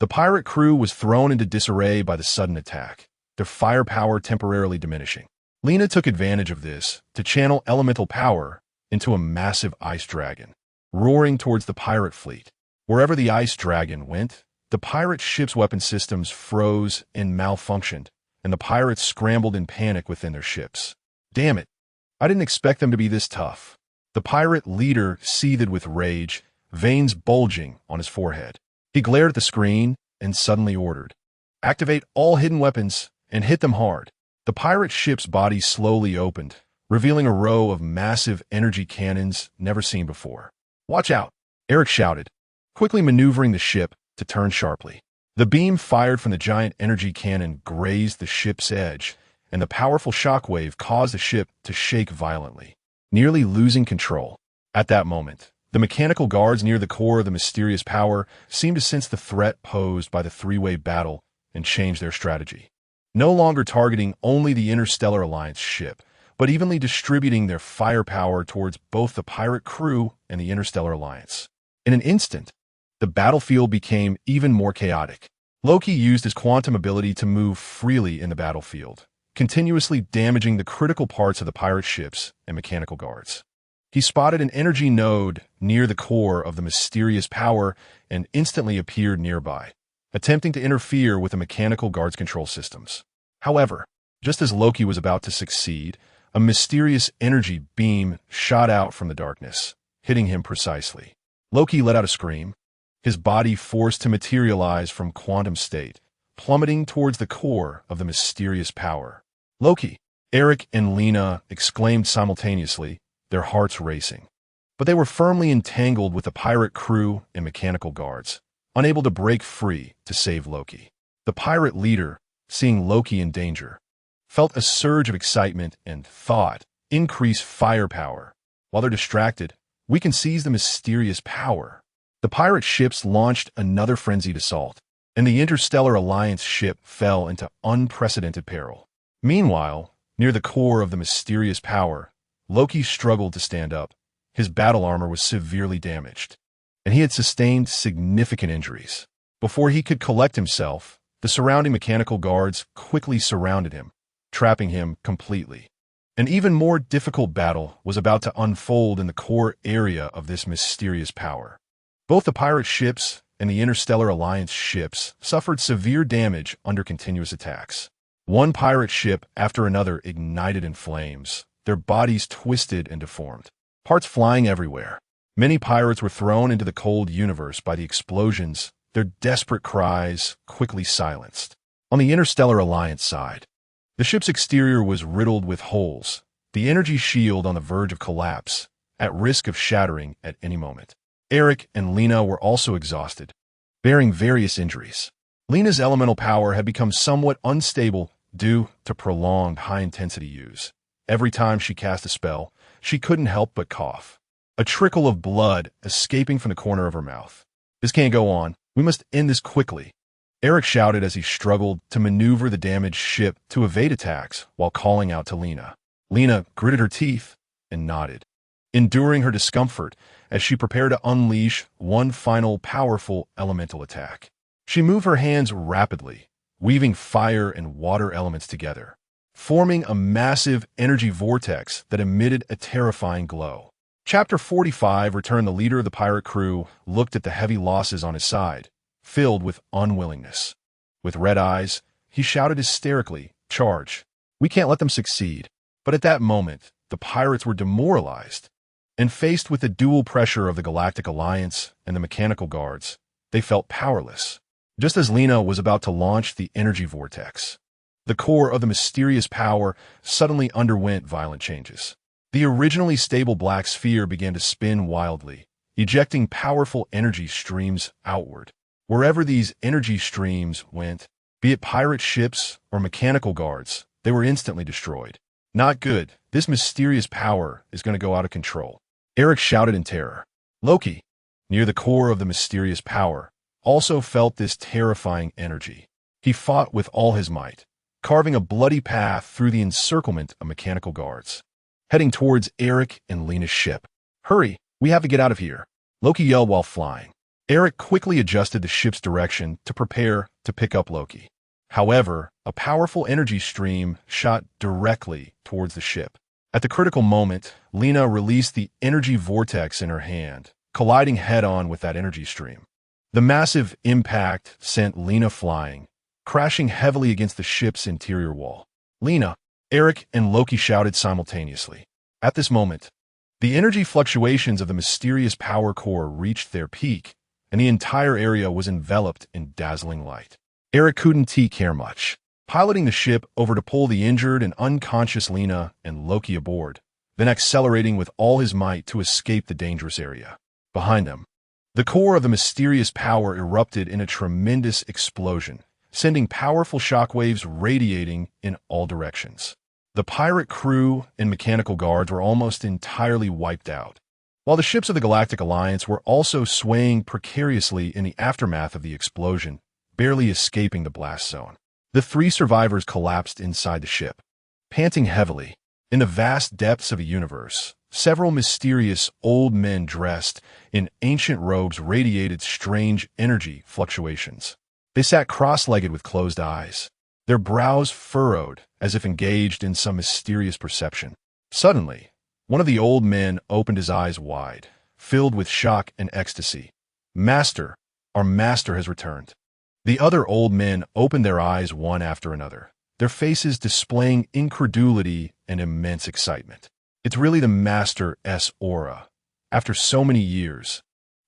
The pirate crew was thrown into disarray by the sudden attack, their firepower temporarily diminishing. Lena took advantage of this to channel elemental power into a massive ice dragon, roaring towards the pirate fleet. Wherever the ice dragon went, the pirate ship's weapon systems froze and malfunctioned, and the pirates scrambled in panic within their ships. "Damn it! I didn't expect them to be this tough." The pirate leader seethed with rage, veins bulging on his forehead. He glared at the screen and suddenly ordered, "Activate all hidden weapons and hit them hard." The pirate ship's body slowly opened, revealing a row of massive energy cannons never seen before. "Watch out!" Eric shouted, quickly maneuvering the ship to turn sharply. The beam fired from the giant energy cannon grazed the ship's edge, and the powerful shockwave caused the ship to shake violently, nearly losing control. At that moment, the mechanical guards near the core of the mysterious power seemed to sense the threat posed by the three-way battle and change their strategy. No longer targeting only the Interstellar Alliance ship, but evenly distributing their firepower towards both the pirate crew and the Interstellar Alliance. In an instant, the battlefield became even more chaotic. Loki used his quantum ability to move freely in the battlefield, continuously damaging the critical parts of the pirate ships and mechanical guards. He spotted an energy node near the core of the mysterious power and instantly appeared nearby, attempting to interfere with the mechanical guards' control systems. However, just as Loki was about to succeed, a mysterious energy beam shot out from the darkness, hitting him precisely. Loki let out a scream, his body forced to materialize from quantum state, plummeting towards the core of the mysterious power. "Loki!" Eric and Lena exclaimed simultaneously, their hearts racing. But they were firmly entangled with the pirate crew and mechanical guards, unable to break free to save Loki. The pirate leader, seeing Loki in danger, felt a surge of excitement and thought, "Increase firepower. While they're distracted, we can seize the mysterious power." The pirate ships launched another frenzied assault, and the Interstellar Alliance ship fell into unprecedented peril. Meanwhile, near the core of the mysterious power, Loki struggled to stand up. His battle armor was severely damaged, and he had sustained significant injuries. Before he could collect himself, the surrounding mechanical guards quickly surrounded him, trapping him completely. An even more difficult battle was about to unfold in the core area of this mysterious power. Both the pirate ships and the Interstellar Alliance ships suffered severe damage under continuous attacks. One pirate ship after another ignited in flames, their bodies twisted and deformed, parts flying everywhere. Many pirates were thrown into the cold universe by the explosions, their desperate cries quickly silenced. On the Interstellar Alliance side, the ship's exterior was riddled with holes, the energy shield on the verge of collapse, at risk of shattering at any moment. Eric and Lena were also exhausted, bearing various injuries. Lena's elemental power had become somewhat unstable due to prolonged high-intensity use. Every time she cast a spell, she couldn't help but cough, a trickle of blood escaping from the corner of her mouth. "This can't go on. We must end this quickly." Eric shouted as he struggled to maneuver the damaged ship to evade attacks while calling out to Lena. Lena gritted her teeth and nodded, enduring her discomfort as she prepared to unleash one final powerful elemental attack. She moved her hands rapidly, weaving fire and water elements together, forming a massive energy vortex that emitted a terrifying glow. Chapter 45 returned. The leader of the pirate crew looked at the heavy losses on his side, filled with unwillingness. With red eyes, he shouted hysterically, "Charge! We can't let them succeed." But at that moment, the pirates were demoralized, and faced with the dual pressure of the Galactic Alliance and the mechanical guards, they felt powerless. Just as Lena was about to launch the energy vortex, the core of the mysterious power suddenly underwent violent changes. The originally stable black sphere began to spin wildly, ejecting powerful energy streams outward. Wherever these energy streams went, be it pirate ships or mechanical guards, they were instantly destroyed. Not good. This mysterious power is going to go out of control. Eric shouted in terror. Loki, near the core of the mysterious power, also felt this terrifying energy. He fought with all his might, carving a bloody path through the encirclement of mechanical guards, heading towards Eric and Lena's ship. Hurry, we have to get out of here, Loki yelled while flying. Eric quickly adjusted the ship's direction to prepare to pick up Loki. However, a powerful energy stream shot directly towards the ship. At the critical moment, Lena released the energy vortex in her hand, colliding head-on with that energy stream. The massive impact sent Lena flying, crashing heavily against the ship's interior wall. Lena, Eric, and Loki shouted simultaneously. At this moment, the energy fluctuations of the mysterious power core reached their peak, and the entire area was enveloped in dazzling light. Eric couldn't care much, piloting the ship over to pull the injured and unconscious Lena and Loki aboard, then accelerating with all his might to escape the dangerous area. Behind them, the core of the mysterious power erupted in a tremendous explosion, sending powerful shockwaves radiating in all directions. The pirate crew and mechanical guards were almost entirely wiped out, while the ships of the Galactic Alliance were also swaying precariously in the aftermath of the explosion, barely escaping the blast zone. The three survivors collapsed inside the ship, panting heavily. In the vast depths of a universe, several mysterious old men dressed in ancient robes radiated strange energy fluctuations. They sat cross-legged with closed eyes, their brows furrowed as if engaged in some mysterious perception. Suddenly, one of the old men opened his eyes wide, filled with shock and ecstasy. "Master, our master has returned." The other old men opened their eyes one after another, their faces displaying incredulity and immense excitement. It's really the Master's aura. After so many years,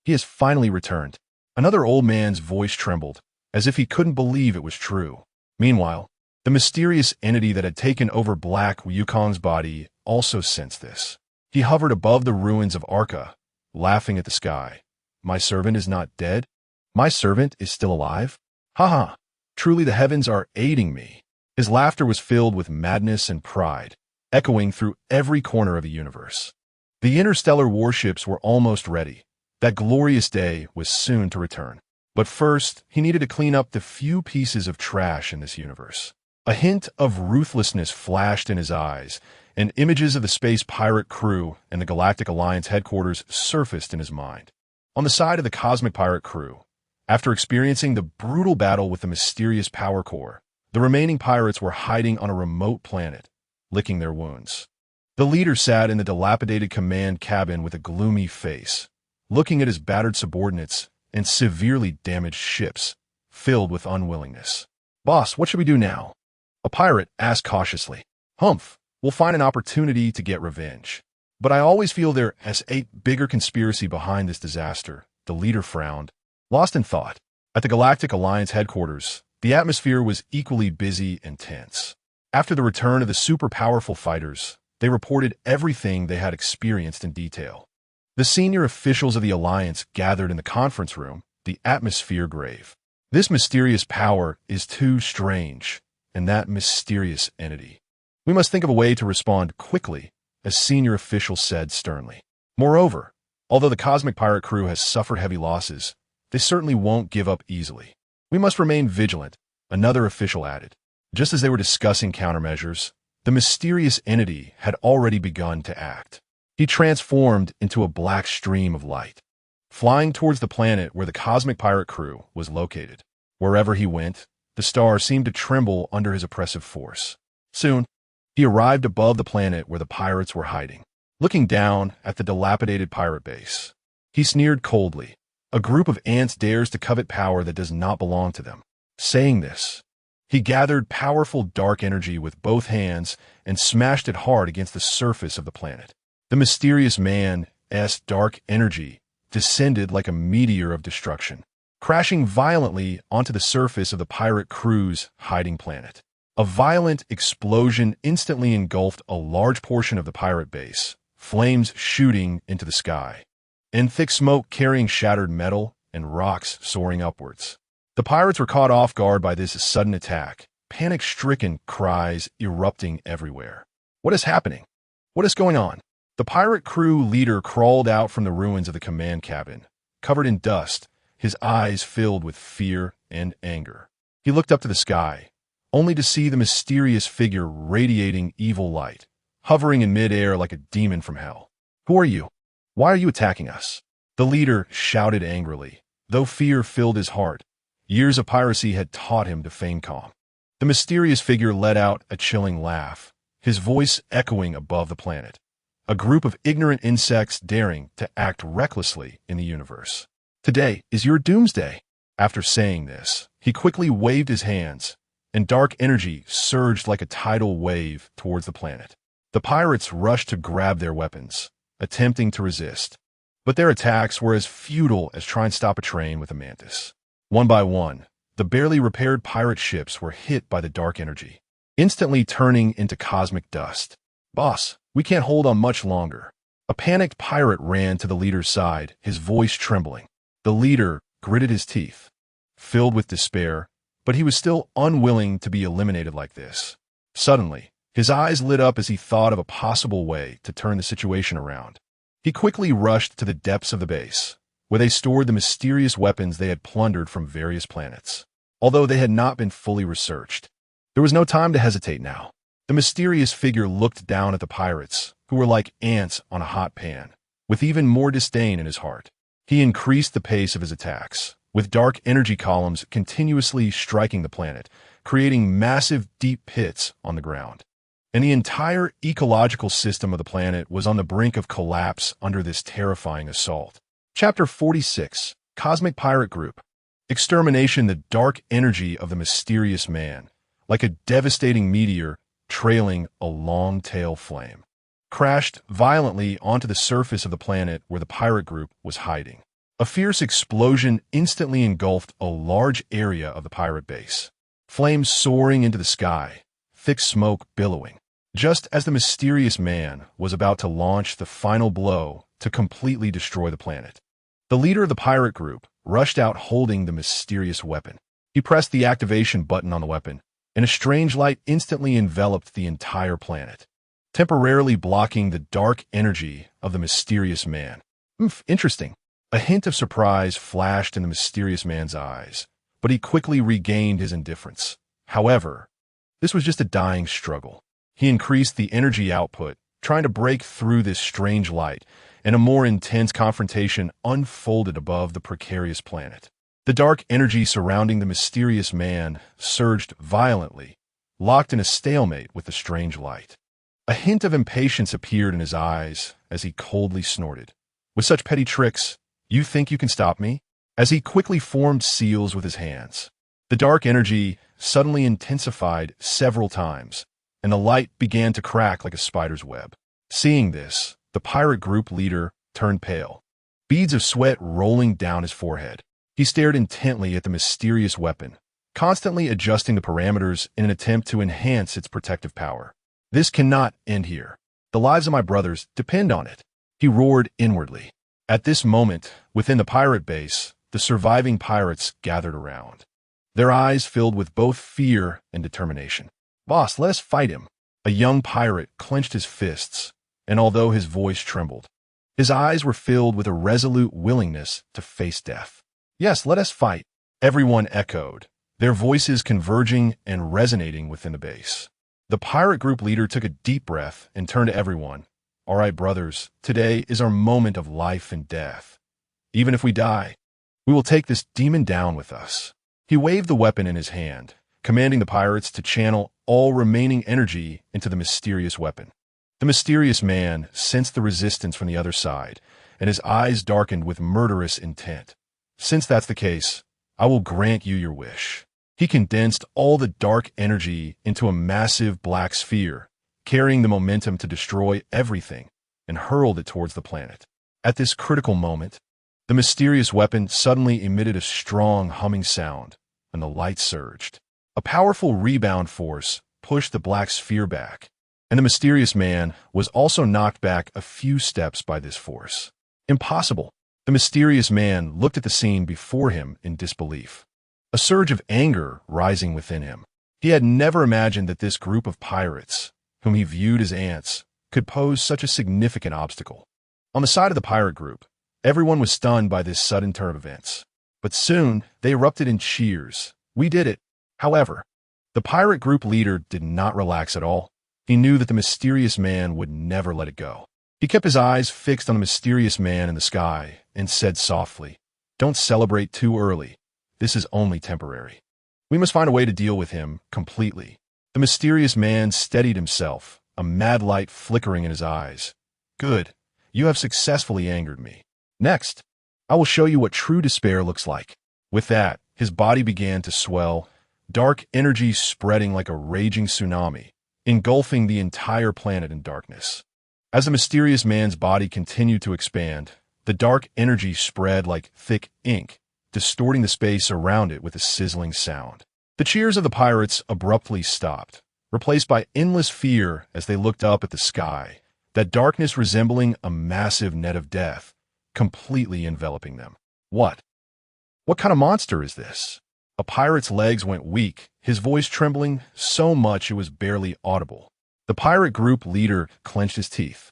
he has finally returned. Another old man's voice trembled, as if he couldn't believe it was true. Meanwhile, the mysterious entity that had taken over Black Wukong's body also sensed this. He hovered above the ruins of Arca, laughing at the sky. "My servant is not dead? My servant is still alive? Haha, truly the heavens are aiding me." His laughter was filled with madness and pride, echoing through every corner of the universe. The interstellar warships were almost ready. That glorious day was soon to return. But first, he needed to clean up the few pieces of trash in this universe. A hint of ruthlessness flashed in his eyes, and images of the space pirate crew and the Galactic Alliance headquarters surfaced in his mind. On the side of the cosmic pirate crew, after experiencing the brutal battle with the mysterious power core, the remaining pirates were hiding on a remote planet, licking their wounds. The leader sat in the dilapidated command cabin with a gloomy face, looking at his battered subordinates and severely damaged ships, filled with unwillingness. "Boss, what should we do now?" A pirate asked cautiously. "Humph, we'll find an opportunity to get revenge. But I always feel there is a bigger conspiracy behind this disaster." The leader frowned, lost in thought. At the Galactic Alliance headquarters, the atmosphere was equally busy and tense. After the return of the super-powerful fighters, they reported everything they had experienced in detail. The senior officials of the Alliance gathered in the conference room, the atmosphere grave. "This mysterious power is too strange, and that mysterious entity. We must think of a way to respond quickly," a senior official said sternly. Moreover, although the cosmic pirate crew has suffered heavy losses, they certainly won't give up easily. We must remain vigilant, another official added. Just as they were discussing countermeasures, the mysterious entity had already begun to act. He transformed into a black stream of light, flying towards the planet where the cosmic pirate crew was located. Wherever he went, the star seemed to tremble under his oppressive force. Soon, he arrived above the planet where the pirates were hiding. Looking down at the dilapidated pirate base, he sneered coldly. A group of ants dares to covet power that does not belong to them. Saying this, he gathered powerful dark energy with both hands and smashed it hard against the surface of the planet. The mysterious man's dark energy descended like a meteor of destruction, crashing violently onto the surface of the pirate crew's hiding planet. A violent explosion instantly engulfed a large portion of the pirate base, flames shooting into the sky, and thick smoke carrying shattered metal and rocks soaring upwards. The pirates were caught off guard by this sudden attack, panic-stricken cries erupting everywhere. What is happening? What is going on? The pirate crew leader crawled out from the ruins of the command cabin, covered in dust, his eyes filled with fear and anger. He looked up to the sky, only to see the mysterious figure radiating evil light, hovering in midair like a demon from hell. Who are you? Why are you attacking us? The leader shouted angrily, though fear filled his heart. Years of piracy had taught him to feign calm. The mysterious figure let out a chilling laugh, his voice echoing above the planet. A group of ignorant insects daring to act recklessly in the universe. Today is your doomsday. After saying this, he quickly waved his hands, and dark energy surged like a tidal wave towards the planet. The pirates rushed to grab their weapons, attempting to resist, but their attacks were as futile as trying to stop a train with a mantis. One by one, the barely repaired pirate ships were hit by the dark energy, instantly turning into cosmic dust. Boss, we can't hold on much longer. A panicked pirate ran to the leader's side, his voice trembling. The leader gritted his teeth, filled with despair, but he was still unwilling to be eliminated like this. Suddenly, his eyes lit up as he thought of a possible way to turn the situation around. He quickly rushed to the depths of the base, where they stored the mysterious weapons they had plundered from various planets. Although they had not been fully researched, there was no time to hesitate now. The mysterious figure looked down at the pirates, who were like ants on a hot pan, with even more disdain in his heart. He increased the pace of his attacks, with dark energy columns continuously striking the planet, creating massive deep pits on the ground. And the entire ecological system of the planet was on the brink of collapse under this terrifying assault. Chapter 46, Cosmic Pirate Group. Extermination. The dark energy of the mysterious man, like a devastating meteor trailing a long tail flame, crashed violently onto the surface of the planet where the pirate group was hiding. A fierce explosion instantly engulfed a large area of the pirate base, flames soaring into the sky, thick smoke billowing. Just as the mysterious man was about to launch the final blow to completely destroy the planet, the leader of the pirate group rushed out holding the mysterious weapon. He pressed the activation button on the weapon, and a strange light instantly enveloped the entire planet, temporarily blocking the dark energy of the mysterious man. Interesting. A hint of surprise flashed in the mysterious man's eyes, but he quickly regained his indifference. However, this was just a dying struggle. He increased the energy output, trying to break through this strange light, and a more intense confrontation unfolded above the precarious planet. The dark energy surrounding the mysterious man surged violently, locked in a stalemate with the strange light. A hint of impatience appeared in his eyes as he coldly snorted. With such petty tricks, you think you can stop me? As he quickly formed seals with his hands, the dark energy suddenly intensified several times, and the light began to crack like a spider's web. Seeing this, the pirate group leader turned pale, beads of sweat rolling down his forehead. He stared intently at the mysterious weapon, constantly adjusting the parameters in an attempt to enhance its protective power. This cannot end here. The lives of my brothers depend on it, he roared inwardly. At this moment, within the pirate base, the surviving pirates gathered around, their eyes filled with both fear and determination. Boss, let us fight him. A young pirate clenched his fists, and although his voice trembled, his eyes were filled with a resolute willingness to face death. Yes, let us fight. Everyone echoed, their voices converging and resonating within the base. The pirate group leader took a deep breath and turned to everyone. All right, brothers, today is our moment of life and death. Even if we die, we will take this demon down with us. He waved the weapon in his hand, commanding the pirates to channel all remaining energy into the mysterious weapon. The mysterious man sensed the resistance from the other side, and his eyes darkened with murderous intent. Since that's the case, I will grant you your wish. He condensed all the dark energy into a massive black sphere, carrying the momentum to destroy everything, and hurled it towards the planet. At this critical moment, the mysterious weapon suddenly emitted a strong humming sound, and the light surged. A powerful rebound force pushed the black sphere back, and the mysterious man was also knocked back a few steps by this force. Impossible! The mysterious man looked at the scene before him in disbelief, a surge of anger rising within him. He had never imagined that this group of pirates, whom he viewed as ants, could pose such a significant obstacle. On the side of the pirate group, everyone was stunned by this sudden turn of events. But soon, they erupted in cheers. We did it! However, the pirate group leader did not relax at all. He knew that the mysterious man would never let it go. He kept his eyes fixed on the mysterious man in the sky and said softly, "Don't celebrate too early. This is only temporary. We must find a way to deal with him completely." The mysterious man steadied himself, a mad light flickering in his eyes. "Good. You have successfully angered me. Next, I will show you what true despair looks like." With that, his body began to swell, dark energy spreading like a raging tsunami, engulfing the entire planet in darkness. As the mysterious man's body continued to expand, the dark energy spread like thick ink, distorting the space around it with a sizzling sound. The cheers of the pirates abruptly stopped, replaced by endless fear as they looked up at the sky, that darkness resembling a massive net of death, completely enveloping them. What kind of monster is this? A pirate's legs went weak, his voice trembling so much it was barely audible. The pirate group leader clenched his teeth,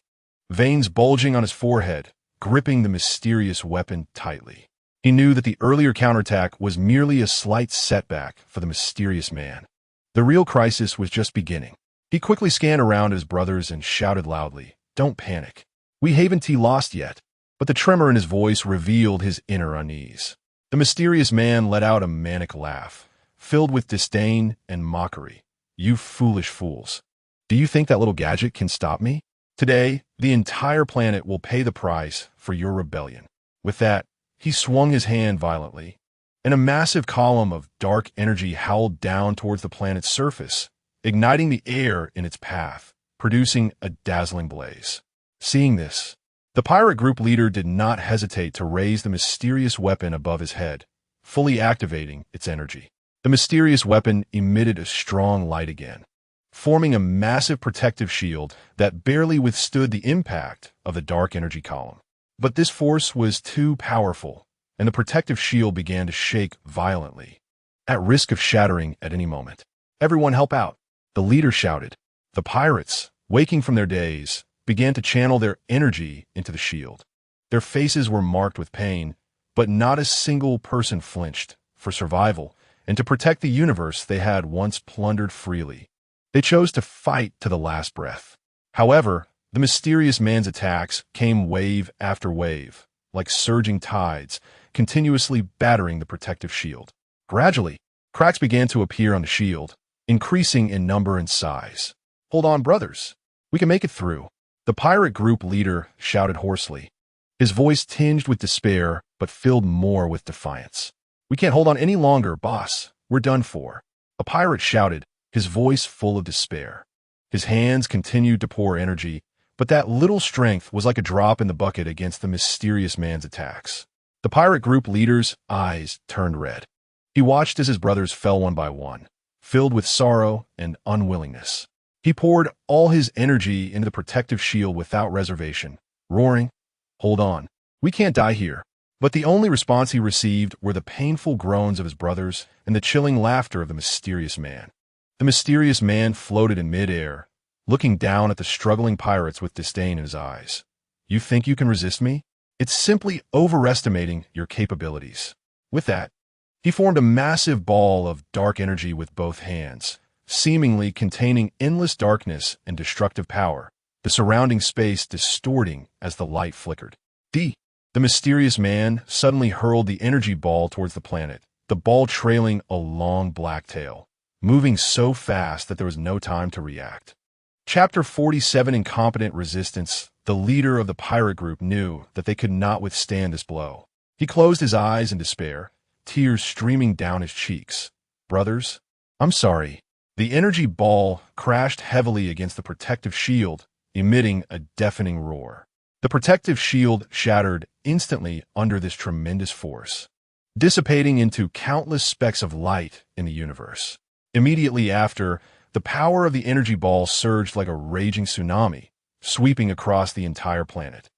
veins bulging on his forehead, gripping the mysterious weapon tightly. He knew that the earlier counterattack was merely a slight setback for the mysterious man. The real crisis was just beginning. He quickly scanned around his brothers and shouted loudly, "Don't panic. We haven't lost yet." But the tremor in his voice revealed his inner unease. The mysterious man let out a manic laugh, filled with disdain and mockery. "You foolish fools. Do you think that little gadget can stop me? Today, the entire planet will pay the price for your rebellion." With that, he swung his hand violently, and a massive column of dark energy howled down towards the planet's surface, igniting the air in its path, producing a dazzling blaze. Seeing this, the pirate group leader did not hesitate to raise the mysterious weapon above his head, fully activating its energy. The mysterious weapon emitted a strong light again, forming a massive protective shield that barely withstood the impact of the dark energy column. But this force was too powerful, and the protective shield began to shake violently, at risk of shattering at any moment. "Everyone help out!" the leader shouted. The pirates, waking from their daze, began to channel their energy into the shield. Their faces were marked with pain, but not a single person flinched. For survival, and to protect the universe they had once plundered freely, they chose to fight to the last breath. However, the mysterious man's attacks came wave after wave, like surging tides, continuously battering the protective shield. Gradually, cracks began to appear on the shield, increasing in number and size. "Hold on, brothers. We can make it through," the pirate group leader shouted hoarsely, his voice tinged with despair but filled more with defiance. "We can't hold on any longer, boss. We're done for," a pirate shouted, his voice full of despair. His hands continued to pour energy, but that little strength was like a drop in the bucket against the mysterious man's attacks. The pirate group leader's eyes turned red. He watched as his brothers fell one by one, filled with sorrow and unwillingness. He poured all his energy into the protective shield without reservation, roaring, "Hold on. We can't die here." But the only response he received were the painful groans of his brothers and the chilling laughter of the mysterious man. The mysterious man floated in midair, looking down at the struggling pirates with disdain in his eyes. "You think you can resist me? It's simply overestimating your capabilities." With that, He formed a massive ball of dark energy with both hands, seemingly containing endless darkness and destructive power, the surrounding space distorting as the light flickered. The mysterious man suddenly hurled the energy ball towards the planet, the ball trailing a long black tail, moving so fast that there was no time to react. Chapter 47: Incompetent Resistance. The leader of the pirate group knew that they could not withstand this blow. He closed his eyes in despair, tears streaming down his cheeks. "Brothers, I'm sorry." The energy ball crashed heavily against the protective shield, emitting a deafening roar. The protective shield shattered instantly under this tremendous force, dissipating into countless specks of light in the universe. Immediately after, the power of the energy ball surged like a raging tsunami, sweeping across the entire planet.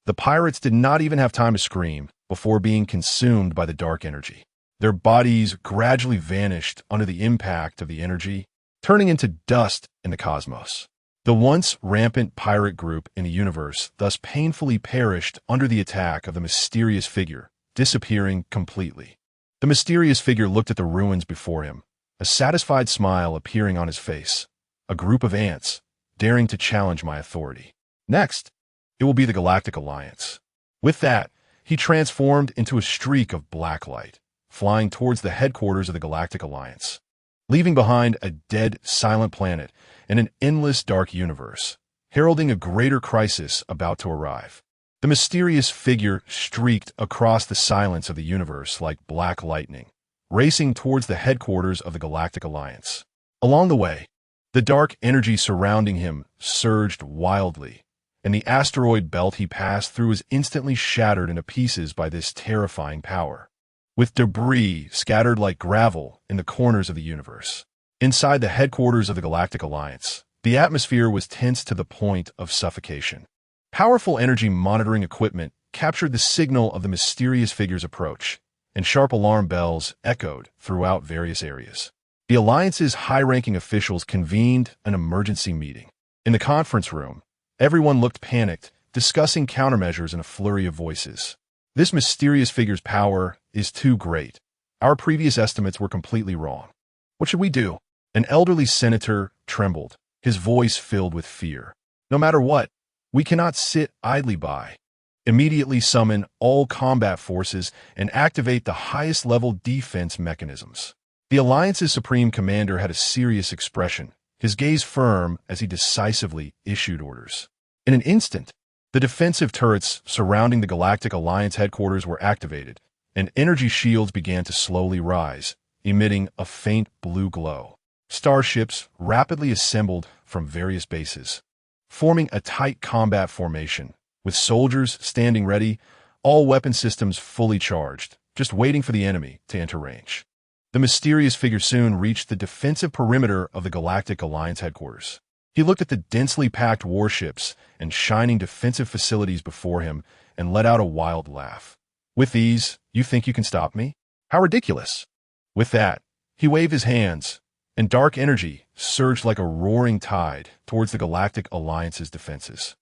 The pirates did not even have time to scream before being consumed by the dark energy. Their bodies gradually vanished under the impact of the energy, turning into dust in the cosmos. The once rampant pirate group in the universe thus painfully perished under the attack of the mysterious figure, disappearing completely. The mysterious figure looked at the ruins before him, a satisfied smile appearing on his face. A group of ants, daring to challenge my authority. Next, it will be the Galactic Alliance. With that, he transformed into a streak of black light, flying towards the headquarters of the Galactic Alliance, leaving behind a dead, silent planet and an endless dark universe, heralding a greater crisis about to arrive. The mysterious figure streaked across the silence of the universe like black lightning, racing towards the headquarters of the Galactic Alliance. Along the way, the dark energy surrounding him surged wildly, and the asteroid belt he passed through was instantly shattered into pieces by this terrifying power, with debris scattered like gravel in the corners of the universe. Inside the headquarters of the Galactic Alliance, the atmosphere was tense to the point of suffocation. Powerful energy monitoring equipment captured the signal of the mysterious figure's approach, and sharp alarm bells echoed throughout various areas. The Alliance's high-ranking officials convened an emergency meeting. In the conference room, everyone looked panicked, discussing countermeasures in a flurry of voices. This mysterious figure's power is too great. Our previous estimates were completely wrong. What should we do? An elderly senator trembled, his voice filled with fear. No matter what, we cannot sit idly by. Immediately summon all combat forces and activate the highest level defense mechanisms. The Alliance's supreme commander had a serious expression, his gaze firm as he decisively issued orders. In an instant, the defensive turrets surrounding the Galactic Alliance headquarters were activated, and energy shields began to slowly rise, emitting a faint blue glow. Starships rapidly assembled from various bases, forming a tight combat formation, with soldiers standing ready, all weapon systems fully charged, just waiting for the enemy to enter range. The mysterious figure soon reached the defensive perimeter of the Galactic Alliance headquarters. He looked at the densely packed warships and shining defensive facilities before him and let out a wild laugh. "With these, you think you can stop me? How ridiculous!" With that, he waved his hands, and dark energy surged like a roaring tide towards the Galactic Alliance's defenses.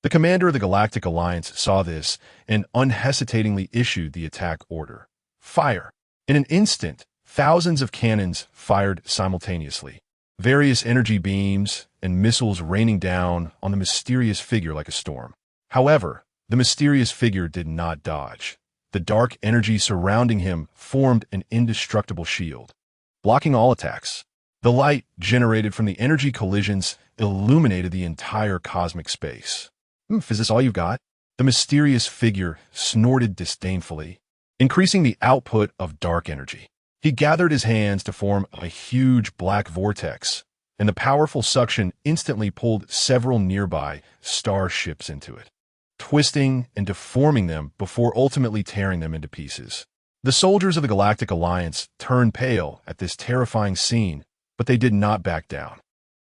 The commander of the Galactic Alliance saw this and unhesitatingly issued the attack order. Fire! In an instant, thousands of cannons fired simultaneously, various energy beams and missiles raining down on the mysterious figure like a storm. However, the mysterious figure did not dodge. The dark energy surrounding him formed an indestructible shield, blocking all attacks. The light generated from the energy collisions illuminated the entire cosmic space. Is this all you've got?" The mysterious figure snorted disdainfully, increasing the output of dark energy. He gathered his hands to form a huge black vortex, and the powerful suction instantly pulled several nearby starships into it, twisting and deforming them before ultimately tearing them into pieces. The soldiers of the Galactic Alliance turned pale at this terrifying scene, but they did not back down.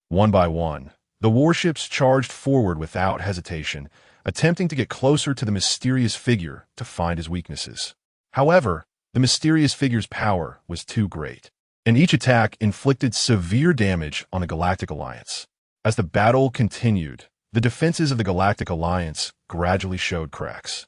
One by one, the warships charged forward without hesitation, attempting to get closer to the mysterious figure to find his weaknesses. However, the mysterious figure's power was too great, and each attack inflicted severe damage on the Galactic Alliance. As the battle continued, the defenses of the Galactic Alliance gradually showed cracks.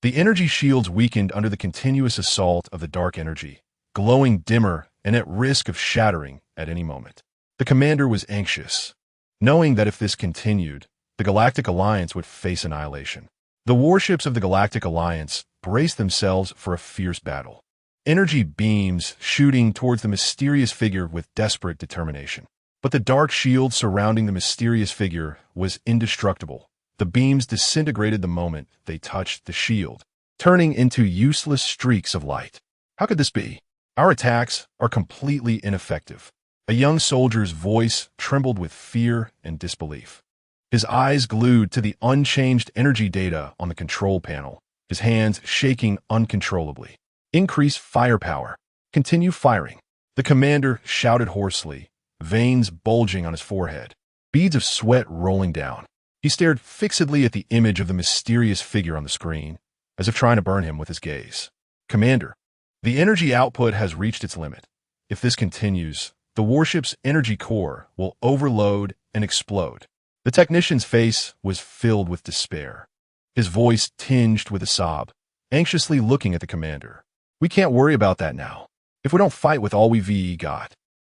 The energy shields weakened under the continuous assault of the dark energy, glowing dimmer and at risk of shattering at any moment. The commander was anxious, knowing that if this continued, the Galactic Alliance would face annihilation. The warships of the Galactic Alliance braced themselves for a fierce battle, energy beams shooting towards the mysterious figure with desperate determination. But the dark shield surrounding the mysterious figure was indestructible. The beams disintegrated the moment they touched the shield, turning into useless streaks of light. How could this be? Our attacks are completely ineffective. A young soldier's voice trembled with fear and disbelief. His eyes glued to the unchanged energy data on the control panel, his hands shaking uncontrollably. Increase firepower. Continue firing. The commander shouted hoarsely, veins bulging on his forehead, beads of sweat rolling down. He stared fixedly at the image of the mysterious figure on the screen, as if trying to burn him with his gaze. Commander, the energy output has reached its limit. If this continues, the warship's energy core will overload and explode. The technician's face was filled with despair, his voice tinged with a sob, anxiously looking at the commander. We can't worry about that now. If we don't fight with all we got,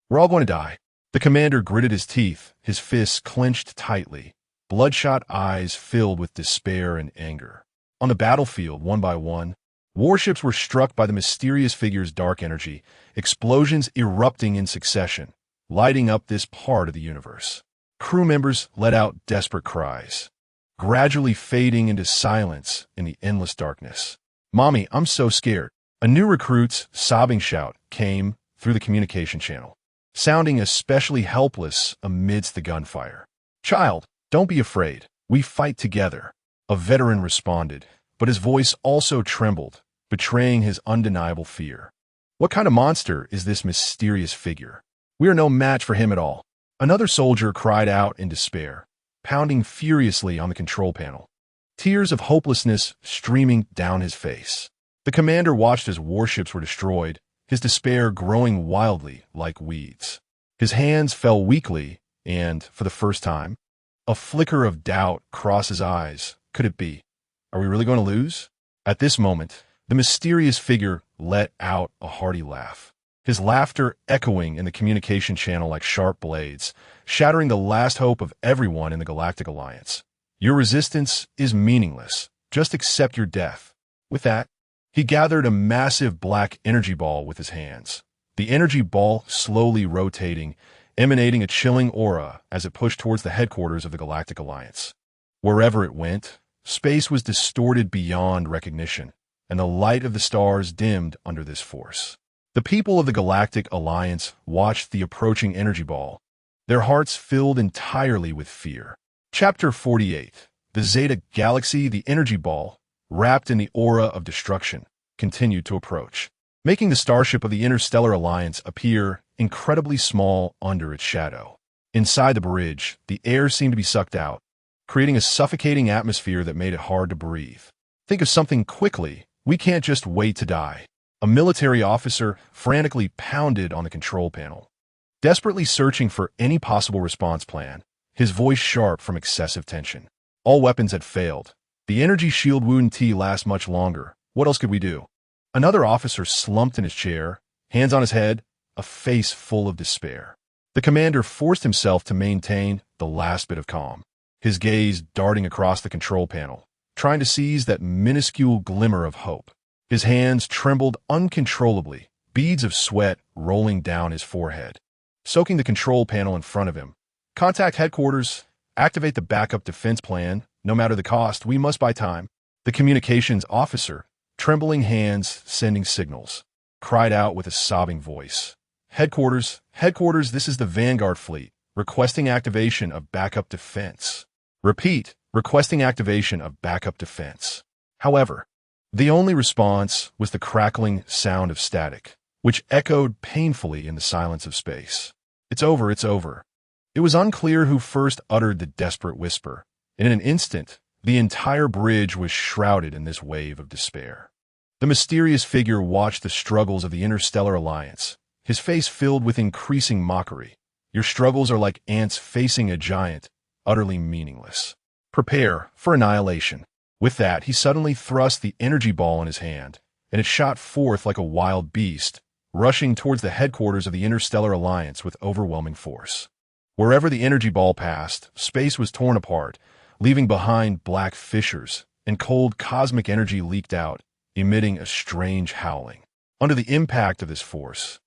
we're all going to die. The commander gritted his teeth, his fists clenched tightly, bloodshot eyes filled with despair and anger. On the battlefield, one by one, warships were struck by the mysterious figure's dark energy, explosions erupting in succession, lighting up this part of the universe. Crew members let out desperate cries, gradually fading into silence in the endless darkness. "Mommy, I'm so scared." A new recruit's sobbing shout came through the communication channel, sounding especially helpless amidst the gunfire. "Child, don't be afraid. We fight together," a veteran responded, but his voice also trembled, betraying his undeniable fear. "What kind of monster is this mysterious figure? We are no match for him at all." Another soldier cried out in despair, pounding furiously on the control panel, tears of hopelessness streaming down his face. The commander watched as warships were destroyed, his despair growing wildly like weeds. His hands fell weakly, and, for the first time, a flicker of doubt crossed his eyes. Could it be? Are we really going to lose? At this moment, the mysterious figure let out a hearty laugh, his laughter echoing in the communication channel like sharp blades, shattering the last hope of everyone in the Galactic Alliance. "Your resistance is meaningless. Just accept your death." With that, he gathered a massive black energy ball with his hands, the energy ball slowly rotating, emanating a chilling aura as it pushed towards the headquarters of the Galactic Alliance. Wherever it went, space was distorted beyond recognition, and the light of the stars dimmed under this force. The people of the Galactic Alliance watched the approaching energy ball, their hearts filled entirely with fear. Chapter 48. The Zeta Galaxy, the energy ball, wrapped in the aura of destruction, continued to approach, making the starship of the Interstellar Alliance appear incredibly small under its shadow. Inside the bridge, the air seemed to be sucked out, creating a suffocating atmosphere that made it hard to breathe. "Think of something quickly. We can't just wait to die." A military officer frantically pounded on the control panel, desperately searching for any possible response plan, his voice sharp from excessive tension. All weapons had failed. The energy shield wouldn't last much longer. What else could we do? Another officer slumped in his chair, hands on his head, a face full of despair. The commander forced himself to maintain the last bit of calm, his gaze darting across the control panel, trying to seize that minuscule glimmer of hope. His hands trembled uncontrollably, beads of sweat rolling down his forehead, soaking the control panel in front of him. "Contact headquarters. Activate the backup defense plan. No matter the cost, we must buy time." The communications officer, trembling hands sending signals, cried out with a sobbing voice. Headquarters, this is the Vanguard fleet, requesting activation of backup defense." Repeat, requesting activation of backup defense. However, the only response was the crackling sound of static, which echoed painfully in the silence of space. "It's over, it's over." It was unclear who first uttered the desperate whisper. In an instant, the entire bridge was shrouded in this wave of despair. The mysterious figure watched the struggles of the Interstellar Alliance, his face filled with increasing mockery. "Your struggles are like ants facing a giant, utterly meaningless. Prepare for annihilation." With that, he suddenly thrust the energy ball in his hand, and it shot forth like a wild beast, rushing towards the headquarters of the Interstellar Alliance with overwhelming force. Wherever the energy ball passed, space was torn apart, leaving behind black fissures, and cold cosmic energy leaked out, emitting a strange howling. Under the impact of this force,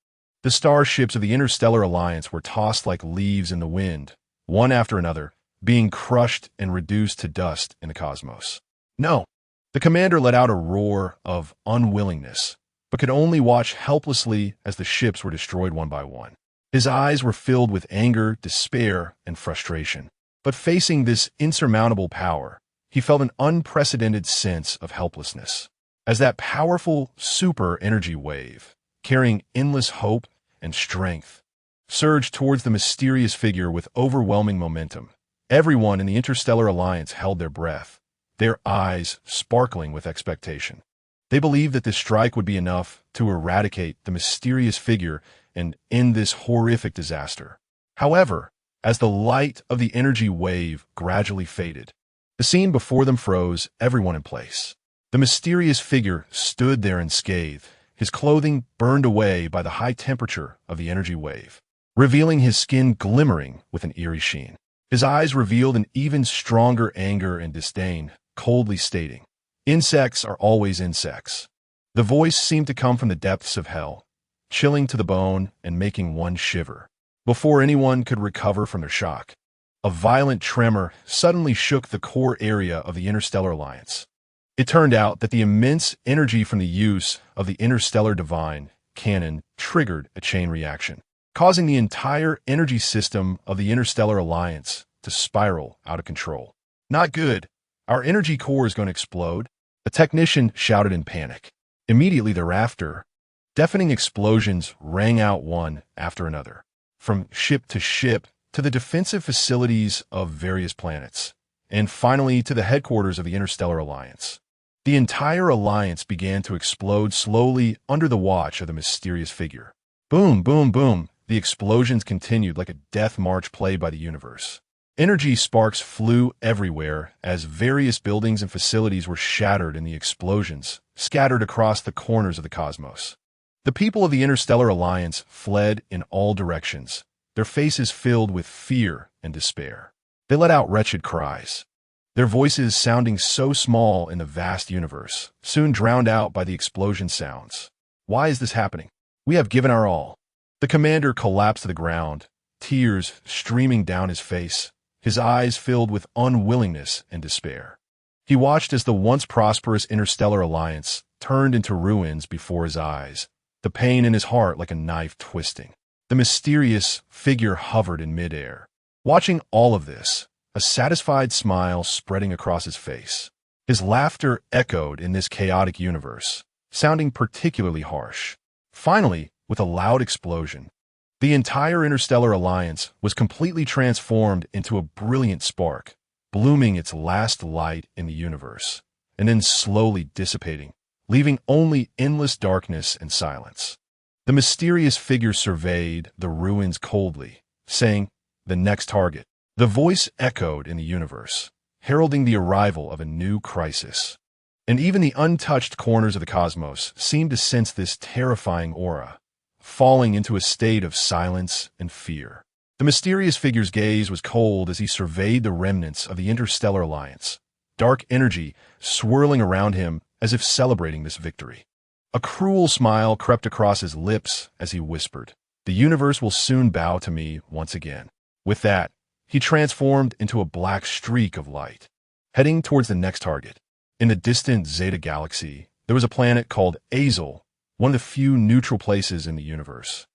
the starships of the Interstellar Alliance were tossed like leaves in the wind, one after another, being crushed and reduced to dust in the cosmos. No, the commander let out a roar of unwillingness, but could only watch helplessly as the ships were destroyed one by one. His eyes were filled with anger, despair, and frustration. But facing this insurmountable power, he felt an unprecedented sense of helplessness. As that powerful super energy wave, carrying endless hope and strength, surged towards the mysterious figure with overwhelming momentum, everyone in the Interstellar Alliance held their breath, their eyes sparkling with expectation. They believed that this strike would be enough to eradicate the mysterious figure and end this horrific disaster. However, as the light of the energy wave gradually faded, the scene before them froze everyone in place. The mysterious figure stood there unscathed, his clothing burned away by the high temperature of the energy wave, revealing his skin glimmering with an eerie sheen. His eyes revealed an even stronger anger and disdain, coldly stating, "Insects are always insects." The voice seemed to come from the depths of hell, chilling to the bone and making one shiver. Before anyone could recover from their shock, a violent tremor suddenly shook the core area of the Interstellar Alliance. It turned out that the immense energy from the use of the Interstellar Divine cannon triggered a chain reaction, causing the entire energy system of the Interstellar Alliance to spiral out of control. "Not good. Our energy core is going to explode," a technician shouted in panic. Immediately thereafter, deafening explosions rang out one after another, from ship to the defensive facilities of various planets, and finally to the headquarters of the Interstellar Alliance. The entire alliance began to explode slowly under the watch of the mysterious figure. Boom, boom, boom. The explosions continued like a death march played by the universe. Energy sparks flew everywhere as various buildings and facilities were shattered in the explosions, scattered across the corners of the cosmos. The people of the Interstellar Alliance fled in all directions, their faces filled with fear and despair. They let out wretched cries, their voices sounding so small in the vast universe, soon drowned out by the explosion sounds. "Why is this happening? We have given our all." The commander collapsed to the ground, tears streaming down his face, his eyes filled with unwillingness and despair. He watched as the once prosperous Interstellar Alliance turned into ruins before his eyes, the pain in his heart like a knife twisting. The mysterious figure hovered in midair. Watching all of this, a satisfied smile spreading across his face. His laughter echoed in this chaotic universe, sounding particularly harsh. Finally, with a loud explosion, the entire Interstellar Alliance was completely transformed into a brilliant spark, blooming its last light in the universe, and then slowly dissipating, leaving only endless darkness and silence. The mysterious figure surveyed the ruins coldly, saying, "The next target." The voice echoed in the universe, heralding the arrival of a new crisis. And even the untouched corners of the cosmos seemed to sense this terrifying aura, falling into a state of silence and fear. The mysterious figure's gaze was cold as he surveyed the remnants of the Interstellar Alliance, dark energy swirling around him as if celebrating this victory. A cruel smile crept across his lips as he whispered, "The universe will soon bow to me once again." With that, he transformed into a black streak of light, heading towards the next target. In the distant Zeta galaxy, there was a planet called Azel, one of the few neutral places in the universe,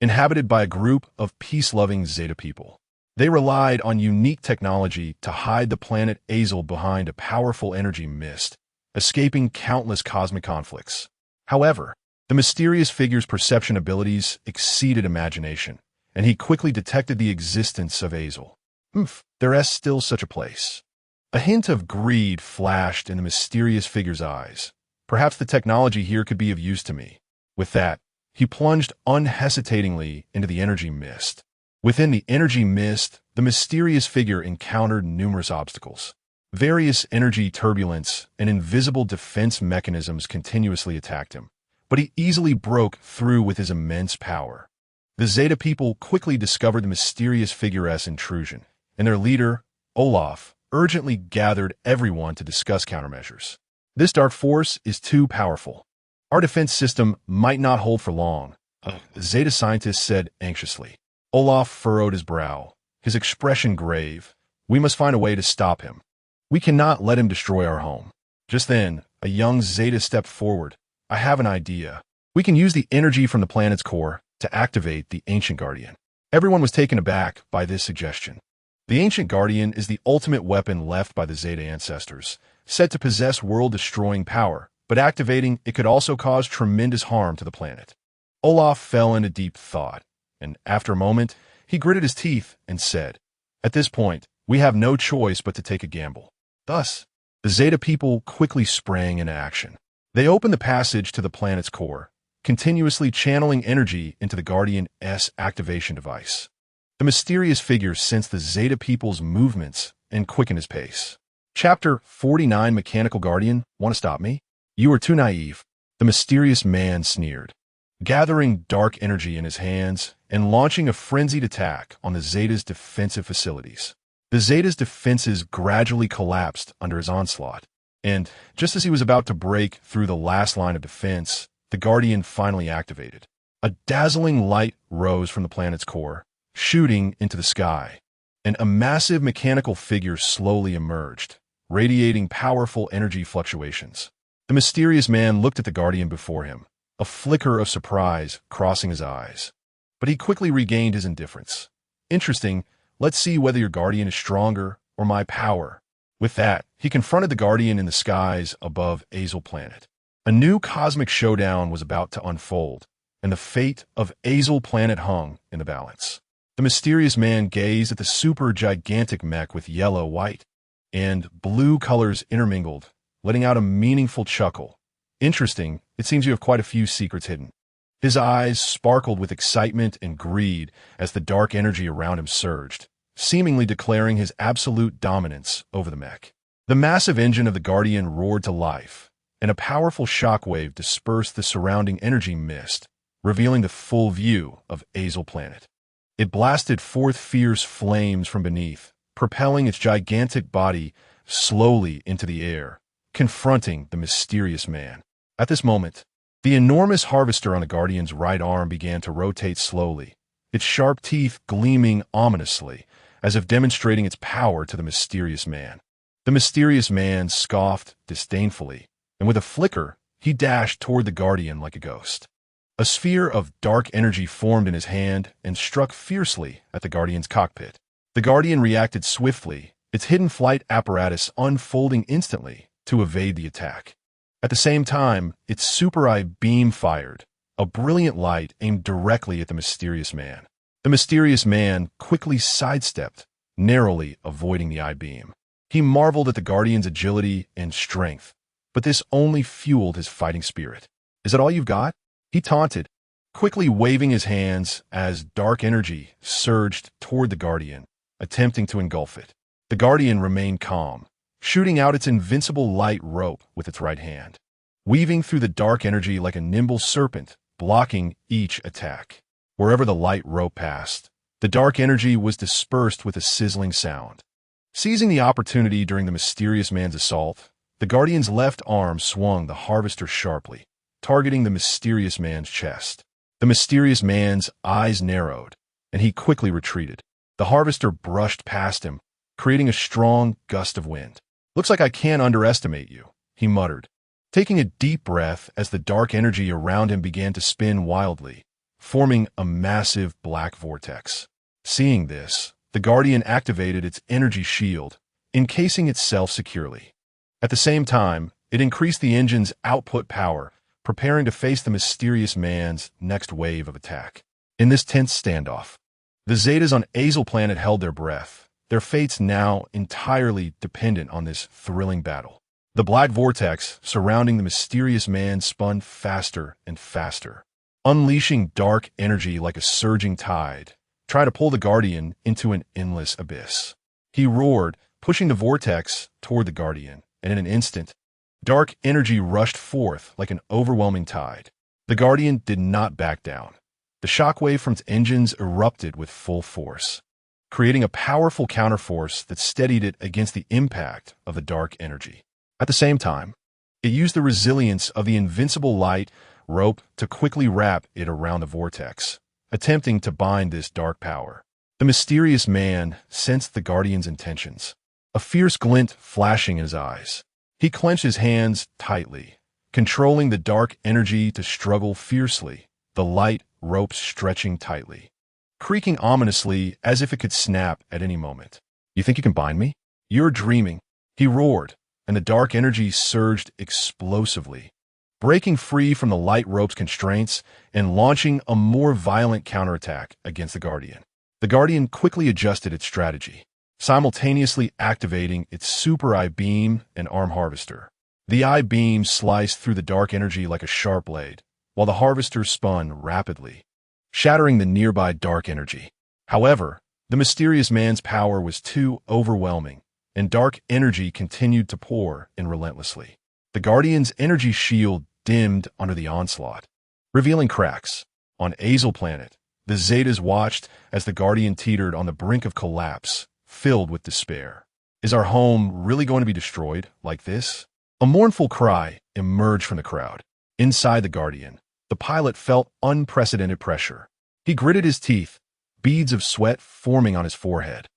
inhabited by a group of peace-loving Zeta people. They relied on unique technology to hide the planet Azel behind a powerful energy mist, escaping countless cosmic conflicts. However, the mysterious figure's perception abilities exceeded imagination, and he quickly detected the existence of Azel. There is still such a place. A hint of greed flashed in the mysterious figure's eyes. Perhaps the technology here could be of use to me. With that, he plunged unhesitatingly into the energy mist. Within the energy mist, the mysterious figure encountered numerous obstacles. Various energy turbulence and invisible defense mechanisms continuously attacked him, but he easily broke through with his immense power. The Zeta people quickly discovered the mysterious figure's intrusion, and their leader, Olaf, urgently gathered everyone to discuss countermeasures. This dark force is too powerful. Our defense system might not hold for long, the Zeta scientist said anxiously. Olaf furrowed his brow, his expression grave. We must find a way to stop him. We cannot let him destroy our home. Just then, a young Zeta stepped forward. I have an idea. We can use the energy from the planet's core to activate the Ancient Guardian. Everyone was taken aback by this suggestion. The Ancient Guardian is the ultimate weapon left by the Zeta ancestors, said to possess world-destroying power, but activating it could also cause tremendous harm to the planet. Olaf fell into deep thought, and after a moment, he gritted his teeth and said, "At this point, we have no choice but to take a gamble." Thus, the Zeta people quickly sprang into action. They opened the passage to the planet's core, continuously channeling energy into the Guardian's activation device. The mysterious figure sensed the Zeta people's movements and quickened his pace. Chapter 49 Mechanical Guardian, want to stop me? You are too naive, the mysterious man sneered. Gathering dark energy in his hands and launching a frenzied attack on the Zeta's defensive facilities. The Zeta's defenses gradually collapsed under his onslaught, and just as he was about to break through the last line of defense, the Guardian finally activated. A dazzling light rose from the planet's core, shooting into the sky, and a massive mechanical figure slowly emerged, radiating powerful energy fluctuations. The mysterious man looked at the Guardian before him, a flicker of surprise crossing his eyes. But he quickly regained his indifference. Interesting, let's see whether your Guardian is stronger or my power. With that, he confronted the Guardian in the skies above Azel Planet. A new cosmic showdown was about to unfold, and the fate of Azel Planet hung in the balance. The mysterious man gazed at the super-gigantic mech with yellow, white, and blue colors intermingled, letting out a meaningful chuckle. Interesting, it seems you have quite a few secrets hidden. His eyes sparkled with excitement and greed as the dark energy around him surged, seemingly declaring his absolute dominance over the mech. The massive engine of the Guardian roared to life, and a powerful shockwave dispersed the surrounding energy mist, revealing the full view of Azel Planet. It blasted forth fierce flames from beneath, propelling its gigantic body slowly into the air, confronting the mysterious man. At this moment, the enormous harvester on the Guardian's right arm began to rotate slowly, its sharp teeth gleaming ominously, as if demonstrating its power to the mysterious man. The mysterious man scoffed disdainfully, and with a flicker, he dashed toward the Guardian like a ghost. A sphere of dark energy formed in his hand and struck fiercely at the Guardian's cockpit. The Guardian reacted swiftly, its hidden flight apparatus unfolding instantly to evade the attack. At the same time, its super-eye beam fired, a brilliant light aimed directly at the mysterious man. The mysterious man quickly sidestepped, narrowly avoiding the eye beam. He marveled at the Guardian's agility and strength, but this only fueled his fighting spirit. "Is that all you've got?" he taunted, quickly waving his hands as dark energy surged toward the Guardian, attempting to engulf it. The Guardian remained calm, shooting out its invincible light rope with its right hand, weaving through the dark energy like a nimble serpent, blocking each attack. Wherever the light rope passed, the dark energy was dispersed with a sizzling sound. Seizing the opportunity during the mysterious man's assault, the Guardian's left arm swung the harvester sharply, targeting the mysterious man's chest. The mysterious man's eyes narrowed, and he quickly retreated. The harvester brushed past him, creating a strong gust of wind. "Looks like I can't underestimate you," he muttered, taking a deep breath as the dark energy around him began to spin wildly, forming a massive black vortex. Seeing this, the Guardian activated its energy shield, encasing itself securely. At the same time, it increased the engine's output power, preparing to face the mysterious man's next wave of attack. In this tense standoff, the Zetas on Azel Planet held their breath, their fates now entirely dependent on this thrilling battle. The black vortex surrounding the mysterious man spun faster and faster, unleashing dark energy like a surging tide, trying to pull the Guardian into an endless abyss. He roared, pushing the vortex toward the Guardian, and in an instant, dark energy rushed forth like an overwhelming tide. The Guardian did not back down. The shockwave from its engines erupted with full force, creating a powerful counterforce that steadied it against the impact of the dark energy. At the same time, it used the resilience of the invincible light rope to quickly wrap it around the vortex, attempting to bind this dark power. The mysterious man sensed the Guardian's intentions, a fierce glint flashing in his eyes. He clenched his hands tightly, controlling the dark energy to struggle fiercely, the light rope stretching tightly, creaking ominously as if it could snap at any moment. "You think you can bind me? You're dreaming," he roared, and the dark energy surged explosively, breaking free from the light rope's constraints and launching a more violent counterattack against the Guardian. The Guardian quickly adjusted its strategy, simultaneously activating its super I-beam and arm harvester. The I-beam sliced through the dark energy like a sharp blade, while the harvester spun rapidly, shattering the nearby dark energy. However, the mysterious man's power was too overwhelming, and dark energy continued to pour in relentlessly. The Guardian's energy shield dimmed under the onslaught, revealing cracks. On Azel Planet, the Zetas watched as the Guardian teetered on the brink of collapse, filled with despair. "Is our home really going to be destroyed like this?" A mournful cry emerged from the crowd. Inside the Guardian, the pilot felt unprecedented pressure. He gritted his teeth, beads of sweat forming on his forehead.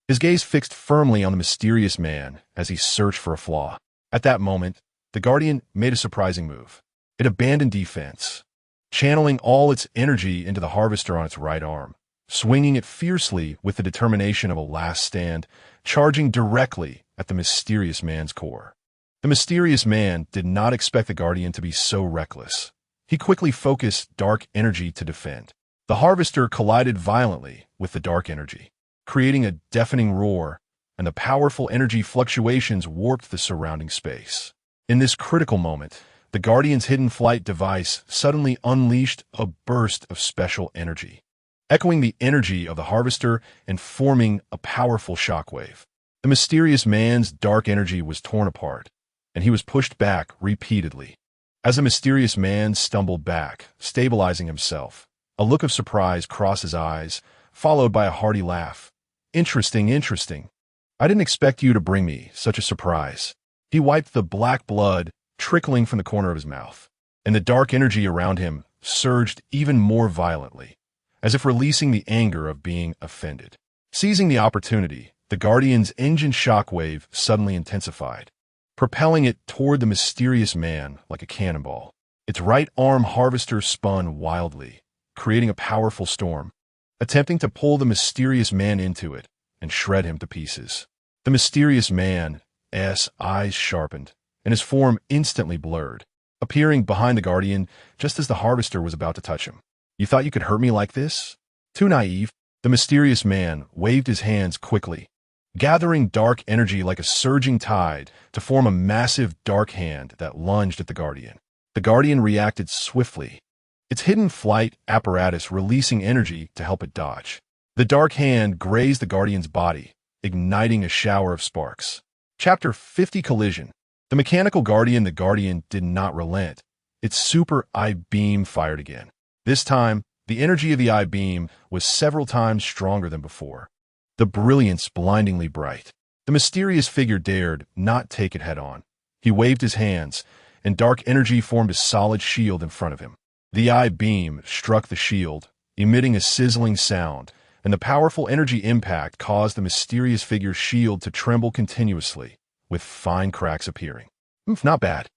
His gaze fixed firmly on the mysterious man as he searched for a flaw. At that moment, the Guardian made a surprising move. It abandoned defense, channeling all its energy into the harvester on its right arm, swinging it fiercely with the determination of a last stand, charging directly at the mysterious man's core. The mysterious man did not expect the Guardian to be so reckless. He quickly focused dark energy to defend. The harvester collided violently with the dark energy, creating a deafening roar, and the powerful energy fluctuations warped the surrounding space. In this critical moment, the Guardian's hidden flight device suddenly unleashed a burst of special energy, echoing the energy of the harvester and forming a powerful shockwave. The mysterious man's dark energy was torn apart, and he was pushed back repeatedly. As the mysterious man stumbled back, stabilizing himself, a look of surprise crossed his eyes, followed by a hearty laugh. Interesting. I didn't expect you to bring me such a surprise." He wiped the black blood trickling from the corner of his mouth, and the dark energy around him surged even more violently, as if releasing the anger of being offended. Seizing the opportunity, the Guardian's engine shockwave suddenly intensified, propelling it toward the mysterious man like a cannonball. Its right arm harvester spun wildly, creating a powerful storm, attempting to pull the mysterious man into it and shred him to pieces. The mysterious man's eyes sharpened, and his form instantly blurred, appearing behind the Guardian just as the harvester was about to touch him. "You thought you could hurt me like this? Too naive." The mysterious man waved his hands quickly, gathering dark energy like a surging tide to form a massive dark hand that lunged at the Guardian. The Guardian reacted swiftly, its hidden flight apparatus releasing energy to help it dodge. The dark hand grazed the Guardian's body, igniting a shower of sparks. Chapter 50 Collision. The mechanical Guardian did not relent. Its super I-beam fired again. This time, the energy of the I-beam was several times stronger than before, the brilliance blindingly bright. The mysterious figure dared not take it head-on. He waved his hands, and dark energy formed a solid shield in front of him. The I-beam struck the shield, emitting a sizzling sound, and the powerful energy impact caused the mysterious figure's shield to tremble continuously, with fine cracks appearing. Not bad."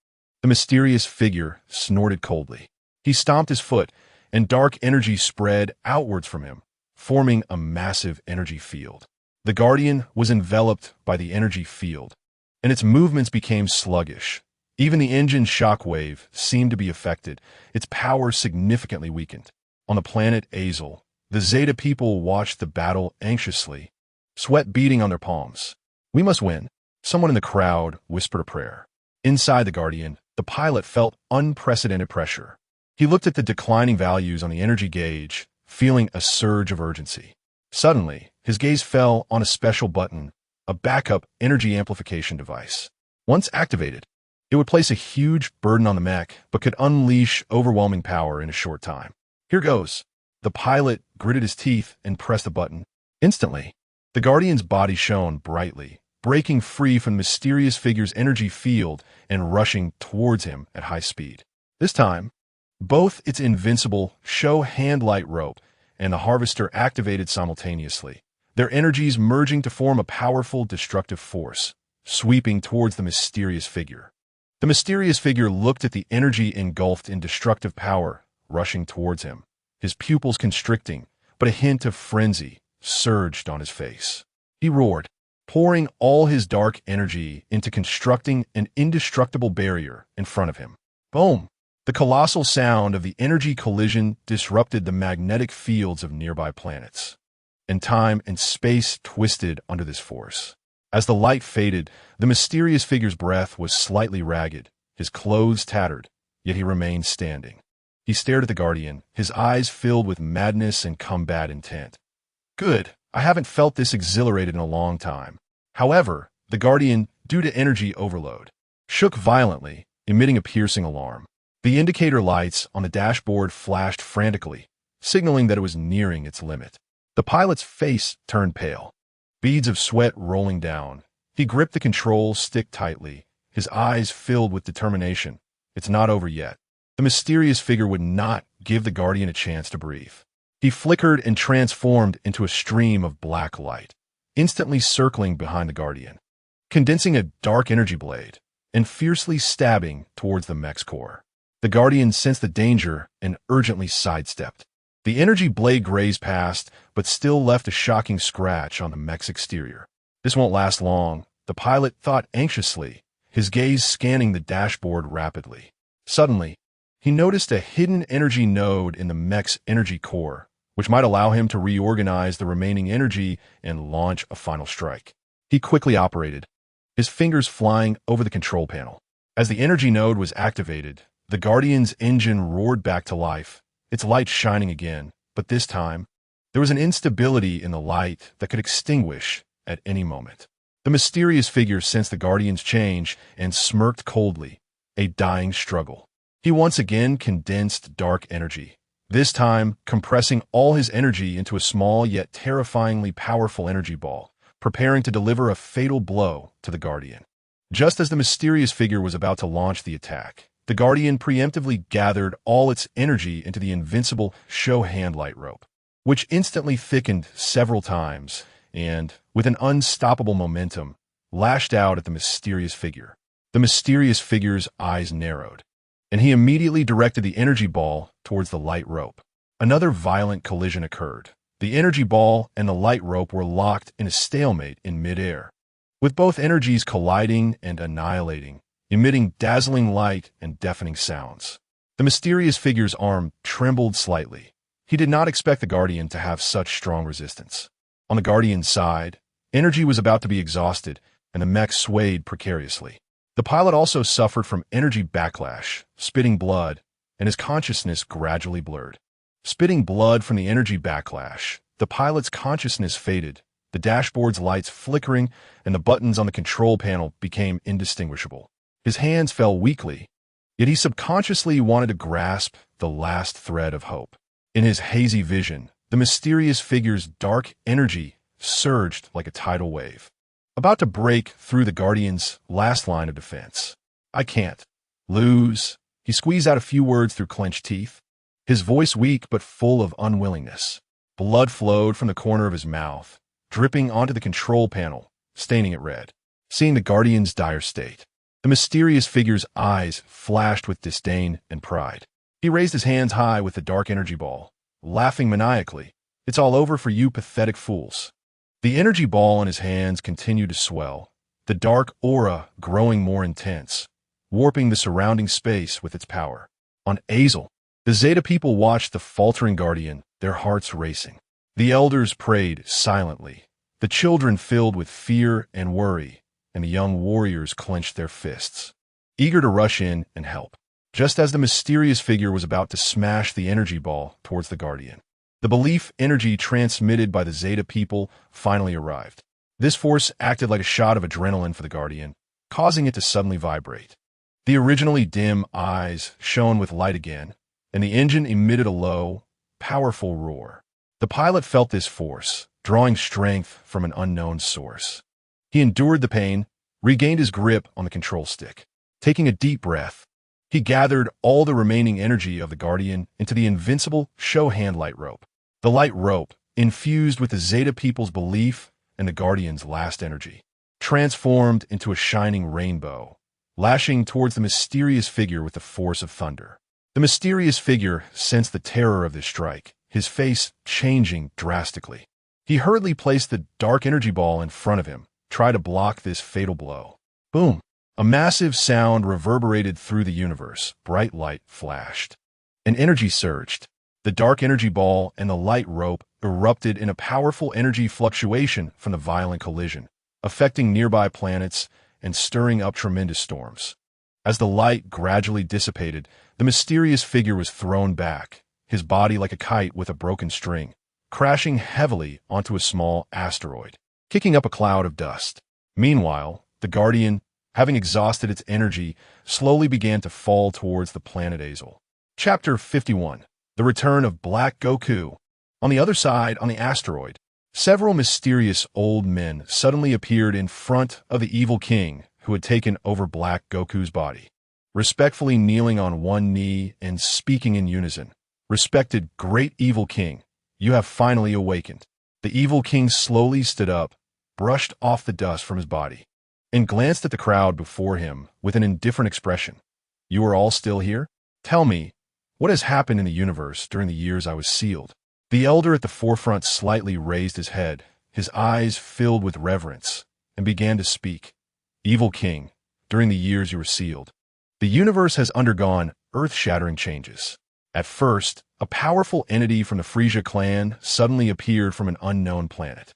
The mysterious figure snorted coldly. He stomped his foot, and dark energy spread outwards from him, forming a massive energy field. The Guardian was enveloped by the energy field, and its movements became sluggish. Even the engine's shockwave seemed to be affected, its power significantly weakened. On the planet Azel, the Zeta people watched the battle anxiously, sweat beading on their palms. "We must win," someone in the crowd whispered a prayer. Inside the Guardian, the pilot felt unprecedented pressure. He looked at the declining values on the energy gauge, feeling a surge of urgency. Suddenly, his gaze fell on a special button, a backup energy amplification device. Once activated, It would place a huge burden on the mech, but could unleash overwhelming power in a short time. Here goes. The pilot gritted his teeth and pressed the button. Instantly, the Guardian's body shone brightly, breaking free from the mysterious figure's energy field and rushing towards him at high speed. This time, both its invincible show hand light rope and the harvester activated simultaneously, their energies merging to form a powerful destructive force, sweeping towards the mysterious figure. The mysterious figure looked at the energy engulfed in destructive power, rushing towards him, his pupils constricting, but a hint of frenzy surged on his face. He roared, pouring all his dark energy into constructing an indestructible barrier in front of him. Boom! The colossal sound of the energy collision disrupted the magnetic fields of nearby planets, and time and space twisted under this force. As the light faded, the mysterious figure's breath was slightly ragged, his clothes tattered, yet he remained standing. He stared at the Guardian, his eyes filled with madness and combat intent. Good, I haven't felt this exhilarated in a long time. However, the Guardian, due to energy overload, shook violently, emitting a piercing alarm. The indicator lights on the dashboard flashed frantically, signaling that it was nearing its limit. The pilot's face turned pale, beads of sweat rolling down. He gripped the control stick tightly, his eyes filled with determination. It's not over yet. The mysterious figure would not give the Guardian a chance to breathe. He flickered and transformed into a stream of black light, instantly circling behind the Guardian, condensing a dark energy blade, and fiercely stabbing towards the mech's core. The Guardian sensed the danger and urgently sidestepped. The energy blade grazed past, but still left a shocking scratch on the mech's exterior. This won't last long, the pilot thought anxiously, his gaze scanning the dashboard rapidly. Suddenly, he noticed a hidden energy node in the mech's energy core, which might allow him to reorganize the remaining energy and launch a final strike. He quickly operated, his fingers flying over the control panel. As the energy node was activated, the Guardian's engine roared back to life, its light shining again, but this time, there was an instability in the light that could extinguish at any moment. The mysterious figure sensed the Guardian's change and smirked coldly, a dying struggle. He once again condensed dark energy, this time compressing all his energy into a small yet terrifyingly powerful energy ball, preparing to deliver a fatal blow to the Guardian. Just as the mysterious figure was about to launch the attack, the Guardian preemptively gathered all its energy into the invincible show hand light rope, which instantly thickened several times and, with an unstoppable momentum, lashed out at the mysterious figure. The mysterious figure's eyes narrowed, and he immediately directed the energy ball towards the light rope. Another violent collision occurred. The energy ball and the light rope were locked in a stalemate in midair, with both energies colliding and annihilating, emitting dazzling light and deafening sounds. The mysterious figure's arm trembled slightly. He did not expect the Guardian to have such strong resistance. On the Guardian's side, energy was about to be exhausted, and the mech swayed precariously. The pilot also suffered from energy backlash, spitting blood, and his consciousness gradually blurred. Spitting blood from the energy backlash, the pilot's consciousness faded, the dashboard's lights flickering, and the buttons on the control panel became indistinguishable. His hands fell weakly, yet he subconsciously wanted to grasp the last thread of hope. In his hazy vision, the mysterious figure's dark energy surged like a tidal wave, about to break through the Guardian's last line of defense. I can't lose. He squeezed out a few words through clenched teeth, his voice weak but full of unwillingness. Blood flowed from the corner of his mouth, dripping onto the control panel, staining it red. Seeing the Guardian's dire state, the mysterious figure's eyes flashed with disdain and pride. He raised his hands high with the dark energy ball, laughing maniacally. It's all over for you pathetic fools. The energy ball in his hands continued to swell, the dark aura growing more intense, warping the surrounding space with its power. On Azel, the Zeta people watched the faltering Guardian, their hearts racing. The elders prayed silently, the children filled with fear and worry, and the young warriors clenched their fists, eager to rush in and help. Just as the mysterious figure was about to smash the energy ball towards the Guardian, the belief energy transmitted by the Zeta people finally arrived. This force acted like a shot of adrenaline for the Guardian, causing it to suddenly vibrate. The originally dim eyes shone with light again, and the engine emitted a low, powerful roar. The pilot felt this force, drawing strength from an unknown source. He endured the pain, regained his grip on the control stick. Taking a deep breath, he gathered all the remaining energy of the Guardian into the invincible show hand light rope. The light rope, infused with the Zeta people's belief and the Guardian's last energy, transformed into a shining rainbow, lashing towards the mysterious figure with the force of thunder. The mysterious figure sensed the terror of this strike, his face changing drastically. He hurriedly placed the dark energy ball in front of him, tried to block this fatal blow. Boom! A massive sound reverberated through the universe. Bright light flashed. An energy surged. The dark energy ball and the light rope erupted in a powerful energy fluctuation from the violent collision, affecting nearby planets and stirring up tremendous storms. As the light gradually dissipated, the mysterious figure was thrown back, his body like a kite with a broken string, crashing heavily onto a small asteroid, kicking up a cloud of dust. Meanwhile, the Guardian, having exhausted its energy, slowly began to fall towards the planet Azel. Chapter 51. The Return of Black Goku. On the other side, on the asteroid, several mysterious old men suddenly appeared in front of the evil king who had taken over Black Goku's body, respectfully kneeling on one knee and speaking in unison. Respected great evil king, you have finally awakened. The evil king slowly stood up, brushed off the dust from his body, and glanced at the crowd before him with an indifferent expression. You are all still here? Tell me, what has happened in the universe during the years I was sealed? The elder at the forefront slightly raised his head, his eyes filled with reverence, and began to speak. Evil king, during the years you were sealed, the universe has undergone earth-shattering changes. At first, a powerful entity from the Frisia clan suddenly appeared from an unknown planet.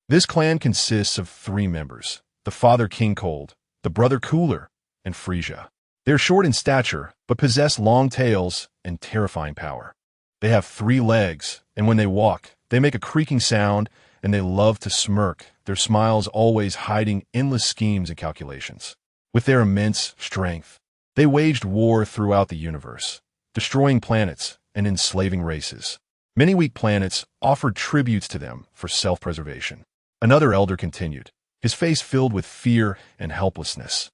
This clan consists of 3 members: the father King Cold, the brother Cooler, and Frisia. They are short in stature, but possess long tails and terrifying power. They have 3 legs, and when they walk, they make a creaking sound, and they love to smirk, their smiles always hiding endless schemes and calculations. With their immense strength, they waged war throughout the universe, destroying planets and enslaving races. Many weak planets offered tributes to them for self-preservation. Another elder continued, his face filled with fear and helplessness.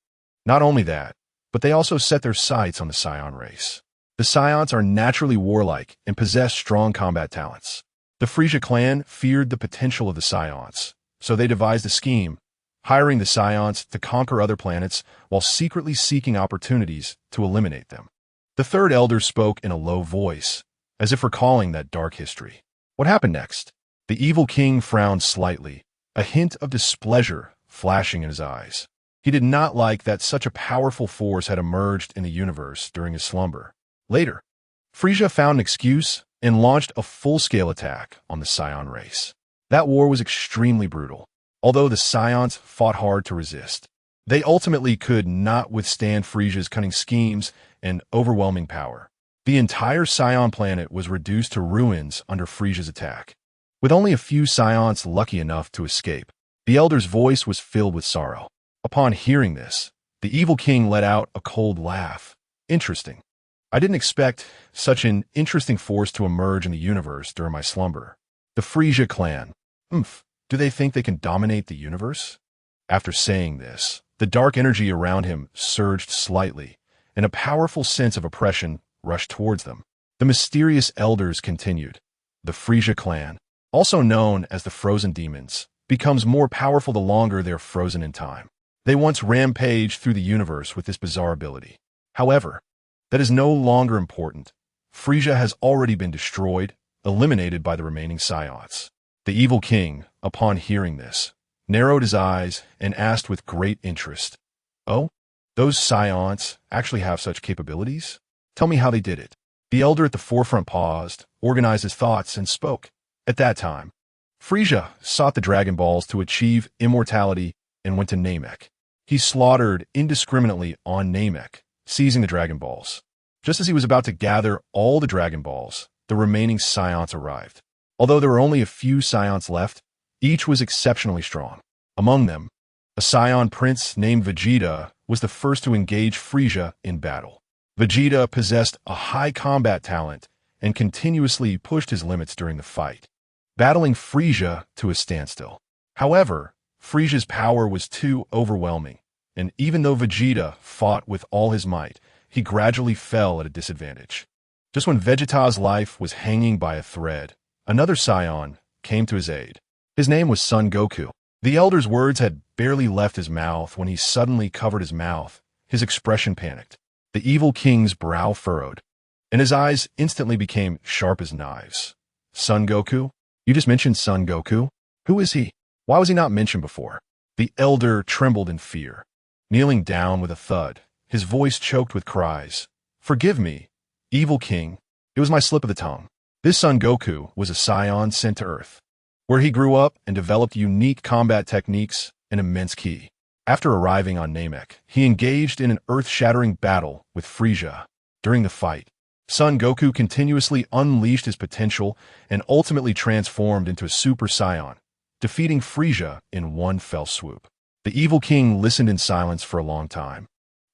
Not only that, but they also set their sights on the Scion race. The Scions are naturally warlike and possess strong combat talents. The Frisia clan feared the potential of the Scions, so they devised a scheme, hiring the Scions to conquer other planets while secretly seeking opportunities to eliminate them. The third elder spoke in a low voice, as if recalling that dark history. What happened next? The evil king frowned slightly, a hint of displeasure flashing in his eyes. He did not like that such a powerful force had emerged in the universe during his slumber. Later, Frisia found an excuse and launched a full-scale attack on the Scion race. That war was extremely brutal. Although the Scions fought hard to resist, they ultimately could not withstand Frisia's cunning schemes and overwhelming power. The entire Scion planet was reduced to ruins under Frisia's attack, with only a few Scions lucky enough to escape. The elder's voice was filled with sorrow. Upon hearing this, the evil king let out a cold laugh. Interesting. I didn't expect such an interesting force to emerge in the universe during my slumber. The Frisia clan. Do they think they can dominate the universe? After saying this, the dark energy around him surged slightly, and a powerful sense of oppression rushed towards them. The mysterious elders continued. The Frisia clan, also known as the Frozen Demons, becomes more powerful the longer they're frozen in time. They once rampaged through the universe with this bizarre ability. However, that is no longer important. Frisia has already been destroyed, eliminated by the remaining Scions. The evil king, upon hearing this, narrowed his eyes and asked with great interest, "Oh, those Scions actually have such capabilities? Tell me how they did it." The elder at the forefront paused, organized his thoughts, and spoke. At that time, Frisia sought the Dragon Balls to achieve immortality and went to Namek. He slaughtered indiscriminately on Namek, seizing the Dragon Balls. Just as he was about to gather all the Dragon Balls, the remaining Scions arrived. Although there were only a few Scions left, each was exceptionally strong. Among them, a Scion prince named Vegeta was the first to engage Frieza in battle. Vegeta possessed a high combat talent and continuously pushed his limits during the fight, battling Frieza to a standstill. However, Frieza's power was too overwhelming, and even though Vegeta fought with all his might, he gradually fell at a disadvantage. Just when Vegeta's life was hanging by a thread, another scion came to his aid. His name was Son Goku. The elder's words had barely left his mouth when he suddenly covered his mouth. His expression panicked. The evil king's brow furrowed, and his eyes instantly became sharp as knives. Son Goku? You just mentioned Son Goku? Who is he? Why was he not mentioned before? The elder trembled in fear. Kneeling down with a thud, his voice choked with cries. Forgive me, evil king. It was my slip of the tongue. This Son Goku was a scion sent to Earth, where he grew up and developed unique combat techniques and immense ki. After arriving on Namek, he engaged in an earth-shattering battle with Frieza. During the fight, Son Goku continuously unleashed his potential and ultimately transformed into a Super Saiyan, defeating Frieza in one fell swoop. The evil king listened in silence for a long time,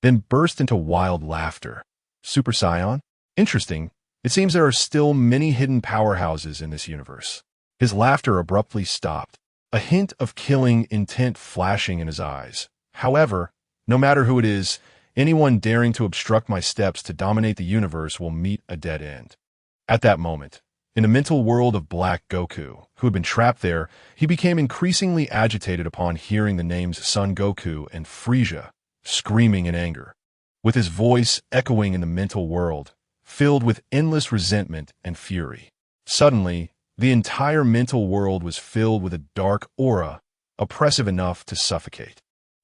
then burst into wild laughter. Super Saiyan? Interesting. It seems there are still many hidden powerhouses in this universe. His laughter abruptly stopped, a hint of killing intent flashing in his eyes. However, no matter who it is, anyone daring to obstruct my steps to dominate the universe will meet a dead end. At that moment, in the mental world of Black Goku, who had been trapped there, he became increasingly agitated upon hearing the names Son Goku and Frieza, screaming in anger. With his voice echoing in the mental world, filled with endless resentment and fury. Suddenly, the entire mental world was filled with a dark aura, oppressive enough to suffocate.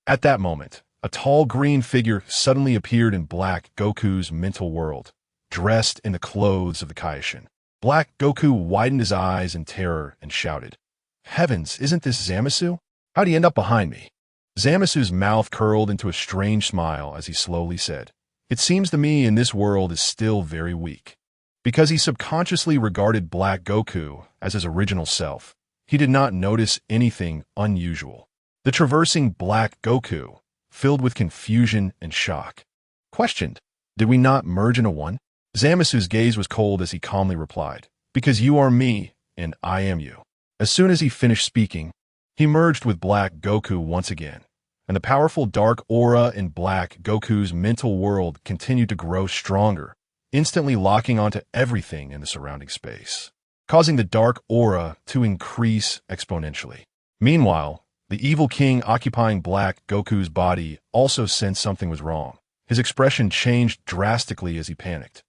At that moment, a tall green figure suddenly appeared in Black Goku's mental world, dressed in the clothes of the Kaishin. Black Goku widened his eyes in terror and shouted, "Heavens, isn't this Zamasu? How'd he end up behind me?" Zamasu's mouth curled into a strange smile as he slowly said, "It seems to me in this world is still very weak." Because he subconsciously regarded Black Goku as his original self, he did not notice anything unusual. The traversing Black Goku, filled with confusion and shock, questioned, "Did we not merge into one?" Zamasu's gaze was cold as he calmly replied, "Because you are me, and I am you." As soon as he finished speaking, he merged with Black Goku once again, and the powerful dark aura in Black Goku's mental world continued to grow stronger, instantly locking onto everything in the surrounding space, causing the dark aura to increase exponentially. Meanwhile, the evil king occupying Black Goku's body also sensed something was wrong. His expression changed drastically as he panicked.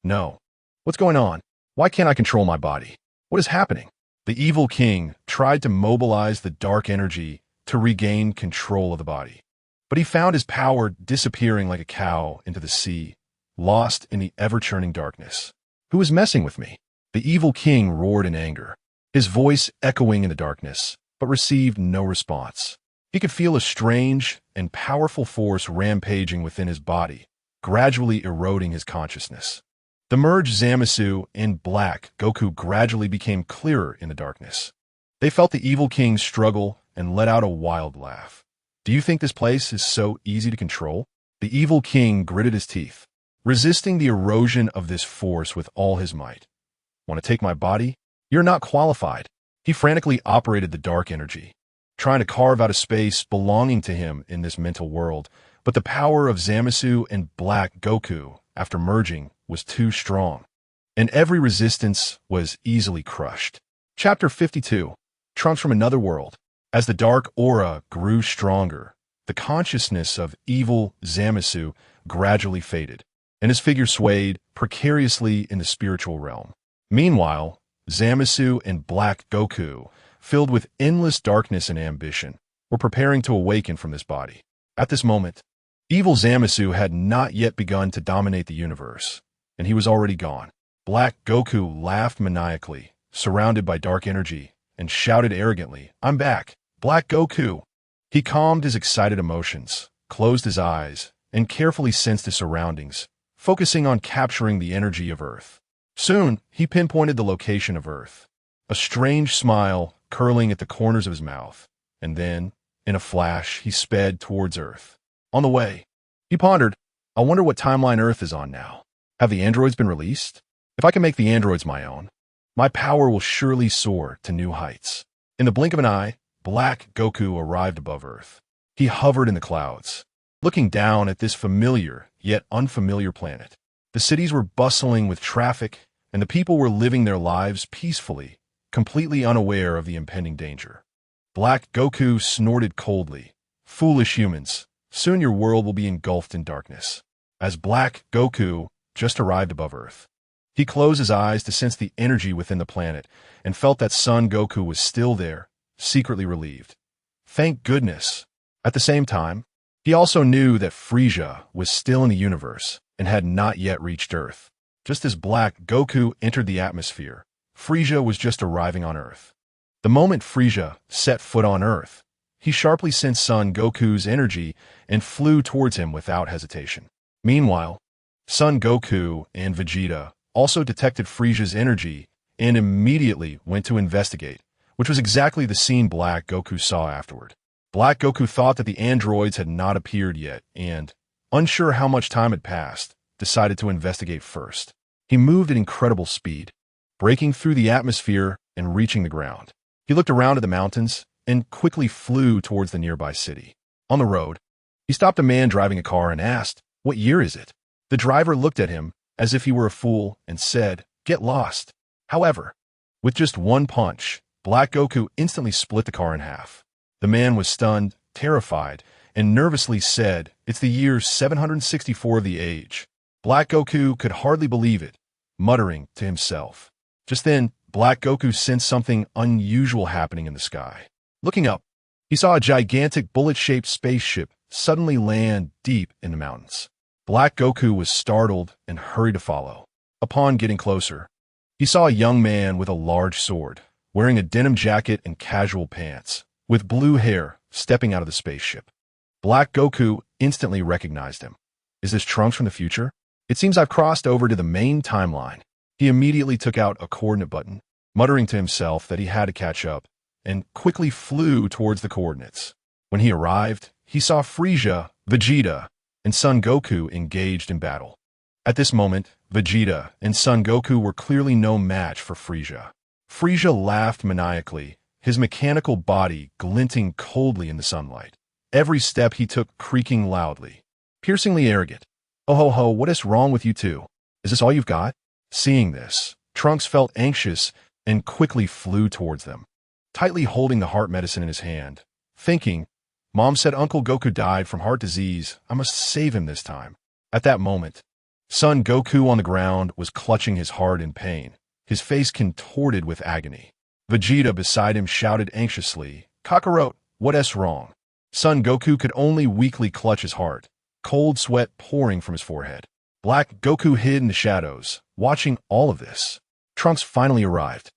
"No. What's going on? Why can't I control my body? What is happening?" The evil king tried to mobilize the dark energy to regain control of the body, but he found his power disappearing like a cow into the sea, lost in the ever-churning darkness. "Who is messing with me?" The evil king roared in anger, his voice echoing in the darkness, but received no response. He could feel a strange and powerful force rampaging within his body, gradually eroding his consciousness. The merged Zamasu and Black Goku gradually became clearer in the darkness. They felt the evil king struggle and let out a wild laugh. "Do you think this place is so easy to control?" The evil king gritted his teeth, resisting the erosion of this force with all his might. "Want to take my body? You're not qualified." He frantically operated the dark energy, trying to carve out a space belonging to him in this mental world, but the power of Zamasu and Black Goku, after merging, was too strong, and every resistance was easily crushed. Chapter 52. Trunks from Another World. As the dark aura grew stronger, the consciousness of evil Zamasu gradually faded, and his figure swayed precariously in the spiritual realm. Meanwhile, Zamasu and Black Goku, filled with endless darkness and ambition, were preparing to awaken from this body. At this moment, evil Zamasu had not yet begun to dominate the universe, and he was already gone. Black Goku laughed maniacally, surrounded by dark energy, and shouted arrogantly, "I'm back, Black Goku!" He calmed his excited emotions, closed his eyes, and carefully sensed his surroundings, focusing on capturing the energy of Earth. Soon, he pinpointed the location of Earth, a strange smile curling at the corners of his mouth, and then, in a flash, he sped towards Earth. On the way, He pondered, I wonder what timeline Earth is on now. Have the androids been released? If I can make the androids my own, my power will surely soar to new heights. In the blink of an eye, Black Goku arrived above Earth. He hovered in the clouds, looking down at this familiar yet unfamiliar planet. The cities were bustling with traffic, and the people were living their lives peacefully, completely unaware of the impending danger. Black Goku snorted coldly. Foolish humans, soon your world will be engulfed in darkness. As Black Goku just arrived above Earth, he closed his eyes to sense the energy within the planet and felt that Son Goku was still there, secretly relieved. Thank goodness. At the same time, he also knew that Frieza was still in the universe and had not yet reached Earth. Just as Black Goku entered the atmosphere, Frieza was just arriving on Earth. The moment Frieza set foot on Earth, he sharply sensed Son Goku's energy and flew towards him without hesitation. Meanwhile, Son Goku and Vegeta also detected Frieza's energy and immediately went to investigate, which was exactly the scene Black Goku saw afterward. Black Goku thought that the androids had not appeared yet and, unsure how much time had passed, decided to investigate first. He moved at incredible speed, breaking through the atmosphere and reaching the ground. He looked around at the mountains and quickly flew towards the nearby city. On the road, he stopped a man driving a car and asked, "What year is it?" The driver looked at him as if he were a fool and said, "Get lost." However, with just one punch, Black Goku instantly split the car in half. The man was stunned, terrified, and nervously said, "It's the year 764 of the age." Black Goku could hardly believe it, muttering to himself. Just then, Black Goku sensed something unusual happening in the sky. Looking up, he saw a gigantic bullet-shaped spaceship suddenly land deep in the mountains. Black Goku was startled and hurried to follow. Upon getting closer, he saw a young man with a large sword, wearing a denim jacket and casual pants, with blue hair, stepping out of the spaceship. Black Goku instantly recognized him. Is this Trunks from the future? It seems I've crossed over to the main timeline. He immediately took out a coordinate button, muttering to himself that he had to catch up, and quickly flew towards the coordinates. When he arrived, he saw Frieza, Vegeta, and Son Goku engaged in battle. At this moment, Vegeta and Son Goku were clearly no match for Frieza. Frieza laughed maniacally, his mechanical body glinting coldly in the sunlight. Every step he took creaking loudly. Piercingly arrogant. "Oh ho ho, what is wrong with you two? Is this all you've got?" Seeing this, Trunks felt anxious and quickly flew towards them, tightly holding the heart medicine in his hand, thinking, "Mom said Uncle Goku died from heart disease. I must save him this time." At that moment, Son Goku on the ground was clutching his heart in pain, his face contorted with agony. Vegeta beside him shouted anxiously, "Kakarot, what's wrong?" Son Goku could only weakly clutch his heart, cold sweat pouring from his forehead. Black Goku hid in the shadows, watching all of this. Trunks finally arrived,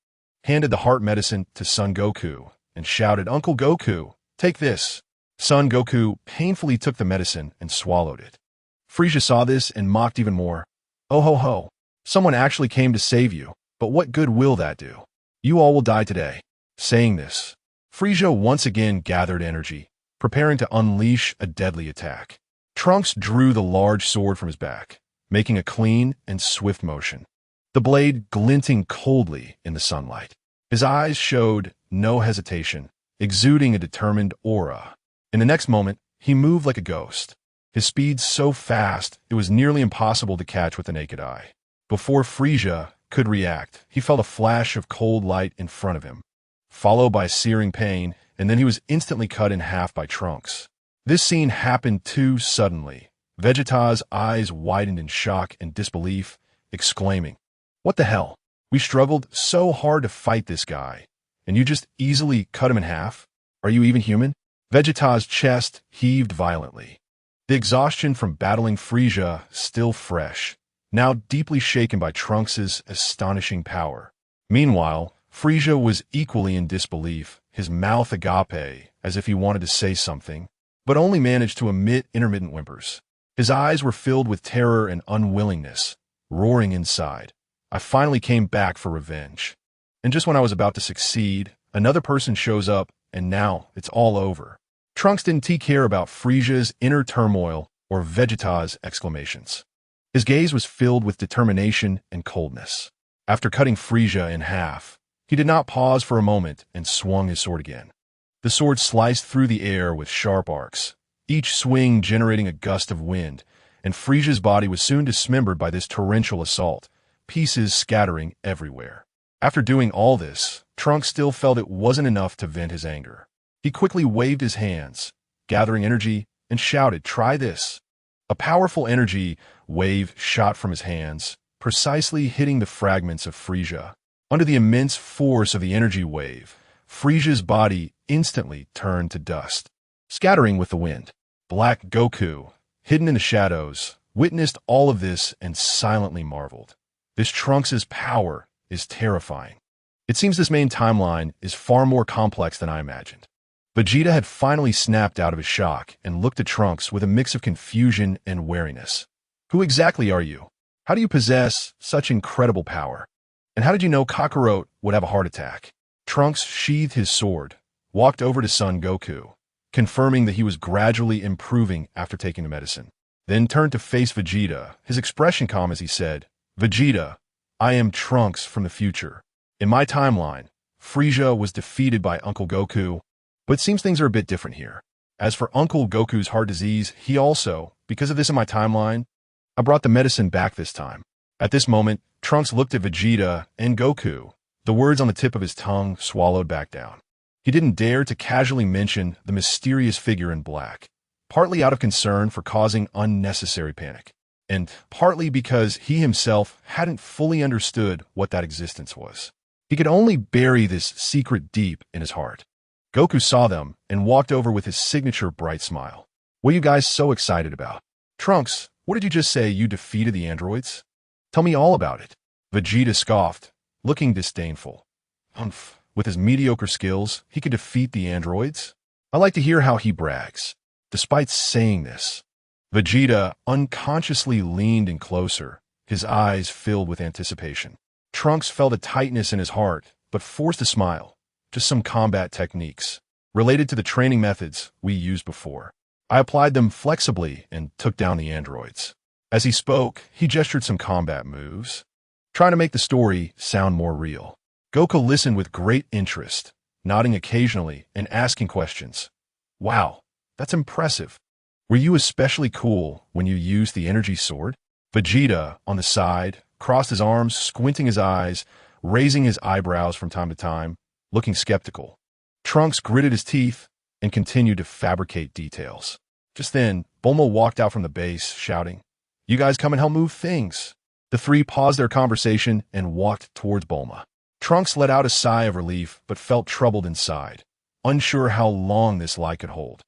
handed the heart medicine to Son Goku, and shouted, "Uncle Goku, take this." Son Goku painfully took the medicine and swallowed it. Frieza saw this and mocked even more. "Oh ho ho, someone actually came to save you, but what good will that do? You all will die today." Saying this, Frieza once again gathered energy, preparing to unleash a deadly attack. Trunks drew the large sword from his back, making a clean and swift motion, the blade glinting coldly in the sunlight. His eyes showed no hesitation, exuding a determined aura. In the next moment, he moved like a ghost, his speed so fast it was nearly impossible to catch with the naked eye. Before Frieza could react, he felt a flash of cold light in front of him, followed by searing pain, and then he was instantly cut in half by Trunks. This scene happened too suddenly. Vegeta's eyes widened in shock and disbelief, exclaiming, "What the hell? We struggled so hard to fight this guy, and you just easily cut him in half? Are you even human?" Vegeta's chest heaved violently. The exhaustion from battling Frieza still fresh, now deeply shaken by Trunks' astonishing power. Meanwhile, Frieza was equally in disbelief, his mouth agape, as if he wanted to say something, but only managed to emit intermittent whimpers. His eyes were filled with terror and unwillingness, roaring inside. "I finally came back for revenge. And just when I was about to succeed, another person shows up, and now it's all over." Trunks didn't care about Frieza's inner turmoil or Vegeta's exclamations. His gaze was filled with determination and coldness. After cutting Frieza in half, he did not pause for a moment and swung his sword again. The sword sliced through the air with sharp arcs, each swing generating a gust of wind, and Frieza's body was soon dismembered by this torrential assault, pieces scattering everywhere. After doing all this, Trunks still felt it wasn't enough to vent his anger. He quickly waved his hands, gathering energy, and shouted, "Try this." A powerful energy wave shot from his hands, precisely hitting the fragments of Frieza. Under the immense force of the energy wave, Frieza's body instantly turned to dust, scattering with the wind. Black Goku, hidden in the shadows, witnessed all of this and silently marveled. This Trunks' power is terrifying. It seems this main timeline is far more complex than I imagined. Vegeta had finally snapped out of his shock and looked at Trunks with a mix of confusion and wariness. "Who exactly are you? How do you possess such incredible power? And how did you know Kakarot would have a heart attack?" Trunks sheathed his sword, walked over to Son Goku, confirming that he was gradually improving after taking the medicine, then turned to face Vegeta, his expression calm as he said, "Vegeta, I am Trunks from the future. In my timeline, Frieza was defeated by Uncle Goku, but it seems things are a bit different here. As for Uncle Goku's heart disease, he also, because of this in my timeline, I brought the medicine back this time." At this moment, Trunks looked at Vegeta and Goku, the words on the tip of his tongue swallowed back down. He didn't dare to casually mention the mysterious figure in black, partly out of concern for causing unnecessary panic, and partly because he himself hadn't fully understood what that existence was. He could only bury this secret deep in his heart. Goku saw them and walked over with his signature bright smile. "What are you guys so excited about?" "Trunks, what did you just say? You defeated the androids? Tell me all about it." Vegeta scoffed, looking disdainful. "Humph. With his mediocre skills, he could defeat the androids? I like to hear how he brags." Despite saying this, Vegeta unconsciously leaned in closer, his eyes filled with anticipation. Trunks felt a tightness in his heart, but forced a smile. "Just some combat techniques, related to the training methods we used before. I applied them flexibly and took down the androids." As he spoke, he gestured some combat moves, trying to make the story sound more real. Goku listened with great interest, nodding occasionally and asking questions. "Wow, that's impressive. Were you especially cool when you used the energy sword?" Vegeta, on the side, crossed his arms, squinting his eyes, raising his eyebrows from time to time, looking skeptical. Trunks gritted his teeth and continued to fabricate details. Just then, Bulma walked out from the base, shouting, "You guys come and help move things." The three paused their conversation and walked towards Bulma. Trunks let out a sigh of relief, but felt troubled inside, unsure how long this lie could hold.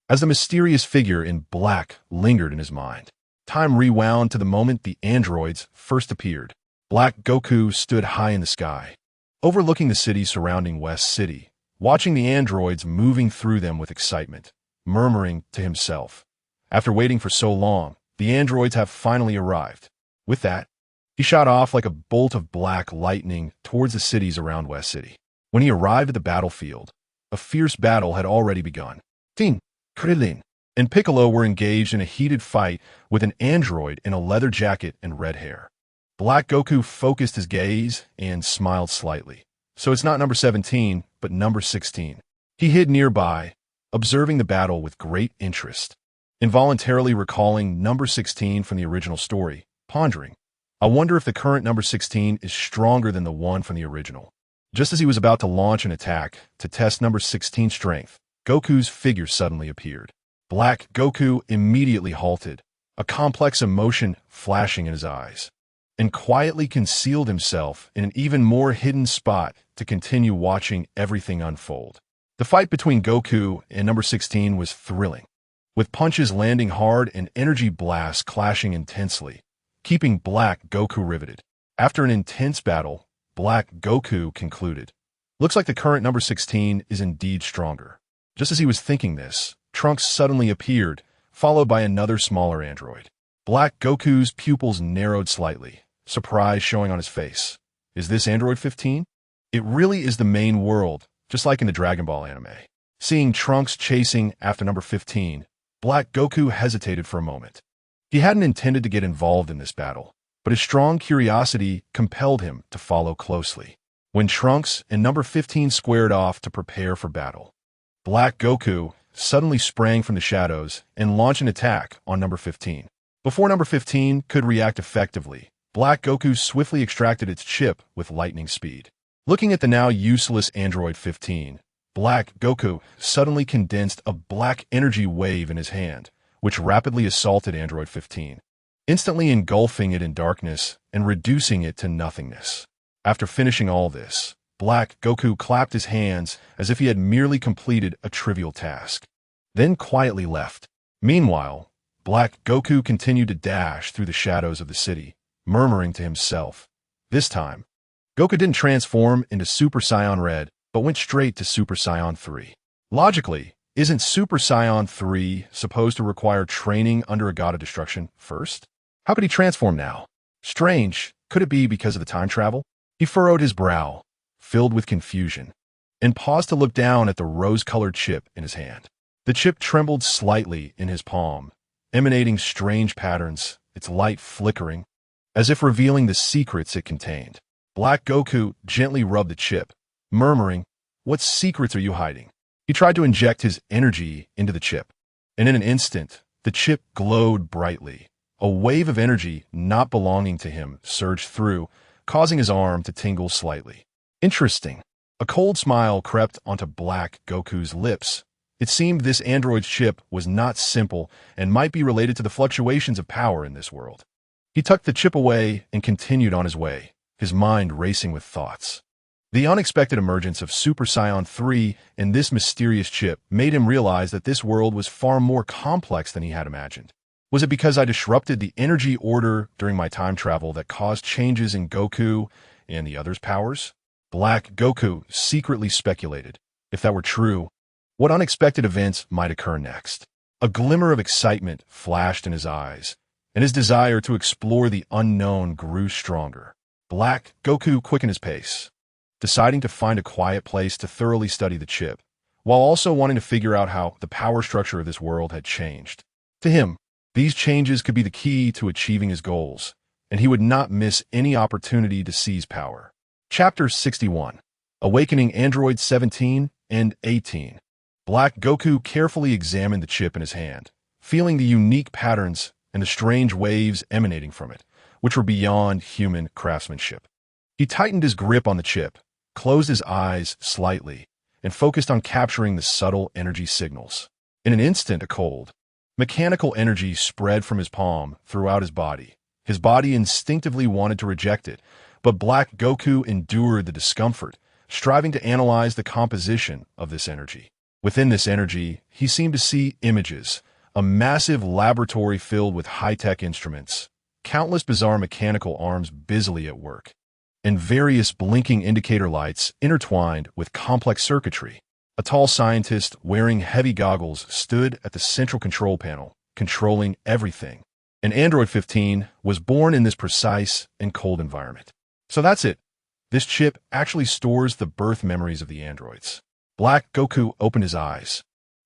As the mysterious figure in black lingered in his mind, time rewound to the moment the androids first appeared. Black Goku stood high in the sky, overlooking the city surrounding West City, watching the androids moving through them with excitement, murmuring to himself, "After waiting for so long, the androids have finally arrived." With that, he shot off like a bolt of black lightning towards the cities around West City. When he arrived at the battlefield, a fierce battle had already begun. Ting, Krillin, and Piccolo were engaged in a heated fight with an android in a leather jacket and red hair. Black Goku focused his gaze and smiled slightly. "So it's not number 17, but number 16. He hid nearby, observing the battle with great interest, involuntarily recalling number 16 from the original story, pondering, "I wonder if the current number 16 is stronger than the one from the original." Just as he was about to launch an attack to test number 16's strength, Goku's figure suddenly appeared. Black Goku immediately halted, a complex emotion flashing in his eyes, and quietly concealed himself in an even more hidden spot to continue watching everything unfold. The fight between Goku and number 16 was thrilling, with punches landing hard and energy blasts clashing intensely, keeping Black Goku riveted. After an intense battle, Black Goku concluded, "Looks like the current number 16 is indeed stronger." Just as he was thinking this, Trunks suddenly appeared, followed by another smaller android. Black Goku's pupils narrowed slightly, surprise showing on his face. "Is this Android 15? It really is the main world, just like in the Dragon Ball anime." Seeing Trunks chasing after number 15, Black Goku hesitated for a moment. He hadn't intended to get involved in this battle, but his strong curiosity compelled him to follow closely. When Trunks and number 15 squared off to prepare for battle, Black Goku suddenly sprang from the shadows and launched an attack on number 15. Before number 15 could react effectively, Black Goku swiftly extracted its chip with lightning speed. Looking at the now useless Android 15, Black Goku suddenly condensed a black energy wave in his hand, which rapidly assaulted Android 15, instantly engulfing it in darkness and reducing it to nothingness. After finishing all this, Black Goku clapped his hands as if he had merely completed a trivial task, then quietly left. Meanwhile, Black Goku continued to dash through the shadows of the city, murmuring to himself. This time, Goku didn't transform into Super Saiyan Red, but went straight to Super Saiyan 3. Logically, isn't Super Saiyan 3 supposed to require training under a god of destruction first? How could he transform now? Strange, could it be because of the time travel? He furrowed his brow, filled with confusion, and paused to look down at the rose-colored chip in his hand. The chip trembled slightly in his palm, emanating strange patterns, its light flickering, as if revealing the secrets it contained. Black Goku gently rubbed the chip, murmuring, "What secrets are you hiding?" He tried to inject his energy into the chip, and in an instant, the chip glowed brightly. A wave of energy not belonging to him surged through, causing his arm to tingle slightly. Interesting. A cold smile crept onto Black Goku's lips. It seemed this android's chip was not simple and might be related to the fluctuations of power in this world. He tucked the chip away and continued on his way, his mind racing with thoughts. The unexpected emergence of Super Saiyan 3 and this mysterious chip made him realize that this world was far more complex than he had imagined. Was it because I disrupted the energy order during my time travel that caused changes in Goku and the others' powers? Black Goku secretly speculated. If that were true, what unexpected events might occur next? A glimmer of excitement flashed in his eyes, and his desire to explore the unknown grew stronger. Black Goku quickened his pace, deciding to find a quiet place to thoroughly study the chip, while also wanting to figure out how the power structure of this world had changed. To him, these changes could be the key to achieving his goals, and he would not miss any opportunity to seize power. Chapter 61. Awakening Android 17 and 18. Black Goku carefully examined the chip in his hand, feeling the unique patterns and the strange waves emanating from it, which were beyond human craftsmanship. He tightened his grip on the chip, closed his eyes slightly, and focused on capturing the subtle energy signals. In an instant, a cold, mechanical energy spread from his palm throughout his body. His body instinctively wanted to reject it, but Black Goku endured the discomfort, striving to analyze the composition of this energy. Within this energy, he seemed to see images, a massive laboratory filled with high-tech instruments, countless bizarre mechanical arms busily at work, and various blinking indicator lights intertwined with complex circuitry. A tall scientist wearing heavy goggles stood at the central control panel, controlling everything. And Android 15 was born in this precise and cold environment. So that's it. This chip actually stores the birth memories of the androids. Black Goku opened his eyes,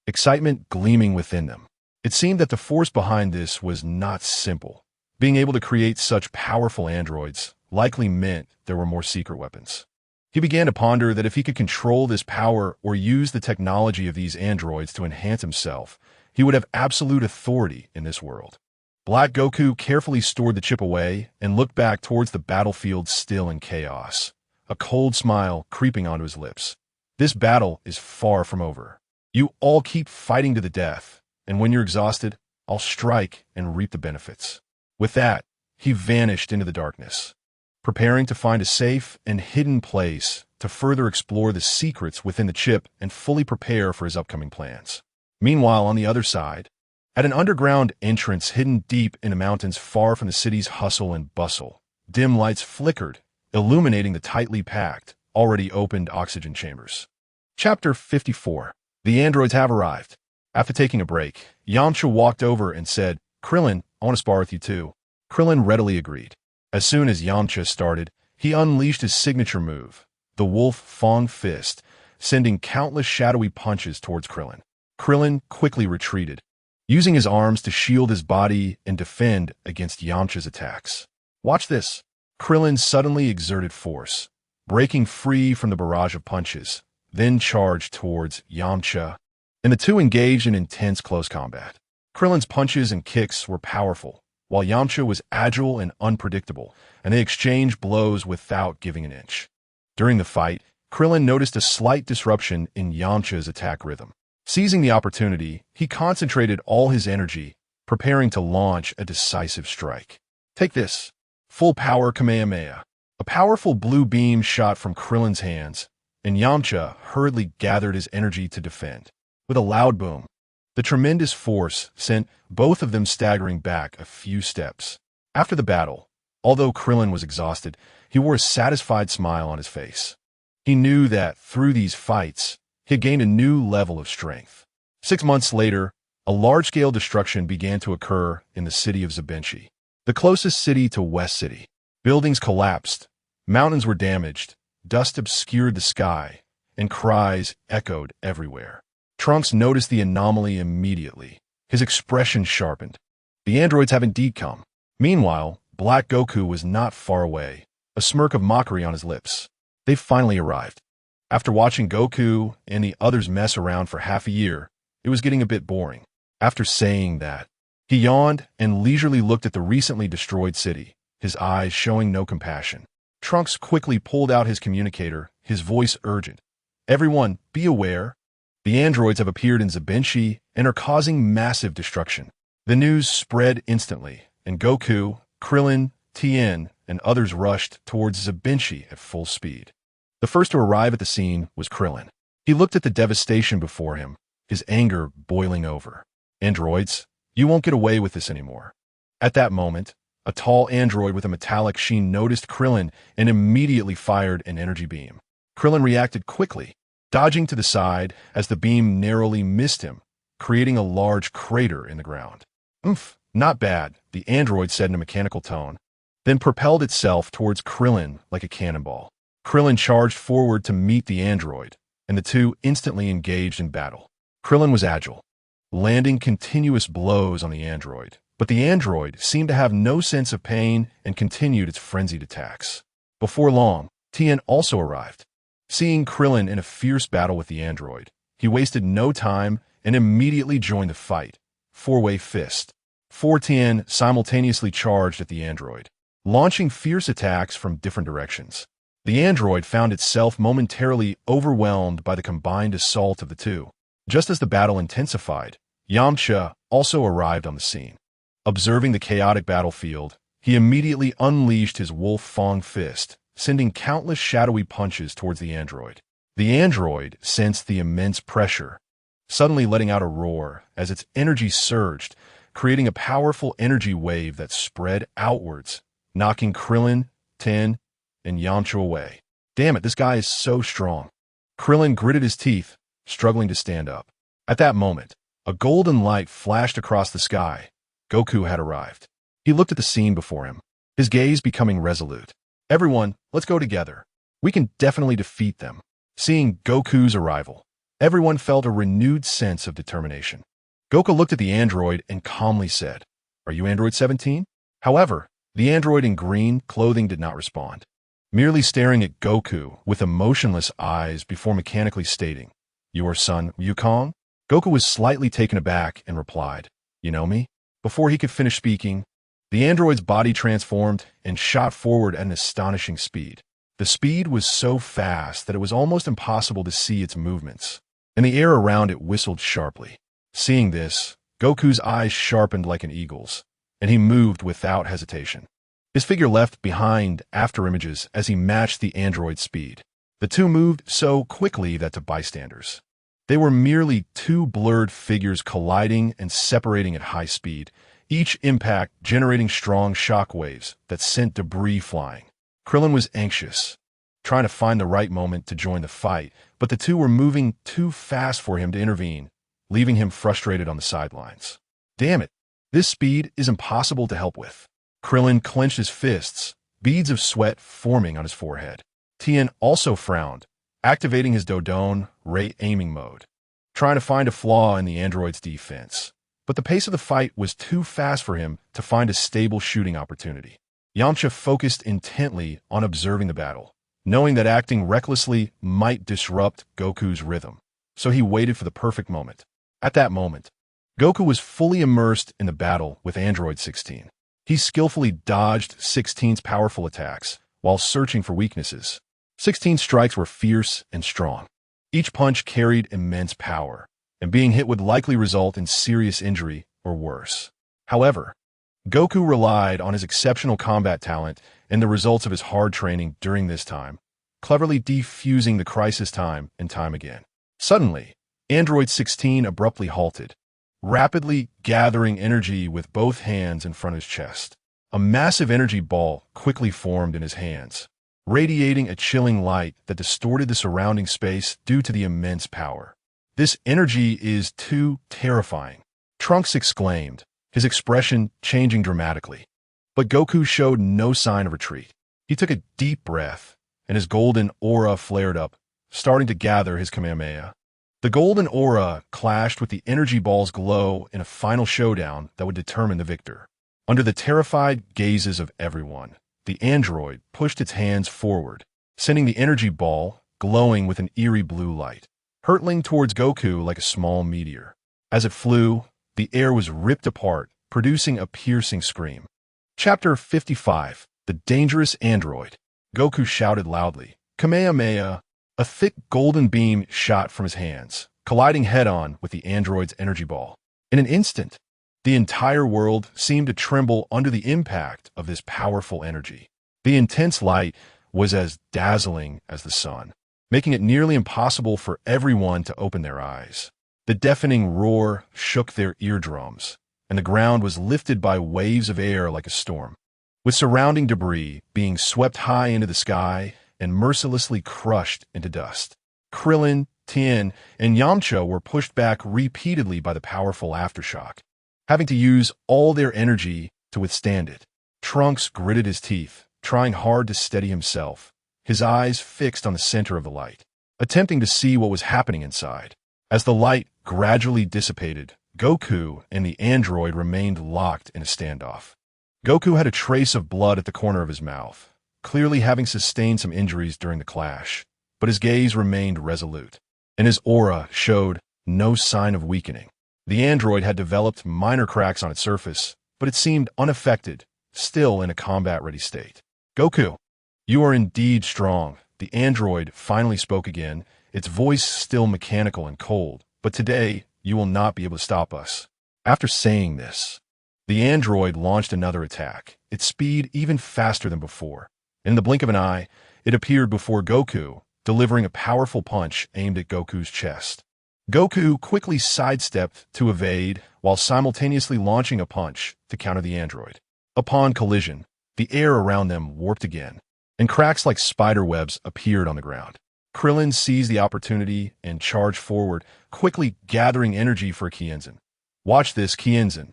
excitement gleaming within them. It seemed that the force behind this was not simple. Being able to create such powerful androids likely meant there were more secret weapons. He began to ponder that if he could control this power or use the technology of these androids to enhance himself, he would have absolute authority in this world. Black Goku carefully stored the chip away and looked back towards the battlefield still in chaos, a cold smile creeping onto his lips. This battle is far from over. You all keep fighting to the death, and when you're exhausted, I'll strike and reap the benefits. With that, he vanished into the darkness, preparing to find a safe and hidden place to further explore the secrets within the chip and fully prepare for his upcoming plans. Meanwhile, on the other side, at an underground entrance hidden deep in the mountains far from the city's hustle and bustle, dim lights flickered, illuminating the tightly packed, already opened oxygen chambers. Chapter 54. The androids have arrived. After taking a break, Yamcha walked over and said, "Krillin, I want to spar with you too." Krillin readily agreed. As soon as Yamcha started, he unleashed his signature move, the Wolf Fong Fist, sending countless shadowy punches towards Krillin. Krillin quickly retreated, using his arms to shield his body and defend against Yamcha's attacks. Watch this. Krillin suddenly exerted force, breaking free from the barrage of punches, then charged towards Yamcha, and the two engaged in intense close combat. Krillin's punches and kicks were powerful, while Yamcha was agile and unpredictable, and they exchanged blows without giving an inch. During the fight, Krillin noticed a slight disruption in Yamcha's attack rhythm. Seizing the opportunity, he concentrated all his energy, preparing to launch a decisive strike. Take this. Full power Kamehameha. A powerful blue beam shot from Krillin's hands, and Yamcha hurriedly gathered his energy to defend. With a loud boom, the tremendous force sent both of them staggering back a few steps. After the battle, although Krillin was exhausted, he wore a satisfied smile on his face. He knew that through these fights, he had gained a new level of strength. 6 months later, a large-scale destruction began to occur in the city of Zabenshi, the closest city to West City. Buildings collapsed, mountains were damaged, dust obscured the sky, and cries echoed everywhere. Trunks noticed the anomaly immediately. His expression sharpened. The androids have indeed come. Meanwhile, Black Goku was not far away, a smirk of mockery on his lips. They finally arrived. After watching Goku and the others mess around for half a year, it was getting a bit boring. After saying that, he yawned and leisurely looked at the recently destroyed city, his eyes showing no compassion. Trunks quickly pulled out his communicator, his voice urgent. Everyone, be aware. The androids have appeared in Zabenshi and are causing massive destruction. The news spread instantly, and Goku, Krillin, Tien, and others rushed towards Zabenshi at full speed. The first to arrive at the scene was Krillin. He looked at the devastation before him, his anger boiling over. Androids, you won't get away with this anymore. At that moment, a tall android with a metallic sheen noticed Krillin and immediately fired an energy beam. Krillin reacted quickly, dodging to the side as the beam narrowly missed him, creating a large crater in the ground. "Oomph, not bad," the android said in a mechanical tone, then propelled itself towards Krillin like a cannonball. Krillin charged forward to meet the android, and the two instantly engaged in battle. Krillin was agile, landing continuous blows on the android, but the android seemed to have no sense of pain and continued its frenzied attacks. Before long, Tien also arrived. Seeing Krillin in a fierce battle with the android, he wasted no time and immediately joined the fight. Four-way fist. Tien simultaneously charged at the android, launching fierce attacks from different directions. The android found itself momentarily overwhelmed by the combined assault of the two. Just as the battle intensified, Yamcha also arrived on the scene. Observing the chaotic battlefield, he immediately unleashed his Wolf Fang fist, sending countless shadowy punches towards the android. The android sensed the immense pressure, suddenly letting out a roar as its energy surged, creating a powerful energy wave that spread outwards, knocking Krillin, Tien, and Yamcha away. Damn it, this guy is so strong. Krillin gritted his teeth, struggling to stand up. At that moment, a golden light flashed across the sky. Goku had arrived. He looked at the scene before him, his gaze becoming resolute. "Everyone, let's go together. We can definitely defeat them." Seeing Goku's arrival, everyone felt a renewed sense of determination. Goku looked at the android and calmly said, "Are you Android 17? However, the android in green clothing did not respond, merely staring at Goku with emotionless eyes before mechanically stating, "Your son, Wukong?" Goku was slightly taken aback and replied, "You know me?" Before he could finish speaking, the android's body transformed and shot forward at an astonishing speed. The speed was so fast that it was almost impossible to see its movements, and the air around it whistled sharply. Seeing this, Goku's eyes sharpened like an eagle's, and he moved without hesitation. His figure left behind afterimages as he matched the android's speed. The two moved so quickly that to bystanders, they were merely two blurred figures colliding and separating at high speed, each impact generating strong shock waves that sent debris flying. Krillin was anxious, trying to find the right moment to join the fight, but the two were moving too fast for him to intervene, leaving him frustrated on the sidelines. Damn it, this speed is impossible to help with. Krillin clenched his fists, beads of sweat forming on his forehead. Tien also frowned, activating his Dodon Ray aiming mode, trying to find a flaw in the android's defense. but the pace of the fight was too fast for him to find a stable shooting opportunity. Yamcha focused intently on observing the battle, knowing that acting recklessly might disrupt Goku's rhythm, so he waited for the perfect moment. At that moment, Goku was fully immersed in the battle with Android 16. He skillfully dodged 16's powerful attacks while searching for weaknesses. 16's strikes were fierce and strong. Each punch carried immense power, and being hit would likely result in serious injury or worse. However, Goku relied on his exceptional combat talent and the results of his hard training during this time, cleverly defusing the crisis time and time again. Suddenly, Android 16 abruptly halted, rapidly gathering energy with both hands in front of his chest. A massive energy ball quickly formed in his hands, radiating a chilling light that distorted the surrounding space due to the immense power. "This energy is too terrifying," Trunks exclaimed, his expression changing dramatically. But Goku showed no sign of retreat. He took a deep breath, and his golden aura flared up, starting to gather his Kamehameha. The golden aura clashed with the energy ball's glow in a final showdown that would determine the victor. Under the terrified gazes of everyone, the android pushed its hands forward, sending the energy ball glowing with an eerie blue light, hurtling towards Goku like a small meteor. As it flew, the air was ripped apart, producing a piercing scream. Chapter 55. The Dangerous Android. Goku shouted loudly, "Kamehameha!" A thick golden beam shot from his hands, colliding head-on with the android's energy ball. In an instant, the entire world seemed to tremble under the impact of this powerful energy. The intense light was as dazzling as the sun, making it nearly impossible for everyone to open their eyes. The deafening roar shook their eardrums, and the ground was lifted by waves of air like a storm, with surrounding debris being swept high into the sky and mercilessly crushed into dust. Krillin, Tien, and Yamcha were pushed back repeatedly by the powerful aftershock, having to use all their energy to withstand it. Trunks gritted his teeth, trying hard to steady himself, his eyes fixed on the center of the light, attempting to see what was happening inside. As the light gradually dissipated, Goku and the android remained locked in a standoff. Goku had a trace of blood at the corner of his mouth, clearly having sustained some injuries during the clash, but his gaze remained resolute, and his aura showed no sign of weakening. The android had developed minor cracks on its surface, but it seemed unaffected, still in a combat-ready state. "Goku, you are indeed strong," the android finally spoke again, its voice still mechanical and cold, "but today you will not be able to stop us." After saying this, the android launched another attack, its speed even faster than before. In the blink of an eye, it appeared before Goku, delivering a powerful punch aimed at Goku's chest. Goku quickly sidestepped to evade while simultaneously launching a punch to counter the android. Upon collision, the air around them warped again, and cracks like spider webs appeared on the ground. Krillin seized the opportunity and charged forward, quickly gathering energy for a Kienzan. "Watch this, Kienzan."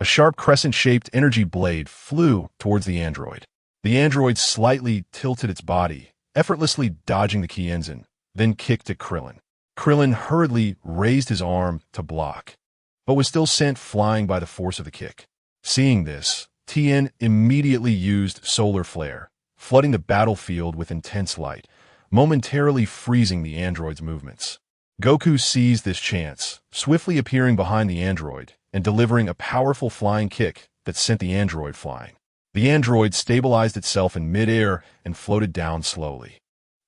A sharp crescent-shaped energy blade flew towards the android. The android slightly tilted its body, effortlessly dodging the Kienzan, then kicked at Krillin. Krillin hurriedly raised his arm to block, but was still sent flying by the force of the kick. Seeing this, Tien immediately used Solar Flare, flooding the battlefield with intense light, momentarily freezing the android's movements. Goku seized this chance, swiftly appearing behind the android and delivering a powerful flying kick that sent the android flying. The android stabilized itself in midair and floated down slowly.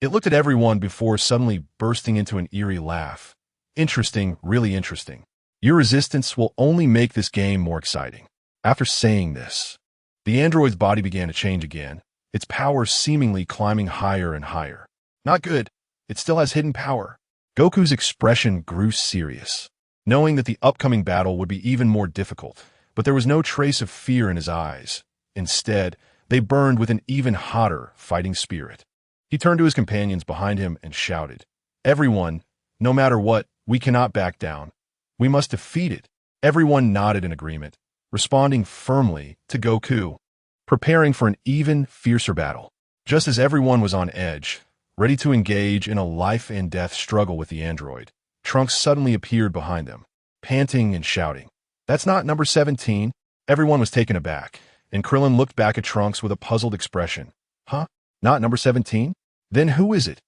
It looked at everyone before suddenly bursting into an eerie laugh. "Interesting, really interesting. Your resistance will only make this game more exciting." After saying this, the android's body began to change again, its power seemingly climbing higher and higher. "Not good. It still has hidden power." Goku's expression grew serious, knowing that the upcoming battle would be even more difficult, but there was no trace of fear in his eyes. Instead, they burned with an even hotter fighting spirit. He turned to his companions behind him and shouted, "Everyone, no matter what, we cannot back down. We must defeat it." Everyone nodded in agreement, responding firmly to Goku, preparing for an even fiercer battle. Just as everyone was on edge, ready to engage in a life-and-death struggle with the android, Trunks suddenly appeared behind them, panting and shouting, That's not number 17. Everyone was taken aback, and Krillin looked back at Trunks with a puzzled expression. Huh? Not number 17? Then who is it?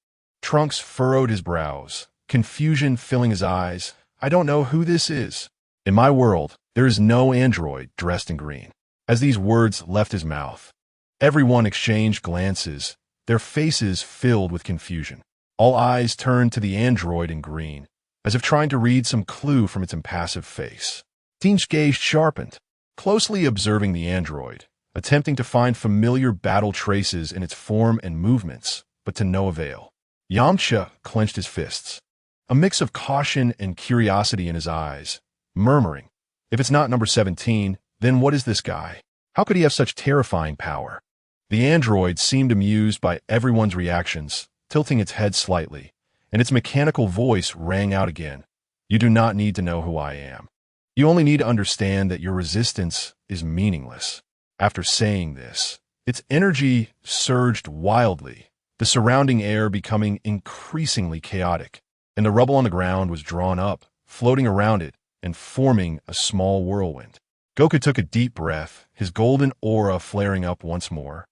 Trunks furrowed his brows, confusion filling his eyes. I don't know who this is. In my world, there is no android dressed in green. As these words left his mouth, everyone exchanged glances, their faces filled with confusion. All eyes turned to the android in green, as if trying to read some clue from its impassive face. Teen's gaze sharpened, closely observing the android, attempting to find familiar battle traces in its form and movements, but to no avail. Yamcha clenched his fists, a mix of caution and curiosity in his eyes, murmuring, if it's not number 17, then what is this guy? How could he have such terrifying power? The android seemed amused by everyone's reactions, tilting its head slightly, and its mechanical voice rang out again. You do not need to know who I am. You only need to understand that your resistance is meaningless. After saying this, its energy surged wildly, the surrounding air becoming increasingly chaotic, and the rubble on the ground was drawn up, floating around it, and forming a small whirlwind. Goku took a deep breath, his golden aura flaring up once more,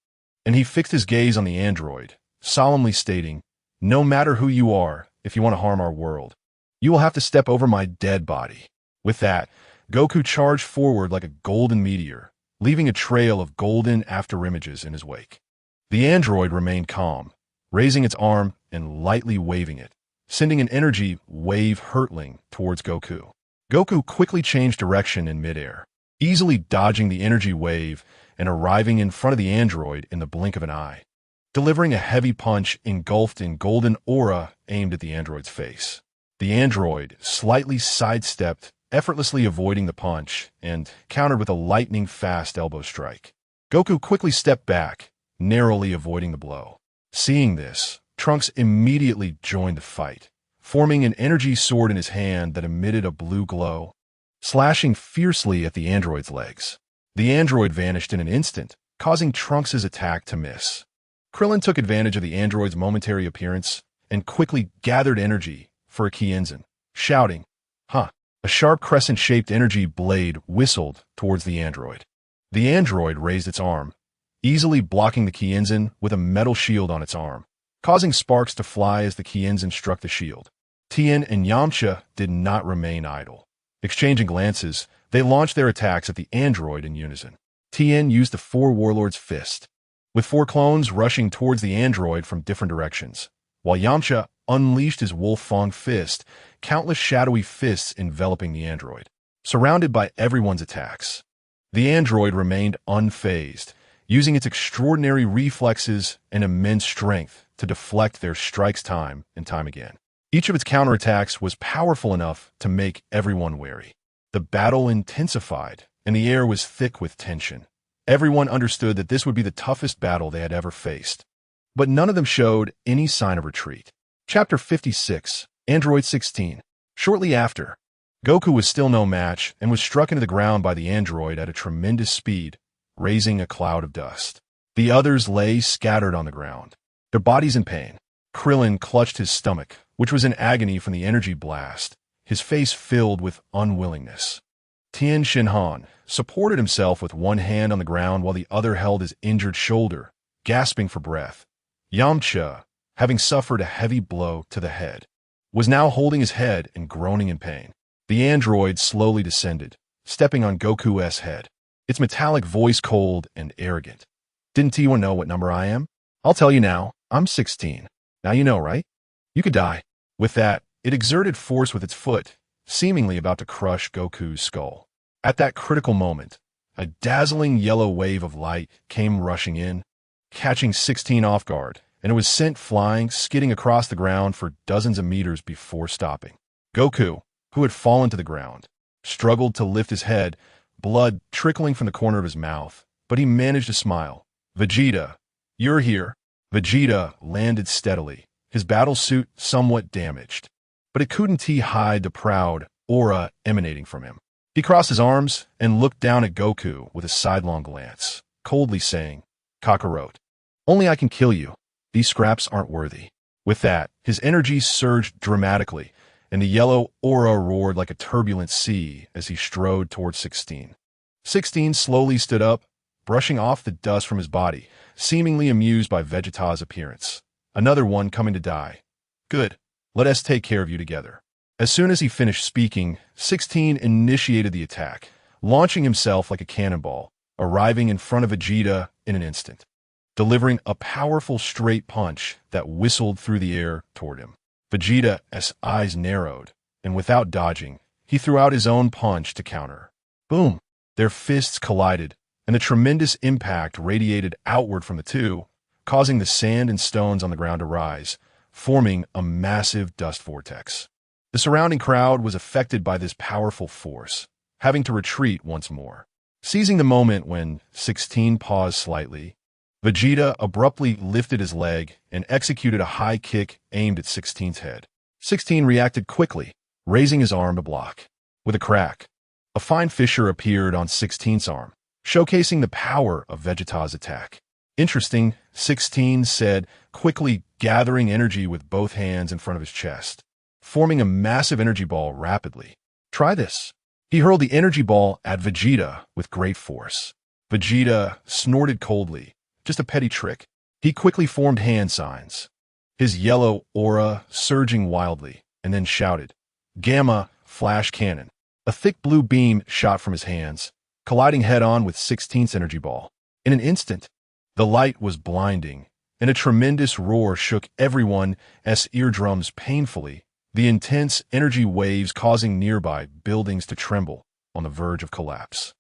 and he fixed his gaze on the android, solemnly stating, no matter who you are, if you want to harm our world, you will have to step over my dead body. With that, Goku charged forward like a golden meteor, leaving a trail of golden afterimages in his wake. The android remained calm, raising its arm and lightly waving it, sending an energy wave hurtling towards Goku. Goku quickly changed direction in midair, easily dodging the energy wave and arriving in front of the android in the blink of an eye, delivering a heavy punch engulfed in golden aura aimed at the android's face. The android slightly sidestepped, effortlessly avoiding the punch, and countered with a lightning-fast elbow strike. Goku quickly stepped back, narrowly avoiding the blow. Seeing this, Trunks immediately joined the fight, forming an energy sword in his hand that emitted a blue glow, slashing fiercely at the android's legs. The android vanished in an instant, causing Trunks' attack to miss. Krillin took advantage of the android's momentary appearance and quickly gathered energy for a Kienzan, shouting, Huh! A sharp crescent-shaped energy blade whistled towards the android. The android raised its arm, easily blocking the Kienzan with a metal shield on its arm, causing sparks to fly as the Kienzan struck the shield. Tien and Yamcha did not remain idle. Exchanging glances, they launched their attacks at the android in unison. Tien used the Four Warlords' Fist, with 4 clones rushing towards the android from different directions, while Yamcha unleashed his Wolf Fang Fist, countless shadowy fists enveloping the android. Surrounded by everyone's attacks, the android remained unfazed, using its extraordinary reflexes and immense strength to deflect their strikes time and time again. Each of its counterattacks was powerful enough to make everyone wary. The battle intensified, and the air was thick with tension. Everyone understood that this would be the toughest battle they had ever faced. But none of them showed any sign of retreat. Chapter 56, Android 16. Shortly after, Goku was still no match and was struck into the ground by the android at a tremendous speed, raising a cloud of dust. The others lay scattered on the ground, their bodies in pain. Krillin clutched his stomach, which was in agony from the energy blast, his face filled with unwillingness. Tien Shinhan supported himself with one hand on the ground while the other held his injured shoulder, gasping for breath. Yamcha, having suffered a heavy blow to the head, was now holding his head and groaning in pain. The android slowly descended, stepping on Goku's head, its metallic voice cold and arrogant. Didn't T1 know what number I am? I'll tell you now, I'm 16. Now you know, right? You could die. With that, it exerted force with its foot, seemingly about to crush Goku's skull. At that critical moment, a dazzling yellow wave of light came rushing in, catching 16 off guard, and it was sent flying, skidding across the ground for dozens of meters before stopping. Goku, who had fallen to the ground, struggled to lift his head, blood trickling from the corner of his mouth, but he managed to smile. Vegeta, you're here. Vegeta landed steadily, his battle suit somewhat damaged, but it couldn't hide the proud aura emanating from him. He crossed his arms and looked down at Goku with a sidelong glance, coldly saying, Kakarot, only I can kill you. These scraps aren't worthy. With that, his energy surged dramatically, and the yellow aura roared like a turbulent sea as he strode towards 16. 16 slowly stood up, brushing off the dust from his body, seemingly amused by Vegeta's appearance. Another one coming to die. Good. Let us take care of you together. As soon as he finished speaking, 16 initiated the attack, launching himself like a cannonball, arriving in front of Vegeta in an instant, delivering a powerful straight punch that whistled through the air toward him. Vegeta's eyes narrowed, and without dodging, he threw out his own punch to counter. Boom! Their fists collided, and the tremendous impact radiated outward from the two, causing the sand and stones on the ground to rise, forming a massive dust vortex. The surrounding crowd was affected by this powerful force, having to retreat once more. Seizing the moment when 16 paused slightly, Vegeta abruptly lifted his leg and executed a high kick aimed at 16's head. 16 reacted quickly, raising his arm to block. With a crack, a fine fissure appeared on 16's arm, showcasing the power of Vegeta's attack. Interesting, 16 said, quickly gathering energy with both hands in front of his chest, forming a massive energy ball rapidly. Try this. He hurled the energy ball at Vegeta with great force. Vegeta snorted coldly. Just a petty trick. He quickly formed hand signs, his yellow aura surging wildly, and then shouted, Gamma Flash Cannon. A thick blue beam shot from his hands, colliding head-on with 16's energy ball. In an instant, the light was blinding, and a tremendous roar shook everyone's eardrums painfully, the intense energy waves causing nearby buildings to tremble on the verge of collapse.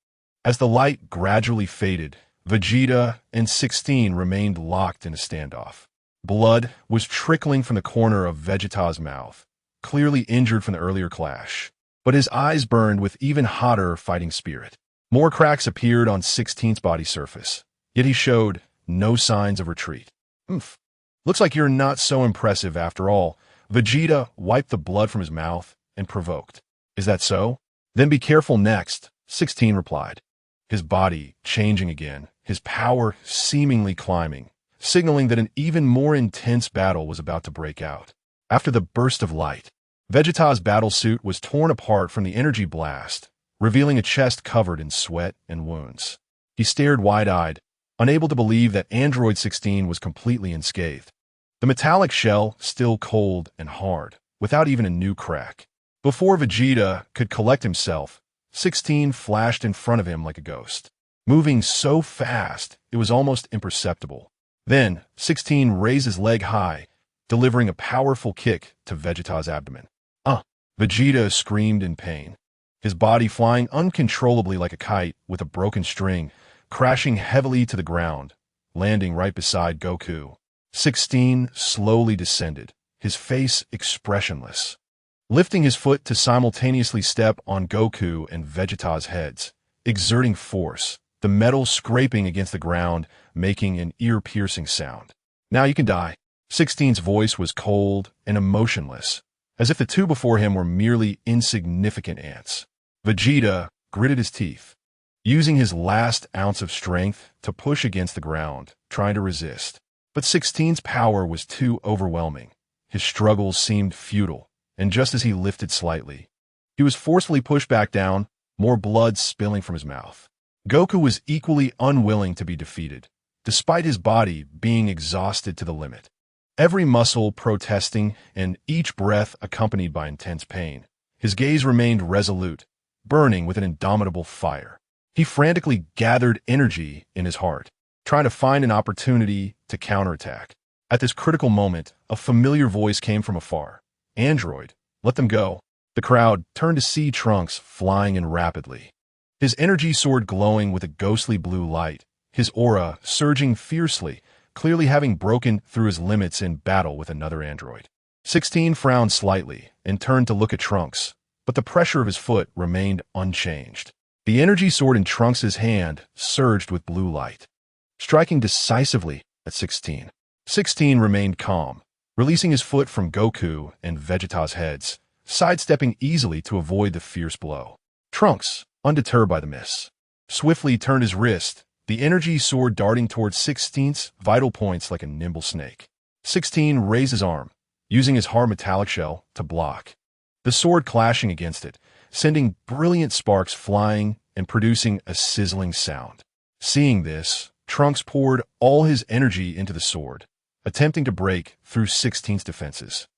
As the light gradually faded, Vegeta and 16 remained locked in a standoff. Blood was trickling from the corner of Vegeta's mouth, clearly injured from the earlier clash, but his eyes burned with even hotter fighting spirit. More cracks appeared on 16's body surface, yet he showed no signs of retreat. Looks like you're not so impressive after all. Vegeta wiped the blood from his mouth and provoked. Is that so? Then be careful next, 16 replied, his body changing again, his power seemingly climbing, signaling that an even more intense battle was about to break out. After the burst of light, Vegeta's battlesuit was torn apart from the energy blast, revealing a chest covered in sweat and wounds. He stared wide-eyed, unable to believe that Android 16 was completely unscathed. The metallic shell still cold and hard, without even a new crack. Before Vegeta could collect himself, 16 flashed in front of him like a ghost, moving so fast it was almost imperceptible. Then, 16 raised his leg high, delivering a powerful kick to Vegeta's abdomen. Vegeta screamed in pain, his body flying uncontrollably like a kite with a broken string, crashing heavily to the ground, landing right beside Goku. 16 slowly descended, his face expressionless, lifting his foot to simultaneously step on Goku and Vegeta's heads, exerting force, the metal scraping against the ground, making an ear-piercing sound. Now you can die. 16's voice was cold and emotionless, as if the two before him were merely insignificant ants. Vegeta gritted his teeth, using his last ounce of strength to push against the ground, trying to resist. But 16's power was too overwhelming. His struggles seemed futile, and just as he lifted slightly, he was forcefully pushed back down, more blood spilling from his mouth. Goku was equally unwilling to be defeated, despite his body being exhausted to the limit. Every muscle protesting and each breath accompanied by intense pain. His gaze remained resolute, burning with an indomitable fire. He frantically gathered energy in his heart, trying to find an opportunity to counterattack. At this critical moment, a familiar voice came from afar. Android, let them go. The crowd turned to see Trunks flying in rapidly, his energy sword glowing with a ghostly blue light, his aura surging fiercely, clearly having broken through his limits in battle with another android. 16 frowned slightly and turned to look at Trunks, but the pressure of his foot remained unchanged. The energy sword in Trunks' hand surged with blue light, striking decisively at 16. 16 remained calm, releasing his foot from Goku and Vegeta's heads, sidestepping easily to avoid the fierce blow. Trunks, undeterred by the miss, swiftly turned his wrist, the energy sword darting towards 16's vital points like a nimble snake. 16 raised his arm, using his hard metallic shell to block. the sword clashing against it, sending brilliant sparks flying and producing a sizzling sound. Seeing this, Trunks poured all his energy into the sword, attempting to break through 16's defenses.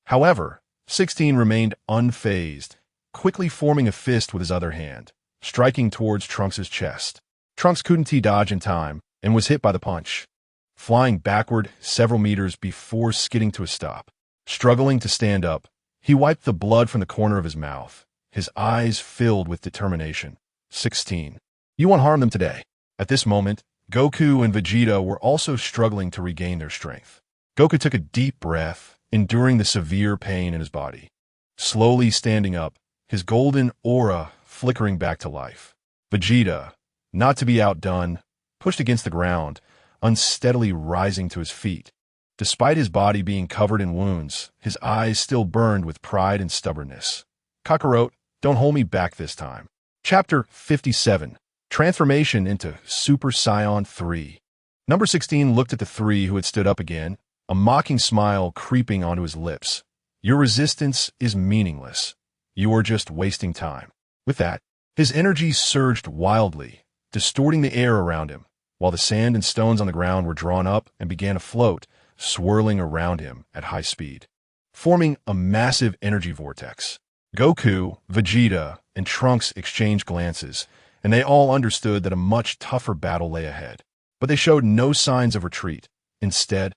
However, 16 remained unfazed, quickly forming a fist with his other hand, striking towards Trunks' chest. Trunks couldn't dodge in time and was hit by the punch, flying backward several meters before skidding to a stop. Struggling to stand up, he wiped the blood from the corner of his mouth, his eyes filled with determination. 16. You won't harm them today. At this moment, Goku and Vegeta were also struggling to regain their strength. Goku took a deep breath, enduring the severe pain in his body. Slowly standing up, his golden aura flickering back to life. Vegeta, not to be outdone, pushed against the ground, unsteadily rising to his feet. Despite his body being covered in wounds, his eyes still burned with pride and stubbornness. Kakarot, don't hold me back this time. Chapter 57. Transformation into Super Saiyan 3. Number 16 looked at the three who had stood up again, a mocking smile creeping onto his lips. Your resistance is meaningless. You are just wasting time. With that, his energy surged wildly, distorting the air around him, while the sand and stones on the ground were drawn up and began to float, swirling around him at high speed, forming a massive energy vortex. Goku, Vegeta, and Trunks exchanged glances, and they all understood that a much tougher battle lay ahead. But they showed no signs of retreat. Instead,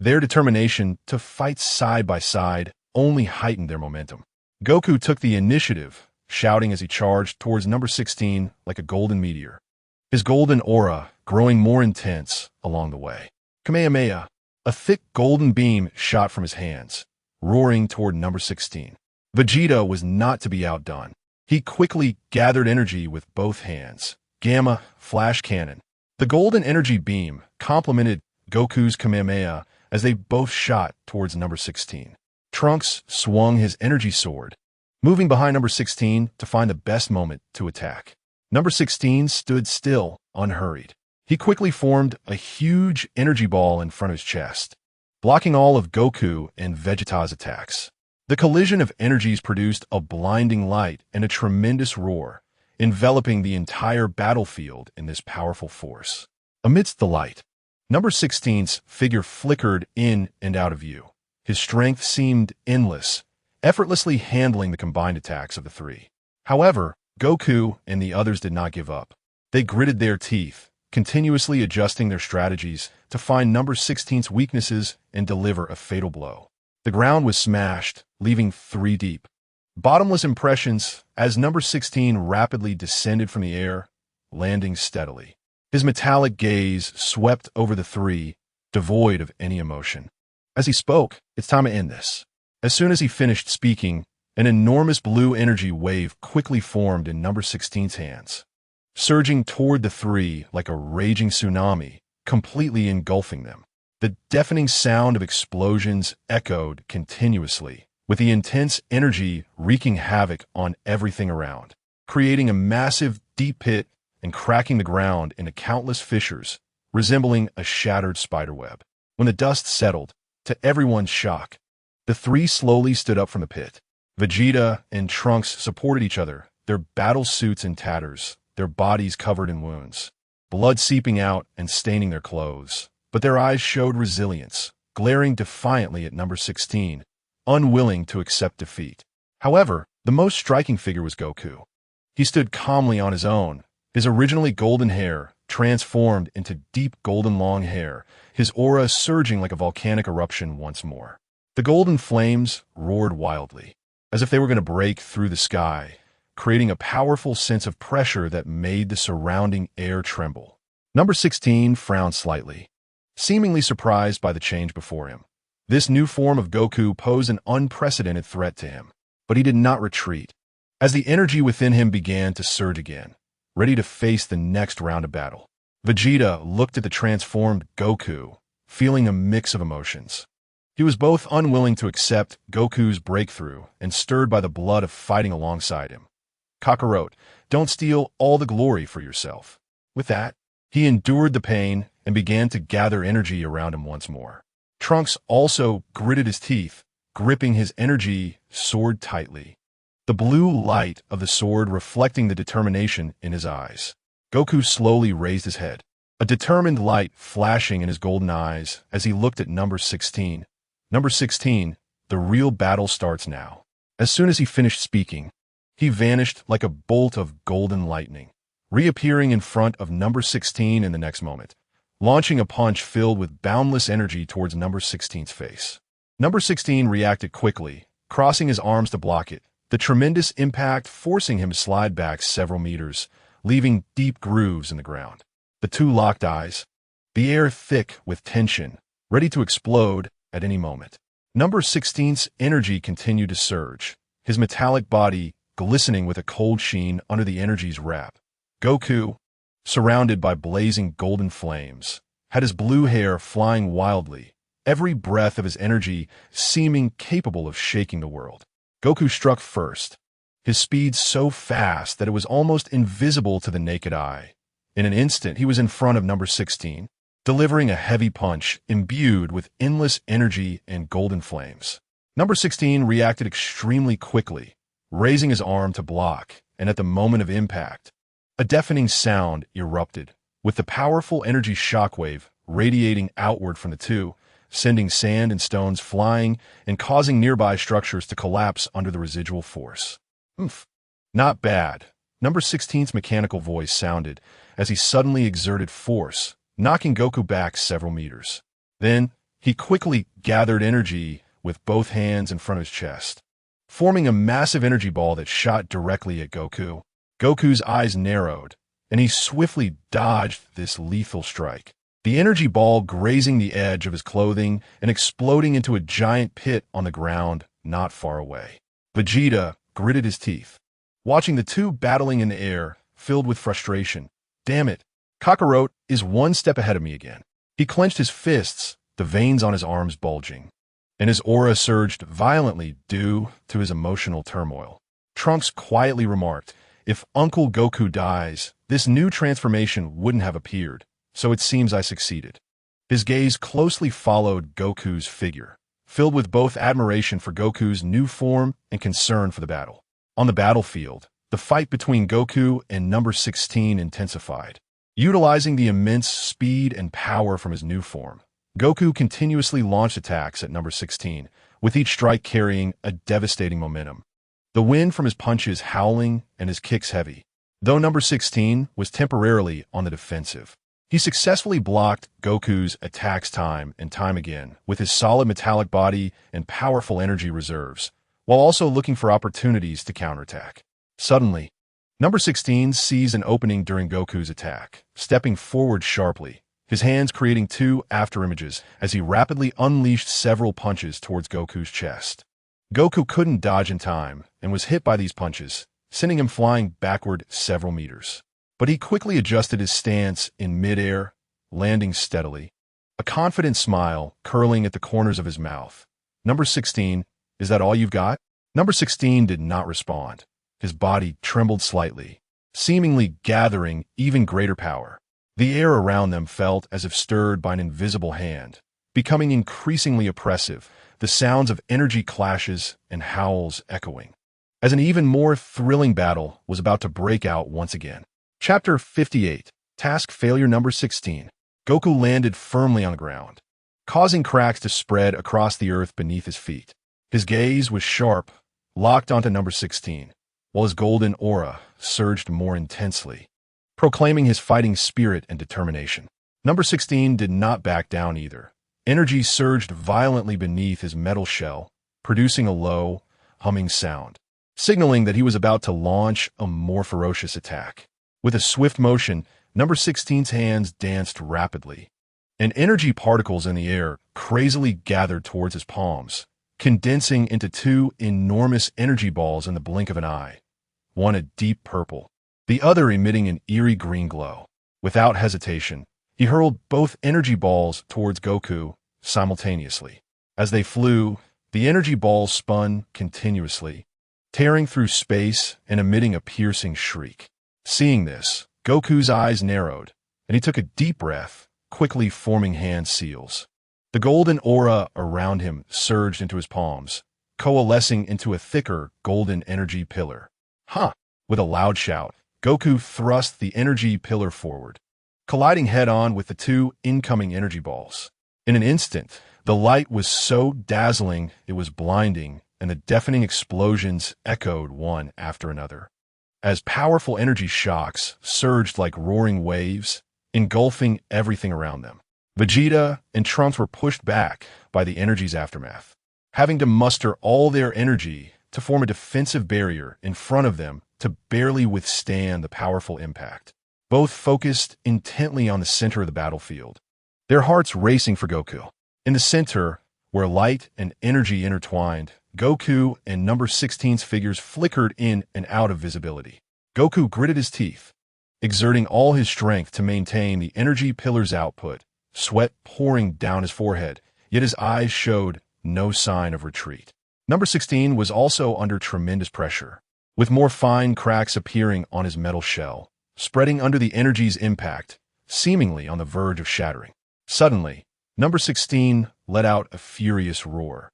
their determination to fight side by side only heightened their momentum. Goku took the initiative, shouting as he charged towards number 16 like a golden meteor, his golden aura growing more intense along the way. Kamehameha, a thick golden beam shot from his hands, roaring toward number 16. Vegeta was not to be outdone. He quickly gathered energy with both hands. Gamma Flash Cannon. The golden energy beam complemented Goku's Kamehameha as they both shot towards number 16. Trunks swung his energy sword, moving behind number 16 to find the best moment to attack. Number 16 stood still, unhurried. He quickly formed a huge energy ball in front of his chest, blocking all of Goku and Vegeta's attacks. The collision of energies produced a blinding light and a tremendous roar, enveloping the entire battlefield in this powerful force. Amidst the light, number 16's figure flickered in and out of view. His strength seemed endless, effortlessly handling the combined attacks of the three. However, Goku and the others did not give up. They gritted their teeth, continuously adjusting their strategies to find number 16's weaknesses and deliver a fatal blow. The ground was smashed, leaving three deep. Bottomless impressions as number 16 rapidly descended from the air, landing steadily. His metallic gaze swept over the three, devoid of any emotion. As he spoke, it's time to end this. As soon as he finished speaking, an enormous blue energy wave quickly formed in number 16's hands, surging toward the three like a raging tsunami, completely engulfing them. The deafening sound of explosions echoed continuously, with the intense energy wreaking havoc on everything around, creating a massive, deep pit and cracking the ground into countless fissures, resembling a shattered spiderweb. When the dust settled, to everyone's shock, the three slowly stood up from the pit. Vegeta and Trunks supported each other, their battle suits in tatters, their bodies covered in wounds, blood seeping out and staining their clothes. But their eyes showed resilience, glaring defiantly at number 16, unwilling to accept defeat. However, the most striking figure was Goku. He stood calmly on his own, his originally golden hair transformed into deep golden long hair, his aura surging like a volcanic eruption once more. The golden flames roared wildly, as if they were going to break through the sky, creating a powerful sense of pressure that made the surrounding air tremble. Number 16 frowned slightly, seemingly surprised by the change before him. This new form of Goku posed an unprecedented threat to him, but he did not retreat. As the energy within him began to surge again, ready to face the next round of battle, Vegeta looked at the transformed Goku, feeling a mix of emotions. He was both unwilling to accept Goku's breakthrough and stirred by the blood of fighting alongside him. Kakarot, don't steal all the glory for yourself. With that, he endured the pain and began to gather energy around him once more. Trunks also gritted his teeth, gripping his energy sword tightly. The blue light of the sword reflecting the determination in his eyes. Goku slowly raised his head, a determined light flashing in his golden eyes as he looked at number 16. Number 16, the real battle starts now. As soon as he finished speaking, he vanished like a bolt of golden lightning, reappearing in front of number 16 in the next moment, launching a punch filled with boundless energy towards number 16's face. Number 16 reacted quickly, crossing his arms to block it, the tremendous impact forcing him to slide back several meters, leaving deep grooves in the ground. The two locked eyes, the air thick with tension, ready to explode at any moment. Number 16's energy continued to surge, his metallic body glistening with a cold sheen under the energy's wrap. Goku, surrounded by blazing golden flames, had his blue hair flying wildly, every breath of his energy seeming capable of shaking the world. Goku struck first, his speed so fast that it was almost invisible to the naked eye. In an instant, he was in front of number 16, delivering a heavy punch imbued with endless energy and golden flames. Number 16 reacted extremely quickly, raising his arm to block, and at the moment of impact, a deafening sound erupted, with the powerful energy shockwave radiating outward from the two, sending sand and stones flying and causing nearby structures to collapse under the residual force. Oomph. Not bad. Number 16's mechanical voice sounded as he suddenly exerted force, knocking Goku back several meters. Then, he quickly gathered energy with both hands in front of his chest, forming a massive energy ball that shot directly at Goku. Goku's eyes narrowed, and he swiftly dodged this lethal strike, the energy ball grazing the edge of his clothing and exploding into a giant pit on the ground not far away. Vegeta gritted his teeth, watching the two battling in the air, filled with frustration. Damn it, Kakarot is one step ahead of me again. He clenched his fists, the veins on his arms bulging, and his aura surged violently due to his emotional turmoil. Trunks quietly remarked, "If Uncle Goku dies, this new transformation wouldn't have appeared, so it seems I succeeded." His gaze closely followed Goku's figure, filled with both admiration for Goku's new form and concern for the battle. On the battlefield, the fight between Goku and number 16 intensified. Utilizing the immense speed and power from his new form, Goku continuously launched attacks at number 16, with each strike carrying a devastating momentum. The wind from his punches howling and his kicks heavy. Though number 16 was temporarily on the defensive, he successfully blocked Goku's attacks time and time again with his solid metallic body and powerful energy reserves, while also looking for opportunities to counterattack. Suddenly, number 16 sees an opening during Goku's attack, stepping forward sharply, his hands creating two afterimages as he rapidly unleashed several punches towards Goku's chest. Goku couldn't dodge in time and was hit by these punches, sending him flying backward several meters. But he quickly adjusted his stance in midair, landing steadily, a confident smile curling at the corners of his mouth. Number 16, is that all you've got? Number 16 did not respond. His body trembled slightly, seemingly gathering even greater power. The air around them felt as if stirred by an invisible hand, becoming increasingly oppressive, the sounds of energy clashes and howls echoing, as an even more thrilling battle was about to break out once again. Chapter 58, Task Failure Number 16. Goku landed firmly on the ground, causing cracks to spread across the earth beneath his feet. His gaze was sharp, locked onto number 16, while his golden aura surged more intensely, proclaiming his fighting spirit and determination. Number 16 did not back down either. Energy surged violently beneath his metal shell, producing a low, humming sound, signaling that he was about to launch a more ferocious attack. With a swift motion, number 16's hands danced rapidly, and energy particles in the air crazily gathered towards his palms, condensing into two enormous energy balls in the blink of an eye, one a deep purple, the other emitting an eerie green glow. Without hesitation, he hurled both energy balls towards Goku simultaneously. As they flew, the energy balls spun continuously, tearing through space and emitting a piercing shriek. Seeing this, Goku's eyes narrowed, and he took a deep breath, quickly forming hand seals. The golden aura around him surged into his palms, coalescing into a thicker golden energy pillar. Huh! With a loud shout, Goku thrust the energy pillar forward, colliding head-on with the two incoming energy balls. In an instant, the light was so dazzling it was blinding, and the deafening explosions echoed one after another, as powerful energy shocks surged like roaring waves, engulfing everything around them. Vegeta and Trunks were pushed back by the energy's aftermath, having to muster all their energy to form a defensive barrier in front of them to barely withstand the powerful impact. Both focused intently on the center of the battlefield, their hearts racing for Goku. In the center, where light and energy intertwined, Goku and number 16's figures flickered in and out of visibility. Goku gritted his teeth, exerting all his strength to maintain the energy pillar's output, sweat pouring down his forehead, yet his eyes showed no sign of retreat. Number 16 was also under tremendous pressure, with more fine cracks appearing on his metal shell, spreading under the energy's impact, seemingly on the verge of shattering. Suddenly, number 16 let out a furious roar,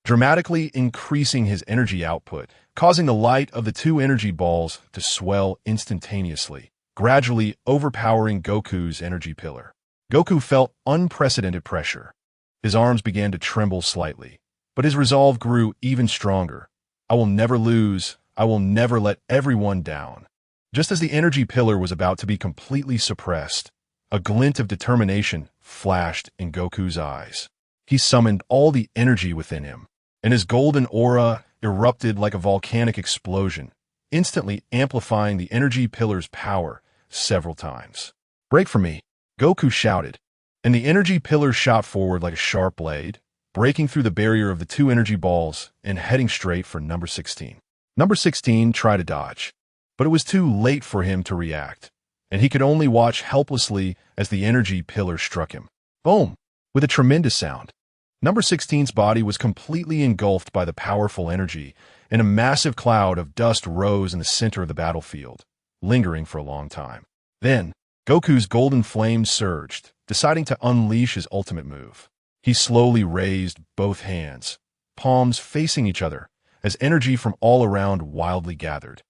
dramatically increasing his energy output, causing the light of the two energy balls to swell instantaneously, gradually overpowering Goku's energy pillar. Goku felt unprecedented pressure. His arms began to tremble slightly, but his resolve grew even stronger. I will never lose. I will never let everyone down. Just as the energy pillar was about to be completely suppressed, a glint of determination flashed in Goku's eyes. He summoned all the energy within him, and his golden aura erupted like a volcanic explosion, instantly amplifying the energy pillar's power several times. "Break from me," Goku shouted, and the energy pillar shot forward like a sharp blade, breaking through the barrier of the two energy balls and heading straight for number 16. Number 16 tried to dodge, but it was too late for him to react, and he could only watch helplessly as the energy pillar struck him. Boom! With a tremendous sound, number 16's body was completely engulfed by the powerful energy, and a massive cloud of dust rose in the center of the battlefield, lingering for a long time. Then, Goku's golden flame surged, deciding to unleash his ultimate move. He slowly raised both hands, palms facing each other, as energy from all around wildly gathered,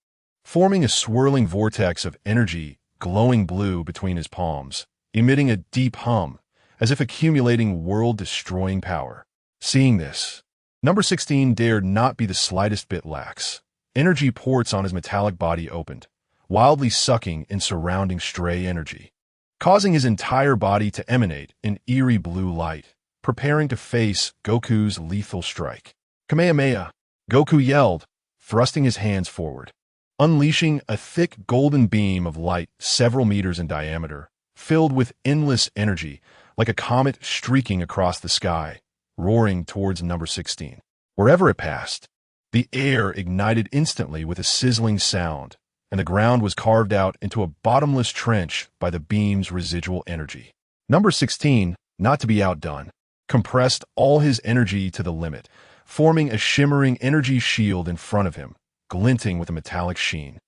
forming a swirling vortex of energy glowing blue between his palms, emitting a deep hum, as if accumulating world-destroying power. Seeing this, number 16 dared not be the slightest bit lax. Energy ports on his metallic body opened, wildly sucking in surrounding stray energy, causing his entire body to emanate an eerie blue light, preparing to face Goku's lethal strike. Kamehameha! Goku yelled, thrusting his hands forward, unleashing a thick golden beam of light several meters in diameter, filled with endless energy, like a comet streaking across the sky, roaring towards number 16. Wherever it passed, the air ignited instantly with a sizzling sound, and the ground was carved out into a bottomless trench by the beam's residual energy. Number 16, not to be outdone, compressed all his energy to the limit, forming a shimmering energy shield in front of him, glinting with a metallic sheen,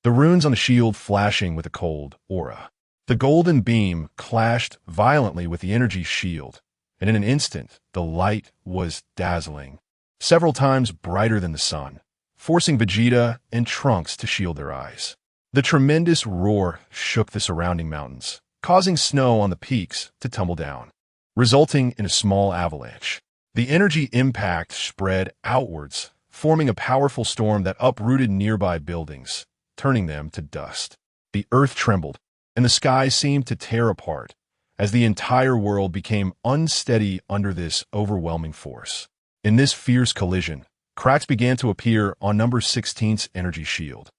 the runes on the shield flashing with a cold aura. The golden beam clashed violently with the energy shield, and in an instant, the light was dazzling, several times brighter than the sun, forcing Vegeta and Trunks to shield their eyes. The tremendous roar shook the surrounding mountains, causing snow on the peaks to tumble down, resulting in a small avalanche. The energy impact spread outwards, forming a powerful storm that uprooted nearby buildings, turning them to dust. The earth trembled, and the sky seemed to tear apart, as the entire world became unsteady under this overwhelming force. In this fierce collision, cracks began to appear on number 16's energy shield,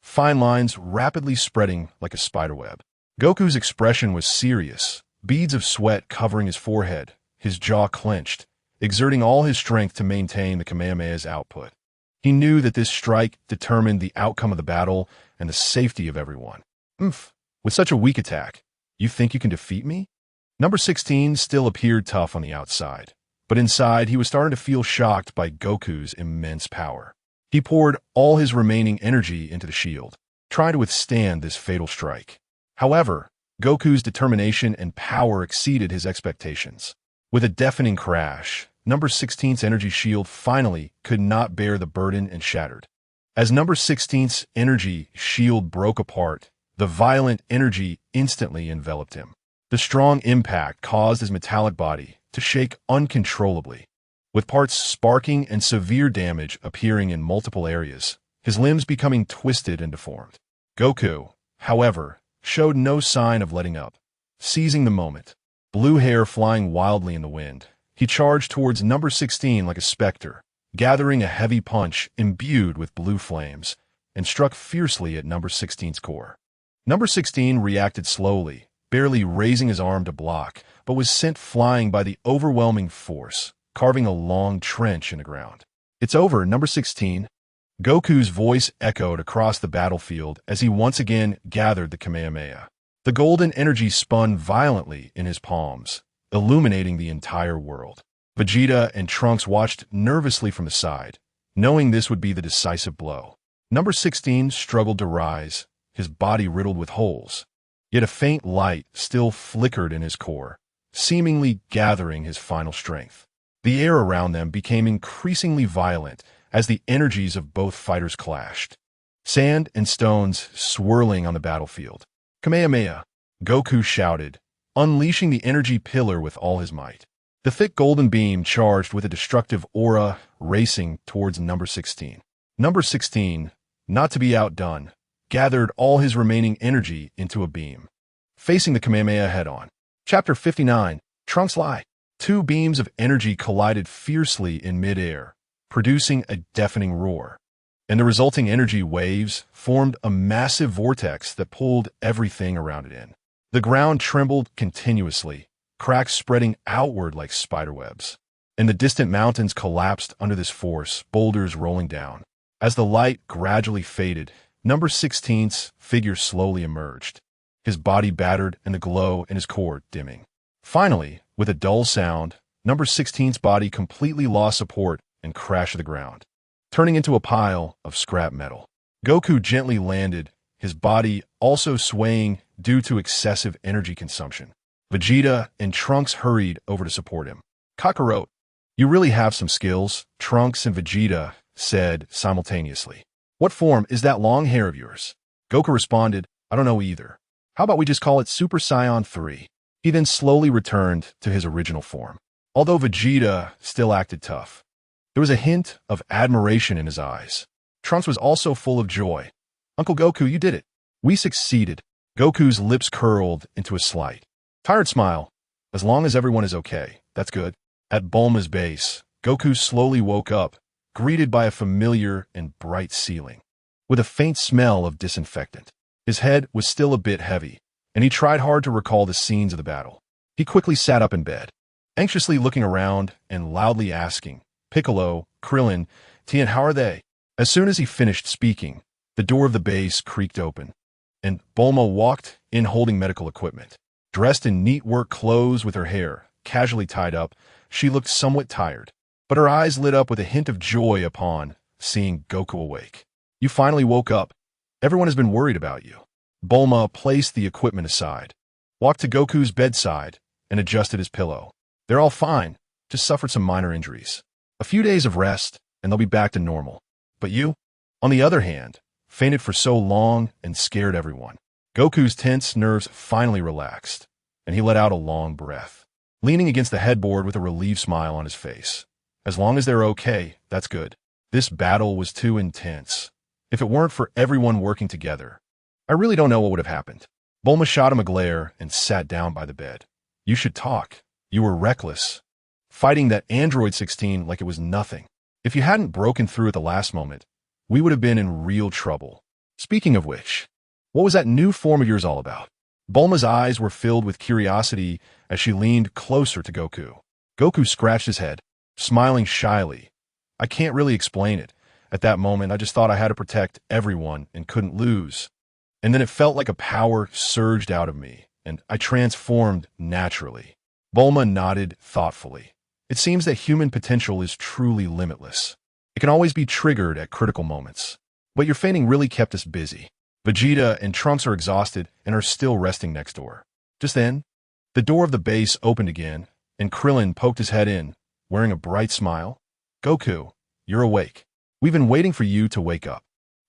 fine lines rapidly spreading like a spiderweb. Goku's expression was serious, beads of sweat covering his forehead, his jaw clenched, exerting all his strength to maintain the Kamehameha's output. He knew that this strike determined the outcome of the battle and the safety of everyone. With such a weak attack, you think you can defeat me? Number 16 still appeared tough on the outside, but inside he was starting to feel shocked by Goku's immense power. He poured all his remaining energy into the shield, trying to withstand this fatal strike. However, Goku's determination and power exceeded his expectations. With a deafening crash, number 16's energy shield finally could not bear the burden and shattered. As number 16's energy shield broke apart, the violent energy instantly enveloped him. The strong impact caused his metallic body to shake uncontrollably. With parts sparking and severe damage appearing in multiple areas, his limbs becoming twisted and deformed. Goku, however, showed no sign of letting up. Seizing the moment, blue hair flying wildly in the wind, he charged towards number 16 like a specter, gathering a heavy punch imbued with blue flames, and struck fiercely at number 16's core. Number 16 reacted slowly, barely raising his arm to block, but was sent flying by the overwhelming force, carving a long trench in the ground. "It's over, number 16. Goku's voice echoed across the battlefield as he once again gathered the Kamehameha. The golden energy spun violently in his palms, illuminating the entire world. Vegeta and Trunks watched nervously from the side, knowing this would be the decisive blow. Number 16 struggled to rise, his body riddled with holes. Yet a faint light still flickered in his core, seemingly gathering his final strength. The air around them became increasingly violent as the energies of both fighters clashed. Sand and stones swirling on the battlefield. "Kamehameha!" Goku shouted, unleashing the energy pillar with all his might. The thick golden beam charged with a destructive aura racing towards number 16. Number 16, not to be outdone, gathered all his remaining energy into a beam, facing the Kamehameha head-on. Chapter 59, Trunks Lie. Two beams of energy collided fiercely in mid-air, producing a deafening roar, and the resulting energy waves formed a massive vortex that pulled everything around it in. The ground trembled continuously, cracks spreading outward like spiderwebs, and the distant mountains collapsed under this force, boulders rolling down. As the light gradually faded, number 16's figure slowly emerged, his body battered and the glow in his core dimming. Finally, with a dull sound, number 16's body completely lost support and crashed to the ground, turning into a pile of scrap metal. Goku gently landed, his body also swaying due to excessive energy consumption. Vegeta and Trunks hurried over to support him. "Kakarot, you really have some skills," Trunks and Vegeta said simultaneously. "What form is that long hair of yours?" Goku responded, "I don't know either. How about we just call it Super Saiyan 3? He then slowly returned to his original form. Although Vegeta still acted tough, there was a hint of admiration in his eyes. Trunks was also full of joy. "Uncle Goku, you did it. We succeeded." Goku's lips curled into a slight, tired smile. "As long as everyone is okay, that's good." At Bulma's base, Goku slowly woke up, greeted by a familiar and bright ceiling, with a faint smell of disinfectant. His head was still a bit heavy, and he tried hard to recall the scenes of the battle. He quickly sat up in bed, anxiously looking around and loudly asking, "Piccolo, Krillin, Tien, how are they?" As soon as he finished speaking, the door of the base creaked open, and Bulma walked in holding medical equipment. Dressed in neat work clothes with her hair casually tied up, she looked somewhat tired, but her eyes lit up with a hint of joy upon seeing Goku awake. "You finally woke up. Everyone has been worried about you." Bulma placed the equipment aside, walked to Goku's bedside, and adjusted his pillow. "They're all fine, just suffered some minor injuries. A few days of rest, and they'll be back to normal. But you, on the other hand, fainted for so long and scared everyone." Goku's tense nerves finally relaxed, and he let out a long breath, leaning against the headboard with a relieved smile on his face. "As long as they're okay, that's good. This battle was too intense. If it weren't for everyone working together, I really don't know what would have happened." Bulma shot him a glare and sat down by the bed. "You should talk. You were reckless, fighting that android 16 like it was nothing. If you hadn't broken through at the last moment, we would have been in real trouble. Speaking of which, what was that new form of yours all about?" Bulma's eyes were filled with curiosity as she leaned closer to Goku. Goku scratched his head, smiling shyly. "I can't really explain it. At that moment, I just thought I had to protect everyone and couldn't lose. And then it felt like a power surged out of me, and I transformed naturally." Bulma nodded thoughtfully. "It seems that human potential is truly limitless. It can always be triggered at critical moments. But your fainting really kept us busy. Vegeta and Trunks are exhausted and are still resting next door." Just then, the door of the base opened again, and Krillin poked his head in, wearing a bright smile. "Goku, you're awake. We've been waiting for you to wake up.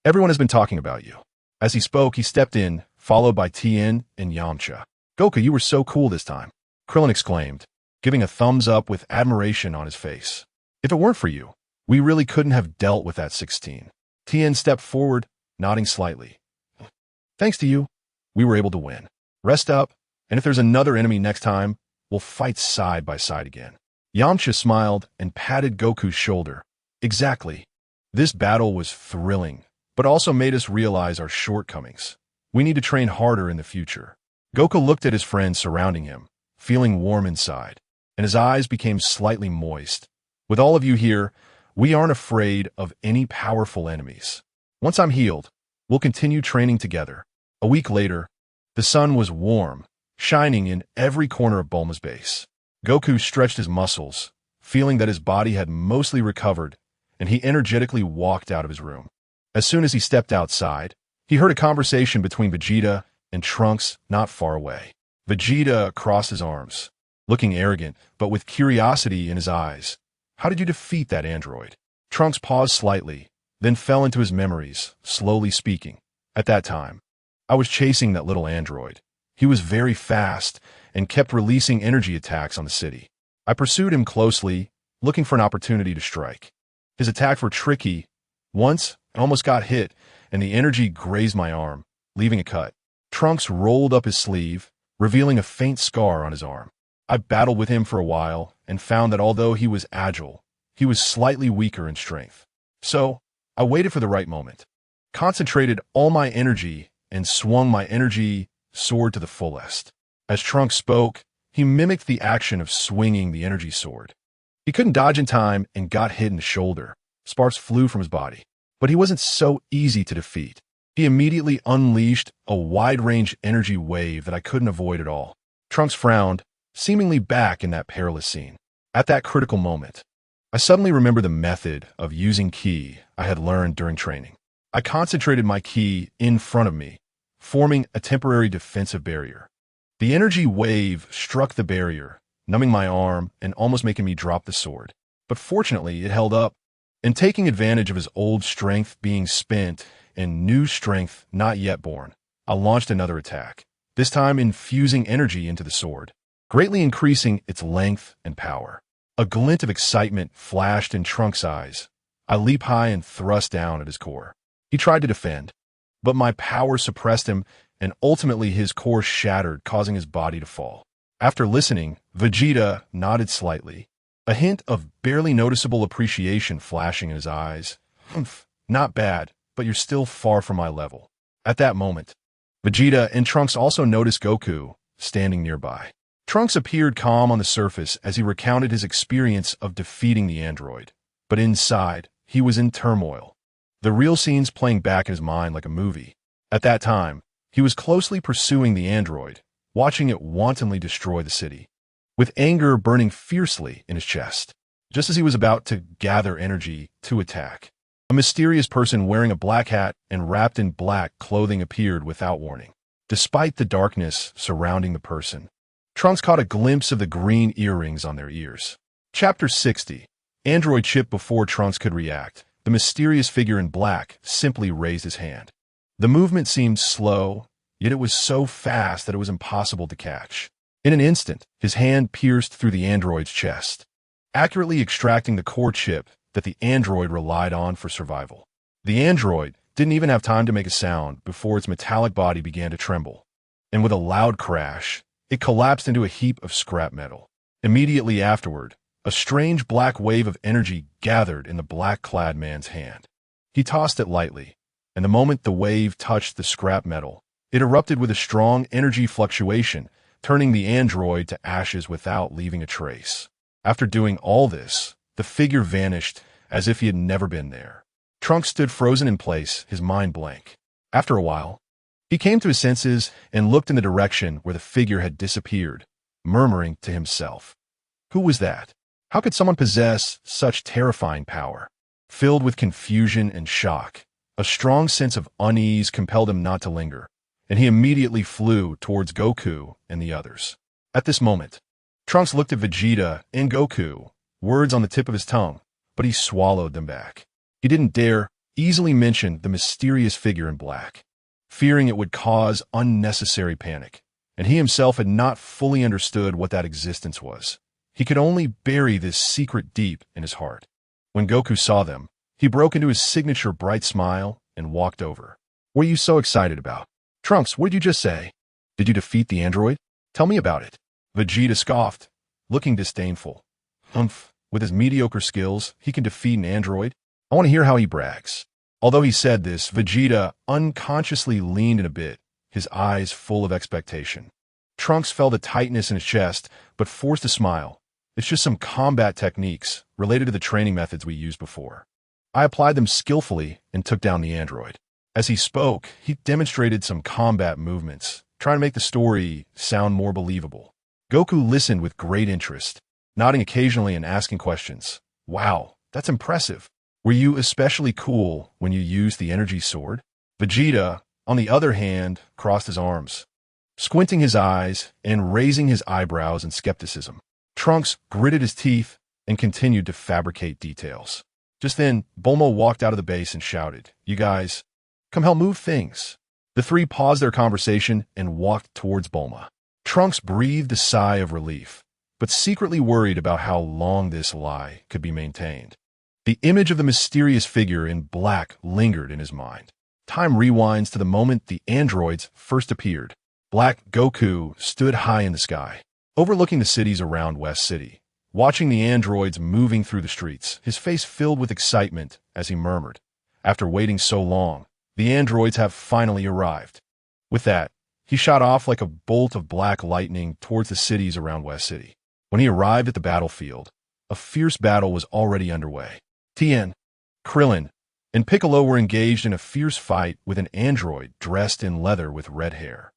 Everyone has been talking about you." As he spoke, he stepped in, followed by Tien and Yamcha. "Goku, you were so cool this time," Krillin exclaimed, giving a thumbs up with admiration on his face. "If it weren't for you, we really couldn't have dealt with that 16. Tien stepped forward, nodding slightly. "Thanks to you, we were able to win. Rest up, and if there's another enemy next time, we'll fight side by side again." Yamcha smiled and patted Goku's shoulder. "Exactly. This battle was thrilling, but also made us realize our shortcomings. We need to train harder in the future." Goku looked at his friends surrounding him, feeling warm inside, and his eyes became slightly moist. "With all of you here, we aren't afraid of any powerful enemies. Once I'm healed, we'll continue training together." A week later, the sun was warm, shining in every corner of Bulma's base. Goku stretched his muscles, feeling that his body had mostly recovered, and he energetically walked out of his room. As soon as he stepped outside, he heard a conversation between Vegeta and Trunks not far away. Vegeta crossed his arms, looking arrogant, but with curiosity in his eyes. "How did you defeat that android?" Trunks paused slightly, then fell into his memories, slowly speaking. "At that time, I was chasing that little android. He was very fast and kept releasing energy attacks on the city. I pursued him closely, looking for an opportunity to strike. His attacks were tricky. Once, I almost got hit, and the energy grazed my arm, leaving a cut." Trunks rolled up his sleeve, revealing a faint scar on his arm. "I battled with him for a while and found that although he was agile, he was slightly weaker in strength. So, I waited for the right moment, concentrated all my energy, and swung my energy sword to the fullest." As Trunks spoke, he mimicked the action of swinging the energy sword. He couldn't dodge in time and got hit in the shoulder. Sparks flew from his body. But he wasn't so easy to defeat. He immediately unleashed a wide-range energy wave that I couldn't avoid at all. Trunks frowned, seemingly back in that perilous scene. At that critical moment, I suddenly remembered the method of using ki I had learned during training. I concentrated my ki in front of me, forming a temporary defensive barrier. The energy wave struck the barrier, numbing my arm and almost making me drop the sword. But fortunately, it held up, and taking advantage of his old strength being spent and new strength not yet born, I launched another attack, this time infusing energy into the sword, greatly increasing its length and power. A glint of excitement flashed in Trunks' eyes. I leaped high and thrust down at his core. He tried to defend, but my power suppressed him, and ultimately his core shattered, causing his body to fall. After listening, Vegeta nodded slightly, a hint of barely noticeable appreciation flashing in his eyes. "Humph, not bad, but you're still far from my level." At that moment, Vegeta and Trunks also noticed Goku standing nearby. Trunks appeared calm on the surface as he recounted his experience of defeating the android, but inside, he was in turmoil, the real scenes playing back in his mind like a movie. At that time, he was closely pursuing the android, watching it wantonly destroy the city, with anger burning fiercely in his chest. Just as he was about to gather energy to attack, a mysterious person wearing a black hat and wrapped in black clothing appeared without warning. Despite the darkness surrounding the person, Trunks caught a glimpse of the green earrings on their ears. Chapter 60. Android Chip. Before Trunks could react, the mysterious figure in black simply raised his hand. The movement seemed slow, yet it was so fast that it was impossible to catch. In an instant, his hand pierced through the android's chest, accurately extracting the core chip that the android relied on for survival. The android didn't even have time to make a sound before its metallic body began to tremble, and with a loud crash, it collapsed into a heap of scrap metal. Immediately afterward, a strange black wave of energy gathered in the black-clad man's hand. He tossed it lightly, and the moment the wave touched the scrap metal, it erupted with a strong energy fluctuation, turning the android to ashes without leaving a trace. After doing all this, the figure vanished as if he had never been there. Trunks stood frozen in place, his mind blank. After a while, he came to his senses and looked in the direction where the figure had disappeared, murmuring to himself. Who was that? How could someone possess such terrifying power? Filled with confusion and shock, a strong sense of unease compelled him not to linger, and he immediately flew towards Goku and the others. At this moment, Trunks looked at Vegeta and Goku, words on the tip of his tongue, but he swallowed them back. He didn't dare easily mention the mysterious figure in black, fearing it would cause unnecessary panic, and he himself had not fully understood what that existence was. He could only bury this secret deep in his heart. When Goku saw them, he broke into his signature bright smile and walked over. "What are you so excited about?" "Trunks, what did you just say? Did you defeat the android? Tell me about it." Vegeta scoffed, looking disdainful. "Humph, with his mediocre skills, he can defeat an android? I want to hear how he brags." Although he said this, Vegeta unconsciously leaned in a bit, his eyes full of expectation. Trunks felt a tightness in his chest, but forced a smile. "It's just some combat techniques related to the training methods we used before. I applied them skillfully and took down the android." As he spoke, he demonstrated some combat movements, trying to make the story sound more believable. Goku listened with great interest, nodding occasionally and asking questions. "Wow, that's impressive. Were you especially cool when you used the energy sword?" Vegeta, on the other hand, crossed his arms, squinting his eyes and raising his eyebrows in skepticism. Trunks gritted his teeth and continued to fabricate details. Just then, Bulma walked out of the base and shouted, "You guys, come help move things." The three paused their conversation and walked towards Bulma. Trunks breathed a sigh of relief, but secretly worried about how long this lie could be maintained. The image of the mysterious figure in black lingered in his mind. Time rewinds to the moment the androids first appeared. Black Goku stood high in the sky, overlooking the cities around West City. Watching the androids moving through the streets, his face filled with excitement as he murmured, "After waiting so long, the androids have finally arrived." With that, he shot off like a bolt of black lightning towards the cities around West City. When he arrived at the battlefield, a fierce battle was already underway. Tien, Krillin, and Piccolo were engaged in a fierce fight with an android dressed in leather with red hair.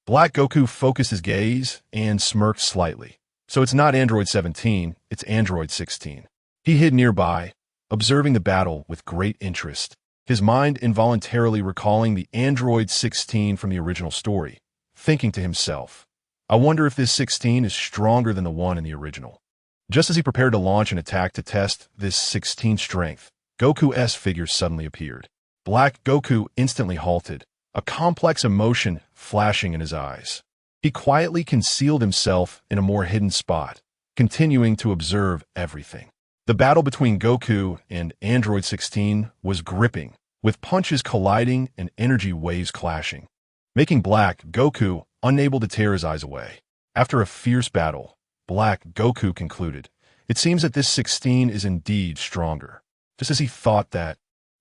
Black Goku focused his gaze and smirked slightly. "So it's not Android 17, it's Android 16. He hid nearby, observing the battle with great interest, his mind involuntarily recalling the Android 16 from the original story, thinking to himself, "I wonder if this 16 is stronger than the one in the original." Just as he prepared to launch an attack to test this 16 strength, Goku's figure suddenly appeared. Black Goku instantly halted, a complex emotion flashing in his eyes. He quietly concealed himself in a more hidden spot, continuing to observe everything. The battle between Goku and Android 16 was gripping, with punches colliding and energy waves clashing, making Black Goku unable to tear his eyes away. After a fierce battle, Black Goku concluded, "It seems that this 16 is indeed stronger." Just as he thought that,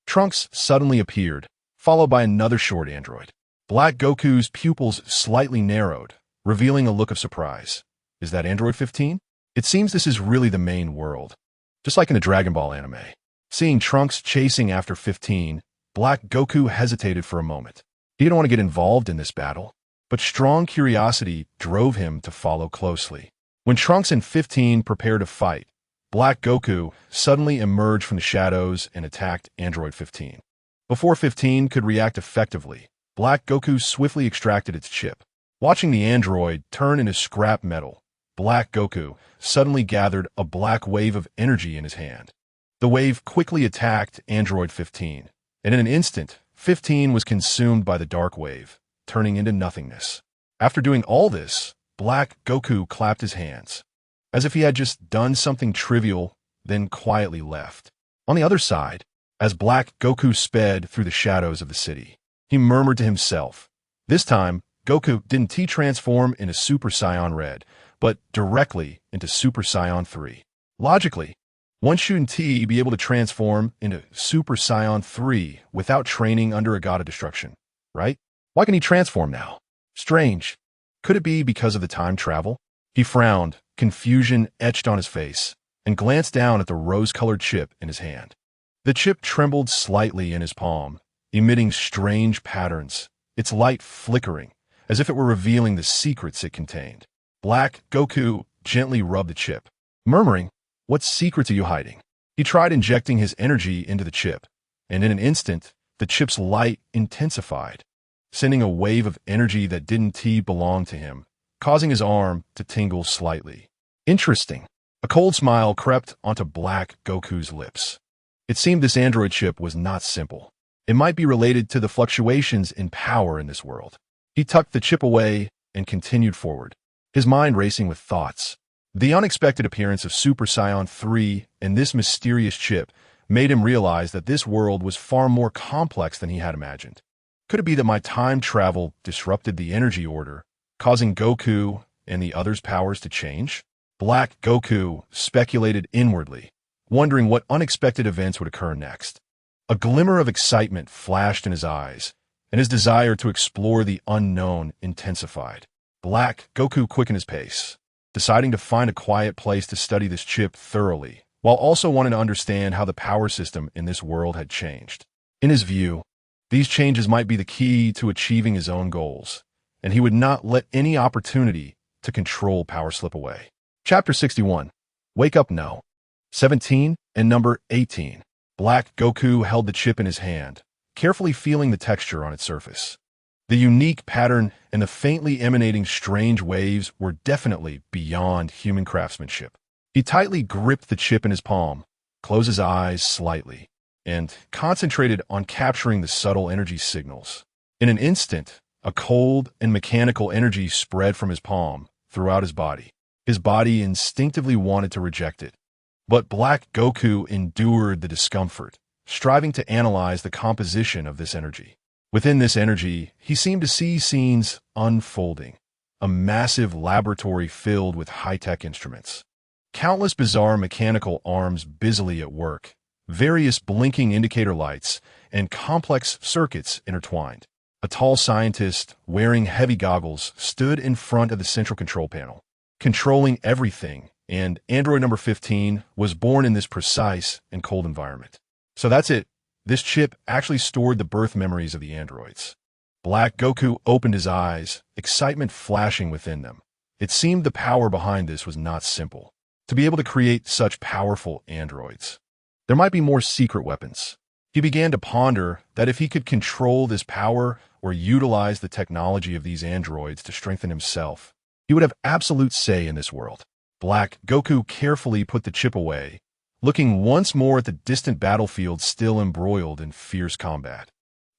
Trunks suddenly appeared, followed by another short android. Black Goku's pupils slightly narrowed, revealing a look of surprise. "Is that Android 15? It seems this is really the main world." Just like in the Dragon Ball anime. Seeing Trunks chasing after 15, Black Goku hesitated for a moment. He didn't want to get involved in this battle, but strong curiosity drove him to follow closely. When Trunks and 15 prepared to fight, Black Goku suddenly emerged from the shadows and attacked Android 15. Before 15 could react effectively, Black Goku swiftly extracted its chip. Watching the android turn into scrap metal, Black Goku suddenly gathered a black wave of energy in his hand. The wave quickly attacked Android 15, and in an instant, 15 was consumed by the dark wave, turning into nothingness. After doing all this, Black Goku clapped his hands, as if he had just done something trivial, then quietly left. On the other side, as Black Goku sped through the shadows of the city, he murmured to himself. This time, Goku didn't T-transform into Super Saiyan Red, but directly into Super Saiyan 3. Logically, one shouldn't T be able to transform into Super Saiyan 3 without training under a god of destruction, right? Why can he transform now? Strange. Could it be because of the time travel? He frowned, confusion etched on his face, and glanced down at the rose-colored chip in his hand. The chip trembled slightly in his palm, emitting strange patterns, its light flickering, as if it were revealing the secrets it contained. Black Goku gently rubbed the chip, murmuring, "What secrets are you hiding?" He tried injecting his energy into the chip, and in an instant, the chip's light intensified, sending a wave of energy that didn't belong to him, causing his arm to tingle slightly. Interesting. A cold smile crept onto Black Goku's lips. It seemed this android chip was not simple. It might be related to the fluctuations in power in this world. He tucked the chip away and continued forward, his mind racing with thoughts. The unexpected appearance of Super Saiyan 3 and this mysterious chip made him realize that this world was far more complex than he had imagined. Could it be that my time travel disrupted the energy order, causing Goku and the others' powers to change? Black Goku speculated inwardly, wondering what unexpected events would occur next. A glimmer of excitement flashed in his eyes, and his desire to explore the unknown intensified. Black Goku quickened his pace, deciding to find a quiet place to study this chip thoroughly, while also wanting to understand how the power system in this world had changed. In his view, these changes might be the key to achieving his own goals, and he would not let any opportunity to control power slip away. Chapter 61. Wake Up No. 17 and number 18. Black Goku held the chip in his hand, carefully feeling the texture on its surface. The unique pattern and the faintly emanating strange waves were definitely beyond human craftsmanship. He tightly gripped the chip in his palm, closed his eyes slightly, and concentrated on capturing the subtle energy signals. In an instant, a cold and mechanical energy spread from his palm throughout his body. His body instinctively wanted to reject it. But Black Goku endured the discomfort, striving to analyze the composition of this energy. Within this energy, he seemed to see scenes unfolding, a massive laboratory filled with high-tech instruments. Countless bizarre mechanical arms busily at work, various blinking indicator lights, and complex circuits intertwined. A tall scientist, wearing heavy goggles, stood in front of the central control panel, controlling everything, and android number 15 was born in this precise and cold environment. So that's it. This chip actually stored the birth memories of the androids. Black Goku opened his eyes, excitement flashing within them. It seemed the power behind this was not simple. To be able to create such powerful androids, there might be more secret weapons. He began to ponder that if he could control this power or utilize the technology of these androids to strengthen himself, he would have absolute say in this world. Black Goku carefully put the chip away, looking once more at the distant battlefield still embroiled in fierce combat.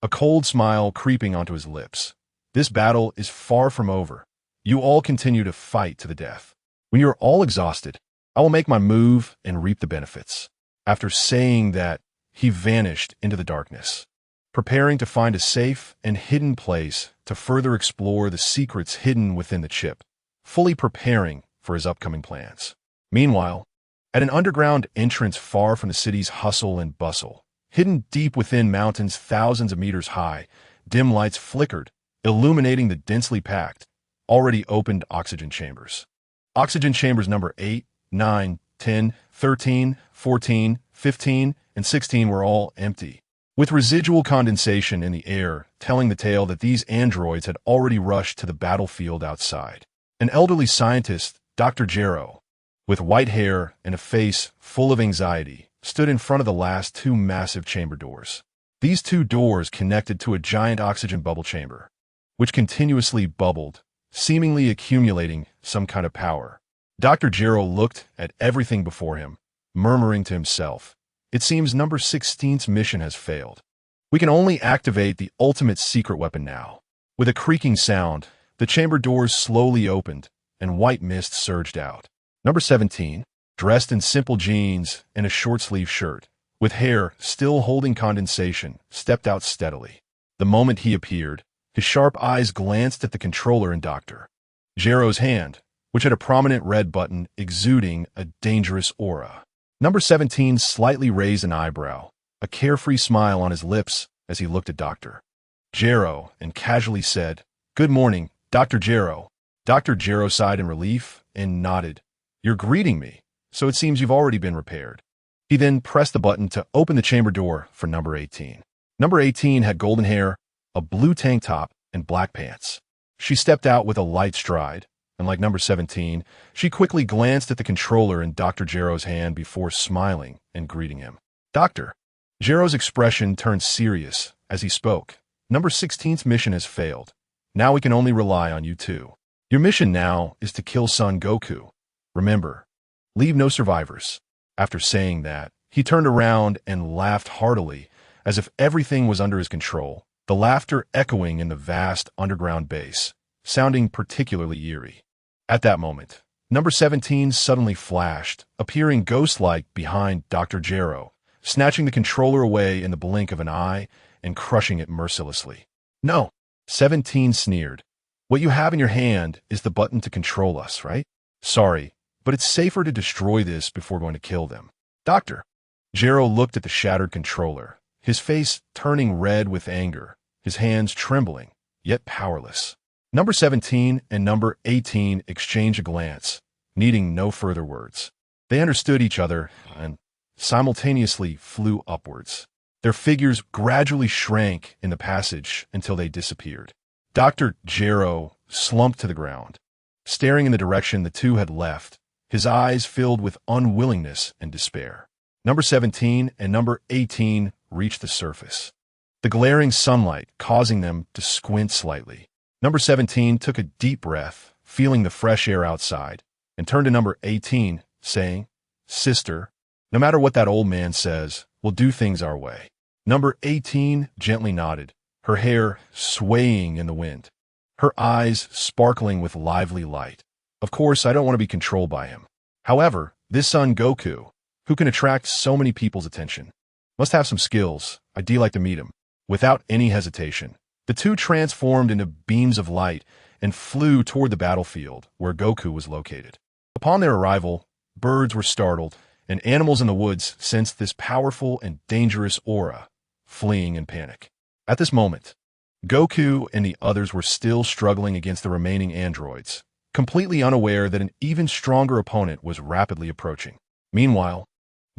A cold smile creeping onto his lips. This battle is far from over. You all continue to fight to the death. When you are all exhausted, I will make my move and reap the benefits. After saying that, he vanished into the darkness, preparing to find a safe and hidden place to further explore the secrets hidden within the chip, fully preparing for his upcoming plans. Meanwhile, at an underground entrance far from the city's hustle and bustle, hidden deep within mountains thousands of meters high, dim lights flickered, illuminating the densely packed, already opened oxygen chambers. Oxygen chambers number 8, 9, 10, 13, 14, 15, and 16 were all empty, with residual condensation in the air telling the tale that these androids had already rushed to the battlefield outside. An elderly scientist, Dr. Gero, with white hair and a face full of anxiety, stood in front of the last two massive chamber doors. These two doors connected to a giant oxygen bubble chamber, which continuously bubbled, seemingly accumulating some kind of power. Dr. Gero looked at everything before him, murmuring to himself, "It seems number 16's mission has failed. We can only activate the ultimate secret weapon now." With a creaking sound, the chamber doors slowly opened, and white mist surged out. Number 17, dressed in simple jeans and a short-sleeve shirt, with hair still holding condensation, stepped out steadily. The moment he appeared, his sharp eyes glanced at the controller and Dr. Gero's hand, which had a prominent red button exuding a dangerous aura. Number 17 slightly raised an eyebrow, a carefree smile on his lips as he looked at Dr. Gero and casually said, "Good morning, Dr. Gero." Dr. Gero sighed in relief and nodded. "You're greeting me, so it seems you've already been repaired." He then pressed the button to open the chamber door for number 18. Number 18 had golden hair, a blue tank top, and black pants. She stepped out with a light stride, and like number 17, she quickly glanced at the controller in Dr. Gero's hand before smiling and greeting him. Dr. Gero's expression turned serious as he spoke. "Number 16's mission has failed. Now we can only rely on you two. Your mission now is to kill Son Goku. Remember, leave no survivors. After saying that, he turned around and laughed heartily, as if everything was under his control, the laughter echoing in the vast underground base, sounding particularly eerie. At that moment, number 17 suddenly flashed, appearing ghost-like behind Dr. Jero, snatching the controller away in the blink of an eye and crushing it mercilessly. No, 17 sneered. What you have in your hand is the button to control us, right? Sorry, but it's safer to destroy this before going to kill them. Doctor. Jero looked at the shattered controller, his face turning red with anger, his hands trembling, yet powerless. Number 17 and number 18 exchanged a glance, needing no further words. They understood each other and simultaneously flew upwards. Their figures gradually shrank in the passage until they disappeared. Dr. Jero slumped to the ground, staring in the direction the two had left, his eyes filled with unwillingness and despair. Number 17 and number 18 reached the surface, the glaring sunlight causing them to squint slightly. Number 17 took a deep breath, feeling the fresh air outside, and turned to number 18, saying, "Sister, no matter what that old man says, we'll do things our way." Number 18 gently nodded, her hair swaying in the wind, her eyes sparkling with lively light. Of course, I don't want to be controlled by him. However, this son Goku, who can attract so many people's attention, must have some skills. I'd like to meet him. Without any hesitation, the two transformed into beams of light and flew toward the battlefield where Goku was located. Upon their arrival, birds were startled, and animals in the woods sensed this powerful and dangerous aura, fleeing in panic. At this moment, Goku and the others were still struggling against the remaining androids, completely unaware that an even stronger opponent was rapidly approaching. Meanwhile,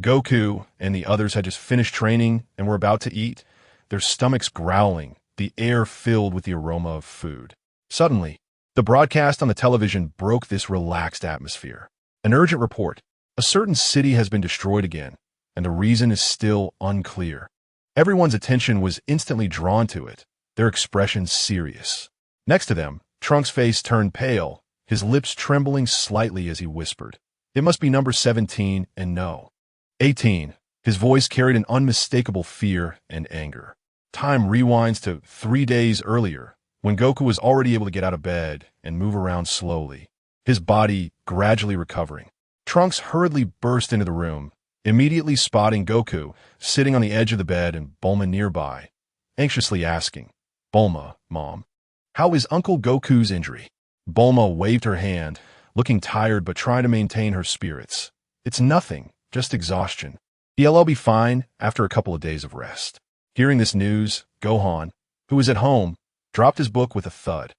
Goku and the others had just finished training and were about to eat, their stomachs growling, the air filled with the aroma of food. Suddenly, the broadcast on the television broke this relaxed atmosphere. An urgent report. A certain city has been destroyed again, and the reason is still unclear. Everyone's attention was instantly drawn to it, their expressions serious. Next to them, Trunks' face turned pale, his lips trembling slightly as he whispered, "It must be number 17 and no." 18. His voice carried an unmistakable fear and anger. Time rewinds to 3 days earlier, when Goku was already able to get out of bed and move around slowly, his body gradually recovering. Trunks hurriedly burst into the room, immediately spotting Goku sitting on the edge of the bed and Bulma nearby, anxiously asking, "Bulma, Mom, how is Uncle Goku's injury?" Bulma waved her hand, looking tired but trying to maintain her spirits. "It's nothing, just exhaustion. He'll be fine after a couple of days of rest." Hearing this news, Gohan, who was at home, dropped his book with a thud,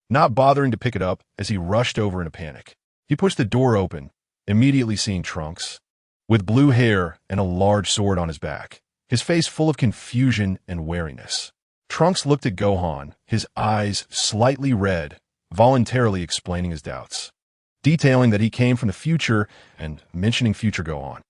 not bothering to pick it up as he rushed over in a panic. He pushed the door open, immediately seeing Trunks, with blue hair and a large sword on his back, his face full of confusion and wariness. Trunks looked at Gohan, his eyes slightly red, voluntarily explaining his doubts, detailing that he came from the future and mentioning future Gohan.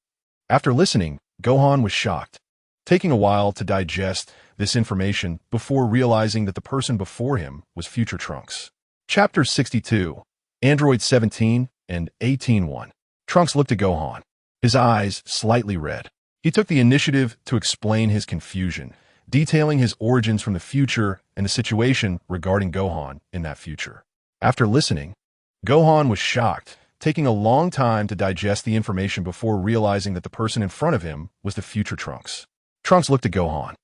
After listening, Gohan was shocked, taking a while to digest this information before realizing that the person before him was future Trunks. Chapter 62, Android 17 and 18-1. Trunks looked at Gohan, his eyes slightly red. He took the initiative to explain his confusion, detailing his origins from the future and the situation regarding Gohan in that future. After listening, Gohan was shocked, taking a long time to digest the information before realizing that the person in front of him was the future Trunks. Trunks looked at Gohan,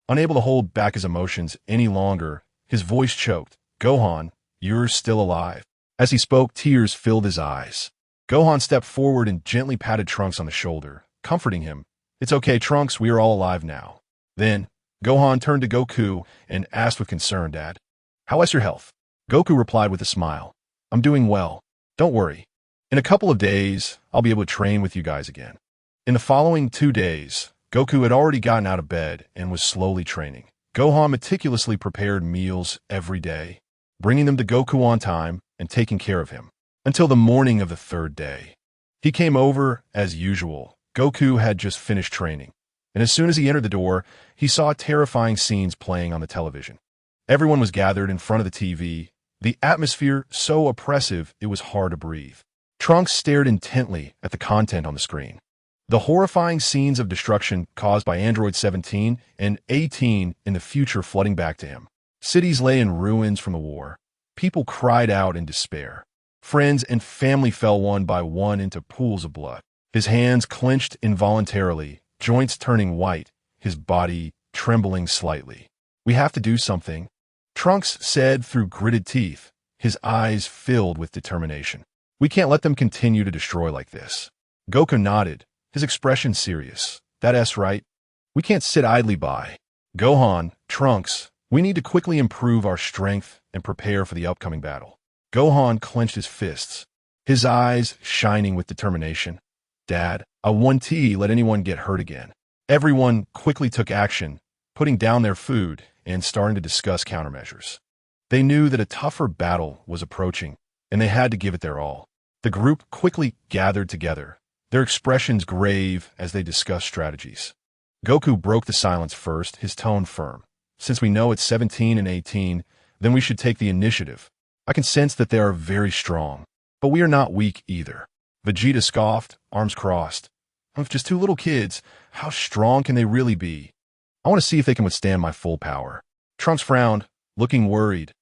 unable to hold back his emotions any longer, his voice choked. "Gohan, you're still alive." As he spoke, tears filled his eyes. Gohan stepped forward and gently patted Trunks on the shoulder, comforting him. "It's okay, Trunks, we are all alive now." Then, Gohan turned to Goku and asked with concern, "Dad, how is your health?" Goku replied with a smile, "I'm doing well. Don't worry. In a couple of days, I'll be able to train with you guys again." In the following 2 days, Goku had already gotten out of bed and was slowly training. Gohan meticulously prepared meals every day, bringing them to Goku on time and taking care of him, until the morning of the 3rd day. He came over, as usual. Goku had just finished training, and as soon as he entered the door, he saw terrifying scenes playing on the television. Everyone was gathered in front of the TV, the atmosphere so oppressive it was hard to breathe. Trunks stared intently at the content on the screen. The horrifying scenes of destruction caused by Android 17 and 18 in the future flooding back to him. Cities lay in ruins from the war. People cried out in despair. Friends and family fell one by one into pools of blood. His hands clenched involuntarily, joints turning white, his body trembling slightly. "We have to do something," Trunks said through gritted teeth, his eyes filled with determination. "We can't let them continue to destroy like this." Goku nodded, his expression serious. "That's right. We can't sit idly by. Gohan, Trunks, we need to quickly improve our strength and prepare for the upcoming battle." Gohan clenched his fists, his eyes shining with determination. "Dad, I won't let anyone get hurt again." Everyone quickly took action, putting down their food and starting to discuss countermeasures. They knew that a tougher battle was approaching, and they had to give it their all. The group quickly gathered together, their expressions grave as they discussed strategies. Goku broke the silence first, his tone firm. "Since we know it's 17 and 18, then we should take the initiative. I can sense that they are very strong, but we are not weak either." Vegeta scoffed, arms crossed. "If just two little kids, how strong can they really be? I want to see if they can withstand my full power." Trunks frowned, looking worried.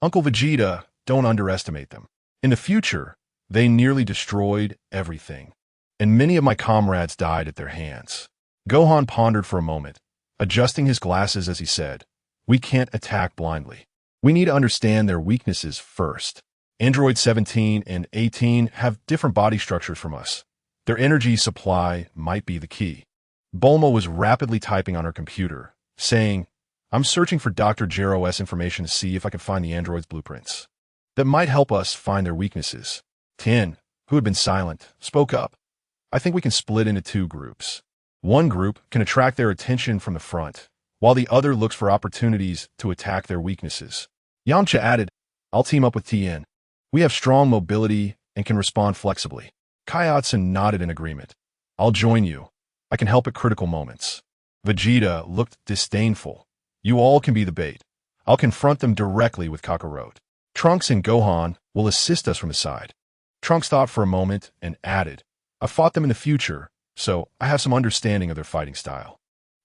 "Uncle Vegeta, don't underestimate them. In the future, they nearly destroyed everything, and many of my comrades died at their hands." Gohan pondered for a moment, adjusting his glasses as he said, "We can't attack blindly. We need to understand their weaknesses first. Android 17 and 18 have different body structures from us. Their energy supply might be the key." Bulma was rapidly typing on her computer, saying, "I'm searching for Dr. Gero's information to see if I can find the android's blueprints. That might help us find their weaknesses." Tien, who had been silent, spoke up. "I think we can split into two groups. One group can attract their attention from the front, while the other looks for opportunities to attack their weaknesses." Yamcha added, "I'll team up with Tien. We have strong mobility and can respond flexibly." Kaiatsun nodded in agreement. "I'll join you. I can help at critical moments." Vegeta looked disdainful. "You all can be the bait. I'll confront them directly with Kakarot. Trunks and Gohan will assist us from the side." Trunks thought for a moment and added, "I've fought them in the future, so I have some understanding of their fighting style.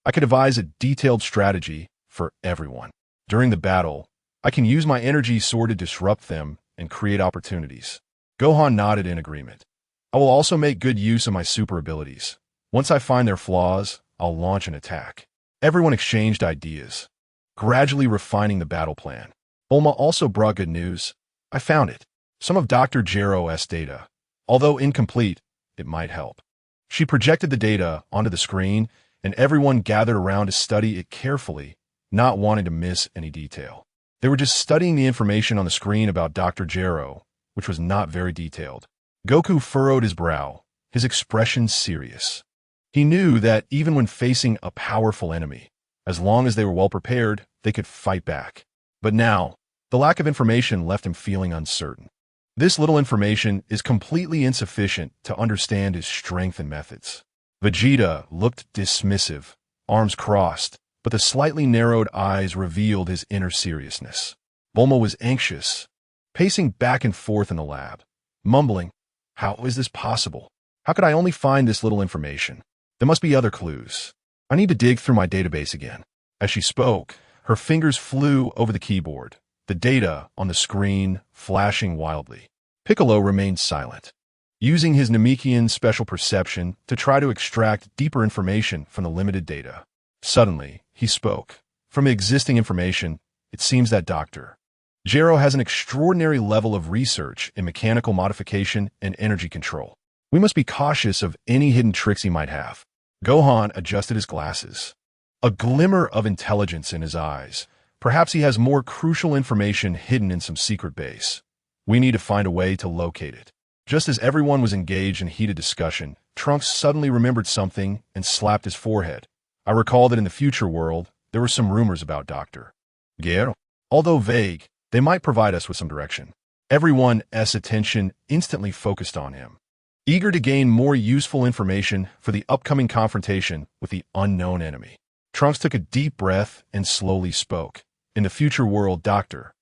I could devise a detailed strategy for everyone. During the battle, I can use my energy sword to disrupt them and create opportunities." Gohan nodded in agreement. "I will also make good use of my super abilities. Once I find their flaws, I'll launch an attack." Everyone exchanged ideas, gradually refining the battle plan. Bulma also brought good news. "I found it. Some of Dr. Gero's data. Although incomplete, it might help." She projected the data onto the screen, and everyone gathered around to study it carefully, not wanting to miss any detail. They were just studying the information on the screen about Dr. Gero, which was not very detailed. Goku furrowed his brow, his expression serious. He knew that even when facing a powerful enemy, as long as they were well prepared, they could fight back. But now, the lack of information left him feeling uncertain. This little information is completely insufficient to understand his strength and methods. Vegeta looked dismissive, arms crossed, but the slightly narrowed eyes revealed his inner seriousness. Bulma was anxious, pacing back and forth in the lab, mumbling, "How is this possible? How could I only find this little information? There must be other clues. I need to dig through my database again." As she spoke, her fingers flew over the keyboard, the data on the screen flashing wildly. Piccolo remained silent, using his Namekian special perception to try to extract deeper information from the limited data. Suddenly, he spoke. "From the existing information, it seems that Dr. Gero has an extraordinary level of research in mechanical modification and energy control. We must be cautious of any hidden tricks he might have." Gohan adjusted his glasses, a glimmer of intelligence in his eyes. "Perhaps he has more crucial information hidden in some secret base. We need to find a way to locate it." Just as everyone was engaged in heated discussion, Trunks suddenly remembered something and slapped his forehead. "I recall that in the future world, there were some rumors about Dr. Gero. Although vague, they might provide us with some direction." Everyone's attention instantly focused on him, eager to gain more useful information for the upcoming confrontation with the unknown enemy. Trunks took a deep breath and slowly spoke. "In the future world, Dr.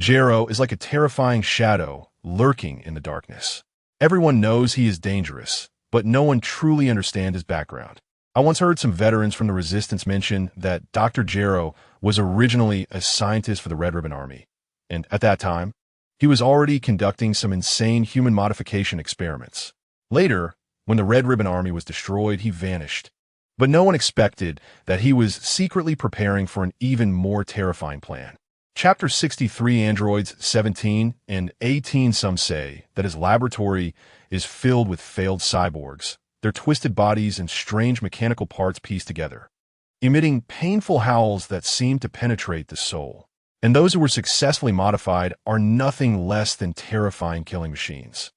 Gero is like a terrifying shadow lurking in the darkness. Everyone knows he is dangerous, but no one truly understands his background. I once heard some veterans from the Resistance mention that Dr. Gero was originally a scientist for the Red Ribbon Army, and at that time, he was already conducting some insane human modification experiments. Later, when the Red Ribbon Army was destroyed, he vanished. But no one expected that he was secretly preparing for an even more terrifying plan. Chapter 63, Androids 17 and 18. Some say that his laboratory is filled with failed cyborgs, their twisted bodies and strange mechanical parts pieced together, emitting painful howls that seem to penetrate the soul. And those who were successfully modified are nothing less than terrifying killing machines.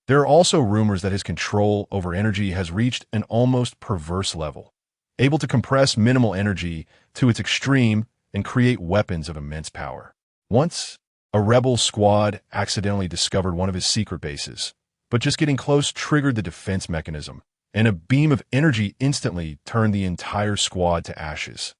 There are also rumors that his control over energy has reached an almost perverse level, able to compress minimal energy to its extreme and create weapons of immense power. Once, a rebel squad accidentally discovered one of his secret bases, but just getting close triggered the defense mechanism, and a beam of energy instantly turned the entire squad to ashes.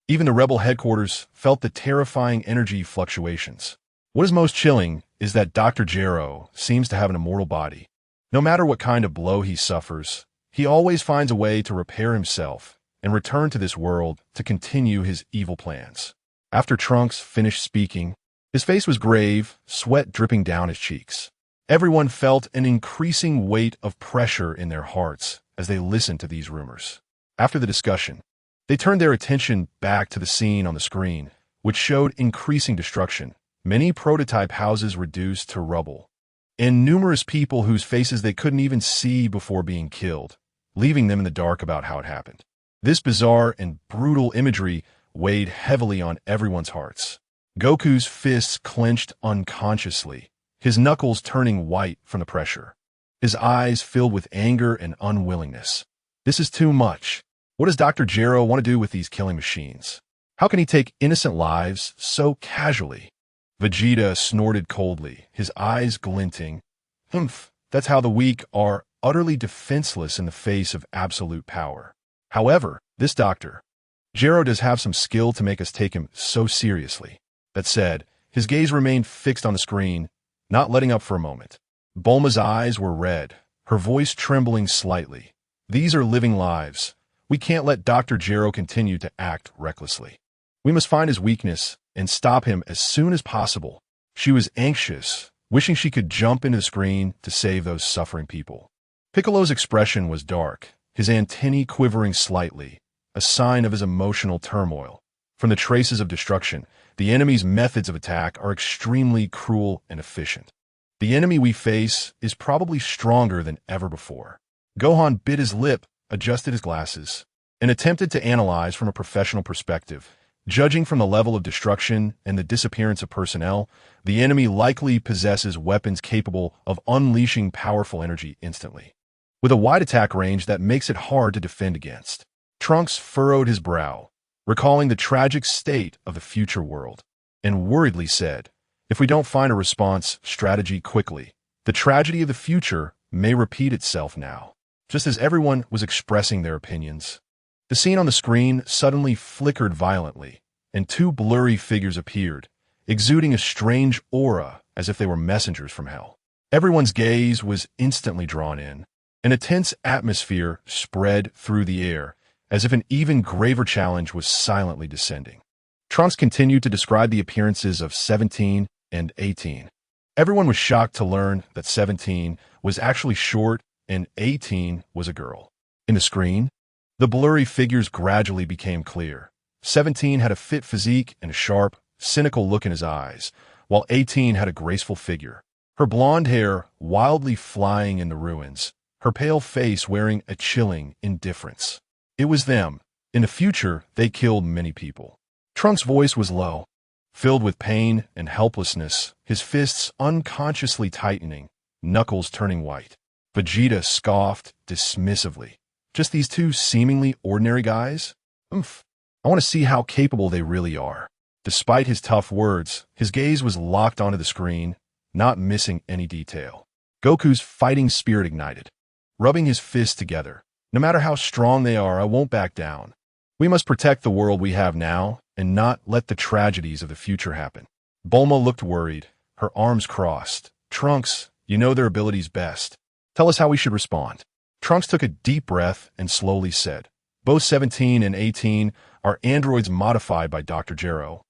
Even the rebel headquarters felt the terrifying energy fluctuations. What is most chilling is that Dr. Gero seems to have an immortal body. No matter what kind of blow he suffers, he always finds a way to repair himself and return to this world to continue his evil plans. After Trunks finished speaking, his face was grave, sweat dripping down his cheeks. Everyone felt an increasing weight of pressure in their hearts as they listened to these rumors. After the discussion, they turned their attention back to the scene on the screen, which showed increasing destruction, many prototype houses reduced to rubble, and numerous people whose faces they couldn't even see before being killed, leaving them in the dark about how it happened. This bizarre and brutal imagery weighed heavily on everyone's hearts. Goku's fists clenched unconsciously, his knuckles turning white from the pressure. His eyes filled with anger and unwillingness. This is too much. What does Dr. Gero want to do with these killing machines? How can he take innocent lives so casually? Vegeta snorted coldly, his eyes glinting. Humph, that's how the weak are, utterly defenseless in the face of absolute power. However, this Dr. Gero does have some skill to make us take him so seriously. That said, his gaze remained fixed on the screen, not letting up for a moment. Bulma's eyes were red, her voice trembling slightly. These are living lives. We can't let Dr. Gero continue to act recklessly. We must find his weakness and stop him as soon as possible. She was anxious, wishing she could jump into the screen to save those suffering people. Piccolo's expression was dark, his antennae quivering slightly, a sign of his emotional turmoil. From the traces of destruction, the enemy's methods of attack are extremely cruel and efficient. The enemy we face is probably stronger than ever before. Gohan bit his lip, adjusted his glasses, and attempted to analyze from a professional perspective. Judging from the level of destruction and the disappearance of personnel, the enemy likely possesses weapons capable of unleashing powerful energy instantly, with a wide attack range that makes it hard to defend against. Trunks furrowed his brow, recalling the tragic state of the future world, and worriedly said, "If we don't find a response strategy quickly, the tragedy of the future may repeat itself now." Just as everyone was expressing their opinions, the scene on the screen suddenly flickered violently, and two blurry figures appeared, exuding a strange aura as if they were messengers from hell. Everyone's gaze was instantly drawn in, and a tense atmosphere spread through the air, as if an even graver challenge was silently descending. Trunks continued to describe the appearances of 17 and 18. Everyone was shocked to learn that 17 was actually short and 18 was a girl. In the screen, the blurry figures gradually became clear. 17 had a fit physique and a sharp, cynical look in his eyes, while 18 had a graceful figure, her blonde hair wildly flying in the ruins, her pale face wearing a chilling indifference. It was them. In the future, they killed many people. Trunks' voice was low, filled with pain and helplessness, his fists unconsciously tightening, knuckles turning white. Vegeta scoffed dismissively. Just these two seemingly ordinary guys? Oomph. I want to see how capable they really are. Despite his tough words, his gaze was locked onto the screen, not missing any detail. Goku's fighting spirit ignited, rubbing his fists together. No matter how strong they are, I won't back down. We must protect the world we have now and not let the tragedies of the future happen. Bulma looked worried, her arms crossed. Trunks, you know their abilities best. Tell us how we should respond. Trunks took a deep breath and slowly said, both 17 and 18 are androids modified by Dr. Gero,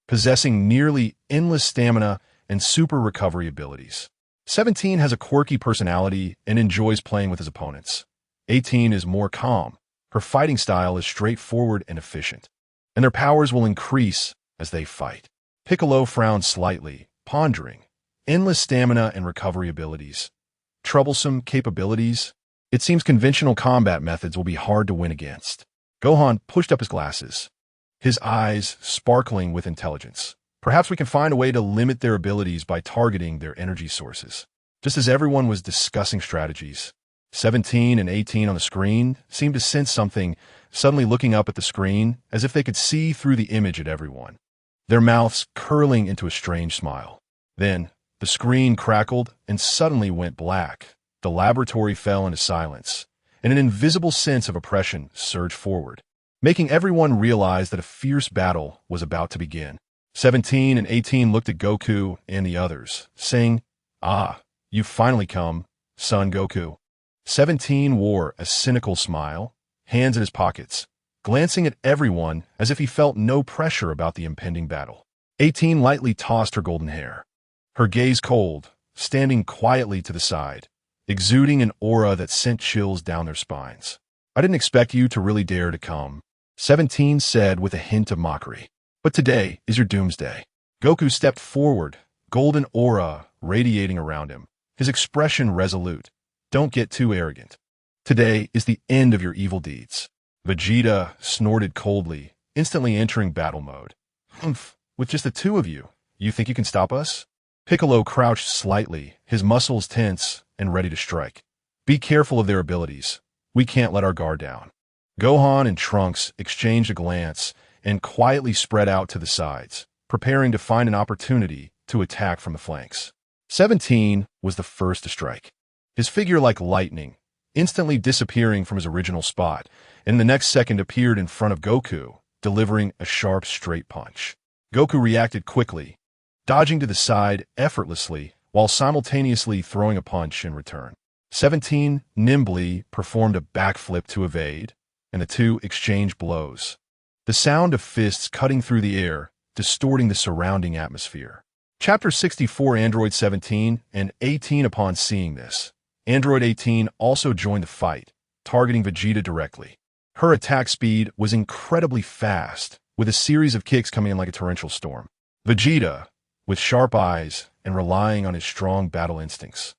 possessing nearly endless stamina and super recovery abilities. 17 has a quirky personality and enjoys playing with his opponents. 18 is more calm. Her fighting style is straightforward and efficient, and their powers will increase as they fight. Piccolo frowned slightly, pondering. Endless stamina and recovery abilities. Troublesome capabilities. It seems conventional combat methods will be hard to win against. Gohan pushed up his glasses, his eyes sparkling with intelligence. Perhaps we can find a way to limit their abilities by targeting their energy sources. Just as everyone was discussing strategies, 17 and 18 on the screen seemed to sense something, suddenly looking up at the screen as if they could see through the image at everyone, their mouths curling into a strange smile. Then, the screen crackled and suddenly went black. The laboratory fell into silence, and an invisible sense of oppression surged forward, making everyone realize that a fierce battle was about to begin. 17 and 18 looked at Goku and the others, saying, "Ah, you've finally come, son Goku." 17 wore a cynical smile, hands in his pockets, glancing at everyone as if he felt no pressure about the impending battle. 18 lightly tossed her golden hair, her gaze cold, standing quietly to the side, exuding an aura that sent chills down their spines. "I didn't expect you to really dare to come," 17 said with a hint of mockery. "But today is your doomsday." Goku stepped forward, golden aura radiating around him, his expression resolute. "Don't get too arrogant. Today is the end of your evil deeds." Vegeta snorted coldly, instantly entering battle mode. "Humph, with just the two of you, you think you can stop us?" Piccolo crouched slightly, his muscles tense and ready to strike. "Be careful of their abilities. We can't let our guard down." Gohan and Trunks exchanged a glance and quietly spread out to the sides, preparing to find an opportunity to attack from the flanks. 17 was the first to strike, his figure like lightning, instantly disappearing from his original spot, and the next second appeared in front of Goku, delivering a sharp straight punch. Goku reacted quickly, dodging to the side effortlessly while simultaneously throwing a punch in return. 17 nimbly performed a backflip to evade, and the two exchanged blows, the sound of fists cutting through the air, distorting the surrounding atmosphere. Chapter 64. Android 17 and 18. Upon seeing this, Android 18 also joined the fight, targeting Vegeta directly. Her attack speed was incredibly fast, with a series of kicks coming in like a torrential storm. Vegeta, with sharp eyes and relying on his strong battle instincts,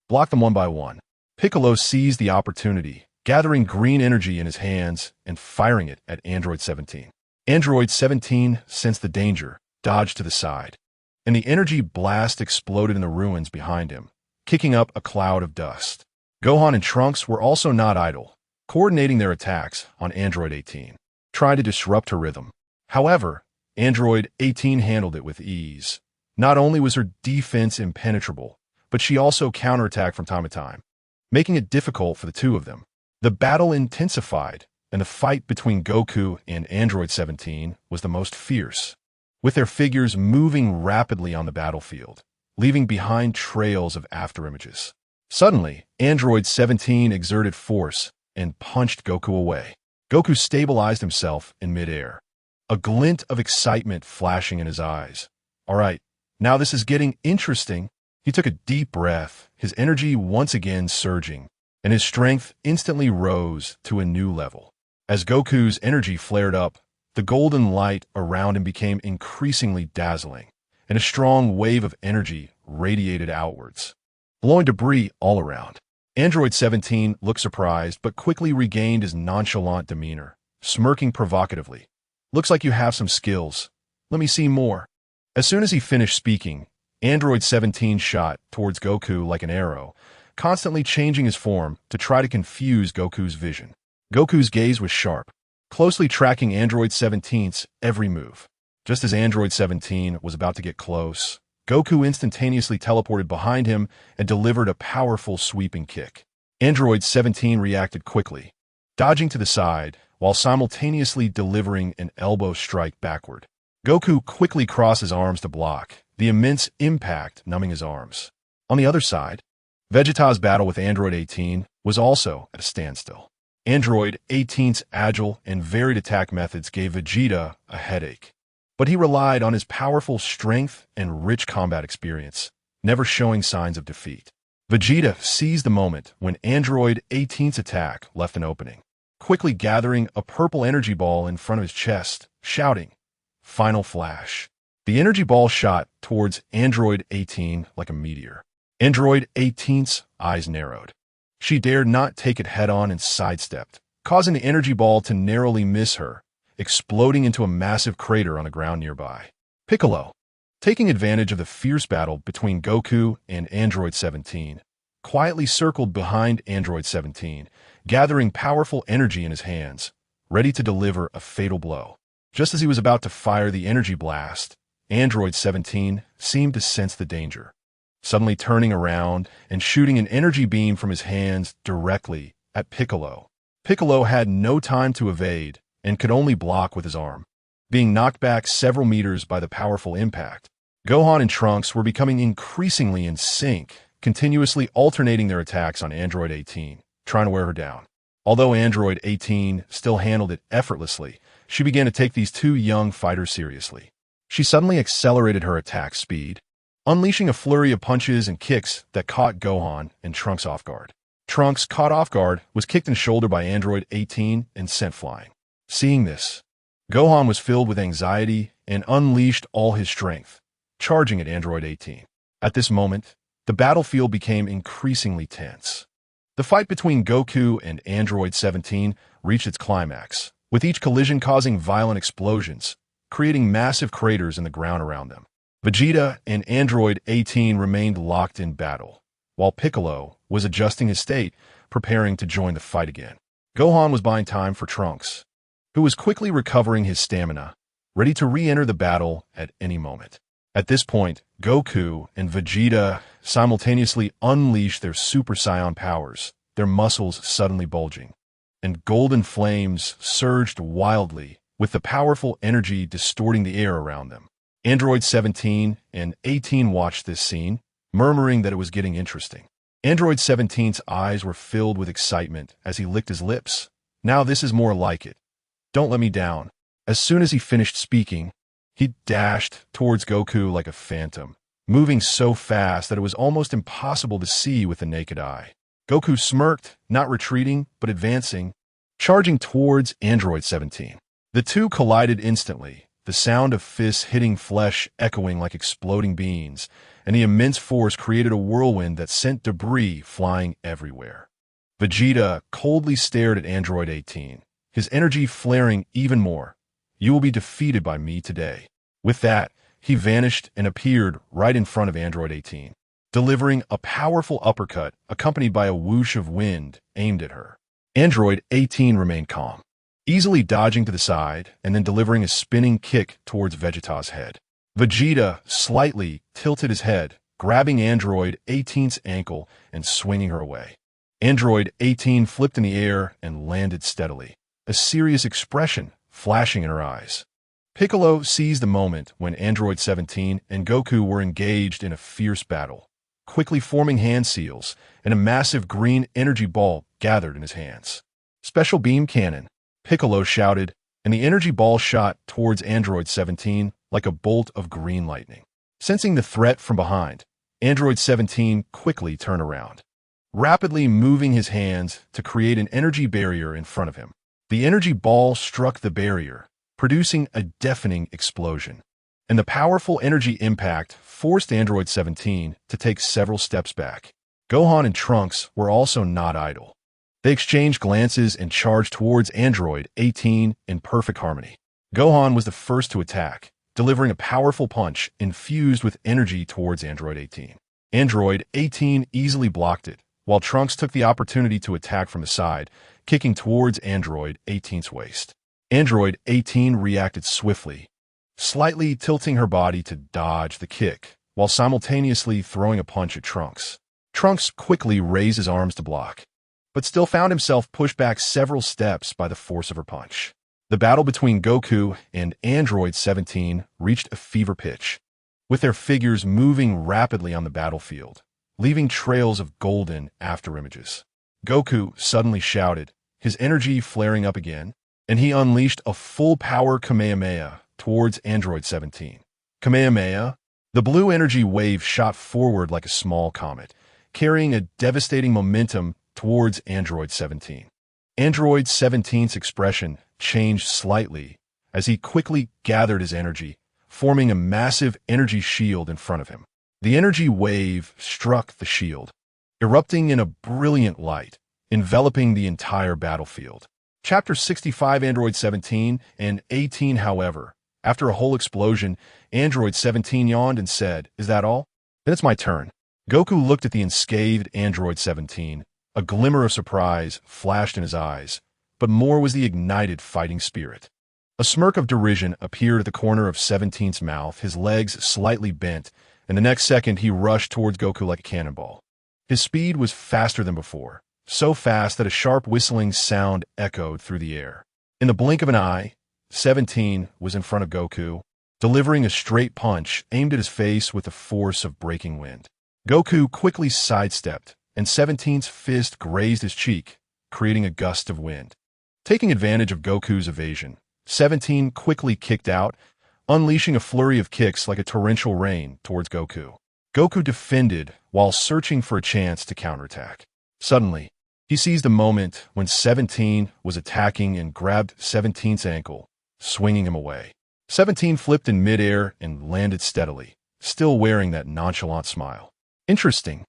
blocked them one by one. Piccolo seized the opportunity, gathering green energy in his hands and firing it at Android 17. Android 17 sensed the danger, dodged to the side, and the energy blast exploded in the ruins behind him, kicking up a cloud of dust. Gohan and Trunks were also not idle, coordinating their attacks on Android 18, trying to disrupt her rhythm. However, Android 18 handled it with ease. Not only was her defense impenetrable, but she also counterattacked from time to time, making it difficult for the two of them. The battle intensified, and the fight between Goku and Android 17 was the most fierce, with their figures moving rapidly on the battlefield, leaving behind trails of afterimages. Suddenly, Android 17 exerted force and punched Goku away. Goku stabilized himself in midair, a glint of excitement flashing in his eyes. "All right, now this is getting interesting." He took a deep breath, his energy once again surging, and his strength instantly rose to a new level. As Goku's energy flared up, the golden light around him became increasingly dazzling, and a strong wave of energy radiated outwards, blowing debris all around. Android 17 looked surprised but quickly regained his nonchalant demeanor, smirking provocatively. "Looks like you have some skills. Let me see more." As soon as he finished speaking, Android 17 shot towards Goku like an arrow, constantly changing his form to try to confuse Goku's vision. Goku's gaze was sharp, closely tracking Android 17's every move. Just as Android 17 was about to get close, Goku instantaneously teleported behind him and delivered a powerful sweeping kick. Android 17 reacted quickly, dodging to the side while simultaneously delivering an elbow strike backward. Goku quickly crossed his arms to block, the immense impact numbing his arms. On the other side, Vegeta's battle with Android 18 was also at a standstill. Android 18's agile and varied attack methods gave Vegeta a headache, but he relied on his powerful strength and rich combat experience, never showing signs of defeat. Vegeta seized the moment when Android 18's attack left an opening, quickly gathering a purple energy ball in front of his chest, shouting, "Final Flash." The energy ball shot towards Android 18 like a meteor. Android 18's eyes narrowed. She dared not take it head-on and sidestepped, causing the energy ball to narrowly miss her, exploding into a massive crater on the ground nearby. Piccolo, taking advantage of the fierce battle between Goku and Android 17, quietly circled behind Android 17, gathering powerful energy in his hands, ready to deliver a fatal blow. Just as he was about to fire the energy blast, Android 17 seemed to sense the danger, suddenly turning around and shooting an energy beam from his hands directly at Piccolo. Piccolo had no time to evade and could only block with his arm, being knocked back several meters by the powerful impact. Gohan and Trunks were becoming increasingly in sync, continuously alternating their attacks on Android 18, trying to wear her down. Although Android 18 still handled it effortlessly, she began to take these two young fighters seriously. She suddenly accelerated her attack speed, unleashing a flurry of punches and kicks that caught Gohan and Trunks off guard. Trunks, caught off guard, was kicked in the shoulder by Android 18 and sent flying. Seeing this, Gohan was filled with anxiety and unleashed all his strength, charging at Android 18. At this moment, the battlefield became increasingly tense. The fight between Goku and Android 17 reached its climax, with each collision causing violent explosions, creating massive craters in the ground around them. Vegeta and Android 18 remained locked in battle, while Piccolo was adjusting his state, preparing to join the fight again. Gohan was buying time for Trunks, who was quickly recovering his stamina, ready to re-enter the battle at any moment. At this point, Goku and Vegeta simultaneously unleashed their Super Saiyan powers, their muscles suddenly bulging, and golden flames surged wildly, with the powerful energy distorting the air around them. Android 17 and 18 watched this scene, murmuring that it was getting interesting. Android 17's eyes were filled with excitement as he licked his lips. "Now this is more like it. Don't let me down." As soon as he finished speaking, he dashed towards Goku like a phantom, moving so fast that it was almost impossible to see with the naked eye. Goku smirked, not retreating, but advancing, charging towards Android 17. The two collided instantly, the sound of fists hitting flesh echoing like exploding beans, and the immense force created a whirlwind that sent debris flying everywhere. Vegeta coldly stared at Android 18, his energy flaring even more. "You will be defeated by me today." With that, he vanished and appeared right in front of Android 18, delivering a powerful uppercut accompanied by a whoosh of wind aimed at her. Android 18 remained calm, easily dodging to the side and then delivering a spinning kick towards Vegeta's head. Vegeta slightly tilted his head, grabbing Android 18's ankle and swinging her away. Android 18 flipped in the air and landed steadily, a serious expression flashing in her eyes. Piccolo seized the moment when Android 17 and Goku were engaged in a fierce battle, quickly forming hand seals, and a massive green energy ball gathered in his hands. "Special beam cannon," Piccolo shouted, and the energy ball shot towards Android 17 like a bolt of green lightning. Sensing the threat from behind, Android 17 quickly turned around, rapidly moving his hands to create an energy barrier in front of him. The energy ball struck the barrier, producing a deafening explosion, and the powerful energy impact forced Android 17 to take several steps back. Gohan and Trunks were also not idle. They exchanged glances and charged towards Android 18 in perfect harmony. Gohan was the first to attack, delivering a powerful punch infused with energy towards Android 18. Android 18 easily blocked it, while Trunks took the opportunity to attack from the side, kicking towards Android 18's waist. Android 18 reacted swiftly, slightly tilting her body to dodge the kick, while simultaneously throwing a punch at Trunks. Trunks quickly raised his arms to block, but still found himself pushed back several steps by the force of her punch. The battle between Goku and Android 17 reached a fever pitch, with their figures moving rapidly on the battlefield, leaving trails of golden afterimages. Goku suddenly shouted, his energy flaring up again, and he unleashed a full-power Kamehameha towards Android 17. Kamehameha? The blue energy wave shot forward like a small comet, carrying a devastating momentum towards Android 17. Android 17's expression changed slightly as he quickly gathered his energy, forming a massive energy shield in front of him. The energy wave struck the shield, erupting in a brilliant light, enveloping the entire battlefield. Chapter 65 Android 17 and 18 However, after a whole explosion, Android 17 yawned and said, "Is that all? Then it's my turn." Goku looked at the unscathed Android 17. A glimmer of surprise flashed in his eyes, but more was the ignited fighting spirit. A smirk of derision appeared at the corner of 17's mouth, his legs slightly bent, and the next second he rushed towards Goku like a cannonball. His speed was faster than before, so fast that a sharp whistling sound echoed through the air. In the blink of an eye, 17 was in front of Goku, delivering a straight punch aimed at his face with the force of breaking wind. Goku quickly sidestepped, and 17's fist grazed his cheek, creating a gust of wind. Taking advantage of Goku's evasion, 17 quickly kicked out, unleashing a flurry of kicks like a torrential rain towards Goku. Goku defended while searching for a chance to counterattack. Suddenly, he seized a moment when 17 was attacking and grabbed 17's ankle, swinging him away. 17 flipped in midair and landed steadily, still wearing that nonchalant smile. "Interesting.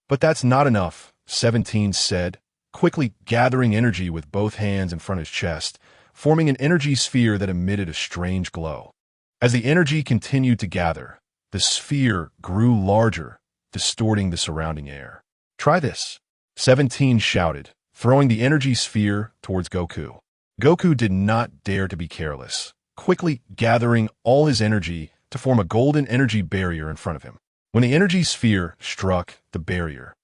But that's not enough," 17 said, quickly gathering energy with both hands in front of his chest, forming an energy sphere that emitted a strange glow. As the energy continued to gather, the sphere grew larger, distorting the surrounding air. "Try this," 17 shouted, throwing the energy sphere towards Goku. Goku did not dare to be careless, quickly gathering all his energy to form a golden energy barrier in front of him. When the energy sphere struck the barrier,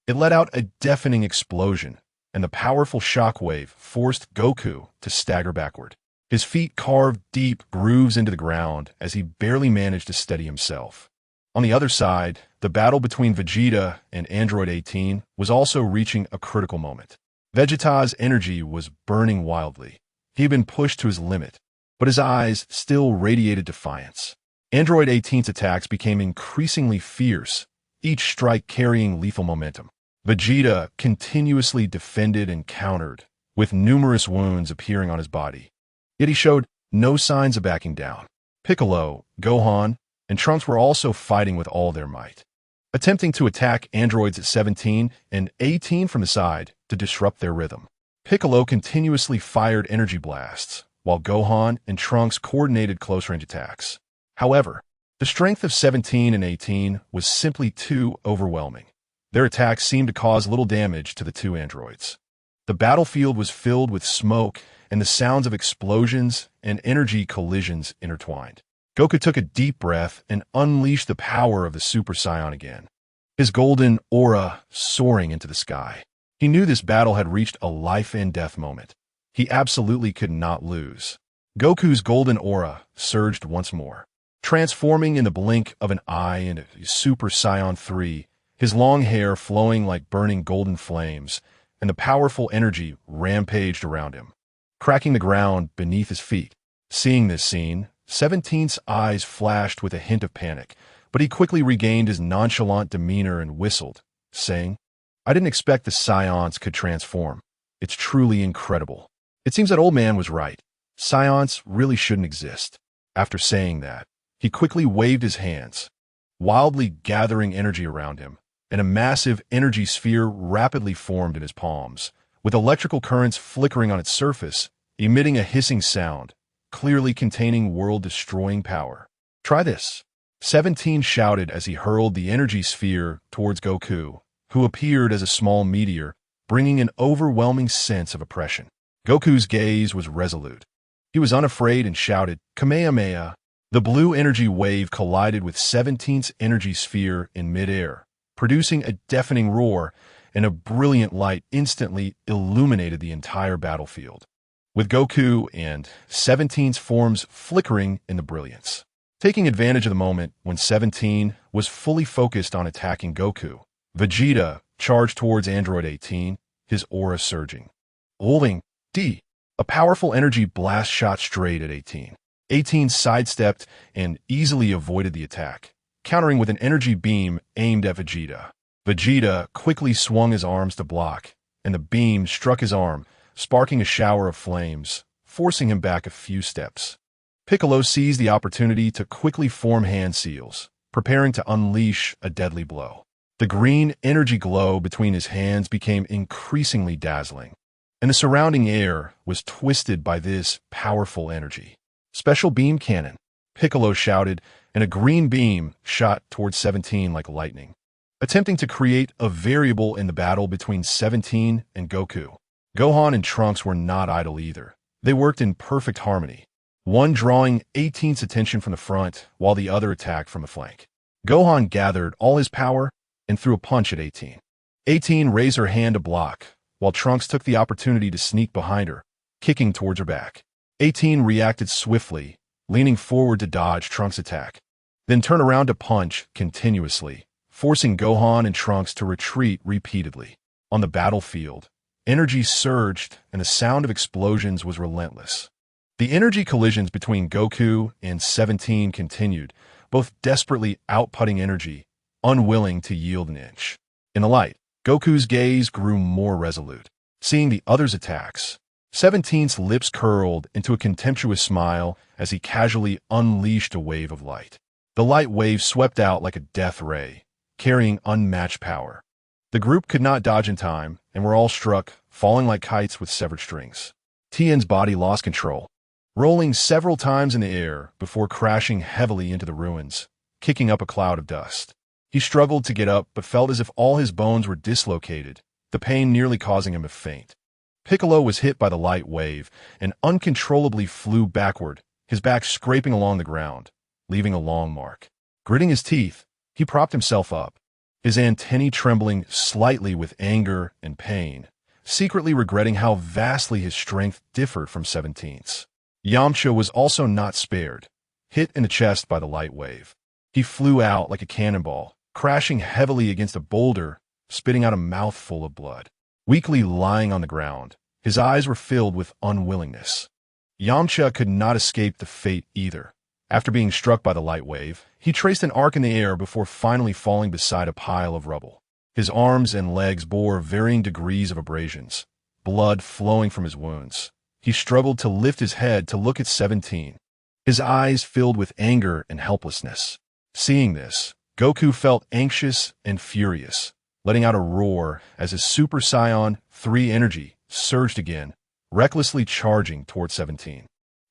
it let out a deafening explosion, and the powerful shockwave forced Goku to stagger backward. His feet carved deep grooves into the ground as he barely managed to steady himself. On the other side, the battle between Vegeta and Android 18 was also reaching a critical moment. Vegeta's energy was burning wildly. He had been pushed to his limit, but his eyes still radiated defiance. Android 18's attacks became increasingly fierce, each strike carrying lethal momentum. Vegeta continuously defended and countered, with numerous wounds appearing on his body. Yet he showed no signs of backing down. Piccolo, Gohan, and Trunks were also fighting with all their might, attempting to attack androids at 17 and 18 from the side to disrupt their rhythm. Piccolo continuously fired energy blasts, while Gohan and Trunks coordinated close-range attacks. However, the strength of 17 and 18 was simply too overwhelming. Their attacks seemed to cause little damage to the two androids. The battlefield was filled with smoke and the sounds of explosions and energy collisions intertwined. Goku took a deep breath and unleashed the power of the Super Saiyan again, his golden aura soaring into the sky. He knew this battle had reached a life-and-death moment. He absolutely could not lose. Goku's golden aura surged once more, transforming in the blink of an eye into Super Saiyan 3, his long hair flowing like burning golden flames, and the powerful energy rampaged around him, cracking the ground beneath his feet. Seeing this scene, 17's eyes flashed with a hint of panic, but he quickly regained his nonchalant demeanor and whistled, saying, "I didn't expect the Scions could transform. It's truly incredible." It seems that old man was right. Scions really shouldn't exist. After saying that, he quickly waved his hands, wildly gathering energy around him, and a massive energy sphere rapidly formed in his palms, with electrical currents flickering on its surface, emitting a hissing sound, clearly containing world-destroying power. "Try this," 17 shouted as he hurled the energy sphere towards Goku, who appeared as a small meteor, bringing an overwhelming sense of oppression. Goku's gaze was resolute. He was unafraid and shouted, "Kamehameha!" The blue energy wave collided with 17's energy sphere in midair, producing a deafening roar, and a brilliant light instantly illuminated the entire battlefield, with Goku and 17's forms flickering in the brilliance. Taking advantage of the moment when 17 was fully focused on attacking Goku, Vegeta charged towards Android 18, his aura surging. Holding D, a powerful energy blast shot straight at 18. 18 sidestepped and easily avoided the attack, countering with an energy beam aimed at Vegeta. Vegeta quickly swung his arms to block, and the beam struck his arm, sparking a shower of flames, forcing him back a few steps. Piccolo seized the opportunity to quickly form hand seals, preparing to unleash a deadly blow. The green energy glow between his hands became increasingly dazzling, and the surrounding air was twisted by this powerful energy. Special beam cannon, Piccolo shouted, and a green beam shot towards 17 like lightning, attempting to create a variable in the battle between 17 and Goku. Gohan and Trunks were not idle either. They worked in perfect harmony, one drawing 18's attention from the front while the other attacked from the flank. Gohan gathered all his power and threw a punch at 18. 18 raised her hand to block, while Trunks took the opportunity to sneak behind her, kicking towards her back. 18 reacted swiftly, leaning forward to dodge Trunks' attack, then turn around to punch continuously, forcing Gohan and Trunks to retreat repeatedly. On the battlefield, energy surged and the sound of explosions was relentless. The energy collisions between Goku and 17 continued, both desperately outputting energy, unwilling to yield an inch. In the light, Goku's gaze grew more resolute. Seeing the other's attacks, 17's lips curled into a contemptuous smile as he casually unleashed a wave of light. The light wave swept out like a death ray, carrying unmatched power. The group could not dodge in time and were all struck, falling like kites with severed strings. Tien's body lost control, rolling several times in the air before crashing heavily into the ruins, kicking up a cloud of dust. He struggled to get up but felt as if all his bones were dislocated, the pain nearly causing him to faint. Piccolo was hit by the light wave and uncontrollably flew backward, his back scraping along the ground, leaving a long mark. Gritting his teeth, he propped himself up, his antennae trembling slightly with anger and pain, secretly regretting how vastly his strength differed from 17's. Yamcha was also not spared, hit in the chest by the light wave. He flew out like a cannonball, crashing heavily against a boulder, spitting out a mouthful of blood. Weakly lying on the ground, his eyes were filled with unwillingness. Yamcha could not escape the fate either. After being struck by the light wave, he traced an arc in the air before finally falling beside a pile of rubble. His arms and legs bore varying degrees of abrasions, blood flowing from his wounds. He struggled to lift his head to look at 17, his eyes filled with anger and helplessness. Seeing this, Goku felt anxious and furious, letting out a roar as his Super Saiyan 3 energy surged again, recklessly charging toward 17.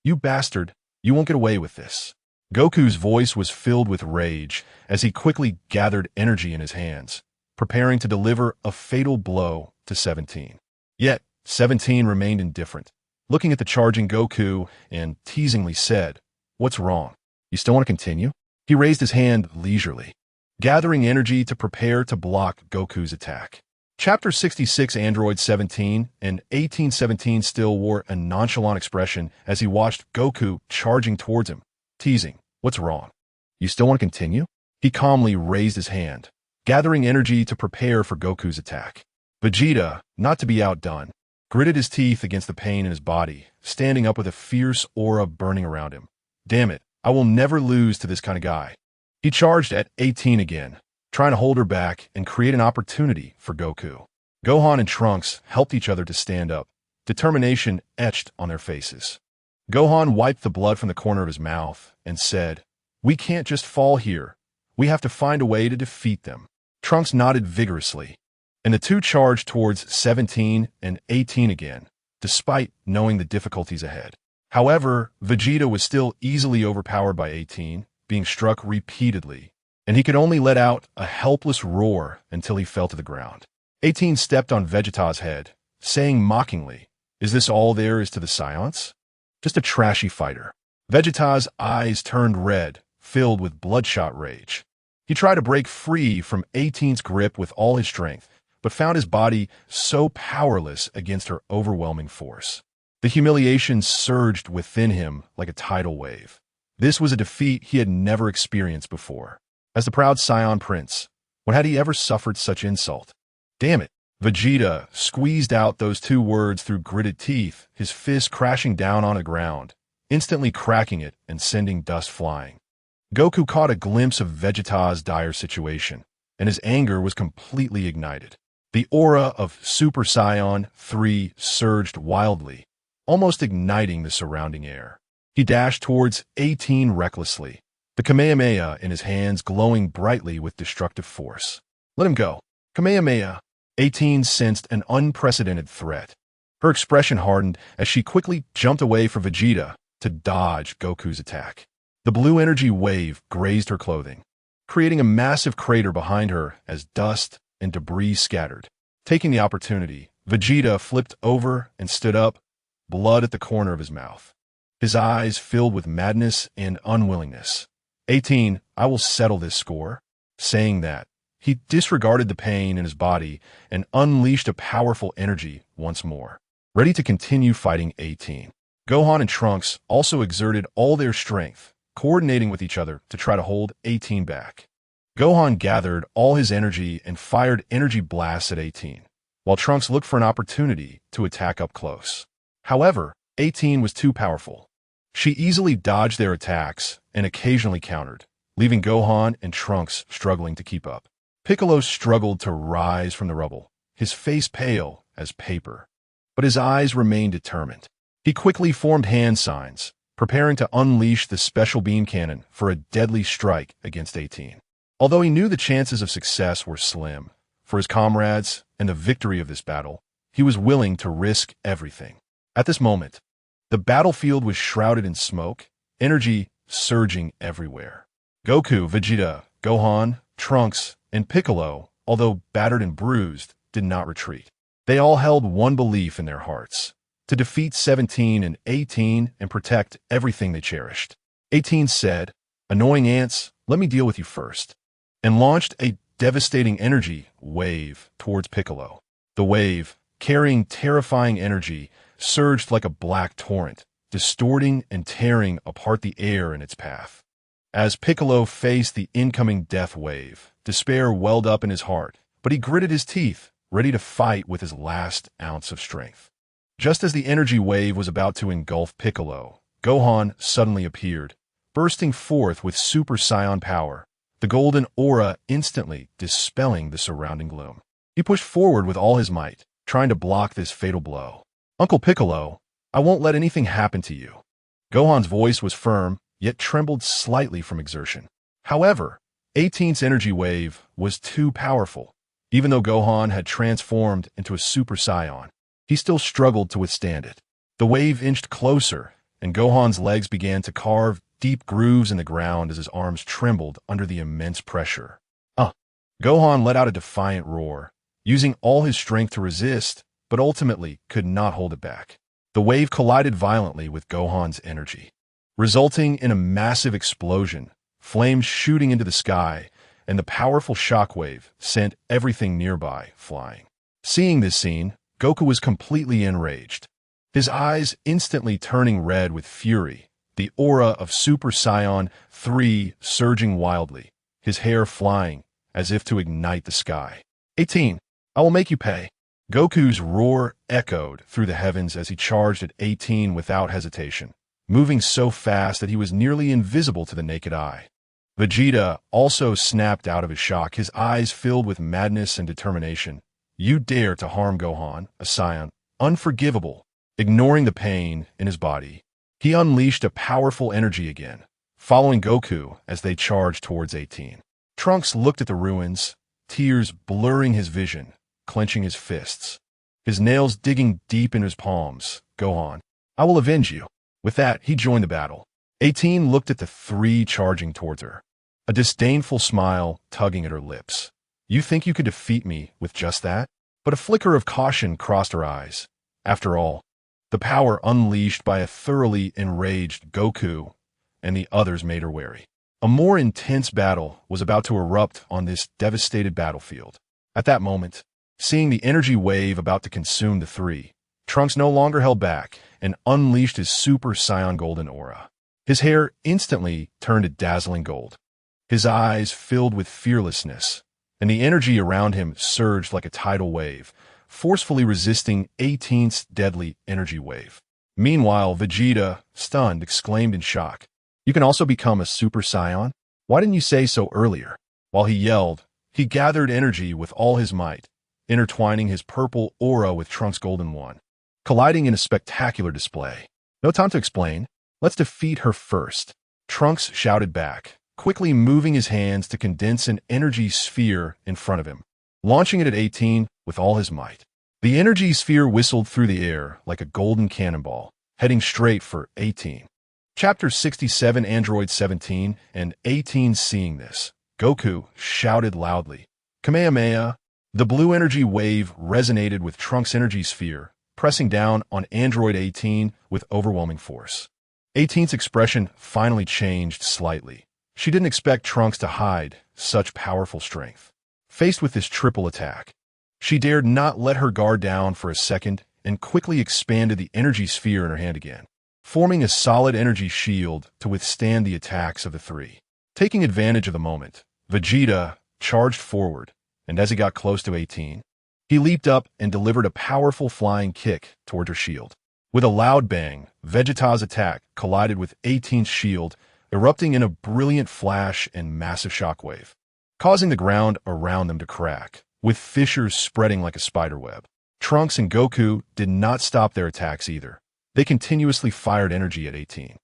"You bastard, you won't get away with this." Goku's voice was filled with rage as he quickly gathered energy in his hands, preparing to deliver a fatal blow to 17. Yet, 17 remained indifferent, looking at the charging Goku and teasingly said, "What's wrong? You still want to continue?" He raised his hand leisurely, gathering energy to prepare to block Goku's attack. Chapter 66 Android 17 and 1817 still wore a nonchalant expression as he watched Goku charging towards him, teasing, "What's wrong? You still want to continue?" He calmly raised his hand, gathering energy to prepare for Goku's attack. Vegeta, not to be outdone, gritted his teeth against the pain in his body, standing up with a fierce aura burning around him. "Damn it, I will never lose to this kind of guy." He charged at 18 again, trying to hold her back and create an opportunity for Goku. Gohan and Trunks helped each other to stand up, determination etched on their faces. Gohan wiped the blood from the corner of his mouth and said, "We can't just fall here. We have to find a way to defeat them." Trunks nodded vigorously, and the two charged towards 17 and 18 again, despite knowing the difficulties ahead. However, Vegeta was still easily overpowered by 18, being struck repeatedly, and he could only let out a helpless roar until he fell to the ground. 18 stepped on Vegeta's head, saying mockingly, "Is this all there is to the Saiyans? Just a trashy fighter." Vegeta's eyes turned red, filled with bloodshot rage. He tried to break free from 18's grip with all his strength, but found his body so powerless against her overwhelming force. The humiliation surged within him like a tidal wave. This was a defeat he had never experienced before. As the proud Saiyan prince, When had he ever suffered such insult? Damn it! Vegeta squeezed out those two words through gritted teeth, his fist crashing down on the ground, instantly cracking it and sending dust flying. Goku caught a glimpse of Vegeta's dire situation, and his anger was completely ignited. The aura of Super Saiyan 3 surged wildly, almost igniting the surrounding air. He dashed towards 18 recklessly, the Kamehameha in his hands glowing brightly with destructive force. Let him go. Kamehameha. 18 sensed an unprecedented threat. Her expression hardened as she quickly jumped away from Vegeta to dodge Goku's attack. The blue energy wave grazed her clothing, creating a massive crater behind her as dust and debris scattered. Taking the opportunity, Vegeta flipped over and stood up, blood at the corner of his mouth. His eyes filled with madness and unwillingness. 18, I will settle this score. Saying that, he disregarded the pain in his body and unleashed a powerful energy once more, ready to continue fighting 18. Gohan and Trunks also exerted all their strength, coordinating with each other to try to hold 18 back. Gohan gathered all his energy and fired energy blasts at 18, while Trunks looked for an opportunity to attack up close. However, 18 was too powerful. She easily dodged their attacks and occasionally countered, leaving Gohan and Trunks struggling to keep up. Piccolo struggled to rise from the rubble, his face pale as paper, but his eyes remained determined. He quickly formed hand signs, preparing to unleash the special beam cannon for a deadly strike against 18. Although he knew the chances of success were slim, for his comrades and the victory of this battle, he was willing to risk everything. At this moment, the battlefield was shrouded in smoke, energy surging everywhere. Goku, Vegeta, Gohan, Trunks, and Piccolo, although battered and bruised, did not retreat. They all held one belief in their hearts: to defeat 17 and 18 and protect everything they cherished. 18 said, "Annoying ants, let me deal with you first," and launched a devastating energy wave towards Piccolo. The wave, carrying terrifying energy, surged like a black torrent, distorting and tearing apart the air in its path. As Piccolo faced the incoming death wave, despair welled up in his heart, but he gritted his teeth, ready to fight with his last ounce of strength. Just as the energy wave was about to engulf Piccolo, Gohan suddenly appeared, bursting forth with Super Saiyan power, the golden aura instantly dispelling the surrounding gloom. He pushed forward with all his might, trying to block this fatal blow. "Uncle Piccolo, I won't let anything happen to you." Gohan's voice was firm, yet trembled slightly from exertion. However, 18's energy wave was too powerful. Even though Gohan had transformed into a Super Saiyan, he still struggled to withstand it. The wave inched closer, and Gohan's legs began to carve deep grooves in the ground as his arms trembled under the immense pressure. Gohan let out a defiant roar, using all his strength to resist, but ultimately could not hold it back. The wave collided violently with Gohan's energy, resulting in a massive explosion, flames shooting into the sky, and the powerful shockwave sent everything nearby flying. Seeing this scene, Goku was completely enraged, his eyes instantly turning red with fury, the aura of Super Saiyan 3 surging wildly, his hair flying as if to ignite the sky. 18, I will make you pay. Goku's roar echoed through the heavens as he charged at 18 without hesitation, moving so fast that he was nearly invisible to the naked eye. Vegeta also snapped out of his shock, his eyes filled with madness and determination. "You dare to harm Gohan, a Saiyan, unforgivable." Ignoring the pain in his body, he unleashed a powerful energy again, following Goku as they charged towards 18. Trunks looked at the ruins, tears blurring his vision, clenching his fists, his nails digging deep in his palms. "Gohan, I will avenge you." With that, he joined the battle. 18 looked at the three charging towards her, a disdainful smile tugging at her lips. "You think you could defeat me with just that?" But a flicker of caution crossed her eyes. After all, the power unleashed by a thoroughly enraged Goku and the others made her wary. A more intense battle was about to erupt on this devastated battlefield. At that moment, seeing the energy wave about to consume the three, Trunks no longer held back and unleashed his Super Saiyan golden aura. His hair instantly turned to dazzling gold. His eyes filled with fearlessness, and the energy around him surged like a tidal wave, forcefully resisting 18's deadly energy wave. Meanwhile, Vegeta, stunned, exclaimed in shock, "You can also become a Super Saiyan? Why didn't you say so earlier?" While he yelled, he gathered energy with all his might, intertwining his purple aura with Trunks' golden one, colliding in a spectacular display. "No time to explain. Let's defeat her first," Trunks shouted back, quickly moving his hands to condense an energy sphere in front of him, launching it at 18 with all his might. The energy sphere whistled through the air like a golden cannonball, heading straight for 18. Chapter 67, Android 17, and 18 seeing this, Goku shouted loudly, "Kamehameha!" The blue energy wave resonated with Trunks' energy sphere, pressing down on Android 18 with overwhelming force. 18's expression finally changed slightly. She didn't expect Trunks to hide such powerful strength. Faced with this triple attack, she dared not let her guard down for a second and quickly expanded the energy sphere in her hand again, forming a solid energy shield to withstand the attacks of the three. Taking advantage of the moment, Vegeta charged forward, and as he got close to 18, he leaped up and delivered a powerful flying kick toward her shield. With a loud bang, Vegeta's attack collided with 18's shield, erupting in a brilliant flash and massive shockwave, causing the ground around them to crack, with fissures spreading like a spiderweb. Trunks and Goku did not stop their attacks either. They continuously fired energy at 18,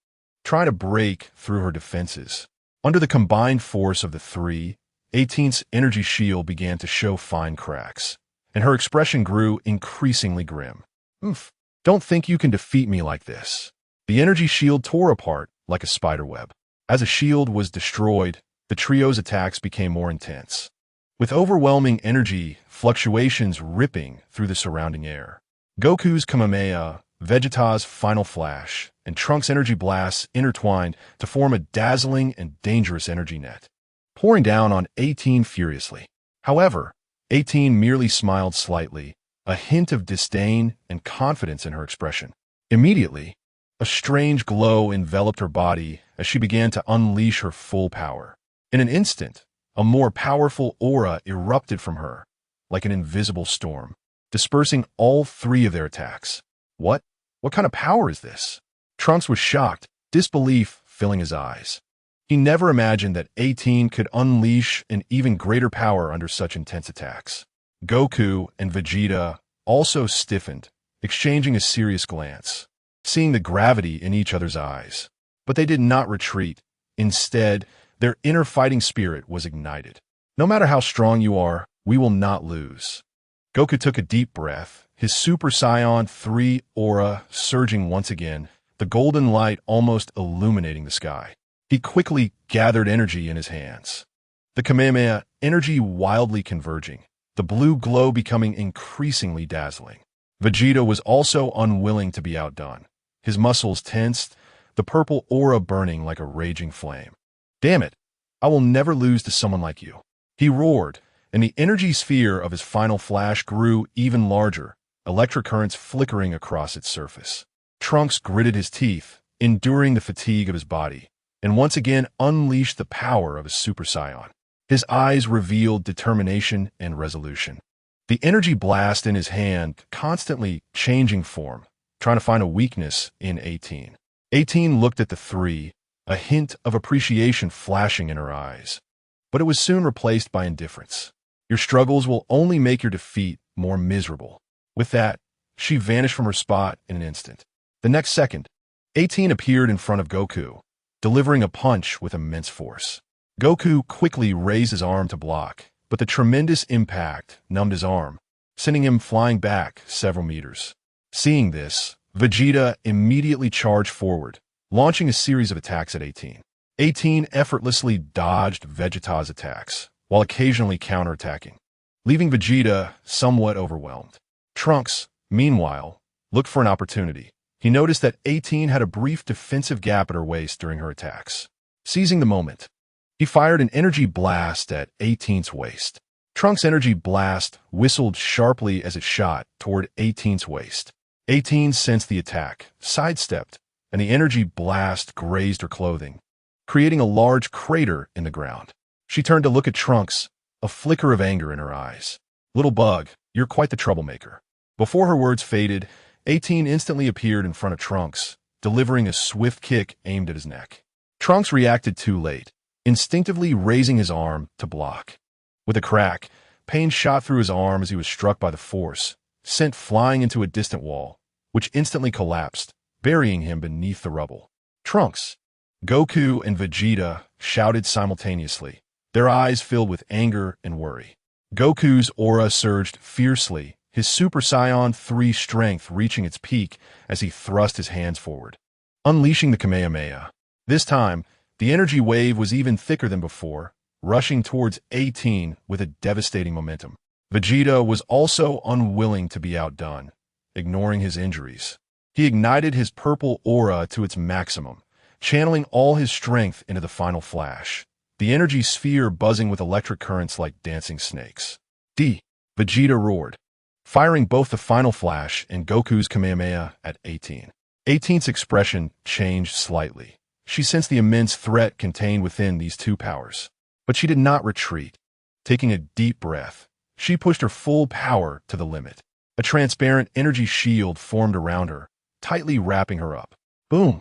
trying to break through her defenses. Under the combined force of the three, 18's energy shield began to show fine cracks, and her expression grew increasingly grim. "Oof, don't think you can defeat me like this." The energy shield tore apart like a spiderweb. As a shield was destroyed, the trio's attacks became more intense, with overwhelming energy fluctuations ripping through the surrounding air. Goku's Kamehameha, Vegeta's Final Flash, and Trunks' energy blasts intertwined to form a dazzling and dangerous energy net, pouring down on 18 furiously. However, 18 merely smiled slightly, a hint of disdain and confidence in her expression. Immediately, a strange glow enveloped her body as she began to unleash her full power. In an instant, a more powerful aura erupted from her, like an invisible storm, dispersing all three of their attacks. What kind of power is this? Trunks was shocked, disbelief filling his eyes. He never imagined that 18 could unleash an even greater power under such intense attacks. Goku and Vegeta also stiffened, exchanging a serious glance, seeing the gravity in each other's eyes. But they did not retreat. Instead, their inner fighting spirit was ignited. "No matter how strong you are, we will not lose." Goku took a deep breath, his Super Saiyan 3 aura surging once again, the golden light almost illuminating the sky. He quickly gathered energy in his hands, the Kamehameha energy wildly converging, the blue glow becoming increasingly dazzling. Vegeta was also unwilling to be outdone. His muscles tensed, the purple aura burning like a raging flame. "Damn it, I will never lose to someone like you," he roared, and the energy sphere of his final flash grew even larger, electric currents flickering across its surface. Trunks gritted his teeth, enduring the fatigue of his body, and once again unleashed the power of his Super Saiyan. His eyes revealed determination and resolution. The energy blast in his hand constantly changing form, trying to find a weakness in 18. 18 looked at the three, a hint of appreciation flashing in her eyes. But it was soon replaced by indifference. "Your struggles will only make your defeat more miserable." With that, she vanished from her spot in an instant. The next second, 18 appeared in front of Goku, delivering a punch with immense force. Goku quickly raised his arm to block, but the tremendous impact numbed his arm, sending him flying back several meters. Seeing this, Vegeta immediately charged forward, launching a series of attacks at 18. 18 effortlessly dodged Vegeta's attacks, while occasionally counterattacking, leaving Vegeta somewhat overwhelmed. Trunks, meanwhile, looked for an opportunity. He noticed that 18 had a brief defensive gap at her waist during her attacks. Seizing the moment, he fired an energy blast at 18's waist. Trunks' energy blast whistled sharply as it shot toward 18's waist. 18 sensed the attack, sidestepped, and the energy blast grazed her clothing, creating a large crater in the ground. She turned to look at Trunks, a flicker of anger in her eyes. "Little bug, you're quite the troublemaker." Before her words faded, 18 instantly appeared in front of Trunks, delivering a swift kick aimed at his neck. Trunks reacted too late, instinctively raising his arm to block. With a crack, pain shot through his arm as he was struck by the force, sent flying into a distant wall, which instantly collapsed, burying him beneath the rubble. "Trunks!" Goku and Vegeta shouted simultaneously, their eyes filled with anger and worry. Goku's aura surged fiercely, his Super Saiyan 3 strength reaching its peak as he thrust his hands forward, unleashing the Kamehameha. This time, the energy wave was even thicker than before, rushing towards 18 with a devastating momentum. Vegeta was also unwilling to be outdone, ignoring his injuries. He ignited his purple aura to its maximum, channeling all his strength into the final flash, the energy sphere buzzing with electric currents like dancing snakes. Vegeta roared, firing both the final flash and Goku's Kamehameha at 18. 18's expression changed slightly. She sensed the immense threat contained within these two powers. But she did not retreat. Taking a deep breath, she pushed her full power to the limit. A transparent energy shield formed around her, tightly wrapping her up. Boom!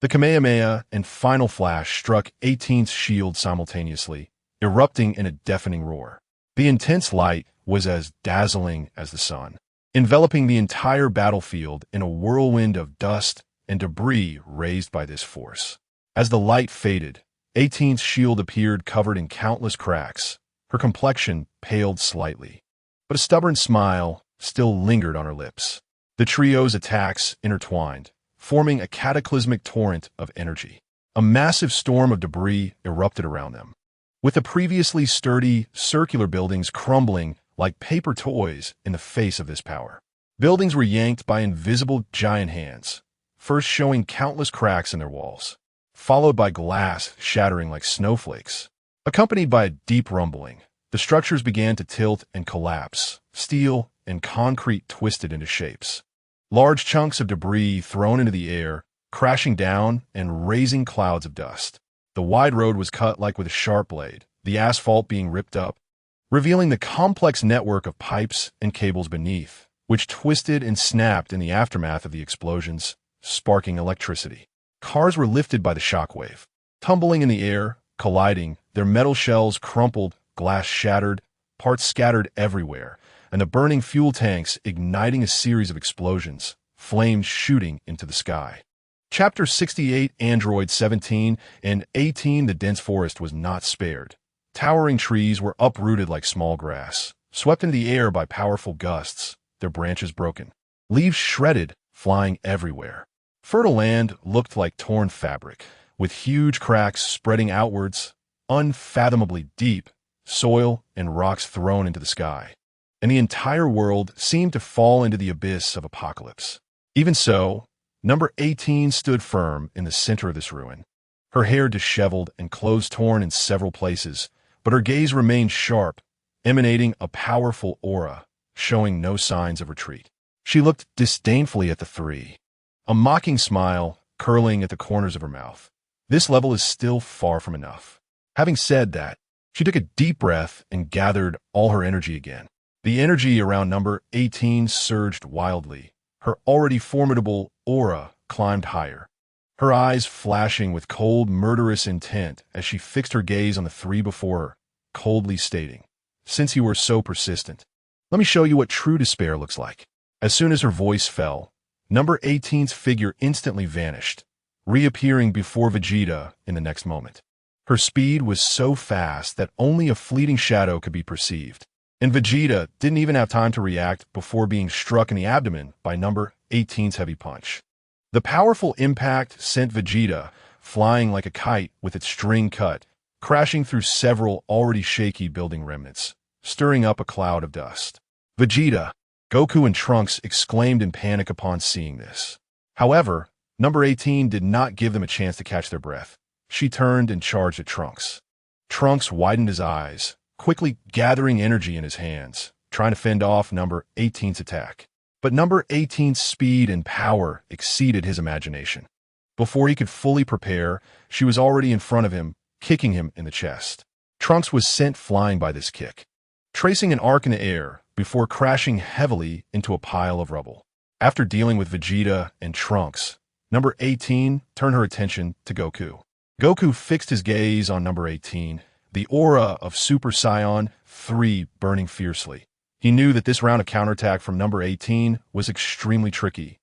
The Kamehameha and final flash struck 18's shield simultaneously, erupting in a deafening roar. The intense light was as dazzling as the sun, enveloping the entire battlefield in a whirlwind of dust and debris raised by this force. As the light faded, 18's shield appeared covered in countless cracks. Her complexion paled slightly, but a stubborn smile still lingered on her lips. The trio's attacks intertwined, forming a cataclysmic torrent of energy. A massive storm of debris erupted around them, with the previously sturdy, circular buildings crumbling like paper toys in the face of this power. Buildings were yanked by invisible giant hands, first showing countless cracks in their walls, followed by glass shattering like snowflakes. Accompanied by a deep rumbling, the structures began to tilt and collapse, steel and concrete twisted into shapes. Large chunks of debris thrown into the air, crashing down and raising clouds of dust. The wide road was cut like with a sharp blade, the asphalt being ripped up, revealing the complex network of pipes and cables beneath, which twisted and snapped in the aftermath of the explosions, sparking electricity. Cars were lifted by the shockwave, tumbling in the air, colliding, their metal shells crumpled, glass shattered, parts scattered everywhere, and the burning fuel tanks igniting a series of explosions, flames shooting into the sky. Chapter 68, Android 17 and 18. The dense forest was not spared. Towering trees were uprooted like small grass, swept into the air by powerful gusts, their branches broken, leaves shredded, flying everywhere. Fertile land looked like torn fabric, with huge cracks spreading outwards, unfathomably deep, soil and rocks thrown into the sky. And the entire world seemed to fall into the abyss of apocalypse. Even so, number 18 stood firm in the center of this ruin. Her hair disheveled and clothes torn in several places, but her gaze remained sharp, emanating a powerful aura, showing no signs of retreat. She looked disdainfully at the three, a mocking smile curling at the corners of her mouth. This level is still far from enough. Having said that, she took a deep breath and gathered all her energy again. The energy around number 18 surged wildly. Her already formidable aura climbed higher, her eyes flashing with cold, murderous intent as she fixed her gaze on the three before her, coldly stating, "Since you are so persistent, let me show you what true despair looks like." As soon as her voice fell, number 18's figure instantly vanished, reappearing before Vegeta in the next moment. Her speed was so fast that only a fleeting shadow could be perceived, and Vegeta didn't even have time to react before being struck in the abdomen by number 18's heavy punch. The powerful impact sent Vegeta flying like a kite with its string cut, crashing through several already shaky building remnants, stirring up a cloud of dust. Vegeta, Goku and Trunks exclaimed in panic upon seeing this. However, number 18 did not give them a chance to catch their breath. She turned and charged at Trunks. Trunks widened his eyes, quickly gathering energy in his hands, trying to fend off number 18's attack. But number 18's speed and power exceeded his imagination. Before he could fully prepare, she was already in front of him, kicking him in the chest. Trunks was sent flying by this kick, tracing an arc in the air before crashing heavily into a pile of rubble. After dealing with Vegeta and Trunks, number 18 turned her attention to Goku. Goku fixed his gaze on number 18, the aura of Super Saiyan 3 burning fiercely. He knew that this round of counterattack from number 18 was extremely tricky,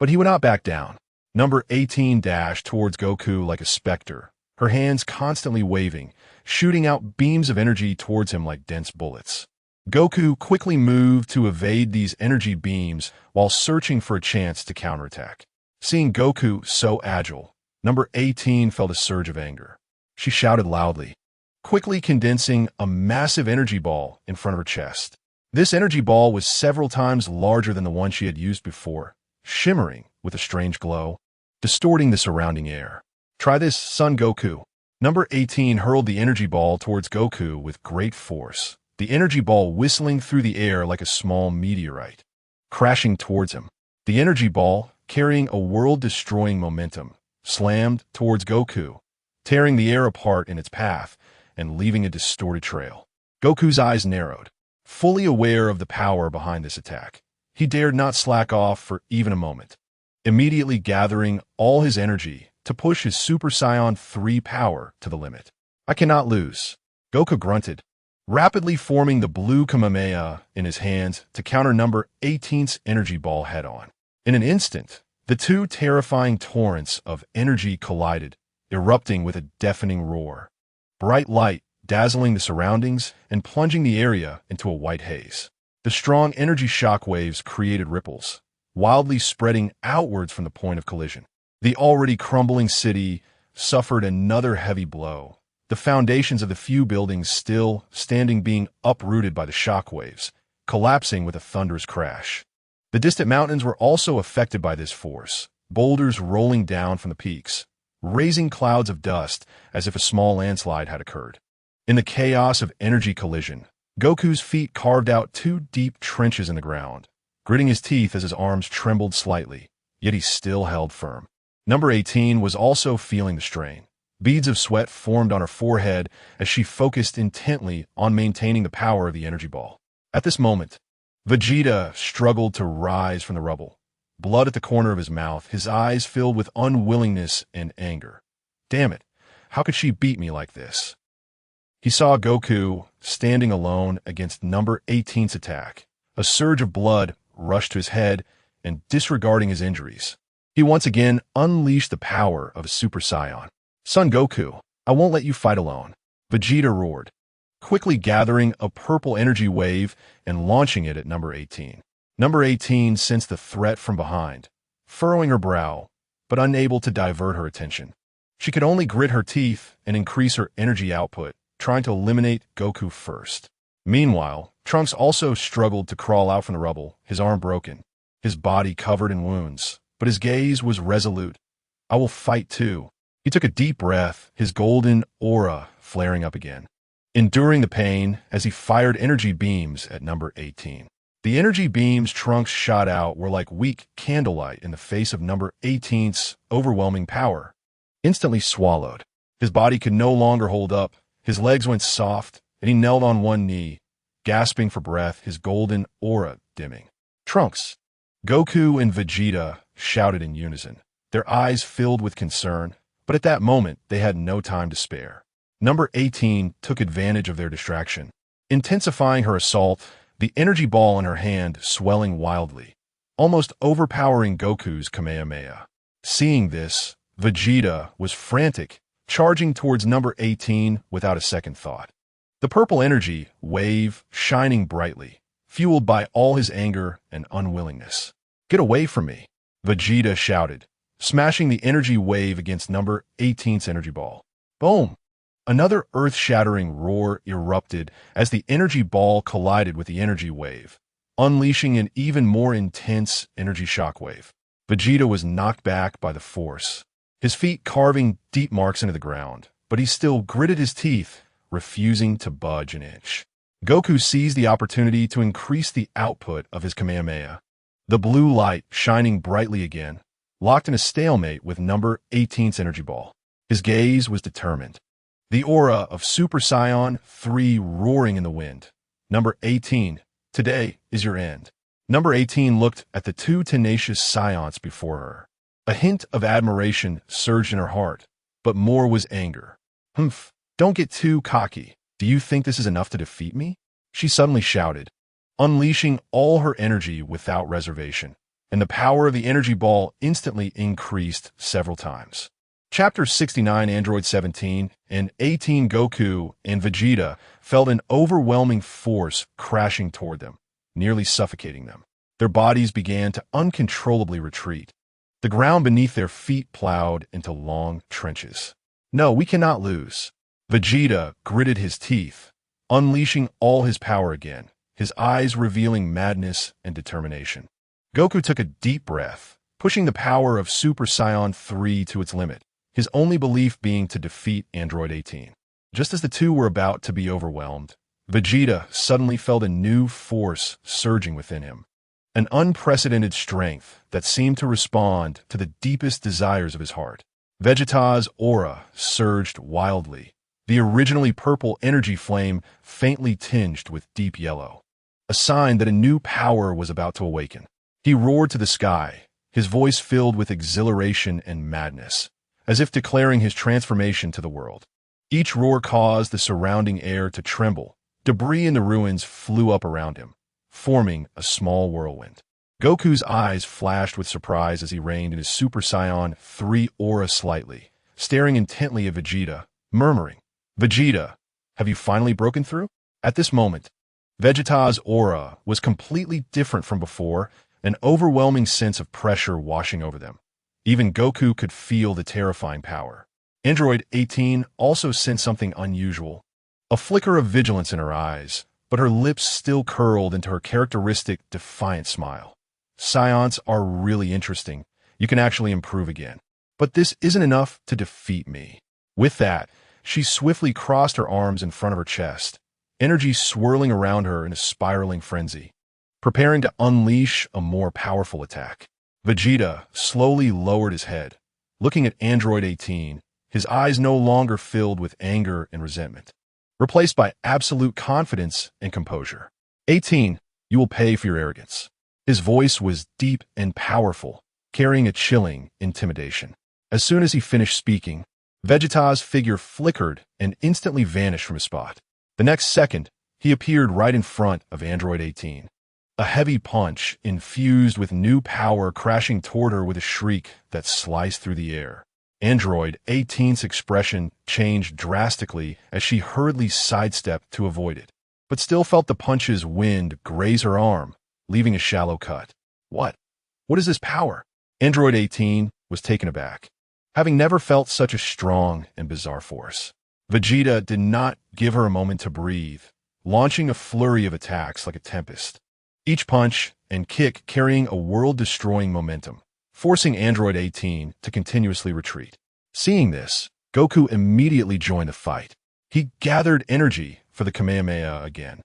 but he would not back down. Number 18 dashed towards Goku like a specter, her hands constantly waving, shooting out beams of energy towards him like dense bullets. Goku quickly moved to evade these energy beams while searching for a chance to counterattack. Seeing Goku so agile, number 18 felt a surge of anger. She shouted loudly, quickly condensing a massive energy ball in front of her chest. This energy ball was several times larger than the one she had used before, shimmering with a strange glow, distorting the surrounding air. Try this, Son Goku. Number 18 hurled the energy ball towards Goku with great force, the energy ball whistling through the air like a small meteorite, crashing towards him. The energy ball, carrying a world-destroying momentum, slammed towards Goku, tearing the air apart in its path and leaving a distorted trail. Goku's eyes narrowed, fully aware of the power behind this attack. He dared not slack off for even a moment, immediately gathering all his energy to push his Super Saiyan 3 power to the limit. I cannot lose, Goku grunted, rapidly forming the blue Kamehameha in his hands to counter number 18's energy ball head-on. In an instant, the two terrifying torrents of energy collided, erupting with a deafening roar. Bright light dazzling the surroundings and plunging the area into a white haze. The strong energy shock waves created ripples, wildly spreading outwards from the point of collision. The already crumbling city suffered another heavy blow, the foundations of the few buildings still standing being uprooted by the shock waves, collapsing with a thunderous crash. The distant mountains were also affected by this force, boulders rolling down from the peaks, raising clouds of dust as if a small landslide had occurred. In the chaos of energy collision, Goku's feet carved out 2 deep trenches in the ground, gritting his teeth as his arms trembled slightly, yet he still held firm. Number 18 was also feeling the strain. Beads of sweat formed on her forehead as she focused intently on maintaining the power of the energy ball. At this moment, Vegeta struggled to rise from the rubble, blood at the corner of his mouth, his eyes filled with unwillingness and anger. Damn it, how could she beat me like this? He saw Goku standing alone against number 18's attack. A surge of blood rushed to his head, and disregarding his injuries, he once again unleashed the power of a Super Saiyan. Son Goku, I won't let you fight alone, Vegeta roared, quickly gathering a purple energy wave and launching it at number 18. Number 18 sensed the threat from behind, furrowing her brow, but unable to divert her attention. She could only grit her teeth and increase her energy output, trying to eliminate Goku first. Meanwhile, Trunks also struggled to crawl out from the rubble, his arm broken, his body covered in wounds, but his gaze was resolute. I will fight too. He took a deep breath, his golden aura flaring up again, enduring the pain as he fired energy beams at number 18. The energy beams Trunks shot out were like weak candlelight in the face of number 18's overwhelming power. Instantly swallowed, his body could no longer hold up. His legs went soft, and he knelt on one knee, gasping for breath, his golden aura dimming. Trunks! Goku and Vegeta shouted in unison, their eyes filled with concern, but at that moment they had no time to spare. Number 18 took advantage of their distraction, intensifying her assault, the energy ball in her hand swelling wildly, almost overpowering Goku's Kamehameha. Seeing this, Vegeta was frantic, charging towards number 18 without a second thought. The purple energy wave shining brightly, fueled by all his anger and unwillingness. Get away from me, Vegeta shouted, smashing the energy wave against number 18's energy ball. Boom! Another earth-shattering roar erupted as the energy ball collided with the energy wave, unleashing an even more intense energy shockwave. Vegeta was knocked back by the force, his feet carving deep marks into the ground, but he still gritted his teeth, refusing to budge an inch. Goku seized the opportunity to increase the output of his Kamehameha, the blue light shining brightly again, locked in a stalemate with number 18's energy ball. His gaze was determined, the aura of Super Saiyan 3 roaring in the wind. Number 18. Today is your end. Number 18 looked at the two tenacious Scions before her. A hint of admiration surged in her heart, but more was anger. Humph, don't get too cocky. Do you think this is enough to defeat me? She suddenly shouted, unleashing all her energy without reservation, and the power of the energy ball instantly increased several times. Chapter 69 Android 17 and 18 Goku and Vegeta felt an overwhelming force crashing toward them, nearly suffocating them. Their bodies began to uncontrollably retreat. The ground beneath their feet plowed into long trenches. No, we cannot lose. Vegeta gritted his teeth, unleashing all his power again, his eyes revealing madness and determination. Goku took a deep breath, pushing the power of Super Saiyan 3 to its limit, his only belief being to defeat Android 18. Just as the two were about to be overwhelmed, Vegeta suddenly felt a new force surging within him, an unprecedented strength that seemed to respond to the deepest desires of his heart. Vegeta's aura surged wildly, the originally purple energy flame faintly tinged with deep yellow, a sign that a new power was about to awaken. He roared to the sky, his voice filled with exhilaration and madness, as if declaring his transformation to the world. Each roar caused the surrounding air to tremble. Debris in the ruins flew up around him, forming a small whirlwind. Goku's eyes flashed with surprise as he reined in his Super Saiyan 3 aura slightly, staring intently at Vegeta, murmuring, "Vegeta, have you finally broken through?" At this moment, Vegeta's aura was completely different from before, an overwhelming sense of pressure washing over them. Even Goku could feel the terrifying power. Android 18 also sensed something unusual, a flicker of vigilance in her eyes, but her lips still curled into her characteristic defiant smile. Scions are really interesting. You can actually improve again. But this isn't enough to defeat me. With that, she swiftly crossed her arms in front of her chest, energy swirling around her in a spiraling frenzy, preparing to unleash a more powerful attack. Vegeta slowly lowered his head, looking at Android 18, his eyes no longer filled with anger and resentment, replaced by absolute confidence and composure. 18, you will pay for your arrogance. His voice was deep and powerful, carrying a chilling intimidation. As soon as he finished speaking, Vegeta's figure flickered and instantly vanished from his spot. The next second, he appeared right in front of Android 18. A heavy punch infused with new power crashing toward her with a shriek that sliced through the air. Android 18's expression changed drastically as she hurriedly sidestepped to avoid it, but still felt the punch's wind graze her arm, leaving a shallow cut. What? What is this power? Android 18 was taken aback, having never felt such a strong and bizarre force. Vegeta did not give her a moment to breathe, launching a flurry of attacks like a tempest, each punch and kick carrying a world-destroying momentum, forcing Android 18 to continuously retreat. Seeing this, Goku immediately joined the fight. He gathered energy for the Kamehameha again,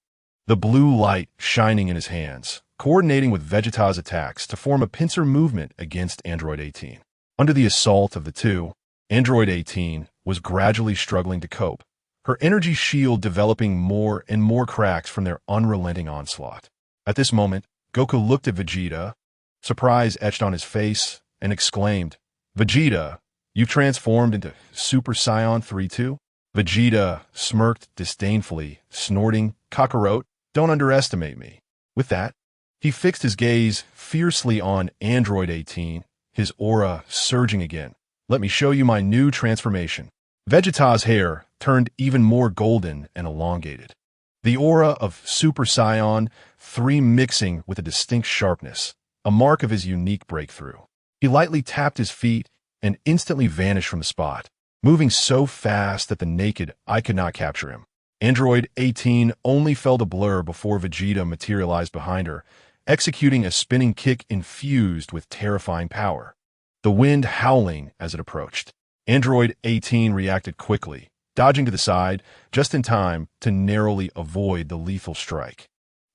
the blue light shining in his hands, coordinating with Vegeta's attacks to form a pincer movement against Android 18. Under the assault of the two, Android 18 was gradually struggling to cope, her energy shield developing more and more cracks from their unrelenting onslaught. At this moment, Goku looked at Vegeta, surprise etched on his face, and exclaimed, "Vegeta, you've transformed into Super Saiyan 3 too?" Vegeta smirked disdainfully, snorting, "Kakarot, don't underestimate me." With that, he fixed his gaze fiercely on Android 18, his aura surging again. "Let me show you my new transformation." Vegeta's hair turned even more golden and elongated, the aura of Super Saiyan 3 mixing with a distinct sharpness, a mark of his unique breakthrough. He lightly tapped his feet and instantly vanished from the spot, moving so fast that the naked eye could not capture him. Android 18 only felt a blur before Vegeta materialized behind her, executing a spinning kick infused with terrifying power, the wind howling as it approached. Android 18 reacted quickly, dodging to the side just in time to narrowly avoid the lethal strike.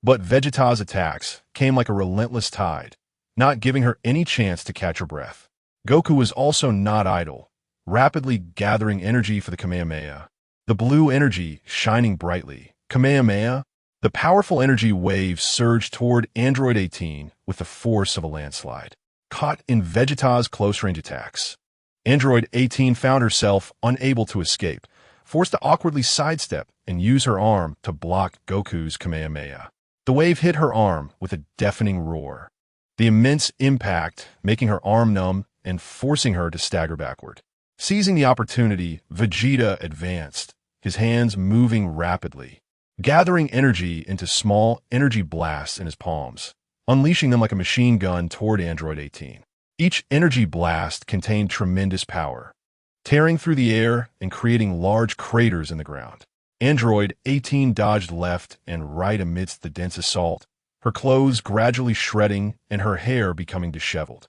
But Vegeta's attacks came like a relentless tide, not giving her any chance to catch her breath. Goku was also not idle, rapidly gathering energy for the Kamehameha. the blue energy shining brightly. Kamehameha. The powerful energy wave surged toward Android 18 with the force of a landslide. Caught in Vegeta's close-range attacks, Android 18 found herself unable to escape, forced to awkwardly sidestep and use her arm to block Goku's Kamehameha. The wave hit her arm with a deafening roar, the immense impact making her arm numb and forcing her to stagger backward. Seizing the opportunity, Vegeta advanced, his hands moving rapidly, gathering energy into small energy blasts in his palms, unleashing them like a machine gun toward Android 18. Each energy blast contained tremendous power, tearing through the air and creating large craters in the ground. Android 18 dodged left and right amidst the dense assault, her clothes gradually shredding and her hair becoming disheveled.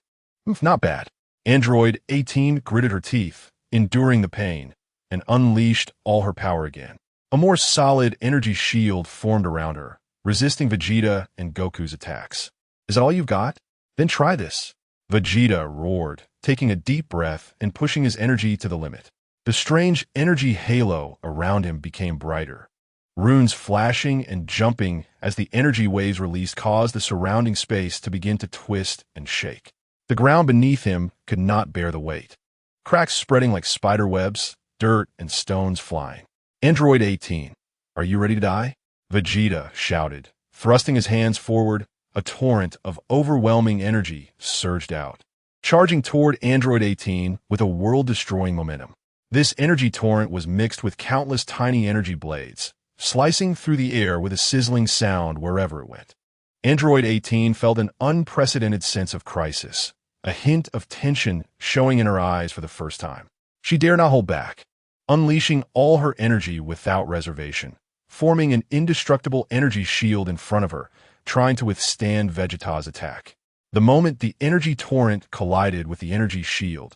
Not bad. Android 18 gritted her teeth, enduring the pain, and unleashed all her power again. A more solid energy shield formed around her, resisting Vegeta and Goku's attacks. Is that all you've got? Then try this. Vegeta roared, taking a deep breath and pushing his energy to the limit. The strange energy halo around him became brighter. Runes flashing and jumping as the energy waves released caused the surrounding space to begin to twist and shake. The ground beneath him could not bear the weight. Cracks spreading like spider webs, dirt and stones flying. Android 18, are you ready to die? Vegeta shouted. Thrusting his hands forward, a torrent of overwhelming energy surged out, charging toward Android 18 with a world-destroying momentum. This energy torrent was mixed with countless tiny energy blades, slicing through the air with a sizzling sound wherever it went. Android 18 felt an unprecedented sense of crisis, a hint of tension showing in her eyes for the first time. She dare not hold back, unleashing all her energy without reservation, forming an indestructible energy shield in front of her, trying to withstand Vegeta's attack. The moment the energy torrent collided with the energy shield,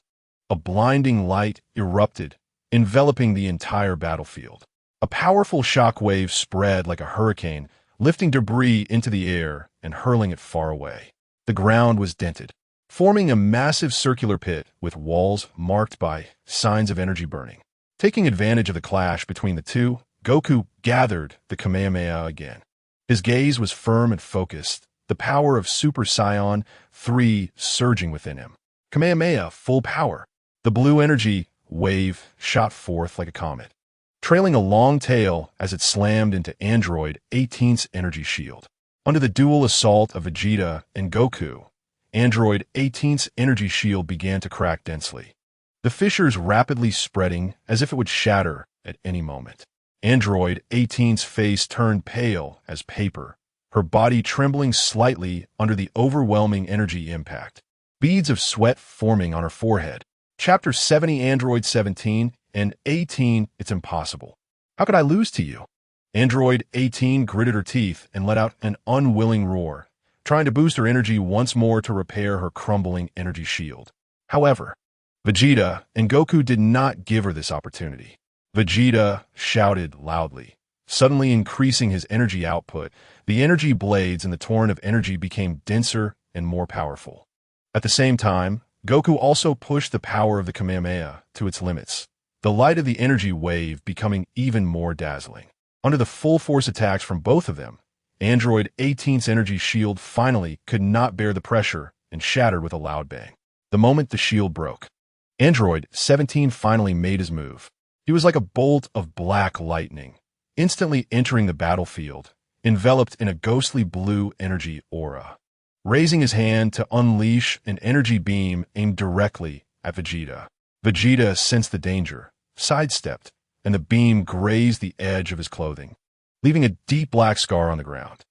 a blinding light erupted, enveloping the entire battlefield. A powerful shock wave spread like a hurricane, lifting debris into the air and hurling it far away. The ground was dented, forming a massive circular pit with walls marked by signs of energy burning. Taking advantage of the clash between the two, Goku gathered the Kamehameha again. His gaze was firm and focused, the power of Super Saiyan 3 surging within him. Kamehameha, full power. The blue energy wave shot forth like a comet, trailing a long tail as it slammed into Android 18's energy shield. Under the dual assault of Vegeta and Goku, Android 18's energy shield began to crack densely, the fissures rapidly spreading as if it would shatter at any moment. Android 18's face turned pale as paper, her body trembling slightly under the overwhelming energy impact. Beads of sweat forming on her forehead. Chapter 70 Android 17 and 18 It's impossible. How could I lose to you? Android 18 gritted her teeth and let out an unwilling roar, trying to boost her energy once more to repair her crumbling energy shield. However, Vegeta and Goku did not give her this opportunity. Vegeta shouted loudly, suddenly increasing his energy output. The energy blades in the torrent of energy became denser and more powerful. At the same time, Goku also pushed the power of the Kamehameha to its limits, the light of the energy wave becoming even more dazzling. Under the full force attacks from both of them, Android 18's energy shield finally could not bear the pressure and shattered with a loud bang. The moment the shield broke, Android 17 finally made his move. He was like a bolt of black lightning, instantly entering the battlefield, enveloped in a ghostly blue energy aura. Raising his hand to unleash an energy beam aimed directly at Vegeta. Vegeta sensed the danger, sidestepped, and the beam grazed the edge of his clothing, leaving a deep black scar on the ground.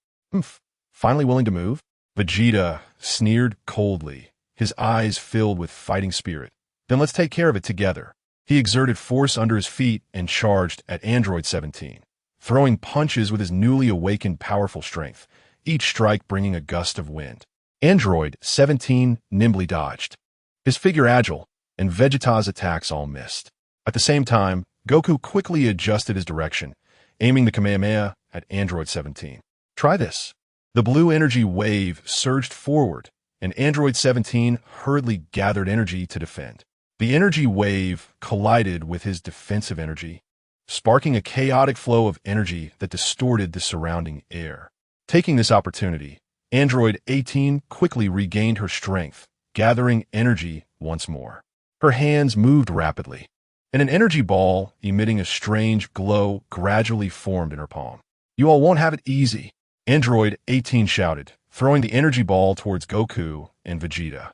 Finally willing to move? Vegeta sneered coldly, his eyes filled with fighting spirit. Then let's take care of it together. He exerted force under his feet and charged at Android 17, throwing punches with his newly awakened powerful strength, each strike bringing a gust of wind. Android 17 nimbly dodged, his figure agile, and Vegeta's attacks all missed. At the same time, Goku quickly adjusted his direction, aiming the Kamehameha at Android 17. Try this. The blue energy wave surged forward, and Android 17 hurriedly gathered energy to defend. The energy wave collided with his defensive energy, sparking a chaotic flow of energy that distorted the surrounding air. Taking this opportunity, Android 18 quickly regained her strength, gathering energy once more. Her hands moved rapidly, and an energy ball emitting a strange glow gradually formed in her palm. "You all won't have it easy," Android 18 shouted, throwing the energy ball towards Goku and Vegeta.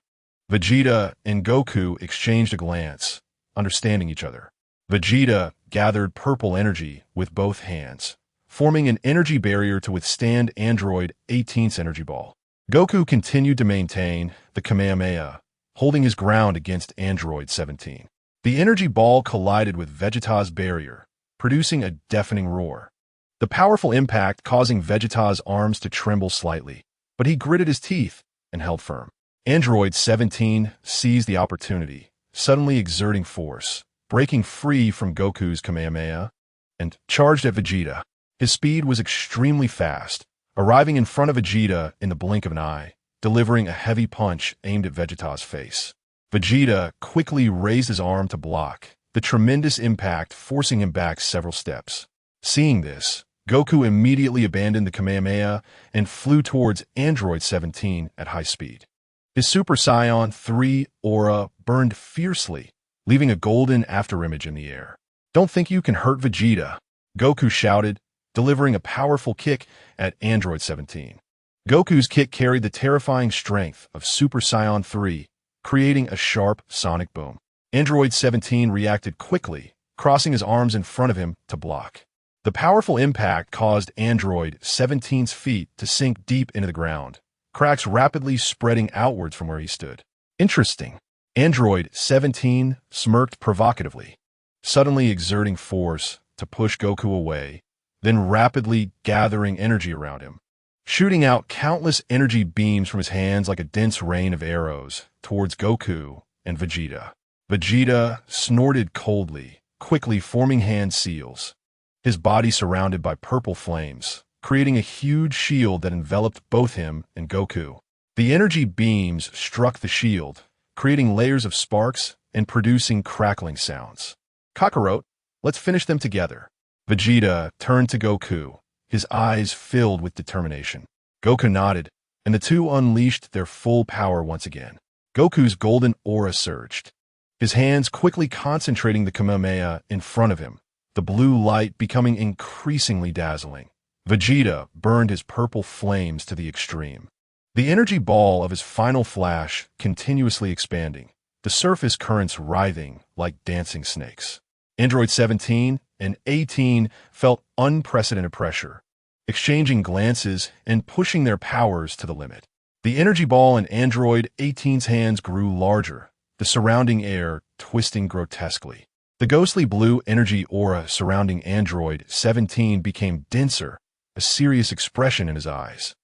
Vegeta and Goku exchanged a glance, understanding each other. Vegeta gathered purple energy with both hands, forming an energy barrier to withstand Android 18's energy ball. Goku continued to maintain the Kamehameha, holding his ground against Android 17. The energy ball collided with Vegeta's barrier, producing a deafening roar. The powerful impact causing Vegeta's arms to tremble slightly, but he gritted his teeth and held firm. Android 17 seized the opportunity, suddenly exerting force, breaking free from Goku's Kamehameha, and charged at Vegeta. His speed was extremely fast, arriving in front of Vegeta in the blink of an eye, delivering a heavy punch aimed at Vegeta's face. Vegeta quickly raised his arm to block, the tremendous impact forcing him back several steps. Seeing this, Goku immediately abandoned the Kamehameha and flew towards Android 17 at high speed. His Super Saiyan 3 aura burned fiercely, leaving a golden afterimage in the air. "Don't think you can hurt Vegeta," Goku shouted, delivering a powerful kick at Android 17. Goku's kick carried the terrifying strength of Super Saiyan 3, creating a sharp sonic boom. Android 17 reacted quickly, crossing his arms in front of him to block. The powerful impact caused Android 17's feet to sink deep into the ground, cracks rapidly spreading outwards from where he stood. "Interesting." Android 17 smirked provocatively, suddenly exerting force to push Goku away, then rapidly gathering energy around him, shooting out countless energy beams from his hands like a dense rain of arrows towards Goku and Vegeta. Vegeta snorted coldly, quickly forming hand seals, his body surrounded by purple flames, creating a huge shield that enveloped both him and Goku. The energy beams struck the shield, creating layers of sparks and producing crackling sounds. "Kakarot, let's finish them together." Vegeta turned to Goku, his eyes filled with determination. Goku nodded, and the two unleashed their full power once again. Goku's golden aura surged, his hands quickly concentrating the Kamehameha in front of him, the blue light becoming increasingly dazzling. Vegeta burned his purple flames to the extreme, the energy ball of his final flash continuously expanding, the surface currents writhing like dancing snakes. Android 17 and 18 felt unprecedented pressure, exchanging glances and pushing their powers to the limit. The energy ball in Android 18's hands grew larger, the surrounding air twisting grotesquely. The ghostly blue energy aura surrounding Android 17 became denser, a serious expression in his eyes.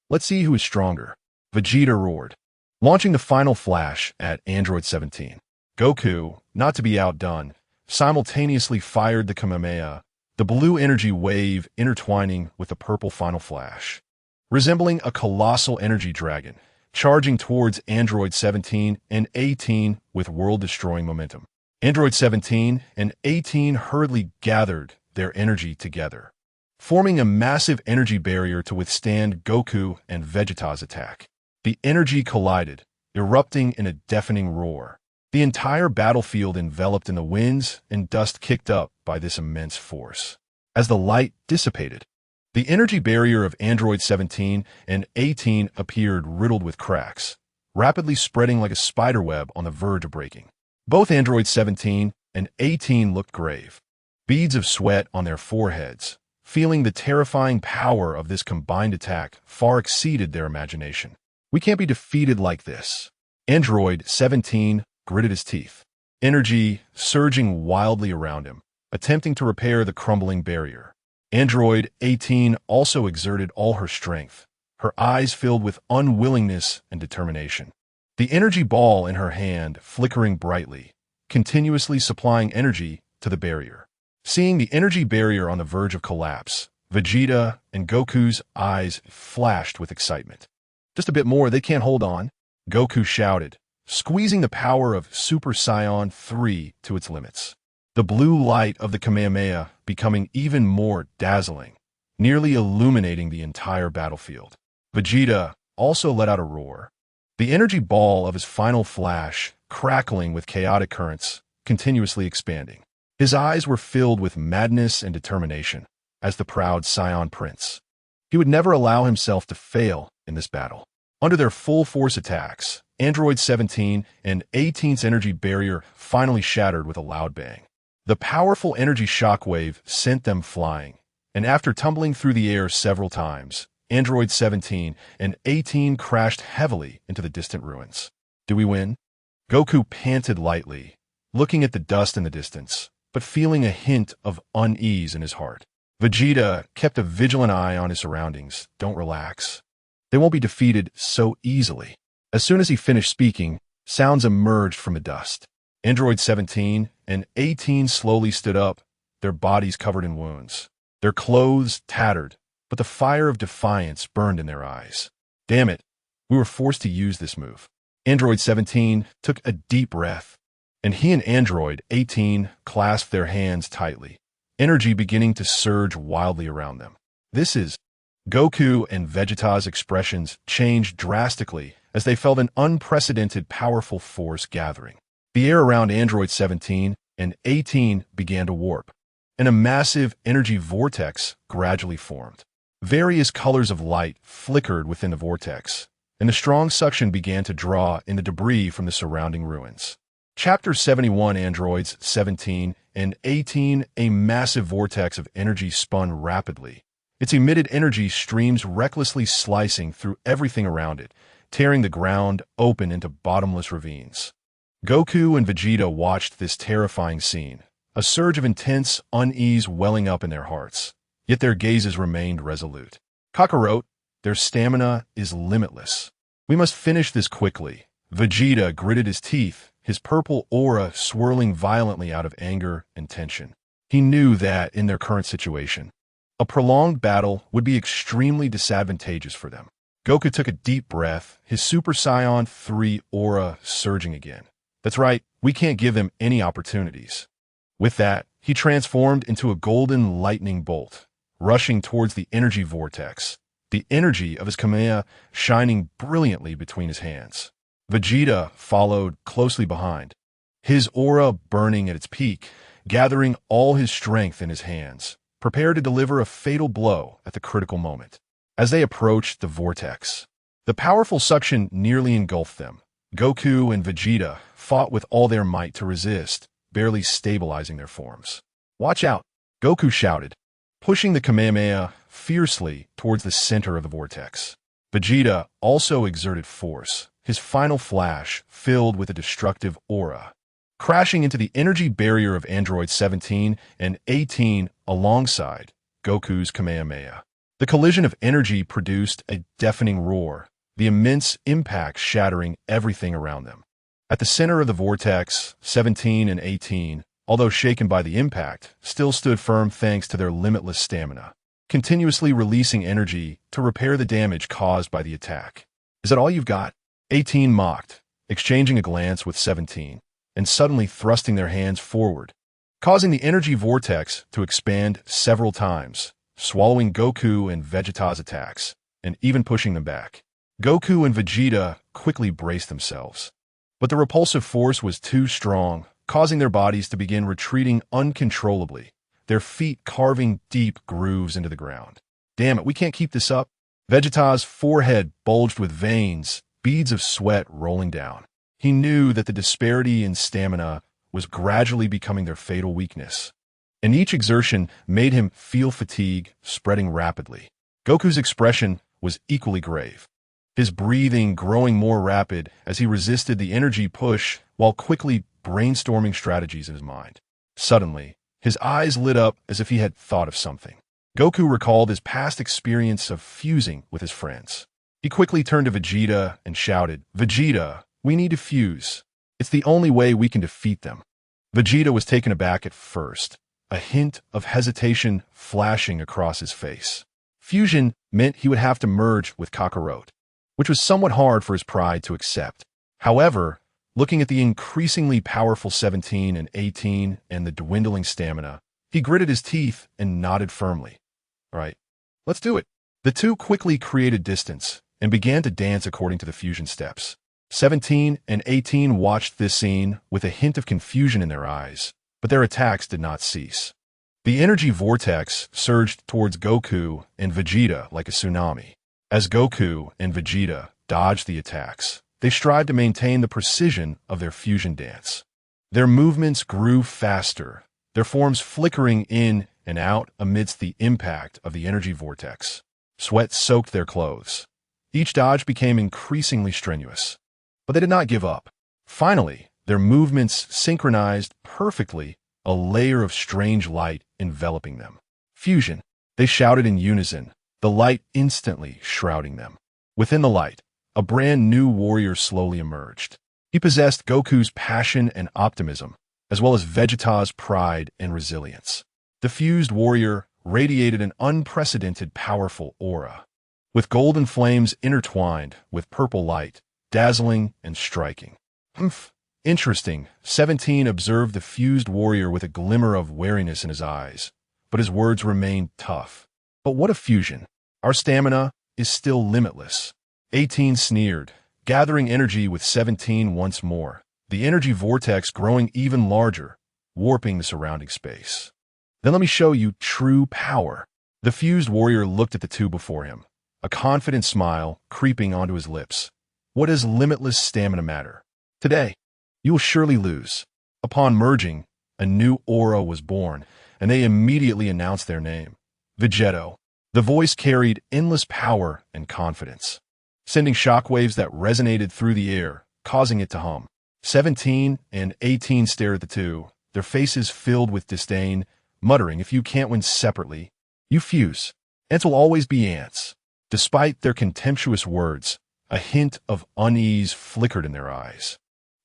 "Let's see who is stronger," Vegeta roared, launching the final flash at Android 17. Goku, not to be outdone, simultaneously fired the Kamehameha, the blue energy wave intertwining with the purple final flash. Resembling a colossal energy dragon, charging towards Android 17 and 18 with world-destroying momentum. Android 17 and 18 hurriedly gathered their energy together, forming a massive energy barrier to withstand Goku and Vegeta's attack. The energy collided, erupting in a deafening roar. The entire battlefield enveloped in the winds and dust kicked up by this immense force. As the light dissipated, the energy barrier of Android 17 and 18 appeared riddled with cracks, rapidly spreading like a spiderweb on the verge of breaking. Both Android 17 and 18 looked grave, beads of sweat on their foreheads, feeling the terrifying power of this combined attack far exceeded their imagination. "We can't be defeated like this." Android 17 gritted his teeth, energy surging wildly around him, attempting to repair the crumbling barrier. Android 18 also exerted all her strength, her eyes filled with unwillingness and determination. The energy ball in her hand flickering brightly, continuously supplying energy to the barrier. Seeing the energy barrier on the verge of collapse, Vegeta and Goku's eyes flashed with excitement. "Just a bit more, they can't hold on," Goku shouted, squeezing the power of Super Saiyan 3 to its limits. the blue light of the Kamehameha becoming even more dazzling, nearly illuminating the entire battlefield. Vegeta also let out a roar. The energy ball of his final flash, crackling with chaotic currents, continuously expanding. His eyes were filled with madness and determination, as the proud Scion Prince. He would never allow himself to fail in this battle. Under their full-force attacks, Android 17 and 18's energy barrier finally shattered with a loud bang. The powerful energy shockwave sent them flying, and after tumbling through the air several times, Android 17 and 18 crashed heavily into the distant ruins. Do we win? Goku panted lightly, looking at the dust in the distance, but feeling a hint of unease in his heart. Vegeta kept a vigilant eye on his surroundings. Don't relax. They won't be defeated so easily. As soon as he finished speaking, sounds emerged from the dust. Android 17 and 18 slowly stood up, their bodies covered in wounds. Their clothes tattered, but the fire of defiance burned in their eyes. Damn it, we were forced to use this move. Android 17 took a deep breath, and he and Android 18 clasped their hands tightly, energy beginning to surge wildly around them. This is Goku and Vegeta's expressions changed drastically as they felt an unprecedented powerful force gathering. The air around Android 17 and 18 began to warp, and a massive energy vortex gradually formed. Various colors of light flickered within the vortex, and a strong suction began to draw in the debris from the surrounding ruins. Chapter 71 Androids 17 and 18 A massive vortex of energy spun rapidly. Its emitted energy streams recklessly slicing through everything around it, tearing the ground open into bottomless ravines. Goku and Vegeta watched this terrifying scene, a surge of intense unease welling up in their hearts, yet their gazes remained resolute. Kakarot, their stamina is limitless. We must finish this quickly. Vegeta gritted his teeth, his purple aura swirling violently out of anger and tension. He knew that, in their current situation, a prolonged battle would be extremely disadvantageous for them. Goku took a deep breath, his Super Saiyan 3 aura surging again. That's right, we can't give them any opportunities. With that, he transformed into a golden lightning bolt, rushing towards the energy vortex, the energy of his Kamehameha shining brilliantly between his hands. Vegeta followed closely behind, his aura burning at its peak, gathering all his strength in his hands, prepared to deliver a fatal blow at the critical moment. As they approached the vortex, the powerful suction nearly engulfed them. Goku and Vegeta fought with all their might to resist, barely stabilizing their forms. "Watch out!" Goku shouted, pushing the Kamehameha fiercely towards the center of the vortex. Vegeta also exerted force, his final flash filled with a destructive aura, crashing into the energy barrier of Android 17 and 18 alongside Goku's Kamehameha. The collision of energy produced a deafening roar, the immense impact shattering everything around them. At the center of the vortex, 17 and 18, although shaken by the impact, still stood firm thanks to their limitless stamina, continuously releasing energy to repair the damage caused by the attack. "Is that all you've got?" 18 mocked, exchanging a glance with 17, and suddenly thrusting their hands forward, causing the energy vortex to expand several times, swallowing Goku and Vegeta's attacks, and even pushing them back. Goku and Vegeta quickly braced themselves, but the repulsive force was too strong, causing their bodies to begin retreating uncontrollably, their feet carving deep grooves into the ground. "Damn it, we can't keep this up." Vegeta's forehead bulged with veins, beads of sweat rolling down. He knew that the disparity in stamina was gradually becoming their fatal weakness, and each exertion made him feel fatigue spreading rapidly. Goku's expression was equally grave, his breathing growing more rapid as he resisted the energy push while quickly brainstorming strategies in his mind. Suddenly, his eyes lit up as if he had thought of something. Goku recalled his past experience of fusing with his friends. He quickly turned to Vegeta and shouted, "Vegeta, we need to fuse. It's the only way we can defeat them." Vegeta was taken aback at first, a hint of hesitation flashing across his face. Fusion meant he would have to merge with Kakarot, which was somewhat hard for his pride to accept. However, Looking at the increasingly powerful 17 and 18 and the dwindling stamina, he gritted his teeth and nodded firmly. All right, let's do it. The two quickly created distance and began to dance according to the fusion steps. 17 and 18 watched this scene with a hint of confusion in their eyes, but their attacks did not cease. The energy vortex surged towards Goku and Vegeta like a tsunami. As Goku and Vegeta dodged the attacks, they strived to maintain the precision of their fusion dance. Their movements grew faster, their forms flickering in and out amidst the impact of the energy vortex. Sweat soaked their clothes. Each dodge became increasingly strenuous. But they did not give up. Finally, their movements synchronized perfectly, a layer of strange light enveloping them. Fusion, they shouted in unison, the light instantly shrouding them. Within the light, a brand new warrior slowly emerged. He possessed Goku's passion and optimism, as well as Vegeta's pride and resilience. The fused warrior radiated an unprecedented powerful aura, with golden flames intertwined with purple light, dazzling and striking. Interesting. 17 observed the fused warrior with a glimmer of wariness in his eyes, but his words remained tough. But what a fusion! Our stamina is still limitless. 18 sneered, gathering energy with 17 once more, the energy vortex growing even larger, warping the surrounding space. Then let me show you true power. The fused warrior looked at the two before him, a confident smile creeping onto his lips. What does limitless stamina matter? Today, you will surely lose. Upon merging, a new aura was born, and they immediately announced their name. Vegeto. The voice carried endless power and confidence, sending shockwaves that resonated through the air, causing it to hum. 17 and 18 stared at the two, their faces filled with disdain, muttering, if you can't win separately, you fuse. Ants will always be ants. Despite their contemptuous words, a hint of unease flickered in their eyes.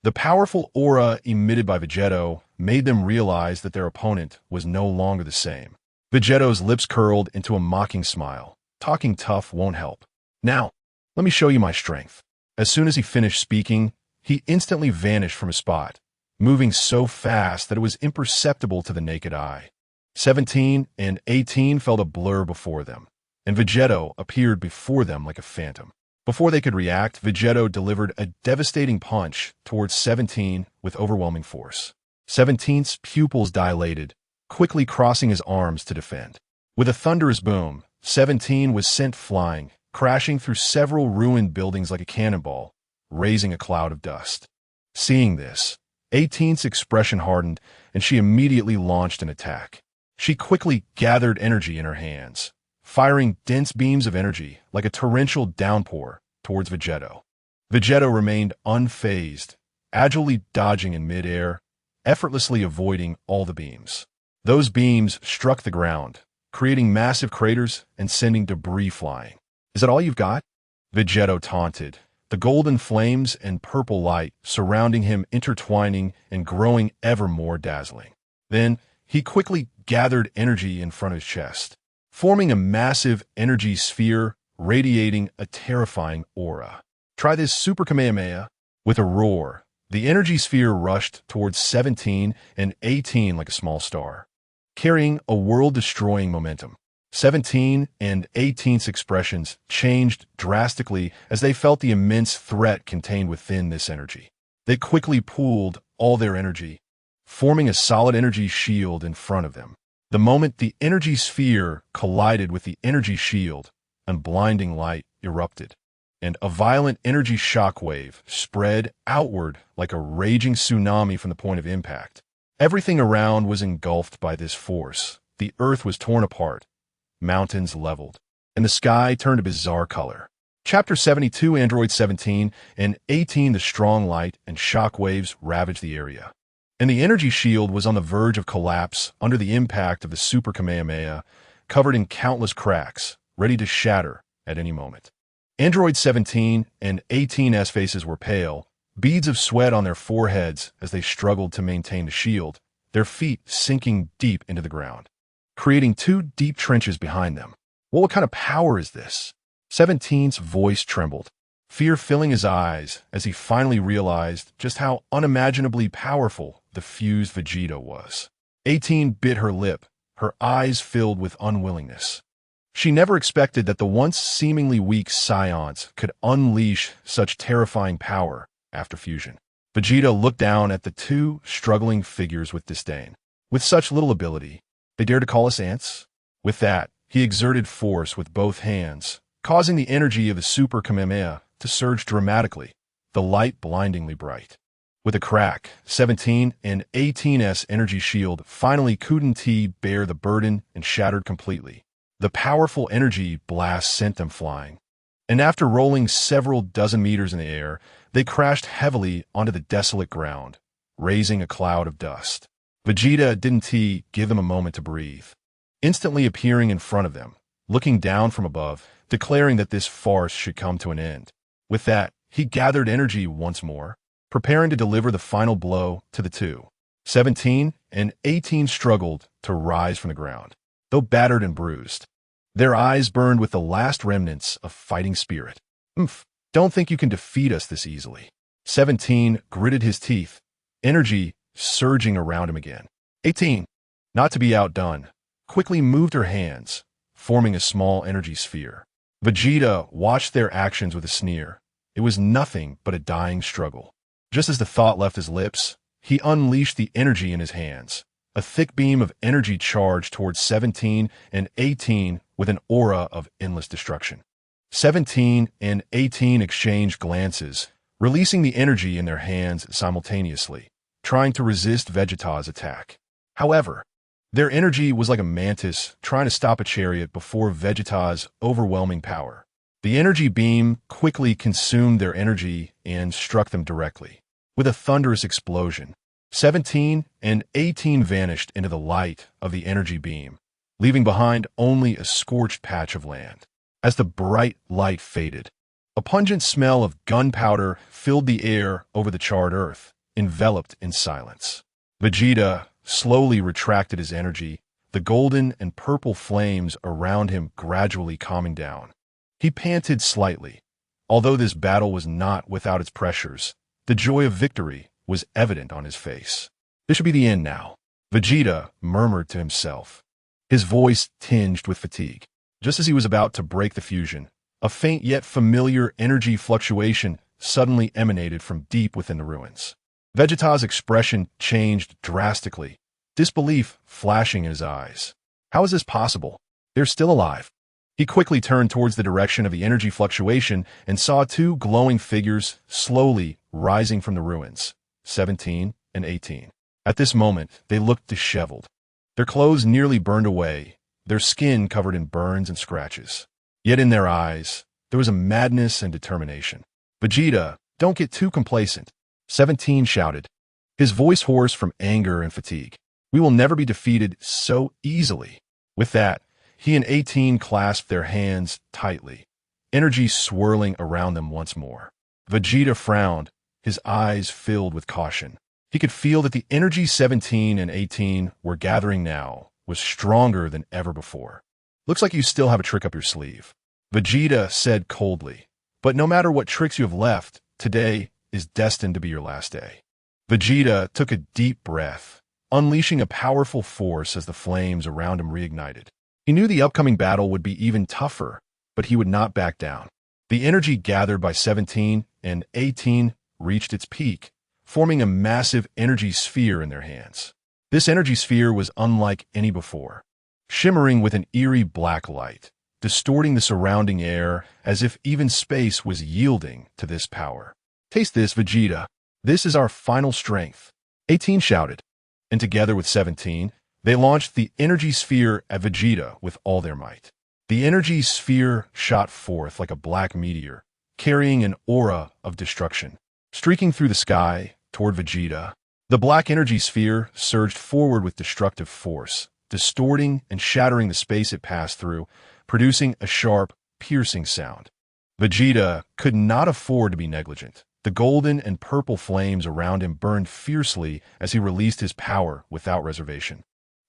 The powerful aura emitted by Vegeto made them realize that their opponent was no longer the same. Vegeto's lips curled into a mocking smile. Talking tough won't help. Now, let me show you my strength. As soon as he finished speaking, he instantly vanished from his spot, moving so fast that it was imperceptible to the naked eye. 17 and 18 felt a blur before them, and Vegeto appeared before them like a phantom. Before they could react, Vegeto delivered a devastating punch towards 17 with overwhelming force. 17's pupils dilated, quickly crossing his arms to defend. With a thunderous boom, 17 was sent flying, crashing through several ruined buildings like a cannonball, raising a cloud of dust. Seeing this, 18's expression hardened, and she immediately launched an attack. She quickly gathered energy in her hands, firing dense beams of energy like a torrential downpour towards Vegeto. Vegeto remained unfazed, agilely dodging in midair, effortlessly avoiding all the beams. Those beams struck the ground, creating massive craters and sending debris flying. Is that all you've got? Vegeto taunted, the golden flames and purple light surrounding him intertwining and growing ever more dazzling. Then, he quickly gathered energy in front of his chest, forming a massive energy sphere radiating a terrifying aura. Try this Super Kamehameha. With a roar, the energy sphere rushed towards 17 and 18 like a small star, carrying a world-destroying momentum. 17 and 18's expressions changed drastically as they felt the immense threat contained within this energy. They quickly pooled all their energy, forming a solid energy shield in front of them. The moment the energy sphere collided with the energy shield, a blinding light erupted, and a violent energy shockwave spread outward like a raging tsunami from the point of impact. Everything around was engulfed by this force. The earth was torn apart, mountains leveled, and the sky turned a bizarre color. Chapter 72, Android 17 and 18, the strong light and shockwaves ravaged the area, and the energy shield was on the verge of collapse under the impact of the Super Kamehameha, covered in countless cracks, ready to shatter at any moment. Android 17 and 18's faces were pale, beads of sweat on their foreheads as they struggled to maintain the shield, their feet sinking deep into the ground, creating two deep trenches behind them. What kind of power is this? 17's voice trembled. fear filling his eyes as he finally realized just how unimaginably powerful the fused Vegeta was. 18 bit her lip, her eyes filled with unwillingness. She never expected that the once seemingly weak Scions could unleash such terrifying power after fusion. Vegeta looked down at the two struggling figures with disdain. With such little ability, they dare to call us ants? With that, he exerted force with both hands, causing the energy of the Super Kamehameha to surge dramatically, the light blindingly bright. With a crack, 17 and 18's energy shield finally couldn't bear the burden and shattered completely. The powerful energy blast sent them flying, and after rolling several dozen meters in the air, they crashed heavily onto the desolate ground, raising a cloud of dust. Vegeta didn't give them a moment to breathe, instantly appearing in front of them, looking down from above, declaring that this farce should come to an end. With that, he gathered energy once more, preparing to deliver the final blow to the two. 17 and 18 struggled to rise from the ground, though battered and bruised. Their eyes burned with the last remnants of fighting spirit. Don't think you can defeat us this easily. 17 gritted his teeth, energy surging around him again. 18, not to be outdone, quickly moved her hands, forming a small energy sphere. Vegeta watched their actions with a sneer. It was nothing but a dying struggle. Just as the thought left his lips, he unleashed the energy in his hands. A thick beam of energy charged towards 17 and 18 with an aura of endless destruction. 17 and 18 exchanged glances, releasing the energy in their hands simultaneously, trying to resist Vegeta's attack. However, their energy was like a mantis trying to stop a chariot before Vegeta's overwhelming power. The energy beam quickly consumed their energy and struck them directly. With a thunderous explosion, 17 and 18 vanished into the light of the energy beam, leaving behind only a scorched patch of land. As the bright light faded, a pungent smell of gunpowder filled the air over the charred earth, enveloped in silence. Vegeta slowly retracted his energy, the golden and purple flames around him gradually calming down. He panted slightly. Although this battle was not without its pressures, the joy of victory was evident on his face. This should be the end now, Vegeta murmured to himself, his voice tinged with fatigue. Just as he was about to break the fusion, a faint yet familiar energy fluctuation suddenly emanated from deep within the ruins. Vegeta's expression changed drastically, disbelief flashing in his eyes. How is this possible? They're still alive. He quickly turned towards the direction of the energy fluctuation and saw two glowing figures slowly rising from the ruins, 17 and 18. At this moment, they looked disheveled. Their clothes nearly burned away, their skin covered in burns and scratches. Yet in their eyes, there was a madness and determination. Vegeta, don't get too complacent, 17 shouted, his voice hoarse from anger and fatigue. We will never be defeated so easily. With that, he and 18 clasped their hands tightly, energy swirling around them once more. Vegeta frowned, his eyes filled with caution. He could feel that the energy 17 and 18 were gathering now was stronger than ever before. Looks like you still have a trick up your sleeve, Vegeta said coldly. But no matter what tricks you have left, today is destined to be your last day. Vegeta took a deep breath, unleashing a powerful force as the flames around him reignited. He knew the upcoming battle would be even tougher, but he would not back down. The energy gathered by 17 and 18 reached its peak, forming a massive energy sphere in their hands. This energy sphere was unlike any before, shimmering with an eerie black light, distorting the surrounding air as if even space was yielding to this power. Taste this, Vegeta. This is our final strength, 18 shouted, and together with 17, they launched the energy sphere at Vegeta with all their might. The energy sphere shot forth like a black meteor, carrying an aura of destruction. Streaking through the sky toward Vegeta, the black energy sphere surged forward with destructive force, distorting and shattering the space it passed through, producing a sharp, piercing sound. Vegeta could not afford to be negligent. The golden and purple flames around him burned fiercely as he released his power without reservation,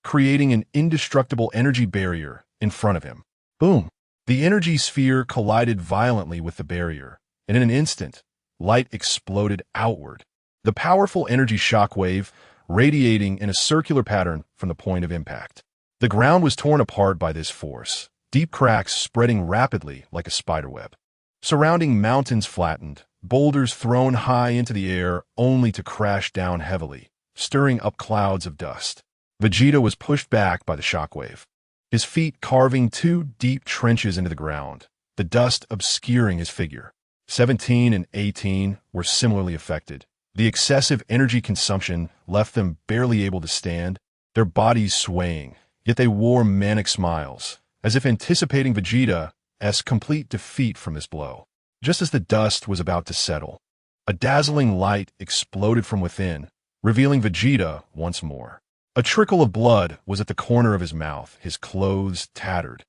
creating an indestructible energy barrier in front of him. Boom! The energy sphere collided violently with the barrier, and in an instant, light exploded outward. The powerful energy shockwave radiating in a circular pattern from the point of impact. The ground was torn apart by this force, deep cracks spreading rapidly like a spiderweb. Surrounding mountains flattened, boulders thrown high into the air only to crash down heavily, stirring up clouds of dust. Vegeta was pushed back by the shockwave, his feet carving two deep trenches into the ground, the dust obscuring his figure. 17 and 18 were similarly affected. The excessive energy consumption left them barely able to stand, their bodies swaying, yet they wore manic smiles, as if anticipating Vegeta's complete defeat from this blow. Just as the dust was about to settle, a dazzling light exploded from within, revealing Vegeta once more. A trickle of blood was at the corner of his mouth, his clothes tattered.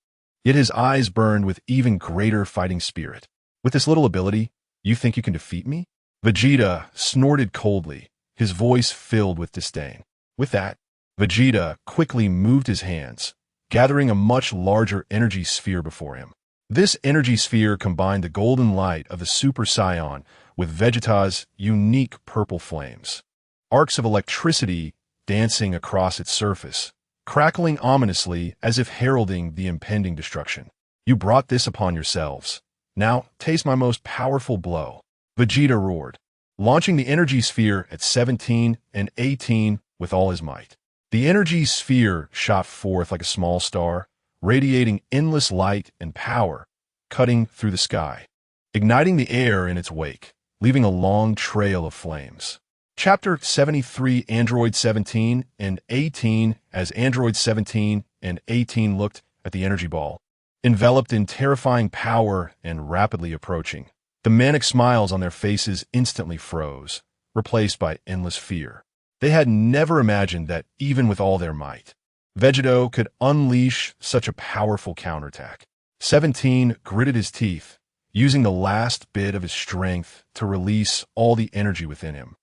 Yet his eyes burned with even greater fighting spirit. With this little ability, you think you can defeat me? Vegeta snorted coldly, his voice filled with disdain. With that, Vegeta quickly moved his hands, gathering a much larger energy sphere before him. This energy sphere combined the golden light of the Super Saiyan with Vegeta's unique purple flames. Arcs of electricity dancing across its surface, crackling ominously as if heralding the impending destruction. You brought this upon yourselves. Now, taste my most powerful blow. Vegeta roared, launching the energy sphere at 17 and 18 with all his might. The energy sphere shot forth like a small star, radiating endless light and power, cutting through the sky, igniting the air in its wake, leaving a long trail of flames. Chapter 73 Android 17 and 18. As Android 17 and 18 looked at the energy ball, enveloped in terrifying power and rapidly approaching, the manic smiles on their faces instantly froze, replaced by endless fear. They had never imagined that even with all their might, Vegeta could unleash such a powerful counterattack. 17 gritted his teeth, using the last bit of his strength to release all the energy within him,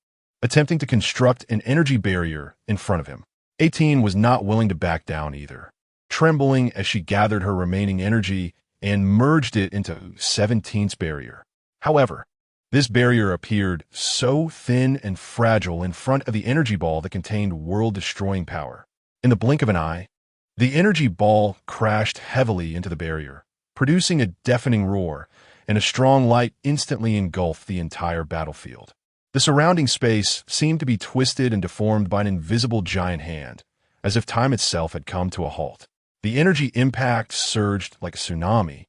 attempting to construct an energy barrier in front of him. 18 was not willing to back down either, trembling as she gathered her remaining energy and merged it into 17's barrier. However, this barrier appeared so thin and fragile in front of the energy ball that contained world-destroying power. In the blink of an eye, the energy ball crashed heavily into the barrier, producing a deafening roar, and a strong light instantly engulfed the entire battlefield. The surrounding space seemed to be twisted and deformed by an invisible giant hand, as if time itself had come to a halt. The energy impact surged like a tsunami,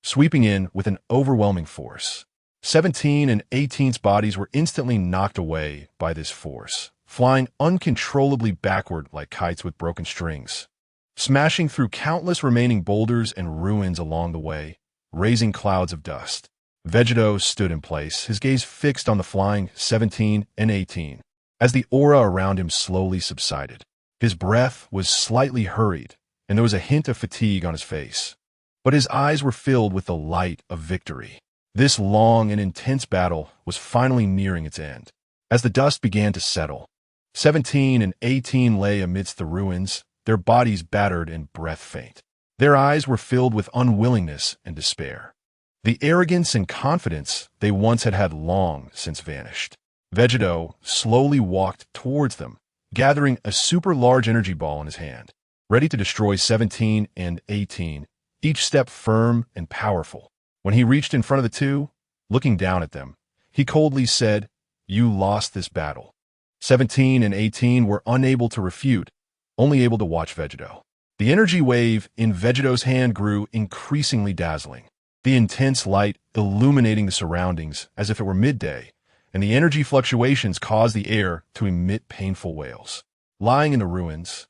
sweeping in with an overwhelming force. 17 and 18's bodies were instantly knocked away by this force, flying uncontrollably backward like kites with broken strings, smashing through countless remaining boulders and ruins along the way, raising clouds of dust. Vegeta stood in place, his gaze fixed on the flying 17 and 18. As the aura around him slowly subsided, his breath was slightly hurried, and there was a hint of fatigue on his face. But his eyes were filled with the light of victory. This long and intense battle was finally nearing its end. As the dust began to settle, 17 and 18 lay amidst the ruins, their bodies battered and breath faint. Their eyes were filled with unwillingness and despair. The arrogance and confidence they once had had long since vanished. Vegeta slowly walked towards them, gathering a super large energy ball in his hand, ready to destroy 17 and 18, each step firm and powerful. When he reached in front of the two, looking down at them, he coldly said, "You lost this battle." 17 and 18 were unable to refute, only able to watch Vegeta. The energy wave in Vegeta's hand grew increasingly dazzling, the intense light illuminating the surroundings as if it were midday, and the energy fluctuations caused the air to emit painful wails. Lying in the ruins,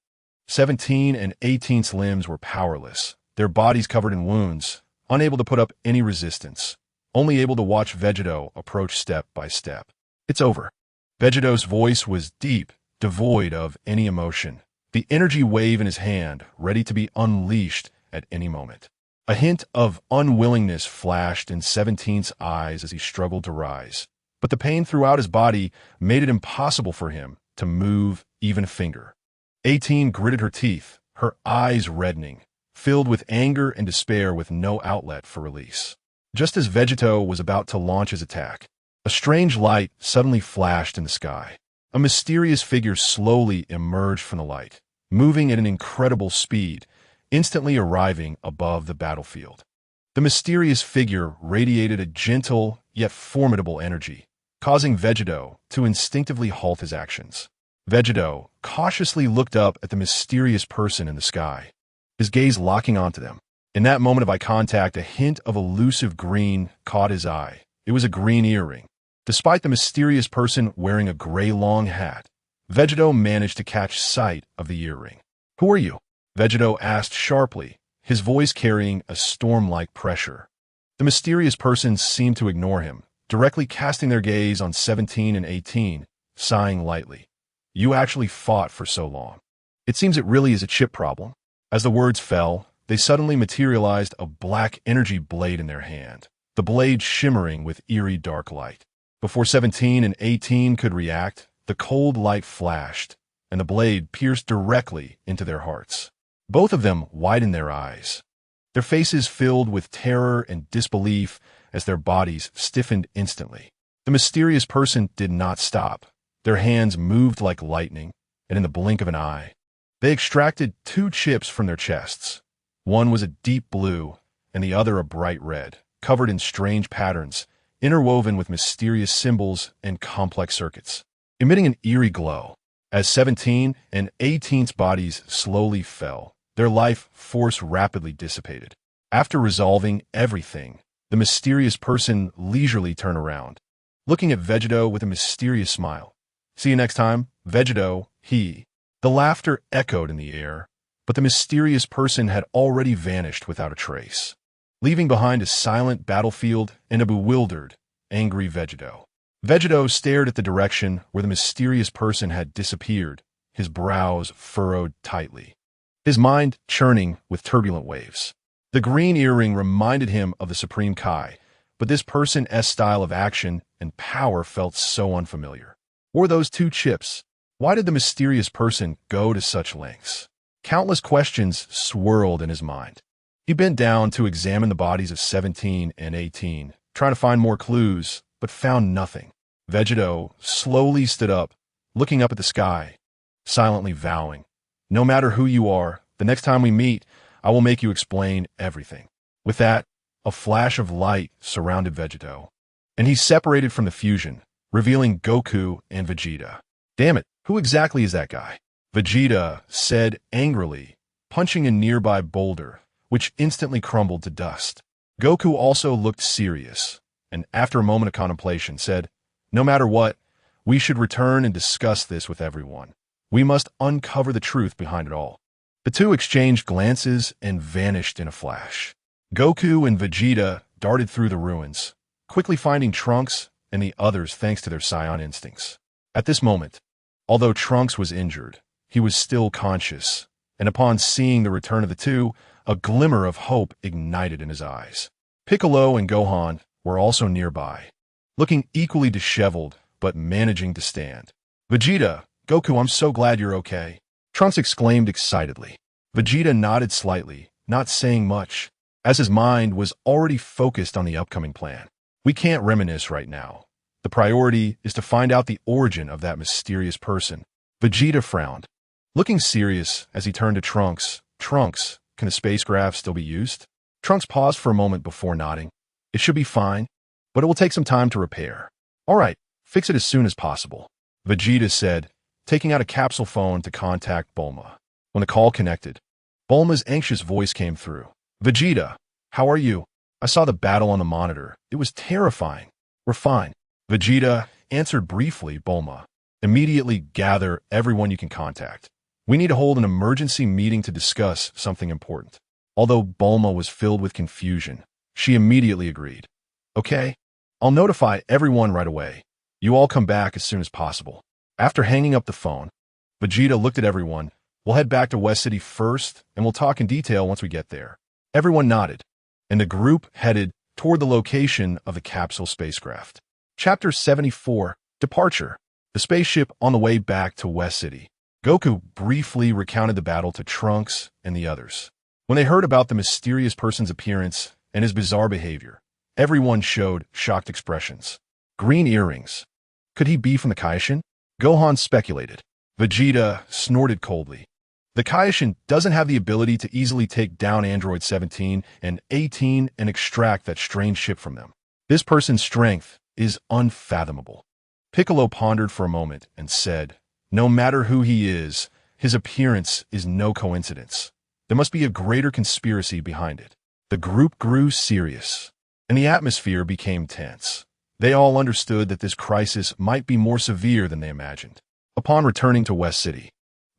17 and 18's limbs were powerless, their bodies covered in wounds, unable to put up any resistance, only able to watch Vegeta approach step by step. "It's over." Vegeta's voice was deep, devoid of any emotion, the energy wave in his hand ready to be unleashed at any moment. A hint of unwillingness flashed in 17's eyes as he struggled to rise, but the pain throughout his body made it impossible for him to move even a finger. 18 gritted her teeth, her eyes reddening, filled with anger and despair with no outlet for release. Just as Vegito was about to launch his attack, a strange light suddenly flashed in the sky. A mysterious figure slowly emerged from the light, moving at an incredible speed, instantly arriving above the battlefield. The mysterious figure radiated a gentle yet formidable energy, causing Vegito to instinctively halt his actions. Vegito cautiously looked up at the mysterious person in the sky, his gaze locking onto them. In that moment of eye contact, a hint of elusive green caught his eye. It was a green earring. Despite the mysterious person wearing a gray long hat, Vegito managed to catch sight of the earring. "Who are you?" Vegito asked sharply, his voice carrying a storm-like pressure. The mysterious person seemed to ignore him, directly casting their gaze on 17 and 18, sighing lightly. "You actually fought for so long. It seems it really is a chip problem." As the words fell, they suddenly materialized a black energy blade in their hand, the blade shimmering with eerie dark light. Before 17 and 18 could react, the cold light flashed, and the blade pierced directly into their hearts. Both of them widened their eyes, their faces filled with terror and disbelief as their bodies stiffened instantly. The mysterious person did not stop. Their hands moved like lightning, and in the blink of an eye, they extracted 2 chips from their chests. One was a deep blue, and the other a bright red, covered in strange patterns, interwoven with mysterious symbols and complex circuits, emitting an eerie glow. As 17 and 18's bodies slowly fell, their life force rapidly dissipated. After resolving everything, the mysterious person leisurely turned around, looking at Vegito with a mysterious smile. "See you next time, Vegito," he. The laughter echoed in the air, but the mysterious person had already vanished without a trace, leaving behind a silent battlefield and a bewildered, angry Vegito. Vegito stared at the direction where the mysterious person had disappeared, his brows furrowed tightly, his mind churning with turbulent waves. The green earring reminded him of the Supreme Kai, but this person's style of action and power felt so unfamiliar. Or those 2 chips? Why did the mysterious person go to such lengths? Countless questions swirled in his mind. He bent down to examine the bodies of 17 and 18, trying to find more clues, but found nothing. Vegito slowly stood up, looking up at the sky, silently vowing, "No matter who you are, the next time we meet, I will make you explain everything." With that, a flash of light surrounded Vegito, and he separated from the fusion, revealing Goku and Vegeta. "Damn it, who exactly is that guy?" Vegeta said angrily, punching a nearby boulder, which instantly crumbled to dust. Goku also looked serious, and after a moment of contemplation said, "No matter what, we should return and discuss this with everyone. We must uncover the truth behind it all." The 2 exchanged glances and vanished in a flash. Goku and Vegeta darted through the ruins, quickly finding Trunks and the others thanks to their Saiyan instincts. At this moment, although Trunks was injured, he was still conscious, and upon seeing the return of the 2, a glimmer of hope ignited in his eyes. Piccolo and Gohan were also nearby, looking equally disheveled but managing to stand. "Vegeta, Goku, I'm so glad you're okay," Trunks exclaimed excitedly. Vegeta nodded slightly, not saying much, as his mind was already focused on the upcoming plan. "We can't reminisce right now. The priority is to find out the origin of that mysterious person." Vegeta frowned, looking serious as he turned to Trunks. "Trunks, can the spacecraft still be used?" Trunks paused for a moment before nodding. "It should be fine, but it will take some time to repair." "All right, fix it as soon as possible," Vegeta said, taking out a capsule phone to contact Bulma. When the call connected, Bulma's anxious voice came through. "Vegeta, how are you? I saw the battle on the monitor. It was terrifying." "We're fine." Vegeta answered briefly. Bulma, "Immediately gather everyone you can contact. We need to hold an emergency meeting to discuss something important." Although Bulma was filled with confusion, she immediately agreed. "Okay, I'll notify everyone right away. You all come back as soon as possible." After hanging up the phone, Vegeta looked at everyone. "We'll head back to West City first, and we'll talk in detail once we get there." Everyone nodded, and the group headed toward the location of the capsule spacecraft. Chapter 74, Departure. The spaceship on the way back to West City. Goku briefly recounted the battle to Trunks and the others. When they heard about the mysterious person's appearance and his bizarre behavior, Everyone showed shocked expressions. Green earrings. Could he be from the Kaishin? Gohan speculated. Vegeta snorted coldly. The Kaishin doesn't have the ability to easily take down Android 17 and 18 and extract that strange chip from them. This person's strength is unfathomable. Piccolo pondered for a moment and said, no matter who he is, his appearance is no coincidence. There must be a greater conspiracy behind it. The group grew serious, and the atmosphere became tense. They all understood that this crisis might be more severe than they imagined. Upon returning to West City,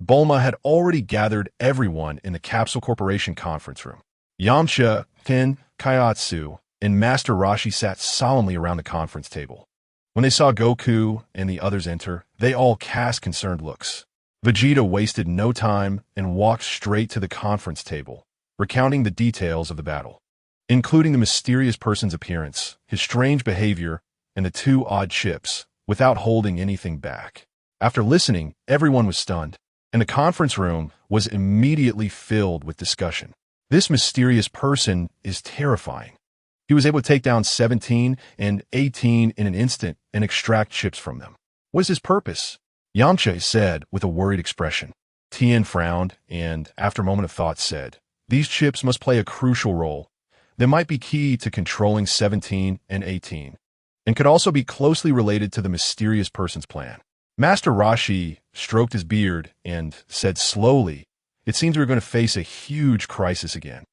Bulma had already gathered everyone in the Capsule Corporation conference room. Yamcha, Ten, Kaiatsu, and Master Roshi sat solemnly around the conference table. When they saw Goku and the others enter, they all cast concerned looks. Vegeta wasted no time and walked straight to the conference table, recounting the details of the battle, including the mysterious person's appearance, his strange behavior, and the two odd chips, without holding anything back. After listening, everyone was stunned, and the conference room was immediately filled with discussion. This mysterious person is terrifying. He was able to take down 17 and 18 in an instant and extract chips from them. What is his purpose? Yamcha said with a worried expression. Tien frowned and, after a moment of thought, said, these chips must play a crucial role. They might be key to controlling 17 and 18, and could also be closely related to the mysterious person's plan. Master Roshi stroked his beard and said slowly, it seems we're going to face a huge crisis again.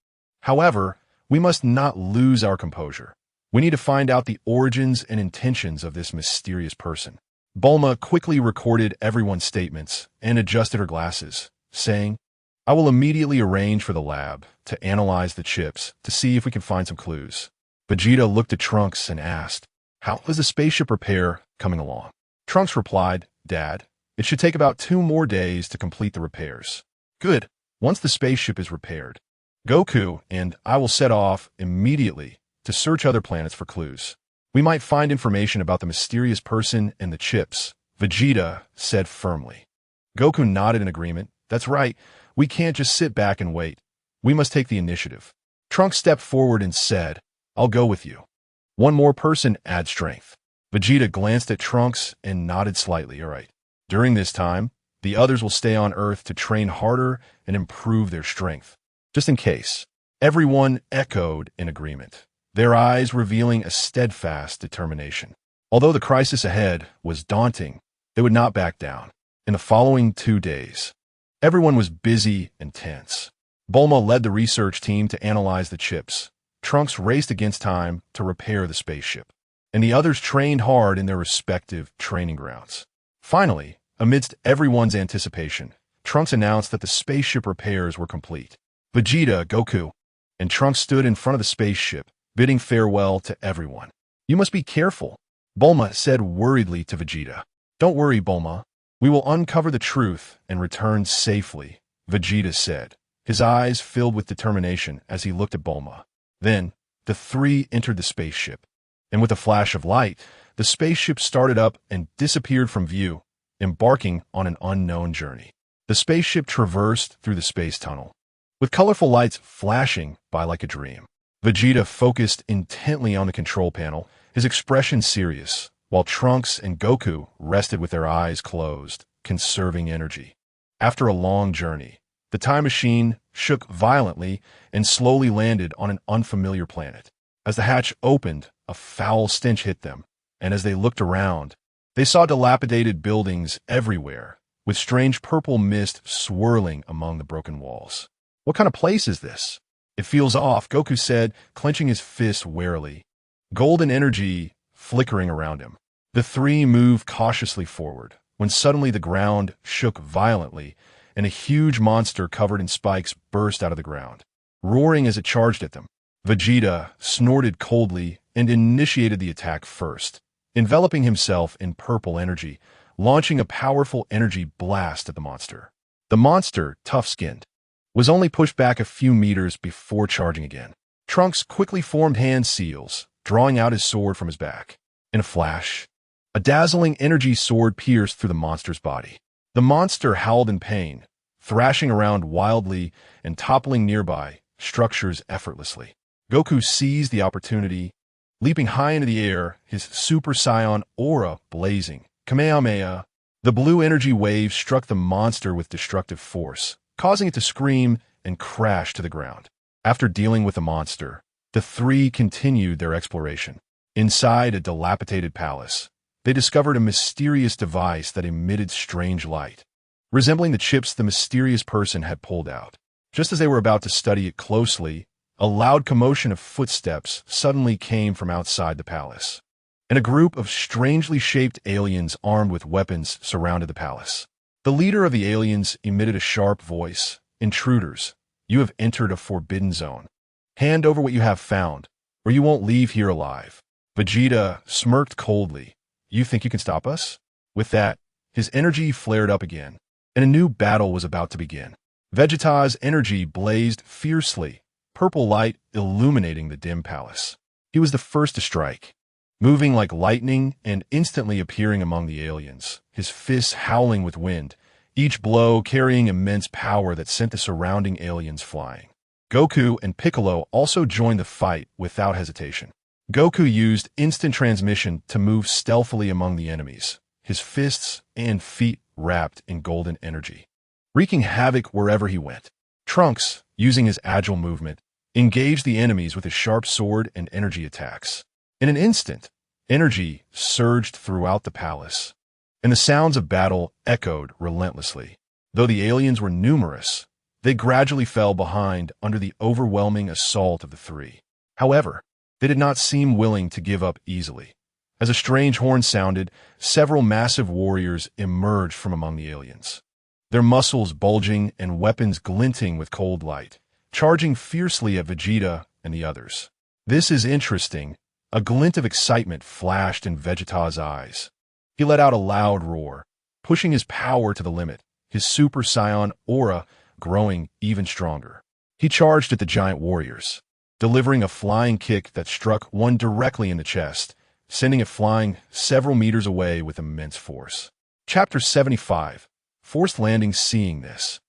However, we must not lose our composure. We need to find out the origins and intentions of this mysterious person. Bulma quickly recorded everyone's statements and adjusted her glasses, saying, I will immediately arrange for the lab to analyze the chips to see if we can find some clues. Vegeta looked at Trunks and asked, how is the spaceship repair coming along? Trunks replied, Dad, it should take about 2 more days to complete the repairs. Good. Once the spaceship is repaired, Goku and I will set off immediately to search other planets for clues. We might find information about the mysterious person and the chips, Vegeta said firmly. Goku nodded in agreement. That's right. We can't just sit back and wait. We must take the initiative. Trunks stepped forward and said, I'll go with you. One more person adds strength. Vegeta glanced at Trunks and nodded slightly. All right. During this time, the others will stay on Earth to train harder and improve their strength. Just in case. Everyone echoed in agreement, their eyes revealing a steadfast determination. Although the crisis ahead was daunting, they would not back down. In the following 2 days, everyone was busy and tense. Bulma led the research team to analyze the chips. Trunks raced against time to repair the spaceship, and the others trained hard in their respective training grounds. Finally, amidst everyone's anticipation, Trunks announced that the spaceship repairs were complete. Vegeta, Goku, and Trunks stood in front of the spaceship, bidding farewell to everyone. You must be careful, Bulma said worriedly to Vegeta. Don't worry, Bulma. We will uncover the truth and return safely, Vegeta said, his eyes filled with determination as he looked at Bulma. Then, the three entered the spaceship, and with a flash of light, the spaceship started up and disappeared from view, embarking on an unknown journey. The spaceship traversed through the space tunnel, with colorful lights flashing by like a dream. Vegeta focused intently on the control panel, his expression serious, while Trunks and Goku rested with their eyes closed, conserving energy. After a long journey, the time machine shook violently and slowly landed on an unfamiliar planet. As the hatch opened, a foul stench hit them, and as they looked around, they saw dilapidated buildings everywhere, with strange purple mist swirling among the broken walls. What kind of place is this? It feels off, Goku said, clenching his fist warily, golden energy flickering around him. The three moved cautiously forward, when suddenly the ground shook violently, and a huge monster covered in spikes burst out of the ground, roaring as it charged at them. Vegeta snorted coldly and initiated the attack first, enveloping himself in purple energy, launching a powerful energy blast at the monster. The monster, tough-skinned, was only pushed back a few meters before charging again. Trunks quickly formed hand seals, drawing out his sword from his back. In a flash, a dazzling energy sword pierced through the monster's body. The monster howled in pain, thrashing around wildly and toppling nearby structures effortlessly. Goku seized the opportunity Leaping high into the air, his Super Saiyan aura blazing. Kamehameha. The blue energy wave struck the monster with destructive force, causing it to scream and crash to the ground. After dealing with the monster, the three continued their exploration. Inside a dilapidated palace, they discovered a mysterious device that emitted strange light, resembling the chips the mysterious person had pulled out. Just as they were about to study it closely, a loud commotion of footsteps suddenly came from outside the palace, and a group of strangely shaped aliens armed with weapons surrounded the palace. The leader of the aliens emitted a sharp voice. "Intruders, you have entered a forbidden zone. Hand over what you have found, or you won't leave here alive." Vegeta smirked coldly. "You think you can stop us?" With that, his energy flared up again, and a new battle was about to begin. Vegeta's energy blazed fiercely, purple light illuminating the dim palace. He was the first to strike, moving like lightning and instantly appearing among the aliens, his fists howling with wind, each blow carrying immense power that sent the surrounding aliens flying. Goku and Piccolo also joined the fight without hesitation. Goku used instant transmission to move stealthily among the enemies, his fists and feet wrapped in golden energy, wreaking havoc wherever he went. Trunks, using his agile movement, engaged the enemies with his sharp sword and energy attacks. In an instant, energy surged throughout the palace, and the sounds of battle echoed relentlessly. Though the aliens were numerous, they gradually fell behind under the overwhelming assault of the three. However, they did not seem willing to give up easily. As a strange horn sounded, several massive warriors emerged from among the aliens, their muscles bulging and weapons glinting with cold light, charging fiercely at Vegeta and the others. "This is interesting." A glint of excitement flashed in Vegeta's eyes. He let out a loud roar, pushing his power to the limit, his Super Saiyan aura growing even stronger. He charged at the giant warriors, delivering a flying kick that struck one directly in the chest, sending it flying several meters away with immense force. Chapter 75. Forced Landing. Seeing this,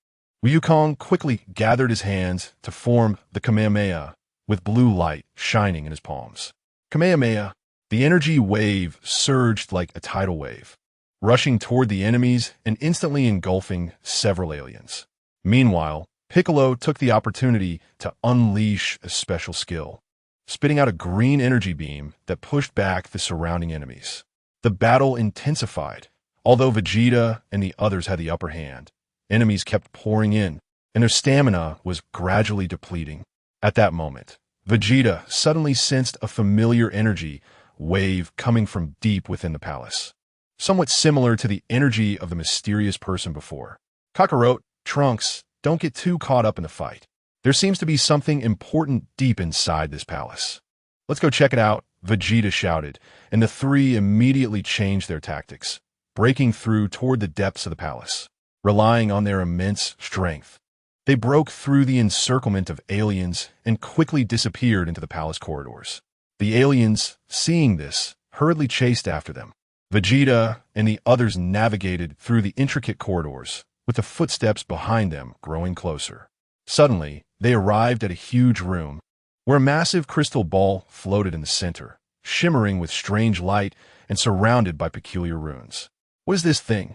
Wukong quickly gathered his hands to form the Kamehameha, with blue light shining in his palms. Kamehameha. The energy wave surged like a tidal wave, rushing toward the enemies and instantly engulfing several aliens. Meanwhile, Piccolo took the opportunity to unleash a special skill, spitting out a green energy beam that pushed back the surrounding enemies. The battle intensified. Although Vegeta and the others had the upper hand, enemies kept pouring in, and their stamina was gradually depleting. At that moment, Vegeta suddenly sensed a familiar energy wave coming from deep within the palace, somewhat similar to the energy of the mysterious person before. "Kakarot, Trunks, don't get too caught up in the fight. There seems to be something important deep inside this palace. Let's go check it out," Vegeta shouted, and the three immediately changed their tactics, breaking through toward the depths of the palace. Relying on their immense strength, they broke through the encirclement of aliens and quickly disappeared into the palace corridors. The aliens, seeing this, hurriedly chased after them. Vegeta and the others navigated through the intricate corridors, with the footsteps behind them growing closer. Suddenly, they arrived at a huge room, where a massive crystal ball floated in the center, shimmering with strange light and surrounded by peculiar runes. "What is this thing?"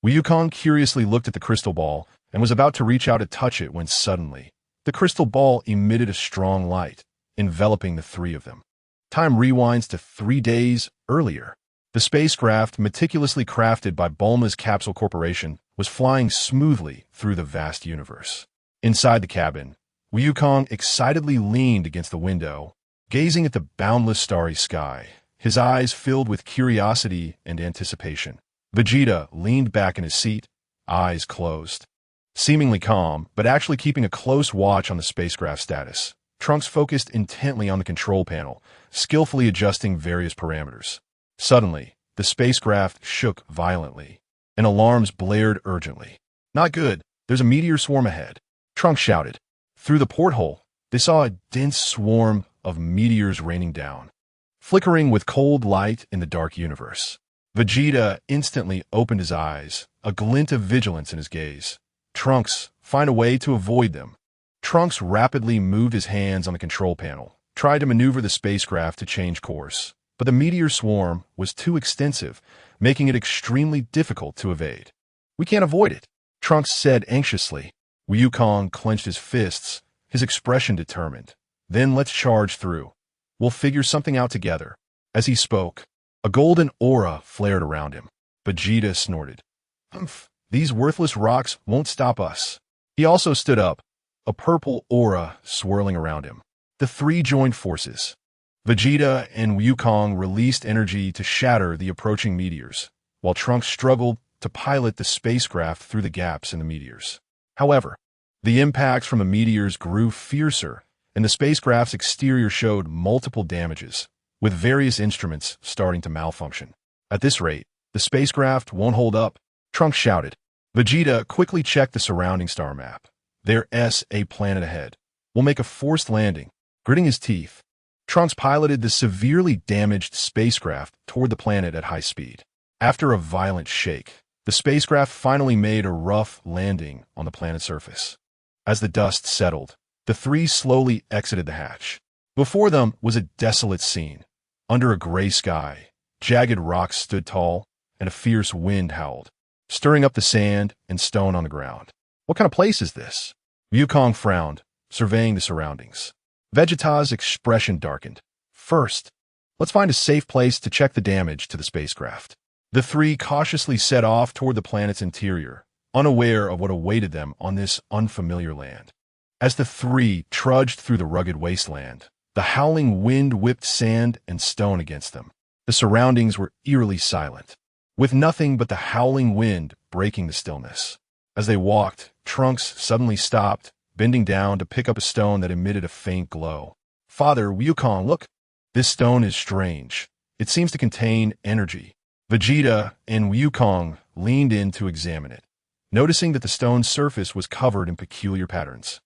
Wukong curiously looked at the crystal ball and was about to reach out to touch it when suddenly, the crystal ball emitted a strong light, enveloping the three of them. Time rewinds to 3 days earlier. The spacecraft, meticulously crafted by Bulma's Capsule Corporation, was flying smoothly through the vast universe. Inside the cabin, Wukong excitedly leaned against the window, gazing at the boundless starry sky, his eyes filled with curiosity and anticipation. Vegeta leaned back in his seat, eyes closed, seemingly calm, but actually keeping a close watch on the spacecraft status. Trunks focused intently on the control panel, skillfully adjusting various parameters. Suddenly, the spacecraft shook violently, and alarms blared urgently. "Not good. There's a meteor swarm ahead," Trunks shouted. Through the porthole, they saw a dense swarm of meteors raining down, flickering with cold light in the dark universe. Vegeta instantly opened his eyes, a glint of vigilance in his gaze. "Trunks, find a way to avoid them." Trunks rapidly moved his hands on the control panel, tried to maneuver the spacecraft to change course, but the meteor swarm was too extensive, making it extremely difficult to evade. "We can't avoid it," Trunks said anxiously. Wukong clenched his fists, his expression determined. "Then let's charge through. We'll figure something out together." As he spoke, a golden aura flared around him. Vegeta snorted. "Humph, these worthless rocks won't stop us." He also stood up, a purple aura swirling around him. The three joined forces. Vegeta and Wukong released energy to shatter the approaching meteors, while Trunks struggled to pilot the spacecraft through the gaps in the meteors. However, the impacts from the meteors grew fiercer, and the spacecraft's exterior showed multiple damages, with various instruments starting to malfunction. At this rate, the spacecraft won't hold up, Trunks shouted. Vegeta quickly checked the surrounding star map. There's a planet ahead. We'll make a forced landing. Gritting his teeth, Trunks piloted the severely damaged spacecraft toward the planet at high speed. After a violent shake, the spacecraft finally made a rough landing on the planet's surface. As the dust settled, the three slowly exited the hatch. Before them was a desolate scene. Under a gray sky, jagged rocks stood tall, and a fierce wind howled, stirring up the sand and stone on the ground. "What kind of place is this?" Wukong frowned, surveying the surroundings. Vegeta's expression darkened. "First, let's find a safe place to check the damage to the spacecraft." The three cautiously set off toward the planet's interior, unaware of what awaited them on this unfamiliar land. As the three trudged through the rugged wasteland, the howling wind whipped sand and stone against them. The surroundings were eerily silent, with nothing but the howling wind breaking the stillness. As they walked, Trunks suddenly stopped, bending down to pick up a stone that emitted a faint glow. "Father, Wukong, look! This stone is strange. It seems to contain energy." Vegeta and Wukong leaned in to examine it, noticing that the stone's surface was covered in peculiar patterns,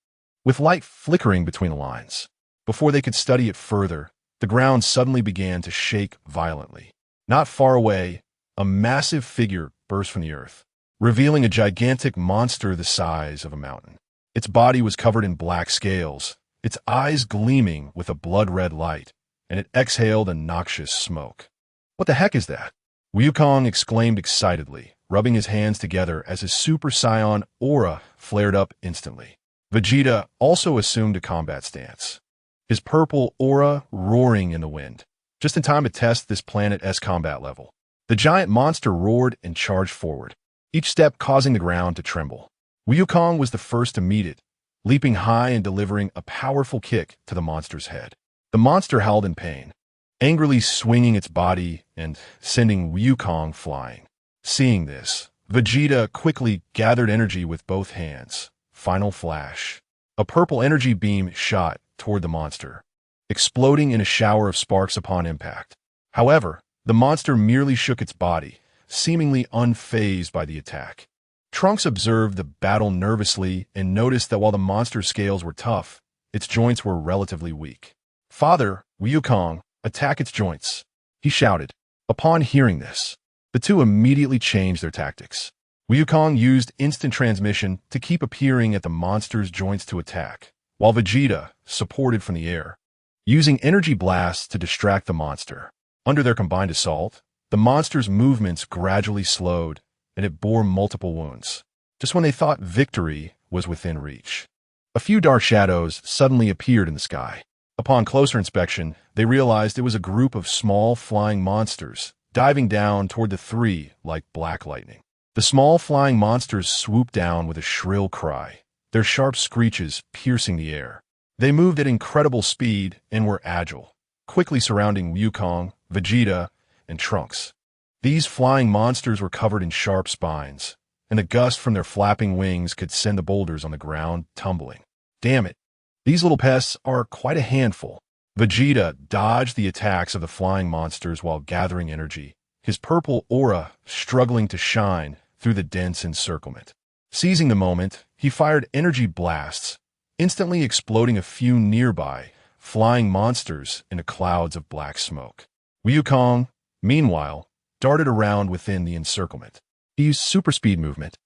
with light flickering between the lines. Before they could study it further, the ground suddenly began to shake violently. Not far away, a massive figure burst from the earth, revealing a gigantic monster the size of a mountain. Its body was covered in black scales, its eyes gleaming with a blood-red light, and it exhaled a noxious smoke. "What the heck is that?" Wukong exclaimed excitedly, rubbing his hands together as his Super Saiyan aura flared up instantly. Vegeta also assumed a combat stance, his purple aura roaring in the wind, just in time to test this planet's combat level. The giant monster roared and charged forward, each step causing the ground to tremble. Wukong was the first to meet it, leaping high and delivering a powerful kick to the monster's head. The monster howled in pain, angrily swinging its body and sending Wukong flying. Seeing this, Vegeta quickly gathered energy with both hands. Final flash. A purple energy beam shot toward the monster, exploding in a shower of sparks upon impact. However, the monster merely shook its body, seemingly unfazed by the attack. Trunks observed the battle nervously and noticed that while the monster's scales were tough, its joints were relatively weak. "Father, Wukong, attack its joints," he shouted. Upon hearing this, the two immediately changed their tactics. Wukong used instant transmission to keep appearing at the monster's joints to attack, while Vegeta supported from the air, using energy blasts to distract the monster. Under their combined assault, the monster's movements gradually slowed, and it bore multiple wounds, just when they thought victory was within reach. A few dark shadows suddenly appeared in the sky. Upon closer inspection, they realized it was a group of small flying monsters diving down toward the three like black lightning. The small flying monsters swooped down with a shrill cry, their sharp screeches piercing the air. They moved at incredible speed and were agile, quickly surrounding Wukong, Vegeta, and Trunks. These flying monsters were covered in sharp spines, and the gust from their flapping wings could send the boulders on the ground tumbling. Damn it! These little pests are quite a handful. Vegeta dodged the attacks of the flying monsters while gathering energy, his purple aura struggling to shine through the dense encirclement. Seizing the moment, he fired energy blasts, instantly exploding a few nearby flying monsters into clouds of black smoke. Wukong, meanwhile, darted around within the encirclement. He used super speed movement,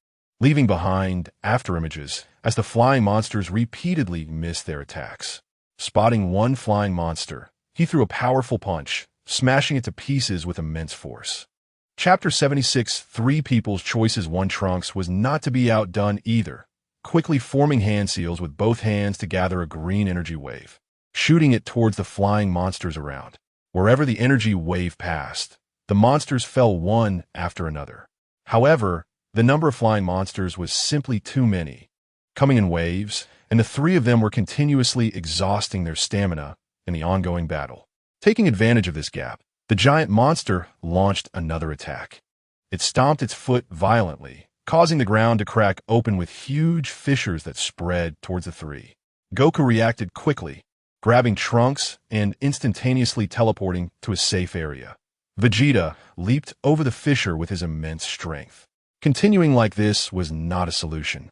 leaving behind afterimages as the flying monsters repeatedly missed their attacks. Spotting one flying monster, he threw a powerful punch, smashing it to pieces with immense force. Chapter 76 Three People's Choices. One Trunks was not to be outdone either, quickly forming hand seals with both hands to gather a green energy wave, shooting it towards the flying monsters around. Wherever the energy wave passed, the monsters fell one after another. However, the number of flying monsters was simply too many, coming in waves, and the three of them were continuously exhausting their stamina in the ongoing battle. Taking advantage of this gap, the giant monster launched another attack. It stomped its foot violently, causing the ground to crack open with huge fissures that spread towards the three. Goku reacted quickly, grabbing Trunks and instantaneously teleporting to a safe area. Vegeta leaped over the fissure with his immense strength. Continuing like this was not a solution.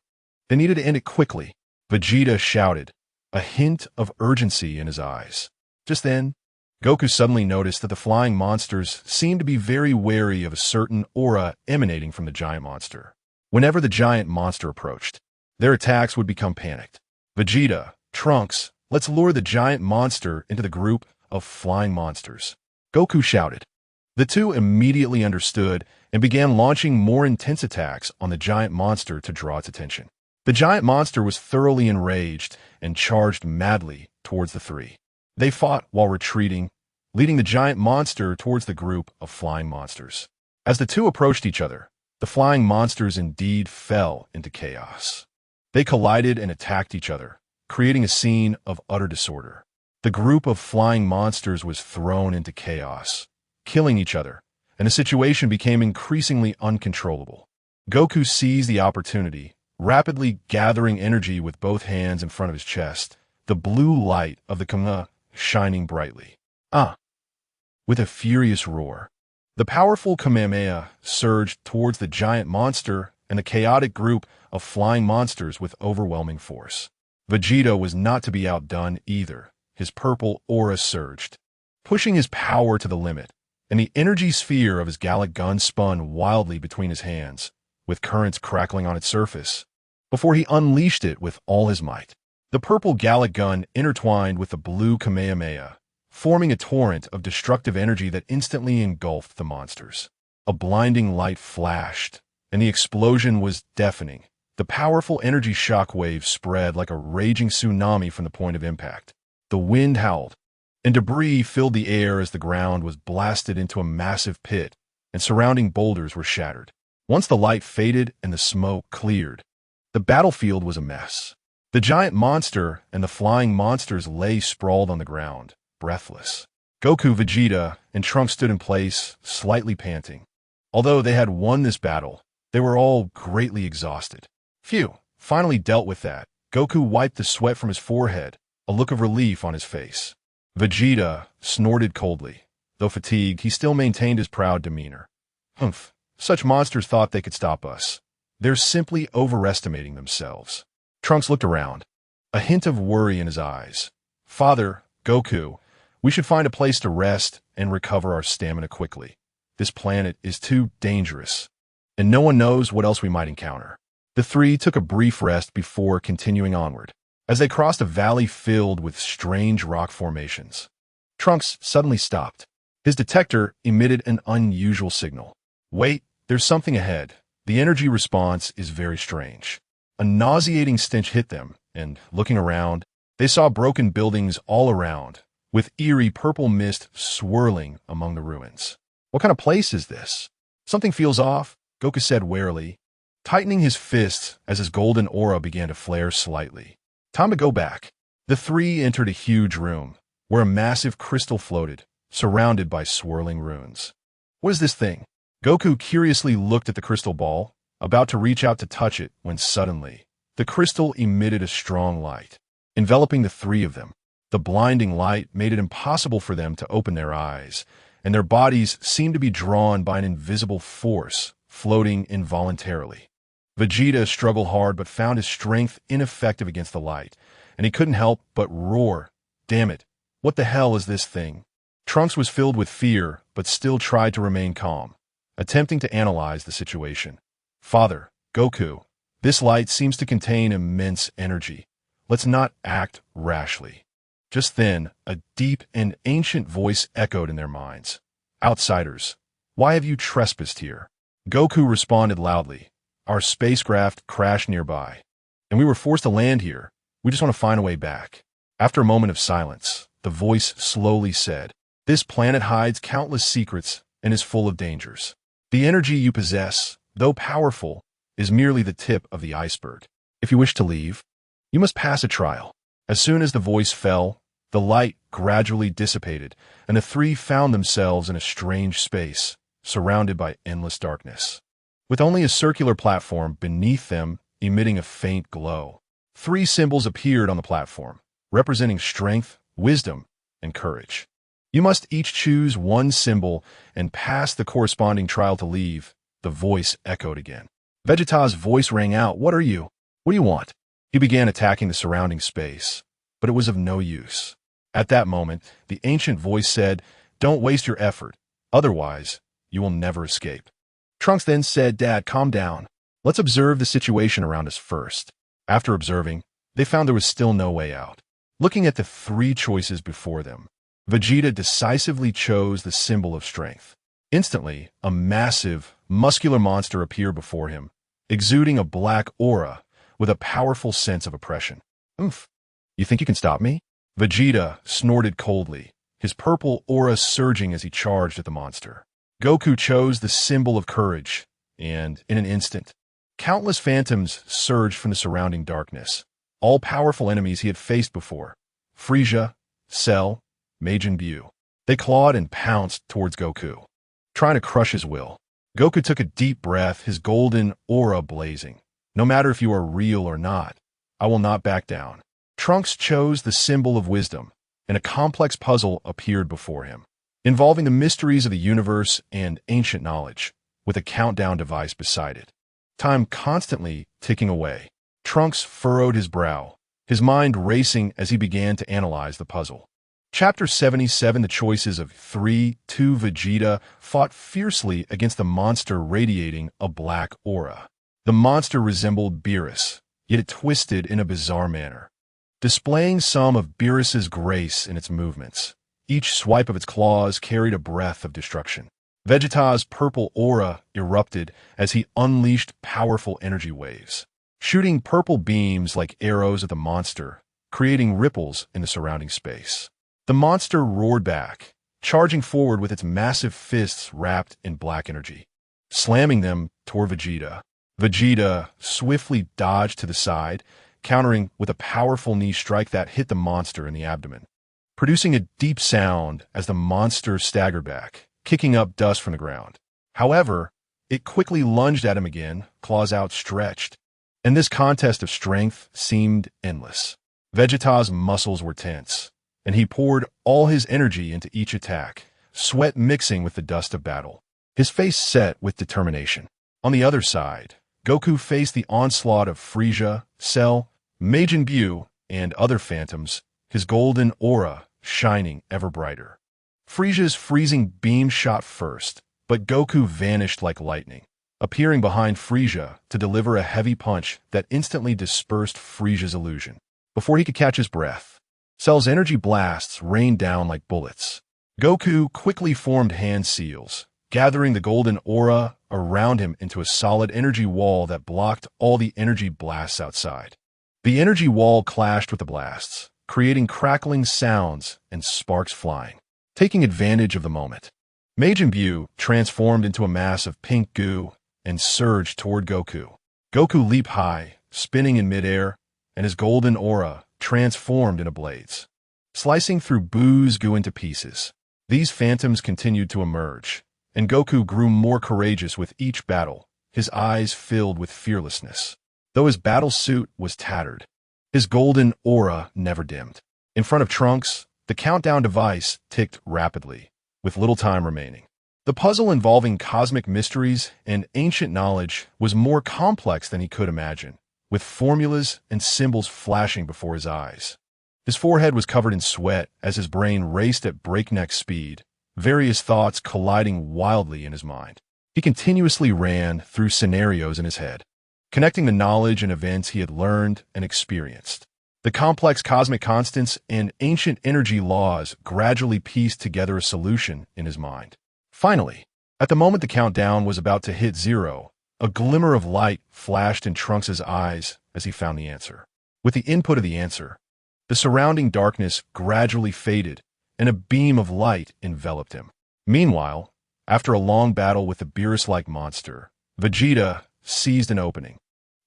They needed to end it quickly. Vegeta shouted, a hint of urgency in his eyes. Just then, Goku suddenly noticed that the flying monsters seemed to be very wary of a certain aura emanating from the giant monster. Whenever the giant monster approached, their attacks would become panicked. Vegeta, Trunks, let's lure the giant monster into the group of flying monsters, Goku shouted. The two immediately understood and began launching more intense attacks on the giant monster to draw its attention. The giant monster was thoroughly enraged and charged madly towards the three. They fought while retreating, leading the giant monster towards the group of flying monsters. As the two approached each other, the flying monsters indeed fell into chaos. They collided and attacked each other, creating a scene of utter disorder. The group of flying monsters was thrown into chaos, killing each other, and the situation became increasingly uncontrollable. Goku seized the opportunity, rapidly gathering energy with both hands in front of his chest, the blue light of the Kamehameha shining brightly. With a furious roar, the powerful Kamehameha surged towards the giant monster and the chaotic group of flying monsters with overwhelming force. Vegeta was not to be outdone either. His purple aura surged, pushing his power to the limit, and the energy sphere of his Gallic gun spun wildly between his hands, with currents crackling on its surface, before he unleashed it with all his might. The purple Gallic gun intertwined with the blue Kamehameha, forming a torrent of destructive energy that instantly engulfed the monsters. A blinding light flashed, and the explosion was deafening. The powerful energy shock wave spread like a raging tsunami from the point of impact. The wind howled, and debris filled the air as the ground was blasted into a massive pit, and surrounding boulders were shattered. Once the light faded and the smoke cleared, the battlefield was a mess. The giant monster and the flying monsters lay sprawled on the ground, breathless. Goku, Vegeta, and Trunks stood in place, slightly panting. Although they had won this battle, they were all greatly exhausted. Phew, finally dealt with that. Goku wiped the sweat from his forehead, a look of relief on his face. Vegeta snorted coldly. Though fatigued, he still maintained his proud demeanor. Humph, such monsters thought they could stop us. They're simply overestimating themselves. Trunks looked around, a hint of worry in his eyes. Father, Goku, we should find a place to rest and recover our stamina quickly. This planet is too dangerous, and no one knows what else we might encounter. The three took a brief rest before continuing onward. As they crossed a valley filled with strange rock formations, Trunks suddenly stopped. His detector emitted an unusual signal. Wait, there's something ahead. The energy response is very strange. A nauseating stench hit them, and, looking around, they saw broken buildings all around, with eerie purple mist swirling among the ruins. What kind of place is this? Something feels off, Goku said warily, tightening his fists as his golden aura began to flare slightly. Time to go back. The three entered a huge room, where a massive crystal floated, surrounded by swirling runes. What is this thing? Goku curiously looked at the crystal ball, about to reach out to touch it, when suddenly, the crystal emitted a strong light, enveloping the three of them. The blinding light made it impossible for them to open their eyes, and their bodies seemed to be drawn by an invisible force, floating involuntarily. Vegeta struggled hard but found his strength ineffective against the light, and he couldn't help but roar, "Damn it, what the hell is this thing?" Trunks was filled with fear but still tried to remain calm, attempting to analyze the situation. Father, Goku, this light seems to contain immense energy. Let's not act rashly. Just then, a deep and ancient voice echoed in their minds. Outsiders, why have you trespassed here? Goku responded loudly. Our spacecraft crashed nearby, and we were forced to land here. We just want to find a way back. After a moment of silence, the voice slowly said, This planet hides countless secrets and is full of dangers. The energy you possess, though powerful, is merely the tip of the iceberg. If you wish to leave, you must pass a trial. As soon as the voice fell, the light gradually dissipated, and the three found themselves in a strange space, surrounded by endless darkness. With only a circular platform beneath them emitting a faint glow. 3 symbols appeared on the platform, representing strength, wisdom, and courage. You must each choose one symbol and pass the corresponding trial to leave, the voice echoed again. Vegeta's voice rang out, What are you? What do you want? He began attacking the surrounding space, but it was of no use. At that moment, the ancient voice said, Don't waste your effort, otherwise you will never escape. Trunks then said, Dad, calm down. Let's observe the situation around us first. After observing, they found there was still no way out. Looking at the 3 choices before them, Vegeta decisively chose the symbol of strength. Instantly, a massive, muscular monster appeared before him, exuding a black aura with a powerful sense of oppression. Oof. You think you can stop me? Vegeta snorted coldly, his purple aura surging as he charged at the monster. Goku chose the symbol of courage, and, in an instant, countless phantoms surged from the surrounding darkness, all powerful enemies he had faced before. Frieza, Cell, Majin Buu. They clawed and pounced towards Goku, trying to crush his will. Goku took a deep breath, his golden aura blazing. No matter if you are real or not, I will not back down. Trunks chose the symbol of wisdom, and a complex puzzle appeared before him, involving the mysteries of the universe and ancient knowledge, with a countdown device beside it. Time constantly ticking away. Trunks furrowed his brow, his mind racing as he began to analyze the puzzle. Chapter 77 The choices of 3-2 Vegeta fought fiercely against the monster radiating a black aura. The monster resembled Beerus, yet it twisted in a bizarre manner, displaying some of Beerus's grace in its movements. Each swipe of its claws carried a breath of destruction. Vegeta's purple aura erupted as he unleashed powerful energy waves, shooting purple beams like arrows at the monster, creating ripples in the surrounding space. The monster roared back, charging forward with its massive fists wrapped in black energy, slamming them toward Vegeta. Vegeta swiftly dodged to the side, countering with a powerful knee strike that hit the monster in the abdomen, producing a deep sound as the monster staggered back, kicking up dust from the ground. However, it quickly lunged at him again, claws outstretched, and this contest of strength seemed endless. Vegeta's muscles were tense, and he poured all his energy into each attack, sweat mixing with the dust of battle, his face set with determination. On the other side, Goku faced the onslaught of Frieza, Cell, Majin Buu, and other phantoms, his golden aura shining ever brighter. Frieza's freezing beam shot first, but Goku vanished like lightning, appearing behind Frieza to deliver a heavy punch that instantly dispersed Frieza's illusion. Before he could catch his breath, Cell's energy blasts rained down like bullets. Goku quickly formed hand seals, gathering the golden aura around him into a solid energy wall that blocked all the energy blasts outside. The energy wall clashed with the blasts, creating crackling sounds and sparks flying. Taking advantage of the moment, Majin Buu transformed into a mass of pink goo and surged toward Goku. Goku leaped high, spinning in midair, and his golden aura transformed into blades, slicing through Buu's goo into pieces. These phantoms continued to emerge, and Goku grew more courageous with each battle, his eyes filled with fearlessness. Though his battle suit was tattered, his golden aura never dimmed. In front of Trunks, the countdown device ticked rapidly, with little time remaining. The puzzle involving cosmic mysteries and ancient knowledge was more complex than he could imagine, with formulas and symbols flashing before his eyes. His forehead was covered in sweat as his brain raced at breakneck speed, various thoughts colliding wildly in his mind. He continuously ran through scenarios in his head, connecting the knowledge and events he had learned and experienced. The complex cosmic constants and ancient energy laws gradually pieced together a solution in his mind. Finally, at the moment the countdown was about to hit 0, a glimmer of light flashed in Trunks' eyes as he found the answer. With the input of the answer, the surrounding darkness gradually faded, and a beam of light enveloped him. Meanwhile, after a long battle with the Beerus-like monster, Vegeta seized an opening,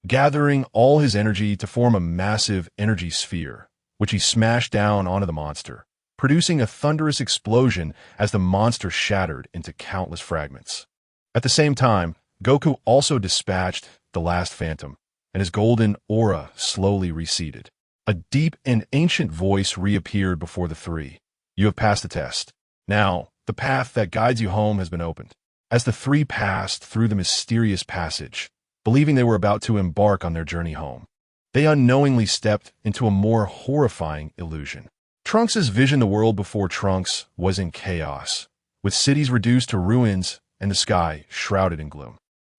gathering all his energy to form a massive energy sphere, which he smashed down onto the monster, producing a thunderous explosion as the monster shattered into countless fragments. At the same time, Goku also dispatched the last phantom, and his golden aura slowly receded. A deep and ancient voice reappeared before the three. You have passed the test. Now, the path that guides you home has been opened. As the three passed through the mysterious passage, believing they were about to embark on their journey home, they unknowingly stepped into a more horrifying illusion. Trunks' vision the world before Trunks was in chaos, with cities reduced to ruins and the sky shrouded in gloom.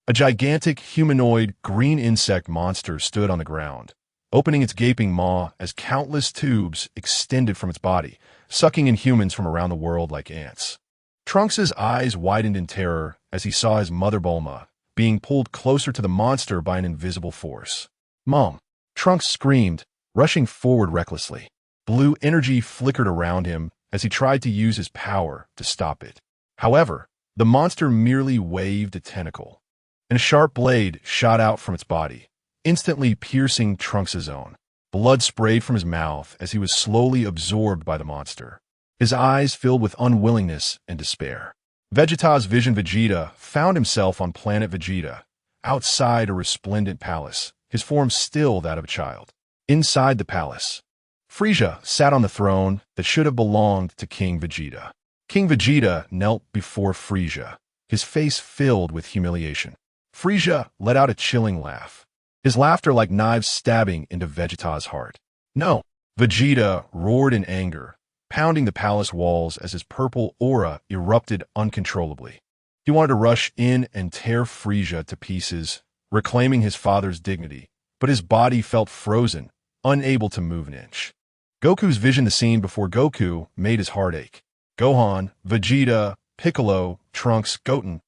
A gigantic humanoid green insect monster stood on the ground, opening its gaping maw as countless tubes extended from its body, sucking in humans from around the world like ants. Trunks' eyes widened in terror as he saw his mother Bulma being pulled closer to the monster by an invisible force. Mom! Trunks screamed, rushing forward recklessly. Blue energy flickered around him as he tried to use his power to stop it. However, the monster merely waved a tentacle, and a sharp blade shot out from its body, instantly piercing Trunks' own. Blood sprayed from his mouth as he was slowly absorbed by the monster, his eyes filled with unwillingness and despair. Vegeta's vision Vegeta found himself on planet Vegeta, outside a resplendent palace, his form still that of a child. Inside the palace, Frieza sat on the throne that should have belonged to King Vegeta. King Vegeta knelt before Frieza, his face filled with humiliation. Frieza let out a chilling laugh, his laughter like knives stabbing into Vegeta's heart. No! Vegeta roared in anger, pounding the palace walls as his purple aura erupted uncontrollably. He wanted to rush in and tear Frieza to pieces, reclaiming his father's dignity, but his body felt frozen, unable to move an inch. Goku's vision the scene before Goku made his heart ache. Gohan, Vegeta, Piccolo, Trunks, Goten.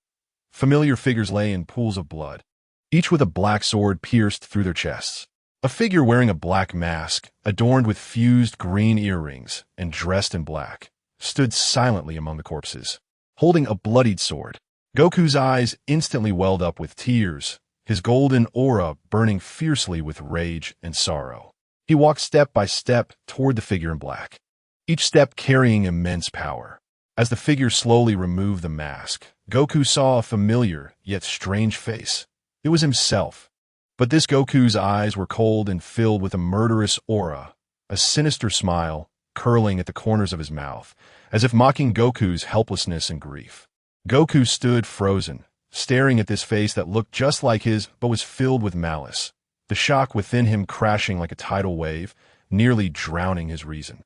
Familiar figures lay in pools of blood, each with a black sword pierced through their chests. A figure wearing a black mask, adorned with fused green earrings and dressed in black, stood silently among the corpses, holding a bloodied sword. Goku's eyes instantly welled up with tears, his golden aura burning fiercely with rage and sorrow. He walked step by step toward the figure in black, each step carrying immense power. As the figure slowly removed the mask, Goku saw a familiar yet strange face. It was himself. But this Goku's eyes were cold and filled with a murderous aura, a sinister smile curling at the corners of his mouth, as if mocking Goku's helplessness and grief. Goku stood frozen, staring at this face that looked just like his but was filled with malice, the shock within him crashing like a tidal wave, nearly drowning his reason.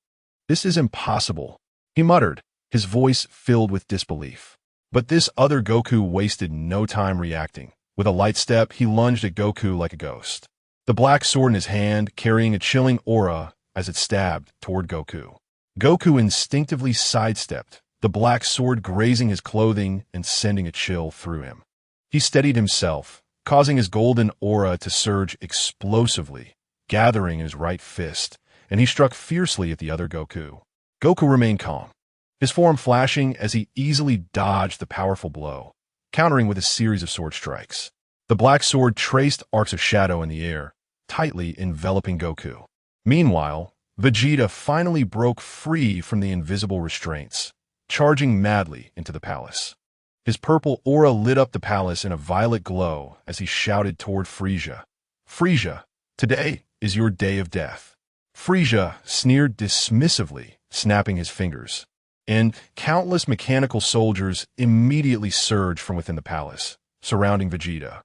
"This is impossible," he muttered, his voice filled with disbelief. But this other Goku wasted no time reacting. With a light step, he lunged at Goku like a ghost, the black sword in his hand carrying a chilling aura as it stabbed toward Goku. Goku instinctively sidestepped, the black sword grazing his clothing and sending a chill through him. He steadied himself, causing his golden aura to surge explosively, gathering in his right fist, and he struck fiercely at the other Goku. Goku remained calm, his form flashing as he easily dodged the powerful blow, countering with a series of sword strikes. The black sword traced arcs of shadow in the air, tightly enveloping Goku. Meanwhile, Vegeta finally broke free from the invisible restraints, charging madly into the palace. His purple aura lit up the palace in a violet glow as he shouted toward Frieza. "Frieza, today is your day of death." Frieza sneered dismissively, snapping his fingers, and countless mechanical soldiers immediately surged from within the palace, surrounding Vegeta.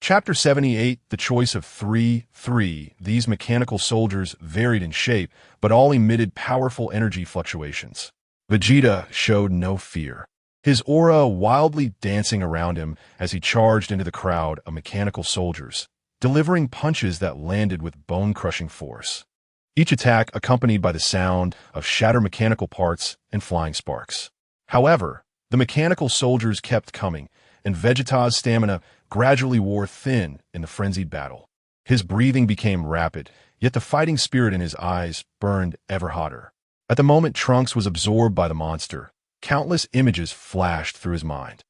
Chapter 78, The Choice of 3. These mechanical soldiers varied in shape, but all emitted powerful energy fluctuations. Vegeta showed no fear, his aura wildly dancing around him as he charged into the crowd of mechanical soldiers, delivering punches that landed with bone-crushing force. each attack accompanied by the sound of shattered mechanical parts and flying sparks. However, the mechanical soldiers kept coming, and Vegeta's stamina gradually wore thin in the frenzied battle. His breathing became rapid, yet the fighting spirit in his eyes burned ever hotter. At the moment Trunks was absorbed by the monster, countless images flashed through his mind.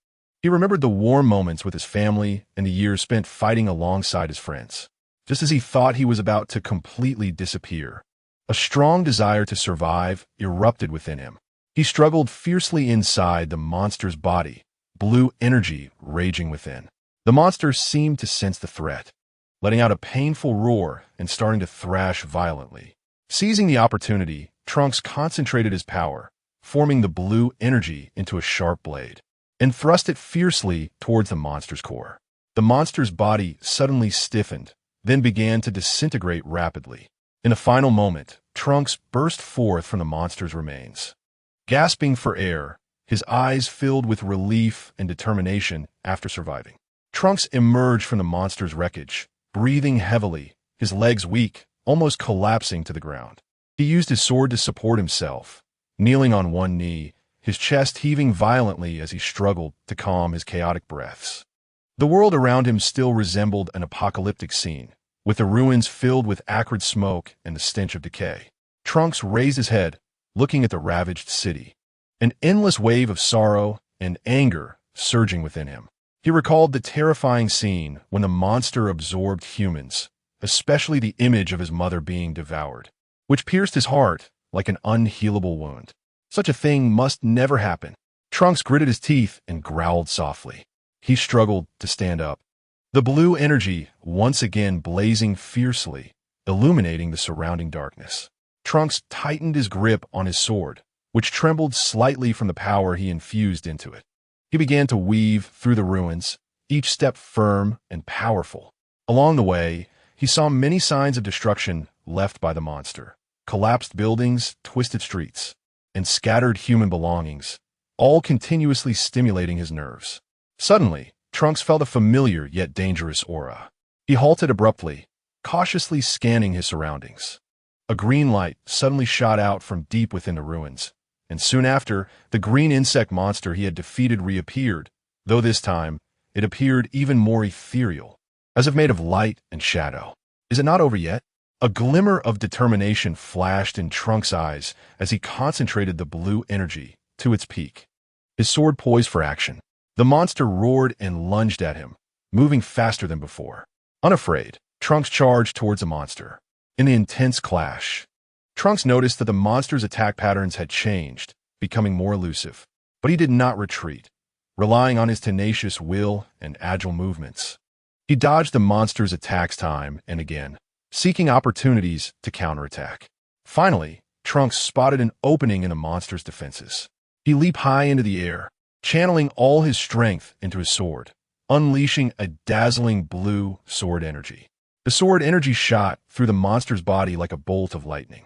He remembered the warm moments with his family and the years spent fighting alongside his friends. Just as he thought he was about to completely disappear, a strong desire to survive erupted within him. He struggled fiercely inside the monster's body, blue energy raging within. The monster seemed to sense the threat, letting out a painful roar and starting to thrash violently. Seizing the opportunity, Trunks concentrated his power, forming the blue energy into a sharp blade, and thrust it fiercely towards the monster's core. The monster's body suddenly stiffened, then began to disintegrate rapidly. In a final moment, Trunks burst forth from the monster's remains. Gasping for air, his eyes filled with relief and determination after surviving. Trunks emerged from the monster's wreckage, breathing heavily, his legs weak, almost collapsing to the ground. He used his sword to support himself, kneeling on one knee, his chest heaving violently as he struggled to calm his chaotic breaths. The world around him still resembled an apocalyptic scene, with the ruins filled with acrid smoke and the stench of decay. Trunks raised his head, looking at the ravaged city, an endless wave of sorrow and anger surging within him. He recalled the terrifying scene when the monster absorbed humans, especially the image of his mother being devoured, which pierced his heart like an unhealable wound. Such a thing must never happen. Trunks gritted his teeth and growled softly. He struggled to stand up, the blue energy once again blazing fiercely, illuminating the surrounding darkness. Trunks tightened his grip on his sword, which trembled slightly from the power he infused into it. He began to weave through the ruins, each step firm and powerful. Along the way, he saw many signs of destruction left by the monster: collapsed buildings, twisted streets, and scattered human belongings, all continuously stimulating his nerves. Suddenly, Trunks felt a familiar yet dangerous aura. He halted abruptly, cautiously scanning his surroundings. A green light suddenly shot out from deep within the ruins, and soon after, the green insect monster he had defeated reappeared, though this time, it appeared even more ethereal, as if made of light and shadow. Is it not over yet? A glimmer of determination flashed in Trunks' eyes as he concentrated the blue energy to its peak. His sword poised for action. The monster roared and lunged at him, moving faster than before. Unafraid, Trunks charged towards the monster. In the intense clash, Trunks noticed that the monster's attack patterns had changed, becoming more elusive. But he did not retreat, relying on his tenacious will and agile movements. He dodged the monster's attacks time and again, seeking opportunities to counterattack. Finally, Trunks spotted an opening in the monster's defenses. He leaped high into the air, channeling all his strength into his sword, unleashing a dazzling blue sword energy. The sword energy shot through the monster's body like a bolt of lightning.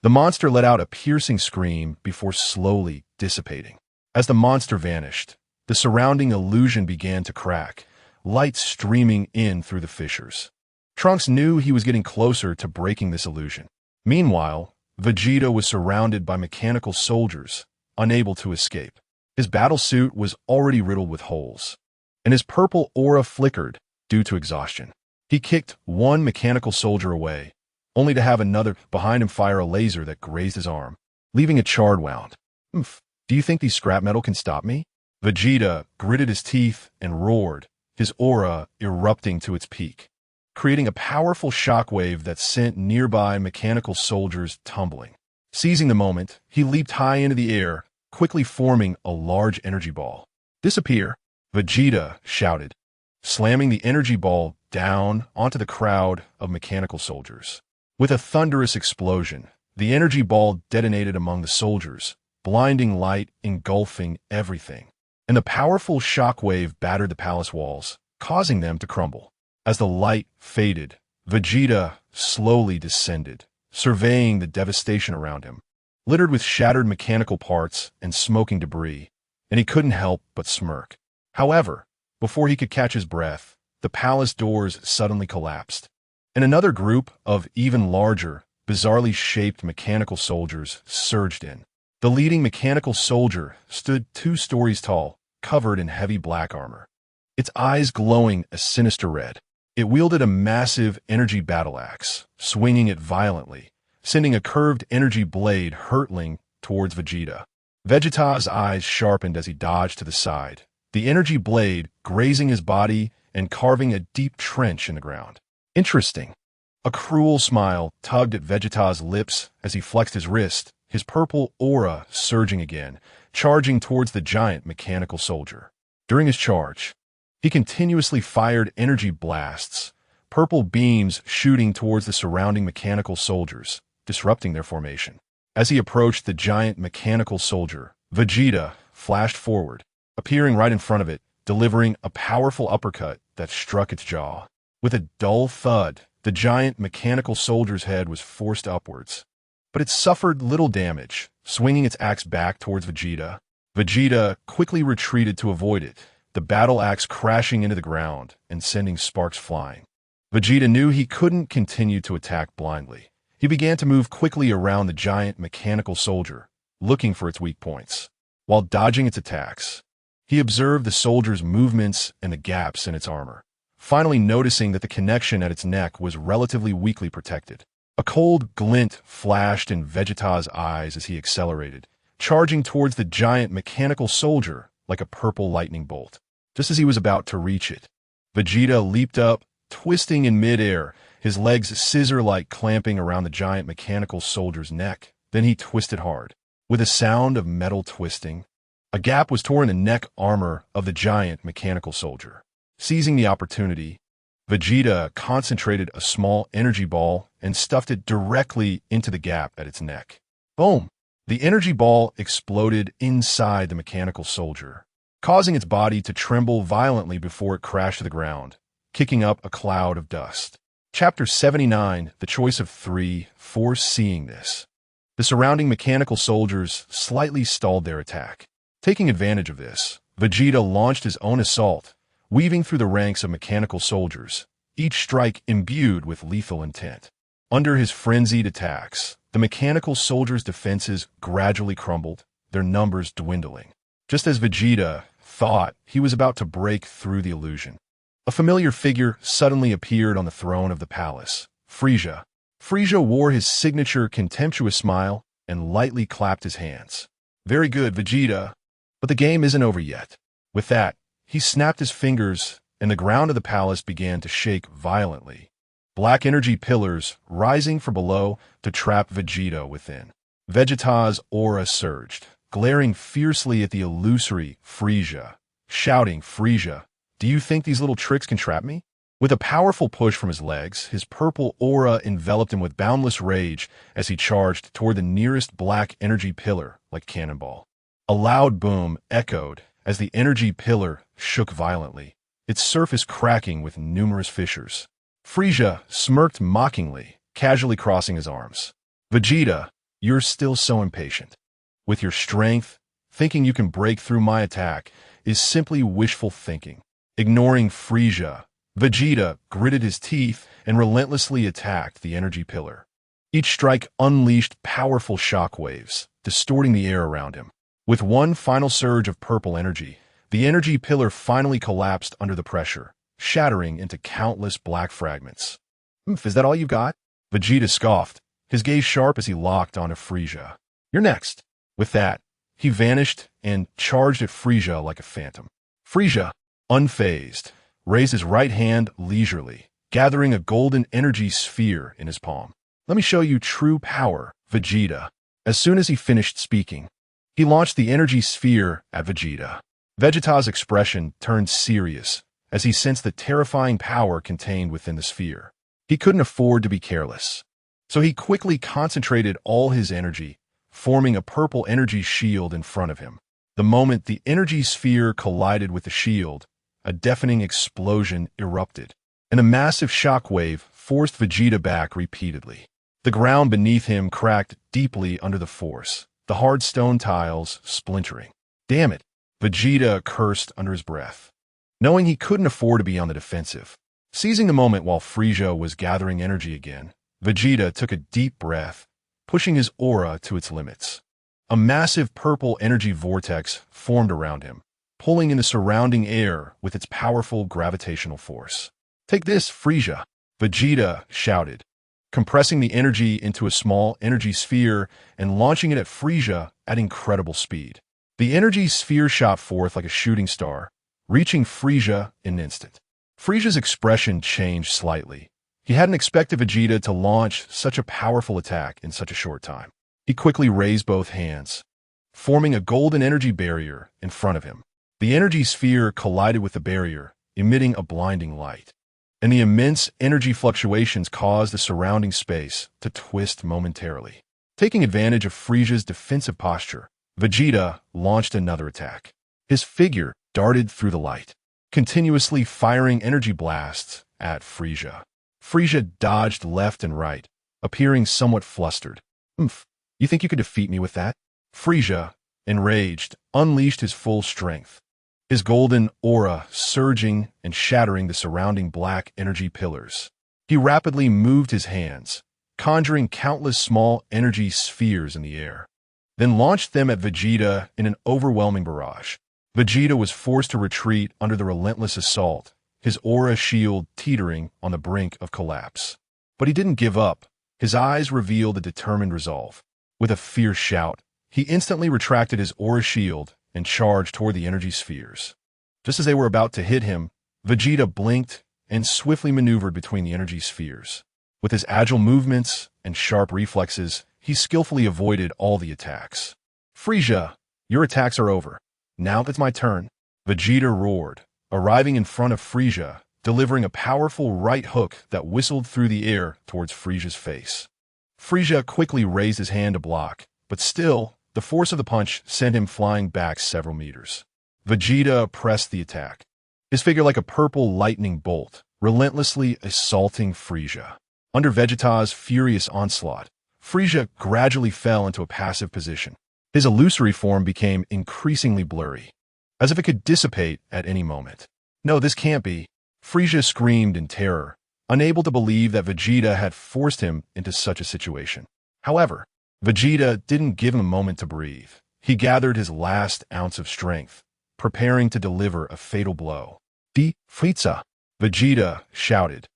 The monster let out a piercing scream before slowly dissipating. As the monster vanished, the surrounding illusion began to crack, light streaming in through the fissures. Trunks knew he was getting closer to breaking this illusion. Meanwhile, Vegeta was surrounded by mechanical soldiers, unable to escape. His battle suit was already riddled with holes, and his purple aura flickered due to exhaustion. He kicked one mechanical soldier away, only to have another behind him fire a laser that grazed his arm, leaving a charred wound. "Oomph, do you think these scrap metal can stop me?" Vegeta gritted his teeth and roared, his aura erupting to its peak, creating a powerful shockwave that sent nearby mechanical soldiers tumbling. Seizing the moment, he leaped high into the air, quickly forming a large energy ball. "Disappear!" Vegeta shouted, slamming the energy ball down onto the crowd of mechanical soldiers. With a thunderous explosion, the energy ball detonated among the soldiers, blinding light engulfing everything, and the powerful shockwave battered the palace walls, causing them to crumble. As the light faded, Vegeta slowly descended, surveying the devastation around him, littered with shattered mechanical parts and smoking debris, and he couldn't help but smirk. However, before he could catch his breath, the palace doors suddenly collapsed, and another group of even larger, bizarrely shaped mechanical soldiers surged in. The leading mechanical soldier stood 2 stories tall, covered in heavy black armor, its eyes glowing a sinister red. It wielded a massive energy battle axe, swinging it violently, sending a curved energy blade hurtling towards Vegeta. Vegeta's eyes sharpened as he dodged to the side, the energy blade grazing his body and carving a deep trench in the ground. Interesting. A cruel smile tugged at Vegeta's lips as he flexed his wrist, his purple aura surging again, charging towards the giant mechanical soldier. During his charge, he continuously fired energy blasts, purple beams shooting towards the surrounding mechanical soldiers, disrupting their formation. As he approached the giant mechanical soldier, Vegeta flashed forward, appearing right in front of it, delivering a powerful uppercut that struck its jaw. With a dull thud, the giant mechanical soldier's head was forced upwards. But it suffered little damage, swinging its axe back towards Vegeta. Vegeta quickly retreated to avoid it, the battle axe crashing into the ground and sending sparks flying. Vegeta knew he couldn't continue to attack blindly. He began to move quickly around the giant mechanical soldier, looking for its weak points. While dodging its attacks, he observed the soldier's movements and the gaps in its armor, finally noticing that the connection at its neck was relatively weakly protected. A cold glint flashed in Vegeta's eyes as he accelerated, charging towards the giant mechanical soldier like a purple lightning bolt. Just as he was about to reach it, Vegeta leaped up, twisting in midair, his legs scissor-like clamping around the giant mechanical soldier's neck. Then he twisted hard. With a sound of metal twisting, a gap was torn in the neck armor of the giant mechanical soldier. Seizing the opportunity, Vegeta concentrated a small energy ball and stuffed it directly into the gap at its neck. Boom! The energy ball exploded inside the mechanical soldier, causing its body to tremble violently before it crashed to the ground, kicking up a cloud of dust. Chapter 79, The Choice of 3, Foreseeing this. The surrounding mechanical soldiers slightly stalled their attack. Taking advantage of this, Vegeta launched his own assault, weaving through the ranks of mechanical soldiers, each strike imbued with lethal intent. Under his frenzied attacks, the mechanical soldiers' defenses gradually crumbled, their numbers dwindling. Just as Vegeta thought he was about to break through the illusion, a familiar figure suddenly appeared on the throne of the palace, Frieza. Frieza wore his signature contemptuous smile and lightly clapped his hands. Very good, Vegeta. But the game isn't over yet. With that, he snapped his fingers, and the ground of the palace began to shake violently. Black energy pillars rising from below to trap Vegeta within. Vegeta's aura surged, glaring fiercely at the illusory Frieza, shouting, Frieza, do you think these little tricks can trap me? With a powerful push from his legs, his purple aura enveloped him with boundless rage as he charged toward the nearest black energy pillar like cannonball. A loud boom echoed as the energy pillar shook violently, its surface cracking with numerous fissures. Frieza smirked mockingly, casually crossing his arms. Vegeta, you're still so impatient. With your strength, thinking you can break through my attack is simply wishful thinking. Ignoring Frieza, Vegeta gritted his teeth and relentlessly attacked the energy pillar. Each strike unleashed powerful shockwaves, distorting the air around him. With one final surge of purple energy, the energy pillar finally collapsed under the pressure, shattering into countless black fragments. Is that all you got? Vegeta scoffed, his gaze sharp as he locked onto Frieza. You're next. With that, he vanished and charged at Frieza like a phantom. Frieza, unfazed, raised his right hand leisurely, gathering a golden energy sphere in his palm. Let me show you true power, Vegeta. As soon as he finished speaking, he launched the energy sphere at Vegeta. Vegeta's expression turned serious as he sensed the terrifying power contained within the sphere. He couldn't afford to be careless, so he quickly concentrated all his energy, forming a purple energy shield in front of him. The moment the energy sphere collided with the shield, a deafening explosion erupted, and a massive shockwave forced Vegeta back repeatedly. The ground beneath him cracked deeply under the force, the hard stone tiles splintering. Damn it, Vegeta cursed under his breath, knowing he couldn't afford to be on the defensive. Seizing the moment while Frieza was gathering energy again, Vegeta took a deep breath, pushing his aura to its limits. A massive purple energy vortex formed around him, pulling in the surrounding air with its powerful gravitational force. "Take this, Frieza!" Vegeta shouted, compressing the energy into a small energy sphere and launching it at Frieza at incredible speed. The energy sphere shot forth like a shooting star, reaching Frieza in an instant. Frieza's expression changed slightly. He hadn't expected Vegeta to launch such a powerful attack in such a short time. He quickly raised both hands, forming a golden energy barrier in front of him. The energy sphere collided with the barrier, emitting a blinding light, and the immense energy fluctuations caused the surrounding space to twist momentarily. Taking advantage of Frieza's defensive posture, Vegeta launched another attack. His figure darted through the light, continuously firing energy blasts at Frieza. Frieza dodged left and right, appearing somewhat flustered. You think you could defeat me with that?" Frieza, enraged, unleashed his full strength, his golden aura surging and shattering the surrounding black energy pillars. He rapidly moved his hands, conjuring countless small energy spheres in the air, then launched them at Vegeta in an overwhelming barrage. Vegeta was forced to retreat under the relentless assault, his aura shield teetering on the brink of collapse. But he didn't give up. His eyes revealed a determined resolve. With a fierce shout, he instantly retracted his aura shield and charged toward the energy spheres. Just as they were about to hit him, Vegeta blinked and swiftly maneuvered between the energy spheres. With his agile movements and sharp reflexes, he skillfully avoided all the attacks. "Frieza, your attacks are over. Now it's my turn," Vegeta roared, arriving in front of Frieza, delivering a powerful right hook that whistled through the air towards Frieza's face. Frieza quickly raised his hand to block, but still, the force of the punch sent him flying back several meters. Vegeta pressed the attack, his figure like a purple lightning bolt, relentlessly assaulting Frieza. Under Vegeta's furious onslaught, Frieza gradually fell into a passive position. His illusory form became increasingly blurry, as if it could dissipate at any moment. "No, this can't be!" Frieza screamed in terror, unable to believe that Vegeta had forced him into such a situation. However, Vegeta didn't give him a moment to breathe. He gathered his last ounce of strength, preparing to deliver a fatal blow. "Die Frieza!" Vegeta shouted,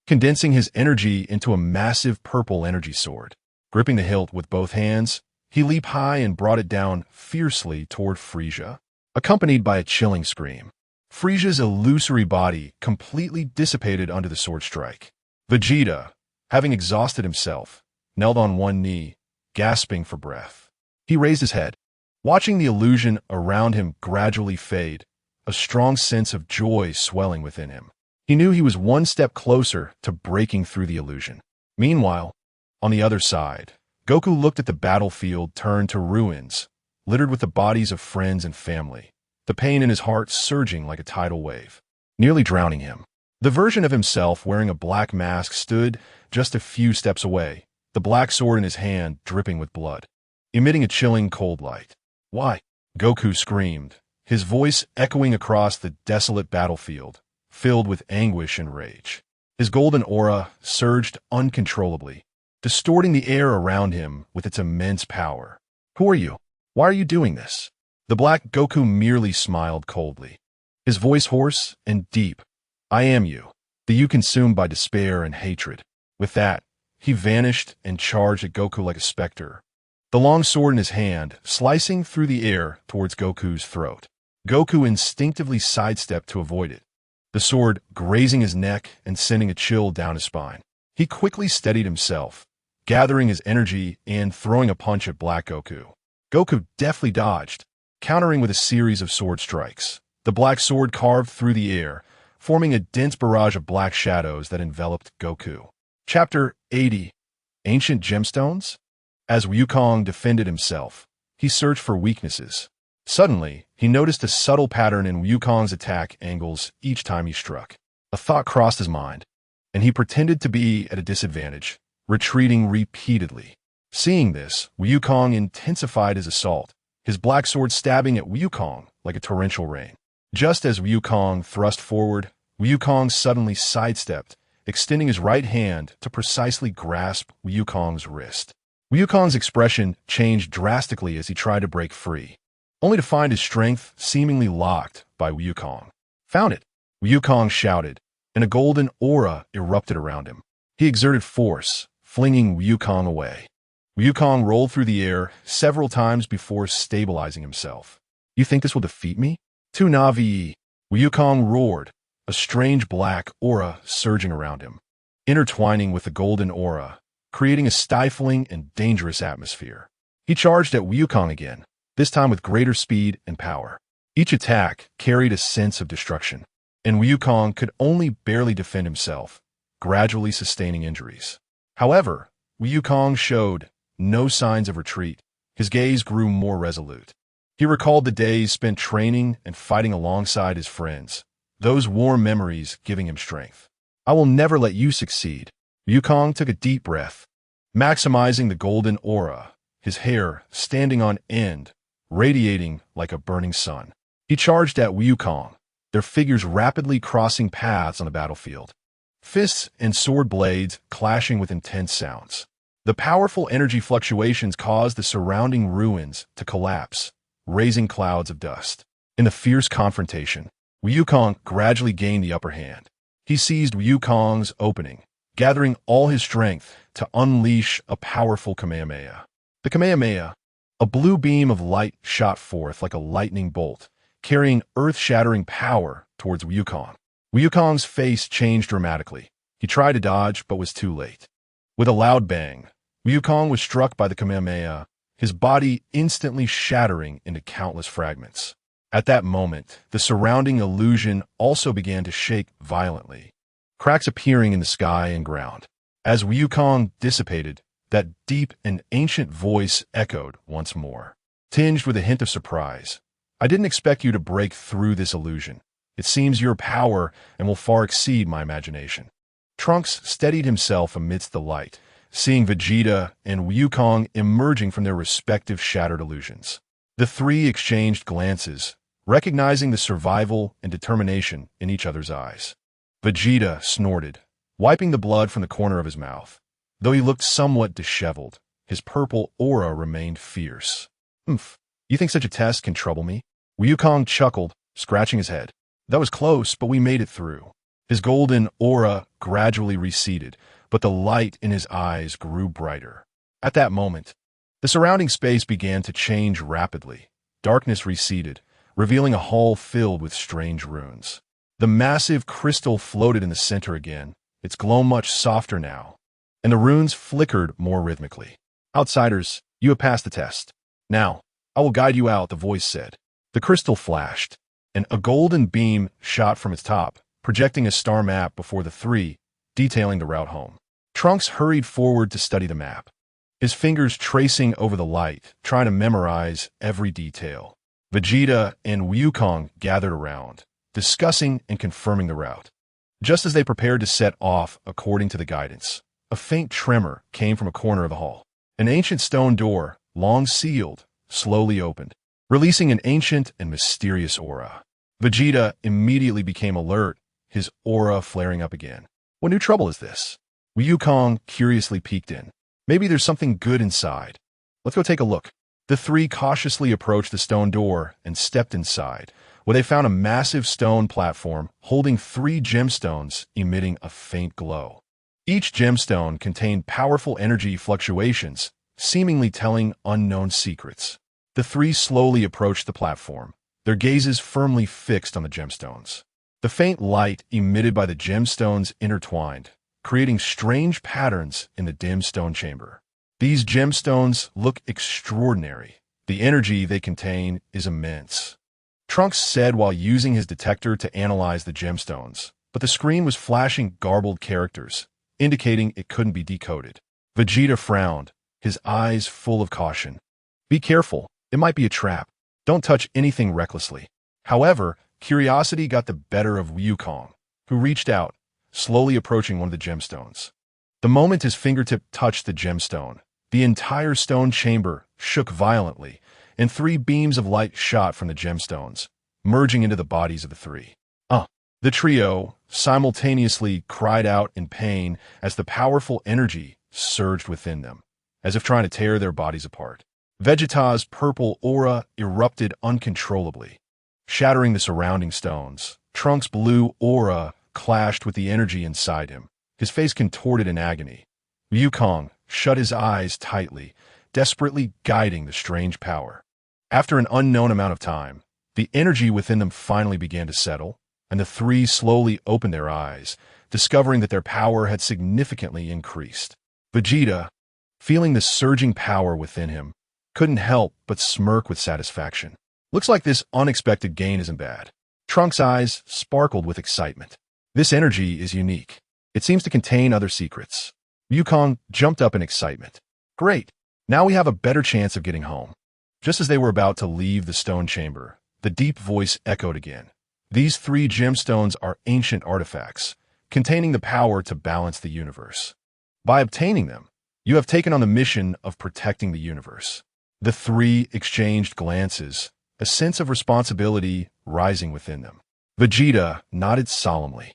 condensing his energy into a massive purple energy sword. Gripping the hilt with both hands, he leaped high and brought it down fiercely toward Frieza, accompanied by a chilling scream. Frieza's illusory body completely dissipated under the sword strike. Vegeta, having exhausted himself, knelt on one knee, gasping for breath. He raised his head, watching the illusion around him gradually fade, a strong sense of joy swelling within him. He knew he was one step closer to breaking through the illusion. Meanwhile, on the other side, Goku looked at the battlefield turned to ruins, littered with the bodies of friends and family, the pain in his heart surging like a tidal wave, nearly drowning him. The version of himself wearing a black mask stood just a few steps away, the black sword in his hand dripping with blood, emitting a chilling cold light. "Why?" Goku screamed, his voice echoing across the desolate battlefield, filled with anguish and rage. His golden aura surged uncontrollably, distorting the air around him with its immense power. "Who are you? Why are you doing this?" The black Goku merely smiled coldly, his voice hoarse and deep. "I am you, the you consumed by despair and hatred." With that, he vanished and charged at Goku like a specter, the long sword in his hand slicing through the air towards Goku's throat. Goku instinctively sidestepped to avoid it, the sword grazing his neck and sending a chill down his spine. He quickly steadied himself, gathering his energy and throwing a punch at Black Goku. Goku deftly dodged, countering with a series of sword strikes. The black sword carved through the air, forming a dense barrage of black shadows that enveloped Goku. Chapter 80. Ancient Gemstones? As Wukong defended himself, he searched for weaknesses. Suddenly, he noticed a subtle pattern in Wukong's attack angles each time he struck. A thought crossed his mind, and he pretended to be at a disadvantage, retreating repeatedly. Seeing this, Wukong intensified his assault, his black sword stabbing at Wukong like a torrential rain. Just as Wukong thrust forward, Wukong suddenly sidestepped extending his right hand to precisely grasp Wukong's wrist. Wukong's expression changed drastically as he tried to break free, only to find his strength seemingly locked by Wukong. "Found it!" Wukong shouted, and a golden aura erupted around him. He exerted force, flinging Wukong away. Wukong rolled through the air several times before stabilizing himself. "You think this will defeat me?" "Tu Navi!" Wukong roared, a strange black aura surging around him, intertwining with the golden aura, creating a stifling and dangerous atmosphere. He charged at Wukong again, this time with greater speed and power. Each attack carried a sense of destruction, and Wukong could only barely defend himself, gradually sustaining injuries. However, Wukong showed no signs of retreat. His gaze grew more resolute. He recalled the days spent training and fighting alongside his friends, those warm memories giving him strength. "I will never let you succeed." Wukong took a deep breath, maximizing the golden aura, his hair standing on end, radiating like a burning sun. He charged at Wukong, their figures rapidly crossing paths on the battlefield, fists and sword blades clashing with intense sounds. The powerful energy fluctuations caused the surrounding ruins to collapse, raising clouds of dust. In the fierce confrontation, Wukong gradually gained the upper hand. He seized Wukong's opening, gathering all his strength to unleash a powerful Kamehameha. The Kamehameha, a blue beam of light, shot forth like a lightning bolt, carrying earth-shattering power towards Wukong. Wukong's face changed dramatically. He tried to dodge, but was too late. With a loud bang, Wukong was struck by the Kamehameha, his body instantly shattering into countless fragments. At that moment, the surrounding illusion also began to shake violently, cracks appearing in the sky and ground. As Wukong dissipated, that deep and ancient voice echoed once more, tinged with a hint of surprise. "I didn't expect you to break through this illusion. It seems your power and will far exceed my imagination." Trunks steadied himself amidst the light, seeing Vegeta and Wukong emerging from their respective shattered illusions. The three exchanged glances, recognizing the survival and determination in each other's eyes. Vegeta snorted, wiping the blood from the corner of his mouth. Though he looked somewhat disheveled, his purple aura remained fierce. "Oomph, you think such a test can trouble me?" Wukong chuckled, scratching his head. "That was close, but we made it through." His golden aura gradually receded, but the light in his eyes grew brighter. At that moment, the surrounding space began to change rapidly. Darkness receded, revealing a hall filled with strange runes. The massive crystal floated in the center again, its glow much softer now, and the runes flickered more rhythmically. "Outsiders, you have passed the test. Now, I will guide you out," the voice said. The crystal flashed, and a golden beam shot from its top, projecting a star map before the three, detailing the route home. Trunks hurried forward to study the map, his fingers tracing over the light, trying to memorize every detail. Vegeta and Wukong gathered around, discussing and confirming the route. Just as they prepared to set off according to the guidance, a faint tremor came from a corner of the hall. An ancient stone door, long sealed, slowly opened, releasing an ancient and mysterious aura. Vegeta immediately became alert, his aura flaring up again. "What new trouble is this?" Wukong curiously peeked in. "Maybe there's something good inside. Let's go take a look." The three cautiously approached the stone door and stepped inside, where they found a massive stone platform holding 3 gemstones emitting a faint glow. Each gemstone contained powerful energy fluctuations, seemingly telling unknown secrets. The three slowly approached the platform, their gazes firmly fixed on the gemstones. The faint light emitted by the gemstones intertwined, creating strange patterns in the dim stone chamber. These gemstones look extraordinary. The energy they contain is immense. Trunks said while using his detector to analyze the gemstones, but the screen was flashing garbled characters, indicating it couldn't be decoded. Vegeta frowned, his eyes full of caution. "Be careful, it might be a trap. Don't touch anything recklessly." However, curiosity got the better of Wukong, who reached out, slowly approaching one of the gemstones. The moment his fingertip touched the gemstone, the entire stone chamber shook violently, and 3 beams of light shot from the gemstones, merging into the bodies of the three. The trio simultaneously cried out in pain as the powerful energy surged within them, as if trying to tear their bodies apart. Vegeta's purple aura erupted uncontrollably, shattering the surrounding stones. Trunks' blue aura clashed with the energy inside him, his face contorted in agony. Wukong shut his eyes tightly, desperately guiding the strange power. After an unknown amount of time, the energy within them finally began to settle, and the three slowly opened their eyes, discovering that their power had significantly increased. Vegeta, feeling the surging power within him, couldn't help but smirk with satisfaction. Looks like this unexpected gain isn't bad. Trunks' eyes sparkled with excitement. This energy is unique. It seems to contain other secrets. Wukong jumped up in excitement. Great! Now we have a better chance of getting home. Just as they were about to leave the stone chamber, the deep voice echoed again. These 3 gemstones are ancient artifacts, containing the power to balance the universe. By obtaining them, you have taken on the mission of protecting the universe. The 3 exchanged glances, a sense of responsibility rising within them. Vegeta nodded solemnly.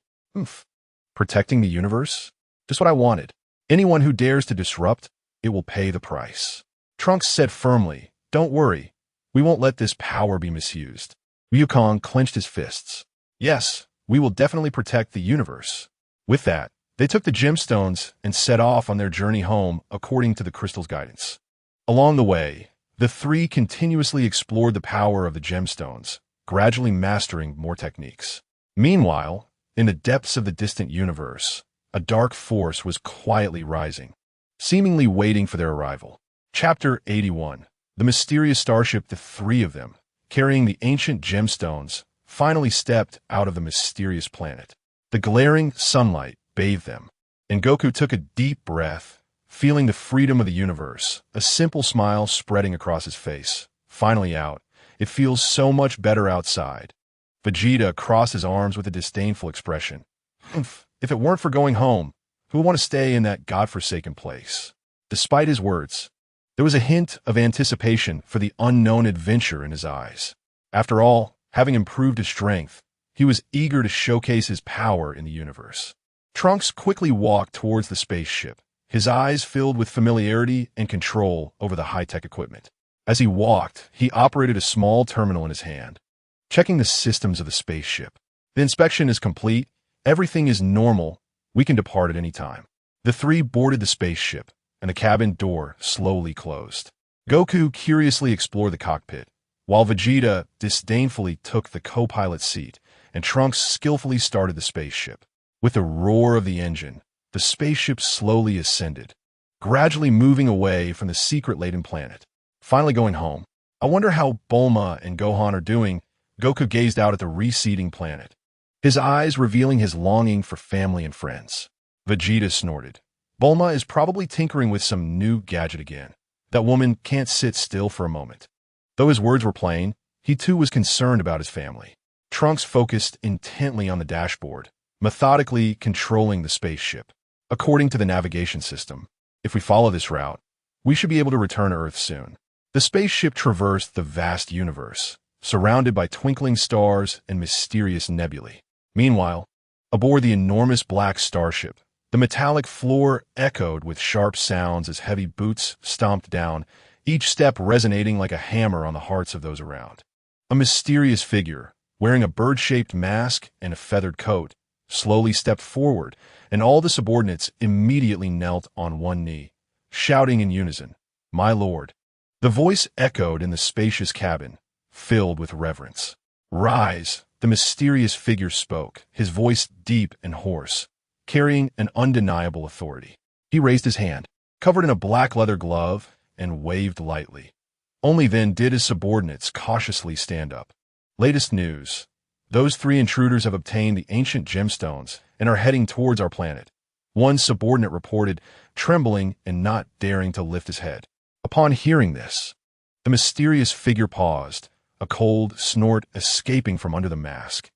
Protecting the universe? Just what I wanted. Anyone who dares to disrupt, it will pay the price. Trunks said firmly, "Don't worry, we won't let this power be misused." Wukong clenched his fists. "Yes, we will definitely protect the universe." With that, they took the gemstones and set off on their journey home according to the crystal's guidance. Along the way, the 3 continuously explored the power of the gemstones, gradually mastering more techniques. Meanwhile, in the depths of the distant universe, a dark force was quietly rising, seemingly waiting for their arrival. Chapter 81. The mysterious starship, the 3 of them, carrying the ancient gemstones, finally stepped out of the mysterious planet. The glaring sunlight bathed them, and Goku took a deep breath, feeling the freedom of the universe, a simple smile spreading across his face. Finally out, it feels so much better outside. Vegeta crossed his arms with a disdainful expression. If it weren't for going home, who would want to stay in that godforsaken place? Despite his words, there was a hint of anticipation for the unknown adventure in his eyes. After all, having improved his strength, he was eager to showcase his power in the universe. Trunks quickly walked towards the spaceship, his eyes filled with familiarity and control over the high-tech equipment. As he walked, he operated a small terminal in his hand, checking the systems of the spaceship. The inspection is complete. Everything is normal. We can depart at any time. The 3 boarded the spaceship, and the cabin door slowly closed. Goku curiously explored the cockpit, while Vegeta disdainfully took the co-pilot seat, and Trunks skillfully started the spaceship. With the roar of the engine, the spaceship slowly ascended, gradually moving away from the secret-laden planet. Finally going home. I wonder how Bulma and Gohan are doing. Goku gazed out at the receding planet, his eyes revealing his longing for family and friends. Vegeta snorted. Bulma is probably tinkering with some new gadget again. That woman can't sit still for a moment. Though his words were plain, he too was concerned about his family. Trunks focused intently on the dashboard, methodically controlling the spaceship. According to the navigation system, if we follow this route, we should be able to return to Earth soon. The spaceship traversed the vast universe, surrounded by twinkling stars and mysterious nebulae. Meanwhile, aboard the enormous black starship, the metallic floor echoed with sharp sounds as heavy boots stomped down, each step resonating like a hammer on the hearts of those around. A mysterious figure, wearing a bird-shaped mask and a feathered coat, slowly stepped forward, and all the subordinates immediately knelt on one knee, shouting in unison, "My lord." The voice echoed in the spacious cabin, filled with reverence. "Rise," the mysterious figure spoke, his voice deep and hoarse, carrying an undeniable authority. He raised his hand, covered in a black leather glove, and waved lightly. Only then did his subordinates cautiously stand up. Latest news. Those 3 intruders have obtained the ancient gemstones and are heading towards our planet. One subordinate reported, trembling and not daring to lift his head. Upon hearing this, the mysterious figure paused, a cold snort escaping from under the mask.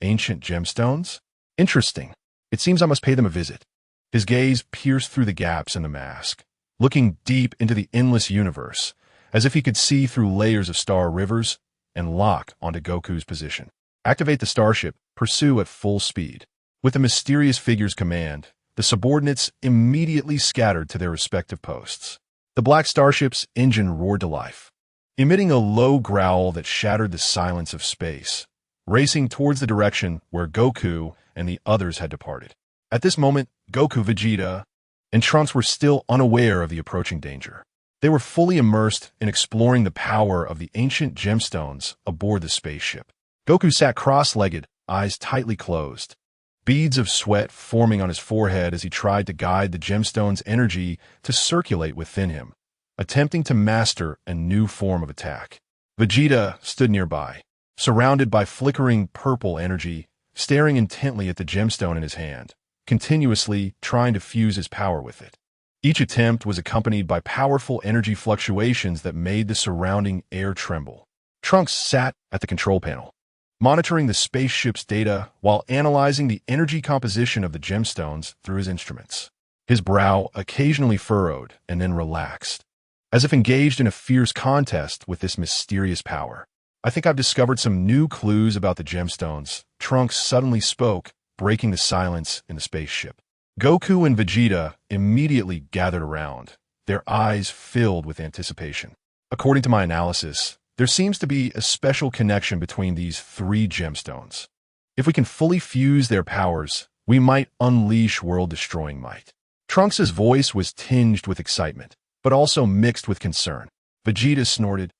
Ancient gemstones? Interesting. It seems I must pay them a visit. His gaze pierced through the gaps in the mask, looking deep into the endless universe, as if he could see through layers of star rivers and lock onto Goku's position. Activate the starship. Pursue at full speed. With the mysterious figure's command, the subordinates immediately scattered to their respective posts. The black starship's engine roared to life, emitting a low growl that shattered the silence of space, racing towards the direction where Goku and the others had departed. At this moment, Goku, Vegeta, and Trunks were still unaware of the approaching danger. They were fully immersed in exploring the power of the ancient gemstones aboard the spaceship. Goku sat cross-legged, eyes tightly closed, beads of sweat forming on his forehead as he tried to guide the gemstone's energy to circulate within him, attempting to master a new form of attack. Vegeta stood nearby, surrounded by flickering purple energy, staring intently at the gemstone in his hand, continuously trying to fuse his power with it. Each attempt was accompanied by powerful energy fluctuations that made the surrounding air tremble. Trunks sat at the control panel, monitoring the spaceship's data while analyzing the energy composition of the gemstones through his instruments. His brow occasionally furrowed and then relaxed, as if engaged in a fierce contest with this mysterious power. "I think I've discovered some new clues about the gemstones," Trunks suddenly spoke, breaking the silence in the spaceship. Goku and Vegeta immediately gathered around, their eyes filled with anticipation. "According to my analysis, there seems to be a special connection between these three gemstones. If we can fully fuse their powers, we might unleash world-destroying might." Trunks' voice was tinged with excitement, but also mixed with concern. Vegeta snorted,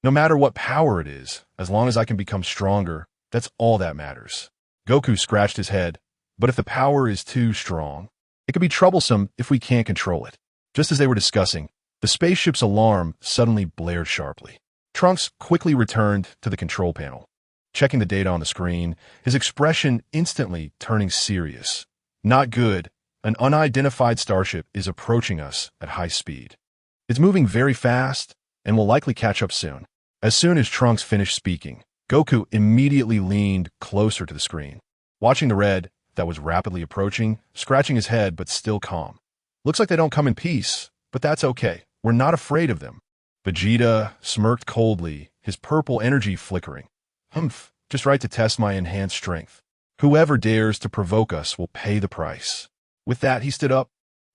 "No matter what power it is, as long as I can become stronger, that's all that matters." Goku scratched his head, "But if the power is too strong, it could be troublesome if we can't control it." Just as they were discussing, the spaceship's alarm suddenly blared sharply. Trunks quickly returned to the control panel, checking the data on the screen, his expression instantly turning serious. "Not good. An unidentified starship is approaching us at high speed. It's moving very fast and will likely catch up soon." As soon as Trunks finished speaking, Goku immediately leaned closer to the screen, watching the red that was rapidly approaching, scratching his head but still calm. "Looks like they don't come in peace, but that's okay. We're not afraid of them." Vegeta smirked coldly, his purple energy flickering. "Humph, just right to test my enhanced strength. Whoever dares to provoke us will pay the price." With that, he stood up,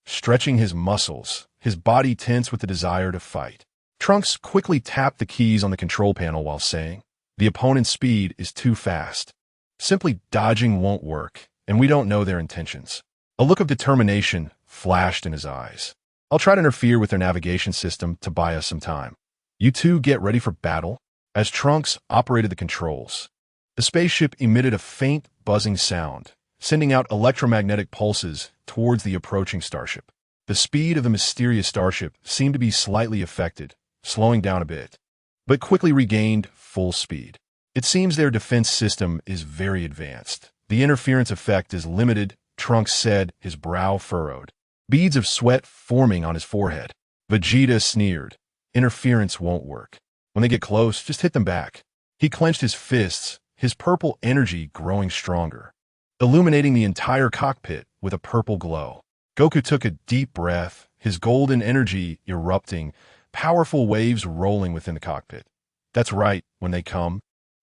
stretching his muscles, his body tense with the desire to fight. Trunks quickly tapped the keys on the control panel while saying, "The opponent's speed is too fast. Simply dodging won't work, and we don't know their intentions." A look of determination flashed in his eyes. "I'll try to interfere with their navigation system to buy us some time. You two get ready for battle." As Trunks operated the controls, the spaceship emitted a faint buzzing sound, sending out electromagnetic pulses towards the approaching starship. The speed of the mysterious starship seemed to be slightly affected, slowing down a bit, but quickly regained full speed. "It seems their defense system is very advanced. The interference effect is limited," Trunks said, his brow furrowed, beads of sweat forming on his forehead. Vegeta sneered, "Interference won't work. When they get close, just hit them back." He clenched his fists, his purple energy growing stronger, illuminating the entire cockpit with a purple glow. Goku took a deep breath, his golden energy erupting, powerful waves rolling within the cockpit. "That's right, when they come,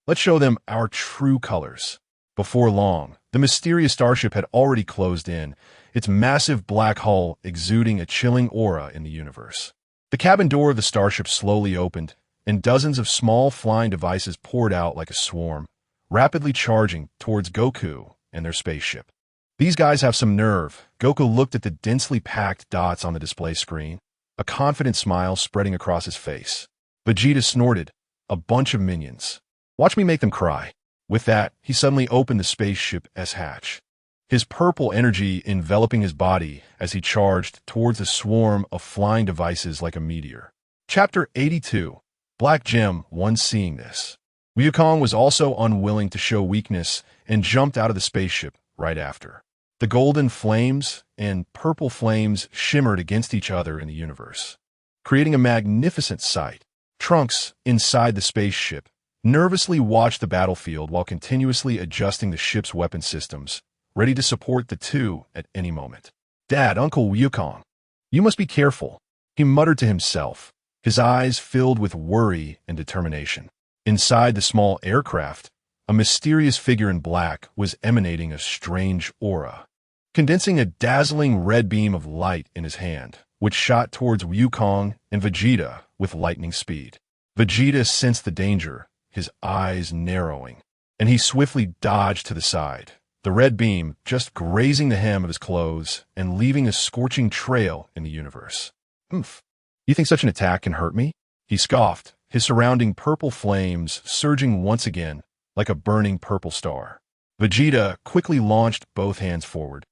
let's show them our true colors." Before long, the mysterious starship had already closed in, its massive black hull exuding a chilling aura in the universe. The cabin door of the starship slowly opened, and dozens of small flying devices poured out like a swarm, rapidly charging towards Goku and their spaceship. "These guys have some nerve." Goku looked at the densely packed dots on the display screen, a confident smile spreading across his face. Vegeta snorted, "A bunch of minions. Watch me make them cry." With that, he suddenly opened the spaceship's hatch, his purple energy enveloping his body as he charged towards the swarm of flying devices like a meteor. Chapter 82. Black Gem. Once seeing this, Wukong was also unwilling to show weakness and jumped out of the spaceship right after. The golden flames and purple flames shimmered against each other in the universe, creating a magnificent sight. Trunks, inside the spaceship, nervously watched the battlefield while continuously adjusting the ship's weapon systems, ready to support the two at any moment. "Dad, Uncle Wukong, you must be careful," he muttered to himself, his eyes filled with worry and determination. Inside the small aircraft, A mysterious figure in black was emanating a strange aura, condensing a dazzling red beam of light in his hand, which shot towards Wukong and Vegeta with lightning speed. Vegeta sensed the danger, his eyes narrowing, and he swiftly dodged to the side, the red beam just grazing the hem of his clothes and leaving a scorching trail in the universe. "Oomph. You think such an attack can hurt me?" He scoffed, his surrounding purple flames surging once again like a burning purple star. Vegeta quickly launched both hands forward,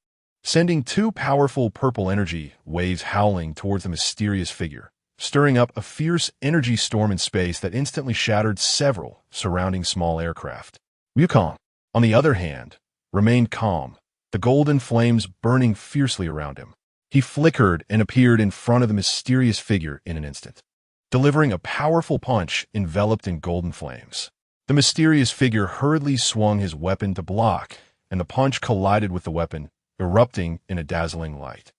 sending two powerful purple energy waves howling towards the mysterious figure, stirring up a fierce energy storm in space that instantly shattered several surrounding small aircraft. Wukong, on the other hand, remained calm, the golden flames burning fiercely around him. He flickered and appeared in front of the mysterious figure in an instant, delivering a powerful punch enveloped in golden flames. The mysterious figure hurriedly swung his weapon to block, and the punch collided with the weapon, erupting in a dazzling light.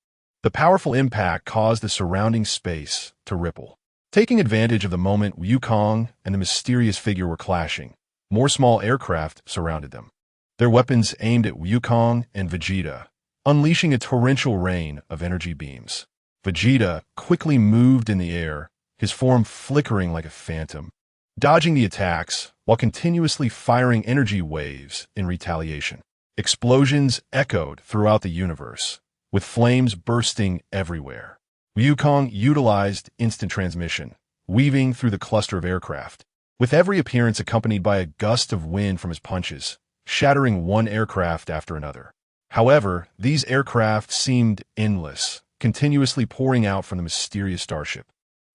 The powerful impact caused the surrounding space to ripple. Taking advantage of the moment Wukong and the mysterious figure were clashing, more small aircraft surrounded them, their weapons aimed at Wukong and Vegeta, unleashing a torrential rain of energy beams. Vegeta quickly moved in the air, his form flickering like a phantom, dodging the attacks while continuously firing energy waves in retaliation. Explosions echoed throughout the universe, with flames bursting everywhere. Wukong utilized instant transmission, weaving through the cluster of aircraft, with every appearance accompanied by a gust of wind from his punches, shattering one aircraft after another. However, these aircraft seemed endless, continuously pouring out from the mysterious starship.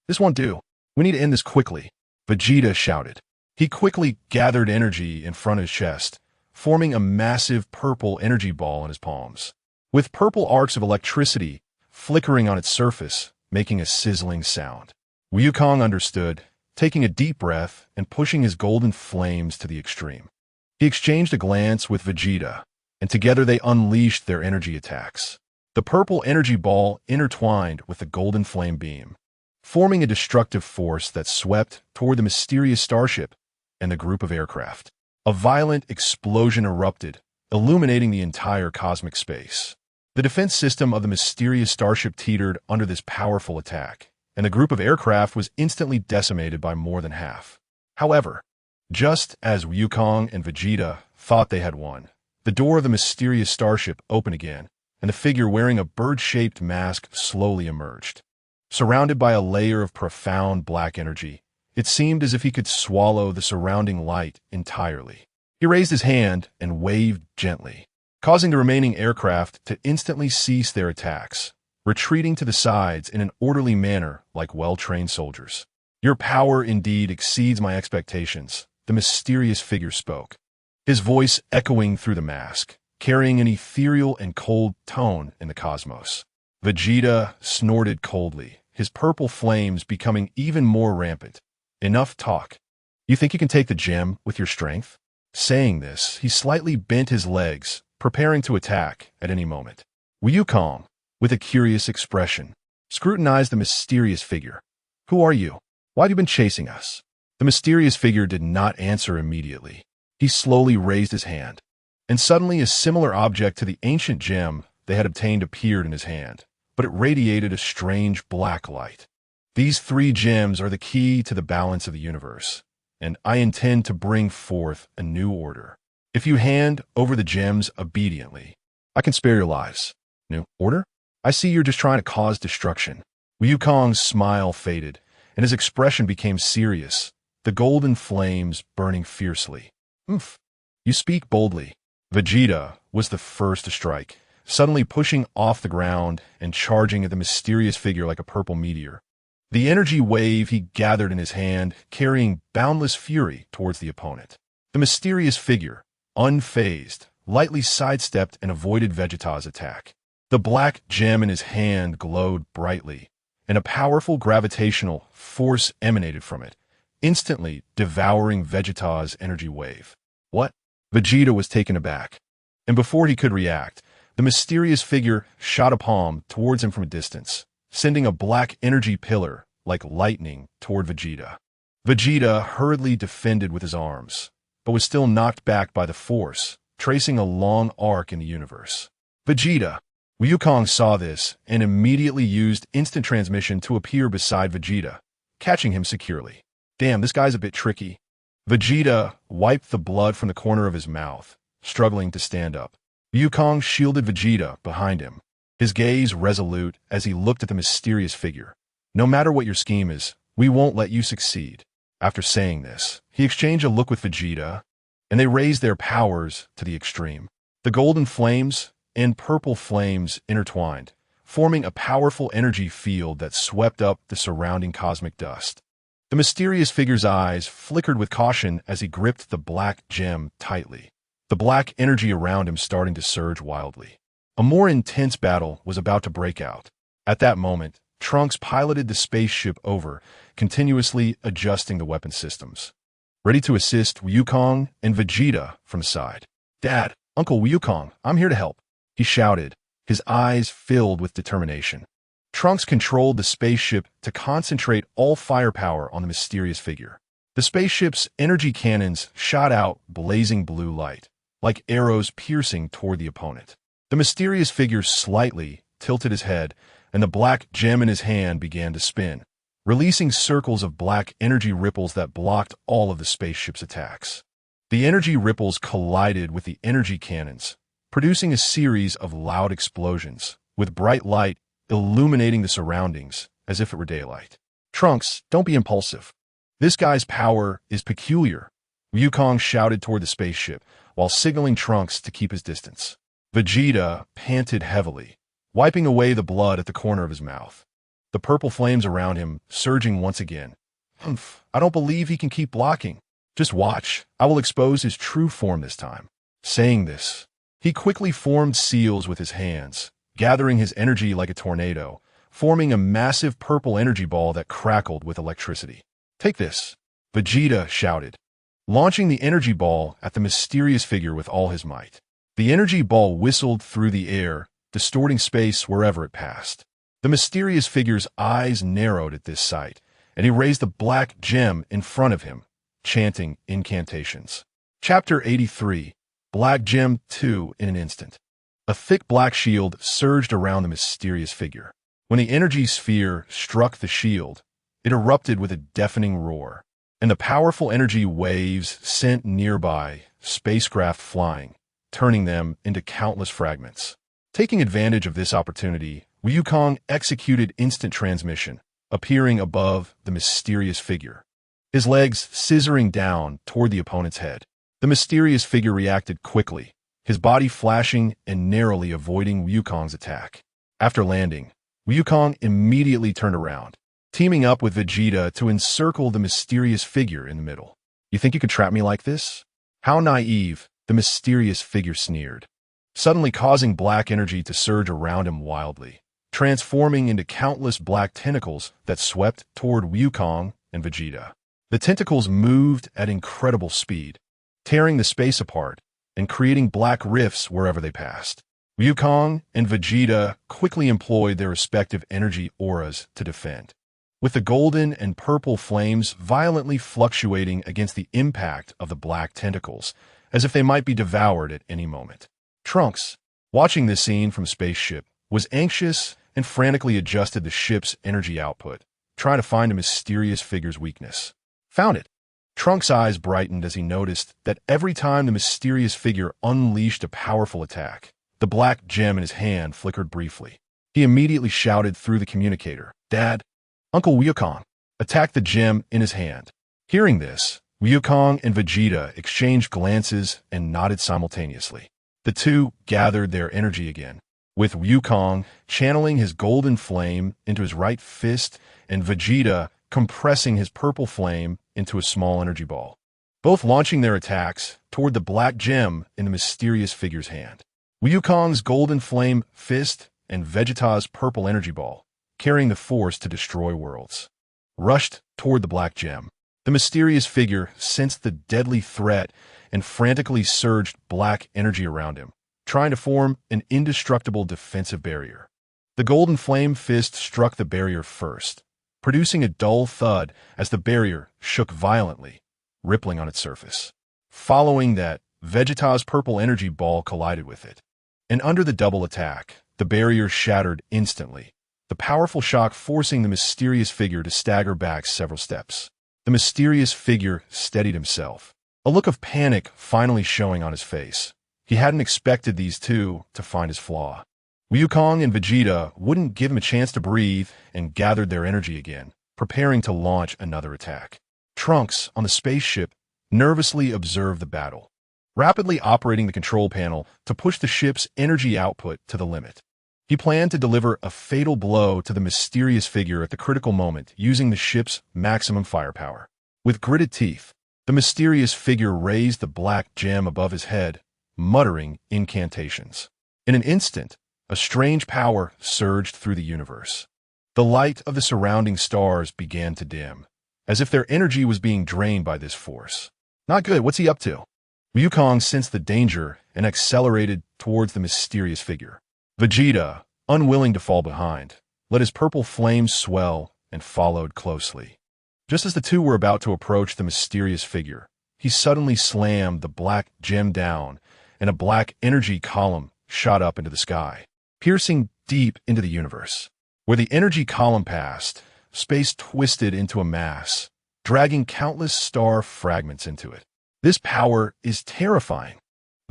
"This won't do. We need to end this quickly," Vegeta shouted. He quickly gathered energy in front of his chest, forming a massive purple energy ball in his palms, with purple arcs of electricity flickering on its surface, making a sizzling sound. Wukong understood, taking a deep breath and pushing his golden flames to the extreme. He exchanged a glance with Vegeta, and together they unleashed their energy attacks. The purple energy ball intertwined with the golden flame beam, forming a destructive force that swept toward the mysterious starship and the group of aircraft. A violent explosion erupted, illuminating the entire cosmic space. The defense system of the mysterious starship teetered under this powerful attack, and the group of aircraft was instantly decimated by more than half. However, just as Wukong and Vegeta thought they had won, the door of the mysterious starship opened again, and the figure wearing a bird-shaped mask slowly emerged. Surrounded by a layer of profound black energy, it seemed as if he could swallow the surrounding light entirely. He raised his hand and waved gently, causing the remaining aircraft to instantly cease their attacks, retreating to the sides in an orderly manner like well-trained soldiers. "Your power indeed exceeds my expectations," the mysterious figure spoke, his voice echoing through the mask, carrying an ethereal and cold tone in the cosmos. Vegeta snorted coldly, his purple flames becoming even more rampant. "Enough talk. You think you can take the gem with your strength?" Saying this, he slightly bent his legs, preparing to attack at any moment. Wukong, with a curious expression, scrutinized the mysterious figure. "Who are you? Why have you been chasing us?" The mysterious figure did not answer immediately. He slowly raised his hand, and suddenly a similar object to the ancient gem they had obtained appeared in his hand, but it radiated a strange black light. "These three gems are the key to the balance of the universe, and I intend to bring forth a new order. If you hand over the gems obediently, I can spare your lives." "New order? I see you're just trying to cause destruction." Wukong's smile faded, and his expression became serious, the golden flames burning fiercely. "Oomph. You speak boldly." Vegeta was the first to strike, suddenly pushing off the ground and charging at the mysterious figure like a purple meteor. The energy wave he gathered in his hand, carrying boundless fury towards the opponent. The mysterious figure, unfazed, lightly sidestepped and avoided Vegeta's attack. The black gem in his hand glowed brightly, and a powerful gravitational force emanated from it, instantly devouring Vegeta's energy wave. "What?" Vegeta was taken aback, and before he could react, the mysterious figure shot a palm towards him from a distance, sending a black energy pillar like lightning toward Vegeta. Vegeta hurriedly defended with his arms, but was still knocked back by the force, tracing a long arc in the universe. Vegeta. Wukong saw this and immediately used instant transmission to appear beside Vegeta, catching him securely. Damn, this guy's a bit tricky. Vegeta wiped the blood from the corner of his mouth, struggling to stand up. Wukong shielded Vegeta behind him, his gaze resolute as he looked at the mysterious figure. No matter what your scheme is, we won't let you succeed. After saying this, he exchanged a look with Vegeta, and they raised their powers to the extreme. The golden flames and purple flames intertwined, forming a powerful energy field that swept up the surrounding cosmic dust. The mysterious figure's eyes flickered with caution as he gripped the black gem tightly, the black energy around him starting to surge wildly. A more intense battle was about to break out. At that moment, Trunks piloted the spaceship over, continuously adjusting the weapon systems, ready to assist Wukong and Vegeta from the side. "Dad, Uncle Wukong, I'm here to help," he shouted, his eyes filled with determination. Trunks controlled the spaceship to concentrate all firepower on the mysterious figure. The spaceship's energy cannons shot out blazing blue light, like arrows piercing toward the opponent. The mysterious figure slightly tilted his head, and the black gem in his hand began to spin, releasing circles of black energy ripples that blocked all of the spaceship's attacks. The energy ripples collided with the energy cannons, producing a series of loud explosions, with bright light illuminating the surroundings as if it were daylight. "Trunks, don't be impulsive. This guy's power is peculiar," Wukong shouted toward the spaceship, while signaling Trunks to keep his distance. Vegeta panted heavily, wiping away the blood at the corner of his mouth. The purple flames around him surging once again. "I don't believe he can keep blocking. Just watch, I will expose his true form this time." Saying this, he quickly formed seals with his hands, gathering his energy like a tornado, forming a massive purple energy ball that crackled with electricity. "Take this," Vegeta shouted, launching the energy ball at the mysterious figure with all his might. The energy ball whistled through the air, distorting space wherever it passed. The mysterious figure's eyes narrowed at this sight, and he raised the black gem in front of him, chanting incantations. Chapter 83, Black Gem 2 in an instant. A thick black shield surged around the mysterious figure. When the energy sphere struck the shield, it erupted with a deafening roar, and the powerful energy waves sent nearby spacecraft flying, turning them into countless fragments. Taking advantage of this opportunity, Wukong executed instant transmission, appearing above the mysterious figure, his legs scissoring down toward the opponent's head. The mysterious figure reacted quickly, his body flashing and narrowly avoiding Wukong's attack. After landing, Wukong immediately turned around, teaming up with Vegeta to encircle the mysterious figure in the middle. "You think you could trap me like this?" How naive, the mysterious figure sneered, suddenly causing black energy to surge around him wildly, transforming into countless black tentacles that swept toward Wukong and Vegeta. The tentacles moved at incredible speed, tearing the space apart and creating black rifts wherever they passed. Wukong and Vegeta quickly employed their respective energy auras to defend, with the golden and purple flames violently fluctuating against the impact of the black tentacles, as if they might be devoured at any moment. Trunks, watching this scene from spaceship, was anxious and frantically adjusted the ship's energy output, trying to find a mysterious figure's weakness. Found it. Trunks' eyes brightened as he noticed that every time the mysterious figure unleashed a powerful attack, the black gem in his hand flickered briefly. He immediately shouted through the communicator, "Dad, Uncle Wukong!" Attacked the gem in his hand. Hearing this, Wukong and Vegeta exchanged glances and nodded simultaneously. The two gathered their energy again, with Wukong channeling his golden flame into his right fist and Vegeta compressing his purple flame into a small energy ball, both launching their attacks toward the black gem in the mysterious figure's hand. Wukong's golden flame fist and Vegeta's purple energy ball, carrying the force to destroy worlds, rushed toward the black gem. The mysterious figure sensed the deadly threat and frantically surged black energy around him, trying to form an indestructible defensive barrier. The golden flame fist struck the barrier first, producing a dull thud as the barrier shook violently, rippling on its surface. Following that, Vegeta's purple energy ball collided with it. And under the double attack, the barrier shattered instantly, the powerful shock forcing the mysterious figure to stagger back several steps. The mysterious figure steadied himself, a look of panic finally showing on his face. He hadn't expected these two to find his flaw. Wukong and Vegeta wouldn't give him a chance to breathe and gathered their energy again, preparing to launch another attack. Trunks, on the spaceship, nervously observed the battle, rapidly operating the control panel to push the ship's energy output to the limit. He planned to deliver a fatal blow to the mysterious figure at the critical moment using the ship's maximum firepower. With gritted teeth, the mysterious figure raised the black gem above his head, muttering incantations. In an instant, a strange power surged through the universe. The light of the surrounding stars began to dim, as if their energy was being drained by this force. Not good, what's he up to? Wukong sensed the danger and accelerated towards the mysterious figure. Vegeta, unwilling to fall behind, let his purple flames swell and followed closely. Just as the two were about to approach the mysterious figure, he suddenly slammed the black gem down, and a black energy column shot up into the sky, piercing deep into the universe. Where the energy column passed, space twisted into a mass, dragging countless star fragments into it. This power is terrifying.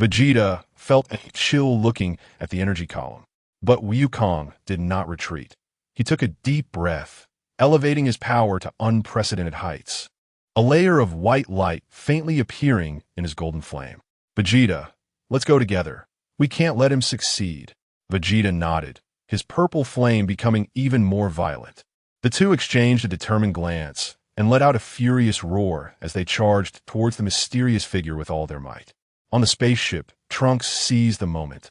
Vegeta felt a chill looking at the energy column, but Wukong did not retreat. He took a deep breath, elevating his power to unprecedented heights, a layer of white light faintly appearing in his golden flame. Vegeta, let's go together. We can't let him succeed. Vegeta nodded, his purple flame becoming even more violent. The two exchanged a determined glance and let out a furious roar as they charged towards the mysterious figure with all their might. On the spaceship, Trunks seized the moment,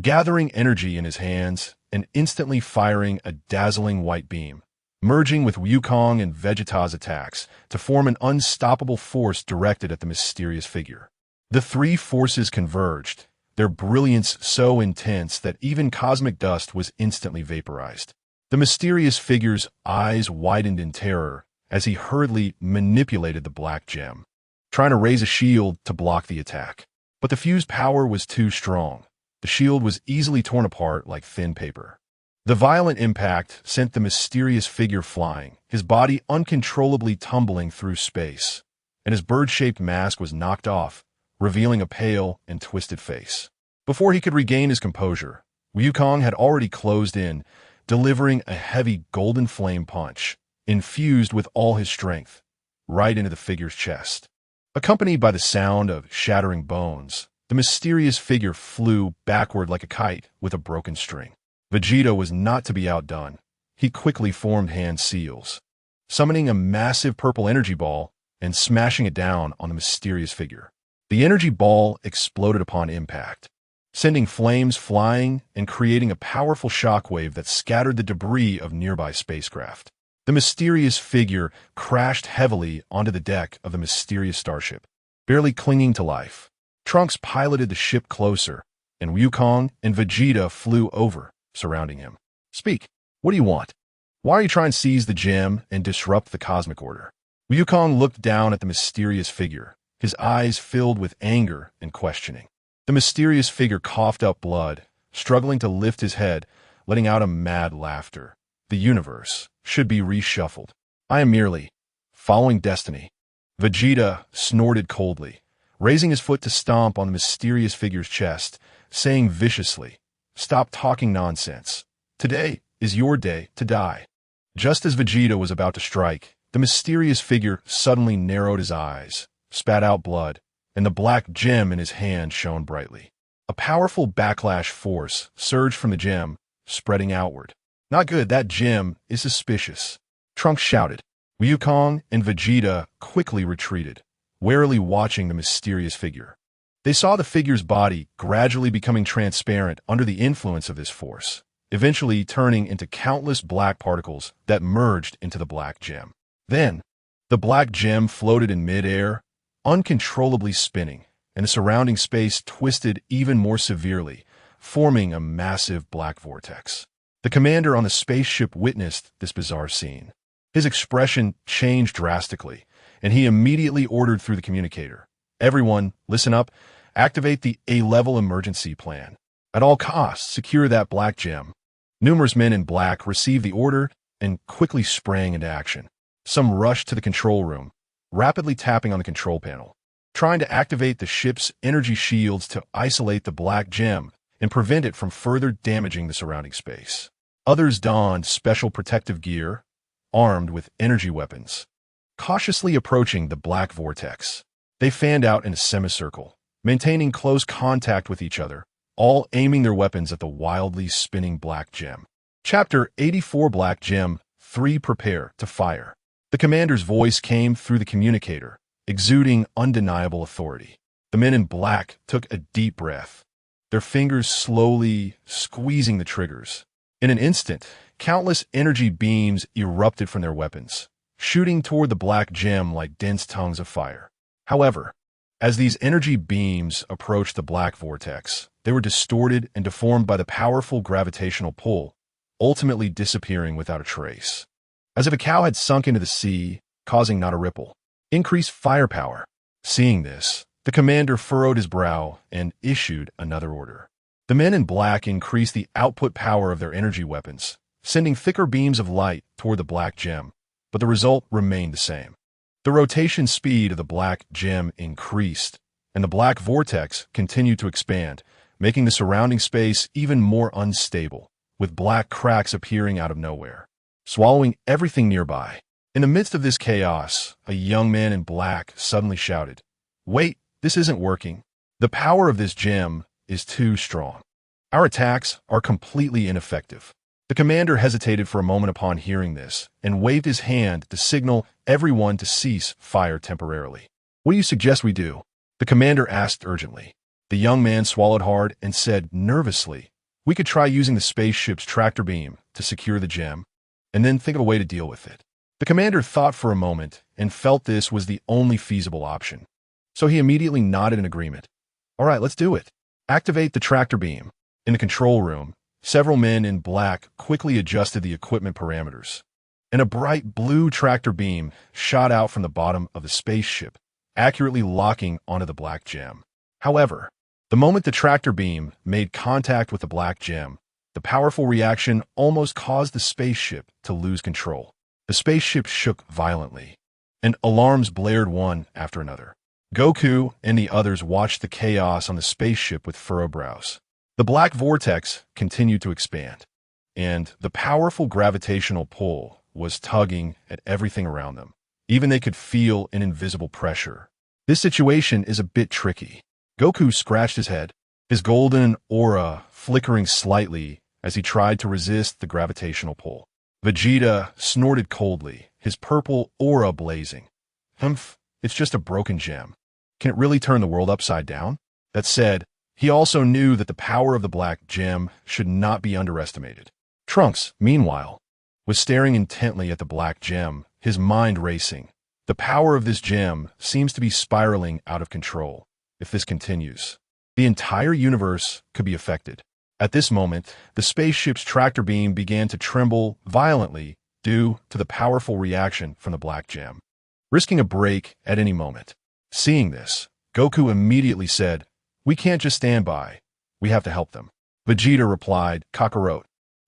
gathering energy in his hands and instantly firing a dazzling white beam, merging with Wukong and Vegeta's attacks to form an unstoppable force directed at the mysterious figure. The three forces converged, their brilliance so intense that even cosmic dust was instantly vaporized. The mysterious figure's eyes widened in terror as he hurriedly manipulated the black gem, trying to raise a shield to block the attack. But the fused power was too strong. The shield was easily torn apart like thin paper. The violent impact sent the mysterious figure flying, his body uncontrollably tumbling through space, and his bird-shaped mask was knocked off, revealing a pale and twisted face. Before he could regain his composure, Wukong had already closed in, delivering a heavy golden flame punch, infused with all his strength, right into the figure's chest. Accompanied by the sound of shattering bones, the mysterious figure flew backward like a kite with a broken string. Vegeta was not to be outdone. He quickly formed hand seals, summoning a massive purple energy ball and smashing it down on the mysterious figure. The energy ball exploded upon impact, sending flames flying and creating a powerful shockwave that scattered the debris of nearby spacecraft. The mysterious figure crashed heavily onto the deck of the mysterious starship, barely clinging to life. Trunks piloted the ship closer, and Wukong and Vegeta flew over, surrounding him. Speak, what do you want? Why are you trying to seize the gem and disrupt the cosmic order? Wukong looked down at the mysterious figure, his eyes filled with anger and questioning. The mysterious figure coughed up blood, struggling to lift his head, letting out a mad laughter. The universe should be reshuffled. I am merely following destiny. Vegeta snorted coldly, raising his foot to stomp on the mysterious figure's chest, saying viciously, "Stop talking nonsense. Today is your day to die." Just as Vegeta was about to strike, the mysterious figure suddenly narrowed his eyes, spat out blood, and the black gem in his hand shone brightly. A powerful backlash force surged from the gem, spreading outward. Not good, that gem is suspicious. Trunks shouted. Wukong and Vegeta quickly retreated, warily watching the mysterious figure. They saw the figure's body gradually becoming transparent under the influence of this force, eventually turning into countless black particles that merged into the black gem. Then, the black gem floated in midair, uncontrollably spinning, and the surrounding space twisted even more severely, forming a massive black vortex. The commander on the spaceship witnessed this bizarre scene. His expression changed drastically, and he immediately ordered through the communicator, Everyone, listen up. Activate the A-level emergency plan. At all costs, secure that black gem. Numerous men in black received the order and quickly sprang into action. Some rushed to the control room, rapidly tapping on the control panel, trying to activate the ship's energy shields to isolate the black gem and prevent it from further damaging the surrounding space. Others donned special protective gear, armed with energy weapons. Cautiously approaching the black vortex, they fanned out in a semicircle, maintaining close contact with each other, all aiming their weapons at the wildly spinning black gem. Chapter 84 Black Gem 3 Prepare to Fire. The commander's voice came through the communicator, exuding undeniable authority. The men in black took a deep breath, their fingers slowly squeezing the triggers. In an instant, countless energy beams erupted from their weapons, shooting toward the black gem like dense tongues of fire. However, as these energy beams approached the black vortex, they were distorted and deformed by the powerful gravitational pull, ultimately disappearing without a trace. As if a cow had sunk into the sea, causing not a ripple. Increased firepower. Seeing this, the commander furrowed his brow and issued another order. The men in black increased the output power of their energy weapons, sending thicker beams of light toward the black gem, but the result remained the same. The rotation speed of the black gem increased, and the black vortex continued to expand, making the surrounding space even more unstable, with black cracks appearing out of nowhere, swallowing everything nearby. In the midst of this chaos, a young man in black suddenly shouted, "Wait, this isn't working. The power of this gem is too strong. Our attacks are completely ineffective." The commander hesitated for a moment upon hearing this and waved his hand to signal everyone to cease fire temporarily. "What do you suggest we do?" the commander asked urgently. The young man swallowed hard and said nervously, "We could try using the spaceship's tractor beam to secure the gem, and then think of a way to deal with it." The commander thought for a moment and felt this was the only feasible option. So he immediately nodded in agreement. "All right, let's do it. Activate the tractor beam." In the control room, several men in black quickly adjusted the equipment parameters, and a bright blue tractor beam shot out from the bottom of the spaceship, accurately locking onto the black gem. However, the moment the tractor beam made contact with the black gem, the powerful reaction almost caused the spaceship to lose control. The spaceship shook violently, and alarms blared one after another. Goku and the others watched the chaos on the spaceship with furrowed brows. The black vortex continued to expand, and the powerful gravitational pull was tugging at everything around them. Even they could feel an invisible pressure. This situation is a bit tricky. Goku scratched his head, his golden aura flickering slightly as he tried to resist the gravitational pull. Vegeta snorted coldly, his purple aura blazing. "Humph, it's just a broken gem. Can it really turn the world upside down?" That said, he also knew that the power of the black gem should not be underestimated. Trunks, meanwhile, was staring intently at the black gem, his mind racing. The power of this gem seems to be spiraling out of control. If this continues, the entire universe could be affected. At this moment, the spaceship's tractor beam began to tremble violently due to the powerful reaction from the black gem, risking a break at any moment. Seeing this, Goku immediately said, "We can't just stand by. We have to help them." Vegeta replied, "Kakarot,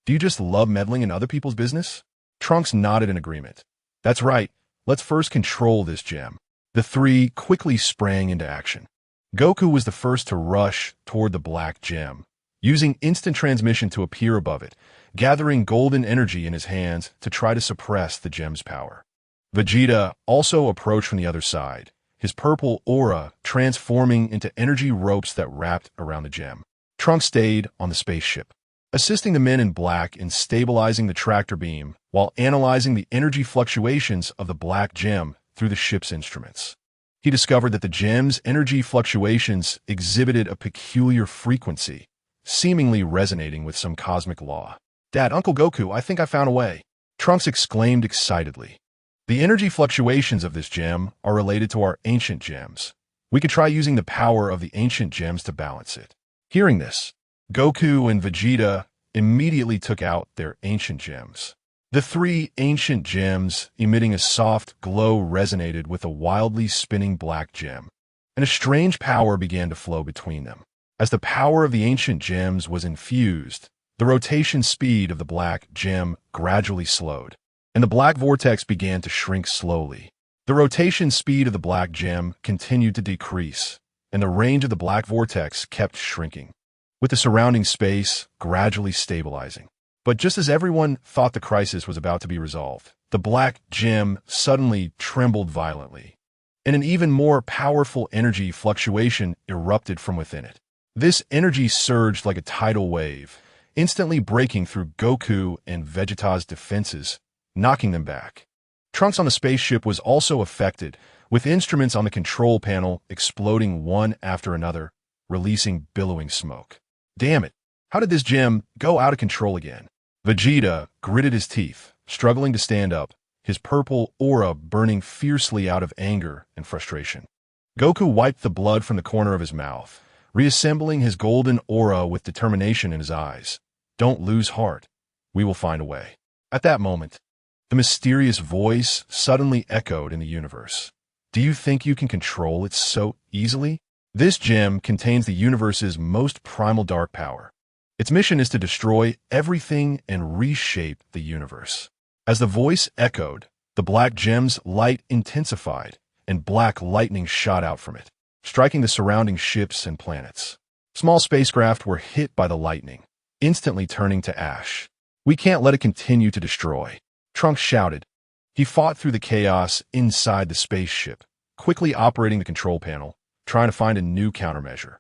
do you just love meddling in other people's business?" Trunks nodded in agreement. "That's right. Let's first control this gem." The three quickly sprang into action. Goku was the first to rush toward the black gem, using instant transmission to appear above it, gathering golden energy in his hands to try to suppress the gem's power. Vegeta also approached from the other side, his purple aura transforming into energy ropes that wrapped around the gem. Trunks stayed on the spaceship, assisting the men in black in stabilizing the tractor beam while analyzing the energy fluctuations of the black gem through the ship's instruments. He discovered that the gem's energy fluctuations exhibited a peculiar frequency, seemingly resonating with some cosmic law. "Dad, Uncle Goku, I think I found a way," Trunks exclaimed excitedly. "The energy fluctuations of this gem are related to our ancient gems. We could try using the power of the ancient gems to balance it." Hearing this, Goku and Vegeta immediately took out their ancient gems. The three ancient gems, emitting a soft glow, resonated with a wildly spinning black gem. and a strange power began to flow between them. As the power of the ancient gems was infused, the rotation speed of the black gem gradually slowed, and the black vortex began to shrink slowly. The rotation speed of the black gem continued to decrease, and the range of the black vortex kept shrinking, with the surrounding space gradually stabilizing. But just as everyone thought the crisis was about to be resolved, the black gem suddenly trembled violently, and an even more powerful energy fluctuation erupted from within it. This energy surged like a tidal wave, instantly breaking through Goku and Vegeta's defenses, knocking them back. Trunks on the spaceship was also affected, with instruments on the control panel exploding one after another, releasing billowing smoke. Damn it! How did this gem go out of control again? Vegeta gritted his teeth, struggling to stand up, his purple aura burning fiercely out of anger and frustration. Goku wiped the blood from the corner of his mouth, reassembling his golden aura with determination in his eyes. Don't lose heart. We will find a way. At that moment, the mysterious voice suddenly echoed in the universe. Do you think you can control it so easily? This gem contains the universe's most primal dark power. Its mission is to destroy everything and reshape the universe. As the voice echoed, the black gem's light intensified, and black lightning shot out from it, striking the surrounding ships and planets. Small spacecraft were hit by the lightning, instantly turning to ash. We can't let it continue to destroy, Trunks shouted. He fought through the chaos inside the spaceship, quickly operating the control panel, trying to find a new countermeasure.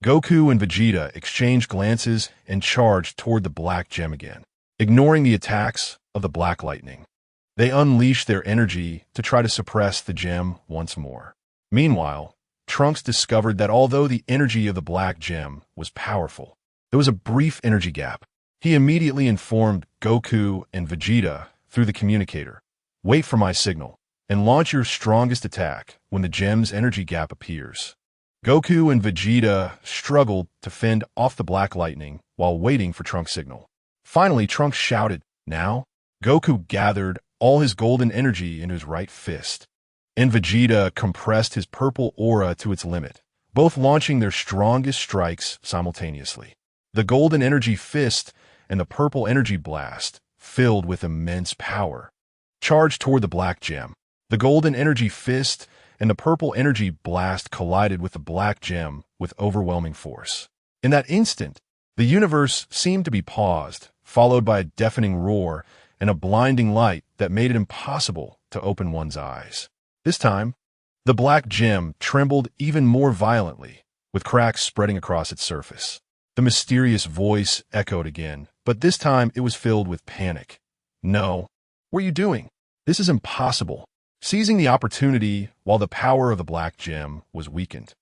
Goku and Vegeta exchanged glances and charged toward the black gem again, ignoring the attacks of the black lightning. They unleashed their energy to try to suppress the gem once more. Meanwhile, Trunks discovered that although the energy of the black gem was powerful, there was a brief energy gap. He immediately informed Goku and Vegeta through the communicator, "Wait for my signal, and launch your strongest attack when the gem's energy gap appears." Goku and Vegeta struggled to fend off the black lightning while waiting for Trunks' signal. Finally, Trunks shouted, "Now?" Goku gathered all his golden energy into his right fist, and Vegeta compressed his purple aura to its limit, both launching their strongest strikes simultaneously. The golden energy fist and the purple energy blast, filled with immense power, charged toward the black gem. The golden energy fist and the purple energy blast collided with the black gem with overwhelming force. In that instant, the universe seemed to be paused, followed by a deafening roar and a blinding light that made it impossible to open one's eyes. This time, the black gem trembled even more violently, with cracks spreading across its surface. The mysterious voice echoed again, but this time it was filled with panic. "No. What are you doing? This is impossible." Seizing the opportunity while the power of the black gem was weakened,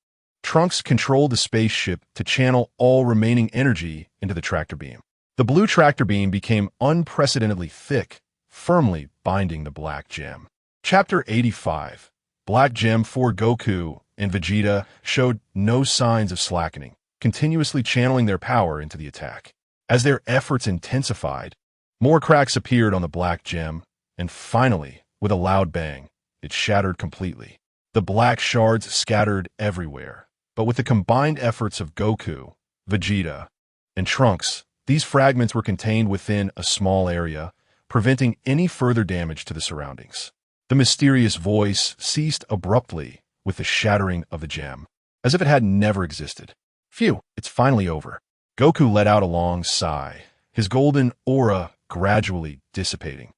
Trunks controlled the spaceship to channel all remaining energy into the tractor beam. The blue tractor beam became unprecedentedly thick, firmly binding the black gem. Chapter 85. Black Gem 4. Goku and Vegeta showed no signs of slackening, continuously channeling their power into the attack. As their efforts intensified, more cracks appeared on the black gem, and finally, with a loud bang, it shattered completely. The black shards scattered everywhere, but with the combined efforts of Goku, Vegeta, and Trunks, these fragments were contained within a small area, preventing any further damage to the surroundings. The mysterious voice ceased abruptly with the shattering of the gem, as if it had never existed. Phew, it's finally over. Goku let out a long sigh, his golden aura gradually dissipating,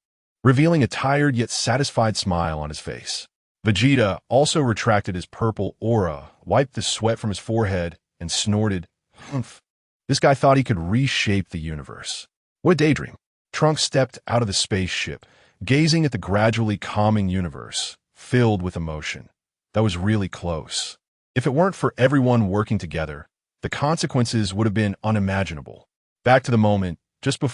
revealing a tired yet satisfied smile on his face. Vegeta also retracted his purple aura, wiped the sweat from his forehead, and snorted, "Humph. This guy thought he could reshape the universe. What a daydream." Trunks stepped out of the spaceship, gazing at the gradually calming universe, filled with emotion. That was really close. If it weren't for everyone working together, the consequences would have been unimaginable. Back to the moment, just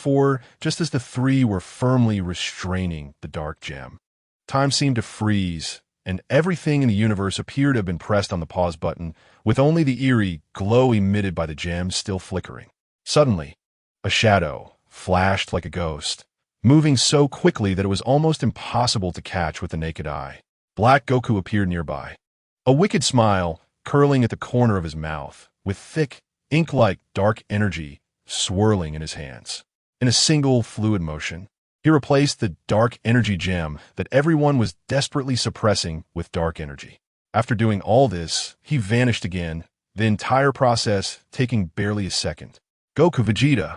as the three were firmly restraining the dark gem. Time seemed to freeze, and everything in the universe appeared to have been pressed on the pause button, with only the eerie glow emitted by the gem still flickering. Suddenly, a shadow flashed like a ghost, moving so quickly that it was almost impossible to catch with the naked eye. Black Goku appeared nearby. A wicked smile curling at the corner of his mouth, with thick, ink-like dark energy swirling in his hands. In a single fluid motion, he replaced the dark energy gem that everyone was desperately suppressing with dark energy. After doing all this, he vanished again, the entire process taking barely a second. Goku, Vegeta,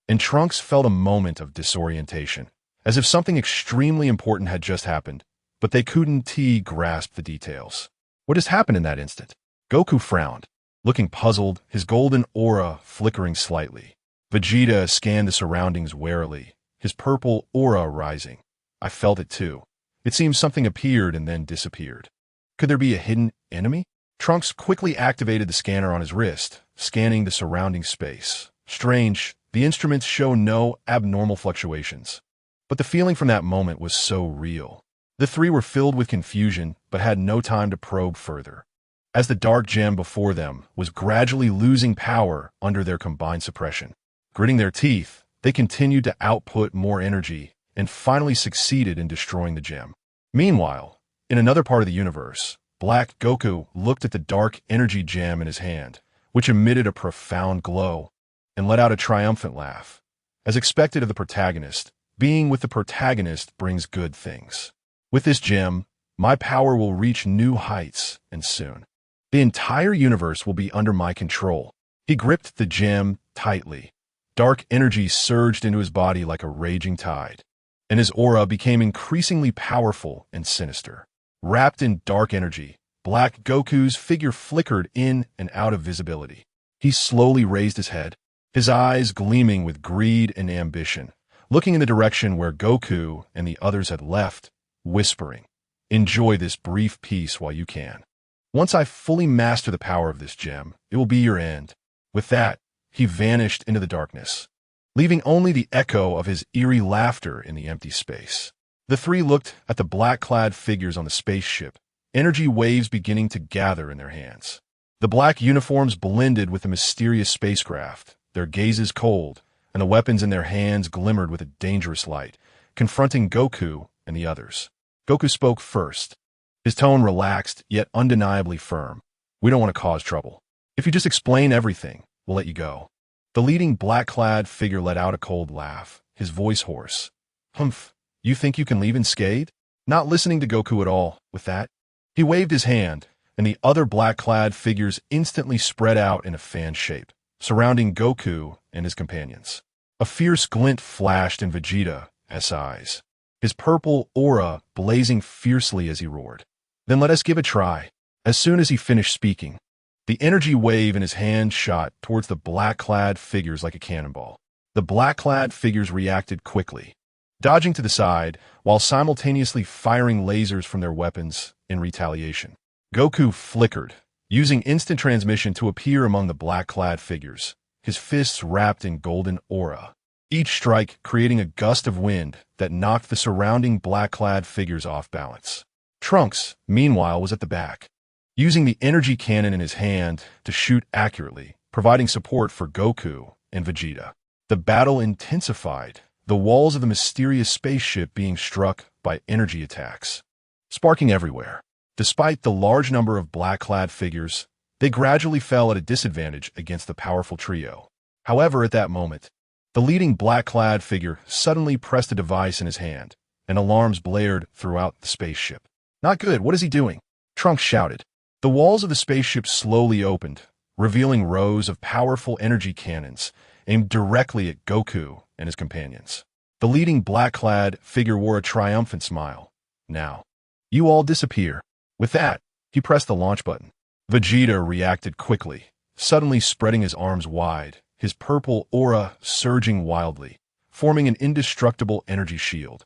and Trunks felt a moment of disorientation, as if something extremely important had just happened, but they couldn't grasp the details. What has happened in that instant? Goku frowned, looking puzzled, his golden aura flickering slightly. Vegeta scanned the surroundings warily, his purple aura rising. I felt it too. It seemed something appeared and then disappeared. Could there be a hidden enemy? Trunks quickly activated the scanner on his wrist, scanning the surrounding space. Strange, the instruments show no abnormal fluctuations. But the feeling from that moment was so real. The three were filled with confusion, but had no time to probe further. As the dark gem before them was gradually losing power under their combined suppression. Gritting their teeth, they continued to output more energy and finally succeeded in destroying the gem. Meanwhile, in another part of the universe, Black Goku looked at the dark energy gem in his hand, which emitted a profound glow, and let out a triumphant laugh. As expected of the protagonist, being with the protagonist brings good things. With this gem, my power will reach new heights, and soon. The entire universe will be under my control. He gripped the gem tightly. Dark energy surged into his body like a raging tide, and his aura became increasingly powerful and sinister. Wrapped in dark energy, Black Goku's figure flickered in and out of visibility. He slowly raised his head, his eyes gleaming with greed and ambition, looking in the direction where Goku and the others had left, whispering, "Enjoy this brief peace while you can. Once I fully master the power of this gem, it will be your end." With that, he vanished into the darkness, leaving only the echo of his eerie laughter in the empty space. The three looked at the black-clad figures on the spaceship, energy waves beginning to gather in their hands. The black uniforms blended with the mysterious spacecraft, their gazes cold, and the weapons in their hands glimmered with a dangerous light, confronting Goku and the others. Goku spoke first, his tone relaxed yet undeniably firm. "We don't want to cause trouble. If you just explain everything, we'll let you go." The leading black-clad figure let out a cold laugh, his voice hoarse. "Humph, you think you can leave unscathed?" Not listening to Goku at all, with that, he waved his hand, and the other black-clad figures instantly spread out in a fan shape, surrounding Goku and his companions. A fierce glint flashed in Vegeta's eyes, his purple aura blazing fiercely as he roared. "Then let us give a try." As soon as he finished speaking, the energy wave in his hand shot towards the black-clad figures like a cannonball. The black-clad figures reacted quickly, dodging to the side while simultaneously firing lasers from their weapons in retaliation. Goku flickered, using instant transmission to appear among the black-clad figures, his fists wrapped in golden aura, each strike creating a gust of wind that knocked the surrounding black-clad figures off balance. Trunks, meanwhile, was at the back, using the energy cannon in his hand to shoot accurately, providing support for Goku and Vegeta. The battle intensified, the walls of the mysterious spaceship being struck by energy attacks, sparking everywhere. Despite the large number of black-clad figures, they gradually fell at a disadvantage against the powerful trio. However, at that moment, the leading black-clad figure suddenly pressed a device in his hand, and alarms blared throughout the spaceship. "Not good, what is he doing?" Trunks shouted. The walls of the spaceship slowly opened, revealing rows of powerful energy cannons aimed directly at Goku and his companions. The leading black-clad figure wore a triumphant smile. "Now, you all disappear." With that, he pressed the launch button. Vegeta reacted quickly, suddenly spreading his arms wide, his purple aura surging wildly, forming an indestructible energy shield.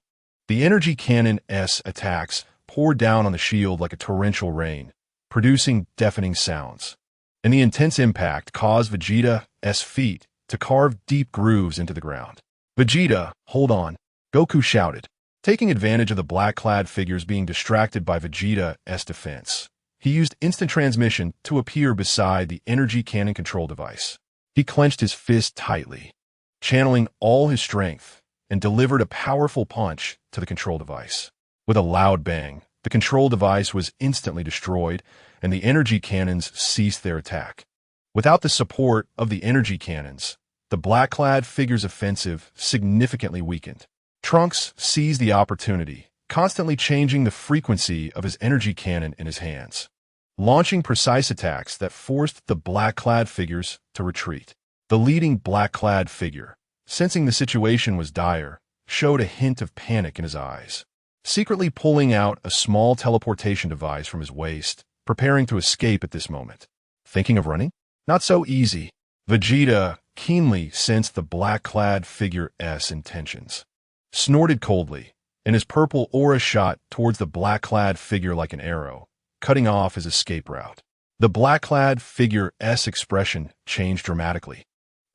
The energy cannon's attacks poured down on the shield like a torrential rain, producing deafening sounds. And the intense impact caused Vegeta's feet to carve deep grooves into the ground. "Vegeta, hold on," Goku shouted, taking advantage of the black-clad figures being distracted by Vegeta's defense. He used instant transmission to appear beside the energy cannon control device. He clenched his fist tightly, channeling all his strength, and delivered a powerful punch to the control device. With a loud bang, The control device was instantly destroyed, and the energy cannons ceased their attack. Without the support of the energy cannons, the black-clad figure's offensive significantly weakened. Trunks seized the opportunity, constantly changing the frequency of his energy cannon in his hands, launching precise attacks that forced the black-clad figures to retreat. The leading black-clad figure, sensing the situation was dire, showed a hint of panic in his eyes, secretly pulling out a small teleportation device from his waist, preparing to escape at this moment. Thinking of running? Not so easy. Vegeta keenly sensed the black-clad figure's intentions, snorted coldly, and his purple aura shot towards the black-clad figure like an arrow, cutting off his escape route. The black-clad figure's expression changed dramatically,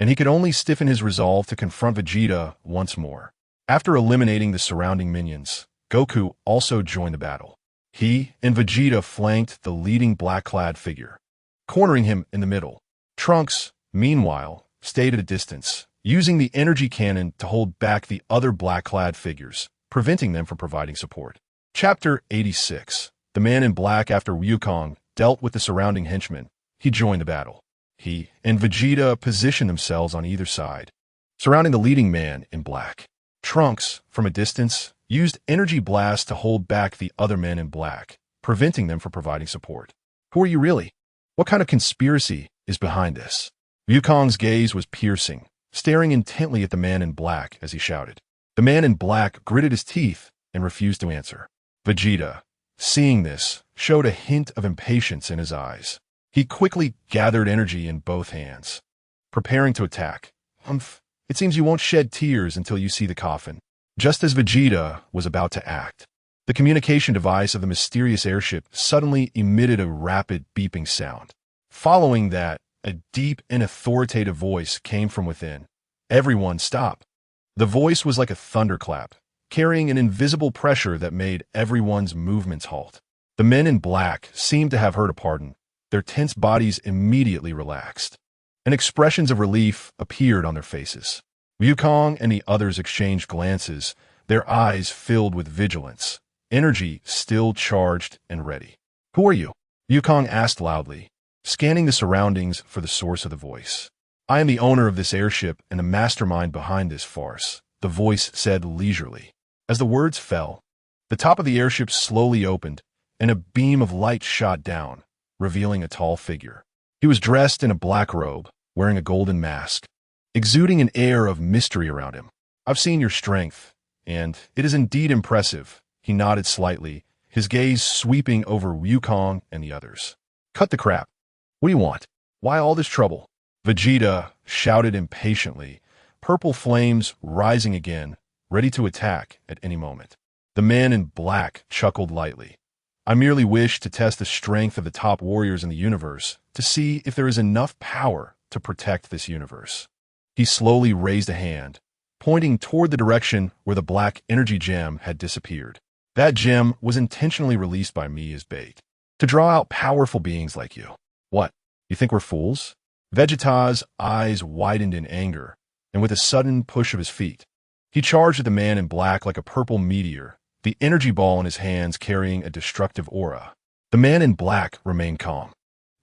and he could only stiffen his resolve to confront Vegeta once more. After eliminating the surrounding minions, Goku also joined the battle. He and Vegeta flanked the leading black-clad figure, cornering him in the middle. Trunks, meanwhile, stayed at a distance, using the energy cannon to hold back the other black-clad figures, preventing them from providing support. Chapter 86. The Man in Black. After Wukong dealt with the surrounding henchmen, he joined the battle. He and Vegeta positioned themselves on either side, surrounding the leading man in black. Trunks, from a distance, used energy blasts to hold back the other men in black, preventing them from providing support. Who are you really? What kind of conspiracy is behind this? Wukong's gaze was piercing, staring intently at the man in black as he shouted. The man in black gritted his teeth and refused to answer. Vegeta, seeing this, showed a hint of impatience in his eyes. He quickly gathered energy in both hands, preparing to attack. It seems you won't shed tears until you see the coffin. Just as Vegeta was about to act, the communication device of the mysterious airship suddenly emitted a rapid beeping sound. Following that, a deep and authoritative voice came from within. Everyone stop. The voice was like a thunderclap, carrying an invisible pressure that made everyone's movements halt. The men in black seemed to have heard a pardon. Their tense bodies immediately relaxed, and expressions of relief appeared on their faces. Wukong and the others exchanged glances, their eyes filled with vigilance, energy still charged and ready. Who are you? Wukong asked loudly, scanning the surroundings for the source of the voice. I am the owner of this airship and the mastermind behind this farce, the voice said leisurely. As the words fell, the top of the airship slowly opened, and a beam of light shot down, revealing a tall figure. He was dressed in a black robe, wearing a golden mask, exuding an air of mystery around him. I've seen your strength, and it is indeed impressive. He nodded slightly, his gaze sweeping over Wukong and the others. Cut the crap. What do you want? Why all this trouble? Vegeta shouted impatiently, purple flames rising again, ready to attack at any moment. The man in black chuckled lightly. I merely wish to test the strength of the top warriors in the universe to see if there is enough power to protect this universe. He slowly raised a hand, pointing toward the direction where the black energy gem had disappeared. That gem was intentionally released by me as bait, to draw out powerful beings like you. What? You think we're fools? Vegeta's eyes widened in anger, and with a sudden push of his feet, he charged at the man in black like a purple meteor, the energy ball in his hands carrying a destructive aura. The man in black remained calm,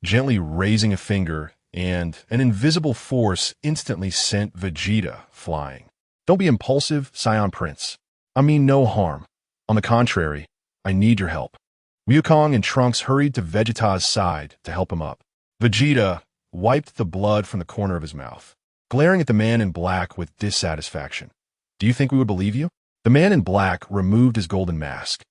gently raising a finger, and an invisible force instantly sent Vegeta flying. Don't be impulsive, Scion Prince. I mean no harm. On the contrary, I need your help. Wukong and Trunks hurried to Vegeta's side to help him up. Vegeta wiped the blood from the corner of his mouth, glaring at the man in black with dissatisfaction. Do you think we would believe you? The man in black removed his golden mask,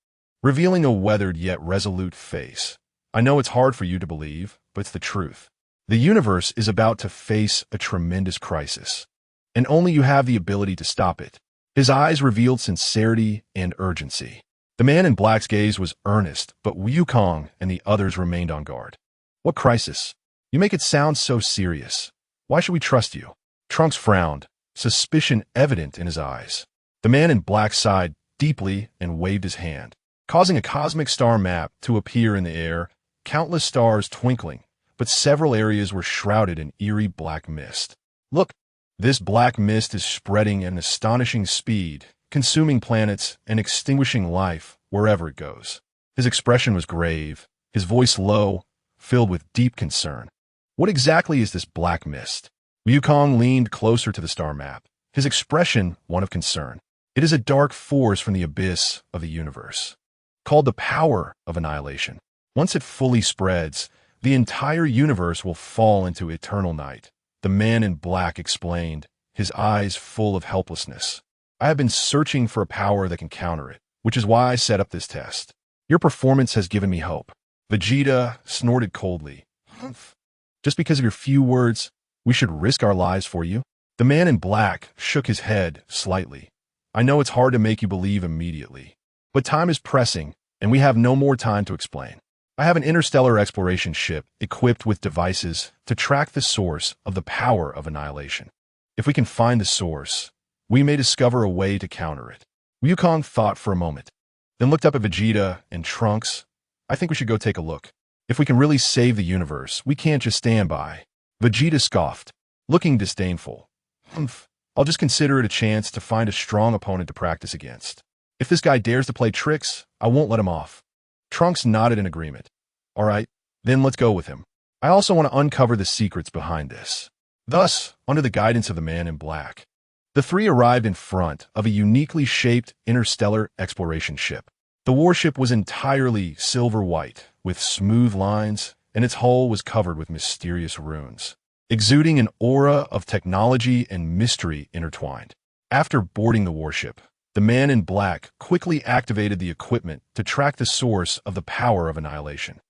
revealing a weathered yet resolute face. I know it's hard for you to believe, but it's the truth. The universe is about to face a tremendous crisis, and only you have the ability to stop it. His eyes revealed sincerity and urgency. The man in black's gaze was earnest, but Wukong and the others remained on guard. What crisis? You make it sound so serious. Why should we trust you? Trunks frowned, suspicion evident in his eyes. The man in black sighed deeply and waved his hand, causing a cosmic star map to appear in the air, countless stars twinkling, but several areas were shrouded in eerie black mist. Look, this black mist is spreading at an astonishing speed, consuming planets and extinguishing life wherever it goes. His expression was grave, his voice low, filled with deep concern. What exactly is this black mist? Wukong leaned closer to the star map, his expression one of concern. It is a dark force from the abyss of the universe, called the power of annihilation. Once it fully spreads, the entire universe will fall into eternal night. The man in black explained, his eyes full of helplessness. I have been searching for a power that can counter it, which is why I set up this test. Your performance has given me hope. Vegeta snorted coldly. Humph. Just because of your few words, we should risk our lives for you? The man in black shook his head slightly. I know it's hard to make you believe immediately, but time is pressing, and we have no more time to explain. I have an interstellar exploration ship equipped with devices to track the source of the power of annihilation. If we can find the source, we may discover a way to counter it. Wukong thought for a moment, then looked up at Vegeta and Trunks. I think we should go take a look. If we can really save the universe, we can't just stand by. Vegeta scoffed, looking disdainful. Humph. I'll just consider it a chance to find a strong opponent to practice against. If this guy dares to play tricks, I won't let him off. Trunks nodded in agreement. All right, then let's go with him. I also want to uncover the secrets behind this. Thus, under the guidance of the man in black, the three arrived in front of a uniquely shaped interstellar exploration ship. The warship was entirely silver-white, with smooth lines, and its hull was covered with mysterious runes, exuding an aura of technology and mystery intertwined. After boarding the warship, the man in black quickly activated the equipment to track the source of the power of annihilation.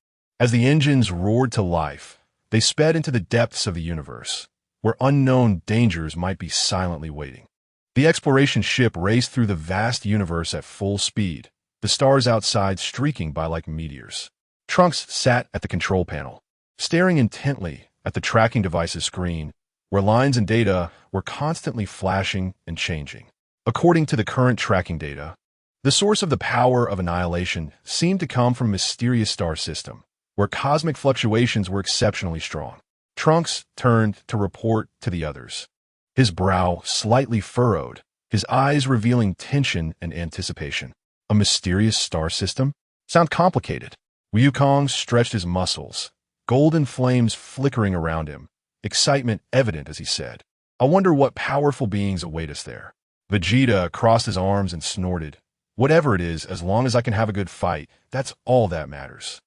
As the engines roared to life, they sped into the depths of the universe, where unknown dangers might be silently waiting. The exploration ship raced through the vast universe at full speed, the stars outside streaking by like meteors. Trunks sat at the control panel, staring intently at the tracking device's screen, where lines and data were constantly flashing and changing. According to the current tracking data, the source of the power of annihilation seemed to come from a mysterious star system, where cosmic fluctuations were exceptionally strong. Trunks turned to report to the others, his brow slightly furrowed, his eyes revealing tension and anticipation. A mysterious star system? Sound complicated. Wukong stretched his muscles, golden flames flickering around him, excitement evident as he said, I wonder what powerful beings await us there. Vegeta crossed his arms and snorted. Whatever it is, as long as I can have a good fight, that's all that matters.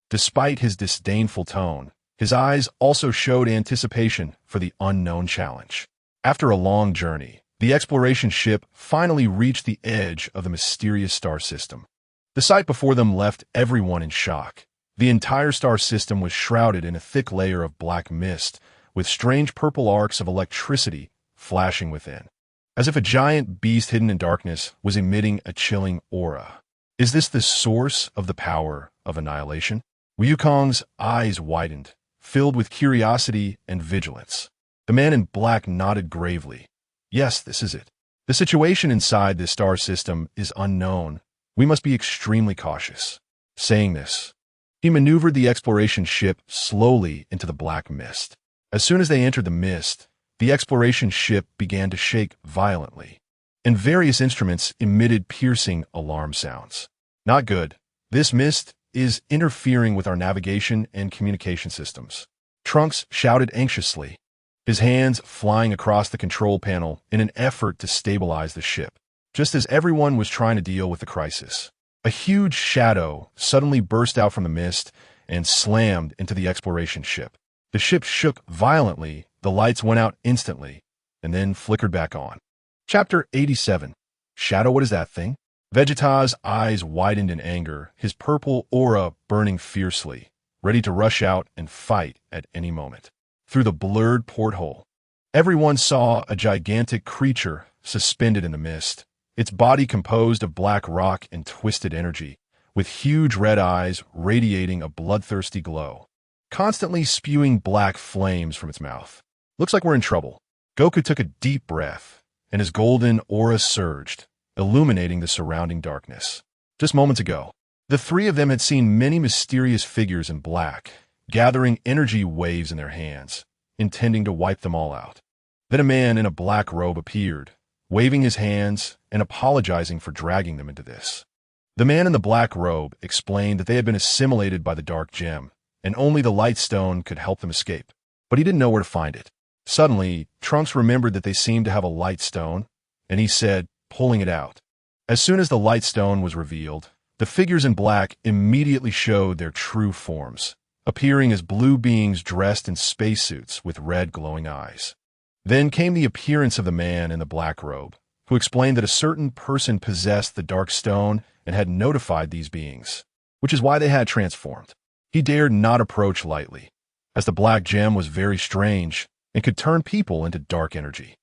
Despite his disdainful tone, his eyes also showed anticipation for the unknown challenge. After a long journey, the exploration ship finally reached the edge of the mysterious star system. The sight before them left everyone in shock. The entire star system was shrouded in a thick layer of black mist, with strange purple arcs of electricity flashing within, as if a giant beast hidden in darkness was emitting a chilling aura. Is this the source of the power of annihilation? Wukong's eyes widened, filled with curiosity and vigilance. The man in black nodded gravely. Yes, this is it. The situation inside this star system is unknown. We must be extremely cautious. Saying this, he maneuvered the exploration ship slowly into the black mist. As soon as they entered the mist, the exploration ship began to shake violently, and various instruments emitted piercing alarm sounds. Not good. This mist is interfering with our navigation and communication systems. Trunks shouted anxiously, his hands flying across the control panel in an effort to stabilize the ship. Just as everyone was trying to deal with the crisis, a huge shadow suddenly burst out from the mist and slammed into the exploration ship. The ship shook violently, the lights went out instantly, and then flickered back on. Chapter 87. Shadow, what is that thing? Vegeta's eyes widened in anger, his purple aura burning fiercely, ready to rush out and fight at any moment. Through the blurred porthole, everyone saw a gigantic creature suspended in the mist, its body composed of black rock and twisted energy, with huge red eyes radiating a bloodthirsty glow, constantly spewing black flames from its mouth. Looks like we're in trouble. Goku took a deep breath, and his golden aura surged, illuminating the surrounding darkness. Just moments ago, the three of them had seen many mysterious figures in black, gathering energy waves in their hands, intending to wipe them all out. Then a man in a black robe appeared, waving his hands and apologizing for dragging them into this. The man in the black robe explained that they had been assimilated by the dark gem, and only the light stone could help them escape. But he didn't know where to find it. Suddenly, Trunks remembered that they seemed to have a light stone, and he said, pulling it out. As soon as the light stone was revealed, the figures in black immediately showed their true forms, appearing as blue beings dressed in spacesuits with red glowing eyes. Then came the appearance of the man in the black robe, who explained that a certain person possessed the dark stone and had notified these beings, which is why they had transformed. He dared not approach lightly, as the black gem was very strange and could turn people into dark energy.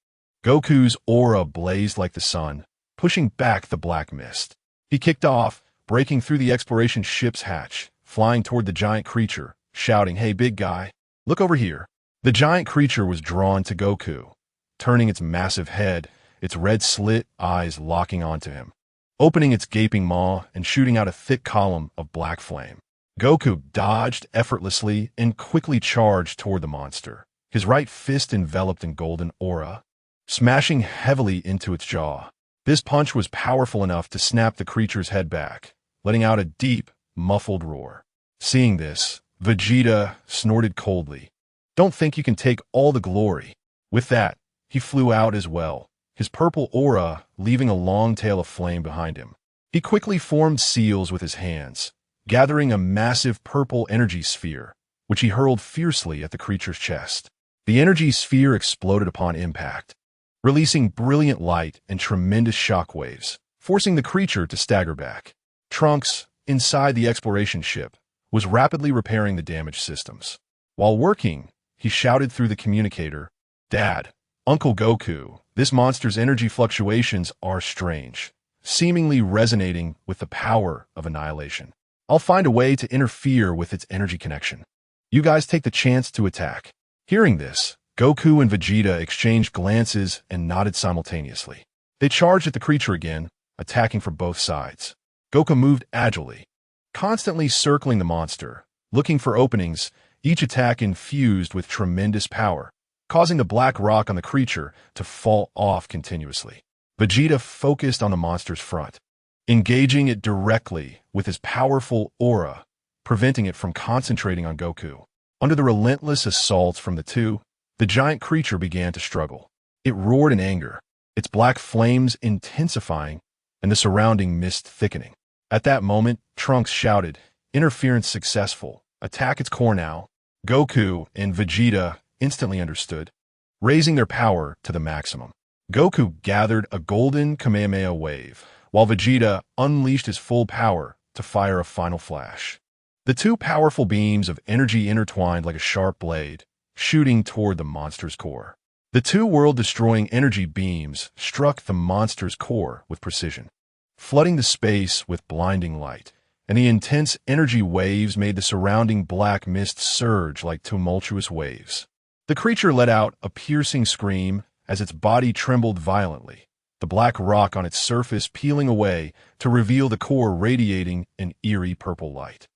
Goku's aura blazed like the sun, pushing back the black mist. He kicked off, breaking through the exploration ship's hatch, flying toward the giant creature, shouting, "Hey, big guy, look over here." The giant creature was drawn to Goku, turning its massive head, its red slit eyes locking onto him, opening its gaping maw and shooting out a thick column of black flame. Goku dodged effortlessly and quickly charged toward the monster, his right fist enveloped in golden aura, smashing heavily into its jaw. This punch was powerful enough to snap the creature's head back, letting out a deep, muffled roar. Seeing this, Vegeta snorted coldly. "Don't think you can take all the glory." With that, he flew out as well, his purple aura leaving a long tail of flame behind him. He quickly formed seals with his hands, gathering a massive purple energy sphere, which he hurled fiercely at the creature's chest. The energy sphere exploded upon impact, releasing brilliant light and tremendous shockwaves, forcing the creature to stagger back. Trunks, inside the exploration ship, was rapidly repairing the damaged systems. While working, he shouted through the communicator, "Dad, Uncle Goku, this monster's energy fluctuations are strange, seemingly resonating with the power of annihilation. I'll find a way to interfere with its energy connection. You guys take the chance to attack." Hearing this, Goku and Vegeta exchanged glances and nodded simultaneously. They charged at the creature again, attacking from both sides. Goku moved agilely, constantly circling the monster, looking for openings, each attack infused with tremendous power, causing the black rock on the creature to fall off continuously. Vegeta focused on the monster's front, engaging it directly with his powerful aura, preventing it from concentrating on Goku. Under the relentless assaults from the two, the giant creature began to struggle. It roared in anger, its black flames intensifying and the surrounding mist thickening. At that moment, Trunks shouted, "Interference successful. Attack its core now." Goku and Vegeta instantly understood, raising their power to the maximum. Goku gathered a golden Kamehameha wave, while Vegeta unleashed his full power to fire a final flash. The two powerful beams of energy intertwined like a sharp blade, shooting toward the monster's core. The two world-destroying energy beams struck the monster's core with precision, flooding the space with blinding light, and the intense energy waves made the surrounding black mist surge like tumultuous waves. The creature let out a piercing scream as its body trembled violently, the black rock on its surface peeling away to reveal the core radiating an eerie purple light.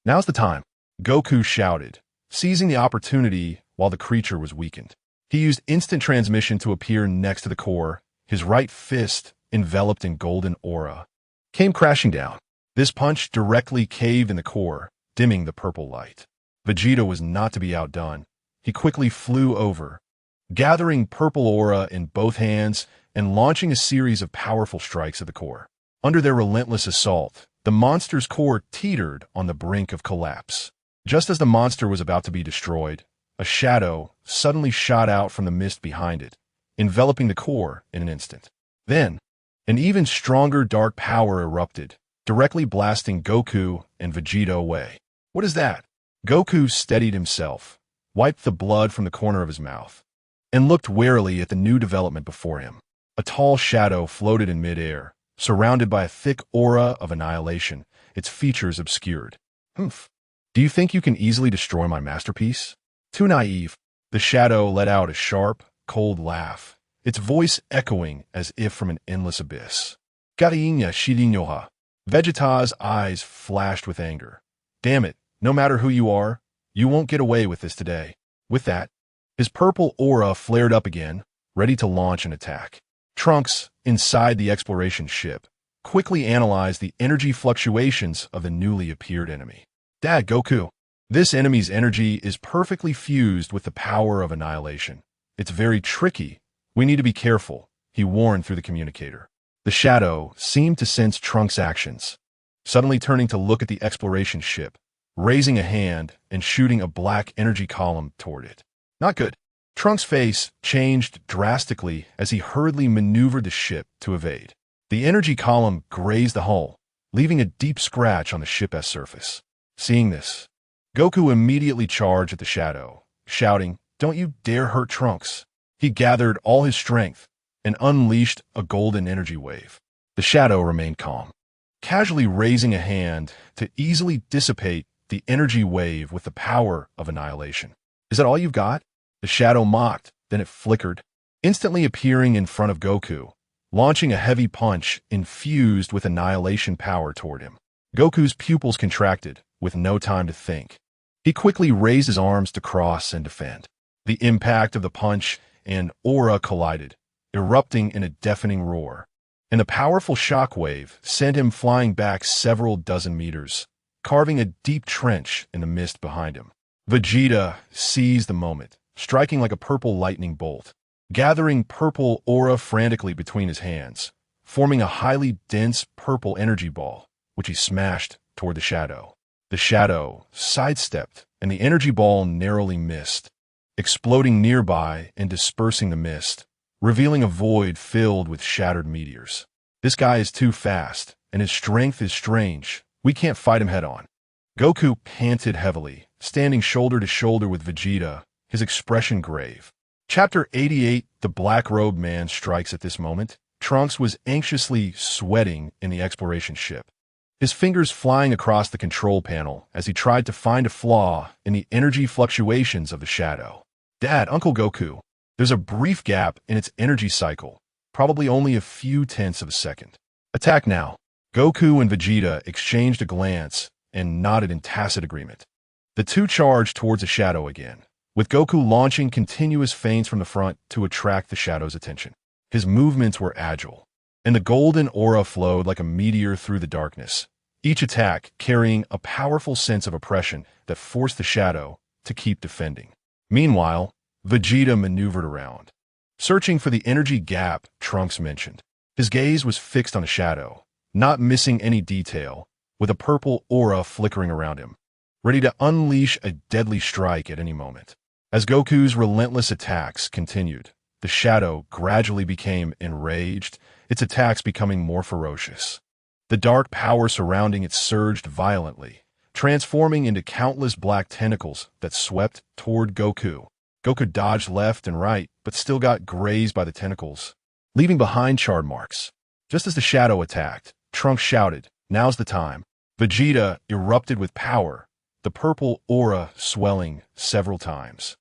"Now's the time," Goku shouted, seizing the opportunity while the creature was weakened. He used instant transmission to appear next to the core, his right fist, enveloped in golden aura, came crashing down. This punch directly caved in the core, dimming the purple light. Vegeta was not to be outdone. He quickly flew over, gathering purple aura in both hands and launching a series of powerful strikes at the core. Under their relentless assault, the monster's core teetered on the brink of collapse. Just as the monster was about to be destroyed, a shadow suddenly shot out from the mist behind it, enveloping the core in an instant. Then, an even stronger dark power erupted, directly blasting Goku and Vegeta away. "What is that?" Goku steadied himself, wiped the blood from the corner of his mouth, and looked warily at the new development before him. A tall shadow floated in midair, surrounded by a thick aura of annihilation, its features obscured. "Humph. Do you think you can easily destroy my masterpiece?" Too naive. The shadow let out a sharp, cold laugh, its voice echoing as if from an endless abyss. "Garinya Shirinyoha." Vegeta's eyes flashed with anger. "Damn it, no matter who you are, you won't get away with this today." With that, his purple aura flared up again, ready to launch an attack. Trunks, inside the exploration ship, quickly analyzed the energy fluctuations of the newly appeared enemy. Dad, Goku. This enemy's energy is perfectly fused with the power of annihilation. It's very tricky. We need to be careful, he warned through the communicator. The shadow seemed to sense Trunks' actions, suddenly turning to look at the exploration ship, raising a hand and shooting a black energy column toward it. Not good. Trunks' face changed drastically as he hurriedly maneuvered the ship to evade. The energy column grazed the hull, leaving a deep scratch on the ship's surface. Seeing this, Goku immediately charged at the shadow, shouting, "Don't you dare hurt Trunks." He gathered all his strength and unleashed a golden energy wave. The shadow remained calm, casually raising a hand to easily dissipate the energy wave with the power of annihilation. "Is that all you've got?" The shadow mocked, then it flickered, instantly appearing in front of Goku, launching a heavy punch infused with annihilation power toward him. Goku's pupils contracted, with no time to think. He quickly raised his arms to cross and defend. The impact of the punch and aura collided, erupting in a deafening roar, and the powerful shockwave sent him flying back several dozen meters, carving a deep trench in the mist behind him. Vegeta seized the moment, striking like a purple lightning bolt, gathering purple aura frantically between his hands, forming a highly dense purple energy ball, which he smashed toward the shadow. The shadow sidestepped, and the energy ball narrowly missed, exploding nearby and dispersing the mist, revealing a void filled with shattered meteors. "This guy is too fast, and his strength is strange. We can't fight him head-on." Goku panted heavily, standing shoulder to shoulder with Vegeta, his expression grave. Chapter 88, The Black-Robed Man strikes at this moment. Trunks was anxiously sweating in the exploration ship, his fingers flying across the control panel as he tried to find a flaw in the energy fluctuations of the shadow. "Dad, Uncle Goku, there's a brief gap in its energy cycle, probably only a few tenths of a second. Attack now." Goku and Vegeta exchanged a glance and nodded in tacit agreement. The two charged towards the shadow again, with Goku launching continuous feints from the front to attract the shadow's attention. His movements were agile, and the golden aura flowed like a meteor through the darkness, each attack carrying a powerful sense of oppression that forced the shadow to keep defending. Meanwhile, Vegeta maneuvered around, searching for the energy gap Trunks mentioned. His gaze was fixed on the shadow, not missing any detail, with a purple aura flickering around him, ready to unleash a deadly strike at any moment. As Goku's relentless attacks continued, the shadow gradually became enraged, its attacks becoming more ferocious. The dark power surrounding it surged violently, transforming into countless black tentacles that swept toward Goku. Goku dodged left and right, but still got grazed by the tentacles, leaving behind charred marks. Just as the shadow attacked, Trunks shouted, "Now's the time." Vegeta erupted with power, the purple aura swelling several times,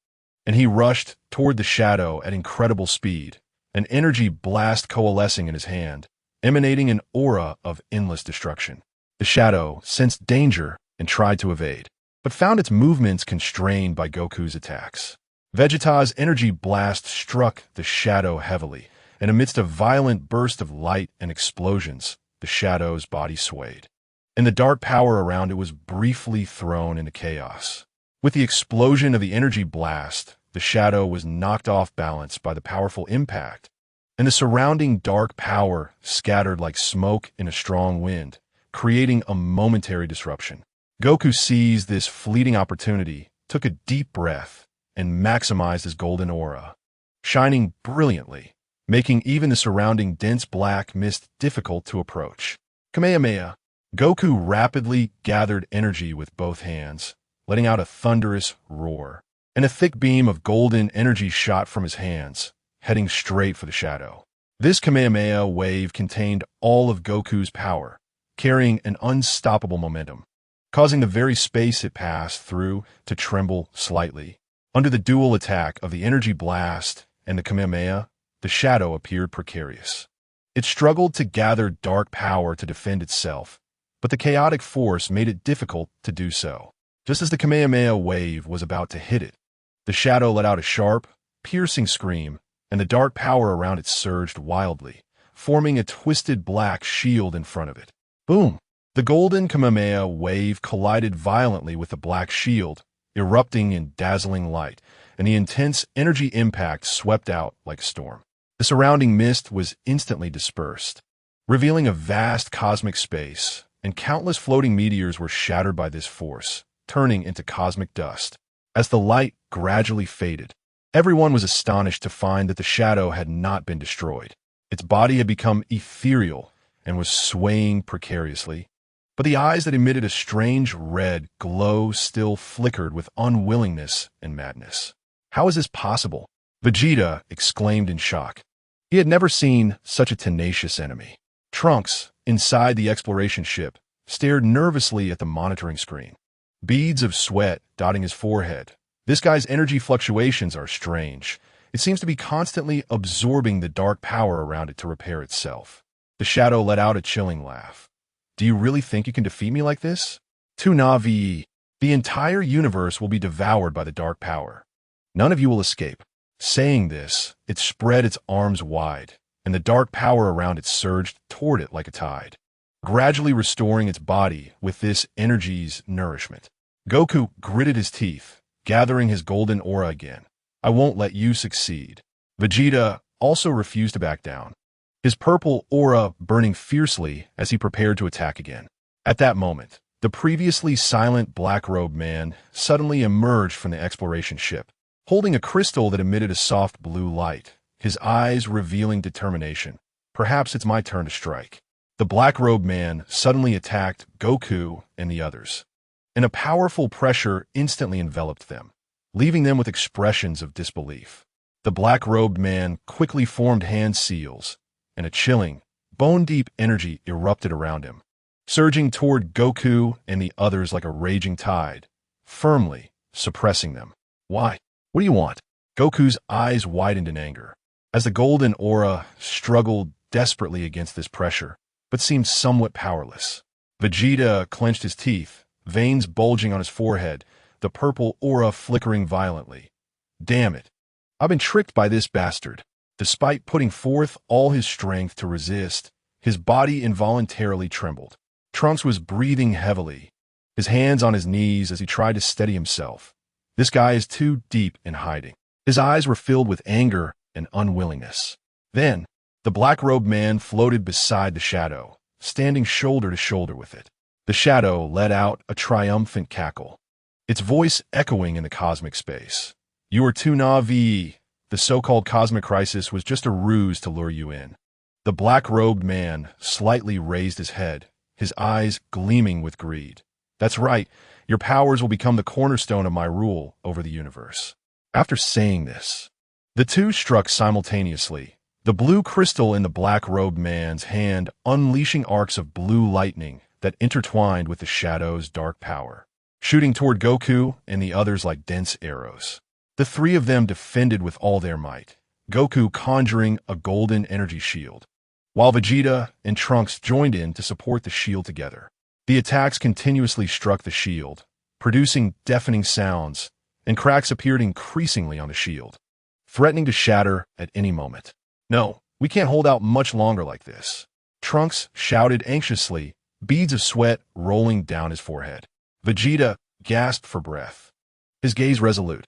and he rushed toward the shadow at incredible speed, an energy blast coalescing in his hand, emanating an aura of endless destruction. The shadow sensed danger and tried to evade, but found its movements constrained by Goku's attacks. Vegeta's energy blast struck the shadow heavily, and amidst a violent burst of light and explosions, the shadow's body swayed, and the dark power around it was briefly thrown into chaos. With the explosion of the energy blast, the shadow was knocked off balance by the powerful impact, and the surrounding dark power scattered like smoke in a strong wind, creating a momentary disruption. Goku seized this fleeting opportunity, took a deep breath, and maximized his golden aura, shining brilliantly, making even the surrounding dense black mist difficult to approach. Kamehameha. Goku rapidly gathered energy with both hands, letting out a thunderous roar, and a thick beam of golden energy shot from his hands, heading straight for the shadow. This Kamehameha wave contained all of Goku's power, carrying an unstoppable momentum, causing the very space it passed through to tremble slightly. Under the dual attack of the energy blast and the Kamehameha, the shadow appeared precarious. It struggled to gather dark power to defend itself, but the chaotic force made it difficult to do so. Just as the Kamehameha wave was about to hit it, the shadow let out a sharp, piercing scream, and the dark power around it surged wildly, forming a twisted black shield in front of it. Boom! The golden Kamehameha wave collided violently with the black shield, erupting in dazzling light, and the intense energy impact swept out like a storm. The surrounding mist was instantly dispersed, revealing a vast cosmic space, and countless floating meteors were shattered by this force, turning into cosmic dust. As the light gradually faded, everyone was astonished to find that the shadow had not been destroyed. Its body had become ethereal and was swaying precariously, but the eyes that emitted a strange red glow still flickered with unwillingness and madness. How is this possible? Vegeta exclaimed in shock. He had never seen such a tenacious enemy. Trunks, inside the exploration ship, stared nervously at the monitoring screen. Beads of sweat dotting his forehead. This guy's energy fluctuations are strange. It seems to be constantly absorbing the dark power around it to repair itself. The shadow let out a chilling laugh. Do you really think you can defeat me like this? Tu Navi. The entire universe will be devoured by the dark power. None of you will escape. Saying this, it spread its arms wide, and the dark power around it surged toward it like a tide, gradually restoring its body with this energy's nourishment. Goku gritted his teeth, gathering his golden aura again. I won't let you succeed. Vegeta also refused to back down, his purple aura burning fiercely as he prepared to attack again. At that moment, the previously silent black-robed man suddenly emerged from the exploration ship, holding a crystal that emitted a soft blue light, his eyes revealing determination. Perhaps it's my turn to strike. The black-robed man suddenly attacked Goku and the others, and a powerful pressure instantly enveloped them, leaving them with expressions of disbelief. The black-robed man quickly formed hand seals, and a chilling, bone-deep energy erupted around him, surging toward Goku and the others like a raging tide, firmly suppressing them. Why? What do you want? Goku's eyes widened in anger, as the golden aura struggled desperately against this pressure, but seemed somewhat powerless. Vegeta clenched his teeth, veins bulging on his forehead, the purple aura flickering violently. Damn it. I've been tricked by this bastard. Despite putting forth all his strength to resist, his body involuntarily trembled. Trunks was breathing heavily, his hands on his knees as he tried to steady himself. This guy is too deep in hiding. His eyes were filled with anger and unwillingness. Then, the black-robed man floated beside the shadow, standing shoulder to shoulder with it. The shadow let out a triumphant cackle, its voice echoing in the cosmic space. You are Tu Navi. The so-called cosmic crisis was just a ruse to lure you in. The black-robed man slightly raised his head, his eyes gleaming with greed. That's right, your powers will become the cornerstone of my rule over the universe. After saying this, the two struck simultaneously, the blue crystal in the black-robed man's hand unleashing arcs of blue lightning that intertwined with the shadow's dark power, shooting toward Goku and the others like dense arrows. The three of them defended with all their might, Goku conjuring a golden energy shield, while Vegeta and Trunks joined in to support the shield together. The attacks continuously struck the shield, producing deafening sounds, and cracks appeared increasingly on the shield, threatening to shatter at any moment. No, we can't hold out much longer like this. Trunks shouted anxiously, beads of sweat rolling down his forehead. Vegeta gasped for breath, his gaze resolute.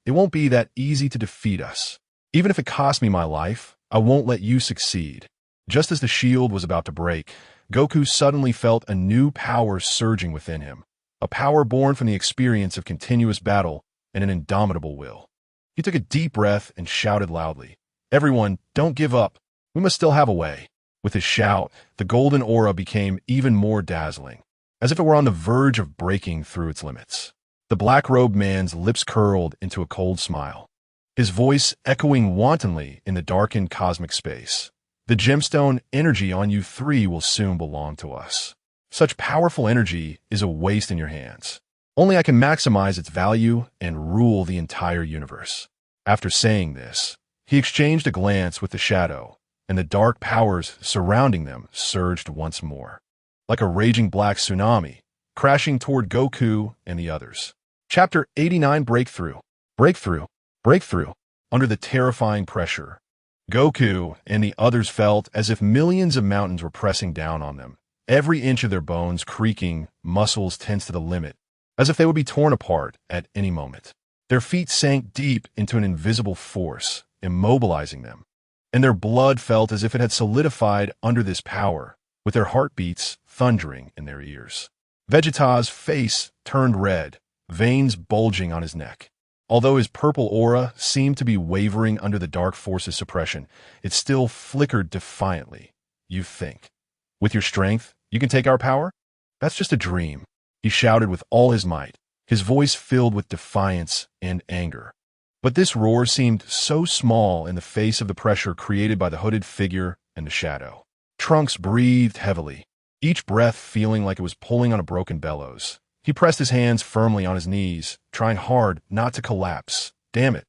It won't be that easy to defeat us. Even if it costs me my life, I won't let you succeed. Just as the shield was about to break, Goku suddenly felt a new power surging within him, a power born from the experience of continuous battle and an indomitable will. He took a deep breath and shouted loudly, Everyone, don't give up. We must still have a way. With his shout, the golden aura became even more dazzling, as if it were on the verge of breaking through its limits. The black-robed man's lips curled into a cold smile, his voice echoing wantonly in the darkened cosmic space. The gemstone energy on you three will soon belong to us. Such powerful energy is a waste in your hands. Only I can maximize its value and rule the entire universe. After saying this, he exchanged a glance with the shadow, and the dark powers surrounding them surged once more, like a raging black tsunami, crashing toward Goku and the others. Chapter 89 Breakthrough. Breakthrough. Breakthrough. Under the terrifying pressure, Goku and the others felt as if millions of mountains were pressing down on them, every inch of their bones creaking, muscles tense to the limit, as if they would be torn apart at any moment. Their feet sank deep into an invisible force, immobilizing them, and their blood felt as if it had solidified under this power, with their heartbeats thundering in their ears. Vegeta's face turned red, veins bulging on his neck. Although his purple aura seemed to be wavering under the dark force's suppression, it still flickered defiantly. You think, with your strength, you can take our power? That's just a dream, he shouted with all his might, his voice filled with defiance and anger. But this roar seemed so small in the face of the pressure created by the hooded figure and the shadow. Trunks breathed heavily, each breath feeling like it was pulling on a broken bellows. He pressed his hands firmly on his knees, trying hard not to collapse. Damn it.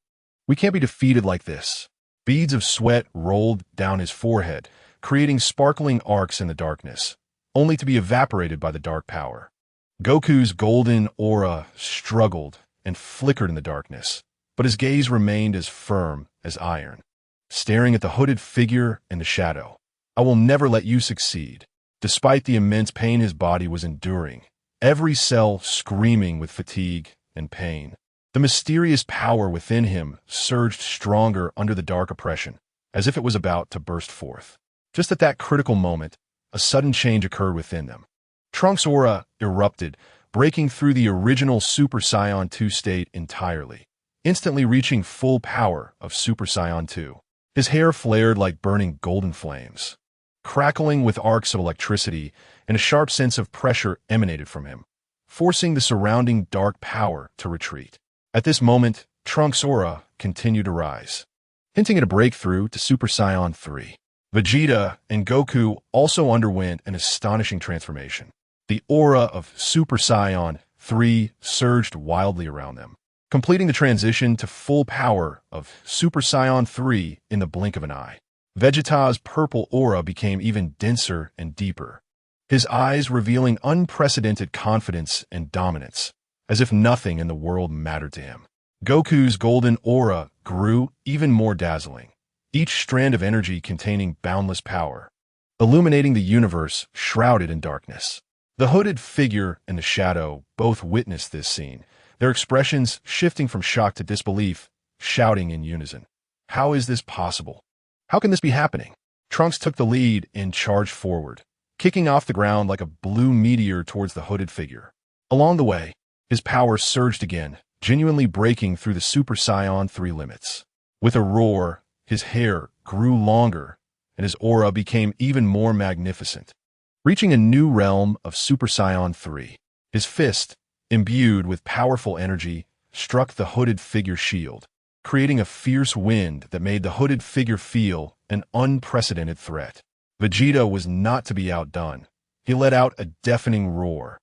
We can't be defeated like this. Beads of sweat rolled down his forehead, creating sparkling arcs in the darkness, only to be evaporated by the dark power. Goku's golden aura struggled and flickered in the darkness, but his gaze remained as firm as iron, staring at the hooded figure and the shadow. I will never let you succeed. Despite the immense pain his body was enduring, every cell screaming with fatigue and pain, the mysterious power within him surged stronger under the dark oppression, as if it was about to burst forth. Just at that critical moment, a sudden change occurred within them. Trunks' aura erupted, breaking through the original Super Saiyan 2 state entirely, instantly reaching full power of Super Saiyan 2. His hair flared like burning golden flames, crackling with arcs of electricity, and a sharp sense of pressure emanated from him, forcing the surrounding dark power to retreat. At this moment, Trunks' aura continued to rise, hinting at a breakthrough to Super Saiyan 3. Vegeta and Goku also underwent an astonishing transformation. The aura of Super Saiyan 3 surged wildly around them, completing the transition to full power of Super Saiyan 3 in the blink of an eye. Vegeta's purple aura became even denser and deeper, his eyes revealing unprecedented confidence and dominance, as if nothing in the world mattered to him. Goku's golden aura grew even more dazzling, each strand of energy containing boundless power, illuminating the universe shrouded in darkness. The hooded figure and the shadow both witnessed this scene, their expressions shifting from shock to disbelief, shouting in unison. How is this possible? How can this be happening? Trunks took the lead and charged forward, kicking off the ground like a blue meteor towards the hooded figure. Along the way, his power surged again, genuinely breaking through the Super Saiyan 3 limits. With a roar, his hair grew longer, and his aura became even more magnificent, reaching a new realm of Super Saiyan 3. His fist, imbued with powerful energy, struck the hooded figure's shield, creating a fierce wind that made the hooded figure feel an unprecedented threat. Vegeta was not to be outdone. He let out a deafening roar,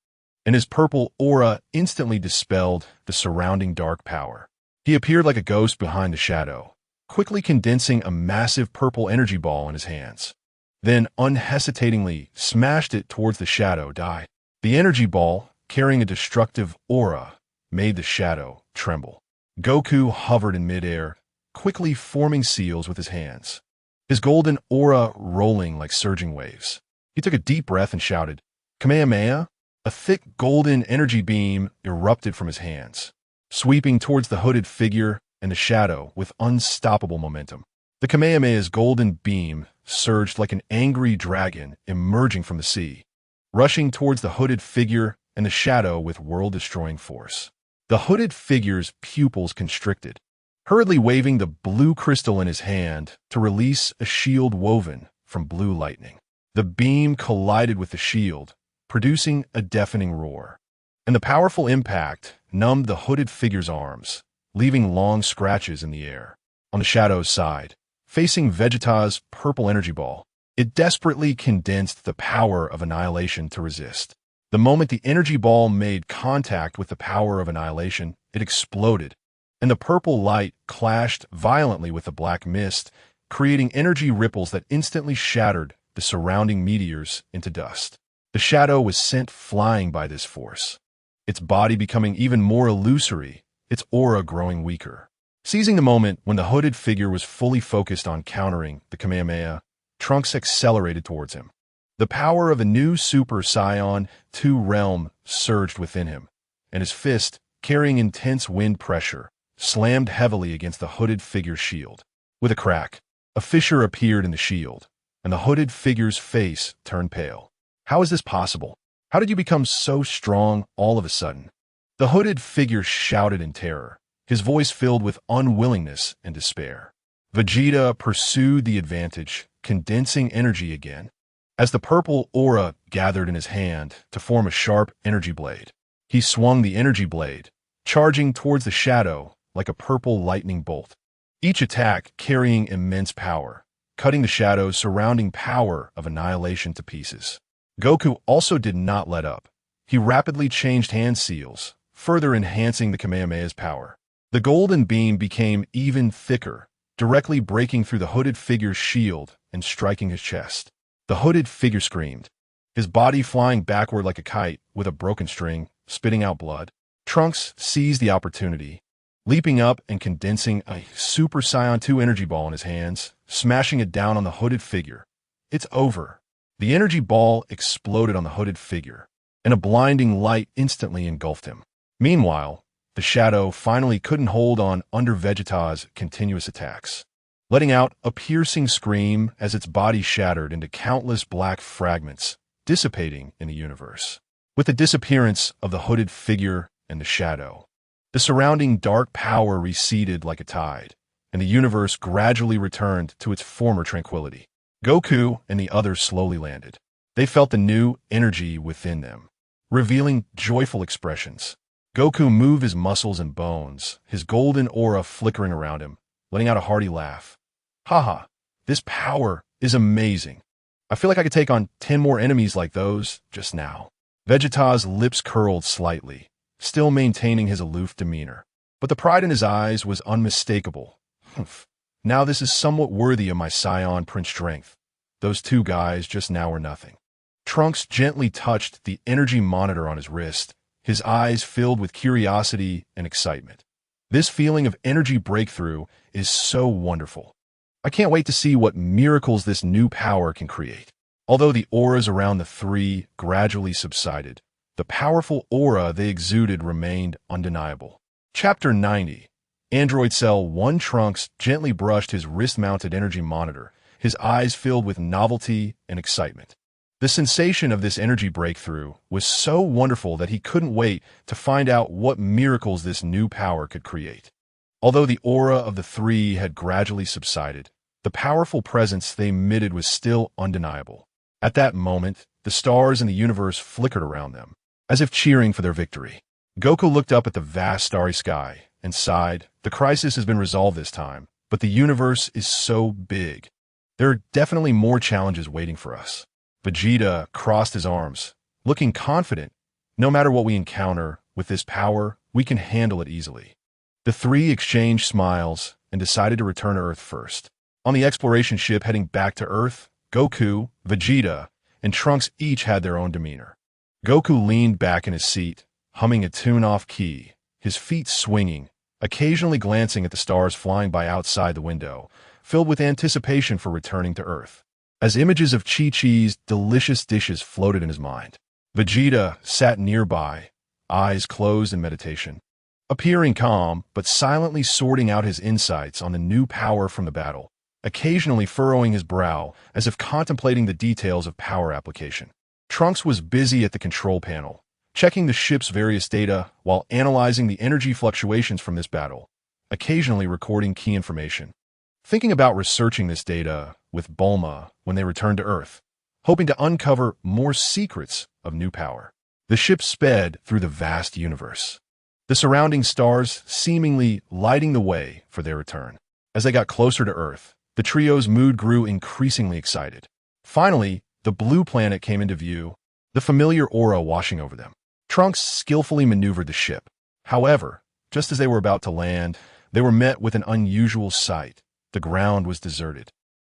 and his purple aura instantly dispelled the surrounding dark power. He appeared like a ghost behind the shadow, quickly condensing a massive purple energy ball in his hands, then unhesitatingly smashed it towards the shadow. The energy ball, carrying a destructive aura, made the shadow tremble. Goku hovered in midair, quickly forming seals with his hands, his golden aura rolling like surging waves. He took a deep breath and shouted, "Kamehameha!" A thick golden energy beam erupted from his hands, sweeping towards the hooded figure and the shadow with unstoppable momentum. The Kamehameha's golden beam surged like an angry dragon emerging from the sea, rushing towards the hooded figure and the shadow with world-destroying force. The hooded figure's pupils constricted, hurriedly waving the blue crystal in his hand to release a shield woven from blue lightning. The beam collided with the shield, producing a deafening roar, and the powerful impact numbed the hooded figure's arms, leaving long scratches in the air. On the shadow's side, facing Vegeta's purple energy ball, it desperately condensed the power of annihilation to resist. The moment the energy ball made contact with the power of annihilation, it exploded, and the purple light clashed violently with the black mist, creating energy ripples that instantly shattered the surrounding meteors into dust. The shadow was sent flying by this force, its body becoming even more illusory, its aura growing weaker. Seizing the moment when the hooded figure was fully focused on countering the Kamehameha, Trunks accelerated towards him. The power of a new Super Saiyan 2 realm surged within him, and his fist, carrying intense wind pressure, slammed heavily against the hooded figure's shield. With a crack, a fissure appeared in the shield, and the hooded figure's face turned pale. How is this possible? How did you become so strong all of a sudden? The hooded figure shouted in terror, his voice filled with unwillingness and despair. Vegeta pursued the advantage, condensing energy again, as the purple aura gathered in his hand to form a sharp energy blade. He swung the energy blade, charging towards the shadow like a purple lightning bolt. Each attack carrying immense power, cutting the shadow's surrounding power of annihilation to pieces. Goku also did not let up. He rapidly changed hand seals, further enhancing the Kamehameha's power. The golden beam became even thicker, directly breaking through the hooded figure's shield and striking his chest. The hooded figure screamed, his body flying backward like a kite with a broken string, spitting out blood. Trunks seized the opportunity, leaping up and condensing a Super Saiyan 2 energy ball in his hands, smashing it down on the hooded figure. It's over. The energy ball exploded on the hooded figure, and a blinding light instantly engulfed him. Meanwhile, the shadow finally couldn't hold on under Vegeta's continuous attacks, letting out a piercing scream as its body shattered into countless black fragments, dissipating in the universe. With the disappearance of the hooded figure and the shadow, the surrounding dark power receded like a tide, and the universe gradually returned to its former tranquility. Goku and the others slowly landed. They felt the new energy within them, revealing joyful expressions. Goku moved his muscles and bones, his golden aura flickering around him, letting out a hearty laugh. Haha, this power is amazing. I feel like I could take on 10 more enemies like those just now. Vegeta's lips curled slightly, still maintaining his aloof demeanor. But the pride in his eyes was unmistakable. Humph. Now this is somewhat worthy of my Saiyan Prince strength. Those two guys just now were nothing. Trunks gently touched the energy monitor on his wrist, his eyes filled with curiosity and excitement. This feeling of energy breakthrough is so wonderful. I can't wait to see what miracles this new power can create. Although the auras around the three gradually subsided, the powerful aura they exuded remained undeniable. Chapter 90. Android Cell 1 Trunks gently brushed his wrist-mounted energy monitor, his eyes filled with novelty and excitement. The sensation of this energy breakthrough was so wonderful that he couldn't wait to find out what miracles this new power could create. Although the aura of the three had gradually subsided, the powerful presence they emitted was still undeniable. At that moment, the stars in the universe flickered around them, as if cheering for their victory. Goku looked up at the vast starry sky and sighed. The crisis has been resolved this time, but the universe is so big. There are definitely more challenges waiting for us. Vegeta crossed his arms, looking confident. No matter what we encounter, with this power, we can handle it easily. The three exchanged smiles and decided to return to Earth first. On the exploration ship heading back to Earth, Goku, Vegeta, and Trunks each had their own demeanor. Goku leaned back in his seat, humming a tune off key, his feet swinging, occasionally glancing at the stars flying by outside the window, filled with anticipation for returning to Earth. As images of Chi-Chi's delicious dishes floated in his mind, Vegeta sat nearby, eyes closed in meditation, appearing calm but silently sorting out his insights on the new power from the battle, occasionally furrowing his brow as if contemplating the details of power application. Trunks was busy at the control panel, checking the ship's various data while analyzing the energy fluctuations from this battle, occasionally recording key information. Thinking about researching this data with Bulma when they returned to Earth, hoping to uncover more secrets of new power. The ship sped through the vast universe, the surrounding stars seemingly lighting the way for their return. As they got closer to Earth, the trio's mood grew increasingly excited. Finally, the blue planet came into view, the familiar aura washing over them. Trunks skillfully maneuvered the ship. However, just as they were about to land, they were met with an unusual sight. The ground was deserted,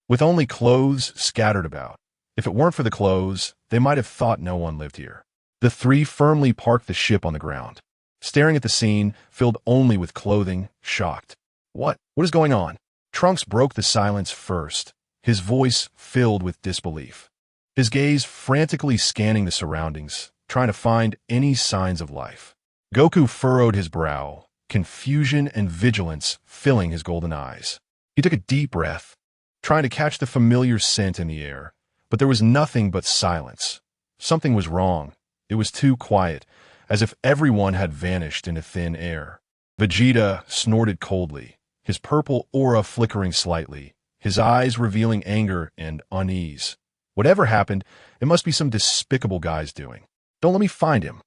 with only clothes scattered about. If it weren't for the clothes, they might have thought no one lived here. The three firmly parked the ship on the ground, staring at the scene, filled only with clothing, shocked. What? What is going on? Trunks broke the silence first, his voice filled with disbelief. His gaze frantically scanning the surroundings, trying to find any signs of life. Goku furrowed his brow, confusion and vigilance filling his golden eyes. He took a deep breath, trying to catch the familiar scent in the air, but there was nothing but silence. Something was wrong. It was too quiet, as if everyone had vanished into thin air. Vegeta snorted coldly, his purple aura flickering slightly, his eyes revealing anger and unease. Whatever happened, it must be some despicable guy's doing. Don't let me find him.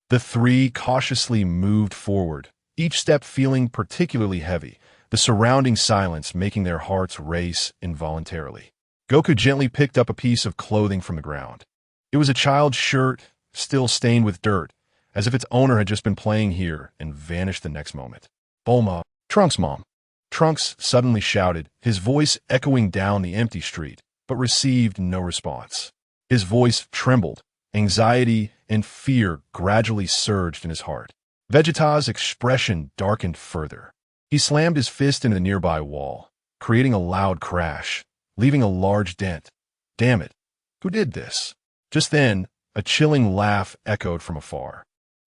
The three cautiously moved forward, each step feeling particularly heavy, the surrounding silence making their hearts race involuntarily. Goku gently picked up a piece of clothing from the ground. It was a child's shirt, still stained with dirt, as if its owner had just been playing here and vanished the next moment. Bulma, Trunks' mom. Trunks suddenly shouted, his voice echoing down the empty street, but received no response. His voice trembled. Anxiety and fear gradually surged in his heart. Vegeta's expression darkened further. He slammed his fist into the nearby wall, creating a loud crash, leaving a large dent. Damn it! Who did this? Just then, a chilling laugh echoed from afar.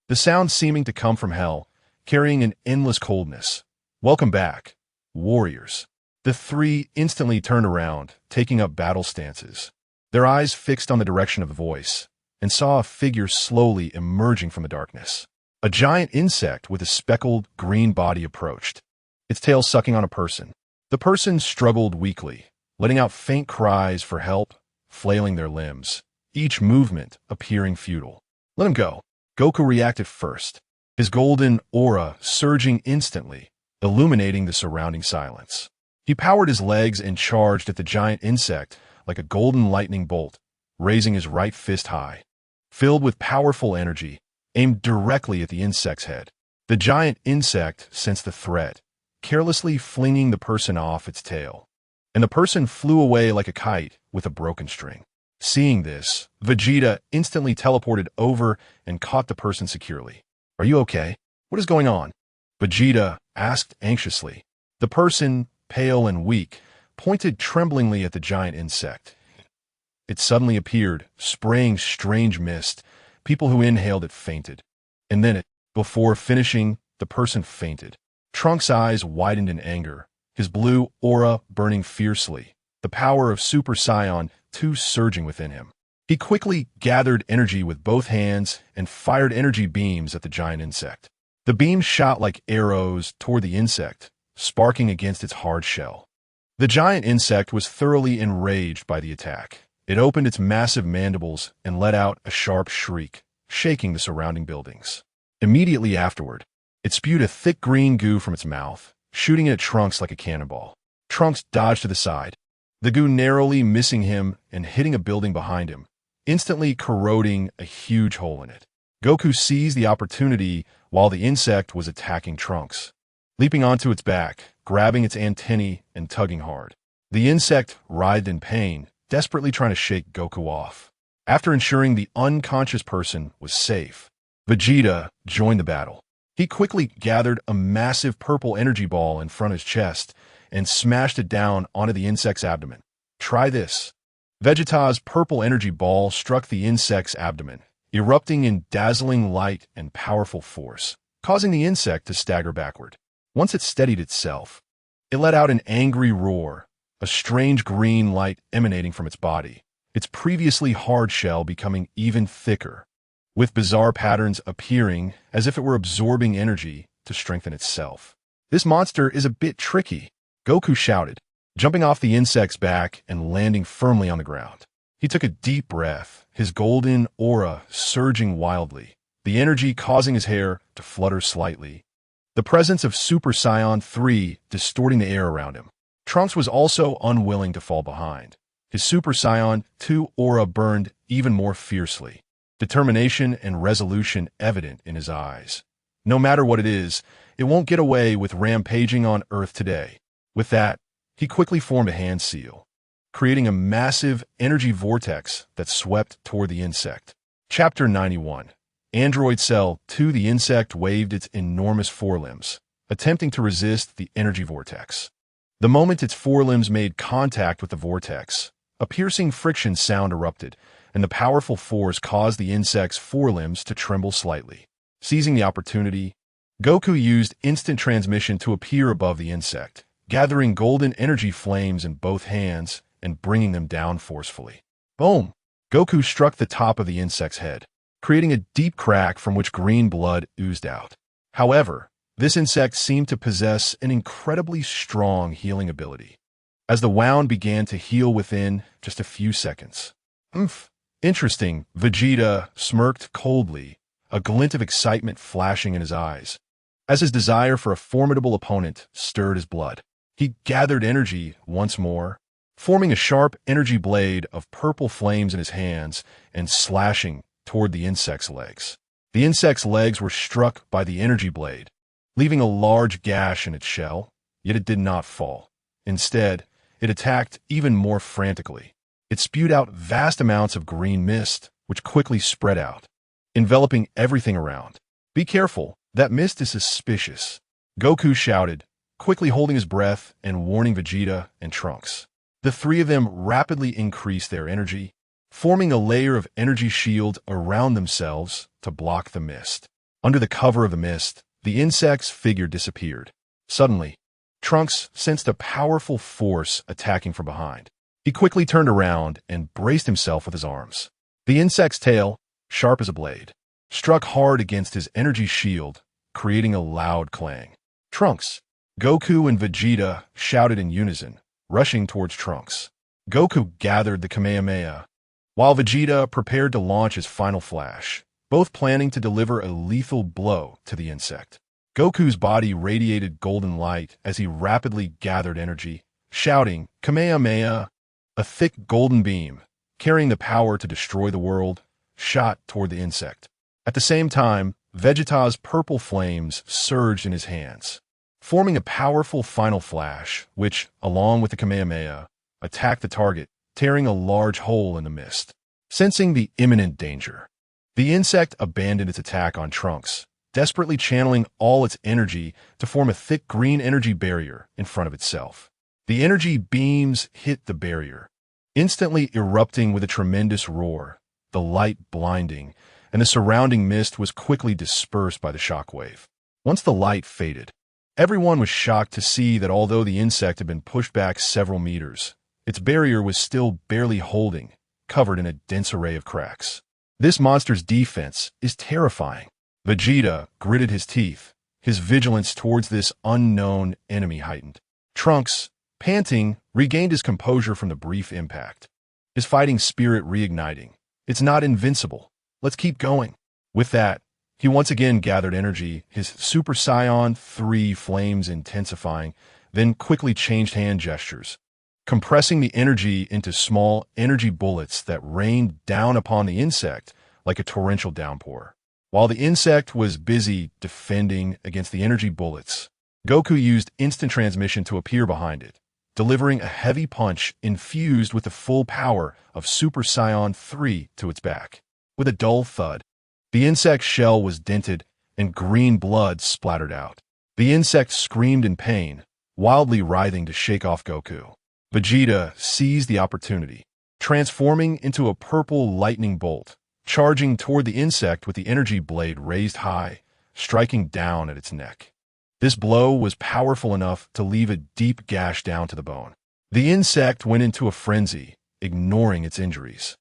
The sound seeming to come from hell, carrying an endless coldness. Welcome back, warriors. The three instantly turned around, taking up battle stances. Their eyes fixed on the direction of the voice, and saw a figure slowly emerging from the darkness. A giant insect with a speckled green body approached, its tail sucking on a person. The person struggled weakly, letting out faint cries for help, flailing their limbs, each movement appearing futile. Let him go. Goku reacted first, his golden aura surging instantly, illuminating the surrounding silence. He powered his legs and charged at the giant insect like a golden lightning bolt, raising his right fist high. Filled with powerful energy, aimed directly at the insect's head. The giant insect sensed the threat, carelessly flinging the person off its tail. And the person flew away like a kite with a broken string. Seeing this, Vegeta instantly teleported over and caught the person securely. Are you okay? What is going on? Vegeta asked anxiously. The person, pale and weak, pointed tremblingly at the giant insect. It suddenly appeared, spraying strange mist. People who inhaled it fainted. And then before finishing, the person fainted. Trunks' eyes widened in anger, his blue aura burning fiercely, the power of Super Saiyan 2 surging within him. He quickly gathered energy with both hands and fired energy beams at the giant insect. The beams shot like arrows toward the insect, sparking against its hard shell. The giant insect was thoroughly enraged by the attack. It opened its massive mandibles and let out a sharp shriek, shaking the surrounding buildings. Immediately afterward, it spewed a thick green goo from its mouth, shooting at Trunks like a cannonball. Trunks dodged to the side, the goo narrowly missing him and hitting a building behind him, instantly corroding a huge hole in it. Goku seized the opportunity while the insect was attacking Trunks, leaping onto its back, grabbing its antennae and tugging hard. The insect writhed in pain, desperately trying to shake Goku off. After ensuring the unconscious person was safe, Vegeta joined the battle. He quickly gathered a massive purple energy ball in front of his chest and smashed it down onto the insect's abdomen. Try this. Vegeta's purple energy ball struck the insect's abdomen, erupting in dazzling light and powerful force, causing the insect to stagger backward. Once it steadied itself, it let out an angry roar, a strange green light emanating from its body, its previously hard shell becoming even thicker, with bizarre patterns appearing as if it were absorbing energy to strengthen itself. This monster is a bit tricky, Goku shouted, jumping off the insect's back and landing firmly on the ground. He took a deep breath, his golden aura surging wildly, the energy causing his hair to flutter slightly, the presence of Super Saiyan 3 distorting the air around him. Trunks was also unwilling to fall behind. His Super Saiyan 2 aura burned even more fiercely, determination and resolution evident in his eyes. No matter what it is, it won't get away with rampaging on Earth today. With that, he quickly formed a hand seal, creating a massive energy vortex that swept toward the insect. Chapter 91. Android Cell 2. The insect waved its enormous forelimbs, attempting to resist the energy vortex. The moment its forelimbs made contact with the vortex, a piercing friction sound erupted, and the powerful force caused the insect's forelimbs to tremble slightly. Seizing the opportunity, Goku used instant transmission to appear above the insect, gathering golden energy flames in both hands and bringing them down forcefully. Boom! Goku struck the top of the insect's head, creating a deep crack from which green blood oozed out. However, this insect seemed to possess an incredibly strong healing ability, as the wound began to heal within just a few seconds. Interesting, Vegeta smirked coldly, a glint of excitement flashing in his eyes, as his desire for a formidable opponent stirred his blood. He gathered energy once more, forming a sharp energy blade of purple flames in his hands and slashing toward the insect's legs. The insect's legs were struck by the energy blade, leaving a large gash in its shell, yet it did not fall. Instead, it attacked even more frantically. It spewed out vast amounts of green mist, which quickly spread out, enveloping everything around. "Be careful, that mist is suspicious," Goku shouted, quickly holding his breath and warning Vegeta and Trunks. The three of them rapidly increased their energy, forming a layer of energy shield around themselves to block the mist. Under the cover of the mist, the insect's figure disappeared. Suddenly, Trunks sensed a powerful force attacking from behind. He quickly turned around and braced himself with his arms. The insect's tail, sharp as a blade, struck hard against his energy shield, creating a loud clang. "Trunks!" Goku and Vegeta shouted in unison, rushing towards Trunks. Goku gathered the Kamehameha, while Vegeta prepared to launch his final flash, both planning to deliver a lethal blow to the insect. Goku's body radiated golden light as he rapidly gathered energy, shouting, "Kamehameha!" A thick golden beam, carrying the power to destroy the world, shot toward the insect. At the same time, Vegeta's purple flames surged in his hands, forming a powerful final flash, which, along with the Kamehameha, attacked the target, tearing a large hole in the mist. Sensing the imminent danger, the insect abandoned its attack on Trunks, desperately channeling all its energy to form a thick green energy barrier in front of itself. The energy beams hit the barrier, instantly erupting with a tremendous roar, the light blinding, and the surrounding mist was quickly dispersed by the shockwave. Once the light faded, everyone was shocked to see that although the insect had been pushed back several meters, its barrier was still barely holding, covered in a dense array of cracks. This monster's defense is terrifying. Vegeta gritted his teeth, his vigilance towards this unknown enemy heightened. Trunks, panting, regained his composure from the brief impact, his fighting spirit reigniting. "It's not invincible. Let's keep going." With that, he once again gathered energy, his Super Saiyan 3 flames intensifying, then quickly changed hand gestures, compressing the energy into small energy bullets that rained down upon the insect like a torrential downpour. While the insect was busy defending against the energy bullets, Goku used instant transmission to appear behind it, delivering a heavy punch infused with the full power of Super Saiyan 3 to its back. With a dull thud, the insect's shell was dented and green blood splattered out. The insect screamed in pain, wildly writhing to shake off Goku. Vegeta seized the opportunity, transforming into a purple lightning bolt, charging toward the insect with the energy blade raised high, striking down at its neck. This blow was powerful enough to leave a deep gash down to the bone. The insect went into a frenzy, ignoring its injuries,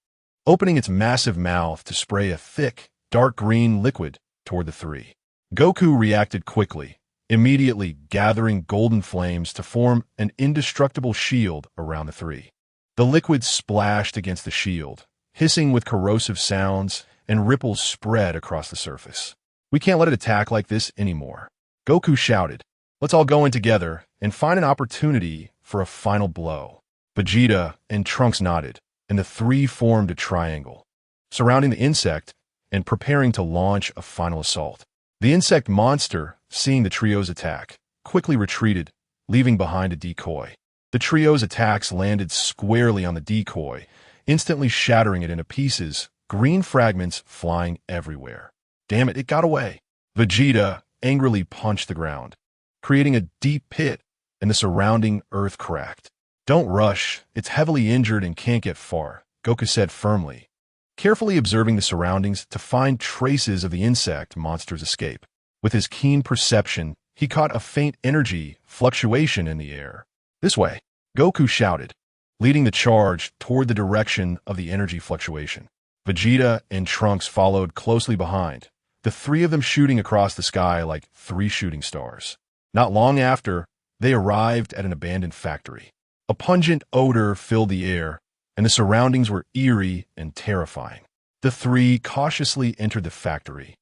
opening its massive mouth to spray a thick, dark green liquid toward the three. Goku reacted quickly, immediately gathering golden flames to form an indestructible shield around the three. The liquid splashed against the shield, hissing with corrosive sounds, and ripples spread across the surface. "We can't let it attack like this anymore," Goku shouted. "Let's all go in together and find an opportunity for a final blow." Vegeta and Trunks nodded, and the three formed a triangle, surrounding the insect and preparing to launch a final assault. The insect monster, seeing the trio's attack, quickly retreated, leaving behind a decoy. The trio's attacks landed squarely on the decoy, instantly shattering it into pieces, green fragments flying everywhere. "Damn it, it got away." Vegeta angrily punched the ground, creating a deep pit, and the surrounding earth cracked. "Don't rush. It's heavily injured and can't get far," Goku said firmly, carefully observing the surroundings to find traces of the insect monster's escape. With his keen perception, he caught a faint energy fluctuation in the air. "This way," Goku shouted, leading the charge toward the direction of the energy fluctuation. Vegeta and Trunks followed closely behind, the three of them shooting across the sky like three shooting stars. Not long after, they arrived at an abandoned factory. A pungent odor filled the air, and the surroundings were eerie and terrifying. The three cautiously entered the factory,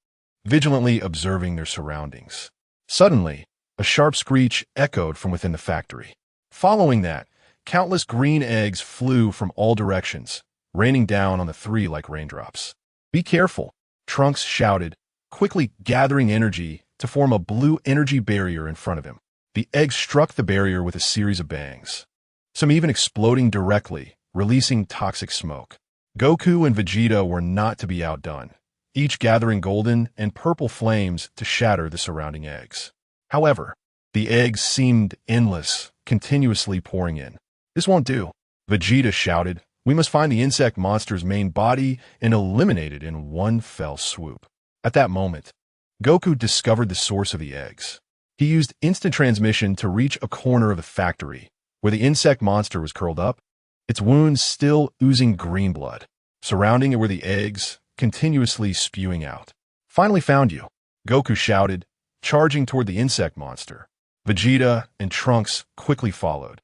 vigilantly observing their surroundings. Suddenly, a sharp screech echoed from within the factory. Following that, countless green eggs flew from all directions, raining down on the three like raindrops. "Be careful," Trunks shouted, quickly gathering energy to form a blue energy barrier in front of him. The eggs struck the barrier with a series of bangs, some even exploding directly, releasing toxic smoke. Goku and Vegeta were not to be outdone, each gathering golden and purple flames to shatter the surrounding eggs. However, the eggs seemed endless, continuously pouring in. "This won't do," Vegeta shouted. "We must find the insect monster's main body and eliminate it in one fell swoop." At that moment, Goku discovered the source of the eggs. He used instant transmission to reach a corner of the factory, where the insect monster was curled up, its wounds still oozing green blood. Surrounding it were the eggs, continuously spewing out. "Finally found you," Goku shouted, charging toward the insect monster. Vegeta and Trunks quickly followed,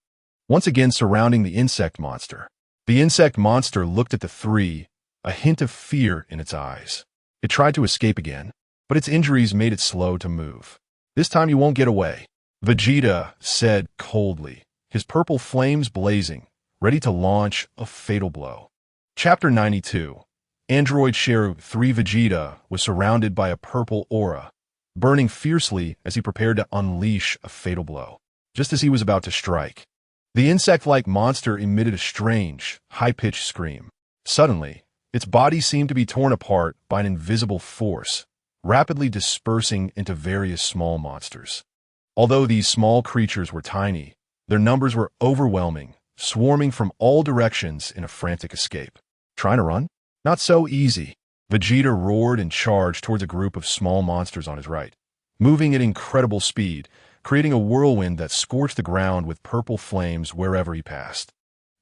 once again surrounding the insect monster. The insect monster looked at the three, a hint of fear in its eyes. It tried to escape again, but its injuries made it slow to move. "This time you won't get away," Vegeta said coldly, his purple flames blazing, ready to launch a fatal blow. Chapter 92. Android Shero 3 Vegeta was surrounded by a purple aura, burning fiercely as he prepared to unleash a fatal blow. Just as he was about to strike, the insect-like monster emitted a strange, high-pitched scream. Suddenly, its body seemed to be torn apart by an invisible force, rapidly dispersing into various small monsters. Although these small creatures were tiny, their numbers were overwhelming, swarming from all directions in a frantic escape. Trying to run? Not so easy. Vegeta roared and charged towards a group of small monsters on his right, moving at incredible speed, creating a whirlwind that scorched the ground with purple flames wherever he passed.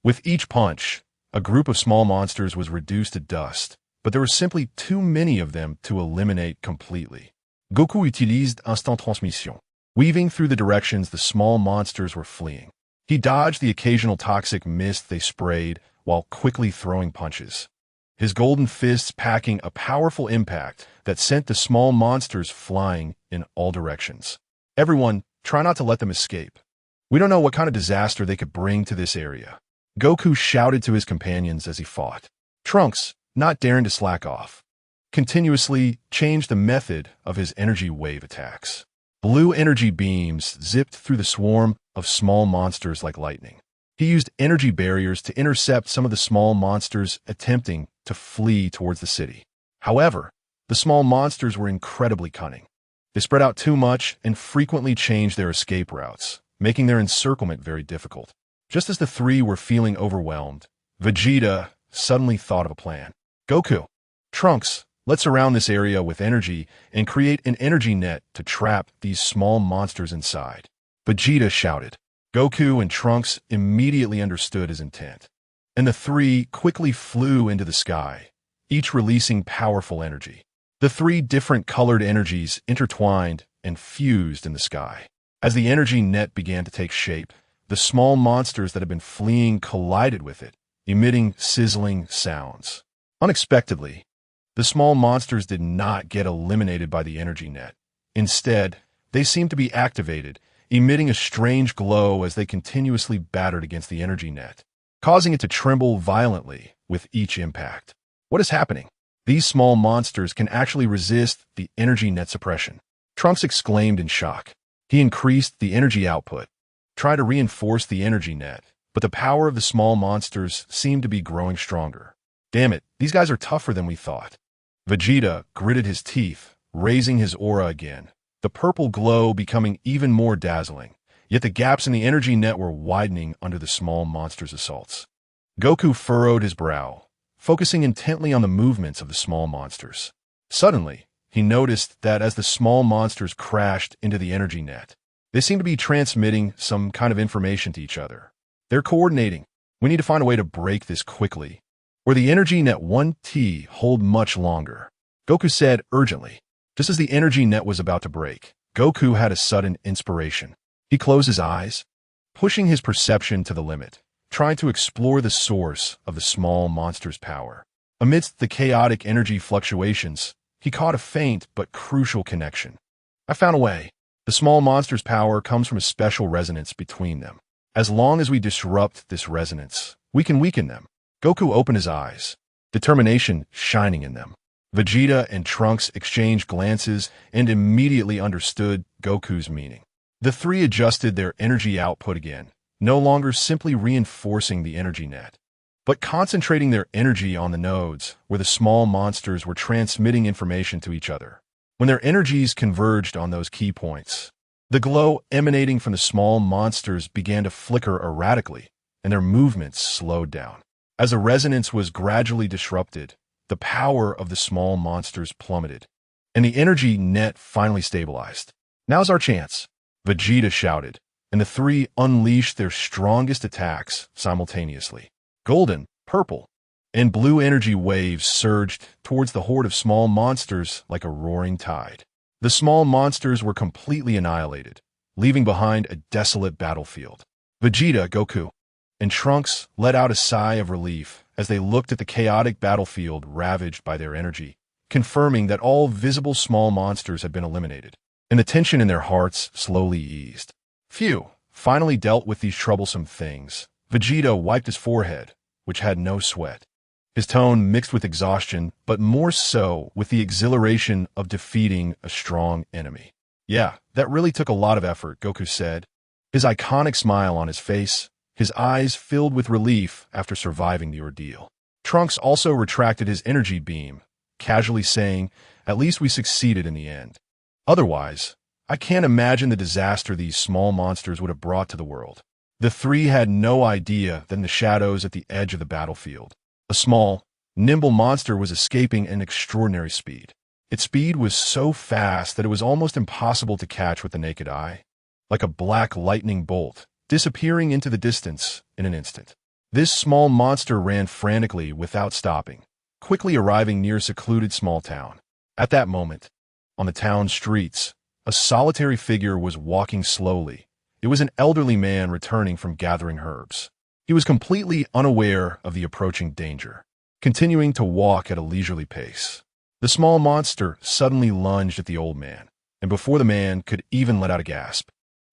With each punch, a group of small monsters was reduced to dust, but there were simply too many of them to eliminate completely. Goku utilised instant transmission, weaving through the directions the small monsters were fleeing. He dodged the occasional toxic mist they sprayed while quickly throwing punches, his golden fists packing a powerful impact that sent the small monsters flying in all directions. "Everyone, try not to let them escape. We don't know what kind of disaster they could bring to this area," Goku shouted to his companions as he fought. Trunks, not daring to slack off, continuously changed the method of his energy wave attacks. Blue energy beams zipped through the swarm of small monsters like lightning. He used energy barriers to intercept some of the small monsters attempting to flee towards the city. However, the small monsters were incredibly cunning. They spread out too much and frequently changed their escape routes, making their encirclement very difficult. Just as the three were feeling overwhelmed, Vegeta suddenly thought of a plan. "Goku, Trunks, let's surround this area with energy and create an energy net to trap these small monsters inside," Vegeta shouted. Goku and Trunks immediately understood his intent, and the three quickly flew into the sky, each releasing powerful energy. The three different colored energies intertwined and fused in the sky. As the energy net began to take shape, the small monsters that had been fleeing collided with it, emitting sizzling sounds. Unexpectedly, the small monsters did not get eliminated by the energy net. Instead, they seemed to be activated, emitting a strange glow as they continuously battered against the energy net, causing it to tremble violently with each impact. "What is happening? These small monsters can actually resist the energy net suppression," Trunks exclaimed in shock. He increased the energy output, tried to reinforce the energy net, but the power of the small monsters seemed to be growing stronger. "Damn it, these guys are tougher than we thought." Vegeta gritted his teeth, raising his aura again, the purple glow becoming even more dazzling, yet the gaps in the energy net were widening under the small monster's assaults. Goku furrowed his brow, focusing intently on the movements of the small monsters. Suddenly, he noticed that as the small monsters crashed into the energy net, they seemed to be transmitting some kind of information to each other. They're coordinating. We need to find a way to break this quickly, or the energy net won't hold much longer, Goku said urgently. Just as the energy net was about to break, Goku had a sudden inspiration. He closed his eyes, pushing his perception to the limit, trying to explore the source of the small monster's power. Amidst the chaotic energy fluctuations, he caught a faint but crucial connection. I found a way. The small monster's power comes from a special resonance between them. As long as we disrupt this resonance, we can weaken them. Goku opened his eyes, determination shining in them. Vegeta and Trunks exchanged glances and immediately understood Goku's meaning. The three adjusted their energy output again, no longer simply reinforcing the energy net, but concentrating their energy on the nodes where the small monsters were transmitting information to each other. When their energies converged on those key points, the glow emanating from the small monsters began to flicker erratically, and their movements slowed down. As the resonance was gradually disrupted, the power of the small monsters plummeted, and the energy net finally stabilized. Now's our chance, Vegeta shouted, and the three unleashed their strongest attacks simultaneously. Golden, purple, and blue energy waves surged towards the horde of small monsters like a roaring tide. The small monsters were completely annihilated, leaving behind a desolate battlefield. Vegeta, Goku, and Trunks let out a sigh of relief as they looked at the chaotic battlefield ravaged by their energy, confirming that all visible small monsters had been eliminated, and the tension in their hearts slowly eased. Phew, finally dealt with these troublesome things. Vegeta wiped his forehead, which had no sweat. His tone mixed with exhaustion, but more so with the exhilaration of defeating a strong enemy. Yeah, that really took a lot of effort, Goku said, his iconic smile on his face, his eyes filled with relief after surviving the ordeal. Trunks also retracted his energy beam, casually saying, "At least we succeeded in the end. Otherwise, I can't imagine the disaster these small monsters would have brought to the world." The three had no idea that in the shadows at the edge of the battlefield, a small, nimble monster was escaping at an extraordinary speed. Its speed was so fast that it was almost impossible to catch with the naked eye, like a black lightning bolt, disappearing into the distance in an instant. This small monster ran frantically without stopping, quickly arriving near a secluded small town. At that moment, on the town streets, a solitary figure was walking slowly. It was an elderly man returning from gathering herbs. He was completely unaware of the approaching danger, continuing to walk at a leisurely pace. The small monster suddenly lunged at the old man, and before the man could even let out a gasp,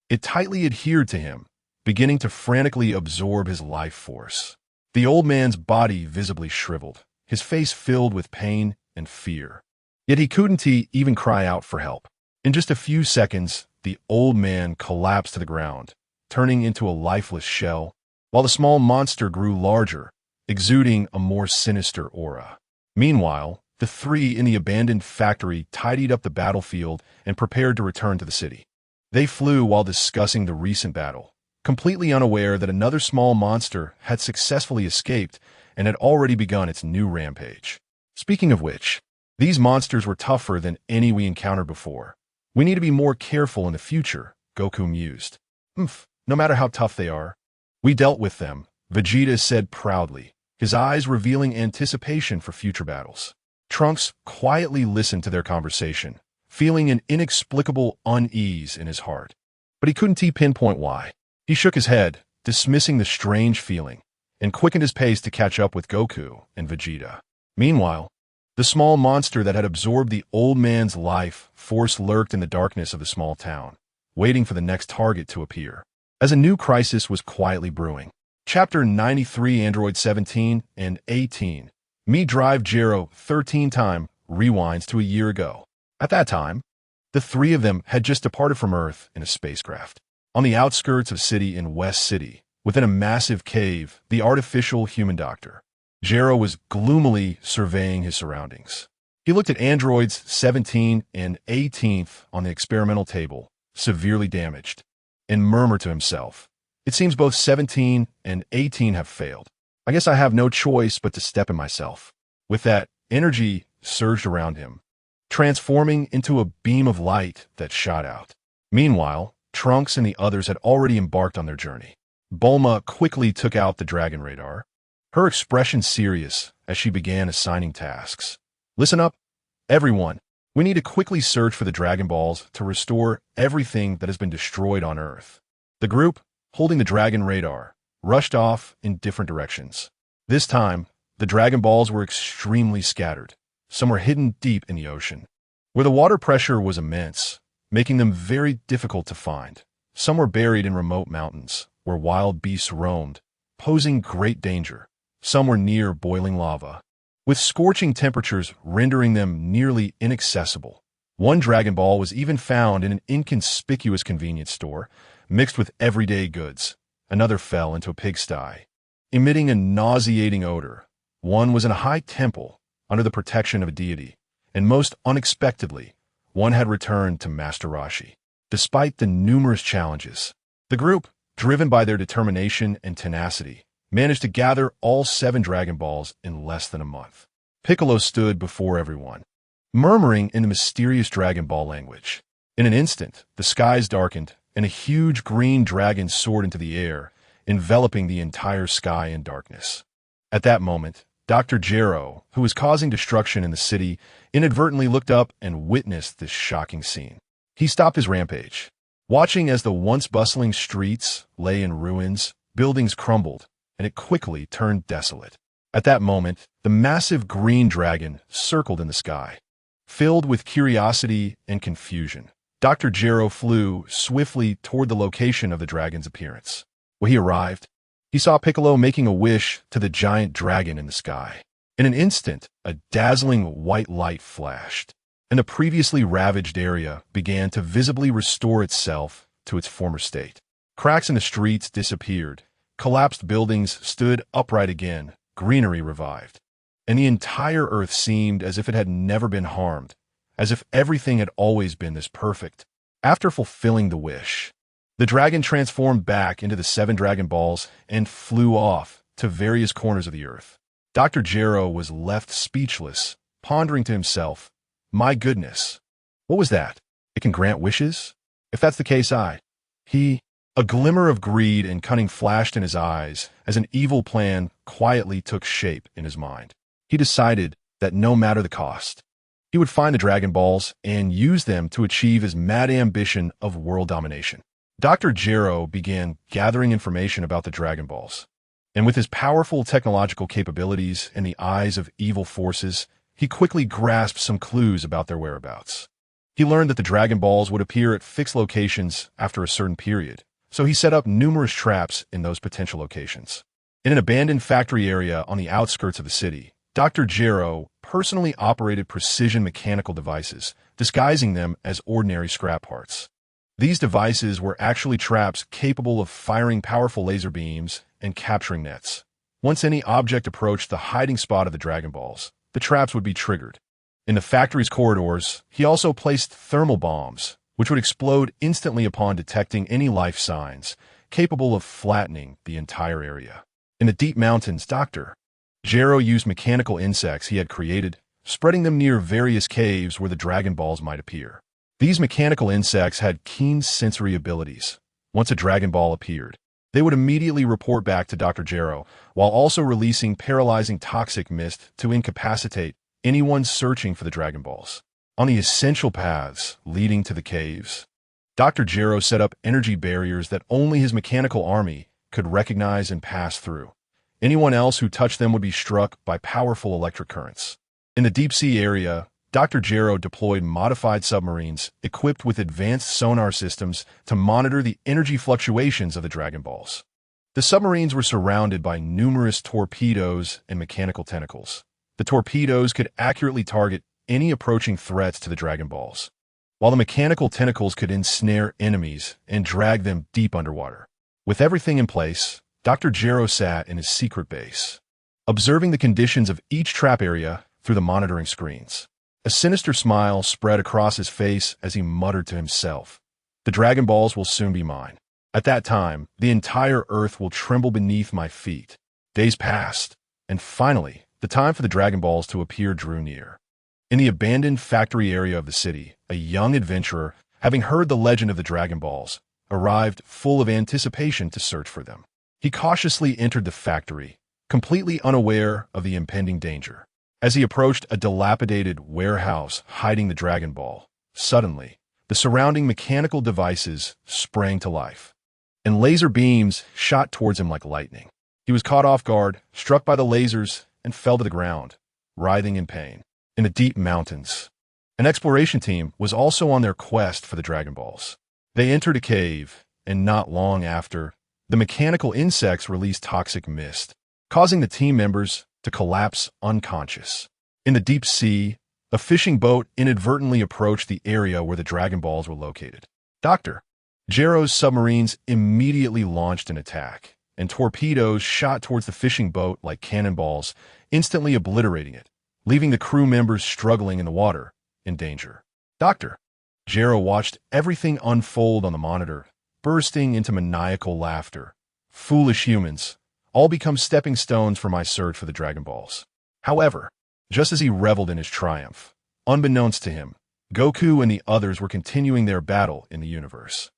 it tightly adhered to him, beginning to frantically absorb his life force. The old man's body visibly shriveled, his face filled with pain and fear. Yet he couldn't even cry out for help. In just a few seconds, the old man collapsed to the ground, turning into a lifeless shell, while the small monster grew larger, exuding a more sinister aura. Meanwhile, the three in the abandoned factory tidied up the battlefield and prepared to return to the city. They flew while discussing the recent battle, completely unaware that another small monster had successfully escaped and had already begun its new rampage. Speaking of which, these monsters were tougher than any we encountered before. We need to be more careful in the future, Goku mused. No matter how tough they are, we dealt with them, Vegeta said proudly, his eyes revealing anticipation for future battles. Trunks quietly listened to their conversation, feeling an inexplicable unease in his heart. But he couldn't pinpoint why. He shook his head, dismissing the strange feeling, and quickened his pace to catch up with Goku and Vegeta. Meanwhile, the small monster that had absorbed the old man's life force lurked in the darkness of the small town, waiting for the next target to appear. As a new crisis was quietly brewing. Chapter 93, Android 17 and 18. Me Drive Jero 13 time rewinds to a year ago. At that time, the three of them had just departed from Earth in a spacecraft. On the outskirts of city in West City, within a massive cave, the artificial human doctor, Jero was gloomily surveying his surroundings. He looked at androids 17 and 18th on the experimental table, severely damaged, and murmured to himself, "It seems both 17 and 18 have failed. I guess I have no choice but to step in myself." With that, energy surged around him, transforming into a beam of light that shot out. Meanwhile, Trunks and the others had already embarked on their journey. Bulma quickly took out the dragon radar, her expression serious as she began assigning tasks. "Listen up, everyone. We need to quickly search for the Dragon Balls to restore everything that has been destroyed on Earth." The group, holding the dragon radar, rushed off in different directions. This time, the Dragon Balls were extremely scattered. Some were hidden deep in the ocean, where the water pressure was immense, making them very difficult to find. Some were buried in remote mountains, where wild beasts roamed, posing great danger. Some were near boiling lava, with scorching temperatures rendering them nearly inaccessible. One Dragon Ball was even found in an inconspicuous convenience store, mixed with everyday goods. Another fell into a pigsty, emitting a nauseating odor. One was in a high temple, under the protection of a deity, and most unexpectedly, one had returned to Master Roshi. Despite the numerous challenges, the group, driven by their determination and tenacity, managed to gather all 7 Dragon Balls in less than a month. Piccolo stood before everyone, murmuring in the mysterious Dragon Ball language. In an instant, the skies darkened, and a huge green dragon soared into the air, enveloping the entire sky in darkness. At that moment, Dr. Gero, who was causing destruction in the city, inadvertently looked up and witnessed this shocking scene. He stopped his rampage, watching as the once bustling streets lay in ruins, buildings crumbled, and it quickly turned desolate. At that moment, the massive green dragon circled in the sky. Filled with curiosity and confusion, Dr. Gero flew swiftly toward the location of the dragon's appearance. When he arrived, he saw Piccolo making a wish to the giant dragon in the sky. In an instant, a dazzling white light flashed, and the previously ravaged area began to visibly restore itself to its former state. Cracks in the streets disappeared, collapsed buildings stood upright again, greenery revived, and the entire earth seemed as if it had never been harmed, as if everything had always been this perfect. After fulfilling the wish, the dragon transformed back into the 7 Dragon Balls and flew off to various corners of the earth. Dr. Gero was left speechless, pondering to himself, "My goodness, what was that? It can grant wishes? If that's the case, A glimmer of greed and cunning flashed in his eyes as an evil plan quietly took shape in his mind. He decided that no matter the cost, he would find the Dragon Balls and use them to achieve his mad ambition of world domination. Dr. Gero began gathering information about the Dragon Balls, and with his powerful technological capabilities in the eyes of evil forces, he quickly grasped some clues about their whereabouts. He learned that the Dragon Balls would appear at fixed locations after a certain period, so he set up numerous traps in those potential locations. In an abandoned factory area on the outskirts of the city, Dr. Gero personally operated precision mechanical devices, disguising them as ordinary scrap parts. These devices were actually traps capable of firing powerful laser beams and capturing nets. Once any object approached the hiding spot of the Dragon Balls, the traps would be triggered. In the factory's corridors, he also placed thermal bombs, which would explode instantly upon detecting any life signs, capable of flattening the entire area. In the deep mountains, Dr. Gero used mechanical insects he had created, spreading them near various caves where the Dragon Balls might appear. These mechanical insects had keen sensory abilities. Once a Dragon Ball appeared, they would immediately report back to Dr. Gero, while also releasing paralyzing toxic mist to incapacitate anyone searching for the Dragon Balls. On the essential paths leading to the caves, Dr. Gero set up energy barriers that only his mechanical army could recognize and pass through. Anyone else who touched them would be struck by powerful electric currents. In the deep sea area, Dr. Gero deployed modified submarines equipped with advanced sonar systems to monitor the energy fluctuations of the Dragon Balls. The submarines were surrounded by numerous torpedoes and mechanical tentacles. The torpedoes could accurately target any approaching threats to the Dragon Balls, while the mechanical tentacles could ensnare enemies and drag them deep underwater. With everything in place, Dr. Gero sat in his secret base, observing the conditions of each trap area through the monitoring screens. A sinister smile spread across his face as he muttered to himself, "The Dragon Balls will soon be mine. At that time, the entire earth will tremble beneath my feet." Days passed, and finally, the time for the Dragon Balls to appear drew near. In the abandoned factory area of the city, a young adventurer, having heard the legend of the Dragon Balls, arrived full of anticipation to search for them. He cautiously entered the factory, completely unaware of the impending danger. As he approached a dilapidated warehouse hiding the Dragon Ball, suddenly, the surrounding mechanical devices sprang to life, and laser beams shot towards him like lightning. He was caught off guard, struck by the lasers, and fell to the ground, writhing in pain. In the deep mountains, an exploration team was also on their quest for the Dragon Balls. They entered a cave, and not long after, the mechanical insects released toxic mist, causing the team members to collapse unconscious. In the deep sea, a fishing boat inadvertently approached the area where the Dragon Balls were located. Dr. Gero's submarines immediately launched an attack, and torpedoes shot towards the fishing boat like cannonballs, instantly obliterating it, leaving the crew members struggling in the water, in danger. Dr. Gero watched everything unfold on the monitor, bursting into maniacal laughter. "Foolish humans, all become stepping stones for my search for the Dragon Balls." However, just as he reveled in his triumph, unbeknownst to him, Goku and the others were continuing their battle in the universe.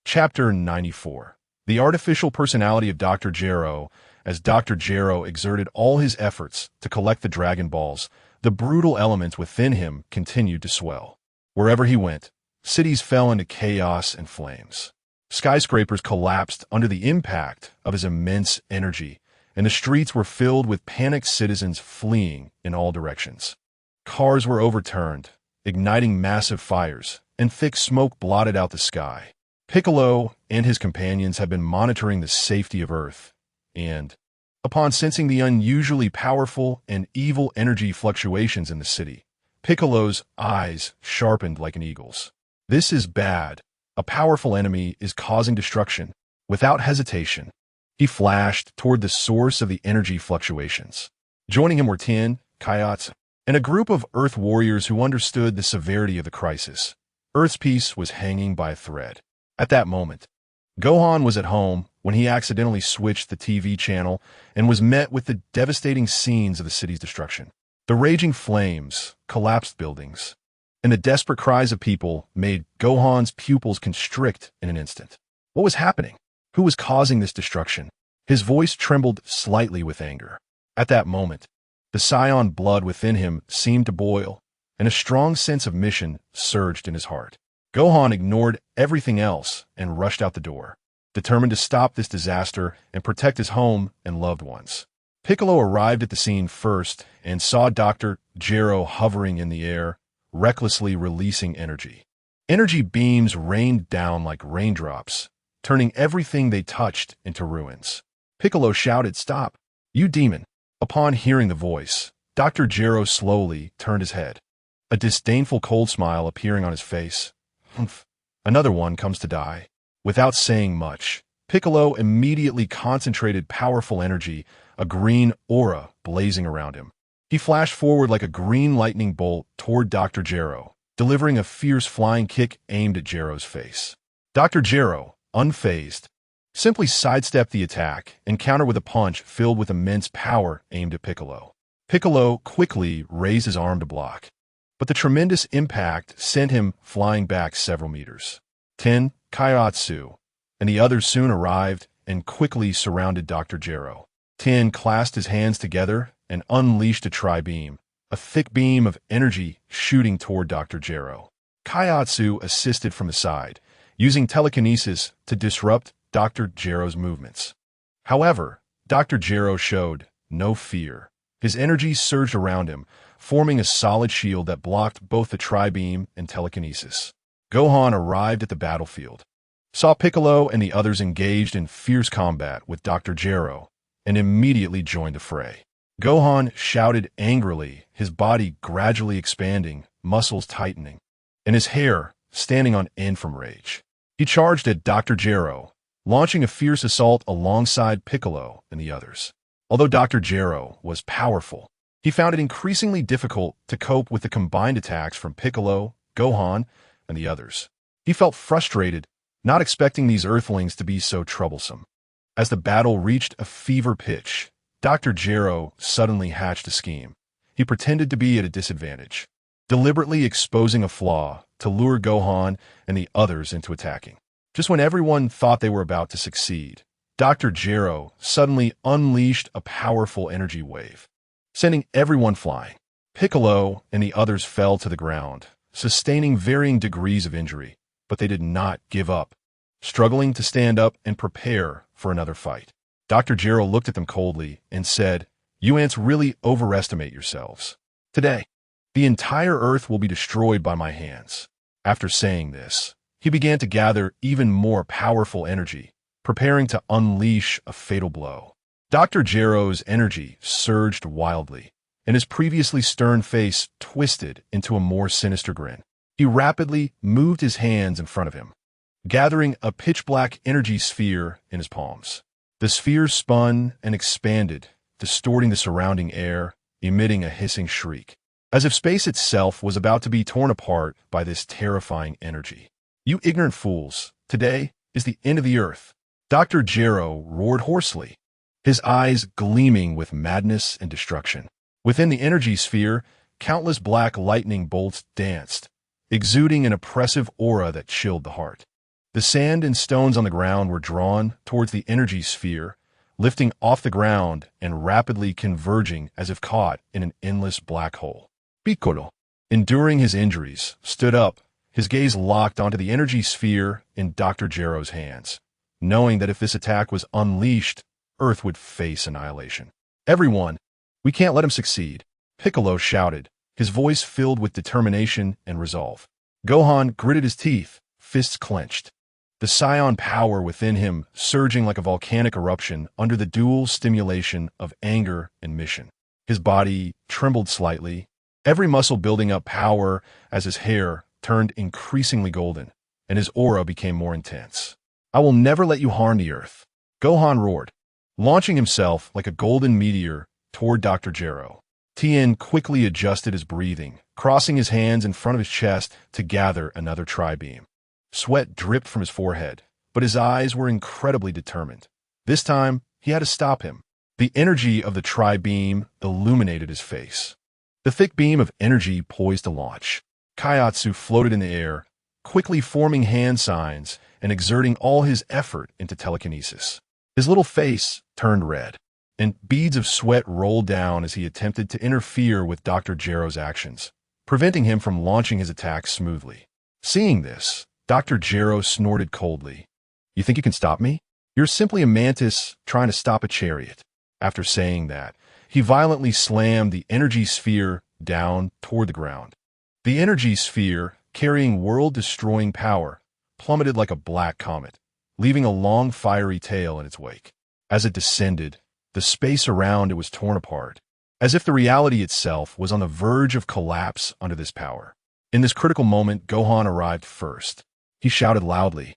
Chapter 94. The artificial personality of Dr. Gero. As Dr. Gero exerted all his efforts to collect the Dragon Balls, the brutal element within him continued to swell. Wherever he went, cities fell into chaos and flames. Skyscrapers collapsed under the impact of his immense energy, and the streets were filled with panicked citizens fleeing in all directions. Cars were overturned, igniting massive fires, and thick smoke blotted out the sky. Piccolo and his companions had been monitoring the safety of Earth, and, upon sensing the unusually powerful and evil energy fluctuations in the city, Piccolo's eyes sharpened like an eagle's. "This is bad. A powerful enemy is causing destruction." Without hesitation, he flashed toward the source of the energy fluctuations. Joining him were Tien, Kayatsu, and a group of Earth warriors who understood the severity of the crisis. Earth's peace was hanging by a thread. At that moment, Gohan was at home when he accidentally switched the TV channel and was met with the devastating scenes of the city's destruction. The raging flames, collapsed buildings, and the desperate cries of people made Gohan's pupils constrict in an instant. What was happening? Who was causing this destruction? His voice trembled slightly with anger. At that moment, the Scion blood within him seemed to boil, and a strong sense of mission surged in his heart. Gohan ignored everything else and rushed out the door, determined to stop this disaster and protect his home and loved ones. Piccolo arrived at the scene first and saw Dr. Gero hovering in the air, recklessly releasing energy. Energy beams rained down like raindrops, turning everything they touched into ruins. Piccolo shouted, "Stop, you demon!" Upon hearing the voice, Dr. Gero slowly turned his head, a disdainful cold smile appearing on his face. "Humph, another one comes to die." Without saying much, Piccolo immediately concentrated powerful energy, a green aura blazing around him. He flashed forward like a green lightning bolt toward Dr. Gero, delivering a fierce flying kick aimed at Gero's face. Dr. Gero, unfazed, simply sidestepped the attack and countered with a punch filled with immense power aimed at Piccolo. Piccolo quickly raised his arm to block, but the tremendous impact sent him flying back several meters. Ten, Kaiotsu, and the others soon arrived and quickly surrounded Dr. Gero. Ten clasped his hands together and unleashed a tri-beam, a thick beam of energy shooting toward Dr. Gero. Kaiotsu assisted from the side, using telekinesis to disrupt Dr. Gero's movements. However, Dr. Gero showed no fear. His energy surged around him, forming a solid shield that blocked both the tri-beam and telekinesis. Gohan arrived at the battlefield, saw Piccolo and the others engaged in fierce combat with Dr. Gero, and immediately joined the fray. Gohan shouted angrily, his body gradually expanding, muscles tightening, and his hair standing on end from rage. He charged at Dr. Gero, launching a fierce assault alongside Piccolo and the others. Although Dr. Gero was powerful, He found it increasingly difficult to cope with the combined attacks from Piccolo, Gohan, and the others. He felt frustrated, not expecting these Earthlings to be so troublesome. As the battle reached a fever pitch, Dr. Gero suddenly hatched a scheme. He pretended to be at a disadvantage, deliberately exposing a flaw to lure Gohan and the others into attacking. Just when everyone thought they were about to succeed, Dr. Gero suddenly unleashed a powerful energy wave, sending everyone flying. Piccolo and the others fell to the ground, sustaining varying degrees of injury, but they did not give up, struggling to stand up and prepare for another fight. Dr. Gero looked at them coldly and said, "You ants really overestimate yourselves. Today, the entire Earth will be destroyed by my hands." After saying this, he began to gather even more powerful energy, preparing to unleash a fatal blow. Dr. Gero's energy surged wildly, and his previously stern face twisted into a more sinister grin. He rapidly moved his hands in front of him, gathering a pitch-black energy sphere in his palms. The sphere spun and expanded, distorting the surrounding air, emitting a hissing shriek, as if space itself was about to be torn apart by this terrifying energy. "You ignorant fools, today is the end of the Earth," Dr. Gero roared hoarsely, his eyes gleaming with madness and destruction. Within the energy sphere, countless black lightning bolts danced, exuding an oppressive aura that chilled the heart. The sand and stones on the ground were drawn towards the energy sphere, lifting off the ground and rapidly converging as if caught in an endless black hole. Piccolo, enduring his injuries, stood up, his gaze locked onto the energy sphere in Dr. Gero's hands, knowing that if this attack was unleashed, Earth would face annihilation. "Everyone, we can't let him succeed," Piccolo shouted, his voice filled with determination and resolve. Gohan gritted his teeth, fists clenched, the scion power within him surging like a volcanic eruption under the dual stimulation of anger and mission. His body trembled slightly, every muscle building up power as his hair turned increasingly golden, and his aura became more intense. "I will never let you harm the Earth," Gohan roared, launching himself like a golden meteor toward Dr. Gero. Tien quickly adjusted his breathing, crossing his hands in front of his chest to gather another tri-beam. Sweat dripped from his forehead, but his eyes were incredibly determined. This time, he had to stop him. The energy of the tri-beam illuminated his face. The thick beam of energy poised to launch. Kaiatsu floated in the air, quickly forming hand signs and exerting all his effort into telekinesis. His little face turned red, and beads of sweat rolled down as he attempted to interfere with Dr. Gero's actions, preventing him from launching his attacks smoothly. Seeing this, Dr. Gero snorted coldly. "You think you can stop me? You're simply a mantis trying to stop a chariot." After saying that, he violently slammed the energy sphere down toward the ground. The energy sphere, carrying world-destroying power, plummeted like a black comet, leaving a long fiery tail in its wake. As it descended, the space around it was torn apart, as if the reality itself was on the verge of collapse under this power. In this critical moment, Gohan arrived first. He shouted loudly,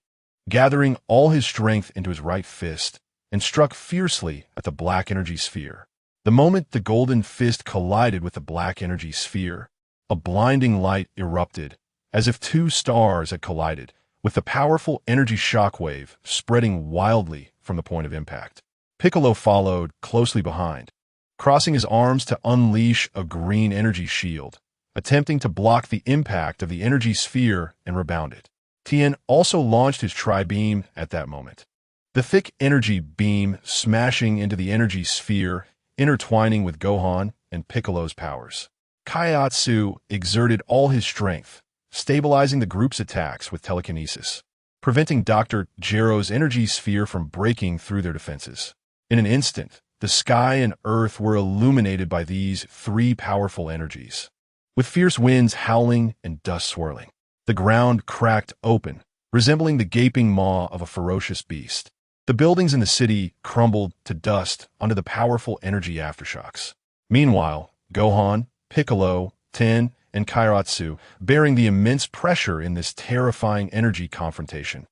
gathering all his strength into his right fist, and struck fiercely at the black energy sphere. The moment the golden fist collided with the black energy sphere, a blinding light erupted, as if two stars had collided, with the powerful energy shockwave spreading wildly from the point of impact. Piccolo followed closely behind, crossing his arms to unleash a green energy shield, attempting to block the impact of the energy sphere and rebound it. Tien also launched his tri-beam at that moment, the thick energy beam smashing into the energy sphere, intertwining with Gohan and Piccolo's powers. Kaiatsu exerted all his strength, stabilizing the group's attacks with telekinesis, preventing Dr. Gero's energy sphere from breaking through their defenses. In an instant, the sky and earth were illuminated by these three powerful energies. With fierce winds howling and dust swirling, the ground cracked open, resembling the gaping maw of a ferocious beast. The buildings in the city crumbled to dust under the powerful energy aftershocks. Meanwhile, Gohan, Piccolo, Tien, and Kairatsu, bearing the immense pressure in this terrifying energy confrontation,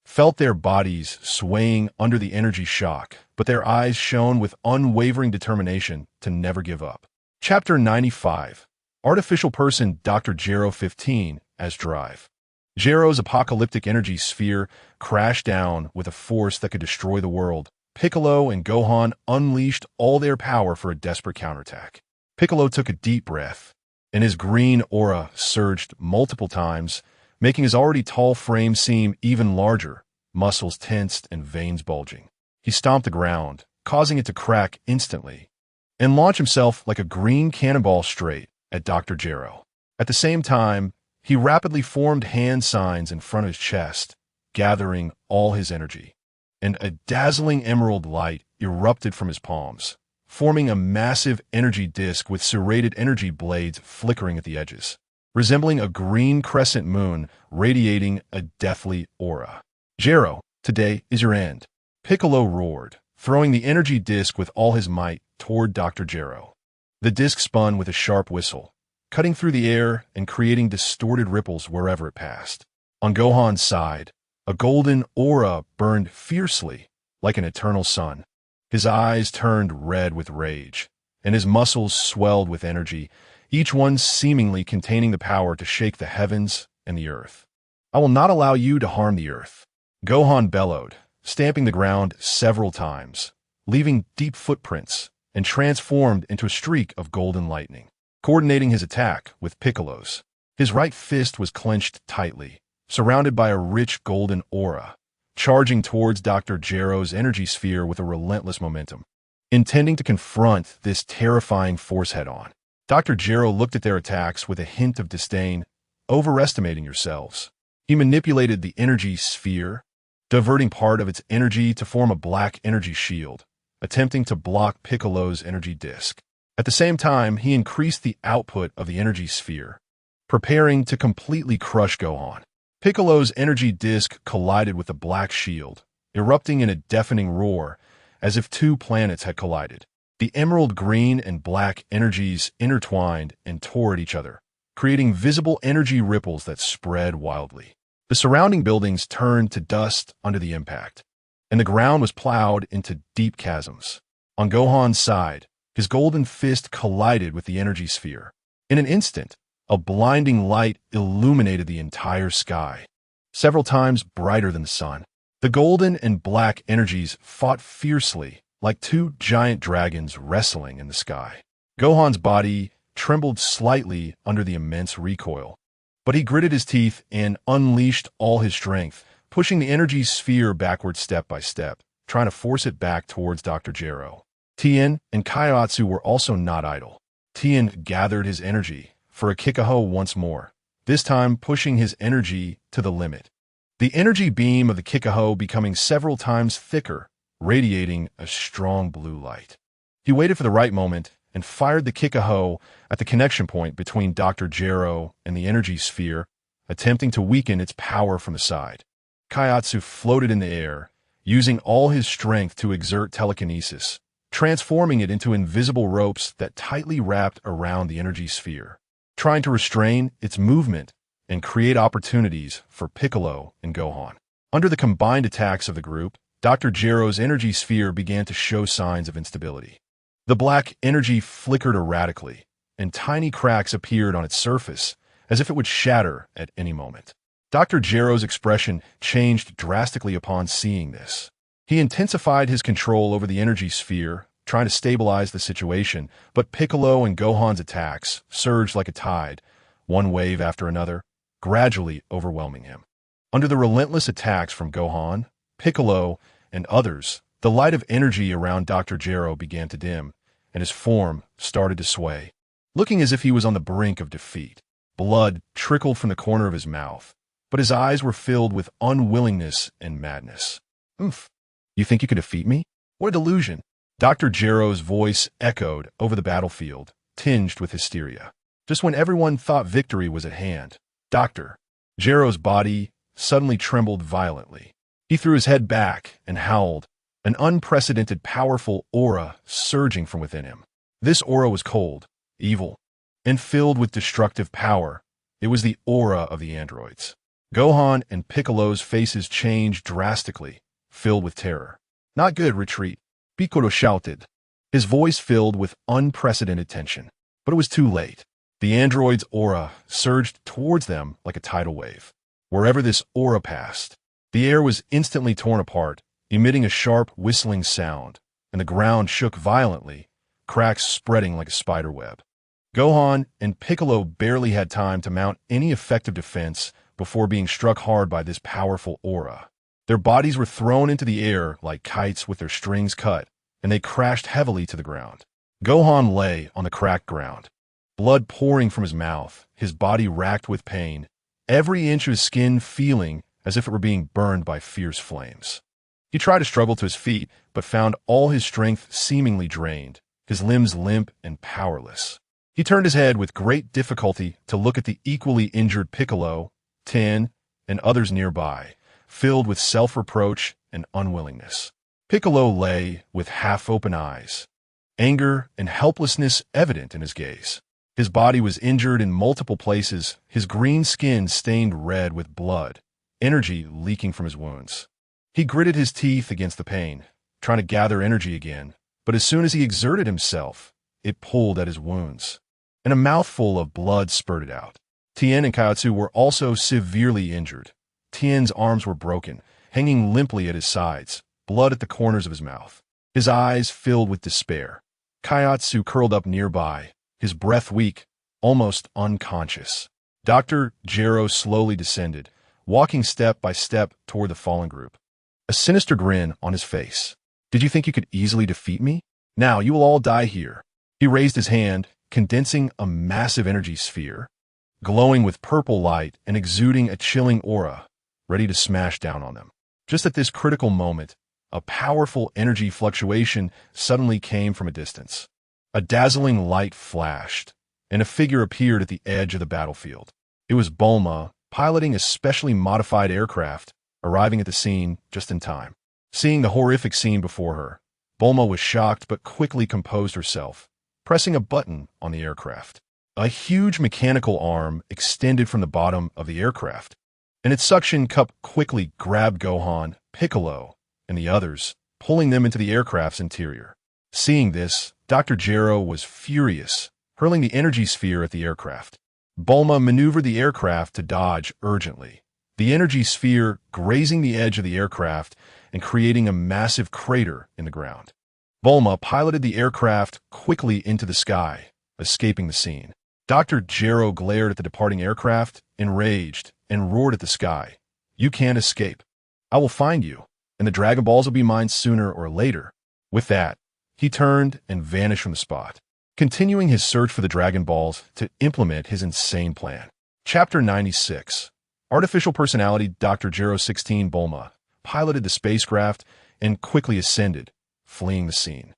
felt their bodies swaying under the energy shock, but their eyes shone with unwavering determination to never give up. Chapter 95. Artificial Person Dr. Gero 15 as Drive. Gero's apocalyptic energy sphere crashed down with a force that could destroy the world. Piccolo and Gohan unleashed all their power for a desperate counterattack. Piccolo took a deep breath, and his green aura surged multiple times, making his already tall frame seem even larger, muscles tensed and veins bulging. He stomped the ground, causing it to crack instantly, and launched himself like a green cannonball straight at Dr. Gero. At the same time, he rapidly formed hand signs in front of his chest, gathering all his energy, and a dazzling emerald light erupted from his palms, forming a massive energy disk with serrated energy blades flickering at the edges, resembling a green crescent moon radiating a deathly aura. "Gero, today is your end," Piccolo roared, throwing the energy disk with all his might toward Dr. Gero. The disk spun with a sharp whistle, cutting through the air and creating distorted ripples wherever it passed. On Gohan's side, a golden aura burned fiercely, like an eternal sun. His eyes turned red with rage, and his muscles swelled with energy, each one seemingly containing the power to shake the heavens and the earth. "I will not allow you to harm the earth," Gohan bellowed, stamping the ground several times, leaving deep footprints, and transformed into a streak of golden lightning, coordinating his attack with Piccolo's. His right fist was clenched tightly, surrounded by a rich golden aura, charging towards Dr. Gero's energy sphere with a relentless momentum, intending to confront this terrifying force head-on. Dr. Gero looked at their attacks with a hint of disdain, overestimating yourselves. He manipulated the energy sphere, diverting part of its energy to form a black energy shield, attempting to block Piccolo's energy disk. At the same time, he increased the output of the energy sphere, preparing to completely crush Gohan. Piccolo's energy disk collided with the black shield, erupting in a deafening roar, as if two planets had collided. The emerald green and black energies intertwined and tore at each other, creating visible energy ripples that spread wildly. The surrounding buildings turned to dust under the impact, and the ground was plowed into deep chasms. On Gohan's side, his golden fist collided with the energy sphere. In an instant, a blinding light illuminated the entire sky, several times brighter than the sun. The golden and black energies fought fiercely, like two giant dragons wrestling in the sky. Gohan's body trembled slightly under the immense recoil, but he gritted his teeth and unleashed all his strength, pushing the energy sphere backward step by step, trying to force it back towards Dr. Gero. Tien and Kaiotsu were also not idle. Tien gathered his energy for a Kikaho once more, this time pushing his energy to the limit. The energy beam of the Kikaho becoming several times thicker, radiating a strong blue light. He waited for the right moment and fired the Kikaho at the connection point between Dr. Gero and the energy sphere, attempting to weaken its power from the side. Kaiotsu floated in the air, using all his strength to exert telekinesis, transforming it into invisible ropes that tightly wrapped around the energy sphere, trying to restrain its movement and create opportunities for Piccolo and Gohan. Under the combined attacks of the group, Dr. Gero's energy sphere began to show signs of instability. The black energy flickered erratically, and tiny cracks appeared on its surface, as if it would shatter at any moment. Dr. Gero's expression changed drastically upon seeing this. He intensified his control over the energy sphere, trying to stabilize the situation, but Piccolo and Gohan's attacks surged like a tide, one wave after another, gradually overwhelming him. Under the relentless attacks from Gohan, Piccolo, and others, the light of energy around Dr. Gero began to dim, and his form started to sway. Looking as if he was on the brink of defeat, blood trickled from the corner of his mouth, but his eyes were filled with unwillingness and madness. "Oomph. You think you could defeat me? What a delusion." Dr. Gero's voice echoed over the battlefield, tinged with hysteria. Just when everyone thought victory was at hand, Dr. Gero's body suddenly trembled violently. He threw his head back and howled, an unprecedented powerful aura surging from within him. This aura was cold, evil, and filled with destructive power. It was the aura of the androids. Gohan and Piccolo's faces changed drastically, filled with terror. "Not good, retreat," Piccolo shouted, his voice filled with unprecedented tension. But it was too late. The android's aura surged towards them like a tidal wave. Wherever this aura passed, the air was instantly torn apart, emitting a sharp, whistling sound, and the ground shook violently, cracks spreading like a spider web. Gohan and Piccolo barely had time to mount any effective defense before being struck hard by this powerful aura. Their bodies were thrown into the air like kites with their strings cut, and they crashed heavily to the ground. Gohan lay on the cracked ground, blood pouring from his mouth, his body racked with pain, every inch of his skin feeling as if it were being burned by fierce flames. He tried to struggle to his feet, but found all his strength seemingly drained, his limbs limp and powerless. He turned his head with great difficulty to look at the equally injured Piccolo, Tien, and others nearby, filled with self-reproach and unwillingness. Piccolo lay with half-open eyes, anger and helplessness evident in his gaze. His body was injured in multiple places, his green skin stained red with blood, energy leaking from his wounds. He gritted his teeth against the pain, trying to gather energy again, but as soon as he exerted himself, it pulled at his wounds, and a mouthful of blood spurted out. Tien and Kaiotsu were also severely injured. Tien's arms were broken, hanging limply at his sides, blood at the corners of his mouth. His eyes filled with despair. Kaiotsu curled up nearby, his breath weak, almost unconscious. Dr. Gero slowly descended, walking step by step toward the fallen group, a sinister grin on his face. Did you think you could easily defeat me? Now you will all die here. He raised his hand, condensing a massive energy sphere, glowing with purple light and exuding a chilling aura, ready to smash down on them. Just at this critical moment, a powerful energy fluctuation suddenly came from a distance. A dazzling light flashed, and a figure appeared at the edge of the battlefield. It was Bulma, piloting a specially modified aircraft, arriving at the scene just in time. Seeing the horrific scene before her, Bulma was shocked but quickly composed herself, pressing a button on the aircraft. A huge mechanical arm extended from the bottom of the aircraft, and its suction cup quickly grabbed Gohan, Piccolo, and the others, pulling them into the aircraft's interior. Seeing this, Dr. Gero was furious, hurling the energy sphere at the aircraft. Bulma maneuvered the aircraft to dodge urgently, the energy sphere grazing the edge of the aircraft and creating a massive crater in the ground. Bulma piloted the aircraft quickly into the sky, escaping the scene. Dr. Gero glared at the departing aircraft, enraged, and roared at the sky. You can't escape. I will find you, and the Dragon Balls will be mine sooner or later. With that, he turned and vanished from the spot, continuing his search for the Dragon Balls to implement his insane plan. Chapter 96. Artificial Personality Dr. Gero 16 Bulma piloted the spacecraft and quickly ascended, fleeing the scene.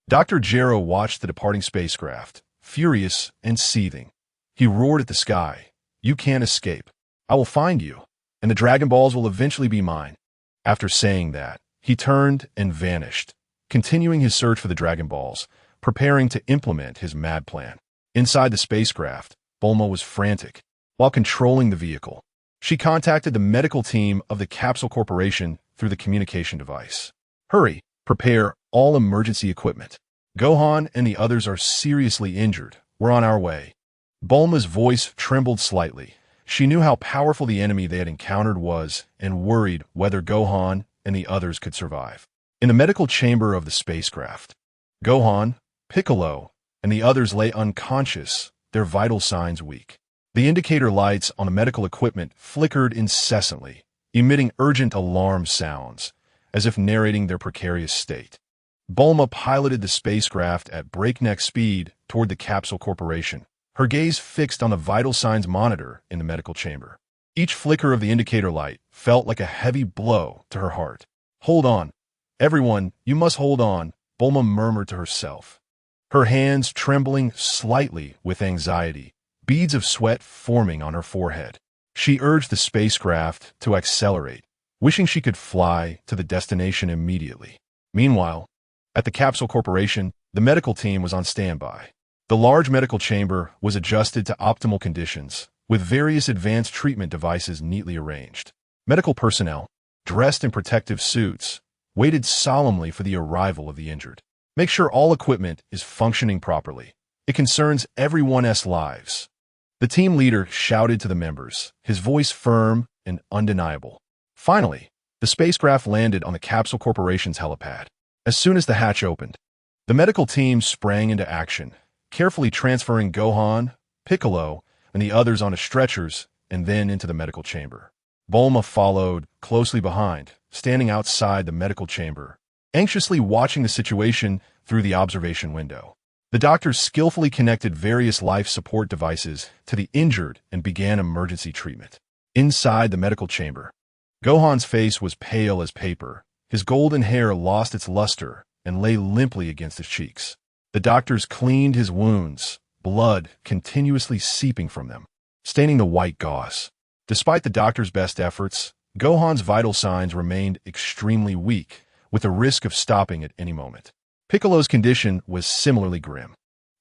Dr. Gero watched the departing spacecraft, furious and seething. He roared at the sky. You can't escape. I will find you, and the Dragon Balls will eventually be mine. After saying that, he turned and vanished, continuing his search for the Dragon Balls, preparing to implement his mad plan. Inside the spacecraft, Bulma was frantic. While controlling the vehicle, she contacted the medical team of the Capsule Corporation through the communication device. Hurry, prepare all emergency equipment. Gohan and the others are seriously injured. We're on our way. Bulma's voice trembled slightly. She knew how powerful the enemy they had encountered was and worried whether Gohan and the others could survive. In the medical chamber of the spacecraft, Gohan, Piccolo, and the others lay unconscious, their vital signs weak. The indicator lights on the medical equipment flickered incessantly, emitting urgent alarm sounds, as if narrating their precarious state. Bulma piloted the spacecraft at breakneck speed toward the Capsule Corporation, her gaze fixed on the vital signs monitor in the medical chamber. Each flicker of the indicator light felt like a heavy blow to her heart. Hold on. Everyone, you must hold on, Bulma murmured to herself, her hands trembling slightly with anxiety, beads of sweat forming on her forehead. She urged the spacecraft to accelerate, wishing she could fly to the destination immediately. Meanwhile, at the Capsule Corporation, the medical team was on standby. The large medical chamber was adjusted to optimal conditions, with various advanced treatment devices neatly arranged. Medical personnel, dressed in protective suits, waited solemnly for the arrival of the injured. Make sure all equipment is functioning properly. It concerns everyone's lives. The team leader shouted to the members, his voice firm and undeniable. Finally, the spacecraft landed on the Capsule Corporation's helipad. As soon as the hatch opened, the medical team sprang into action, carefully transferring Gohan, Piccolo, and the others onto stretchers and then into the medical chamber. Bulma followed closely behind, standing outside the medical chamber, anxiously watching the situation through the observation window. The doctors skillfully connected various life support devices to the injured and began emergency treatment. Inside the medical chamber, Gohan's face was pale as paper. His golden hair lost its luster and lay limply against his cheeks. The doctors cleaned his wounds, blood continuously seeping from them, staining the white gauze. Despite the doctor's best efforts, Gohan's vital signs remained extremely weak, with the risk of stopping at any moment. Piccolo's condition was similarly grim.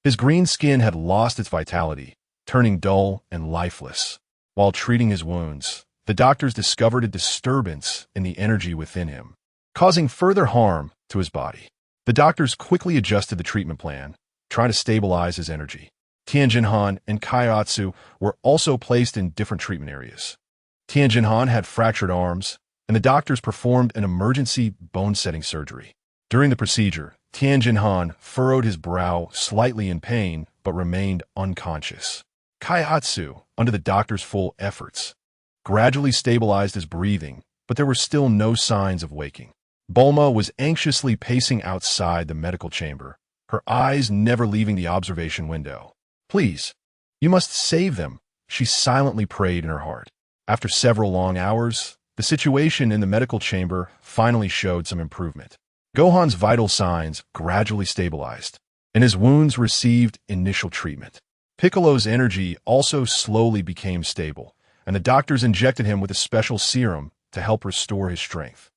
His green skin had lost its vitality, turning dull and lifeless. While treating his wounds, the doctors discovered a disturbance in the energy within him, causing further harm to his body. The doctors quickly adjusted the treatment plan, trying to stabilize his energy. Tianjin and Kaiatsu were also placed in different treatment areas. Tianjin had fractured arms, and the doctors performed an emergency bone-setting surgery. During the procedure, Tianjin furrowed his brow slightly in pain but remained unconscious. Kaiatsu, under the doctor's full efforts, gradually stabilized his breathing, but there were still no signs of waking. Bulma was anxiously pacing outside the medical chamber, her eyes never leaving the observation window. "Please, you must save them," she silently prayed in her heart. After several long hours, the situation in the medical chamber finally showed some improvement. Gohan's vital signs gradually stabilized, and his wounds received initial treatment. Piccolo's energy also slowly became stable, and the doctors injected him with a special serum to help restore his strength.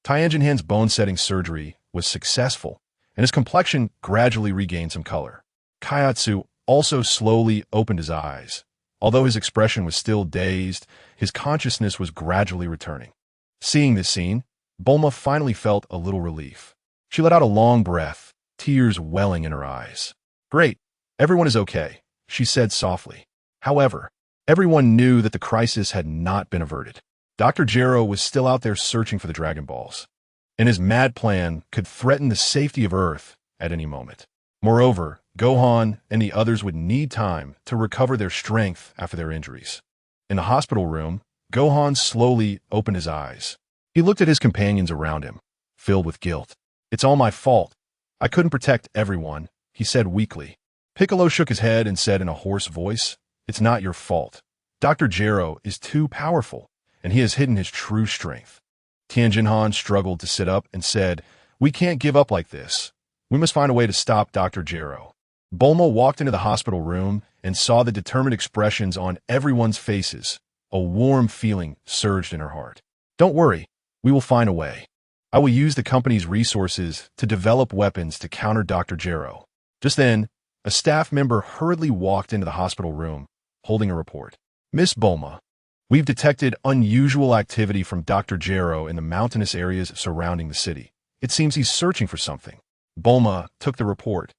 Tianjin-Han's bone-setting surgery was successful, and his complexion gradually regained some color. Kaiatsu also slowly opened his eyes. Although his expression was still dazed, his consciousness was gradually returning. Seeing this scene, Bulma finally felt a little relief. She let out a long breath, tears welling in her eyes. "Great, everyone is okay," she said softly. However, everyone knew that the crisis had not been averted. Dr. Gero was still out there searching for the Dragon Balls, and his mad plan could threaten the safety of Earth at any moment. Moreover, Gohan and the others would need time to recover their strength after their injuries. In the hospital room, Gohan slowly opened his eyes. He looked at his companions around him, filled with guilt. "It's all my fault. I couldn't protect everyone," he said weakly. Piccolo shook his head and said in a hoarse voice, "It's not your fault. Dr. Gero is too powerful, and he has hidden his true strength." Tianjin struggled to sit up and said, "We can't give up like this. We must find a way to stop Dr. Gero." Bulma walked into the hospital room and saw the determined expressions on everyone's faces. A warm feeling surged in her heart. "Don't worry, we will find a way. I will use the company's resources to develop weapons to counter Dr. Gero." Just then, a staff member hurriedly walked into the hospital room, holding a report. "Miss Bulma, we've detected unusual activity from Dr. Gero in the mountainous areas surrounding the city. It seems he's searching for something." Bulma took the report.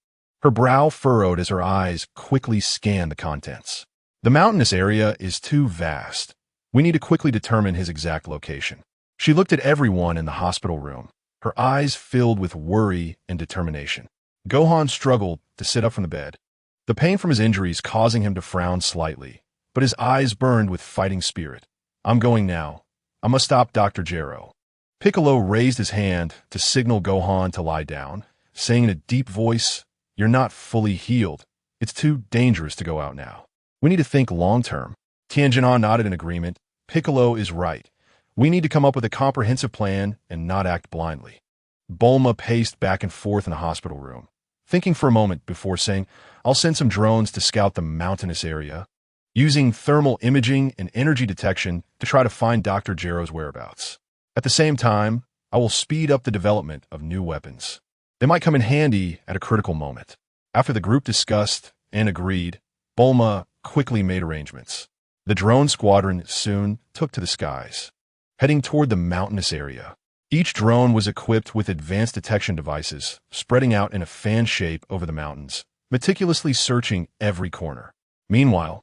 Her brow furrowed as her eyes quickly scanned the contents. "The mountainous area is too vast. We need to quickly determine his exact location." She looked at everyone in the hospital room, her eyes filled with worry and determination. Gohan struggled to sit up from the bed, the pain from his injuries causing him to frown slightly, but his eyes burned with fighting spirit. "I'm going now. I must stop Dr. Gero." Piccolo raised his hand to signal Gohan to lie down, saying in a deep voice, "You're not fully healed. It's too dangerous to go out now. We need to think long-term." Tianjin nodded in agreement. Piccolo is right. We need to come up with a comprehensive plan and not act blindly. Bulma paced back and forth in the hospital room, thinking for a moment before saying, "I'll send some drones to scout the mountainous area, using thermal imaging and energy detection to try to find Dr. Gero's whereabouts. At the same time, I will speed up the development of new weapons. They might come in handy at a critical moment." After the group discussed and agreed, Bulma quickly made arrangements. The drone squadron soon took to the skies, heading toward the mountainous area. Each drone was equipped with advanced detection devices, spreading out in a fan shape over the mountains, meticulously searching every corner. Meanwhile,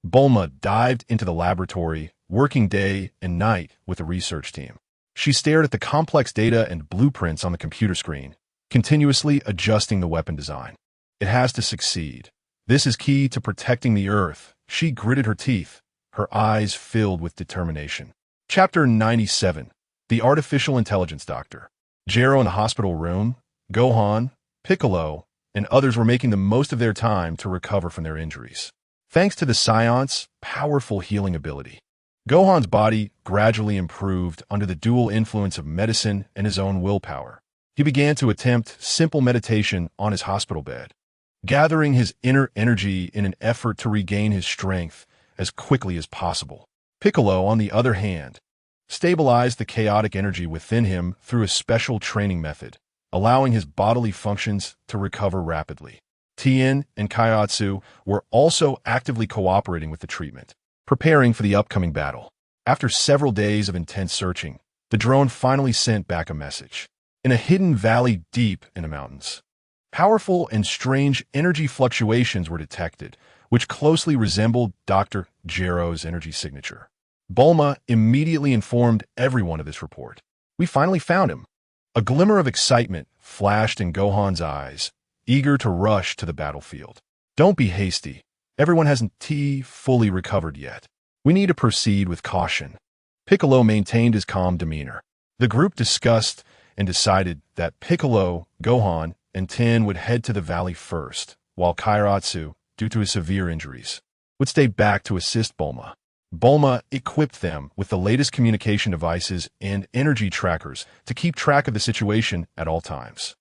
Bulma dived into the laboratory, working day and night with the research team. She stared at the complex data and blueprints on the computer screen, continuously adjusting the weapon design. It has to succeed. This is key to protecting the Earth. She gritted her teeth, her eyes filled with determination. Chapter 97. The Artificial Intelligence Doctor. Gero in the hospital room, Gohan, Piccolo, and others were making the most of their time to recover from their injuries. Thanks to the Scion's powerful healing ability, Gohan's body gradually improved under the dual influence of medicine and his own willpower. He began to attempt simple meditation on his hospital bed, gathering his inner energy in an effort to regain his strength as quickly as possible. Piccolo, on the other hand, stabilized the chaotic energy within him through a special training method, allowing his bodily functions to recover rapidly. Tien and Kaiotsu were also actively cooperating with the treatment, preparing for the upcoming battle. After several days of intense searching, the drone finally sent back a message. In a hidden valley deep in the mountains, powerful and strange energy fluctuations were detected, which closely resembled Dr. Gero's energy signature. Bulma immediately informed everyone of this report. "We finally found him." A glimmer of excitement flashed in Gohan's eyes, eager to rush to the battlefield. "Don't be hasty. Everyone hasn't fully recovered yet. We need to proceed with caution." Piccolo maintained his calm demeanor. The group discussed and decided that Piccolo, Gohan, and Tien would head to the valley first, while Kaiotsu, due to his severe injuries, would stay back to assist Bulma. Bulma equipped them with the latest communication devices and energy trackers to keep track of the situation at all times.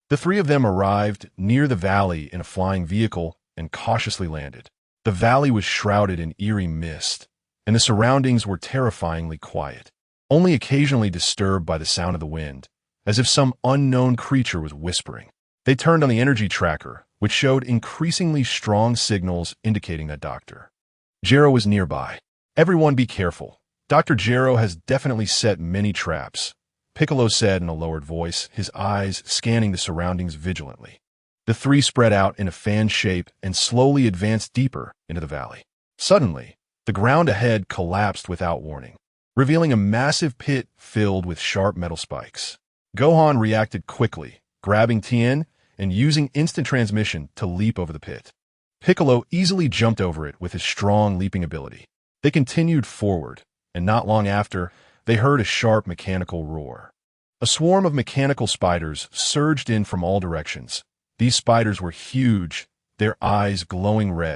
The three of them arrived near the valley in a flying vehicle and cautiously landed. The valley was shrouded in eerie mist, and the surroundings were terrifyingly quiet, only occasionally disturbed by the sound of the wind, as if some unknown creature was whispering. They turned on the energy tracker, which showed increasingly strong signals indicating that Dr. Gero was nearby. "Everyone be careful. Dr. Gero has definitely set many traps," Piccolo said in a lowered voice, his eyes scanning the surroundings vigilantly. The three spread out in a fan shape and slowly advanced deeper into the valley. Suddenly, the ground ahead collapsed without warning, revealing a massive pit filled with sharp metal spikes. Gohan reacted quickly, grabbing Tien and using instant transmission to leap over the pit. Piccolo easily jumped over it with his strong leaping ability. They continued forward, and not long after, they heard a sharp mechanical roar. A swarm of mechanical spiders surged in from all directions. These spiders were huge, their eyes glowing red.